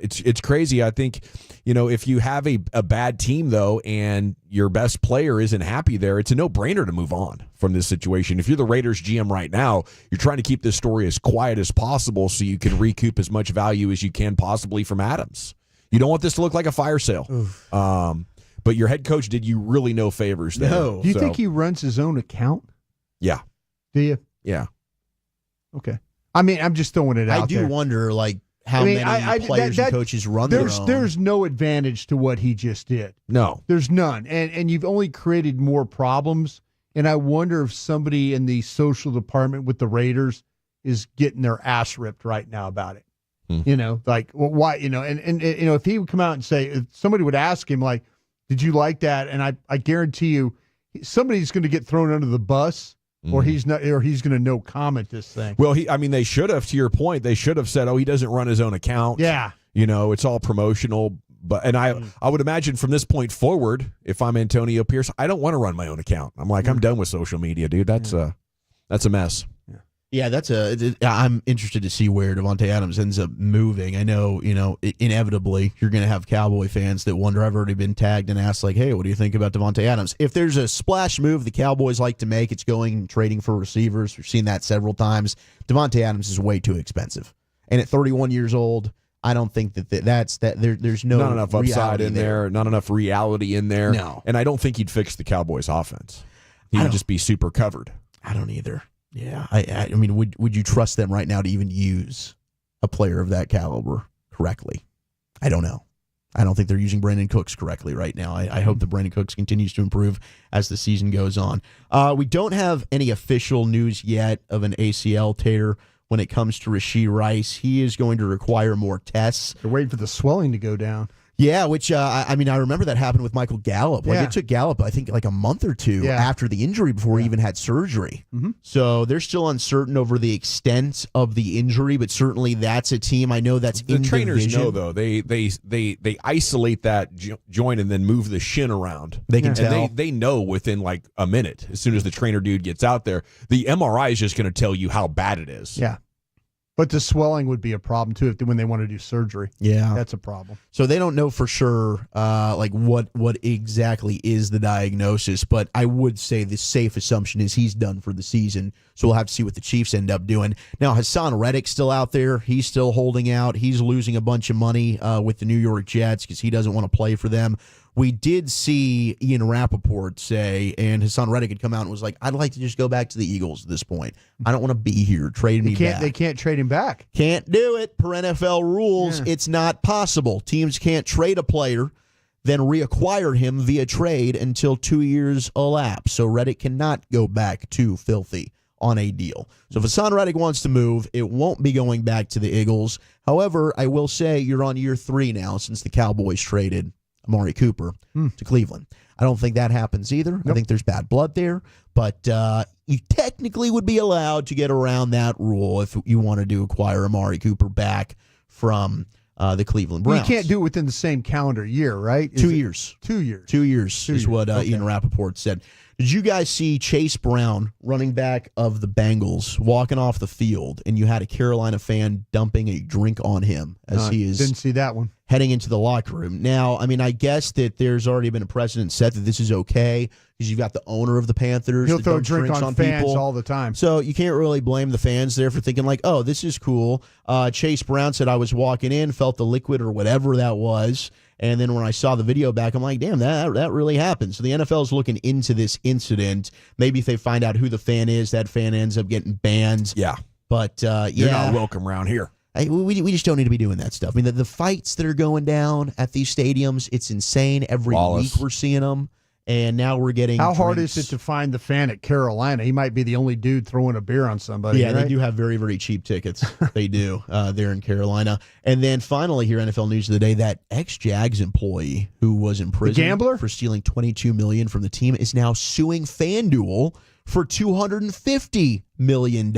it's crazy. I think, if you have a bad team, though, and your best player isn't happy there, it's a no-brainer to move on from this situation. If you're the Raiders GM right now, you're trying to keep this story as quiet as possible so you can recoup as much value as you can possibly from Adams. You don't want this to look like a fire sale. But your head coach did you really no favors there. No. Do you think he runs his own account? Yeah. Do you? Yeah. Okay. I mean, I'm just throwing it out there. I do wonder, how many players and coaches run their own. There's no advantage to what he just did. No. There's none. And you've only created more problems. And I wonder if somebody in the social department with the Raiders is getting their ass ripped right now about it. Why, and if he would come out and say, if somebody would ask him, did you like that? And I guarantee you, somebody's going to get thrown under the bus. Or he's not, or he's going to no comment this thing. Well, they should have. To your point, they should have said, "Oh, he doesn't run his own account." Yeah, it's all promotional. But I would imagine from this point forward, if I'm Antonio Pierce, I don't want to run my own account. I'm I'm done with social media, dude. That's a mess. Yeah, I'm interested to see where Davante Adams ends up moving. I know, inevitably you're going to have Cowboy fans that wonder. I've already been tagged and asked, hey, what do you think about Davante Adams? If there's a splash move the Cowboys like to make, it's going and trading for receivers. We've seen that several times. Davante Adams is way too expensive. And at 31 years old, I don't think there's not enough upside in there, not enough reality in there. No. And I don't think he'd fix the Cowboys offense. He would just be super covered. I don't either. Yeah, I mean, would you trust them right now to even use a player of that caliber correctly? I don't know. I don't think they're using Brandon Cooks correctly right now. I hope that Brandon Cooks continues to improve as the season goes on. We don't have any official news yet of an ACL tear when it comes to Rashee Rice. He is going to require more tests. They're waiting for the swelling to go down. Yeah, which, I remember that happened with Michael Gallup. It took Gallup, I think, a month or two after the injury before he even had surgery. Mm-hmm. So they're still uncertain over the extent of the injury, but certainly that's a team I know that's the in trainers division. know, though. They isolate that joint and then move the shin around. They can tell. And they know within a minute, as soon as the trainer dude gets out there. The MRI is just going to tell you how bad it is. Yeah. But the swelling would be a problem, too, when they want to do surgery. Yeah. That's a problem. So they don't know for sure what exactly is the diagnosis, but I would say the safe assumption is he's done for the season, so we'll have to see what the Chiefs end up doing. Now, Hassan Reddick's still out there. He's still holding out. He's losing a bunch of money with the New York Jets because he doesn't want to play for them. We did see Ian Rappaport say, and Hassan Reddick had come out and was like, I'd like to just go back to the Eagles at this point. I don't want to be here. Trade me back. They can't trade him back. Can't do it. Per NFL rules, It's not possible. Teams can't trade a player, then reacquire him via trade until 2 years elapse. So Reddick cannot go back to Filthy on a deal. So if Hassan Reddick wants to move, it won't be going back to the Eagles. However, I will say you're on year 3 now since the Cowboys traded Amari Cooper to Cleveland. I don't think that happens either. Nope. I think there's bad blood there, but you technically would be allowed to get around that rule if you wanted to acquire Amari Cooper back from the Cleveland Browns. You can't do it within the same calendar year, right? 2 years. 2 years. 2 years is what Ian Rappaport said. Did you guys see Chase Brown, running back of the Bengals, walking off the field, and you had a Carolina fan dumping a drink on him as he is didn't see that one heading into the locker room? Now, I guess that there's already been a precedent set that this is okay because you've got the owner of the Panthers. He'll that throw dumps drink drinks on fans people all the time. So you can't really blame the fans there for thinking oh, this is cool. Chase Brown said, I was walking in, felt the liquid or whatever that was. And then when I saw the video back, I'm like, damn, that really happened. So the NFL is looking into this incident. Maybe if they find out who the fan is, that fan ends up getting banned. Yeah. But, You're not welcome around here. We just don't need to be doing that stuff. The fights that are going down at these stadiums, it's insane. Every week we're seeing them. And now we're getting How hard drinks. is it to find the fan at Carolina? He might be the only dude throwing a beer on somebody. Yeah, right? they do have very, very cheap tickets. They do there in Carolina. And then finally, here NFL News of the Day, that ex-Jags employee who was in prison gambler? for stealing $22 million from the team is now suing FanDuel for $250 million.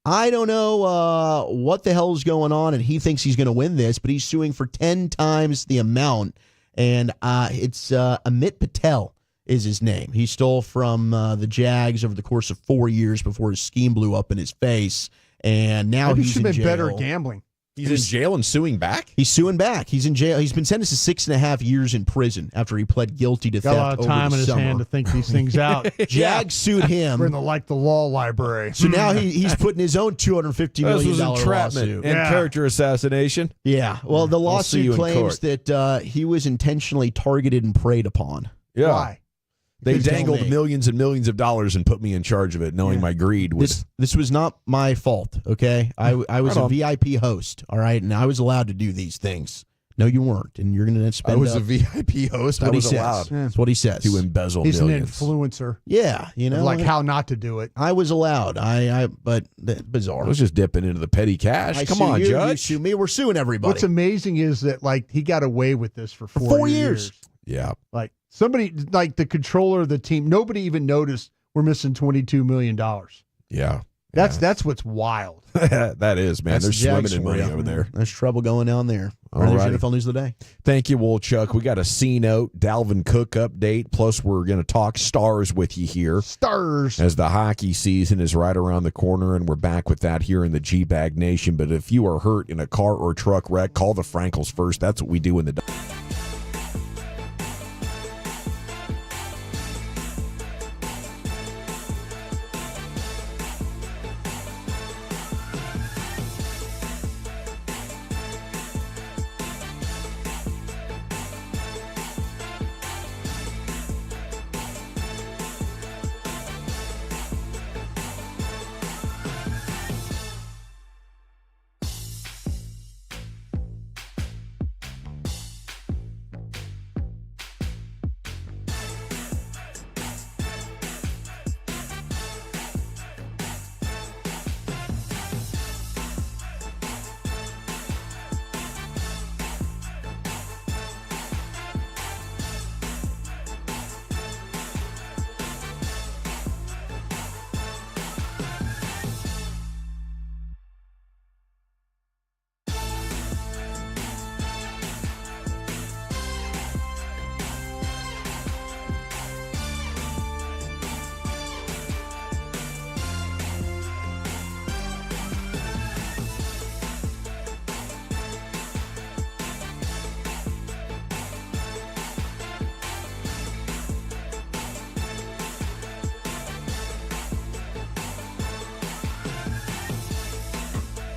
I don't know what the hell is going on, and he thinks he's going to win this, but he's suing for 10 times the amount. And it's Amit Patel is his name. He stole from the Jags over the course of 4 years before his scheme blew up in his face. And now Maybe he's should in have been jail. better at gambling. He's in jail and suing back? He's suing back. He's in jail. He's been sentenced to 6.5 years in prison after he pled guilty to Got a theft lot of over time the in his summer. hand to think these things out. Jags sued him. We're in the law library. So now he's putting his own $250 million This was entrapment lawsuit. and character assassination. Yeah. Well, the I'll see you lawsuit in claims court. that he was intentionally targeted and preyed upon. Yeah. Why? They Please tell dangled me. millions and millions of dollars and put me in charge of it, knowing my greed was. This was not my fault, okay? I was Right a on. VIP host, all right? And I was allowed to do these things. No, you weren't. And you're going to spend I was up- a VIP host. That's I what he was says. allowed That's what he says. to embezzle He's millions. an influencer. Yeah, you know. Like how not to do it. I was allowed. But bizarre. I was just dipping into the petty cash. I Come sue on, you, Judge. You sue me. We're suing everybody. What's amazing is that like he got away with this for 4 years. Yeah. Like somebody, like the controller of the team, nobody even noticed we're missing $22 million. Yeah. That's what's wild. That is, man. That's They're the Jags swimming in money for you. over there. There's trouble going on there. All There's righty. NFL News of the Day. Thank you, Woolchuck. We got a C-note, Dalvin Cook update, plus we're going to talk stars with you here. Stars. As the hockey season is right around the corner, and we're back with that here in the G-Bag Nation. But if you are hurt in a car or truck wreck, call the Frankels first. That's what we do in the...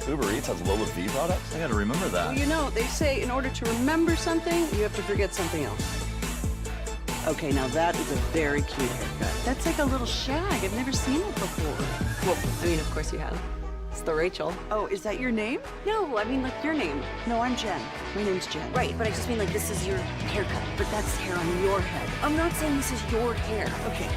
Uber Eats has Lola V products? I gotta remember that. Well, you know, they say in order to remember something, you have to forget something else. Okay, now that is a very cute haircut. That's like a little shag. I've never seen it before. Well, I mean, of course you have. It's the Rachel. Oh, is that your name? No, I mean like your name. No, I'm Jen. My name's Jen. Right, but I just mean like this is your haircut. But that's hair on your head. I'm not saying this is your hair. Okay.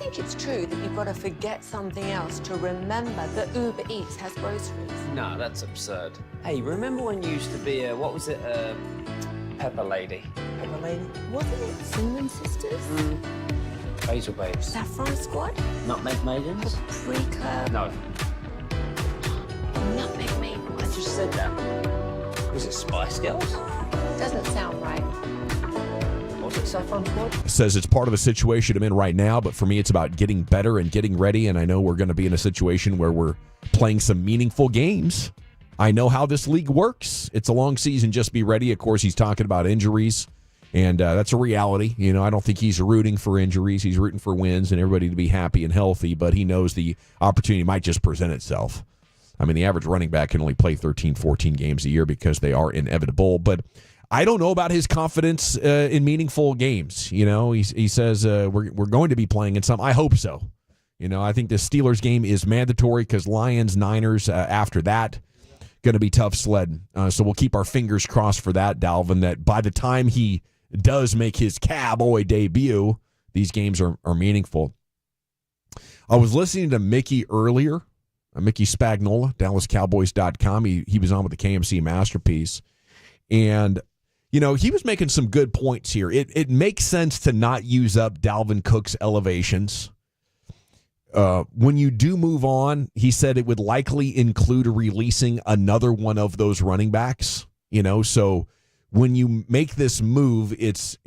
think it's true that you've got to forget something else to remember that Uber Eats has groceries? No, that's absurd. Hey, remember when you used to be a, what was it, Pepper Lady? Pepper Lady? Wasn't it Cinnamon Sisters? Basil Babes. Saffron Squad? Nutmeg Maidens? Pre-Club? No. Nutmeg Maidens? I just said that. Was it Spice Girls? Doesn't sound right. Was it Saffron Squad? Says it's part of a situation I'm in right now, but for me, it's about getting better and getting ready. And I know we're going to be in a situation where we're playing some meaningful games. I know how this league works. It's a long season. Just be ready. Of course, he's talking about injuries, and that's a reality. You know, I don't think he's rooting for injuries. He's rooting for wins and everybody to be happy and healthy, but he knows the opportunity might just present itself. I mean, the average running back can only play 13, 14 games a year because they are inevitable, but I don't know about his confidence in meaningful games. You know, he says we're going to be playing in some. I hope so. You know, I think the Steelers game is mandatory because Lions, Niners, after that, going to be tough sledding. So we'll keep our fingers crossed for that, Dalvin, that by the time he does make his Cowboy debut, these games are meaningful. I was listening to Mickey earlier, Mickey Spagnola, DallasCowboys.com. He was on with the KMC Masterpiece. And, you know, he was making some good points here. It makes sense to not use up Dalvin Cook's elevations. When you do move on, he said it would likely include releasing another one of those running backs. You know, so when you make this move, it's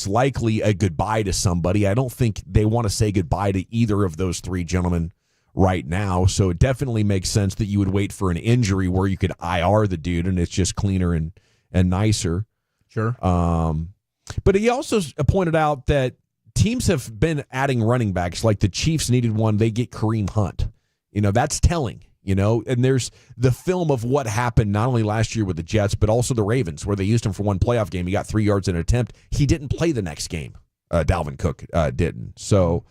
likely a goodbye to somebody. I don't think they want to say goodbye to either of those three gentlemen right now. So it definitely makes sense that you would wait for an injury where you could IR the dude and it's just cleaner and nicer. Sure. But he also pointed out that teams have been adding running backs. Like the Chiefs needed one, they get Kareem Hunt. You know, that's telling, you know, and there's the film of what happened not only last year with the Jets, but also the Ravens, where they used him for one playoff game. He got 3 yards in an attempt. He didn't play the next game. Dalvin Cook didn't. So,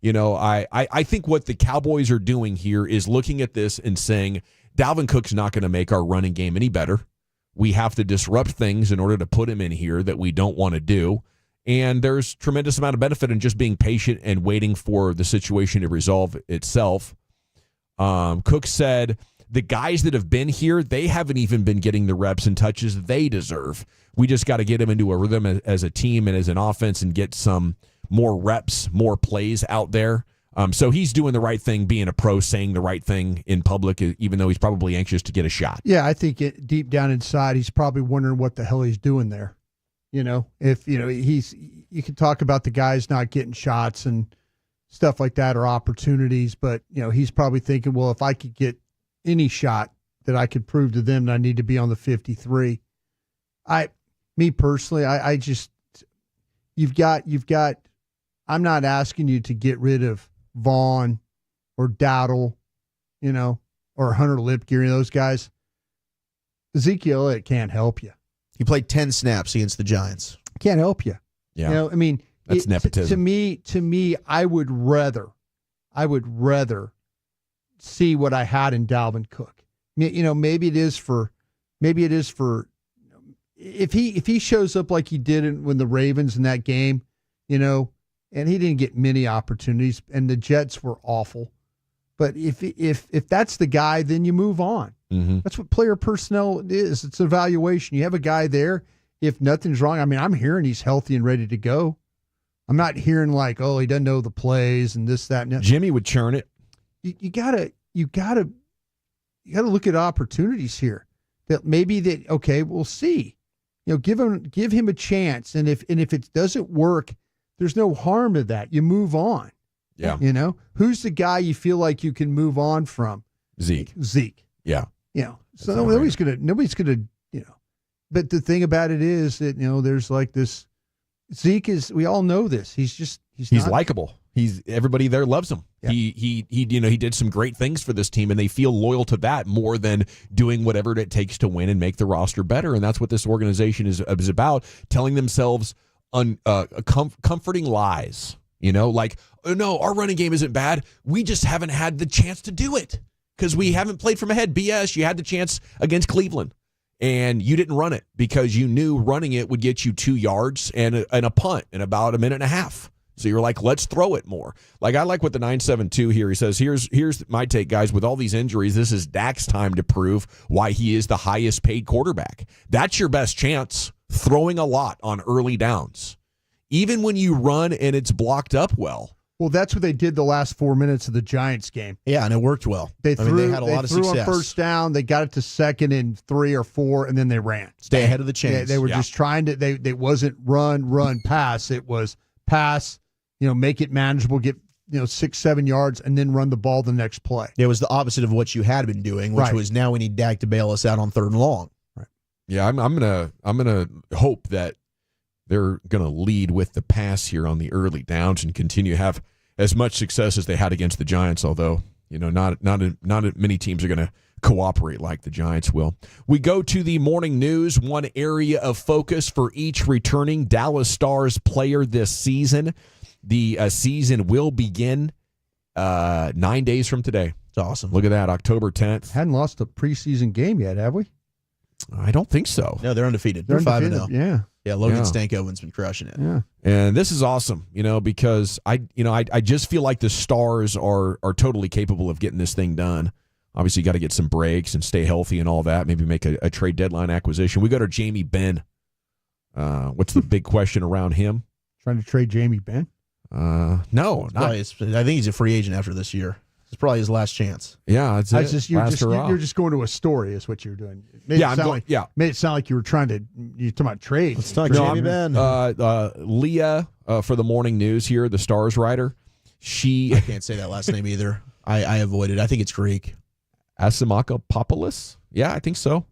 you know, I think what the Cowboys are doing here is looking at this and saying, Dalvin Cook's not going to make our running game any better. We have to disrupt things in order to put him in here that we don't want to do. And there's tremendous amount of benefit in just being patient and waiting for the situation to resolve itself. Cook said the guys that have been here, they haven't even been getting the reps and touches they deserve. We just got to get them into a rhythm as a team and as an offense and get some more reps, more plays out there. So he's doing the right thing, being a pro, saying the right thing in public, even though he's probably anxious to get a shot. Yeah, I think deep down inside, he's probably wondering what the hell he's doing there. You know, if, you know, you can talk about the guys not getting shots and stuff like that or opportunities, but, you know, he's probably thinking, well, if I could get any shot that I could prove to them that I need to be on the 53. Me personally, I just, you've got, I'm not asking you to get rid of Vaughn or Dowdle, you know, or Hunter Lipke, or those guys. Ezekiel Elliott can't help you. He played 10 snaps against the Giants. Can't help you. Yeah. You know, I mean, that's nepotism. To me, I would rather see what I had in Dalvin Cook. You know, maybe it is for if he shows up like he did when the Ravens in that game, you know, and he didn't get many opportunities and the Jets were awful. But if that's the guy, then you move on. Mm-hmm. That's what player personnel is. It's evaluation. You have a guy there. If nothing's wrong, I mean, I'm hearing he's healthy and ready to go. I'm not hearing like, oh, he doesn't know the plays and this, that, and that. Jimmy would churn it. You gotta look at opportunities here. That maybe that, okay, we'll see. You know, give him a chance. And if it doesn't work, there's no harm to that. You move on. Yeah. You know, who's the guy you feel like you can move on from? Zeke. Yeah. You know, so nobody's gonna, you know, but the thing about it is that, you know, there's like this, Zeke is, we all know this. He's likable. Everybody there loves him. Yeah. He did some great things for this team and they feel loyal to that more than doing whatever it takes to win and make the roster better. And that's what this organization is about, telling themselves comforting lies. You know, like, oh, no, our running game isn't bad. We just haven't had the chance to do it because we haven't played from ahead. BS, you had the chance against Cleveland, and you didn't run it because you knew running it would get you 2 yards and a punt in about a minute and a half. So you're like, let's throw it more. Like, I like what the 972 here. He says, here's my take, guys. With all these injuries, this is Dak's time to prove why he is the highest paid quarterback. That's your best chance, throwing a lot on early downs. Even when you run and it's blocked up well. Well, that's what they did the last 4 minutes of the Giants game. Yeah, and it worked well. They threw a lot of success. On first down. They got it to second and 3 or 4, and then they ran. Stay ahead of the chains. They were just trying to. They wasn't run, pass. It was pass. Make it manageable. Get 6-7 yards, and then run the ball the next play. It was the opposite of what you had been doing, which was now we need Dak to bail us out on 3rd and long. Right. Yeah, I'm gonna hope that they're gonna lead with the pass here on the early downs and continue to have as much success as they had against the Giants. Although not many teams are gonna cooperate like the Giants will. We go to the morning news. One area of focus for each returning Dallas Stars player this season. The season will begin 9 days from today. It's awesome. Look at that, October 10th. Hadn't lost a preseason game yet, have we? I don't think so. No, they're undefeated. They're 5-0. Yeah. Logan Stankoven's been crushing it. Yeah. And this is awesome, because I just feel like the Stars are totally capable of getting this thing done. Obviously, you got to get some breaks and stay healthy and all that. Maybe make a trade deadline acquisition. We go to Jamie Benn. What's the big question around him? Trying to trade Jamie Benn? No. I think he's a free agent after this year. It's probably his last chance. Yeah, you're just going to a story is what you're doing. Made it sound like you were you're talking about trades. Let's talk Jamie Benn. Leah for the morning news here, the Stars writer. I can't say that last name either. I avoided. I think it's Greek. Asimakopoulos? Yeah, I think so.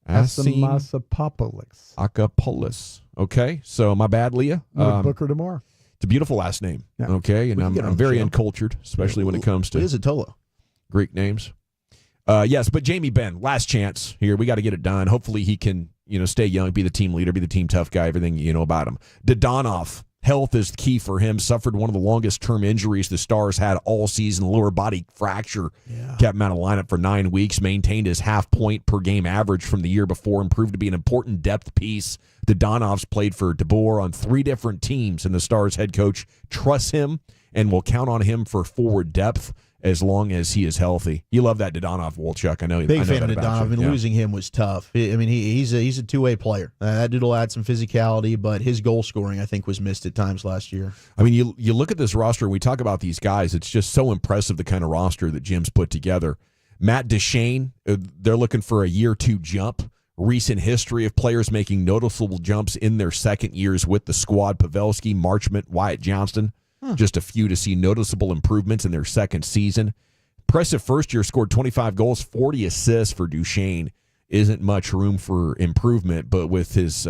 Asimakopoulos. Akopoulos. Okay, so my bad, Leah. Booker tomorrow. It's a beautiful last name. Yeah. Okay, and I'm very uncultured, especially when it comes to Greek names. Yes, but Jamie Benn, last chance here. We got to get it done. Hopefully he can, stay young, be the team leader, be the team tough guy, everything you know about him. Dodonov, health is key for him. Suffered one of the longest term injuries the Stars had all season, lower body fracture. Yeah. Kept him out of lineup for 9 weeks, maintained his half-point per game average from the year before, and proved to be an important depth piece. Dodonov's played for DeBoer on 3 different teams, and the Stars head coach trusts him and will count on him for forward depth as long as he is healthy. You love that Dodonov, Wolchuk. I know. Big fan of that about Dodonov, and losing him was tough. He's a two-way player. That dude will add some physicality, but his goal scoring, I think, was missed at times last year. I mean, you look at this roster, and we talk about these guys. It's just so impressive, the kind of roster that Jim's put together. Matt Duchene, they're looking for a year 2 jump. Recent history of players making noticeable jumps in their second years with the squad. Pavelski, Marchment, Wyatt Johnston. Just a few to see noticeable improvements in their second season. Impressive first year, scored 25 goals, 40 assists for Duchene. Isn't much room for improvement, but with his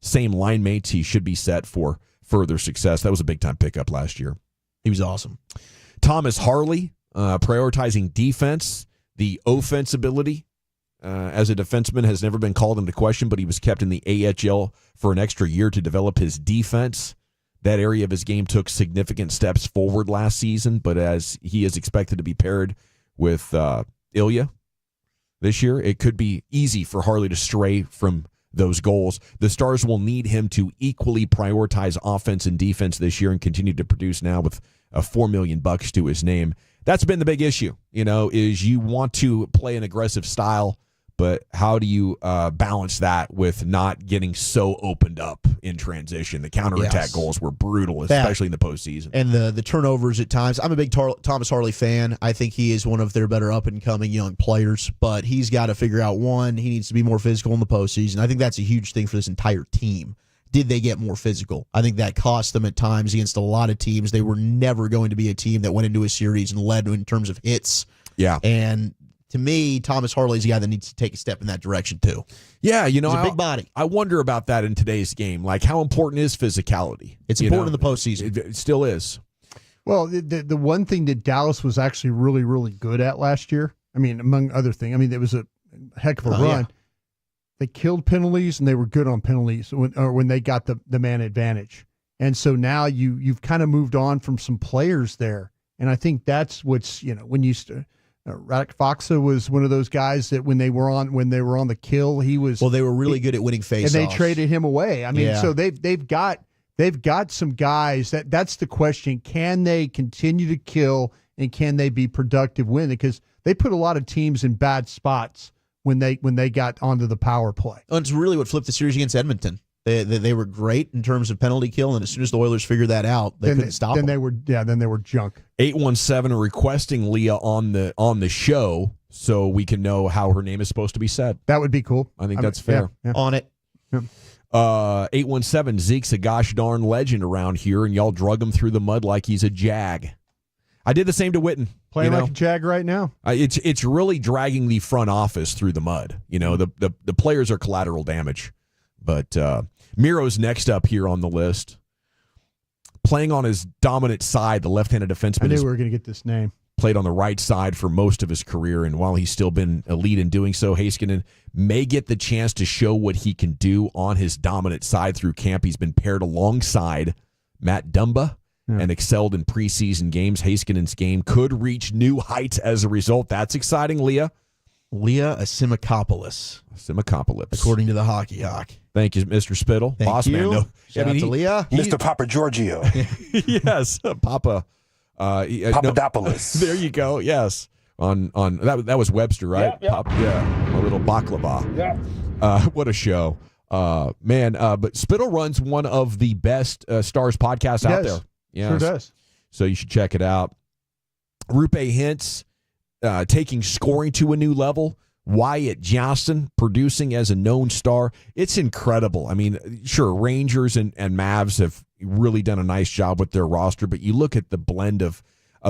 same line mates, he should be set for further success. That was a big-time pickup last year. He was awesome. Thomas Harley, prioritizing defense. The offense ability as a defenseman has never been called into question, but he was kept in the AHL for an extra year to develop his defense. That area of his game took significant steps forward last season, but as he is expected to be paired with Ilya this year, it could be easy for Harley to stray from those goals. The Stars will need him to equally prioritize offense and defense this year and continue to produce now with $4 million to his name. That's been the big issue, is you want to play an aggressive style, but how do you balance that with not getting so opened up in transition? The counterattack goals were brutal, especially in the postseason. And the turnovers at times. I'm a big Thomas Harley fan. I think he is one of their better up-and-coming young players, but he's got to figure out, one, he needs to be more physical in the postseason. I think that's a huge thing for this entire team. Did they get more physical? I think that cost them at times against a lot of teams. They were never going to be a team that went into a series and led in terms of hits. Yeah. And to me, Thomas Harley's a guy that needs to take a step in that direction too. Yeah, he's a big body. I wonder about that in today's game. Like, how important is physicality? It's important in the postseason. It still is. Well, the one thing that Dallas was actually really, really good at last year, among other things, it was a heck of a run. Yeah. They killed penalties, and they were good on penalties when they got the man advantage. And so now you've kind of moved on from some players there. And I think that's what's, when you Radek Faksa was one of those guys that when they were on the kill, he was. Well, they were really good at winning faceoffs, and they traded him away. So they've got they've got some guys that's the question. Can they continue to kill and can they be productive when? Because they put a lot of teams in bad spots when they got onto the power play. Oh, it's really what flipped the series against Edmonton. They were great in terms of penalty kill, and as soon as the Oilers figured that out, they couldn't stop them. Then they were junk. 817 requesting Leah on the show so we can know how her name is supposed to be said. That would be cool. I think that's fair. Yeah. On it. Yeah. 817, Zeke's a gosh darn legend around here, and y'all drug him through the mud like he's a jag. I did the same to Witten. Playing like a jag right now. It's really dragging the front office through the mud. The players are collateral damage. But Miro's next up here on the list. Playing on his dominant side, the left-handed defenseman. I knew we were going to get this name. Played on the right side for most of his career, and while he's still been elite in doing so, Heiskanen may get the chance to show what he can do on his dominant side through camp. He's been paired alongside Matt Dumba and excelled in preseason games. Heiskanen's game could reach new heights as a result. That's exciting, Leah. Leah Asimakopoulos. According to the Hockey Hawk. Thank you, Mr. Spittle. Thank Boss you. man. No, Shout out to Leah. Mr. Papa Giorgio. Yes, Papa. Papadopoulos. There you go. Yes, on that was Webster, right? Yeah. A little baklava. Yeah. What a show, man. But Spittle runs one of the best Stars podcasts out there. Yes. Sure does. So you should check it out. Rupe Hintz taking scoring to a new level. Wyatt Johnston producing as a known star. It's incredible. I mean, sure, Rangers and Mavs have really done a nice job with their roster, but you look at the blend of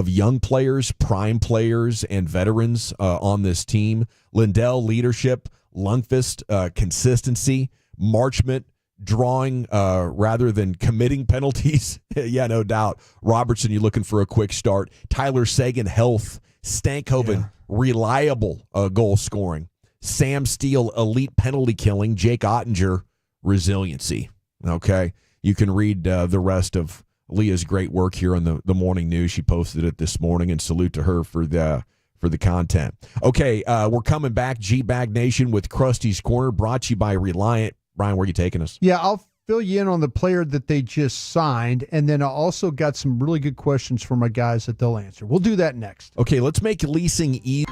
young players, prime players, and veterans on this team. Lindell, leadership. Lundqvist, consistency. Marchment, drawing rather than committing penalties. Yeah, no doubt. Robertson, you're looking for a quick start. Tyler Seguin, health. Stankoven, reliable goal scoring. Sam Steele, elite penalty killing. Jake Ottinger, resiliency. Okay, you can read the rest of Leah's great work here on the morning news. She posted it this morning, and salute to her for the content. Okay, we're coming back. G-Bag Nation with Krusty's Corner, brought to you by Reliant. Brian, where are you taking us? Yeah, I'll fill you in on the player that they just signed, and then I also got some really good questions for my guys that they'll answer. We'll do that next. Okay, let's make leasing easy.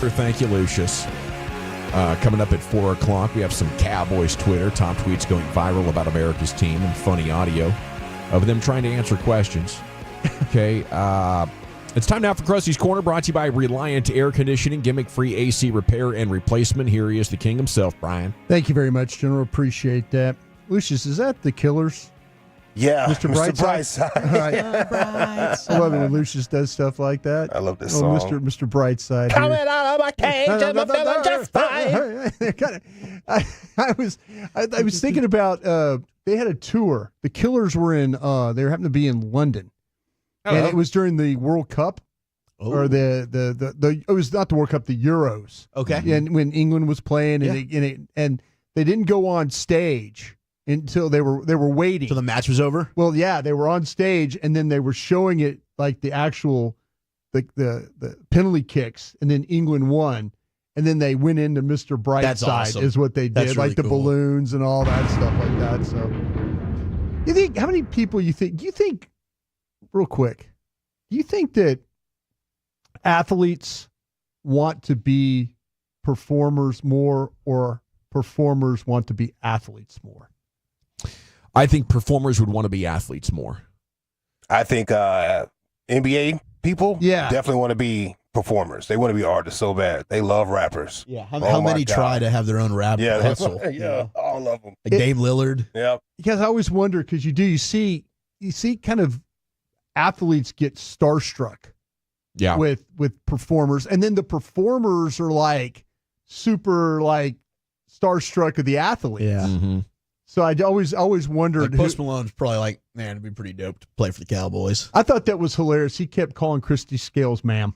Thank you, Lucius. Coming up at 4 o'clock, we have some Cowboys Twitter. Top tweets going viral about America's team and funny audio of them trying to answer questions. Okay. It's time now for Krusty's Corner, brought to you by Reliant Air Conditioning, gimmick-free AC repair and replacement. Here he is, the king himself, Brian. Thank you very much, General. Appreciate that. Lucius, is that the Killers? Yeah, Mr. Brightside. Brightside. I love it when Lucius does stuff like that. I love this song. Mr. Brightside. Coming out of my cage, I'm feeling just fine. I was thinking about they had a tour. The Killers were in. They happened to be in London, and it was during the World Cup. Or the it was not the World Cup, the Euros. Okay, and when England was playing, and they didn't go on stage until they were waiting till the match was over. Well, yeah, they were on stage, and then they were showing it like the actual the penalty kicks, and then England won, and then they went into Mr. Brightside. That's awesome. Is what they did, That's really like the cool. balloons and all that stuff like that. So, you think how many people you think? Do you think, real quick, do you think that athletes want to be performers more, or performers want to be athletes more? I think performers would want to be athletes more. I think NBA people definitely want to be performers. They want to be artists so bad. They love rappers. Yeah, how many try to have their own rap hustle? All of them. Like Dame Lillard. Yeah. Because I always wonder, because you see kind of athletes get starstruck. Yeah. With performers, and then the performers are like super like starstruck of the athlete. Yeah. Mm-hmm. So I always wondered. Like Post Malone's probably like, man, it'd be pretty dope to play for the Cowboys. I thought that was hilarious. He kept calling Christy Scales, ma'am.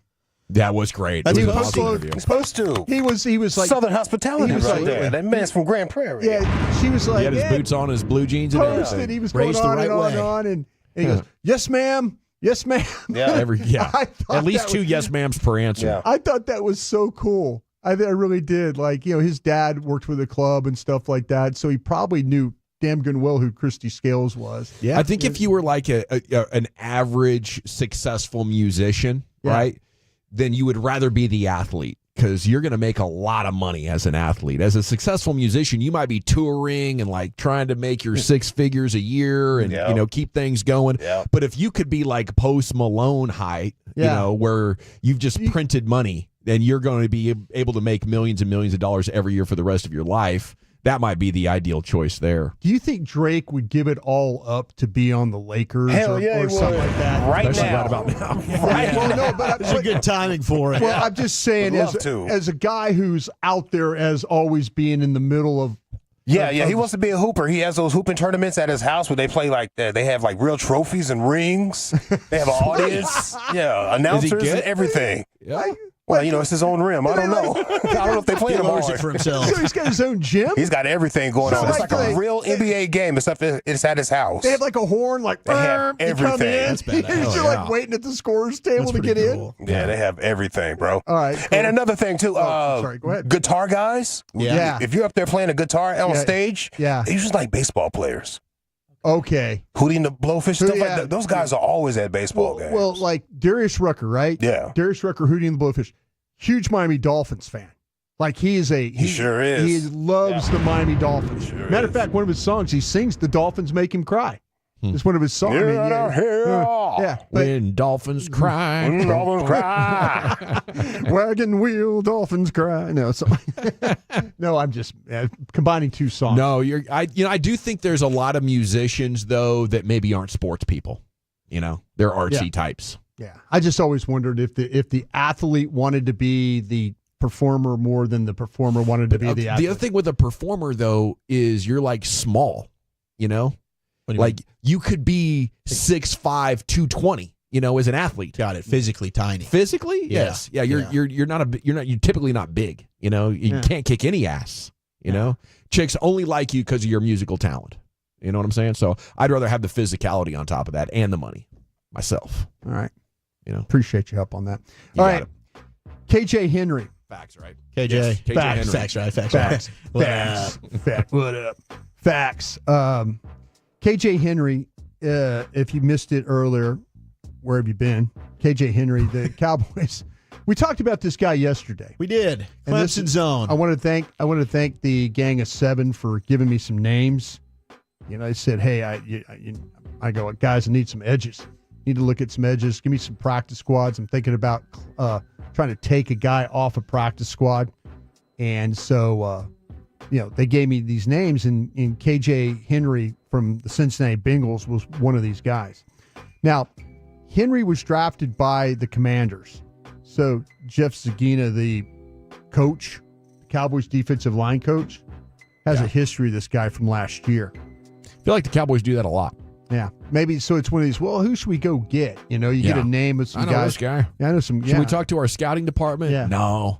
That was great. That's It was an supposed awesome to. interview. Supposed to. He was like Southern hospitality he was right like- there. That man's from Grand Prairie. Yeah, she was like, He had his boots on, his blue jeans, and posted. everything. He was Raised going the on right and on way. and he goes, yes, ma'am. Yes, ma'am. Yeah. I thought At least that two was- yes ma'ams per answer. Yeah. I thought that was so cool. I really did. Like, his dad worked with the club and stuff like that, so he probably knew damn good and well who Christy Scales was. Yeah. I think if you were like an average successful musician, right, then you would rather be the athlete, because you're going to make a lot of money as an athlete. As a successful musician, you might be touring and like trying to make your 6 figures a year and keep things going. Yeah. But if you could be like Post Malone height, where you've just printed money and you're going to be able to make millions and millions of dollars every year for the rest of your life, that might be the ideal choice there. Do you think Drake would give it all up to be on the Lakers Hell or, yeah, or he something would. like that? Right Especially now. right about now. Well, no, but It's a good timing for it. Well, I'm just saying, Would love to. as a guy who's out there as always being in the middle of. Yeah, he wants to be a hooper. He has those hooping tournaments at his house where they play like that. They have like real trophies and rings. They have an audience. Yeah, announcers and good? everything. Yeah. Well, it's his own rim. I don't know. I don't know if they play He him owns hard. it for himself. So he's got his own gym. He's got everything going So on. It's like like a they- real NBA game, except it's at his house. They have like a horn, like They have you come everything. in. That's badass. You're Oh, yeah. like waiting at the scorer's table That's to pretty get cool. Yeah, they have everything, bro. All right, cool. And another thing too, sorry, go ahead. guitar guys. Yeah. If you're up there playing a guitar on Yeah. stage, Yeah. they're usually like baseball players. in. Okay. Hootie and the Blowfish, stuff Yeah. like that. Those guys are always at baseball games. Well, like Darius Rucker, right? Yeah. Darius Rucker, Hootie and the Blowfish, huge Miami Dolphins fan. Like he sure is. He loves the Miami Dolphins. Sure Matter of is. fact, one of his songs, he sings "The Dolphins Make Him Cry." It's one of his songs. Here and here. Yeah. But When dolphins cry. When dolphins cry. wagon wheel, dolphins cry. No, so, no, I'm just combining two songs. No, I do think there's a lot of musicians though that maybe aren't sports people. They're artsy types. Yeah, I just always wondered if the athlete wanted to be the performer more than the performer wanted to be the athlete. The other thing with a performer though is you're like small, like you could be 6'5", 220, as an athlete. Got it. Physically tiny. Physically, Yeah. yes, yeah. You're typically not big. You can't kick any ass. Chicks only like you because of your musical talent. You know what I'm saying? So I'd rather have the physicality on top of that and the money myself. All right. Appreciate your help on that. All right. KJ Henry. Facts, right? KJ. Yes, KJ Facts. Henry. Facts, right? Facts. Facts. What Facts. up? Facts. What up? Facts. KJ Henry, if you missed it earlier, where have you been? KJ Henry, the Cowboys We talked about this guy yesterday. We did. Clemson Zone. I want to thank the Gang of Seven for giving me some names. I said, hey, I go, guys, I need some edges. Need to look at some edges. Give me some practice squads. I'm thinking about trying to take a guy off a practice squad. And so, they gave me these names, and KJ Henry from the Cincinnati Bengals was one of these guys. Now, Henry was drafted by the Commanders. So Jeff Zagina, the coach, Cowboys defensive line coach, has a history of this guy from last year. I feel like the Cowboys do that a lot. Yeah, maybe so. It's one of these. Well, who should we go get? You get a name of some I know guys. this guy. Yeah, I know some. Should we talk to our scouting department? Yeah. No.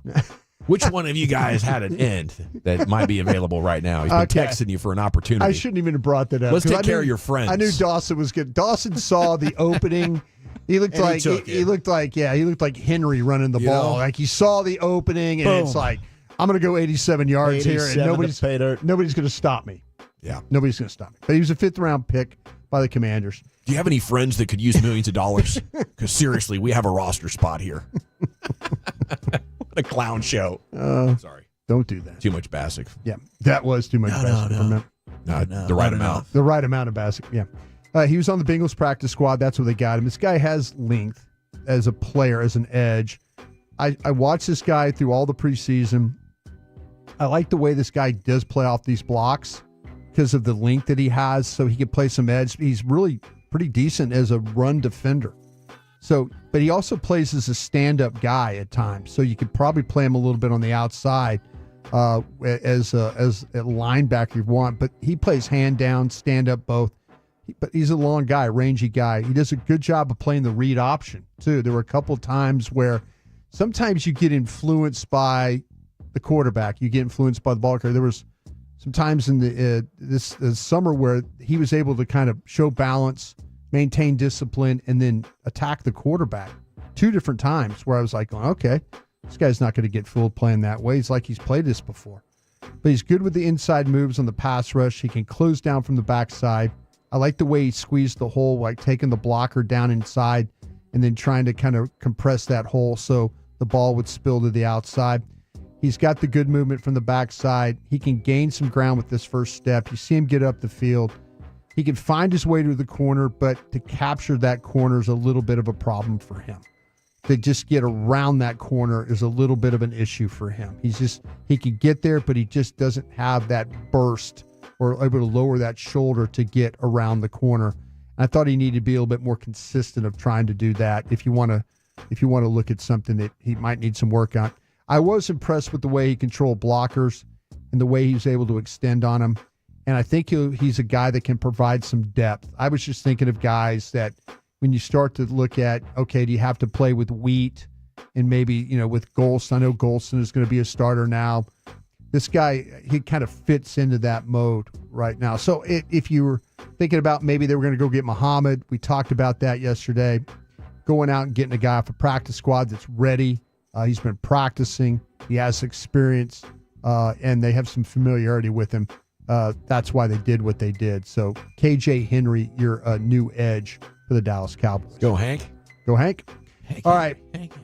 Which one of you guys had an end that might be available right now? He's been texting you for an opportunity. I shouldn't even have brought that up. Let's take care of your friends. I knew Dawson was good. Dawson saw the opening. He looked like he looked like Henry running the ball. Like he saw the opening, and it's like, I'm going to go 87 yards here, and nobody's going to stop me. Yeah, nobody's going to stop me. But he was a 5th round pick by the Commanders. Do you have any friends that could use millions of dollars? Because seriously, we have a roster spot here. What a clown show. Sorry. Don't do that. Too much Bassick. Yeah, that was too much Bassick. No, the right amount. The right amount of Bassick, yeah. He was on the Bengals practice squad. That's where they got him. This guy has length as a player, as an edge. I watched this guy through all the preseason. I like the way this guy does play off these blocks because of the length that he has, so he can play some edge. He's really pretty decent as a run defender. So, but he also plays as a stand-up guy at times, so you could probably play him a little bit on the outside as a linebacker if you want. But he plays hand down, stand-up both. But he's a long guy, rangy guy. He does a good job of playing the read option, too. There were a couple of times where sometimes you get influenced by the quarterback. You get influenced by the ball carrier. There was some times in this summer where he was able to kind of show balance, maintain discipline, and then attack the quarterback 2 different times where I was like, okay, this guy's not going to get fooled playing that way. He's like he's played this before. But he's good with the inside moves on the pass rush. He can close down from the backside. I like the way he squeezed the hole, like taking the blocker down inside and then trying to kind of compress that hole so the ball would spill to the outside. He's got the good movement from the backside. He can gain some ground with this first step. You see him get up the field. He can find his way to the corner, but to capture that corner is a little bit of a problem for him. To just get around that corner is a little bit of an issue for him. He can get there, but he just doesn't have that burst or able to lower that shoulder to get around the corner. I thought he needed to be a little bit more consistent of trying to do that if you want to look at something that he might need some work on. I was impressed with the way he controlled blockers and the way he was able to extend on them. And I think he's a guy that can provide some depth. I was just thinking of guys that when you start to look at, okay, do you have to play with Wheat and maybe, with Golston? I know Golston is going to be a starter now. This guy, he kind of fits into that mode right now. So if you were thinking about maybe they were going to go get Muhammad, we talked about that yesterday, going out and getting a guy off a practice squad that's ready. He's been practicing. He has experience, and they have some familiarity with him. That's why they did what they did. So KJ Henry, you're a new edge for the Dallas Cowboys. Go, Hank. Go, Hank. All right.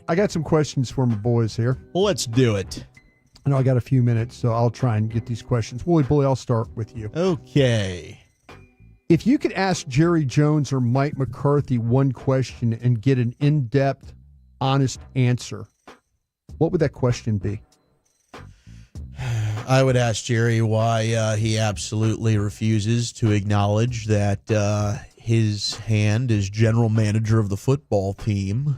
I got some questions for my boys here. Well, let's do it. I know I got a few minutes, so I'll try and get these questions. Wooly Bully, I'll start with you. Okay. If you could ask Jerry Jones or Mike McCarthy one question and get an in-depth, honest answer, what would that question be? I would ask Jerry why he absolutely refuses to acknowledge that his hand as general manager of the football team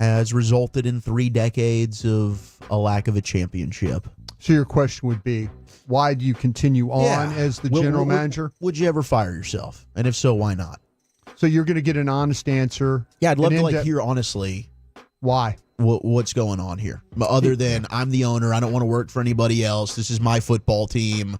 has resulted in 3 decades of a lack of a championship. So your question would be, why do you continue on as the general manager? Would you ever fire yourself? And if so, why not? So you're going to get an honest answer. Yeah, I'd love to hear honestly. Why? What's going on here? Other than I'm the owner, I don't want to work for anybody else. This is my football team.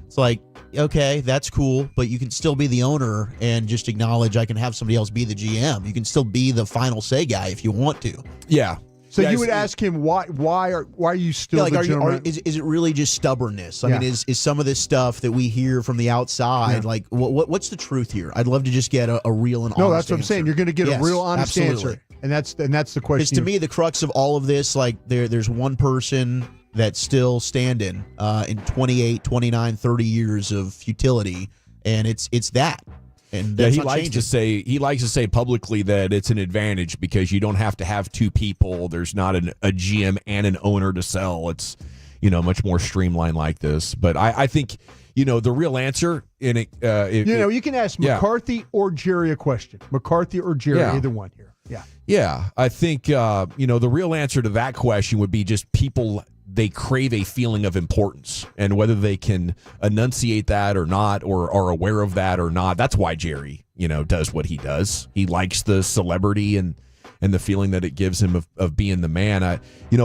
It's like, okay, that's cool, but you can still be the owner and just acknowledge I can have somebody else be the GM. You can still be the final say guy if you want to. Yeah. So you would ask him why are you still the general manager? Is it really just stubbornness? I mean, is some of this stuff that we hear from the outside, like what's the truth here? I'd love to just get a real and honest No, that's what I'm answer. saying. You're going to get a real honest answer. And that's the question. Because to me, the crux of all of this, like there's one person that's still standing in 28, 29, 30 years of futility, and it's that. And yeah, that's he not likes changing. to say publicly that it's an advantage because you don't have to have two people. There's not a GM and an owner to sell. It's much more streamlined like this. But I think the real answer in it. You can ask McCarthy or Jerry a question. McCarthy or Jerry, either one here. Yeah. Yeah, I think the real answer to that question would be just people. They crave a feeling of importance, and whether they can enunciate that or not, or are aware of that or not. That's why Jerry, does what he does. He likes the celebrity and the feeling that it gives him of being the man.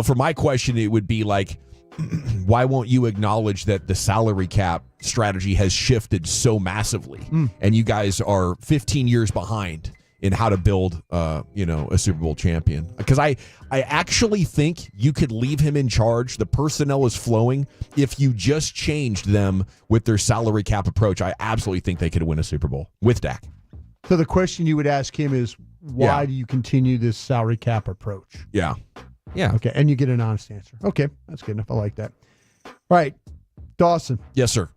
For my question, it would be like, why won't you acknowledge that the salary cap strategy has shifted so massively, and you guys are 15 years behind in how to build, a Super Bowl champion? Because I actually think you could leave him in charge. The personnel is flowing. If you just changed them with their salary cap approach, I absolutely think they could win a Super Bowl with Dak. So the question you would ask him is, why do you continue this salary cap approach? Yeah. Yeah. Okay, and you get an honest answer. Okay, that's good enough. I like that. All right, Dawson. Yes, sir.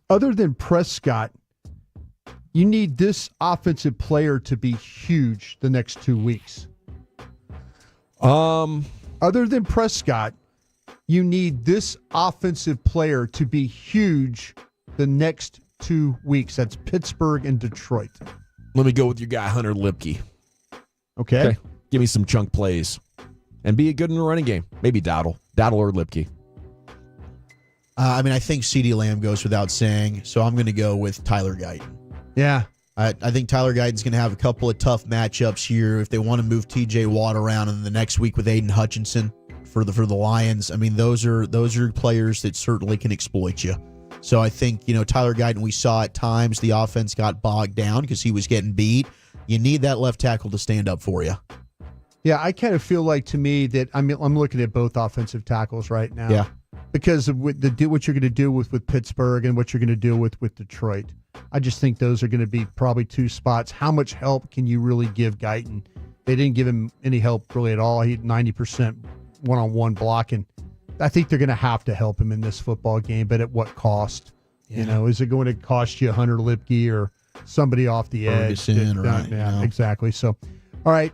Other than Prescott, you need this offensive player to be huge the next 2 weeks. Other than Prescott, you need this offensive player to be huge the next 2 weeks. That's Pittsburgh and Detroit. Let me go with your guy, Hunter Lipke. Okay. Give me some chunk plays. And be a good in the running game. Maybe Dowdle or Lipke. I think CeeDee Lamb goes without saying, so I'm going to go with Tyler Guyton. Yeah. I think Tyler Guyton's going to have a couple of tough matchups here if they want to move TJ Watt around, and then the next week with Aiden Hutchinson for the Lions. Those are players that certainly can exploit you. So I think, Tyler Guyton, we saw at times the offense got bogged down because he was getting beat. You need that left tackle to stand up for you. Yeah, I kind of feel like, to me, that I'm looking at both offensive tackles right now. Yeah. Because of what you're going to do with Pittsburgh and what you're going to do with Detroit. I just think those are going to be probably two spots. How much help can you really give Guyton? They didn't give him any help really at all. He had 90% one-on-one blocking. I think they're going to have to help him in this football game, but at what cost? Yeah. Is it going to cost you Hunter Lipke or somebody off the edge? Ferguson, Exactly. So, all right,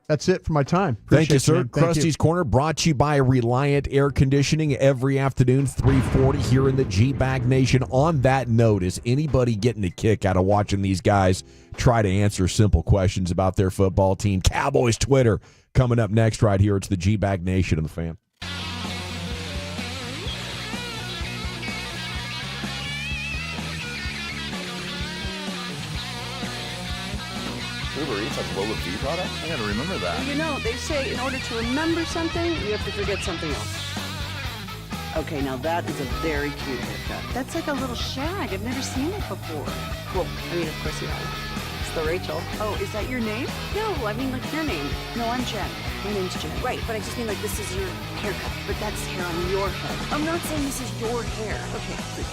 that's it for my time. Thank you, Appreciate sir. man. Thank Krusty's you. Corner brought to you by Reliant Air Conditioning every afternoon, 3:40 here in the G-Bag Nation. On that note, is anybody getting a kick out of watching these guys try to answer simple questions about their football team? Cowboys Twitter coming up next right here. It's the G-Bag Nation and the Fan. Uber Eats has Lola V products? I gotta remember that. They say in order to remember something, you have to forget something else. Okay, now that is a very cute haircut. That's like a little shag. I've never seen it before. Well, of course you have. It's the Rachel. Oh, is that your name? No, I mean like your name. No, I'm Jen. My name's Jen. Right, but I just mean like this is your haircut. But that's hair on your head. I'm not saying this is your hair. Okay, but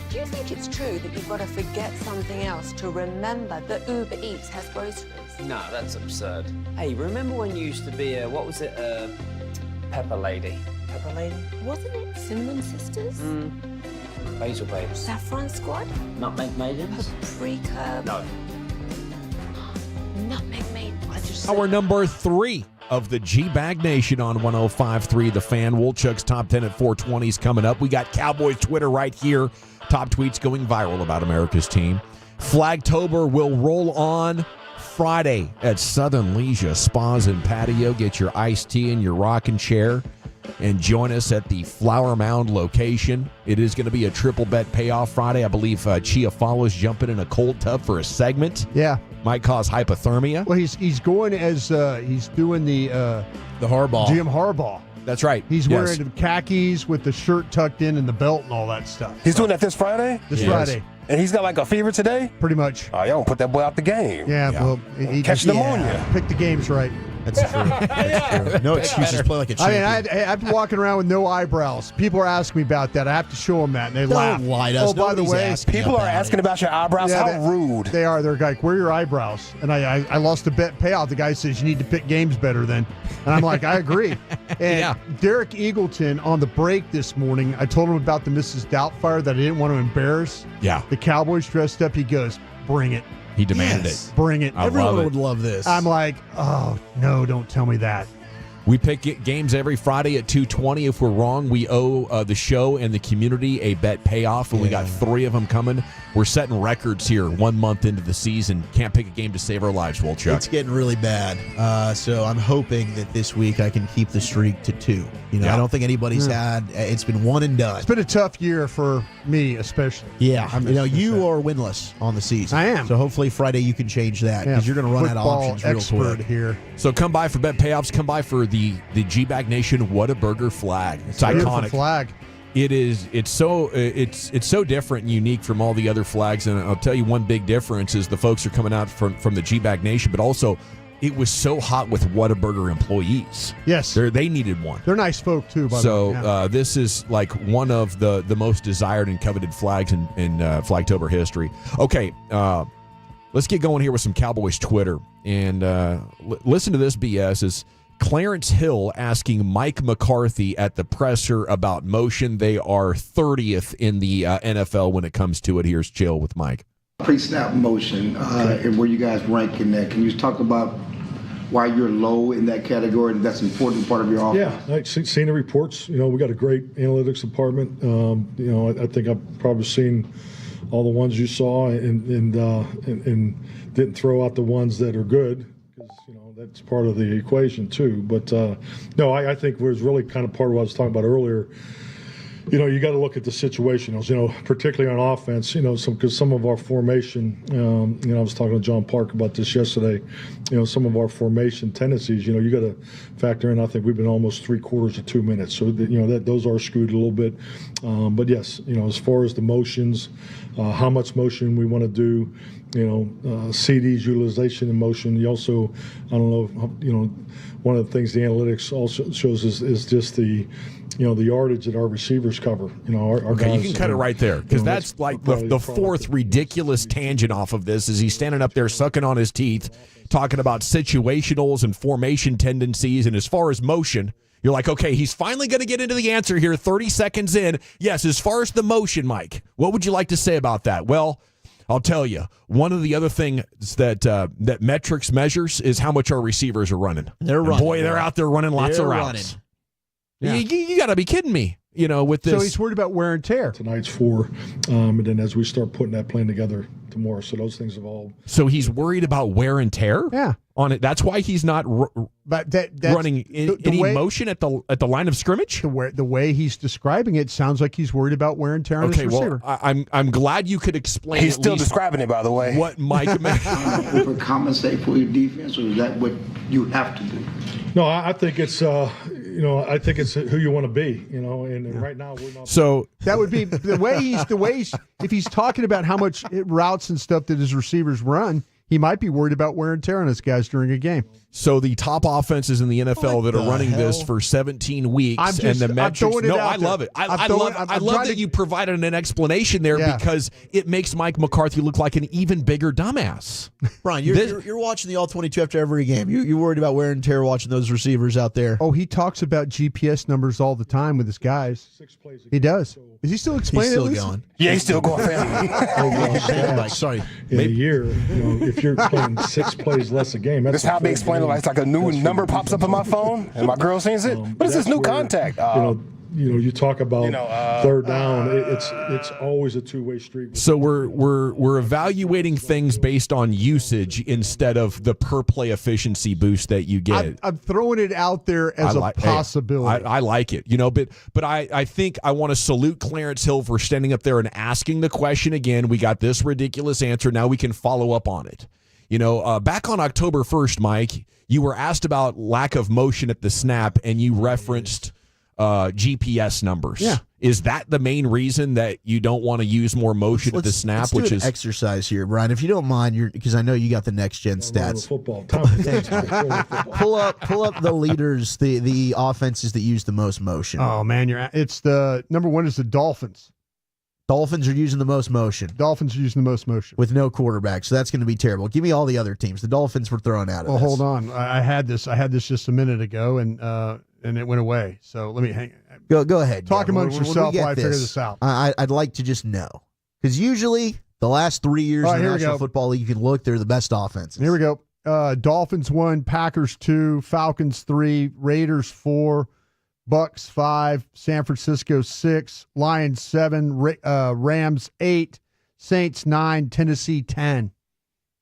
Do you think it's true that you've got to forget something else to remember that Uber Eats has groceries? No, that's absurd. Hey, remember when you used to be a, what was it, Pepper Lady? Pepper Lady? Wasn't it Cinnamon Sisters? Basil Babes. Saffron Squad? Nutmeg Maidens? Paprika? No. Nutmeg Maidens. Our number 3 of the G-Bag Nation on 105.3 The Fan. Woolchuck's Top 10 at 420 is coming up. We got Cowboys Twitter right here. Top tweets going viral about America's team. Flagtober will roll on Friday at Southern Leisure Spas and Patio. Get your iced tea and your rocking chair and join us at the Flower Mound location. It is going to be a triple bet payoff Friday. I believe Chia follows jumping in a cold tub for a segment. Yeah. Might cause hypothermia. Well, he's going as he's doing the Harbaugh. Jim Harbaugh. That's right. He's wearing the khakis with the shirt tucked in and the belt and all that stuff. He's doing that this Friday? This Friday. And he's got like a fever today? Pretty much. Oh, y'all don't put that boy out the game. Yeah, well, he Catch pneumonia. Pick the games right. That's true. That's true. No excuses. Play like a champion. I mean, I've been walking around with no eyebrows. People are asking me about that. I have to show them that, and they laugh. Lie to us. Oh, by the Nobody's way, asking People are asking about your eyebrows. Yeah, How rude. They are. They're like, where are your eyebrows? And I lost a bet payout. The guy says, you need to pick games better then. And I'm like, I agree. And Derek Eagleton on the break this morning, I told him about the Mrs. Doubtfire that I didn't want to embarrass. Yeah. The Cowboys dressed up. He goes, bring it. He demanded it. Bring it. Everyone would love this. I'm like, oh, no, don't tell me that. We pick games every Friday at 2:20. If we're wrong, we owe the show and the community a bet payoff, and we got 3 of them coming. We're setting records here 1 month into the season. Can't pick a game to save our lives, Wolchuk. It's getting really bad. So I'm hoping that this week I can keep the streak to 2. You know, I don't think anybody's had. It's been one and done. It's been a tough year for me, especially. Yeah, you are winless on the season. I am. So hopefully Friday you can change that because you're going to run out of options real quick. Here. So come by for bet payoffs. Come by for the G-Bag Nation Whataburger flag. It's iconic. Flag. It is. It's so different and unique from all the other flags. And I'll tell you one big difference is the folks are coming out from the G-Bag Nation, but also it was so hot with Whataburger employees. Yes, they needed one. They're nice folk too. By the way. So this is like one of the most desired and coveted flags in Flagtober history. Okay, let's get going here with some Cowboys Twitter and listen to this BS. Is Clarence Hill asking Mike McCarthy at the presser about motion? They are 30th in the NFL when it comes to it. Here's Chill with Mike. Pre-snap motion and where you guys rank in that. Can you talk about why you're low in that category and that's an important part of your offense? Yeah, I've seen the reports. You know, we got a great analytics department. You know, I think I've probably seen all the ones you saw and didn't throw out the ones that are good because, you know, that's part of the equation too. But no, I think was really kind of part of what I was talking about earlier. you got to look at the situationals, particularly on offense, because some of our formation, I was talking to John Park about this yesterday, some of our formation tendencies, you got to factor in, I think we've been almost 3/4 of 2 minutes. So, that those are skewed a little bit. But yes, as far as the motions, how much motion we want to do, CD's utilization in motion. You also, I don't know, one of the things the analytics also shows is just the yardage that our receivers cover. Our Okay, guys, you can cut it right there because that's like the fourth ridiculous tangent off of this. Is he's standing up there sucking on his teeth, talking about situationals and formation tendencies, and as far as motion, you're like, okay, he's finally going to get into the answer here. 30 seconds in, yes. As far as the motion, Mike, what would you like to say about that? Well, I'll tell you, one of the other things that metrics measures is how much our receivers are running. They're running. Boy, they're out there running lots of routes. Yeah. You got to be kidding me. With this. So he's worried about wear and tear. Tonight's 4, and then as we start putting that plan together tomorrow, so those things have all. So he's worried about wear and tear. Yeah. On it. That's why he's not running any motion at the line of scrimmage. The way he's describing it sounds like he's worried about wear and tear on his receiver. Well, I'm glad you could explain. He's still describing it, by the way. What Mike meant. For compensate for your defense, or is that what you have to do? No, I think it's I think it's who you want to be, and right now we're not. So that would be the way he's if he's talking about how much routes and stuff that his receivers run, he might be worried about wear and tear on his guys during a game. So the top offenses in the NFL that are running this for 17 weeks and the metrics. No, I love it. I love that you provided an explanation there because it makes Mike McCarthy look like an even bigger dumbass. Brian, you're watching the All-22 after every game. You're worried about wear and tear watching those receivers out there. Oh, he talks about GPS numbers all the time with his guys. 6 plays a game. He does. Is he still explaining? He's still going. Yeah, he's still going. Sorry. In a year, if you're playing 6 plays less a game, that's how they explain it. It's like a new number pops up on my phone, and my girl sees it. What is this new contact? You talk about third down. It's always a two-way street. So we're evaluating things based on usage instead of the per play efficiency boost that you get. I'm throwing it out there as a possibility. I like it, but I think I want to salute Clarence Hill for standing up there and asking the question again. We got this ridiculous answer. Now we can follow up on it. Back on October 1st, Mike, you were asked about lack of motion at the snap, and you referenced GPS numbers. Yeah. Is that the main reason that you don't want to use more motion at the snap? Let's do an exercise here, Brian, if you don't mind, because I know you got the next gen stats. Football. Pull up the leaders, the offenses that use the most motion. Oh man, it's the number one is the Dolphins. Dolphins are using the most motion. Dolphins are using the most motion with no quarterback, so that's going to be terrible. Give me all the other teams. The Dolphins were thrown out of this. Hold on. I had this just a minute ago, and it went away. So let me hang. Go ahead. Talk amongst yourself while I figure this out. I'd like to just know, because usually the last 3 years in the National Football League, you can look, they're the best offenses. Here we go. Dolphins 1, Packers 2, Falcons 3, Raiders 4, Bucks 5, San Francisco 6, Lions 7, Rams 8, Saints 9, Tennessee 10.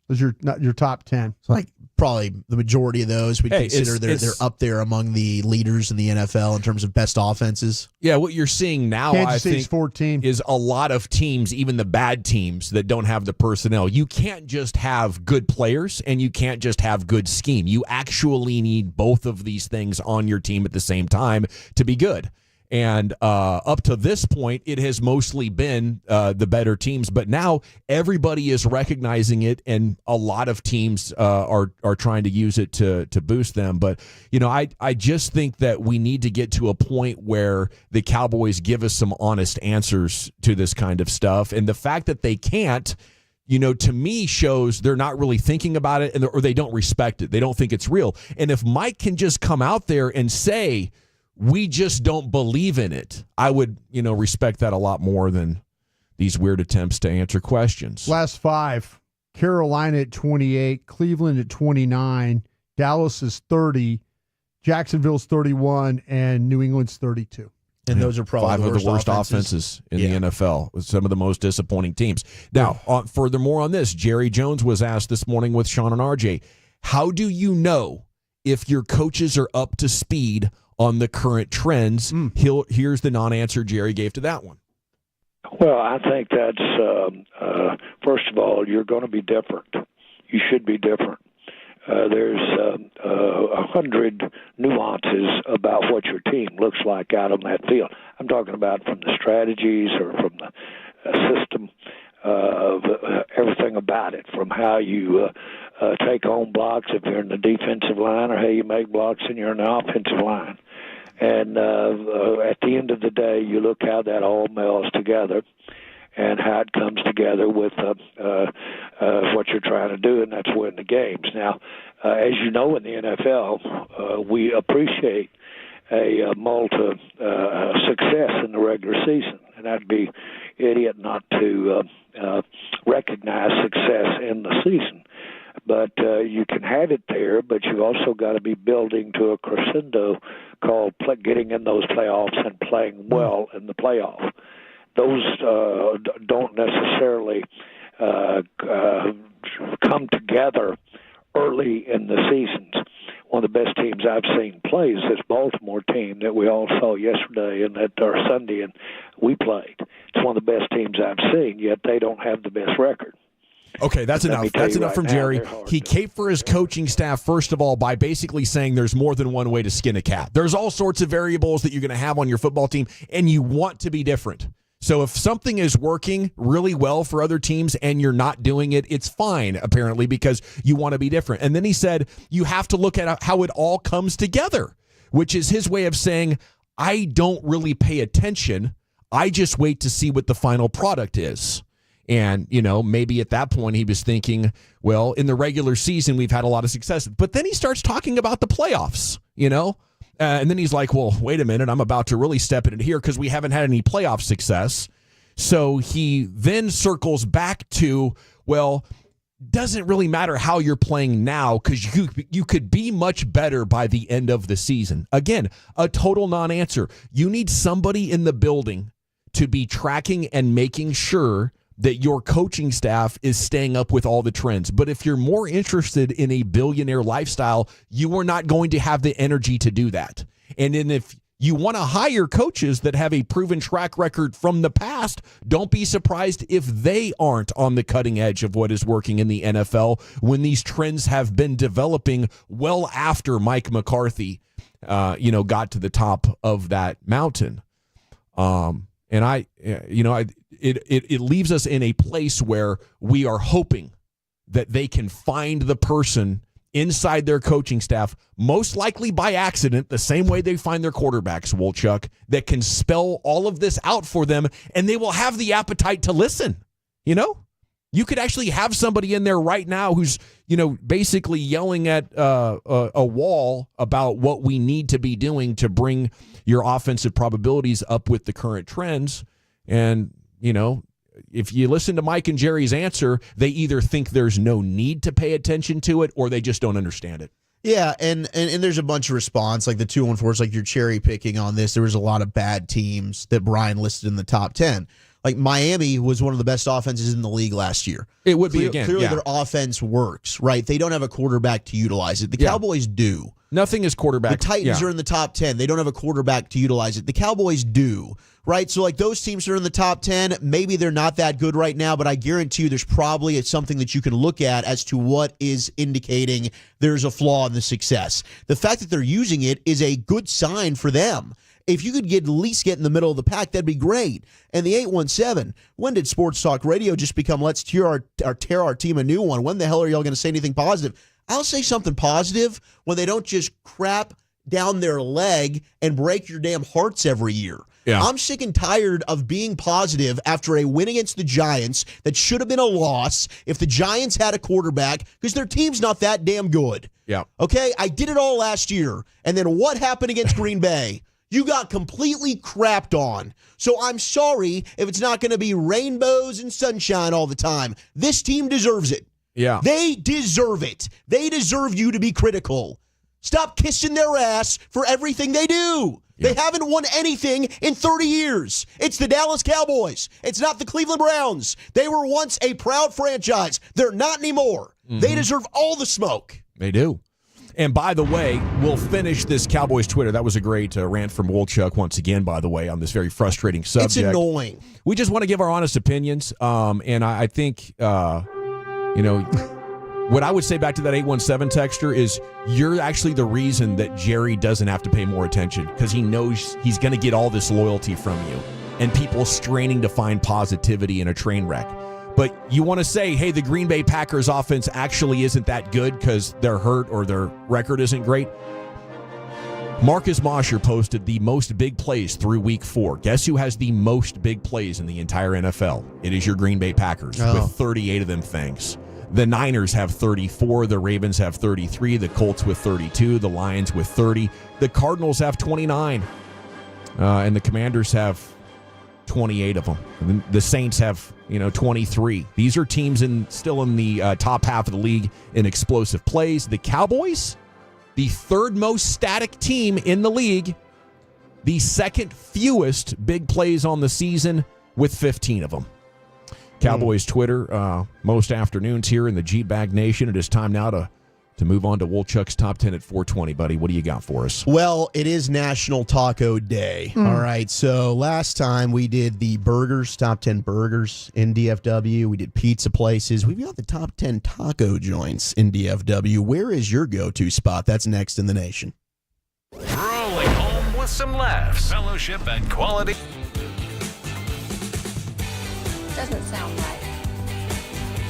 Those are your top 10. It's like probably the majority of those we consider they're up there among the leaders in the NFL in terms of best offenses. Yeah, what you're seeing now, I think, 14. is a lot of teams, even the bad teams that don't have the personnel. You can't just have good players and you can't just have good scheme. You actually need both of these things on your team at the same time to be good. And up to this point, it has mostly been the better teams. But now everybody is recognizing it, and a lot of teams are trying to use it to boost them. But, I just think that we need to get to a point where the Cowboys give us some honest answers to this kind of stuff. And the fact that they can't, to me shows they're not really thinking about it, or they don't respect it. They don't think it's real. And if Mike can just come out there and say, we just don't believe in it, I would, respect that a lot more than these weird attempts to answer questions. Last 5, Carolina at 28, Cleveland at 29, Dallas is 30, Jacksonville's 31, and New England's 32. And those are probably 5 of the worst offenses in the NFL, with some of the most disappointing teams. Now, furthermore on this, Jerry Jones was asked this morning with Sean and RJ, how do you know if your coaches are up to speed on the current trends. Here's the non-answer Jerry gave to that one. Well, I think that's, first of all, you're going to be different. You should be different. There's 100 nuances about what your team looks like out on that field. I'm talking about from the strategies or from the system, everything about it, from how you take on blocks if you're in the defensive line or how you make blocks and you're in the offensive line. And at the end of the day, you look how that all melds together and how it comes together with what you're trying to do, and that's win the games. Now, as you know, in the NFL, we appreciate a success in the regular season, and I'd be idiot not to recognize success in the season. But you can have it there, but you also got to be building to a crescendo called getting in those playoffs and playing well in the playoff. Those don't necessarily come together early in the seasons. One of the best teams I've seen play is this Baltimore team that we all saw yesterday and Sunday, and we played. It's one of the best teams I've seen, yet they don't have the best record. Okay, that's enough. That's enough from Jerry. He caped for his coaching staff, first of all, by basically saying there's more than one way to skin a cat. There's all sorts of variables that you're going to have on your football team, and you want to be different. So if something is working really well for other teams and you're not doing it, it's fine, apparently, because you want to be different. And then he said you have to look at how it all comes together, which is his way of saying, I don't really pay attention. I just wait to see what the final product is. And, maybe at that point he was thinking, well, in the regular season, we've had a lot of success. But then he starts talking about the playoffs, and then he's like, well, wait a minute, I'm about to really step in it here because we haven't had any playoff success. So he then circles back to, well, doesn't really matter how you're playing now because you could be much better by the end of the season. Again, a total non-answer. You need somebody in the building to be tracking and making sure that your coaching staff is staying up with all the trends. But if you're more interested in a billionaire lifestyle, you are not going to have the energy to do that. And then if you want to hire coaches that have a proven track record from the past, don't be surprised if they aren't on the cutting edge of what is working in the NFL when these trends have been developing well after Mike McCarthy, got to the top of that mountain. It leaves us in a place where we are hoping that they can find the person inside their coaching staff, most likely by accident, the same way they find their quarterbacks, Wolchuk, that can spell all of this out for them, and they will have the appetite to listen. You could actually have somebody in there right now who's, basically yelling at a wall about what we need to be doing to bring your offensive probabilities up with the current trends. And, if you listen to Mike and Jerry's answer, they either think there's no need to pay attention to it or they just don't understand it. Yeah, and there's a bunch of response, like the 214s, like you're cherry picking on this. There was a lot of bad teams that Brian listed in the top 10. Like Miami was one of the best offenses in the league last year. It would be again. Clearly their offense works, right? They don't have a quarterback to utilize it. The Cowboys do. Nothing is quarterback. The Titans are in the top 10. They don't have a quarterback to utilize it. The Cowboys do, right? So like those teams are in the top 10. Maybe they're not that good right now, but I guarantee you there's probably something that you can look at as to what is indicating there's a flaw in the success. The fact that they're using it is a good sign for them. If you could at least get in the middle of the pack, that'd be great. And the 817, when did Sports Talk Radio just become let's tear our team a new one? When the hell are y'all going to say anything positive? I'll say something positive when they don't just crap down their leg and break your damn hearts every year. Yeah. I'm sick and tired of being positive after a win against the Giants that should have been a loss if the Giants had a quarterback because their team's not that damn good. Yeah. Okay? I did it all last year. And then what happened against Green Bay? You got completely crapped on. So I'm sorry if it's not going to be rainbows and sunshine all the time. This team deserves it. Yeah. They deserve it. They deserve you to be critical. Stop kissing their ass for everything they do. Yeah. They haven't won anything in 30 years. It's the Dallas Cowboys. It's not the Cleveland Browns. They were once a proud franchise. They're not anymore. Mm-hmm. They deserve all the smoke. They do. And by the way, we'll finish this Cowboys Twitter. That was a great rant from Wolchuk once again, by the way, on this very frustrating subject. It's annoying. We just want to give our honest opinions. And I think, what I would say back to that 817 texter is you're actually the reason that Jerry doesn't have to pay more attention because he knows he's going to get all this loyalty from you and people straining to find positivity in a train wreck. But you want to say, hey, the Green Bay Packers offense actually isn't that good because they're hurt or their record isn't great. Marcus Mosher posted the most big plays through week 4. Guess who has the most big plays in the entire NFL? It is your Green Bay Packers with 38 of them things. The Niners have 34. The Ravens have 33. The Colts with 32. The Lions with 30. The Cardinals have 29. And the Commanders have 28 of them. And the Saints have 23. These are teams still in the top half of the league in explosive plays. The Cowboys, the third most static team in the league, the second fewest big plays on the season with 15 of them. Cowboys Twitter, most afternoons here in the G-Bag Nation. It is time now to move on to Wolchuk's Top 10 at 420, buddy. What do you got for us? Well, it is National Taco Day. All right. So last time we did the burgers, top 10 burgers in DFW. We did pizza places. We've got the top 10 taco joints in DFW. Where is your go-to spot? That's next in the nation. Rolling home with some laughs, fellowship, and quality. Doesn't sound right.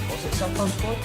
What's it sometimes called?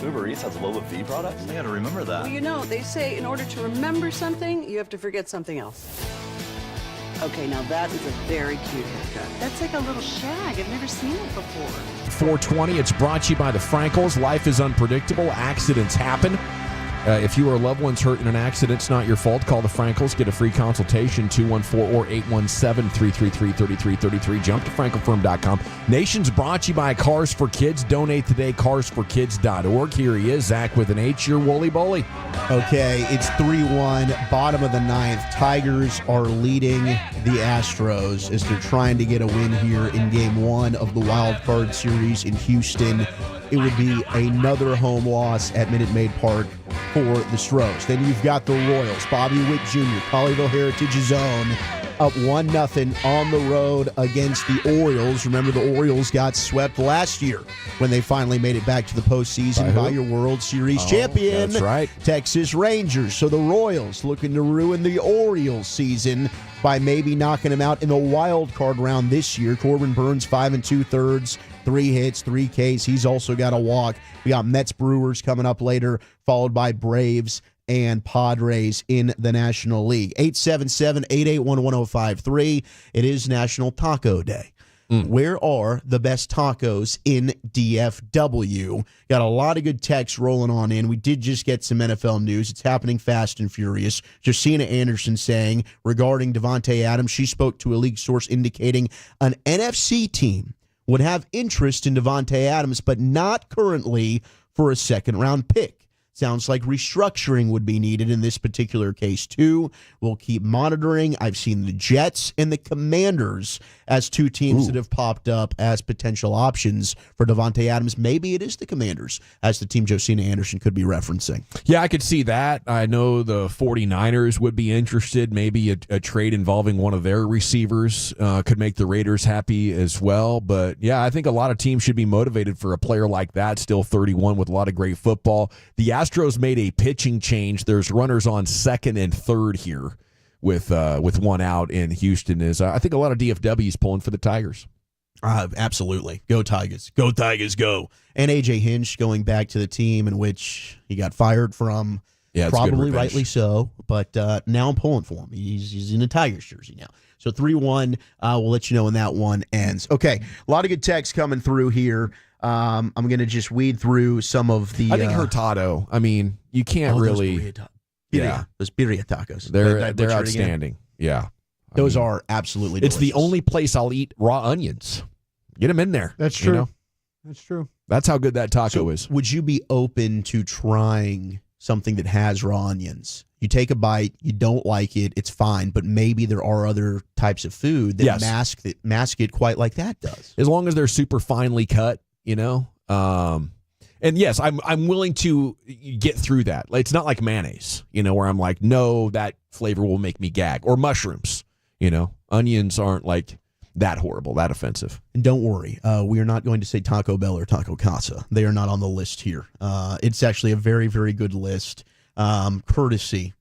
Uber Eats has Lola V products? I gotta remember that. Well, you know, they say in order to remember something, you have to forget something else. Okay, now that is a very cute haircut. That's like a little shag. I've never seen it before. 420, it's brought to you by the Frankels. Life is unpredictable. Accidents happen. If you or a loved one's hurt in an accident, it's not your fault. Call the Frankels. Get a free consultation, 214 or 817-333-3333. Jump to frankelfirm.com. Nation's brought to you by Cars for Kids. Donate today, carsforkids.org. Here he is, Zach with an H, your Wooly Bully. Okay, it's 3-1, bottom of the ninth. Tigers are leading the Astros as they're trying to get a win here in Game 1 of the Wild Card Series in Houston. It would be another home loss at Minute Maid Park for the Stros. Then you've got the Royals. Bobby Witt Jr., Colleyville Heritage's own, up 1-0 on the road against the Orioles. Remember, the Orioles got swept last year when they finally made it back to the postseason by your World Series champion, that's right, Texas Rangers. So the Royals looking to ruin the Orioles season by maybe knocking them out in the wild card round this year. Corbin Burns, 5 2/3, 3 hits, 3 Ks. He's also got a walk. We got Mets Brewers coming up later, followed by Braves and Padres in the National League. 877-881-1053. It is National Taco Day. Where are the best tacos in DFW? Got a lot of good texts rolling on in. We did just get some NFL news. It's happening fast and furious. Josina Anderson saying regarding Devontae Adams, she spoke to a league source indicating an NFC team would have interest in Devontae Adams, but not currently for a second-round pick. Sounds like restructuring would be needed in this particular case, too. We'll keep monitoring. I've seen the Jets and the Commanders as two teams that have popped up as potential options for Devontae Adams. Maybe it is the Commanders as the team Josina Anderson could be referencing. Yeah, I could see that. I know the 49ers would be interested. Maybe a trade involving one of their receivers could make the Raiders happy as well. But, yeah, I think a lot of teams should be motivated for a player like that, still 31 with a lot of great football. The Astros made a pitching change. There's runners on second and third here with one out in Houston. I think a lot of DFW's pulling for the Tigers. Absolutely. Go Tigers. Go Tigers, go. And A.J. Hinch going back to the team in which he got fired from. Yeah, probably rightly so. But now I'm pulling for him. He's in a Tigers jersey now. So 3-1. We'll let you know when that one ends. Okay, a lot of good text coming through here. I'm going to just weed through some of the... I think Hurtado. I mean, you can't really... Those birria tacos. They're outstanding. Yeah. Those are absolutely delicious. It's the only place I'll eat raw onions. Get them in there. That's true. You know? That's true. That's how good that taco is. Would you be open to trying something that has raw onions? You take a bite, you don't like it, it's fine, but maybe there are other types of food that mask it quite like that does. As long as they're super finely cut, you know? And yes, I'm willing to get through that. It's not like mayonnaise, you know, where I'm like, no, that flavor will make me gag. Or mushrooms, you know. Onions aren't like that horrible, that offensive. And don't worry, we are not going to say Taco Bell or Taco Casa. They are not on the list here. It's actually a very, very good list, courtesy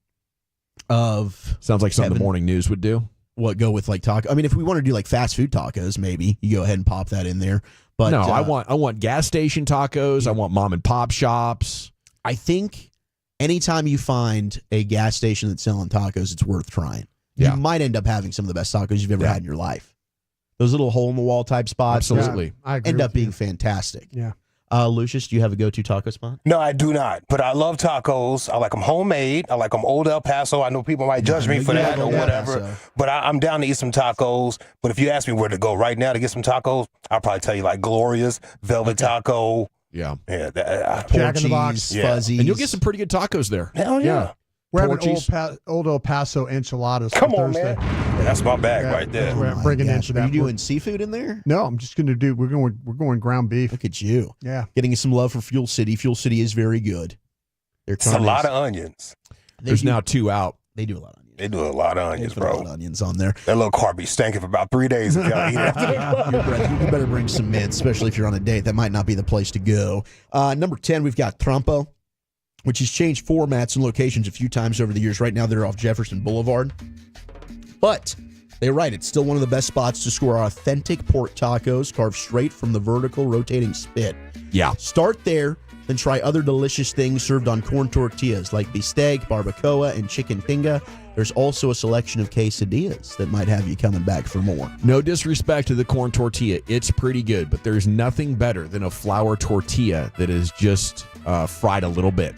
of... Sounds like something the morning news would do. What, go with like taco? I mean, if we want to do like fast food tacos, maybe you go ahead and pop that in there. But no, I want gas station tacos. I want mom and pop shops. I think anytime you find a gas station that's selling tacos, it's worth trying. Yeah. You might end up having some of the best tacos you've ever had in your life. Those little hole in the wall type spots, absolutely, end up being fantastic. Yeah. Lucius, do you have a go-to taco spot? No, I do not. But I love tacos. I like them homemade. I like them Old El Paso. I know people might judge me for that or whatever. But I'm down to eat some tacos. But if you ask me where to go right now to get some tacos, I'll probably tell you like Gloria's, Velvet Taco. Yeah. Jack in the Box. Fuzzies. And you'll get some pretty good tacos there. Hell yeah. We're having Old El Paso enchiladas Come for on, Thursday. man. Yeah, that's my bag right there. We're bringing into that. Are you doing seafood in there? No, I'm just going to do. We're going ground beef. Look at you. Yeah, getting some love for Fuel City. Fuel City is very good. It's a lot of onions. There's now 2 out. They do a lot of onions. They do a lot of onions, bro. A lot of onions on there. That little car be stinking for about 3 days if y'all eat it. You better bring some mints, especially if you're on a date. That might not be the place to go. Number 10, we've got Trumpo, which has changed formats and locations a few times over the years. Right now, they're off Jefferson Boulevard. But they're right. It's still one of the best spots to score authentic pork tacos carved straight from the vertical rotating spit. Yeah. Start there. Then try other delicious things served on corn tortillas like bistec, barbacoa, and chicken tinga. There's also a selection of quesadillas that might have you coming back for more. No disrespect to the corn tortilla. It's pretty good, but there's nothing better than a flour tortilla that is just fried a little bit.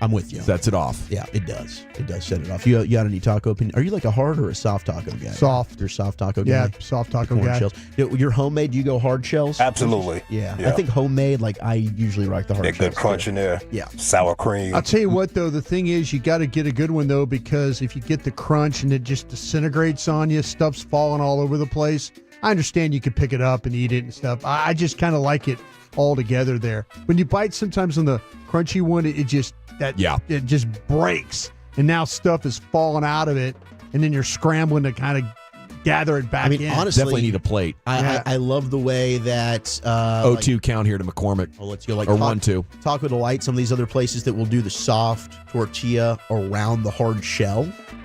I'm with you. Sets it off. Yeah, it does. It does set it off. You got any taco opinion? Are you like a hard or a soft taco guy? Soft. You're a soft taco guy? Yeah, soft taco Corn guy. Shells. Your homemade, do you go hard shells? Absolutely. Yeah. I think homemade, like I usually like the hard That shells. good crunch in there. Yeah. Sour cream. I'll tell you what, though, the thing is you got to get a good one, though, because if you get the crunch and it just disintegrates on you, stuff's falling all over the place. I understand you can pick it up and eat it and stuff. I just kind of like it all together there. When you bite sometimes on the crunchy one, it just it just breaks, and now stuff is falling out of it, and then you're scrambling to kind of gather it back in. Honestly, Definitely need a plate. I love the way that 0-2 count here to McCormick. Oh, let's go like or 1-2. Taco Delight, some of these other places that will do the soft tortilla around the hard shell.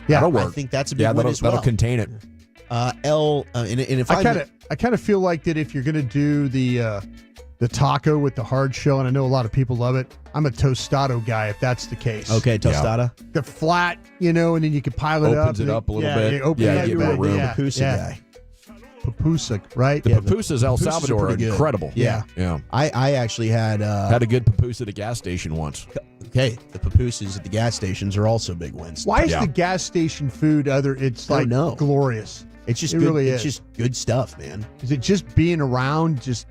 Yeah, that'll work. I think that's a big win as well. That'll contain it. And if I kind of feel like that if you're going to do the taco with the hard shell, and I know a lot of people love it, I'm a tostado guy if that's the case. Okay, tostada. The flat, and then you can pile it up. Opens it up a little bit. Give more room. Pupusa guy. Pupusa, right? The pupusas El pupusas are Salvador are pretty good. incredible. Yeah. I actually had a good pupusa at a gas station once. Okay, the pupusas at the gas stations are also big wins. Why is the gas station food it's like glorious? It's just it good, really it's is. just good stuff, man. Is it just being around just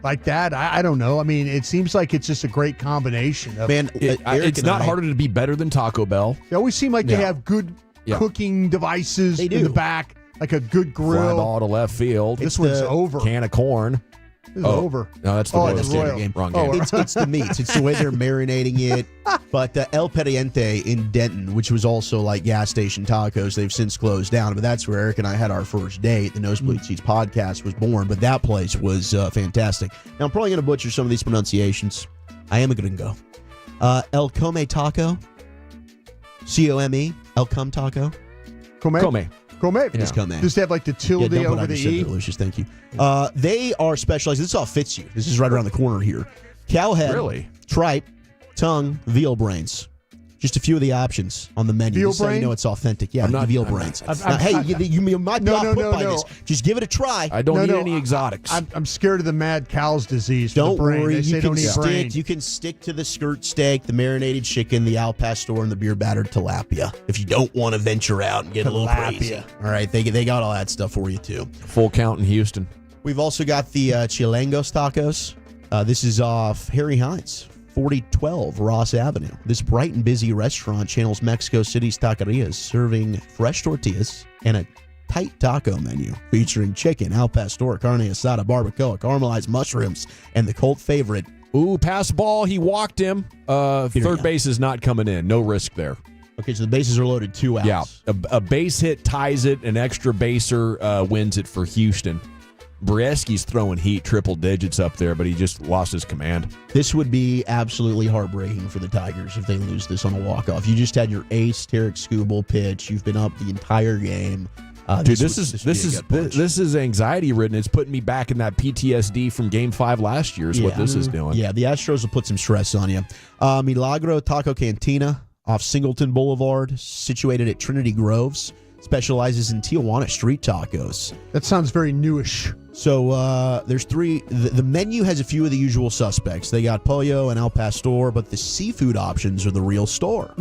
like that? I don't know. I mean, it seems like it's just a great combination of It's not harder to be better than Taco Bell. They always seem like they have good cooking devices in the back, like a good Fly grill. ball to left field. This one's over. Can of corn. This is over. No, that's the that's Royals Royal. game. Wrong game. It's the meats. It's the way they're marinating it. But El Pariente in Denton, which was also like gas station tacos, they've since closed down. But that's where Eric and I had our first date. The Nosebleed Seats podcast was born. But that place was fantastic. Now, I'm probably going to butcher some of these pronunciations. I am a gringo. El Come Taco. C-O-M-E. El Come Taco. Come. It is Come. Just have like the tilde don't put over I the just said E. that, Lucius, thank you. They are specialized. This all fits you. This is right around the corner here. Cowhead, Really? tripe, tongue, veal brains. Just a few of the options on the menu. Veal Just so you brain? know it's authentic. Yeah, I'm not- veal I'm brains. not- Now, hey, you might be off put by this. Just give it a try. I don't need any exotics. I'm scared of the mad cow's disease. For Don't the brain. worry. They say You can don't eat brain. stick. You can stick to the skirt steak, the marinated chicken, the al pastor, and the beer battered tilapia. If you don't want to venture out and get a little crazy, all right, they got all that stuff for you too. Full count in Houston. We've also got the Chilangos tacos. This is off Harry Hines, 4012 Ross Avenue. This bright and busy restaurant channels Mexico City's taquerias, serving fresh tortillas and a tight taco menu featuring chicken, al pastor, carne asada, barbacoa, caramelized mushrooms, and the cult favorite. Ooh, pass ball. He walked him. Third base is not coming in. No risk there. Okay, so the bases are loaded 2 outs. Yeah, a base hit ties it. An extra baser wins it for Houston. Brieski's throwing heat, triple digits up there, but he just lost his command. This would be absolutely heartbreaking for the Tigers if they lose this on a walk-off. You just had your ace, Tarek Skubal pitch. You've been up the entire game. Dude, this is anxiety ridden. It's putting me back in that PTSD from Game 5 last year. Is what this is doing. Yeah, the Astros will put some stress on you. Milagro Taco Cantina off Singleton Boulevard, situated at Trinity Groves, specializes in Tijuana street tacos. That sounds very newish. So there's three. The menu has a few of the usual suspects. They got pollo and al pastor, but the seafood options are the real star.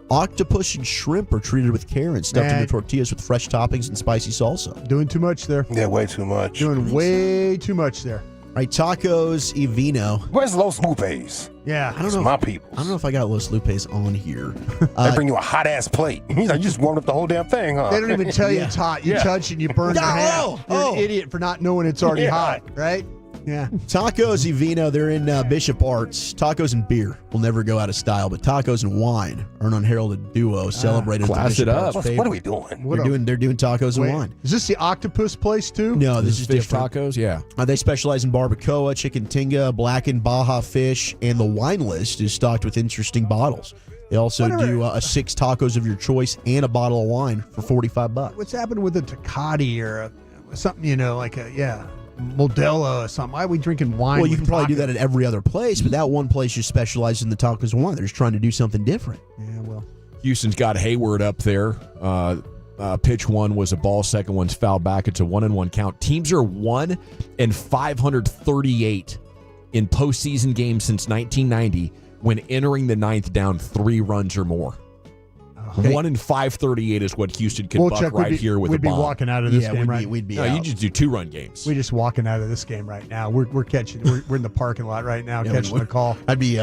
Octopus and shrimp are treated with care and stuffed into tortillas with fresh toppings and spicy salsa. Doing too much there. Yeah, way too much. Doing way too much there. Right, tacos y vino. Where's Los Lupes? Yeah, I don't know. My people. I don't know if I got Los Lupes on here. They bring you a hot ass plate. You just warmed up the whole damn thing, huh? They don't even tell you it's hot. You touch and you burn your hand. You're an idiot for not knowing it's already hot, right? Yeah. Tacos y vino, they're in Bishop Arts. Tacos and beer will never go out of style, but tacos and wine are an unheralded duo celebrated. Class it up. What are we doing? They're doing tacos and wine. Is this the octopus place too? No, this is fish different. tacos. Yeah, They specialize in barbacoa, chicken tinga, blackened Baja fish, and the wine list is stocked with interesting bottles. They also do 6 tacos of your choice and a bottle of wine for $45. What's happened with a Tecate or something? Modelo or something. Why are we drinking wine? Well, you with can probably do tacos? that at every other place, but that one place just specializes in the tacos and wine. They're just trying to do something different. Yeah, well. Houston's got Hayward up there. Pitch one was a ball, second one's foul back. It's a 1-1 count. Teams are 1-538 in postseason games since 1990 when entering the ninth down 3 runs or more. Okay. 1-538 is what Houston could buck Chuck, right here with a we'd be bomb. walking out of this game, right? We'd be No, out. you just do 2-run games. We're just walking out of this game right now. We're catching. We're in the parking lot right now, catching the call. I'd be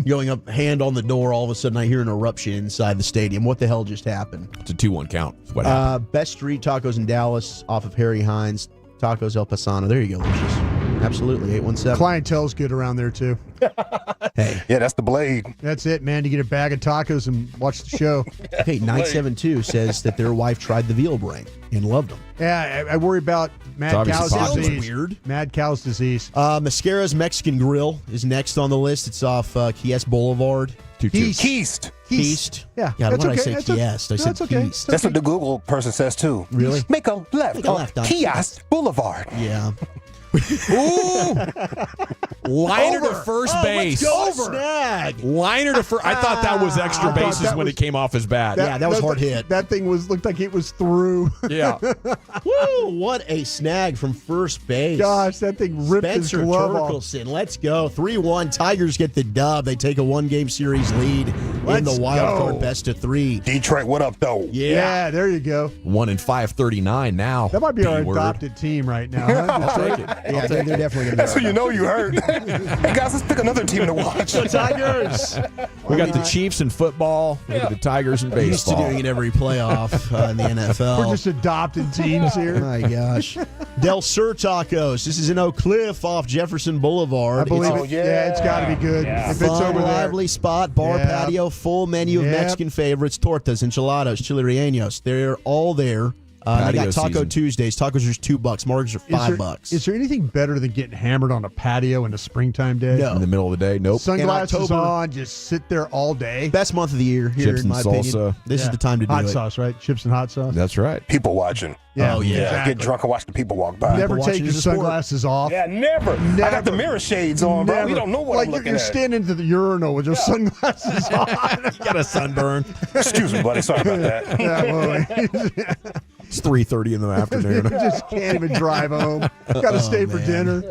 going up, hand on the door. All of a sudden, I hear an eruption inside the stadium. What the hell just happened? It's a 2-1 count. That's what happened. Best street tacos in Dallas off of Harry Hines. Tacos El Pasano. There you go, Lucius. Absolutely, 817. Clientele's good around there too. Hey, yeah, that's the blade. That's it, man. You get a bag of tacos and watch the show. Hey, 972 says that their wife tried the veal brain and loved them. Yeah, I worry about mad cow's disease. Weird. Mad cow's disease. Mascara's Mexican Grill is next on the list. It's off Kiest Boulevard. Keast. Yeah, God, that's why did I okay. say That's Kiest? I said okay. Keast. That's what the Google person says too. Really? Make a left on Kiast Boulevard. Yeah. Ooh! Liner to first base. Let's go. Snag. Liner to first. I thought that was extra bases when it came off his bat. That was hard hit. That thing looked like it was through. Yeah. Woo! What a snag from first base. Gosh, that thing ripped Spencer his glove off. Torkelson. Let's go. 3-1. Tigers get the dub. They take a 1-game series lead in Let's the wild go. card best of 3. Detroit, what up, though? Yeah, there you go. 1-539 now. That might be our B-word. adopted team right now. Huh? I'll take it. Yeah, they're definitely going to be That's who you know you heard. Hey, guys, let's pick another team to watch. The Tigers. We got the Chiefs in football. We got the Tigers in We're used to baseball. doing it every playoff in the NFL. We're just adopted teams here. My gosh. Del Sur Tacos. This is in Oak Cliff off Jefferson Boulevard. I believe It's it. Yeah, it's got to be good. a If it's fun, over there. lively spot, bar, Yep. patio, full menu of Yep. Mexican favorites, tortas, enchiladas, chili rellenos. They're all there. They Patio got Taco season. Tuesdays. Tacos are just $2. Margaritas are $5. Is there anything better than getting hammered on a patio in a springtime day? No. In the middle of the day? Nope. Sunglasses In October. on, just sit there all day. Best month of the year here, Chips in my and opinion. salsa. This is the time to do hot it. sauce, right? Chips and hot sauce. That's right. People watching. Yeah, Oh, yeah. exactly. Get drunk and watch the people walk by. Never Watching take your is a sport. sunglasses off. Yeah, never. I got the mirror shades on, bro. Never. We don't know what like I'm looking you're at. standing into the urinal with your sunglasses on. You got a sunburn. Excuse me, buddy. Sorry about that. Yeah, well, It's 3:30 in the afternoon. just can't even drive home. Got to stay for dinner.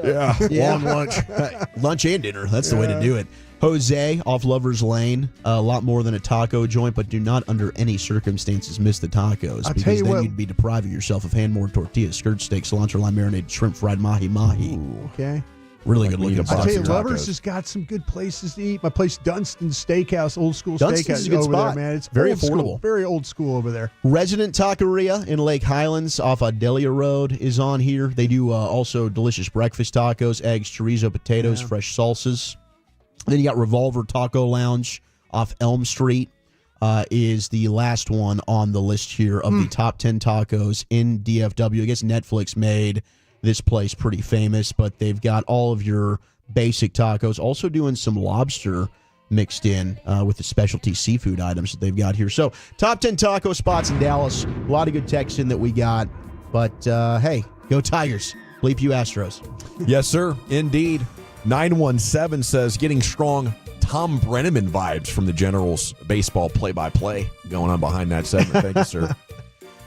Yeah. Long lunch. Lunch and dinner. That's the way to do it. Jose off Lover's Lane. A lot more than a taco joint, but do not under any circumstances miss the tacos. I'll because tell you then what- you'd be depriving yourself of hand-more tortillas, skirt steak, cilantro lime marinated shrimp, fried mahi-mahi. Okay. Really Like good we need looking a I box tell you, of Lovers tacos. has got some good places to eat. My place, Dunston's Steakhouse, old school Dunston's steakhouse is a good over spot. there, man. It's Very old school, affordable. very old school over there. Resident Taqueria in Lake Highlands off Adelia Road is on here. They do also delicious breakfast tacos, eggs, chorizo, potatoes, fresh salsas. Then you got Revolver Taco Lounge off Elm Street is the last one on the list here of the top 10 tacos in DFW. I guess Netflix made this place pretty famous, but they've got all of your basic tacos. Also doing some lobster mixed in with the specialty seafood items that they've got here. So top 10 taco spots in Dallas. A lot of good text in that we got. But hey, go Tigers. Bleep you Astros. Yes, sir. Indeed. 917 says getting strong Tom Brenneman vibes from the Generals baseball play-by-play going on behind that segment. Thank you, sir.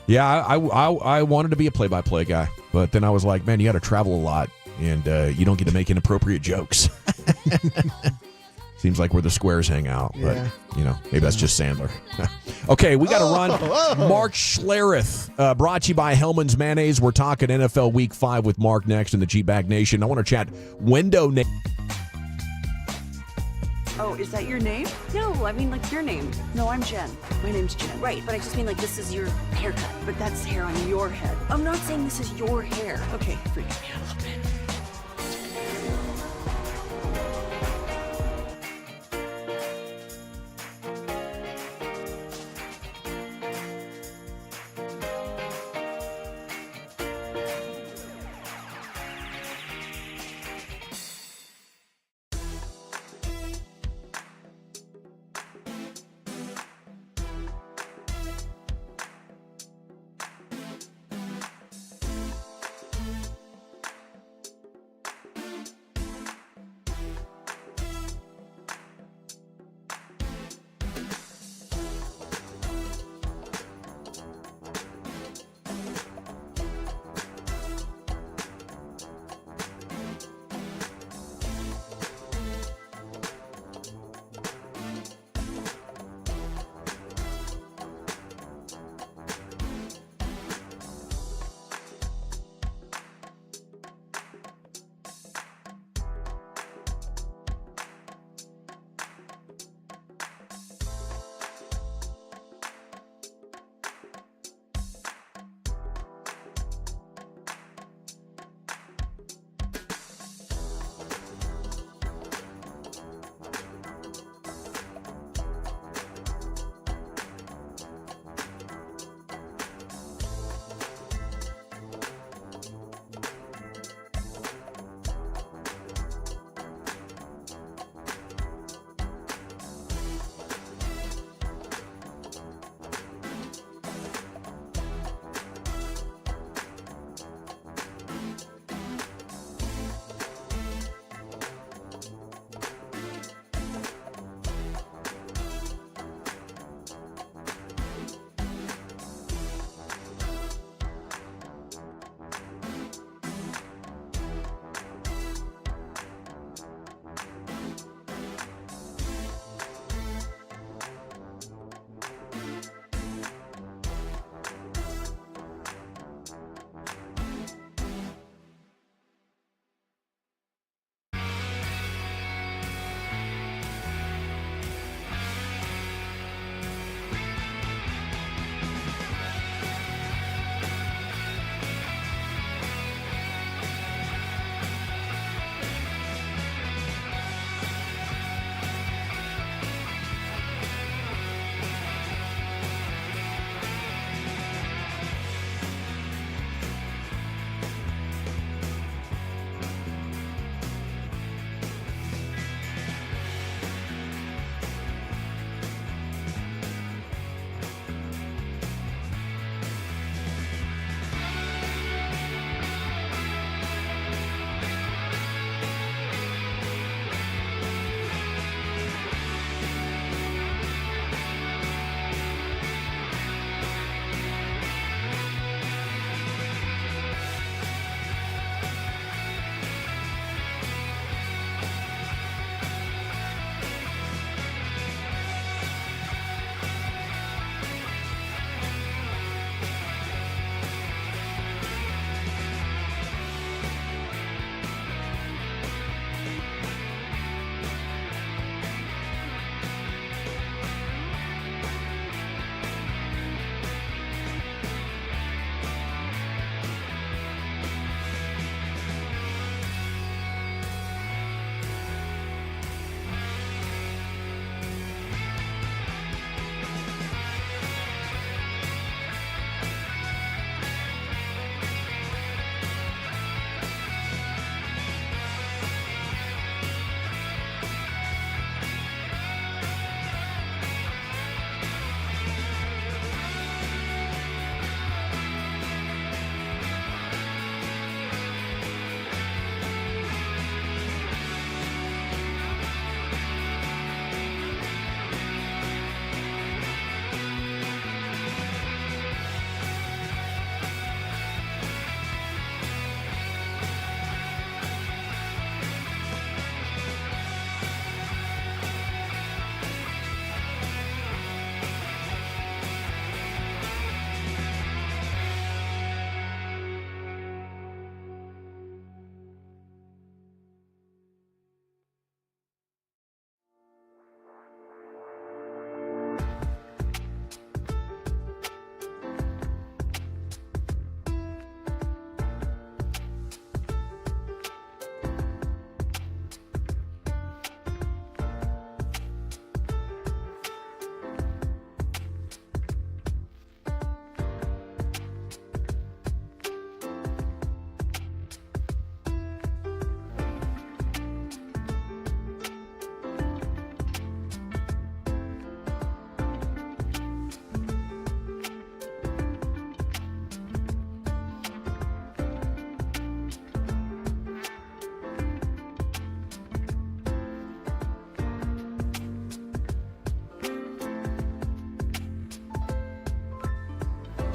Yeah, I wanted to be a play-by-play guy, but then I was like, man, you got to travel a lot, and you don't get to make inappropriate jokes. Seems like where the squares hang out, but maybe that's just Sandler. Okay, we got to run. Mark Schlereth, brought to you by Hellman's Mayonnaise. We're talking NFL Week 5 with Mark next in the G-Bag Nation. I want to chat window name. Oh, is that your name? No, I mean like your name. No, I'm Jen. My name's Jen. Right, but I just mean like this is your haircut. But that's hair on your head. I'm not saying this is your hair. Okay, freak me out a little bit.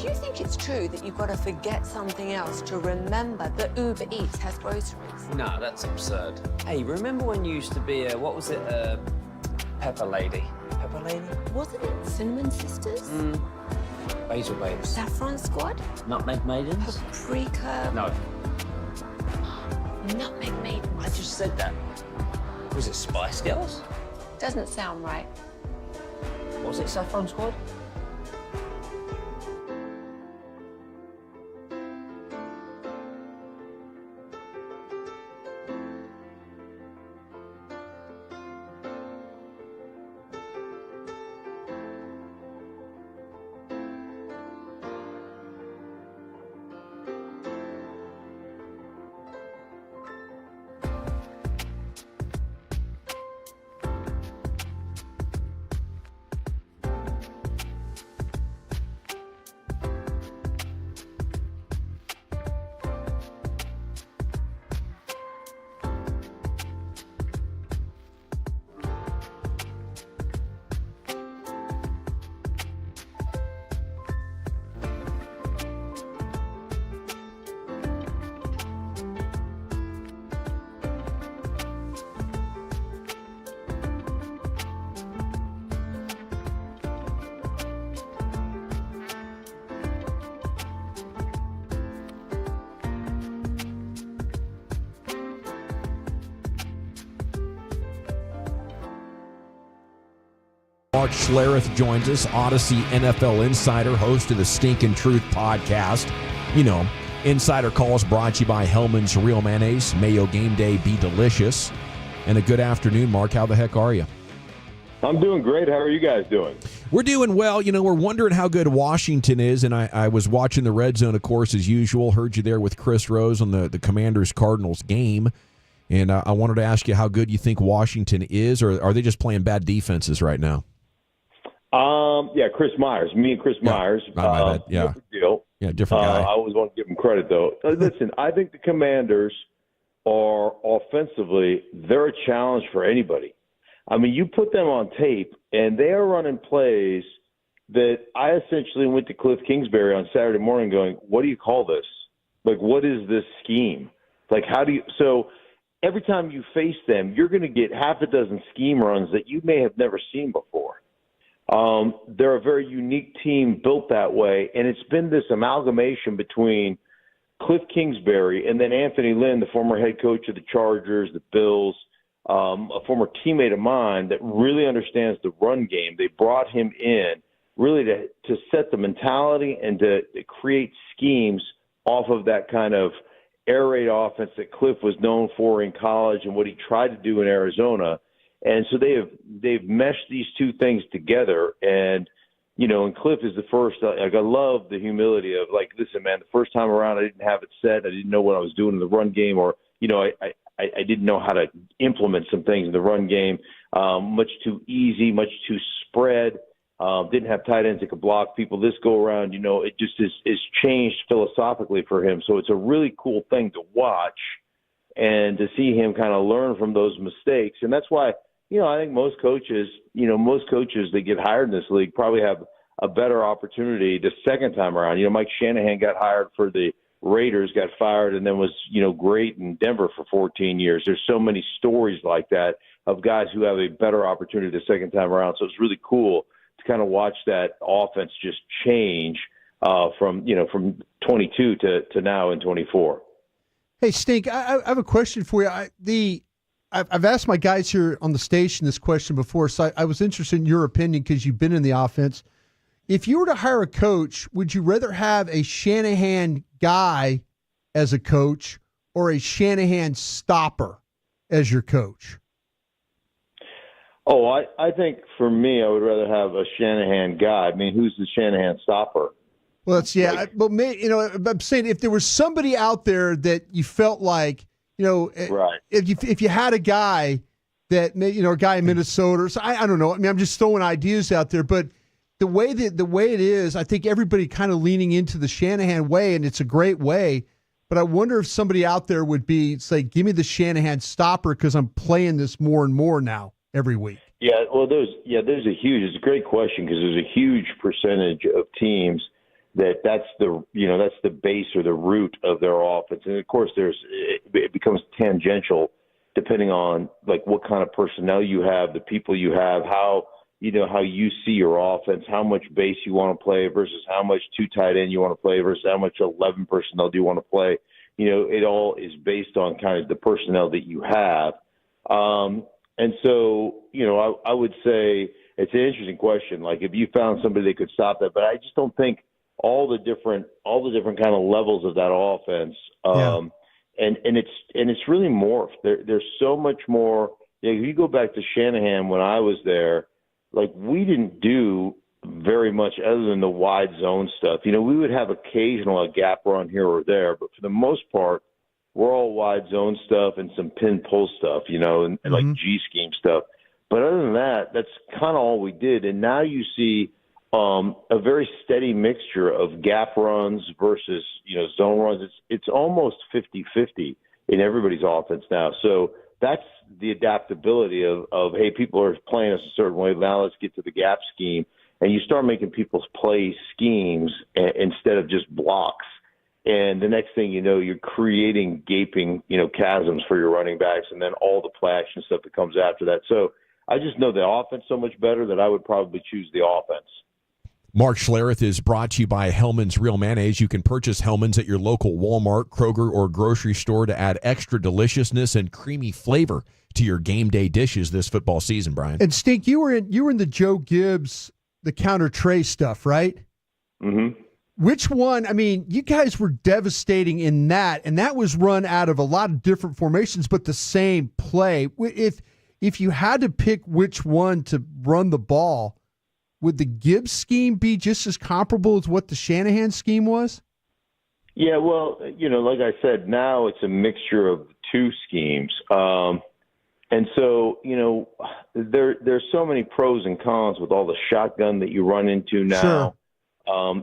Do you think it's true that you've got to forget something else to remember that Uber Eats has groceries? No, that's absurd. Hey, remember when you used to be a, what was it, Pepper Lady? Pepper Lady? Wasn't it Cinnamon Sisters? Basil Babes. Saffron Squad? Nutmeg Maidens? Paprika? No. Nutmeg Maidens. I just said that. Was it Spice Girls? Doesn't sound right. Was it Saffron Squad? Mark Schlereth joins us, Odyssey NFL Insider, host of the Stinkin' Truth podcast. You know, Insider Calls brought to you by Hellman's Real Mayonnaise. Mayo Game Day, be delicious. And a good afternoon, Mark. How the heck are you? I'm doing great. How are you guys doing? We're doing well. You know, we're wondering how good Washington is, and I was watching the Red Zone, of course, as usual. Heard you there with Chris Rose on the Commanders-Cardinals game. And I wanted to ask you how good you think Washington is, or are they just playing bad defenses right now? Yeah, Chris Myers. Me and Chris Myers. My bad. Yeah. Different deal. Yeah, different guy. I always want to give him credit, though. Listen, I think the Commanders are offensively, they're a challenge for anybody. I mean, you put them on tape, and they are running plays that I essentially went to Cliff Kingsbury on Saturday morning going, what do you call this? Like, what is this scheme? Like, how do you – so every time you face them, you're going to get half a dozen scheme runs that you may have never seen before. They're a very unique team built that way, and it's been this amalgamation between Cliff Kingsbury and then Anthony Lynn, the former head coach of the Chargers, the Bills, a former teammate of mine that really understands the run game. They brought him in really to set the mentality and to create schemes off of that kind of air raid offense that Cliff was known for in college and what he tried to do in Arizona. And so they've meshed these two things together. And, you know, and Cliff is the first, like, I love the humility of, like, listen, man, the first time around I didn't have it set. I didn't know what I was doing in the run game, or, you know, I didn't know how to implement some things in the run game. Much too easy, much too spread. Didn't have tight ends that could block people. This go around, you know, it just is changed philosophically for him. So it's a really cool thing to watch and to see him kind of learn from those mistakes. And that's why, you know, I think most coaches that get hired in this league probably have a better opportunity the second time around. You know, Mike Shanahan got hired for the Raiders, got fired, and then was, you know, great in Denver for 14 years. There's so many stories like that of guys who have a better opportunity the second time around. So it's really cool to kind of watch that offense just change from 22 to now in 24. Hey, Stink, I have a question for you. I've asked my guys here on the station this question before, so I was interested in your opinion because you've been in the offense. If you were to hire a coach, would you rather have a Shanahan guy as a coach or a Shanahan stopper as your coach? Oh, I think for me, I would rather have a Shanahan guy. I mean, who's the Shanahan stopper? Well, I'm saying if there was somebody out there that you felt like, you know, right. If you had a guy that, you know, a guy in Minnesota, or so, I don't know. I mean, I'm just throwing ideas out there, but the way it is, I think everybody kind of leaning into the Shanahan way, and it's a great way. But I wonder if somebody out there would say, "Give me the Shanahan stopper," because I'm playing this more and more now every week. Yeah, well, it's a great question because there's a huge percentage of teams that's the base or the root of their offense. And of course, it becomes tangential depending on like what kind of personnel you have, the people you have, how you see your offense, how much base you want to play versus how much two tight end you want to play versus how much 11 personnel do you want to play. It all is based on kind of the personnel that you have. And so, I would say it's an interesting question. Like if you found somebody that could stop that, but I just don't think all the different kind of levels of that offense. And it's really morphed. There's so much more. If you go back to Shanahan when I was there, like we didn't do very much other than the wide zone stuff. We would have occasional a gap run here or there, but for the most part, we're all wide zone stuff and some pin pull stuff, and like G scheme stuff. But other than that, that's kind of all we did. And now you see a very steady mixture of gap runs versus, zone runs. It's almost 50-50 in everybody's offense now. So that's the adaptability of, hey, people are playing us a certain way. Now let's get to the gap scheme. And you start making people's play schemes instead of just blocks. And the next thing you know, you're creating gaping, chasms for your running backs and then all the play action stuff that comes after that. So I just know the offense so much better that I would probably choose the offense. Mark Schlereth is brought to you by Hellman's Real Mayonnaise. You can purchase Hellman's at your local Walmart, Kroger, or grocery store to add extra deliciousness and creamy flavor to your game day dishes this football season, Brian. And Stink, you were in the Joe Gibbs, the counter tray stuff, right? Mm-hmm. Which one? I mean, you guys were devastating in that, and that was run out of a lot of different formations, but the same play. If you had to pick which one to run the ball, would the Gibbs scheme be just as comparable as what the Shanahan scheme was? Yeah, well, like I said, now it's a mixture of two schemes. And so, there's so many pros and cons with all the shotgun that you run into now. Sure.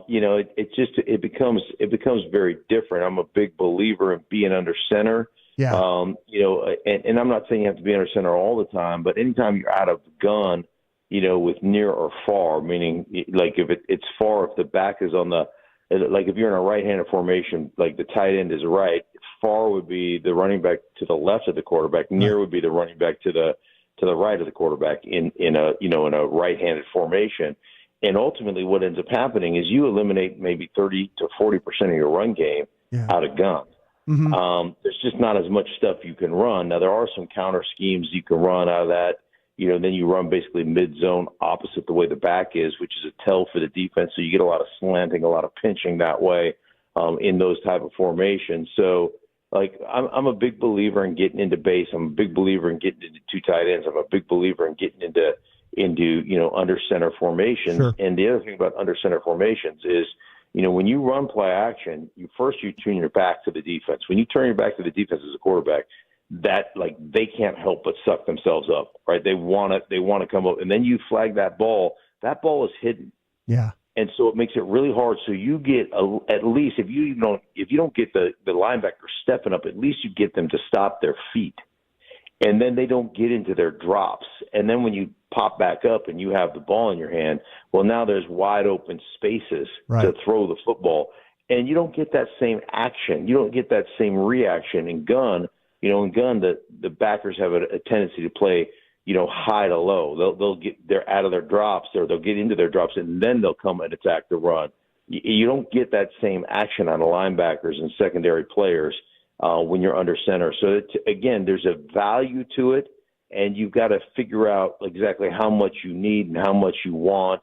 It becomes very different. I'm a big believer in being under center. Yeah. And I'm not saying you have to be under center all the time, but anytime you're out of gun, with near or far, meaning like if it's far, if the back is on the, like if you're in a right-handed formation, like the tight end is right, far would be the running back to the left of the quarterback, near would be the running back to the right of the quarterback in a right-handed formation. And ultimately what ends up happening is you eliminate maybe 30 to 40% of your run game out of gun. Mm-hmm. There's just not as much stuff you can run. Now, there are some counter schemes you can run out of that. Then you run basically mid-zone opposite the way the back is, which is a tell for the defense. So you get a lot of slanting, a lot of pinching that way in those type of formations. So, like, I'm a big believer in getting into base. I'm a big believer in getting into two tight ends. I'm a big believer in getting into under center formations. Sure. And the other thing about under center formations is, when you run play action, you turn your back to the defense. When you turn your back to the defense as a quarterback, that they can't help but suck themselves up, right? They want to come up, and then you flag that ball. That ball is hidden. Yeah. And so it makes it really hard. So you get at least if you don't get the linebacker stepping up, at least you get them to stop their feet, and then they don't get into their drops. And then when you pop back up and you have the ball in your hand, well, now there's wide open spaces to throw the football, and you don't get that same action. You don't get that same reaction in gun. In gun, the backers have a tendency to play, high to low. They're out of their drops, or they'll get into their drops, and then they'll come and attack the run. You don't get that same action on the linebackers and secondary players when you're under center. So again, there's a value to it, and you've got to figure out exactly how much you need and how much you want.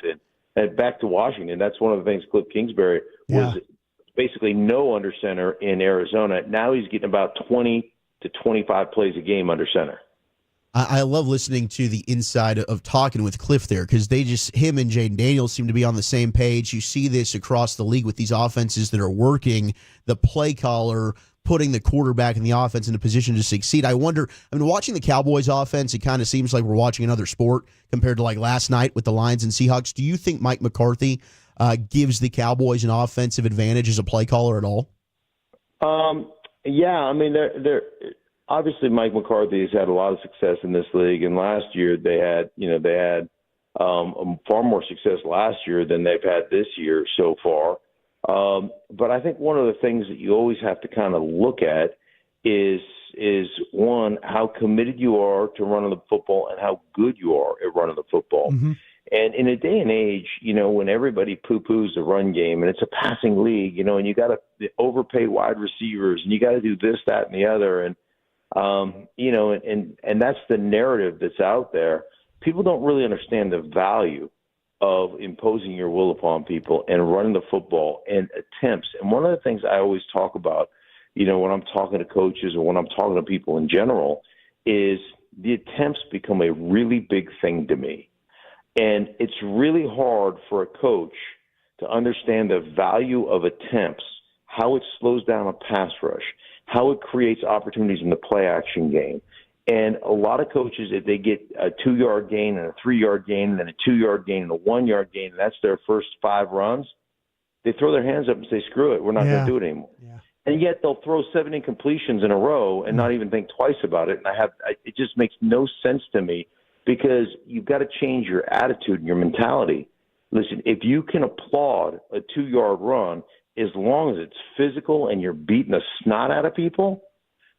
And back to Washington, that's one of the things Cliff Kingsbury was basically no under center in Arizona. Now he's getting about 20 to 25 plays a game under center. I love listening to the inside of talking with Cliff there, because him and Jaden Daniels seem to be on the same page. You see this across the league with these offenses that are working, the play caller putting the quarterback and the offense in a position to succeed. I wonder, watching the Cowboys offense, it kind of seems like we're watching another sport compared to like last night with the Lions and Seahawks. Do you think Mike McCarthy gives the Cowboys an offensive advantage as a play caller at all? Yeah, they're obviously Mike McCarthy has had a lot of success in this league, and last year they had far more success last year than they've had this year so far. But I think one of the things that you always have to kind of look at is one, how committed you are to running the football and how good you are at running the football. Mm-hmm. And in a day and age, when everybody poo-poos the run game and it's a passing league, and you got to overpay wide receivers and you got to do this, that, and the other. And, and that's the narrative that's out there. People don't really understand the value of imposing your will upon people and running the football and attempts. And one of the things I always talk about, when I'm talking to coaches or when I'm talking to people in general, is the attempts become a really big thing to me. And it's really hard for a coach to understand the value of attempts, how it slows down a pass rush, how it creates opportunities in the play action game. And a lot of coaches, if they get a 2-yard gain and a 3-yard gain and then a 2-yard gain and a 1-yard gain, and that's their first 5 runs, they throw their hands up and say, screw it, we're not going to do it anymore. Yeah. And yet they'll throw 7 incompletions in a row and not even think twice about it. And it just makes no sense to me, because you've got to change your attitude and your mentality. Listen, if you can applaud a 2-yard run, as long as it's physical and you're beating the snot out of people,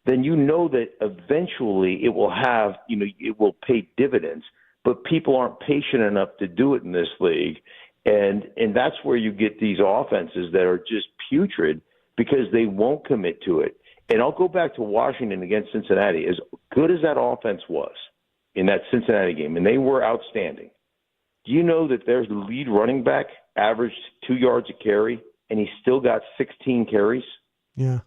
then you know that eventually it will have, it will pay dividends. But people aren't patient enough to do it in this league. And that's where you get these offenses that are just putrid because they won't commit to it. And I'll go back to Washington against Cincinnati. As good as that offense was in that Cincinnati game, and they were outstanding, do you know that their lead running back averaged 2 yards a carry, and he still got 16 carries? Yeah.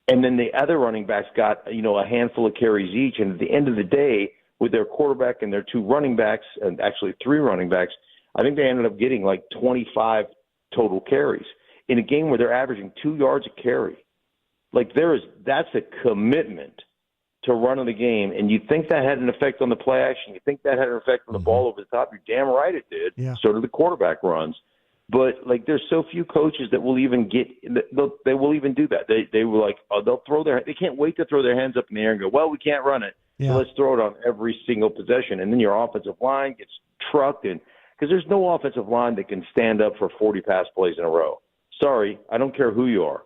And then the other running backs got, a handful of carries each. And at the end of the day, with their quarterback and their 2 running backs, and actually 3 running backs, I think they ended up getting like 25 total carries in a game where they're averaging 2 yards a carry. Like that's a commitment to running the game. And you think that had an effect on the play action. You think that had an effect on the ball over the top. You're damn right it did. Yeah. So did the quarterback runs. But there's so few coaches that will even they will even do that. They were like, they can't wait to throw their hands up in the air and go, well, we can't run it. Yeah. So let's throw it on every single possession. And then your offensive line gets trucked because there's no offensive line that can stand up for 40 pass plays in a row. Sorry, I don't care who you are.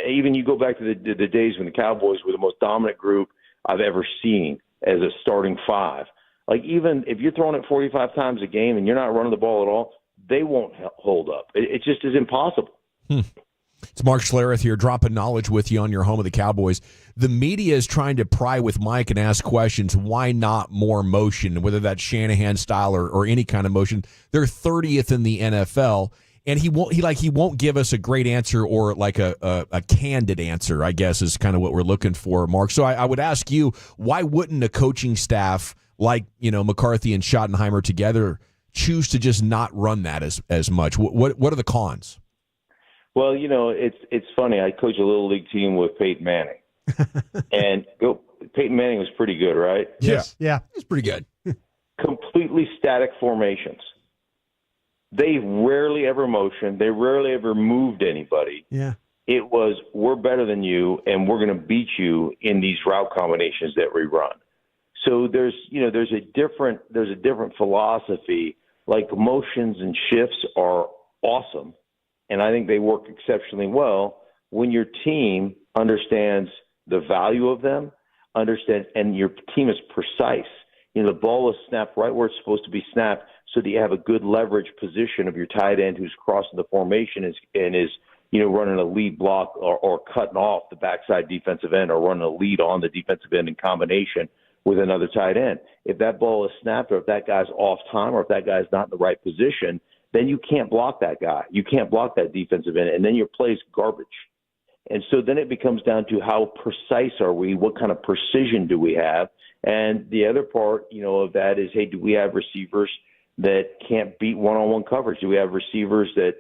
Even you go back to the days when the Cowboys were the most dominant group I've ever seen as a starting 5. Even if you're throwing it 45 times a game and you're not running the ball at all, they won't hold up. It just is impossible. It's Mark Schlereth here, dropping knowledge with you on your home of the Cowboys. The media is trying to pry with Mike and ask questions. Why not more motion, whether that's Shanahan style or any kind of motion? They're 30th in the NFL, and he won't give us a great answer or like a candid answer, I guess, is kind of what we're looking for, Mark. So I would ask you, why wouldn't a coaching staff like McCarthy and Schottenheimer together choose to just not run that as much? What are the cons? Well, it's funny. I coach a little league team with Peyton Manning, and Peyton Manning was pretty good, right? Yes. Yeah. It's pretty good. Completely static formations. They rarely ever motioned. They rarely ever moved anybody. Yeah. It was, we're better than you, and we're going to beat you in these route combinations that we run. So there's a different philosophy. Like motions and shifts are awesome, and I think they work exceptionally well when your team understands the value of them, and your team is precise. The ball is snapped right where it's supposed to be snapped, so that you have a good leverage position of your tight end who's crossing the formation and is running a lead block or cutting off the backside defensive end or running a lead on the defensive end in combination with another tight end. If that ball is snapped, or if that guy's off time, or if that guy's not in the right position, then you can't block that guy. You can't block that defensive end, and then your play's garbage. And so then it becomes down to how precise are we? What kind of precision do we have? And the other part, of that is, hey, do we have receivers that can't beat one-on-one coverage? Do we have receivers that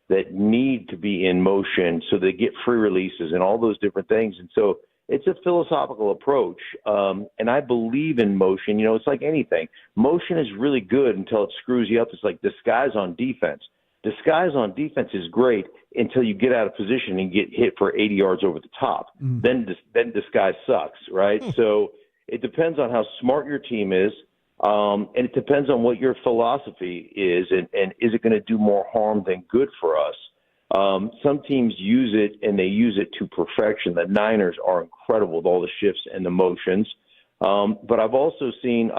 that need to be in motion so they get free releases and all those different things? And so it's a philosophical approach, and I believe in motion. It's like anything. Motion is really good until it screws you up. It's like disguise on defense. Disguise on defense is great until you get out of position and get hit for 80 yards over the top. Then disguise sucks, right? So it depends on how smart your team is, And it depends on what your philosophy is, and is it going to do more harm than good for us? Some teams use it, and they use it to perfection. The Niners are incredible with all the shifts and the motions. But I've also seen,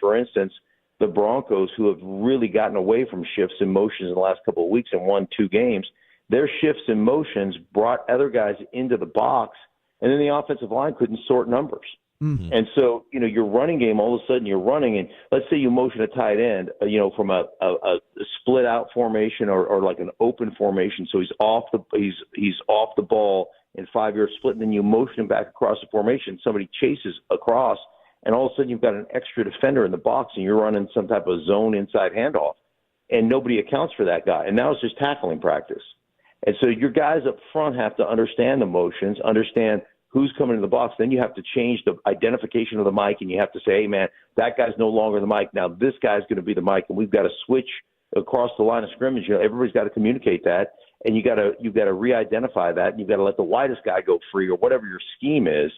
for instance, the Broncos, who have really gotten away from shifts and motions in the last couple of weeks and won 2 games. Their shifts and motions brought other guys into the box, and then the offensive line couldn't sort numbers. Mm-hmm. And so, your running game, all of a sudden you're running, and let's say you motion a tight end, from a split out formation or like an open formation. So he's off the ball in 5-yard split, and then you motion him back across the formation. Somebody chases across, and all of a sudden you've got an extra defender in the box, and you're running some type of zone inside handoff, and nobody accounts for that guy. And now it's just tackling practice. And so your guys up front have to understand the motions, understand who's coming in the box. Then you have to change the identification of the mic, and you have to say, hey, man, that guy's no longer the mic. Now this guy's going to be the mic, and we've got to switch across the line of scrimmage. Everybody's got to communicate that, and you've got to re-identify that, and you've got to let the widest guy go free or whatever your scheme is.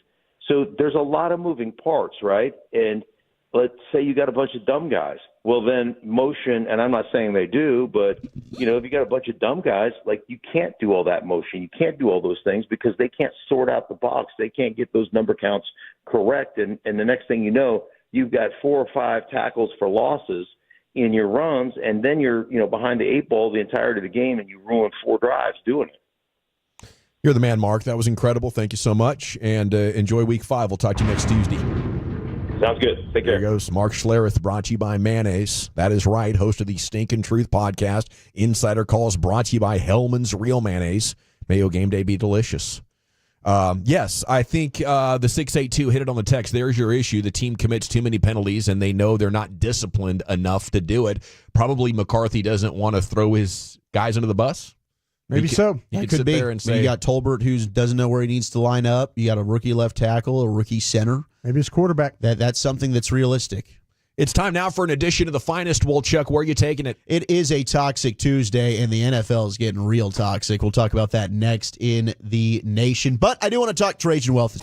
So there's a lot of moving parts, right? And let's say you got a bunch of dumb guys. Well, then motion, and I'm not saying they do, but, if you got a bunch of dumb guys, like, you can't do all that motion. You can't do all those things because they can't sort out the box. They can't get those number counts correct. And the next thing you know, you've got 4 or 5 tackles for losses in your runs, and then you're, behind the 8 ball the entirety of the game, and you ruin 4 drives doing it. You're the man, Mark. That was incredible. Thank you so much, and enjoy Week 5. We'll talk to you next Tuesday. Sounds good. Take care. There goes Mark Schlereth, brought to you by Mayonnaise. That is right, host of the Stinkin' Truth podcast. Insider Calls brought to you by Hellman's Real Mayonnaise. May your game day be delicious. Yes, I think the 682 hit it on the text. There's your issue. The team commits too many penalties, and they know they're not disciplined enough to do it. Probably McCarthy doesn't want to throw his guys under the bus. Maybe so. You could could sit be. there and say, You got Tolbert, who doesn't know where he needs to line up. You got a rookie left tackle, a rookie center. Maybe his quarterback. That's something that's realistic. It's time now for an edition of the finest. Chuck, where are you taking it? It is a toxic Tuesday, and the NFL is getting real toxic. We'll talk about that next in the nation. But I do want to talk Trajan Wealth.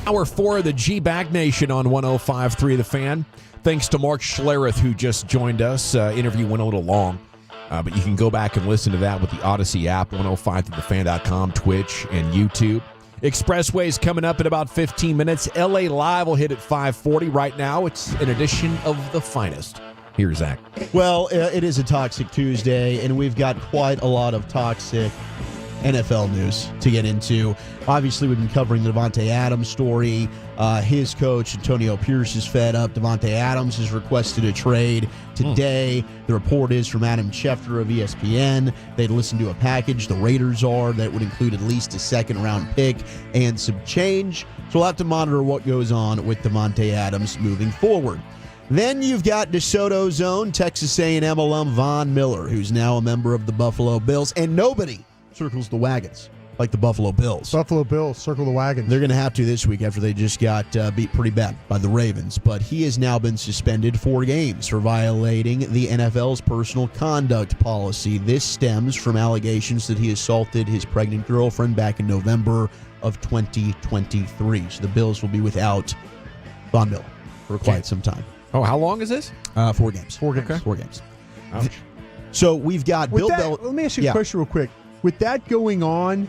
Hour 4 of the G-Bag Nation on 105.3 The Fan. Thanks to Mark Schlereth, who just joined us. Interview went a little long, but you can go back and listen to that with the Odyssey app, 105thethefan.com, Twitch, and YouTube. Expressway's coming up in about 15 minutes. LA Live will hit at 5:40. Right now, it's an edition of The Finest. Here's Zach. Well, it is a Toxic Tuesday, and we've got quite a lot of toxic NFL news to get into. Obviously, we've been covering the Davante Adams story. His coach, Antonio Pierce, is fed up. Davante Adams has requested a trade today. The report is from Adam Schefter of ESPN. They'd listen to a package, the Raiders are, that would include at least a second-round pick and some change. So we'll have to monitor what goes on with Davante Adams moving forward. Then you've got DeSoto's own Texas A&M alum Von Miller, who's now a member of the Buffalo Bills, and nobody circles the wagons like the Buffalo Bills. Buffalo Bills, circle the wagons. They're going to have to this week after they just got beat pretty bad by the Ravens. But he has now been suspended 4 games for violating the NFL's personal conduct policy. This stems from allegations that he assaulted his pregnant girlfriend back in November of 2023. So the Bills will be without Von Miller for quite some time. Oh, how long is this? 4 games. 4 games. Okay. 4 games. Ouch. So we've got Bill Belichick. Let me ask you a question real quick. With that going on,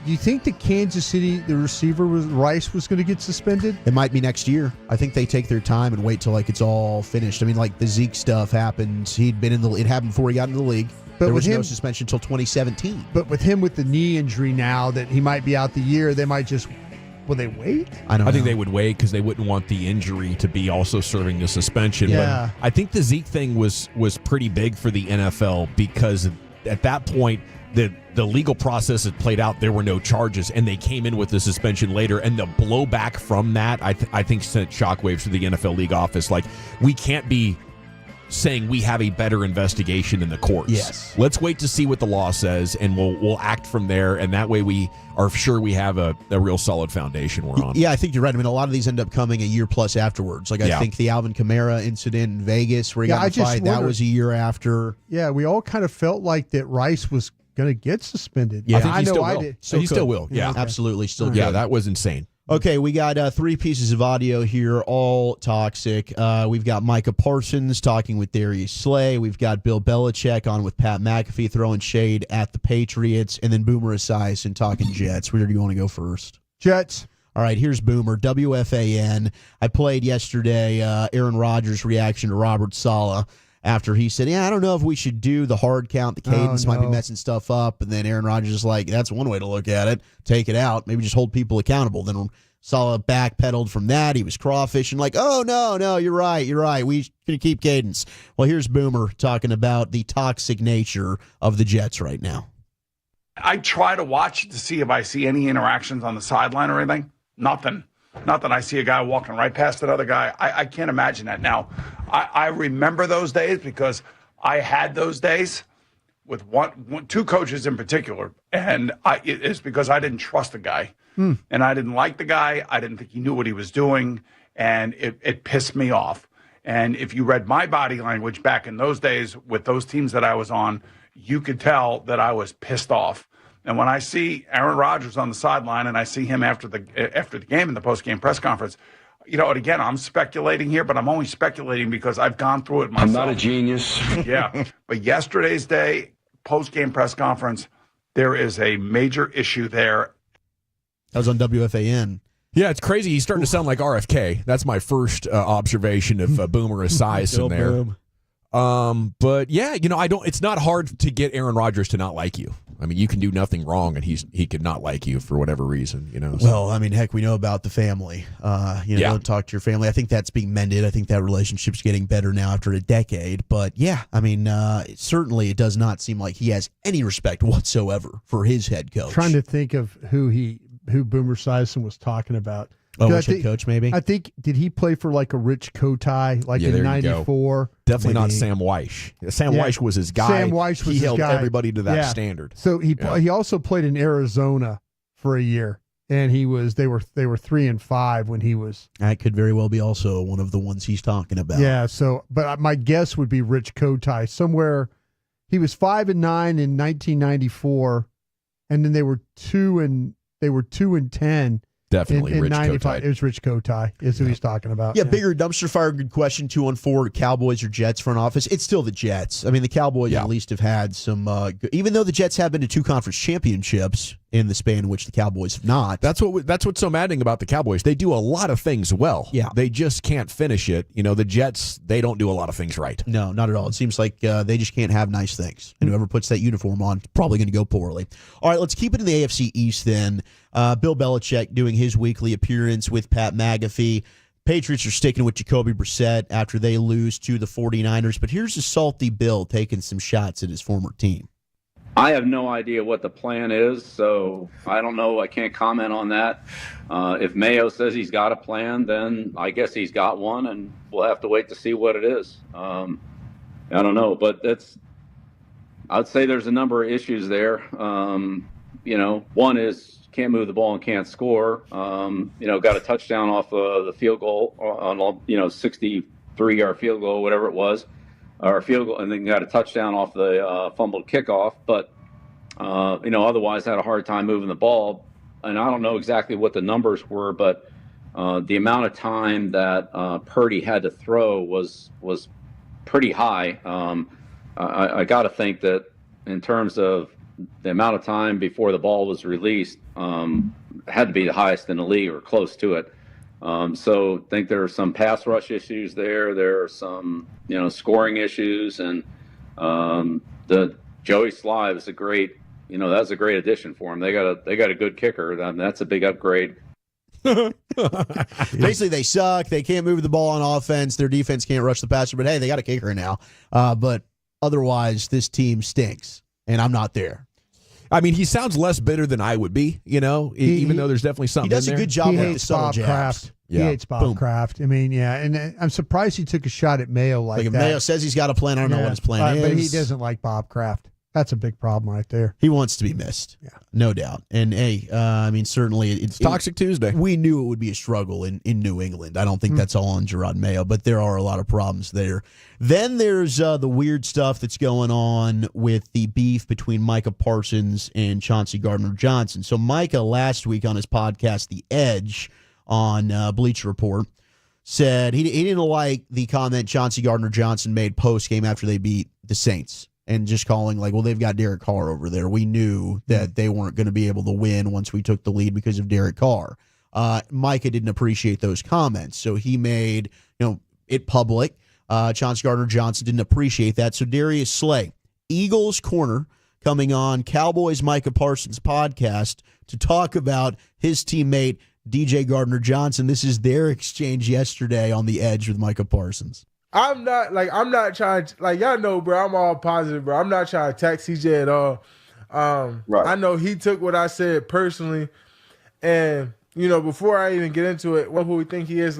do you think the Kansas City, the receiver Rice was going to get suspended? It might be next year. I think they take their time and wait till it's all finished. I mean, the Zeke stuff happened. It happened before he got into the league. But there was with no him- suspension until 2017. But with him with the knee injury now that he might be out the year, they might just, will they wait? I think they would wait because they wouldn't want the injury to be also serving the suspension. Yeah. But I think the Zeke thing was pretty big for the NFL because at that point, the legal process had played out. There were no charges, and they came in with the suspension later. And the blowback from that, I think, sent shockwaves to the NFL league office. We can't be saying we have a better investigation in the courts. Yes. Let's wait to see what the law says, and we'll act from there. And that way we are sure we have a real solid foundation we're on. Yeah, I think you're right. I mean, a lot of these end up coming a year plus afterwards. I think the Alvin Kamara incident in Vegas where he got in the fight, that was a year after. Yeah, we all kind of felt like that Rice was going to get suspended. Yeah, I think I will. did. He still will. Yeah, okay. Absolutely. Still Yeah, good. that was insane. Okay, we got 3 pieces of audio here, all toxic. We've got Micah Parsons talking with Darius Slay. We've got Bill Belichick on with Pat McAfee throwing shade at the Patriots. And then Boomer Esiason talking Jets. Where do you want to go first? Jets. All right, here's Boomer, WFAN. I played yesterday Aaron Rodgers' reaction to Robert Saleh after he said, I don't know if we should do the hard count. The cadence might be messing stuff up. And then Aaron Rodgers is like, that's one way to look at it. Take it out. Maybe just hold people accountable. Then when Saleh backpedaled from that, he was crawfishing oh, no, you're right. We're going to keep cadence. Well, here's Boomer talking about the toxic nature of the Jets right now. I try to watch to see if I see any interactions on the sideline or anything. Nothing. Not that I see a guy walking right past another guy. I can't imagine that. Now, I remember those days because I had those days with two coaches in particular, and it's because I didn't trust the guy, and I didn't like the guy. I didn't think he knew what he was doing, and it pissed me off. And if you read my body language back in those days with those teams that I was on, you could tell that I was pissed off. And when I see Aaron Rodgers on the sideline and I see him after the game in the post-game press conference, and again, I'm speculating here, but I'm only speculating because I've gone through it myself. I'm not a genius. Yeah. But yesterday's post-game press conference, there is a major issue there. That was on WFAN. Yeah, it's crazy. He's starting to sound like RFK. That's my first observation of Boomer Esiason there. Boom. But yeah, it's not hard to get Aaron Rodgers to not like you. I mean, you can do nothing wrong, and he could not like you for whatever reason, So. Well, I mean, heck, we know about the family. Don't talk to your family. I think that's being mended. I think that relationship's getting better now after a decade. But yeah, I mean, certainly it does not seem like he has any respect whatsoever for his head coach. Trying to think of who Boomer Esiason was talking about. Which head coach, maybe? I think, did he play for a Rich Kotite, in 94? Definitely not Sam Weish. Sam Weish was his guy. Sam Weish was he his held guy. everybody to that standard. So he also played in Arizona for a year, and they were 3-5 when he was. That could very well be also one of the ones he's talking about. Yeah. So, but my guess would be Rich Kotite somewhere. He was 5-9 in 1994, and then they were 2-10 Definitely in Rich 95. Kotite. It was Rich Kotite is who he's talking about. Yeah, bigger dumpster fire. Good question. 214 Cowboys or Jets front office. It's still the Jets. I mean, the Cowboys at least have had some. Even though the Jets have been to 2 conference championships in the span in which the Cowboys have not. That's what's so maddening about the Cowboys. They do a lot of things well. Yeah, they just can't finish it. You know, the Jets, they don't do a lot of things right. No, not at all. It seems like they just can't have nice things, and whoever puts that uniform on is probably going to go poorly. All right, let's keep it in the AFC East then. Bill Belichick doing his weekly appearance with Pat McAfee. Patriots are sticking with Jacoby Brissett after they lose to the 49ers. But here's a salty Bill taking some shots at his former team. I have no idea what the plan is, so I don't know. I can't comment on that. If Mayo says he's got a plan, then I guess he's got one, and we'll have to wait to see what it is. I don't know, but I'd say there's a number of issues there. One is can't move the ball and can't score. Got a touchdown off the field goal on 63-yard field goal, whatever it was, or field goal, and then got a touchdown off the fumbled kickoff. But otherwise had a hard time moving the ball. And I don't know exactly what the numbers were, but the amount of time that Purdy had to throw was pretty high. I got to think that in terms of the amount of time before the ball was released, had to be the highest in the league or close to it. So I think there are some pass rush issues there. There are some, scoring issues, and the Joey Sly is a great, that's a great addition for him. They got a good kicker. That's a big upgrade. Basically, they suck. They can't move the ball on offense. Their defense can't rush the passer. But hey, they got a kicker now. But otherwise, this team stinks, and I'm not there. I mean, he sounds less bitter than I would be, even though there's definitely something he does in a there. good job He with the hates subtle Bob jabs. Kraft. Yeah. He hates Bob Kraft. I mean, yeah, and I'm surprised he took a shot at Mayo like If that. Mayo says he's got a plan, I don't know what his plan is. But he doesn't like Bob Kraft. That's a big problem right there. He wants to be missed, no doubt. And hey, certainly it's Toxic Tuesday. We knew it would be a struggle in New England. I don't think that's all on Gerard Mayo, but there are a lot of problems there. Then there's the weird stuff that's going on with the beef between Micah Parsons and Chauncey Gardner-Johnson. So Micah last week on his podcast, The Edge, on Bleacher Report, said he didn't like the comment Chauncey Gardner-Johnson made post-game after they beat the Saints. And just calling like, well, they've got Derek Carr over there. We knew that they weren't going to be able to win once we took the lead because of Derek Carr. Micah didn't appreciate those comments, so he made it public. Chauncey Gardner-Johnson didn't appreciate that. So Darius Slay, Eagles Corner, coming on Cowboys Micah Parsons podcast to talk about his teammate DJ Gardner-Johnson. This is their exchange yesterday on The Edge with Micah Parsons. I'm not trying to, y'all know, bro, I'm all positive, bro. I'm not trying to attack CJ at all. Right. I know he took what I said personally. And, before I even get into it, who we think he is,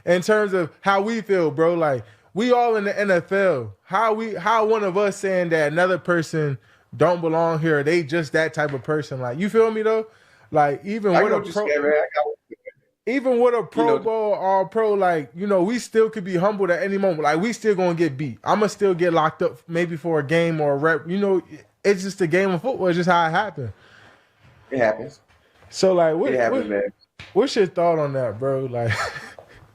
in terms of how we feel, bro, we all in the NFL. How one of us saying that another person don't belong here, they just that type of person. You feel me, though? Even with a Pro Bowl or Pro, we still could be humbled at any moment. We still gonna get beat. I'ma still get locked up maybe for a game or a rep. It's just a game of football. It's just how it happens. It happens. So man. What's your thought on that, bro?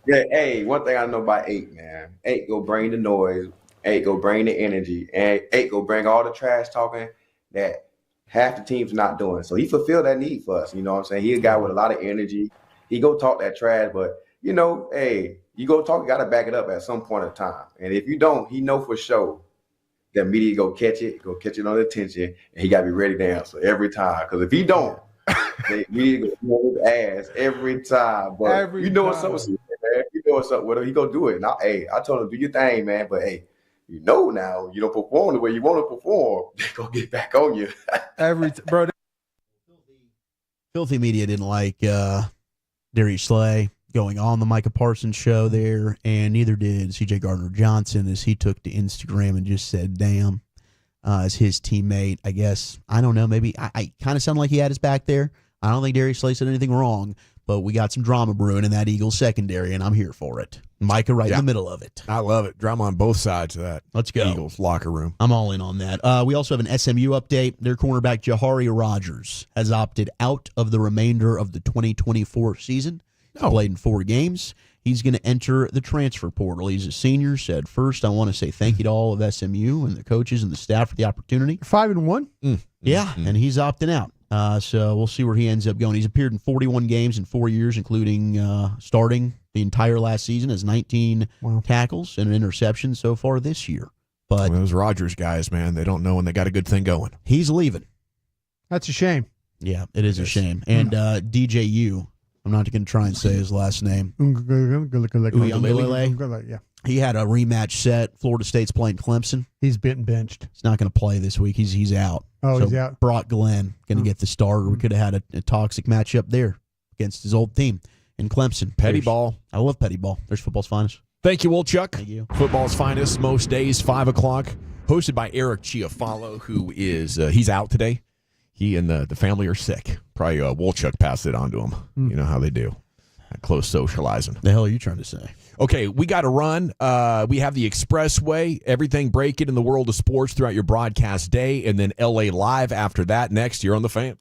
Yeah, hey, one thing I know about 8, man. 8 go bring the noise. 8 go bring the energy. And 8 go bring all the trash talking that half the team's not doing. So he fulfilled that need for us. You know what I'm saying? He's a guy with a lot of energy. He go talk that trash, but hey, you go talk, you gotta back it up at some point in time. And if you don't, he know for sure that media go catch it on the attention, and he gotta be ready to answer every time. Because if he don't, the media go on his ass every time. But what's up with him, man. You know what's up with him. He go do it. Now, hey, I told him do your thing, man. But hey, now you don't perform the way you want to perform, they gonna get back on you. Bro. Filthy media didn't like Darius Slay going on the Micah Parsons show there, and neither did CJ Gardner-Johnson, as he took to Instagram and just said, damn, as his teammate, I guess, I don't know, maybe I kind of sound like he had his back there. I don't think Darius Slay said anything wrong, but we got some drama brewing in that Eagles secondary, and I'm here for it. Micah right in the middle of it. I love it. Drama on both sides of that. Let's go. Eagles locker room. I'm all in on that. We also have an SMU update. Their cornerback, Jahari Rogers, has opted out of the remainder of the 2024 season. He played in 4 games. He's going to enter the transfer portal. He's a senior. Said, first, I want to say thank you to all of SMU and the coaches and the staff for the opportunity. 5-1? Yeah, and he's opting out. So we'll see where he ends up going. He's appeared in 41 games in 4 years, including starting the entire last season, as 19 tackles and an interception so far this year. But those Rodgers guys, man, they don't know when they got a good thing going. He's leaving. That's a shame. Yeah, it is a shame. And DJU, I'm not going to try and say his last name. Uyunglele. Yeah. He had a rematch set. Florida State's playing Clemson. He's been benched. He's not going to play this week. He's out. Oh, he's out. Brock Glenn going to get the starter. We could have had a toxic matchup there against his old team in Clemson. Petty ball. I love petty ball. There's football's finest. Thank you, Wolchuk. Thank you. Football's finest, most days, 5 o'clock. Hosted by Eric Chiafalo, who is he's out today. He and the family are sick. Probably Wolchuk passed it on to him. You know how they do. Close socializing. The hell are you trying to say? Okay, we got to run. We have the Expressway, everything breaking in the world of sports throughout your broadcast day, and then LA Live after that next year on The Fan.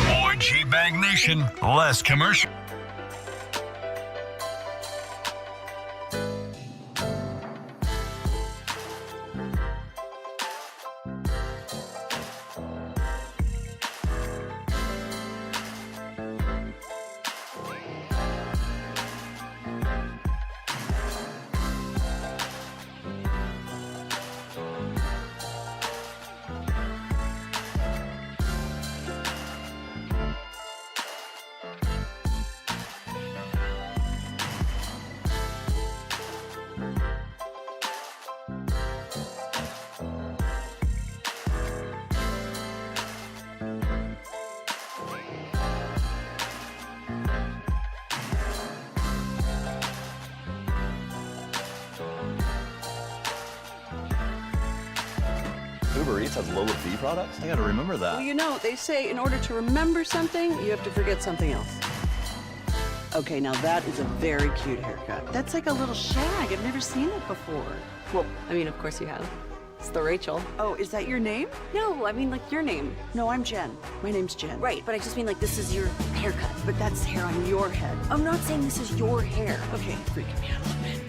More G-Bag Nation, less commercial. Uber Eats has lower fee products? I gotta remember that. Well, you know, they say in order to remember something, you have to forget something else. Okay, now that is a very cute haircut. That's like a little shag. I've never seen it before. Well, I mean, of course you have. It's the Rachel. Oh, is that your name? No, I mean, like, your name. No, I'm Jen. My name's Jen. Right, but I just mean, like, this is your haircut. But that's hair on your head. I'm not saying this is your hair. Okay, freaking me out a little bit.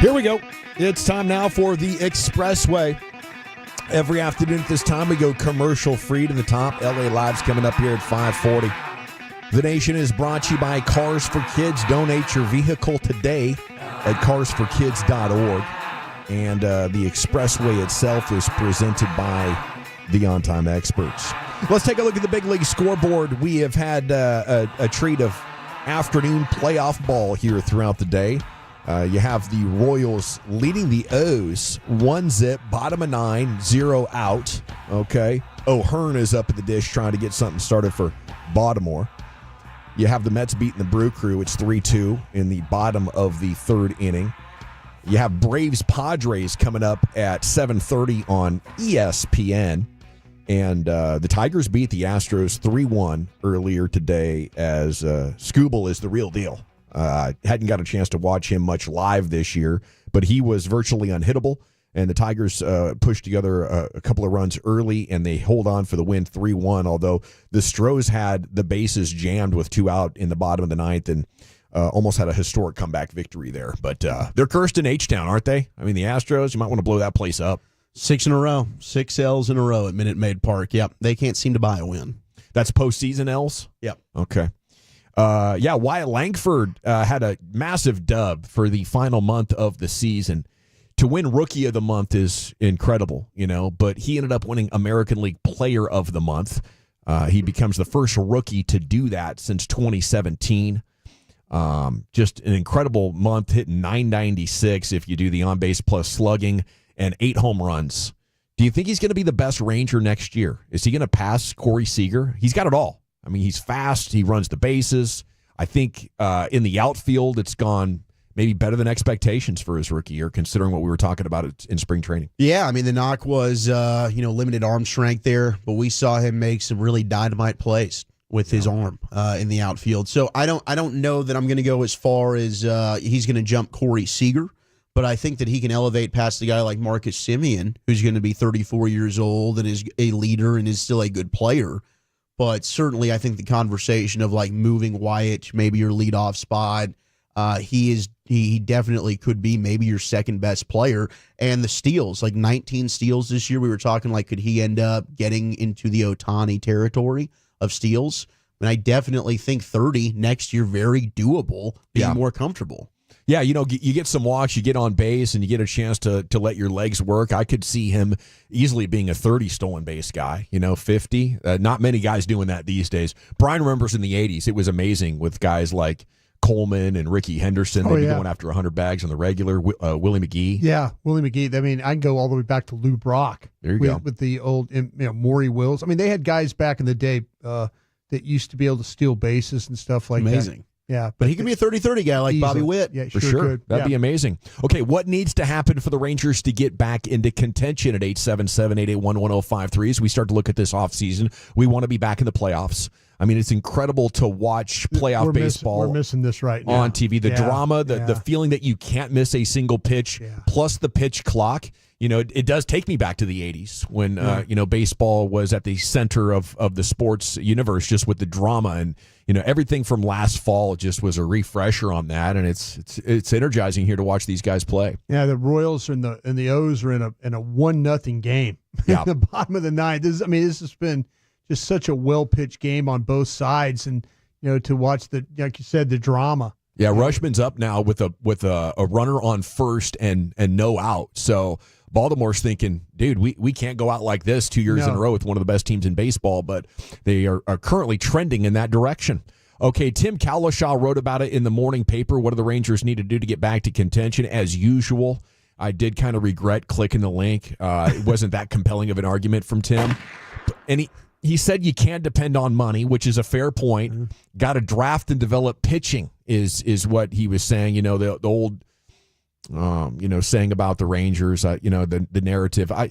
Here we go. It's time now for the Expressway. Every afternoon at this time, we go commercial-free to the top. LA Live's coming up here at 5:40. The Nation is brought to you by Cars for Kids. Donate your vehicle today at carsforkids.org. And the Expressway itself is presented by the On Time Experts. Let's take a look at the big league scoreboard. We have had a treat of afternoon playoff ball here throughout the day. You have the Royals leading the O's 1-0, bottom of 9, 0 out. Okay. O'Hearn is up at the dish trying to get something started for Baltimore. You have the Mets beating the Brew Crew. It's 3-2 in the bottom of the third inning. You have Braves-Padres coming up at 7:30 on ESPN. And the Tigers beat the Astros 3-1 earlier today as Scooble is the real deal. Hadn't got a chance to watch him much live this year, but he was virtually unhittable. And the Tigers pushed together a couple of runs early, and they hold on for the win 3-1, although the Stros had the bases jammed with 2 out in the bottom of the ninth and almost had a historic comeback victory there. But they're cursed in H-Town, aren't they? I mean, the Astros, you might want to blow that place up. 6 in a row. 6 L's in a row at Minute Maid Park. Yep. They can't seem to buy a win. That's postseason L's? Yep. Okay. Wyatt Langford had a massive dub for the final month of the season. To win Rookie of the Month is incredible, but he ended up winning American League Player of the Month. He becomes the first rookie to do that since 2017. Just an incredible month, hitting .996 if you do the on-base plus slugging, and 8 home runs. Do you think he's going to be the best Ranger next year? Is he going to pass Corey Seager? He's got it all. I mean, he's fast. He runs the bases. I think in the outfield, it's gone maybe better than expectations for his rookie year, considering what we were talking about in spring training. Yeah, I mean, the knock was, limited arm strength there, but we saw him make some really dynamite plays with his arm in the outfield. So I don't know that I'm going to go as far as he's going to jump Corey Seager, but I think that he can elevate past a guy like Marcus Semien, who's going to be 34 years old and is a leader and is still a good player. But certainly I think the conversation of like moving Wyatt to maybe your leadoff spot, he definitely could be maybe your second best player. And the steals, like 19 steals this year, we were talking like, could he end up getting into the Ohtani territory of steals? And I definitely think 30 next year, very doable, being more comfortable. Yeah, you get some walks, you get on base, and you get a chance to let your legs work. I could see him easily being a 30 stolen base guy, 50. Not many guys doing that these days. Brian remembers in the 80s, it was amazing with guys like Coleman and Ricky Henderson. They'd be going after 100 bags on the regular. Willie McGee. Yeah, Willie McGee. I mean, I can go all the way back to Lou Brock. There you go. With the old, Maury Wills. I mean, they had guys back in the day that used to be able to steal bases and stuff like that. Amazing. Yeah, but he can be a 30-30 guy like Bobby Witt. Yeah, for sure. Could. That'd be amazing. Okay, what needs to happen for the Rangers to get back into contention at 877-881-1053 as we start to look at this offseason? We want to be back in the playoffs. I mean, it's incredible to watch playoff baseball. We're missing this right now. On TV. The drama, the feeling that you can't miss a single pitch, plus the pitch clock. It does take me back to the 80s when, baseball was at the center of the sports universe, just with the drama. And, everything from last fall just was a refresher on that. And it's energizing here to watch these guys play. Yeah, the Royals and the O's are in a 1-0 game at the bottom of the ninth. This has been just such a well-pitched game on both sides. And, to watch like you said, the drama. Yeah, Rushman's up now with a runner on first and no out. So Baltimore's thinking, dude, we can't go out like this 2 years in a row with one of the best teams in baseball, but they are currently trending in that direction. Okay, Tim Cowlishaw wrote about it in the morning paper. What do the Rangers need to do to get back to contention? As usual, I did kind of regret clicking the link. It wasn't that compelling of an argument from Tim. And he said you can't depend on money, which is a fair point. Mm-hmm. Got to draft and develop pitching is what he was saying. The old saying about the Rangers, the narrative. I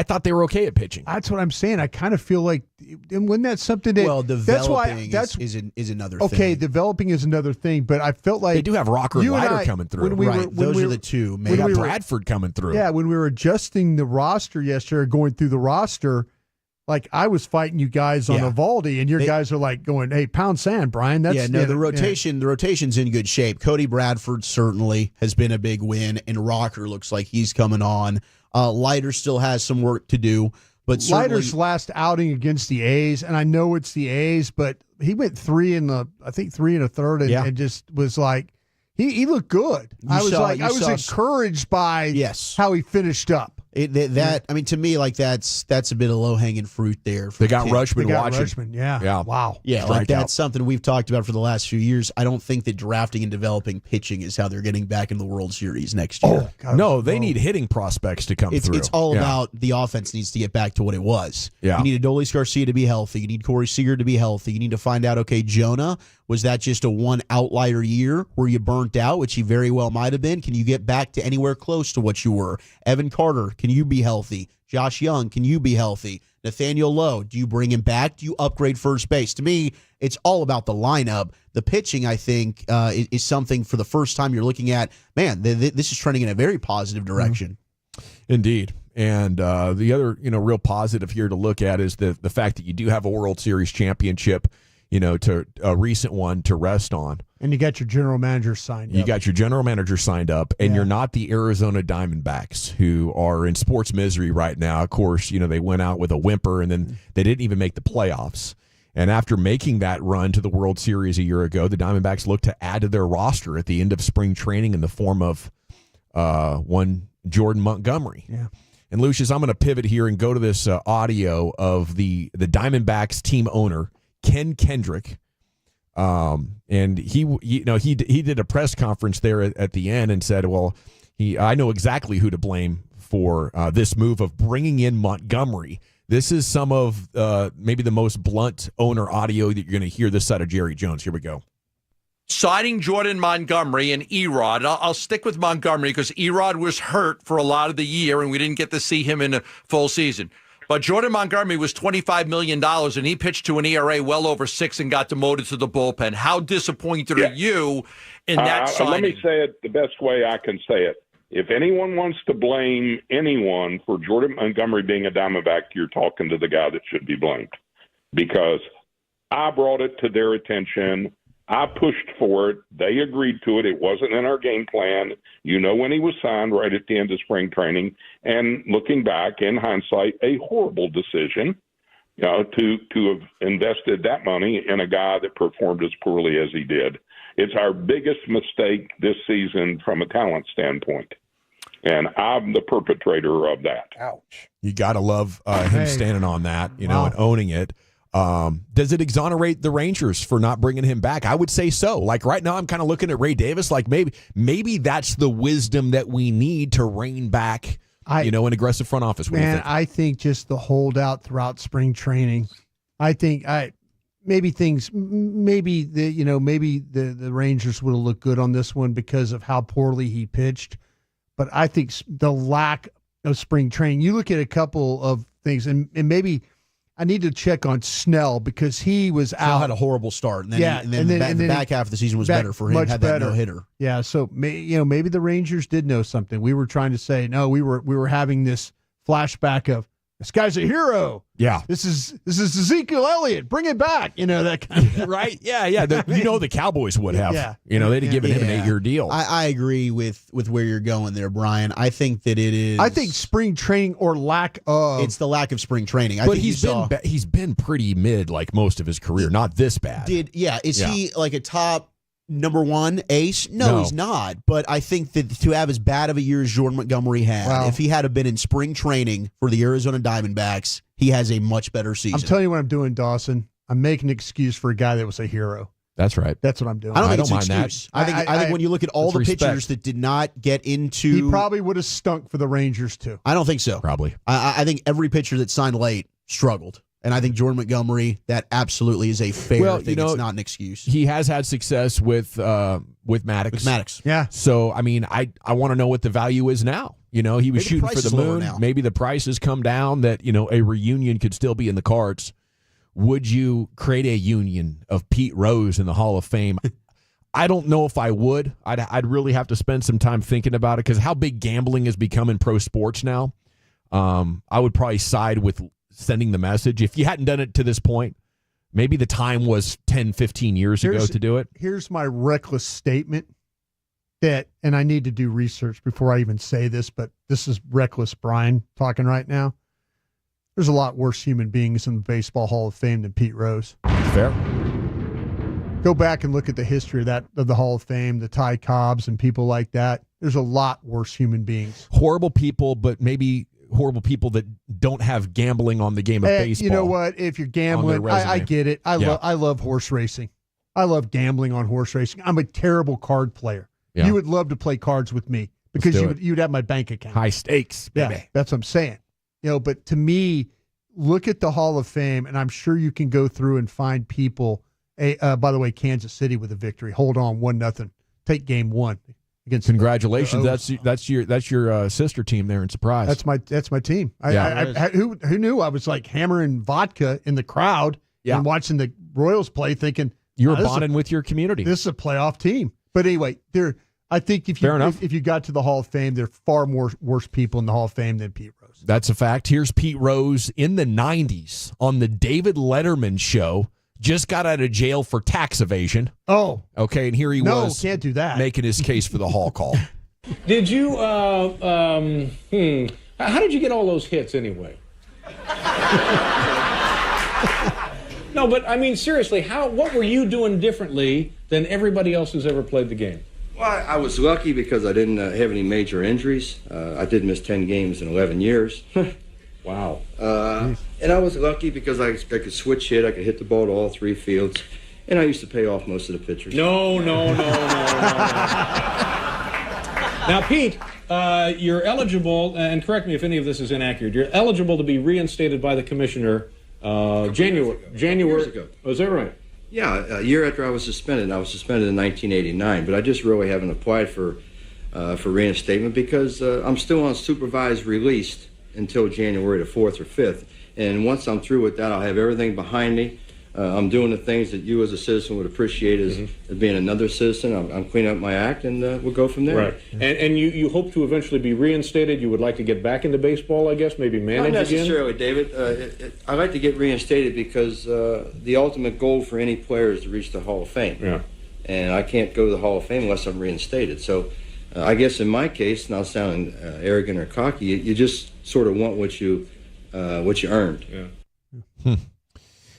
thought they were okay at pitching. That's what I'm saying. I kind of feel like, when that's something that, developing is another thing. Okay, developing is another thing, but I felt like they do have Rocker and Leiter coming through. Those are the two. They got Bradford coming through. Yeah, when we were adjusting the roster yesterday, going through the roster, like I was fighting you guys on Evaldi, and your guys are like going, "Hey, pound sand, Brian." That's the rotation's in good shape. Cody Bradford certainly has been a big win, and Rocker looks like he's coming on. Leiter still has some work to do, but Leiter's last outing against the A's, and I know it's the A's, but he went 3 1/3, and just was like, he looked good. I was encouraged by how he finished up. To me, like that's a bit of low-hanging fruit there. They got Rutschman watching. Rutschman, yeah. Wow. Yeah, like that's something we've talked about for the last few years. I don't think that drafting and developing pitching is how they're getting back in the World Series next year. They need hitting prospects to come through. It's all about the offense needs to get back to what it was. Yeah. You need Adolis Garcia to be healthy. You need Corey Seager to be healthy. You need to find out, okay, Jonah, was that just a one outlier year where you burnt out, which you very well might have been? Can you get back to anywhere close to what you were? Evan Carter, can you be healthy? Josh Young, can you be healthy? Nathaniel Lowe, do you bring him back? Do you upgrade first base? To me, it's all about the lineup. The pitching, I think, is something for the first time you're looking at, man, this is trending in a very positive direction. Indeed. And the other, real positive here to look at is the fact that you do have a World Series championship, to a recent one to rest on. And you got your general manager signed up. You got your general manager signed up, and you're not the Arizona Diamondbacks, who are in sports misery right now. Of course, they went out with a whimper, and then they didn't even make the playoffs. And after making that run to the World Series a year ago, the Diamondbacks looked to add to their roster at the end of spring training in the form of one Jordan Montgomery. Yeah. And Lucius, I'm going to pivot here and go to this audio of the Diamondbacks team owner, Ken Kendrick. And he did a press conference there at the end and said, well, I know exactly who to blame for this move of bringing in Montgomery. This is some of maybe the most blunt owner audio that you're going to hear this side of Jerry Jones. Here we go. Signing Jordan Montgomery and Erod. I'll stick with Montgomery because Erod was hurt for a lot of the year and we didn't get to see him in a full season. But Jordan Montgomery was $25 million, and he pitched to an ERA well over 6 and got demoted to the bullpen. How disappointed are you in that signing? Let me say it the best way I can say it. If anyone wants to blame anyone for Jordan Montgomery being a Diamondback, you're talking to the guy that should be blamed. Because I brought it to their attention. I pushed for it. They agreed to it. It wasn't in our game plan. When he was signed right at the end of spring training. And looking back in hindsight, a horrible decision, to have invested that money in a guy that performed as poorly as he did. It's our biggest mistake this season from a talent standpoint. And I'm the perpetrator of that. Ouch. You got to love him standing on that, and owning it. Does it exonerate the Rangers for not bringing him back? I would say so. Like right now, I'm kind of looking at Ray Davis. Like maybe that's the wisdom that we need to rein back, an aggressive front office. I think just the holdout throughout spring training. I think maybe the Rangers would have looked good on this one because of how poorly he pitched. But I think the lack of spring training. You look at a couple of things, and maybe. I need to check on Snell because he was Snell out. Had a horrible start, and then the back half of the season was better for him. Much had better. that no-hitter. Yeah, so maybe the Rangers did know something. We were trying to say no. We were having this flashback of this guy's a hero. Yeah, this is Ezekiel Elliott. Bring it back. That kind of right. Yeah. The Cowboys would have. Yeah. They'd have given him an 8-year deal. I agree with where you're going there, Brian. I think that it is. I think spring training or lack of. It's the lack of spring training. But he's been pretty mid like most of his career. Not this bad. Is he like a top number one ace? No, he's not. But I think that to have as bad of a year as Jordan Montgomery had, if he had been in spring training for the Arizona Diamondbacks, he has a much better season. I'm telling you what I'm doing, Dawson. I'm making an excuse for a guy that was a hero. That's right. That's what I'm doing. I don't mind that. I think when you look at all the respect. pitchers that did not get into, he probably would have stunk for the Rangers too. I don't think so. Probably. I think every pitcher that signed late struggled. And I think Jordan Montgomery, that absolutely is a fair thing. It's not an excuse. He has had success with Maddox. With Maddox. Yeah. So, I want to know what the value is now. He was shooting for the moon. Maybe the price has come down that, a reunion could still be in the cards. Would you create a union of Pete Rose in the Hall of Fame? I don't know if I would. I'd really have to spend some time thinking about it because how big gambling has become in pro sports now. I would probably side with sending the message. If you hadn't done it to this point, maybe the time was 10, 15 years ago to do it. Here's my reckless statement and I need to do research before I even say this, but this is reckless Brian talking right now. There's a lot worse human beings in the Baseball Hall of Fame than Pete Rose. Fair. Go back and look at the history of the Hall of Fame, the Ty Cobbs and people like that. There's a lot worse human beings. Horrible people, but maybe horrible people that don't have gambling on the game of baseball. You know what? If you're gambling, I get it. I love horse racing. I love gambling on horse racing. I'm a terrible card player. Yeah. You would love to play cards with me because you'd have my bank account. High stakes, baby. Yeah, that's what I'm saying. But to me, look at the Hall of Fame, and I'm sure you can go through and find people. By the way, Kansas City with a victory. Hold on, 1-0. Take game 1 against. Congratulations! That's your sister team there in Surprise. That's my team. Who knew I was like hammering vodka in the crowd and watching the Royals play, thinking you were bonding with your community. This is a playoff team. But anyway, I think if you got to the Hall of Fame, there are far more worse people in the Hall of Fame than Pete Rose. That's a fact. Here's Pete Rose in the 90s on the David Letterman show. Just got out of jail for tax evasion. Oh. Okay, and here he was. Can't do that. Making his case for the Hall call. Did you, how did you get all those hits anyway? No, but I mean, seriously, what were you doing differently than everybody else who's ever played the game? Well, I was lucky because I didn't have any major injuries. I did miss 10 games in 11 years. Wow. And I was lucky because I could switch hit. I could hit the ball to all 3 fields. And I used to pay off most of the pitchers. No. Now, Pete, you're eligible, and correct me if any of this is inaccurate, you're eligible to be reinstated by the commissioner January. Years ago. Oh, is that right? Yeah, a year after I was suspended. I was suspended in 1989, but I just really haven't applied for reinstatement because I'm still on supervised release until January the 4th or 5th. And once I'm through with that, I'll have everything behind me. I'm doing the things that you as a citizen would appreciate as being another citizen. I'm cleaning up my act, and we'll go from there. Right. And you hope to eventually be reinstated? You would like to get back into baseball, I guess, maybe manage Not again? necessarily, David. I like to get reinstated because the ultimate goal for any player is to reach the Hall of Fame. Yeah. And I can't go to the Hall of Fame unless I'm reinstated. So I guess in my case, not sounding arrogant or cocky, you just sort of want what you earned. Yeah.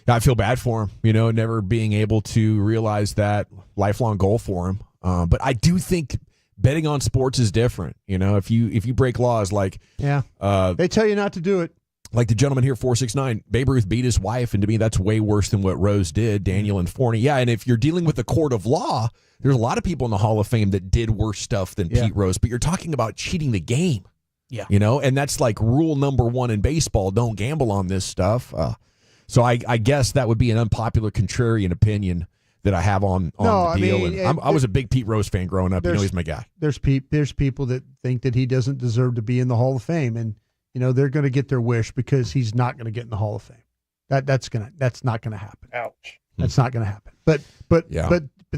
I feel bad for him, never being able to realize that lifelong goal for him. But I do think betting on sports is different. If you break laws like they tell you not to do it. Like the gentleman here, 469, Babe Ruth beat his wife, and to me that's way worse than what Rose did, Daniel and Forney. Yeah, and if you're dealing with a court of law, there's a lot of people in the Hall of Fame that did worse stuff than Pete Rose, but you're talking about cheating the game. Yeah. And that's like rule number 1 in baseball, don't gamble on this stuff. So I guess that would be an unpopular contrarian opinion that I have on the deal. I was a big Pete Rose fan growing up. He's my guy. There's people that think that he doesn't deserve to be in the Hall of Fame, and they're going to get their wish because he's not going to get in the Hall of Fame. That's not going to happen. Ouch. That's not going to happen. But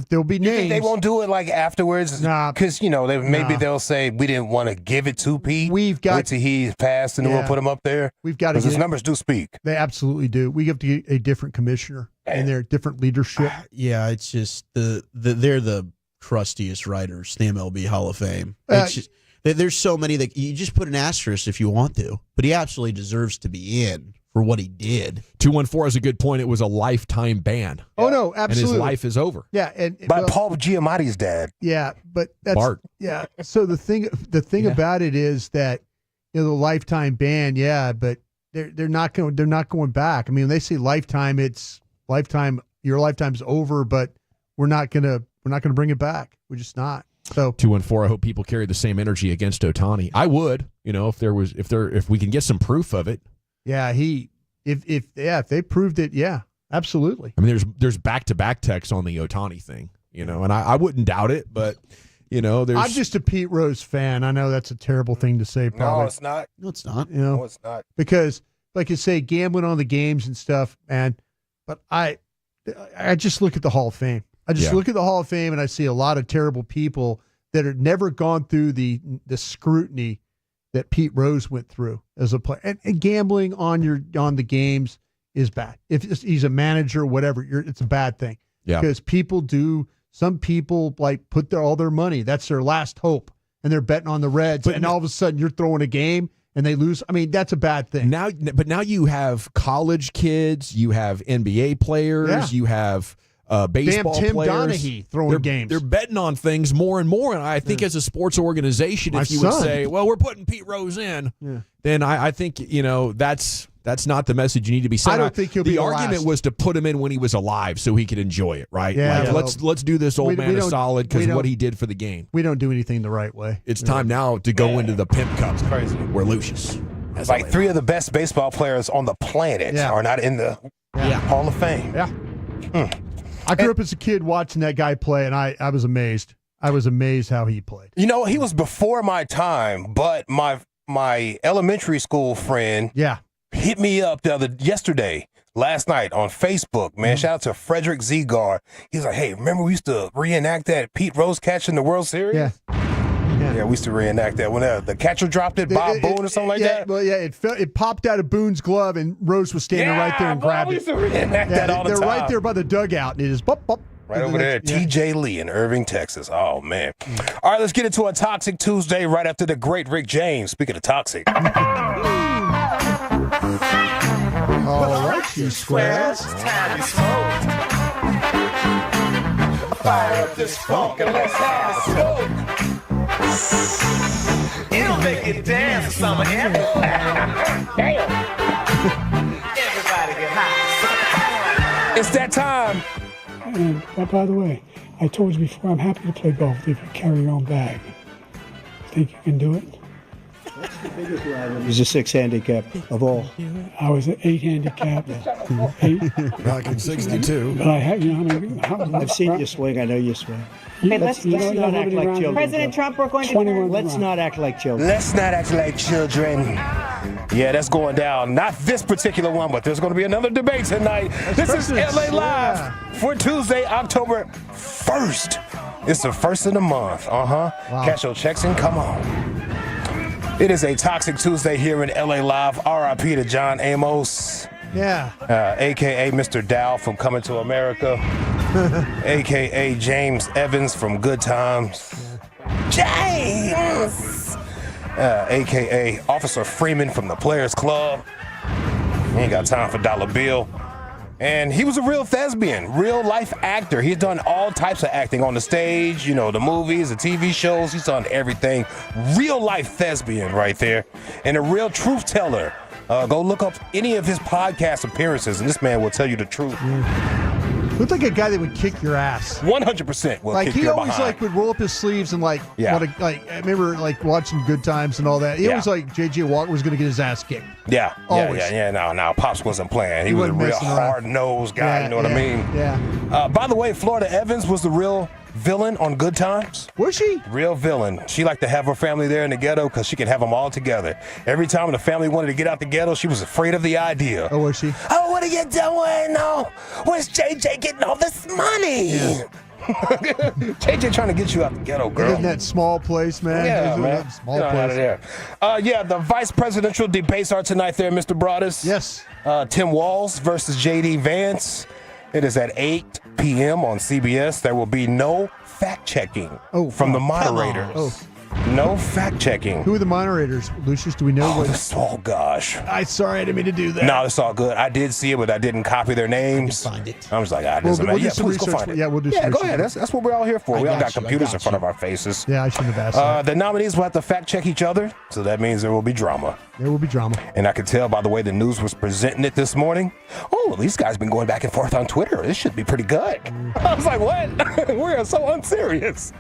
there'll be names. They won't do it like afterwards? Because, maybe they'll say, we didn't want to give it to Pete. Wait till he's passed and then we'll put him up there. We've got to his numbers do speak. They absolutely do. We have to get a different commissioner and their different leadership. Yeah, it's just they're the crustiest writers, the MLB Hall of Fame. There's so many that you just put an asterisk if you want to, but he absolutely deserves to be in for what he did. 214 has a good point. It was a lifetime ban. Oh no, absolutely. And his life is over. Yeah, by Paul Giamatti's dad. Yeah, but that's Bart. Yeah. So the thing about it is that the lifetime ban. Yeah, but they're not going back. I mean, when they say lifetime, it's lifetime. Your lifetime's over, but we're not gonna bring it back. We're just not. So 214. I hope people carry the same energy against Ohtani. I would. If we can get some proof of it. Yeah, if they proved it, yeah, absolutely. I mean, there's back-to-back texts on the Ohtani thing, and I wouldn't doubt it, but there's. I'm just a Pete Rose fan. I know that's a terrible thing to say. Probably. No, it's not. No, it's not. No, it's not. Because, like you say, gambling on the games and stuff, man. But I just look at the Hall of Fame. I just look at the Hall of Fame and I see a lot of terrible people that have never gone through the scrutiny that Pete Rose went through as a player. And gambling on the games is bad. If he's a manager, whatever, it's a bad thing. Yeah. Because some people like put all their money. That's their last hope. And they're betting on the Reds. And all of a sudden you're throwing a game and they lose. I mean, that's a bad thing. But now you have college kids, you have NBA players, you have baseball Tim players. Donaghy throwing games. They're betting on things more and more. And I think as a sports organization, if you would say, well, we're putting Pete Rose in, then I think, that's not the message you need to be sending. I don't think he'll be the the argument last. was to put him in when he was alive so he could enjoy it, right? Yeah, let's do this old man a solid because what he did for the game. We don't do anything the right way. It's time now to go into the Pimp Cup. It's crazy. Where Lucius. It's like 3 of the best baseball players on the planet are not in the Hall of Fame. Yeah. I grew up as a kid watching that guy play, and I was amazed. I was amazed how he played. He was before my time, but my elementary school friend hit me up last night on Facebook, man. Shout out to Frederick Zegar. He's like, hey, remember we used to reenact that Pete Rose catch in the World Series? Yeah, we used to reenact that when the catcher dropped it, Bob Boone or something like that. Well, it popped out of Boone's glove, and Rose was standing right there and grabbed we used to reenact that all the time. They're right there by the dugout, and it is bop, bop. Right over there, TJ Lee in Irving, Texas. Oh, man. All right, let's get into a Toxic Tuesday right after the great Rick James. Speaking of toxic. All right, you squares. Time to smoke. Fire up this funk and let's have a smoke. It'll make you dance this summer. Damn. Everybody get high. It's that time. And by the way, I told you before, I'm happy to play golf if you carry your own bag. Think you can do it? He's a 6 handicap of all. I was an 8 handicap. 8. Back in 62. But I have, I've seen you swing. I know you swing. Okay, let's not act like children. President Trump, we're going to 21 Let's not act like children. Let's not act like children. Yeah, that's going down. Not this particular one, but there's going to be another debate tonight. This is LA Live for Tuesday, October 1st. It's the first of the month. Wow. Cash your checks and come on. It is a Toxic Tuesday here in LA Live. RIP to John Amos. A.K.A. Mr. Dow from Coming to America. A.K.A. James Evans from Good Times. James! A.K.A. Officer Freeman from the Players Club. He ain't got time for Dollar Bill. And he was a real thespian, real life actor. He's done all types of acting on the stage, the movies, the TV shows. He's done everything. Real life thespian right there. And a real truth teller. Go look up any of his podcast appearances, and this man will tell you the truth. Looked like a guy that would kick your ass. 100% will like kick he your always behind. would roll up his sleeves and I remember watching Good Times and all that. He always JJ Walker was going to get his ass kicked. Yeah. No, Pops wasn't playing. He was a real hard-nosed guy, you know what I mean? Yeah. By the way, Florida Evans was the real villain on Good Times. Was she? Real villain. She liked to have her family there in the ghetto because she could have them all together. Every time the family wanted to get out the ghetto, she was afraid of the idea. Oh, was she? Oh, what are you doing? No, where's JJ getting all this money? Yeah. JJ trying to get you out the ghetto, girl. In that small place, man. Yeah, man. Small Get on out of there. The vice presidential debates are tonight there, Mr. Broadus. Yes. Tim Walz versus J.D. Vance. It is at 8 p.m. on CBS. There will be no fact-checking from the moderators. No fact-checking. Who are the moderators, Lucius? Do we know what? Oh, gosh. Sorry, I didn't mean to do that. No, it's all good. I did see it, but I didn't copy their names. Find it. I was like, doesn't matter. Please go find it. Yeah, we'll do some go research. ahead. That's what we're all here for. We all got computers in front of our faces. Yeah, I shouldn't have asked that. The nominees will have to fact-check each other, so that means there will be drama. There will be drama. And I could tell by the way the news was presenting it this morning. Oh, these guys been going back and forth on Twitter. This should be pretty good. I was like, what? We're so unserious.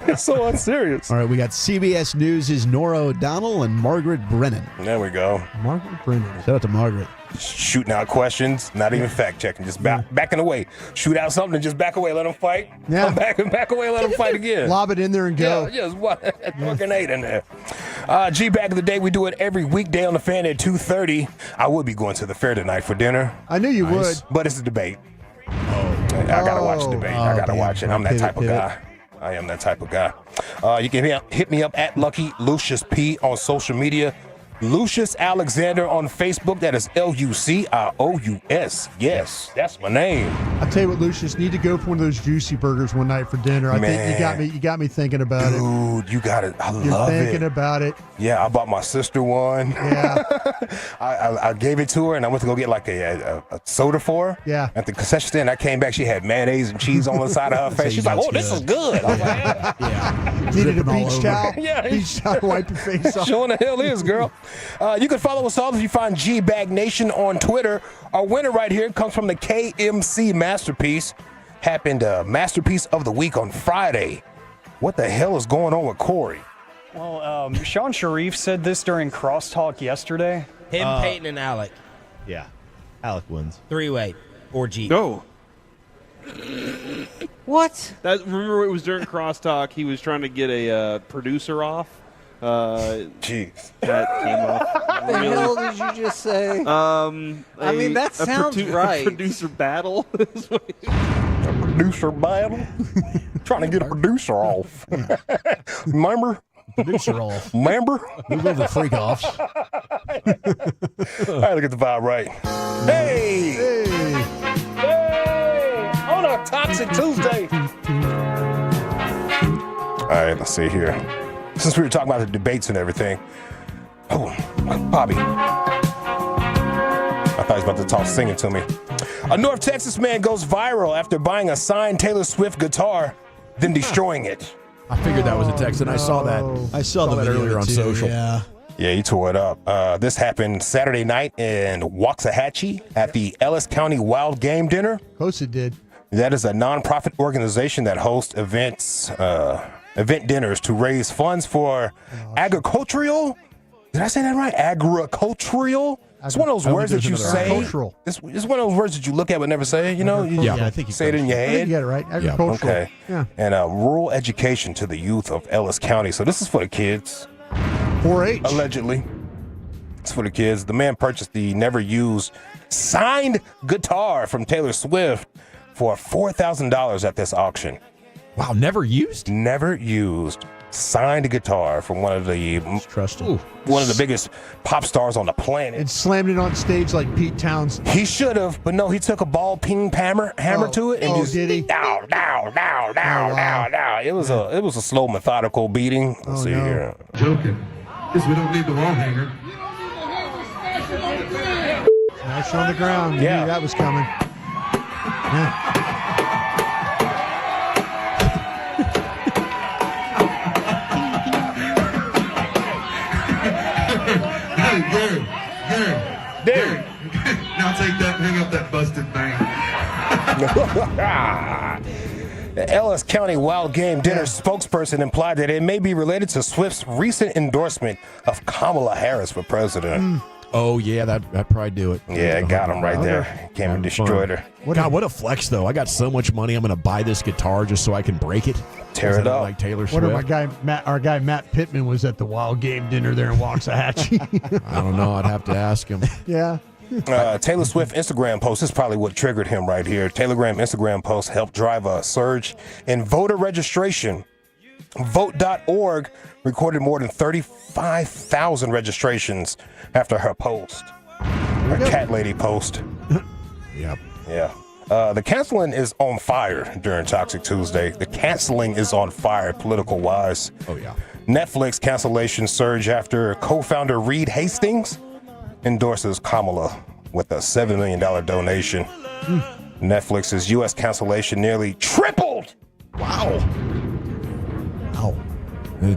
It's so unserious. All right, we got CBS News' Nora O'Donnell and Margaret Brennan. There we go. Margaret Brennan. Shout out to Margaret. Shooting out questions, not even fact-checking, just backing away. Shoot out something and just back away, let them fight. Yeah. Come back and back away, let them fight again. Lob it in there and go. Yeah, just throw a grenade in there. G-Bag of the Day, we do it every weekday on the Fan at 2:30. I would be going to the fair tonight for dinner. I knew you would. But it's a debate. I got to watch the debate. I got to watch it. I'm that type of guy. I am that type of guy. You can hit me up at Lucky Lucius P on social media. Lucius Alexander on Facebook. That is Lucious. Yes, that's my name. I'll tell you what, Lucius, need to go for one of those juicy burgers one night for dinner. I think you got me thinking about it. Dude, you got it. You're love it. thinking about it. Yeah, I bought my sister one. Yeah. I gave it to her, and I went to go get like a soda for her. Yeah. At the concession stand, I came back. She had mayonnaise and cheese on the side of her face. She's like, "Oh, this is good." I was like, Yeah. Needed a beach towel. Yeah. Beach towel to wipe your face off. Showing the hell is, girl. You can follow us all if you find G-Bag Nation on Twitter. Our winner right here comes from the KMC Masterpiece. Happened Masterpiece of the Week on Friday. What the hell is going on with Corey? Well, Sean Sharif said this during Crosstalk yesterday. Him, Peyton, and Alec. Yeah. Alec wins. 3-way. Or G. No. What? Remember, it was during Crosstalk. He was trying to get a producer off. Jeez. That came off. What the hell did you just say? I mean, that sounds right. A producer battle. A producer battle? Trying to get a producer off. Remember? Producer off. Remember? We love the freak offs. All right, look at the vibe right. Hey! On a Toxic Tuesday. All right, let's see here. Since we were talking about the debates and everything. Oh, Bobby. I thought he was about to talk singing to me. A North Texas man goes viral after buying a signed Taylor Swift guitar, then destroying it. I figured that was a text, and I saw that. I saw the that video earlier on too, social. Yeah. Yeah, he tore it up. This happened Saturday night in Waxahachie at the Ellis County Wild Game Dinner. Of course it did. That is a nonprofit organization that hosts event dinners to raise funds for agricultural. Did I say that right? Agricultural. It's one of those words that you say. Agricultural. It's one of those words that you look at but never say. You know. Yeah, I think you say it in your I think head. you got it right. Agricultural. Okay. Yeah. And rural education to the youth of Ellis County. So this is for the kids. 4-H. Allegedly. It's for the kids. The man purchased the never used signed guitar from Taylor Swift for $4,000 at this auction. Wow, never used? Never used. Signed guitar from one of the biggest pop stars on the planet. And slammed it on stage like Pete Townsend. He should have, but no, he took a ball ping hammer to it and just did he? Down. It was a slow, methodical beating. Let's see here. Joking. Guess we don't need the wall hanger. Smash on the ground. You knew that was coming. Yeah. Gary. Now take that, hang up that busted thing. The Ellis County Wild Game Dinner spokesperson implied that it may be related to Swift's recent endorsement of Kamala Harris for president. Oh, yeah, that'd probably do it. Yeah, it got him right there. Came and destroyed her. God, what a flex, though. I got so much money, I'm going to buy this guitar just so I can break it. Tear it up. Like Taylor What Swift. if our guy Matt Pittman was at the Wild Game Dinner there in Waxahachie? I don't know. I'd have to ask him. Yeah. Taylor Swift Instagram post, this is probably what triggered him right here. Instagram post helped drive a surge in voter registration. Vote.org recorded more than 35,000 registrations after her post. Her cat lady post. Yep. Yeah. The canceling is on fire during Toxic Tuesday. The canceling is on fire political-wise. Oh, yeah. Netflix cancellation surge after co-founder Reed Hastings endorses Kamala with a $7 million donation. Netflix's U.S. cancellation nearly tripled. Wow.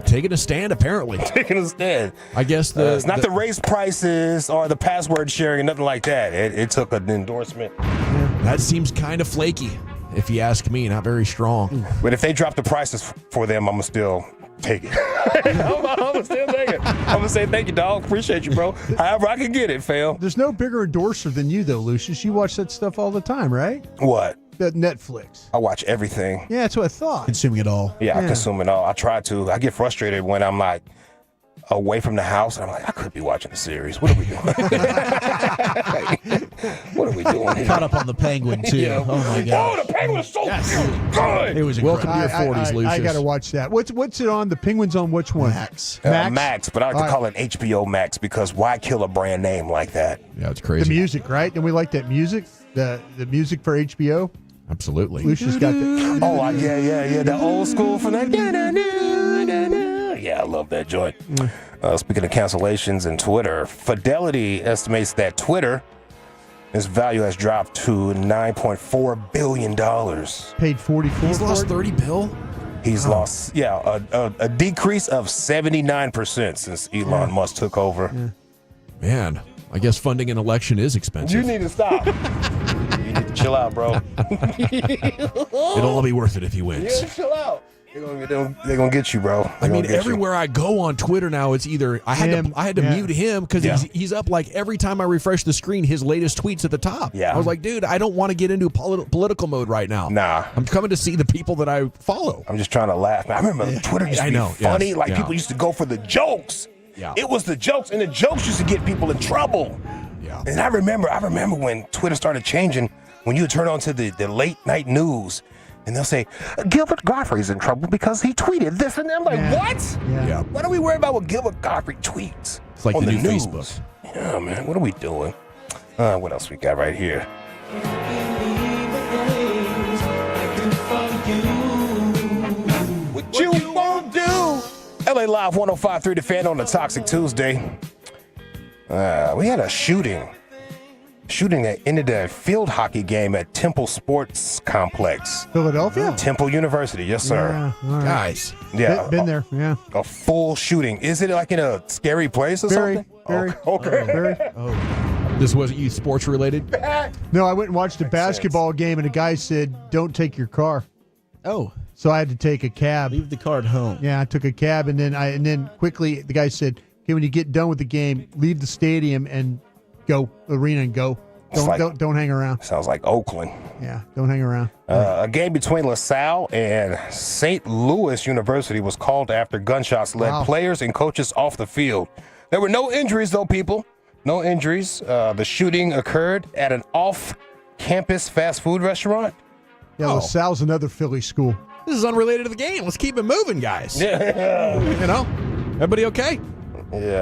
Taking a stand, apparently. Taking a stand. I guess it's not the raise prices or the password sharing and nothing like that. It took an endorsement. That seems kind of flaky, if you ask me. Not very strong. But if they drop the prices for them, I'm going to still take it. I'm going to still take it. I'm going to say thank you, dog. Appreciate you, bro. However I can get it, fam. There's no bigger endorser than you, though, Lucius. You watch that stuff all the time, right? What? That Netflix. I watch everything. Yeah, that's what I thought. Consuming it all. Yeah, I consume it all. I try to. I get frustrated when I'm like, away from the house. And I'm like, I could be watching the series. What are we doing? What are we doing here? Caught up on the Penguin, too. Yeah. Oh, my God. Oh, the Penguin's so good. It was Welcome to your incredible. 40s, Lucius. I got to watch that. What's it on? The Penguins on which one? Max. Max, but I like to call it HBO Max because why kill a brand name like that? Yeah, it's crazy. The music, right? And we like that music. The music for HBO. Absolutely. Lucius got that. Oh, yeah. The old school from that. Yeah, I love that joint. Speaking of cancellations and Twitter, Fidelity estimates that Twitter, its value has dropped to $9.4 billion. Paid 44. He's lost $30 billion? He's lost, a decrease of 79% since Elon Musk took over. Yeah. Man, I guess funding an election is expensive. You need to stop. You need to chill out, bro. It'll all be worth it if he wins. Yeah, chill out. They're gonna get you, bro. I mean, everywhere I go on Twitter now, it's either I had to mute him because he's up like every time I refresh the screen, his latest tweets at the top. Yeah, I was like, dude, I don't want to get into political mode right now. Nah, I'm coming to see the people that I follow. I'm just trying to laugh. I remember Twitter used to be funny. Yes. Like people used to go for the jokes. Yeah, it was the jokes, and the jokes used to get people in trouble. Yeah, and I remember when Twitter started changing. When you turn on to the late night news. And they'll say, Gilbert Gottfried's in trouble because he tweeted this. And I'm like, what? Yeah. Why do we worry about what Gilbert Gottfried tweets? It's like on the new news? Facebook. Yeah, man. What are we doing? What else we got right here? What you won't do? LA Live 105.3 The Fan on the Toxic Tuesday. We had a shooting that ended a field hockey game at Temple Sports Complex. Philadelphia? Temple University, yes, sir. Yeah, all right. Guys. Yeah. Been there, yeah. A full shooting. Is it like in a scary place or something? Very. Okay. This wasn't youth sports related? No, I went and watched a basketball game, and a guy said, don't take your car. Oh. So I had to take a cab. Leave the car at home. Yeah, I took a cab, and then quickly the guy said, okay, when you get done with the game, leave the stadium and go arena and go. Don't hang around. Sounds like Oakland. Yeah, don't hang around. A game between LaSalle and St. Louis University was called after gunshots led players and coaches off the field. There were no injuries, though, people. No injuries. The shooting occurred at an off-campus fast food restaurant. Yeah, LaSalle's another Philly school. This is unrelated to the game. Let's keep it moving, guys. Yeah. You know? Everybody okay? Yeah.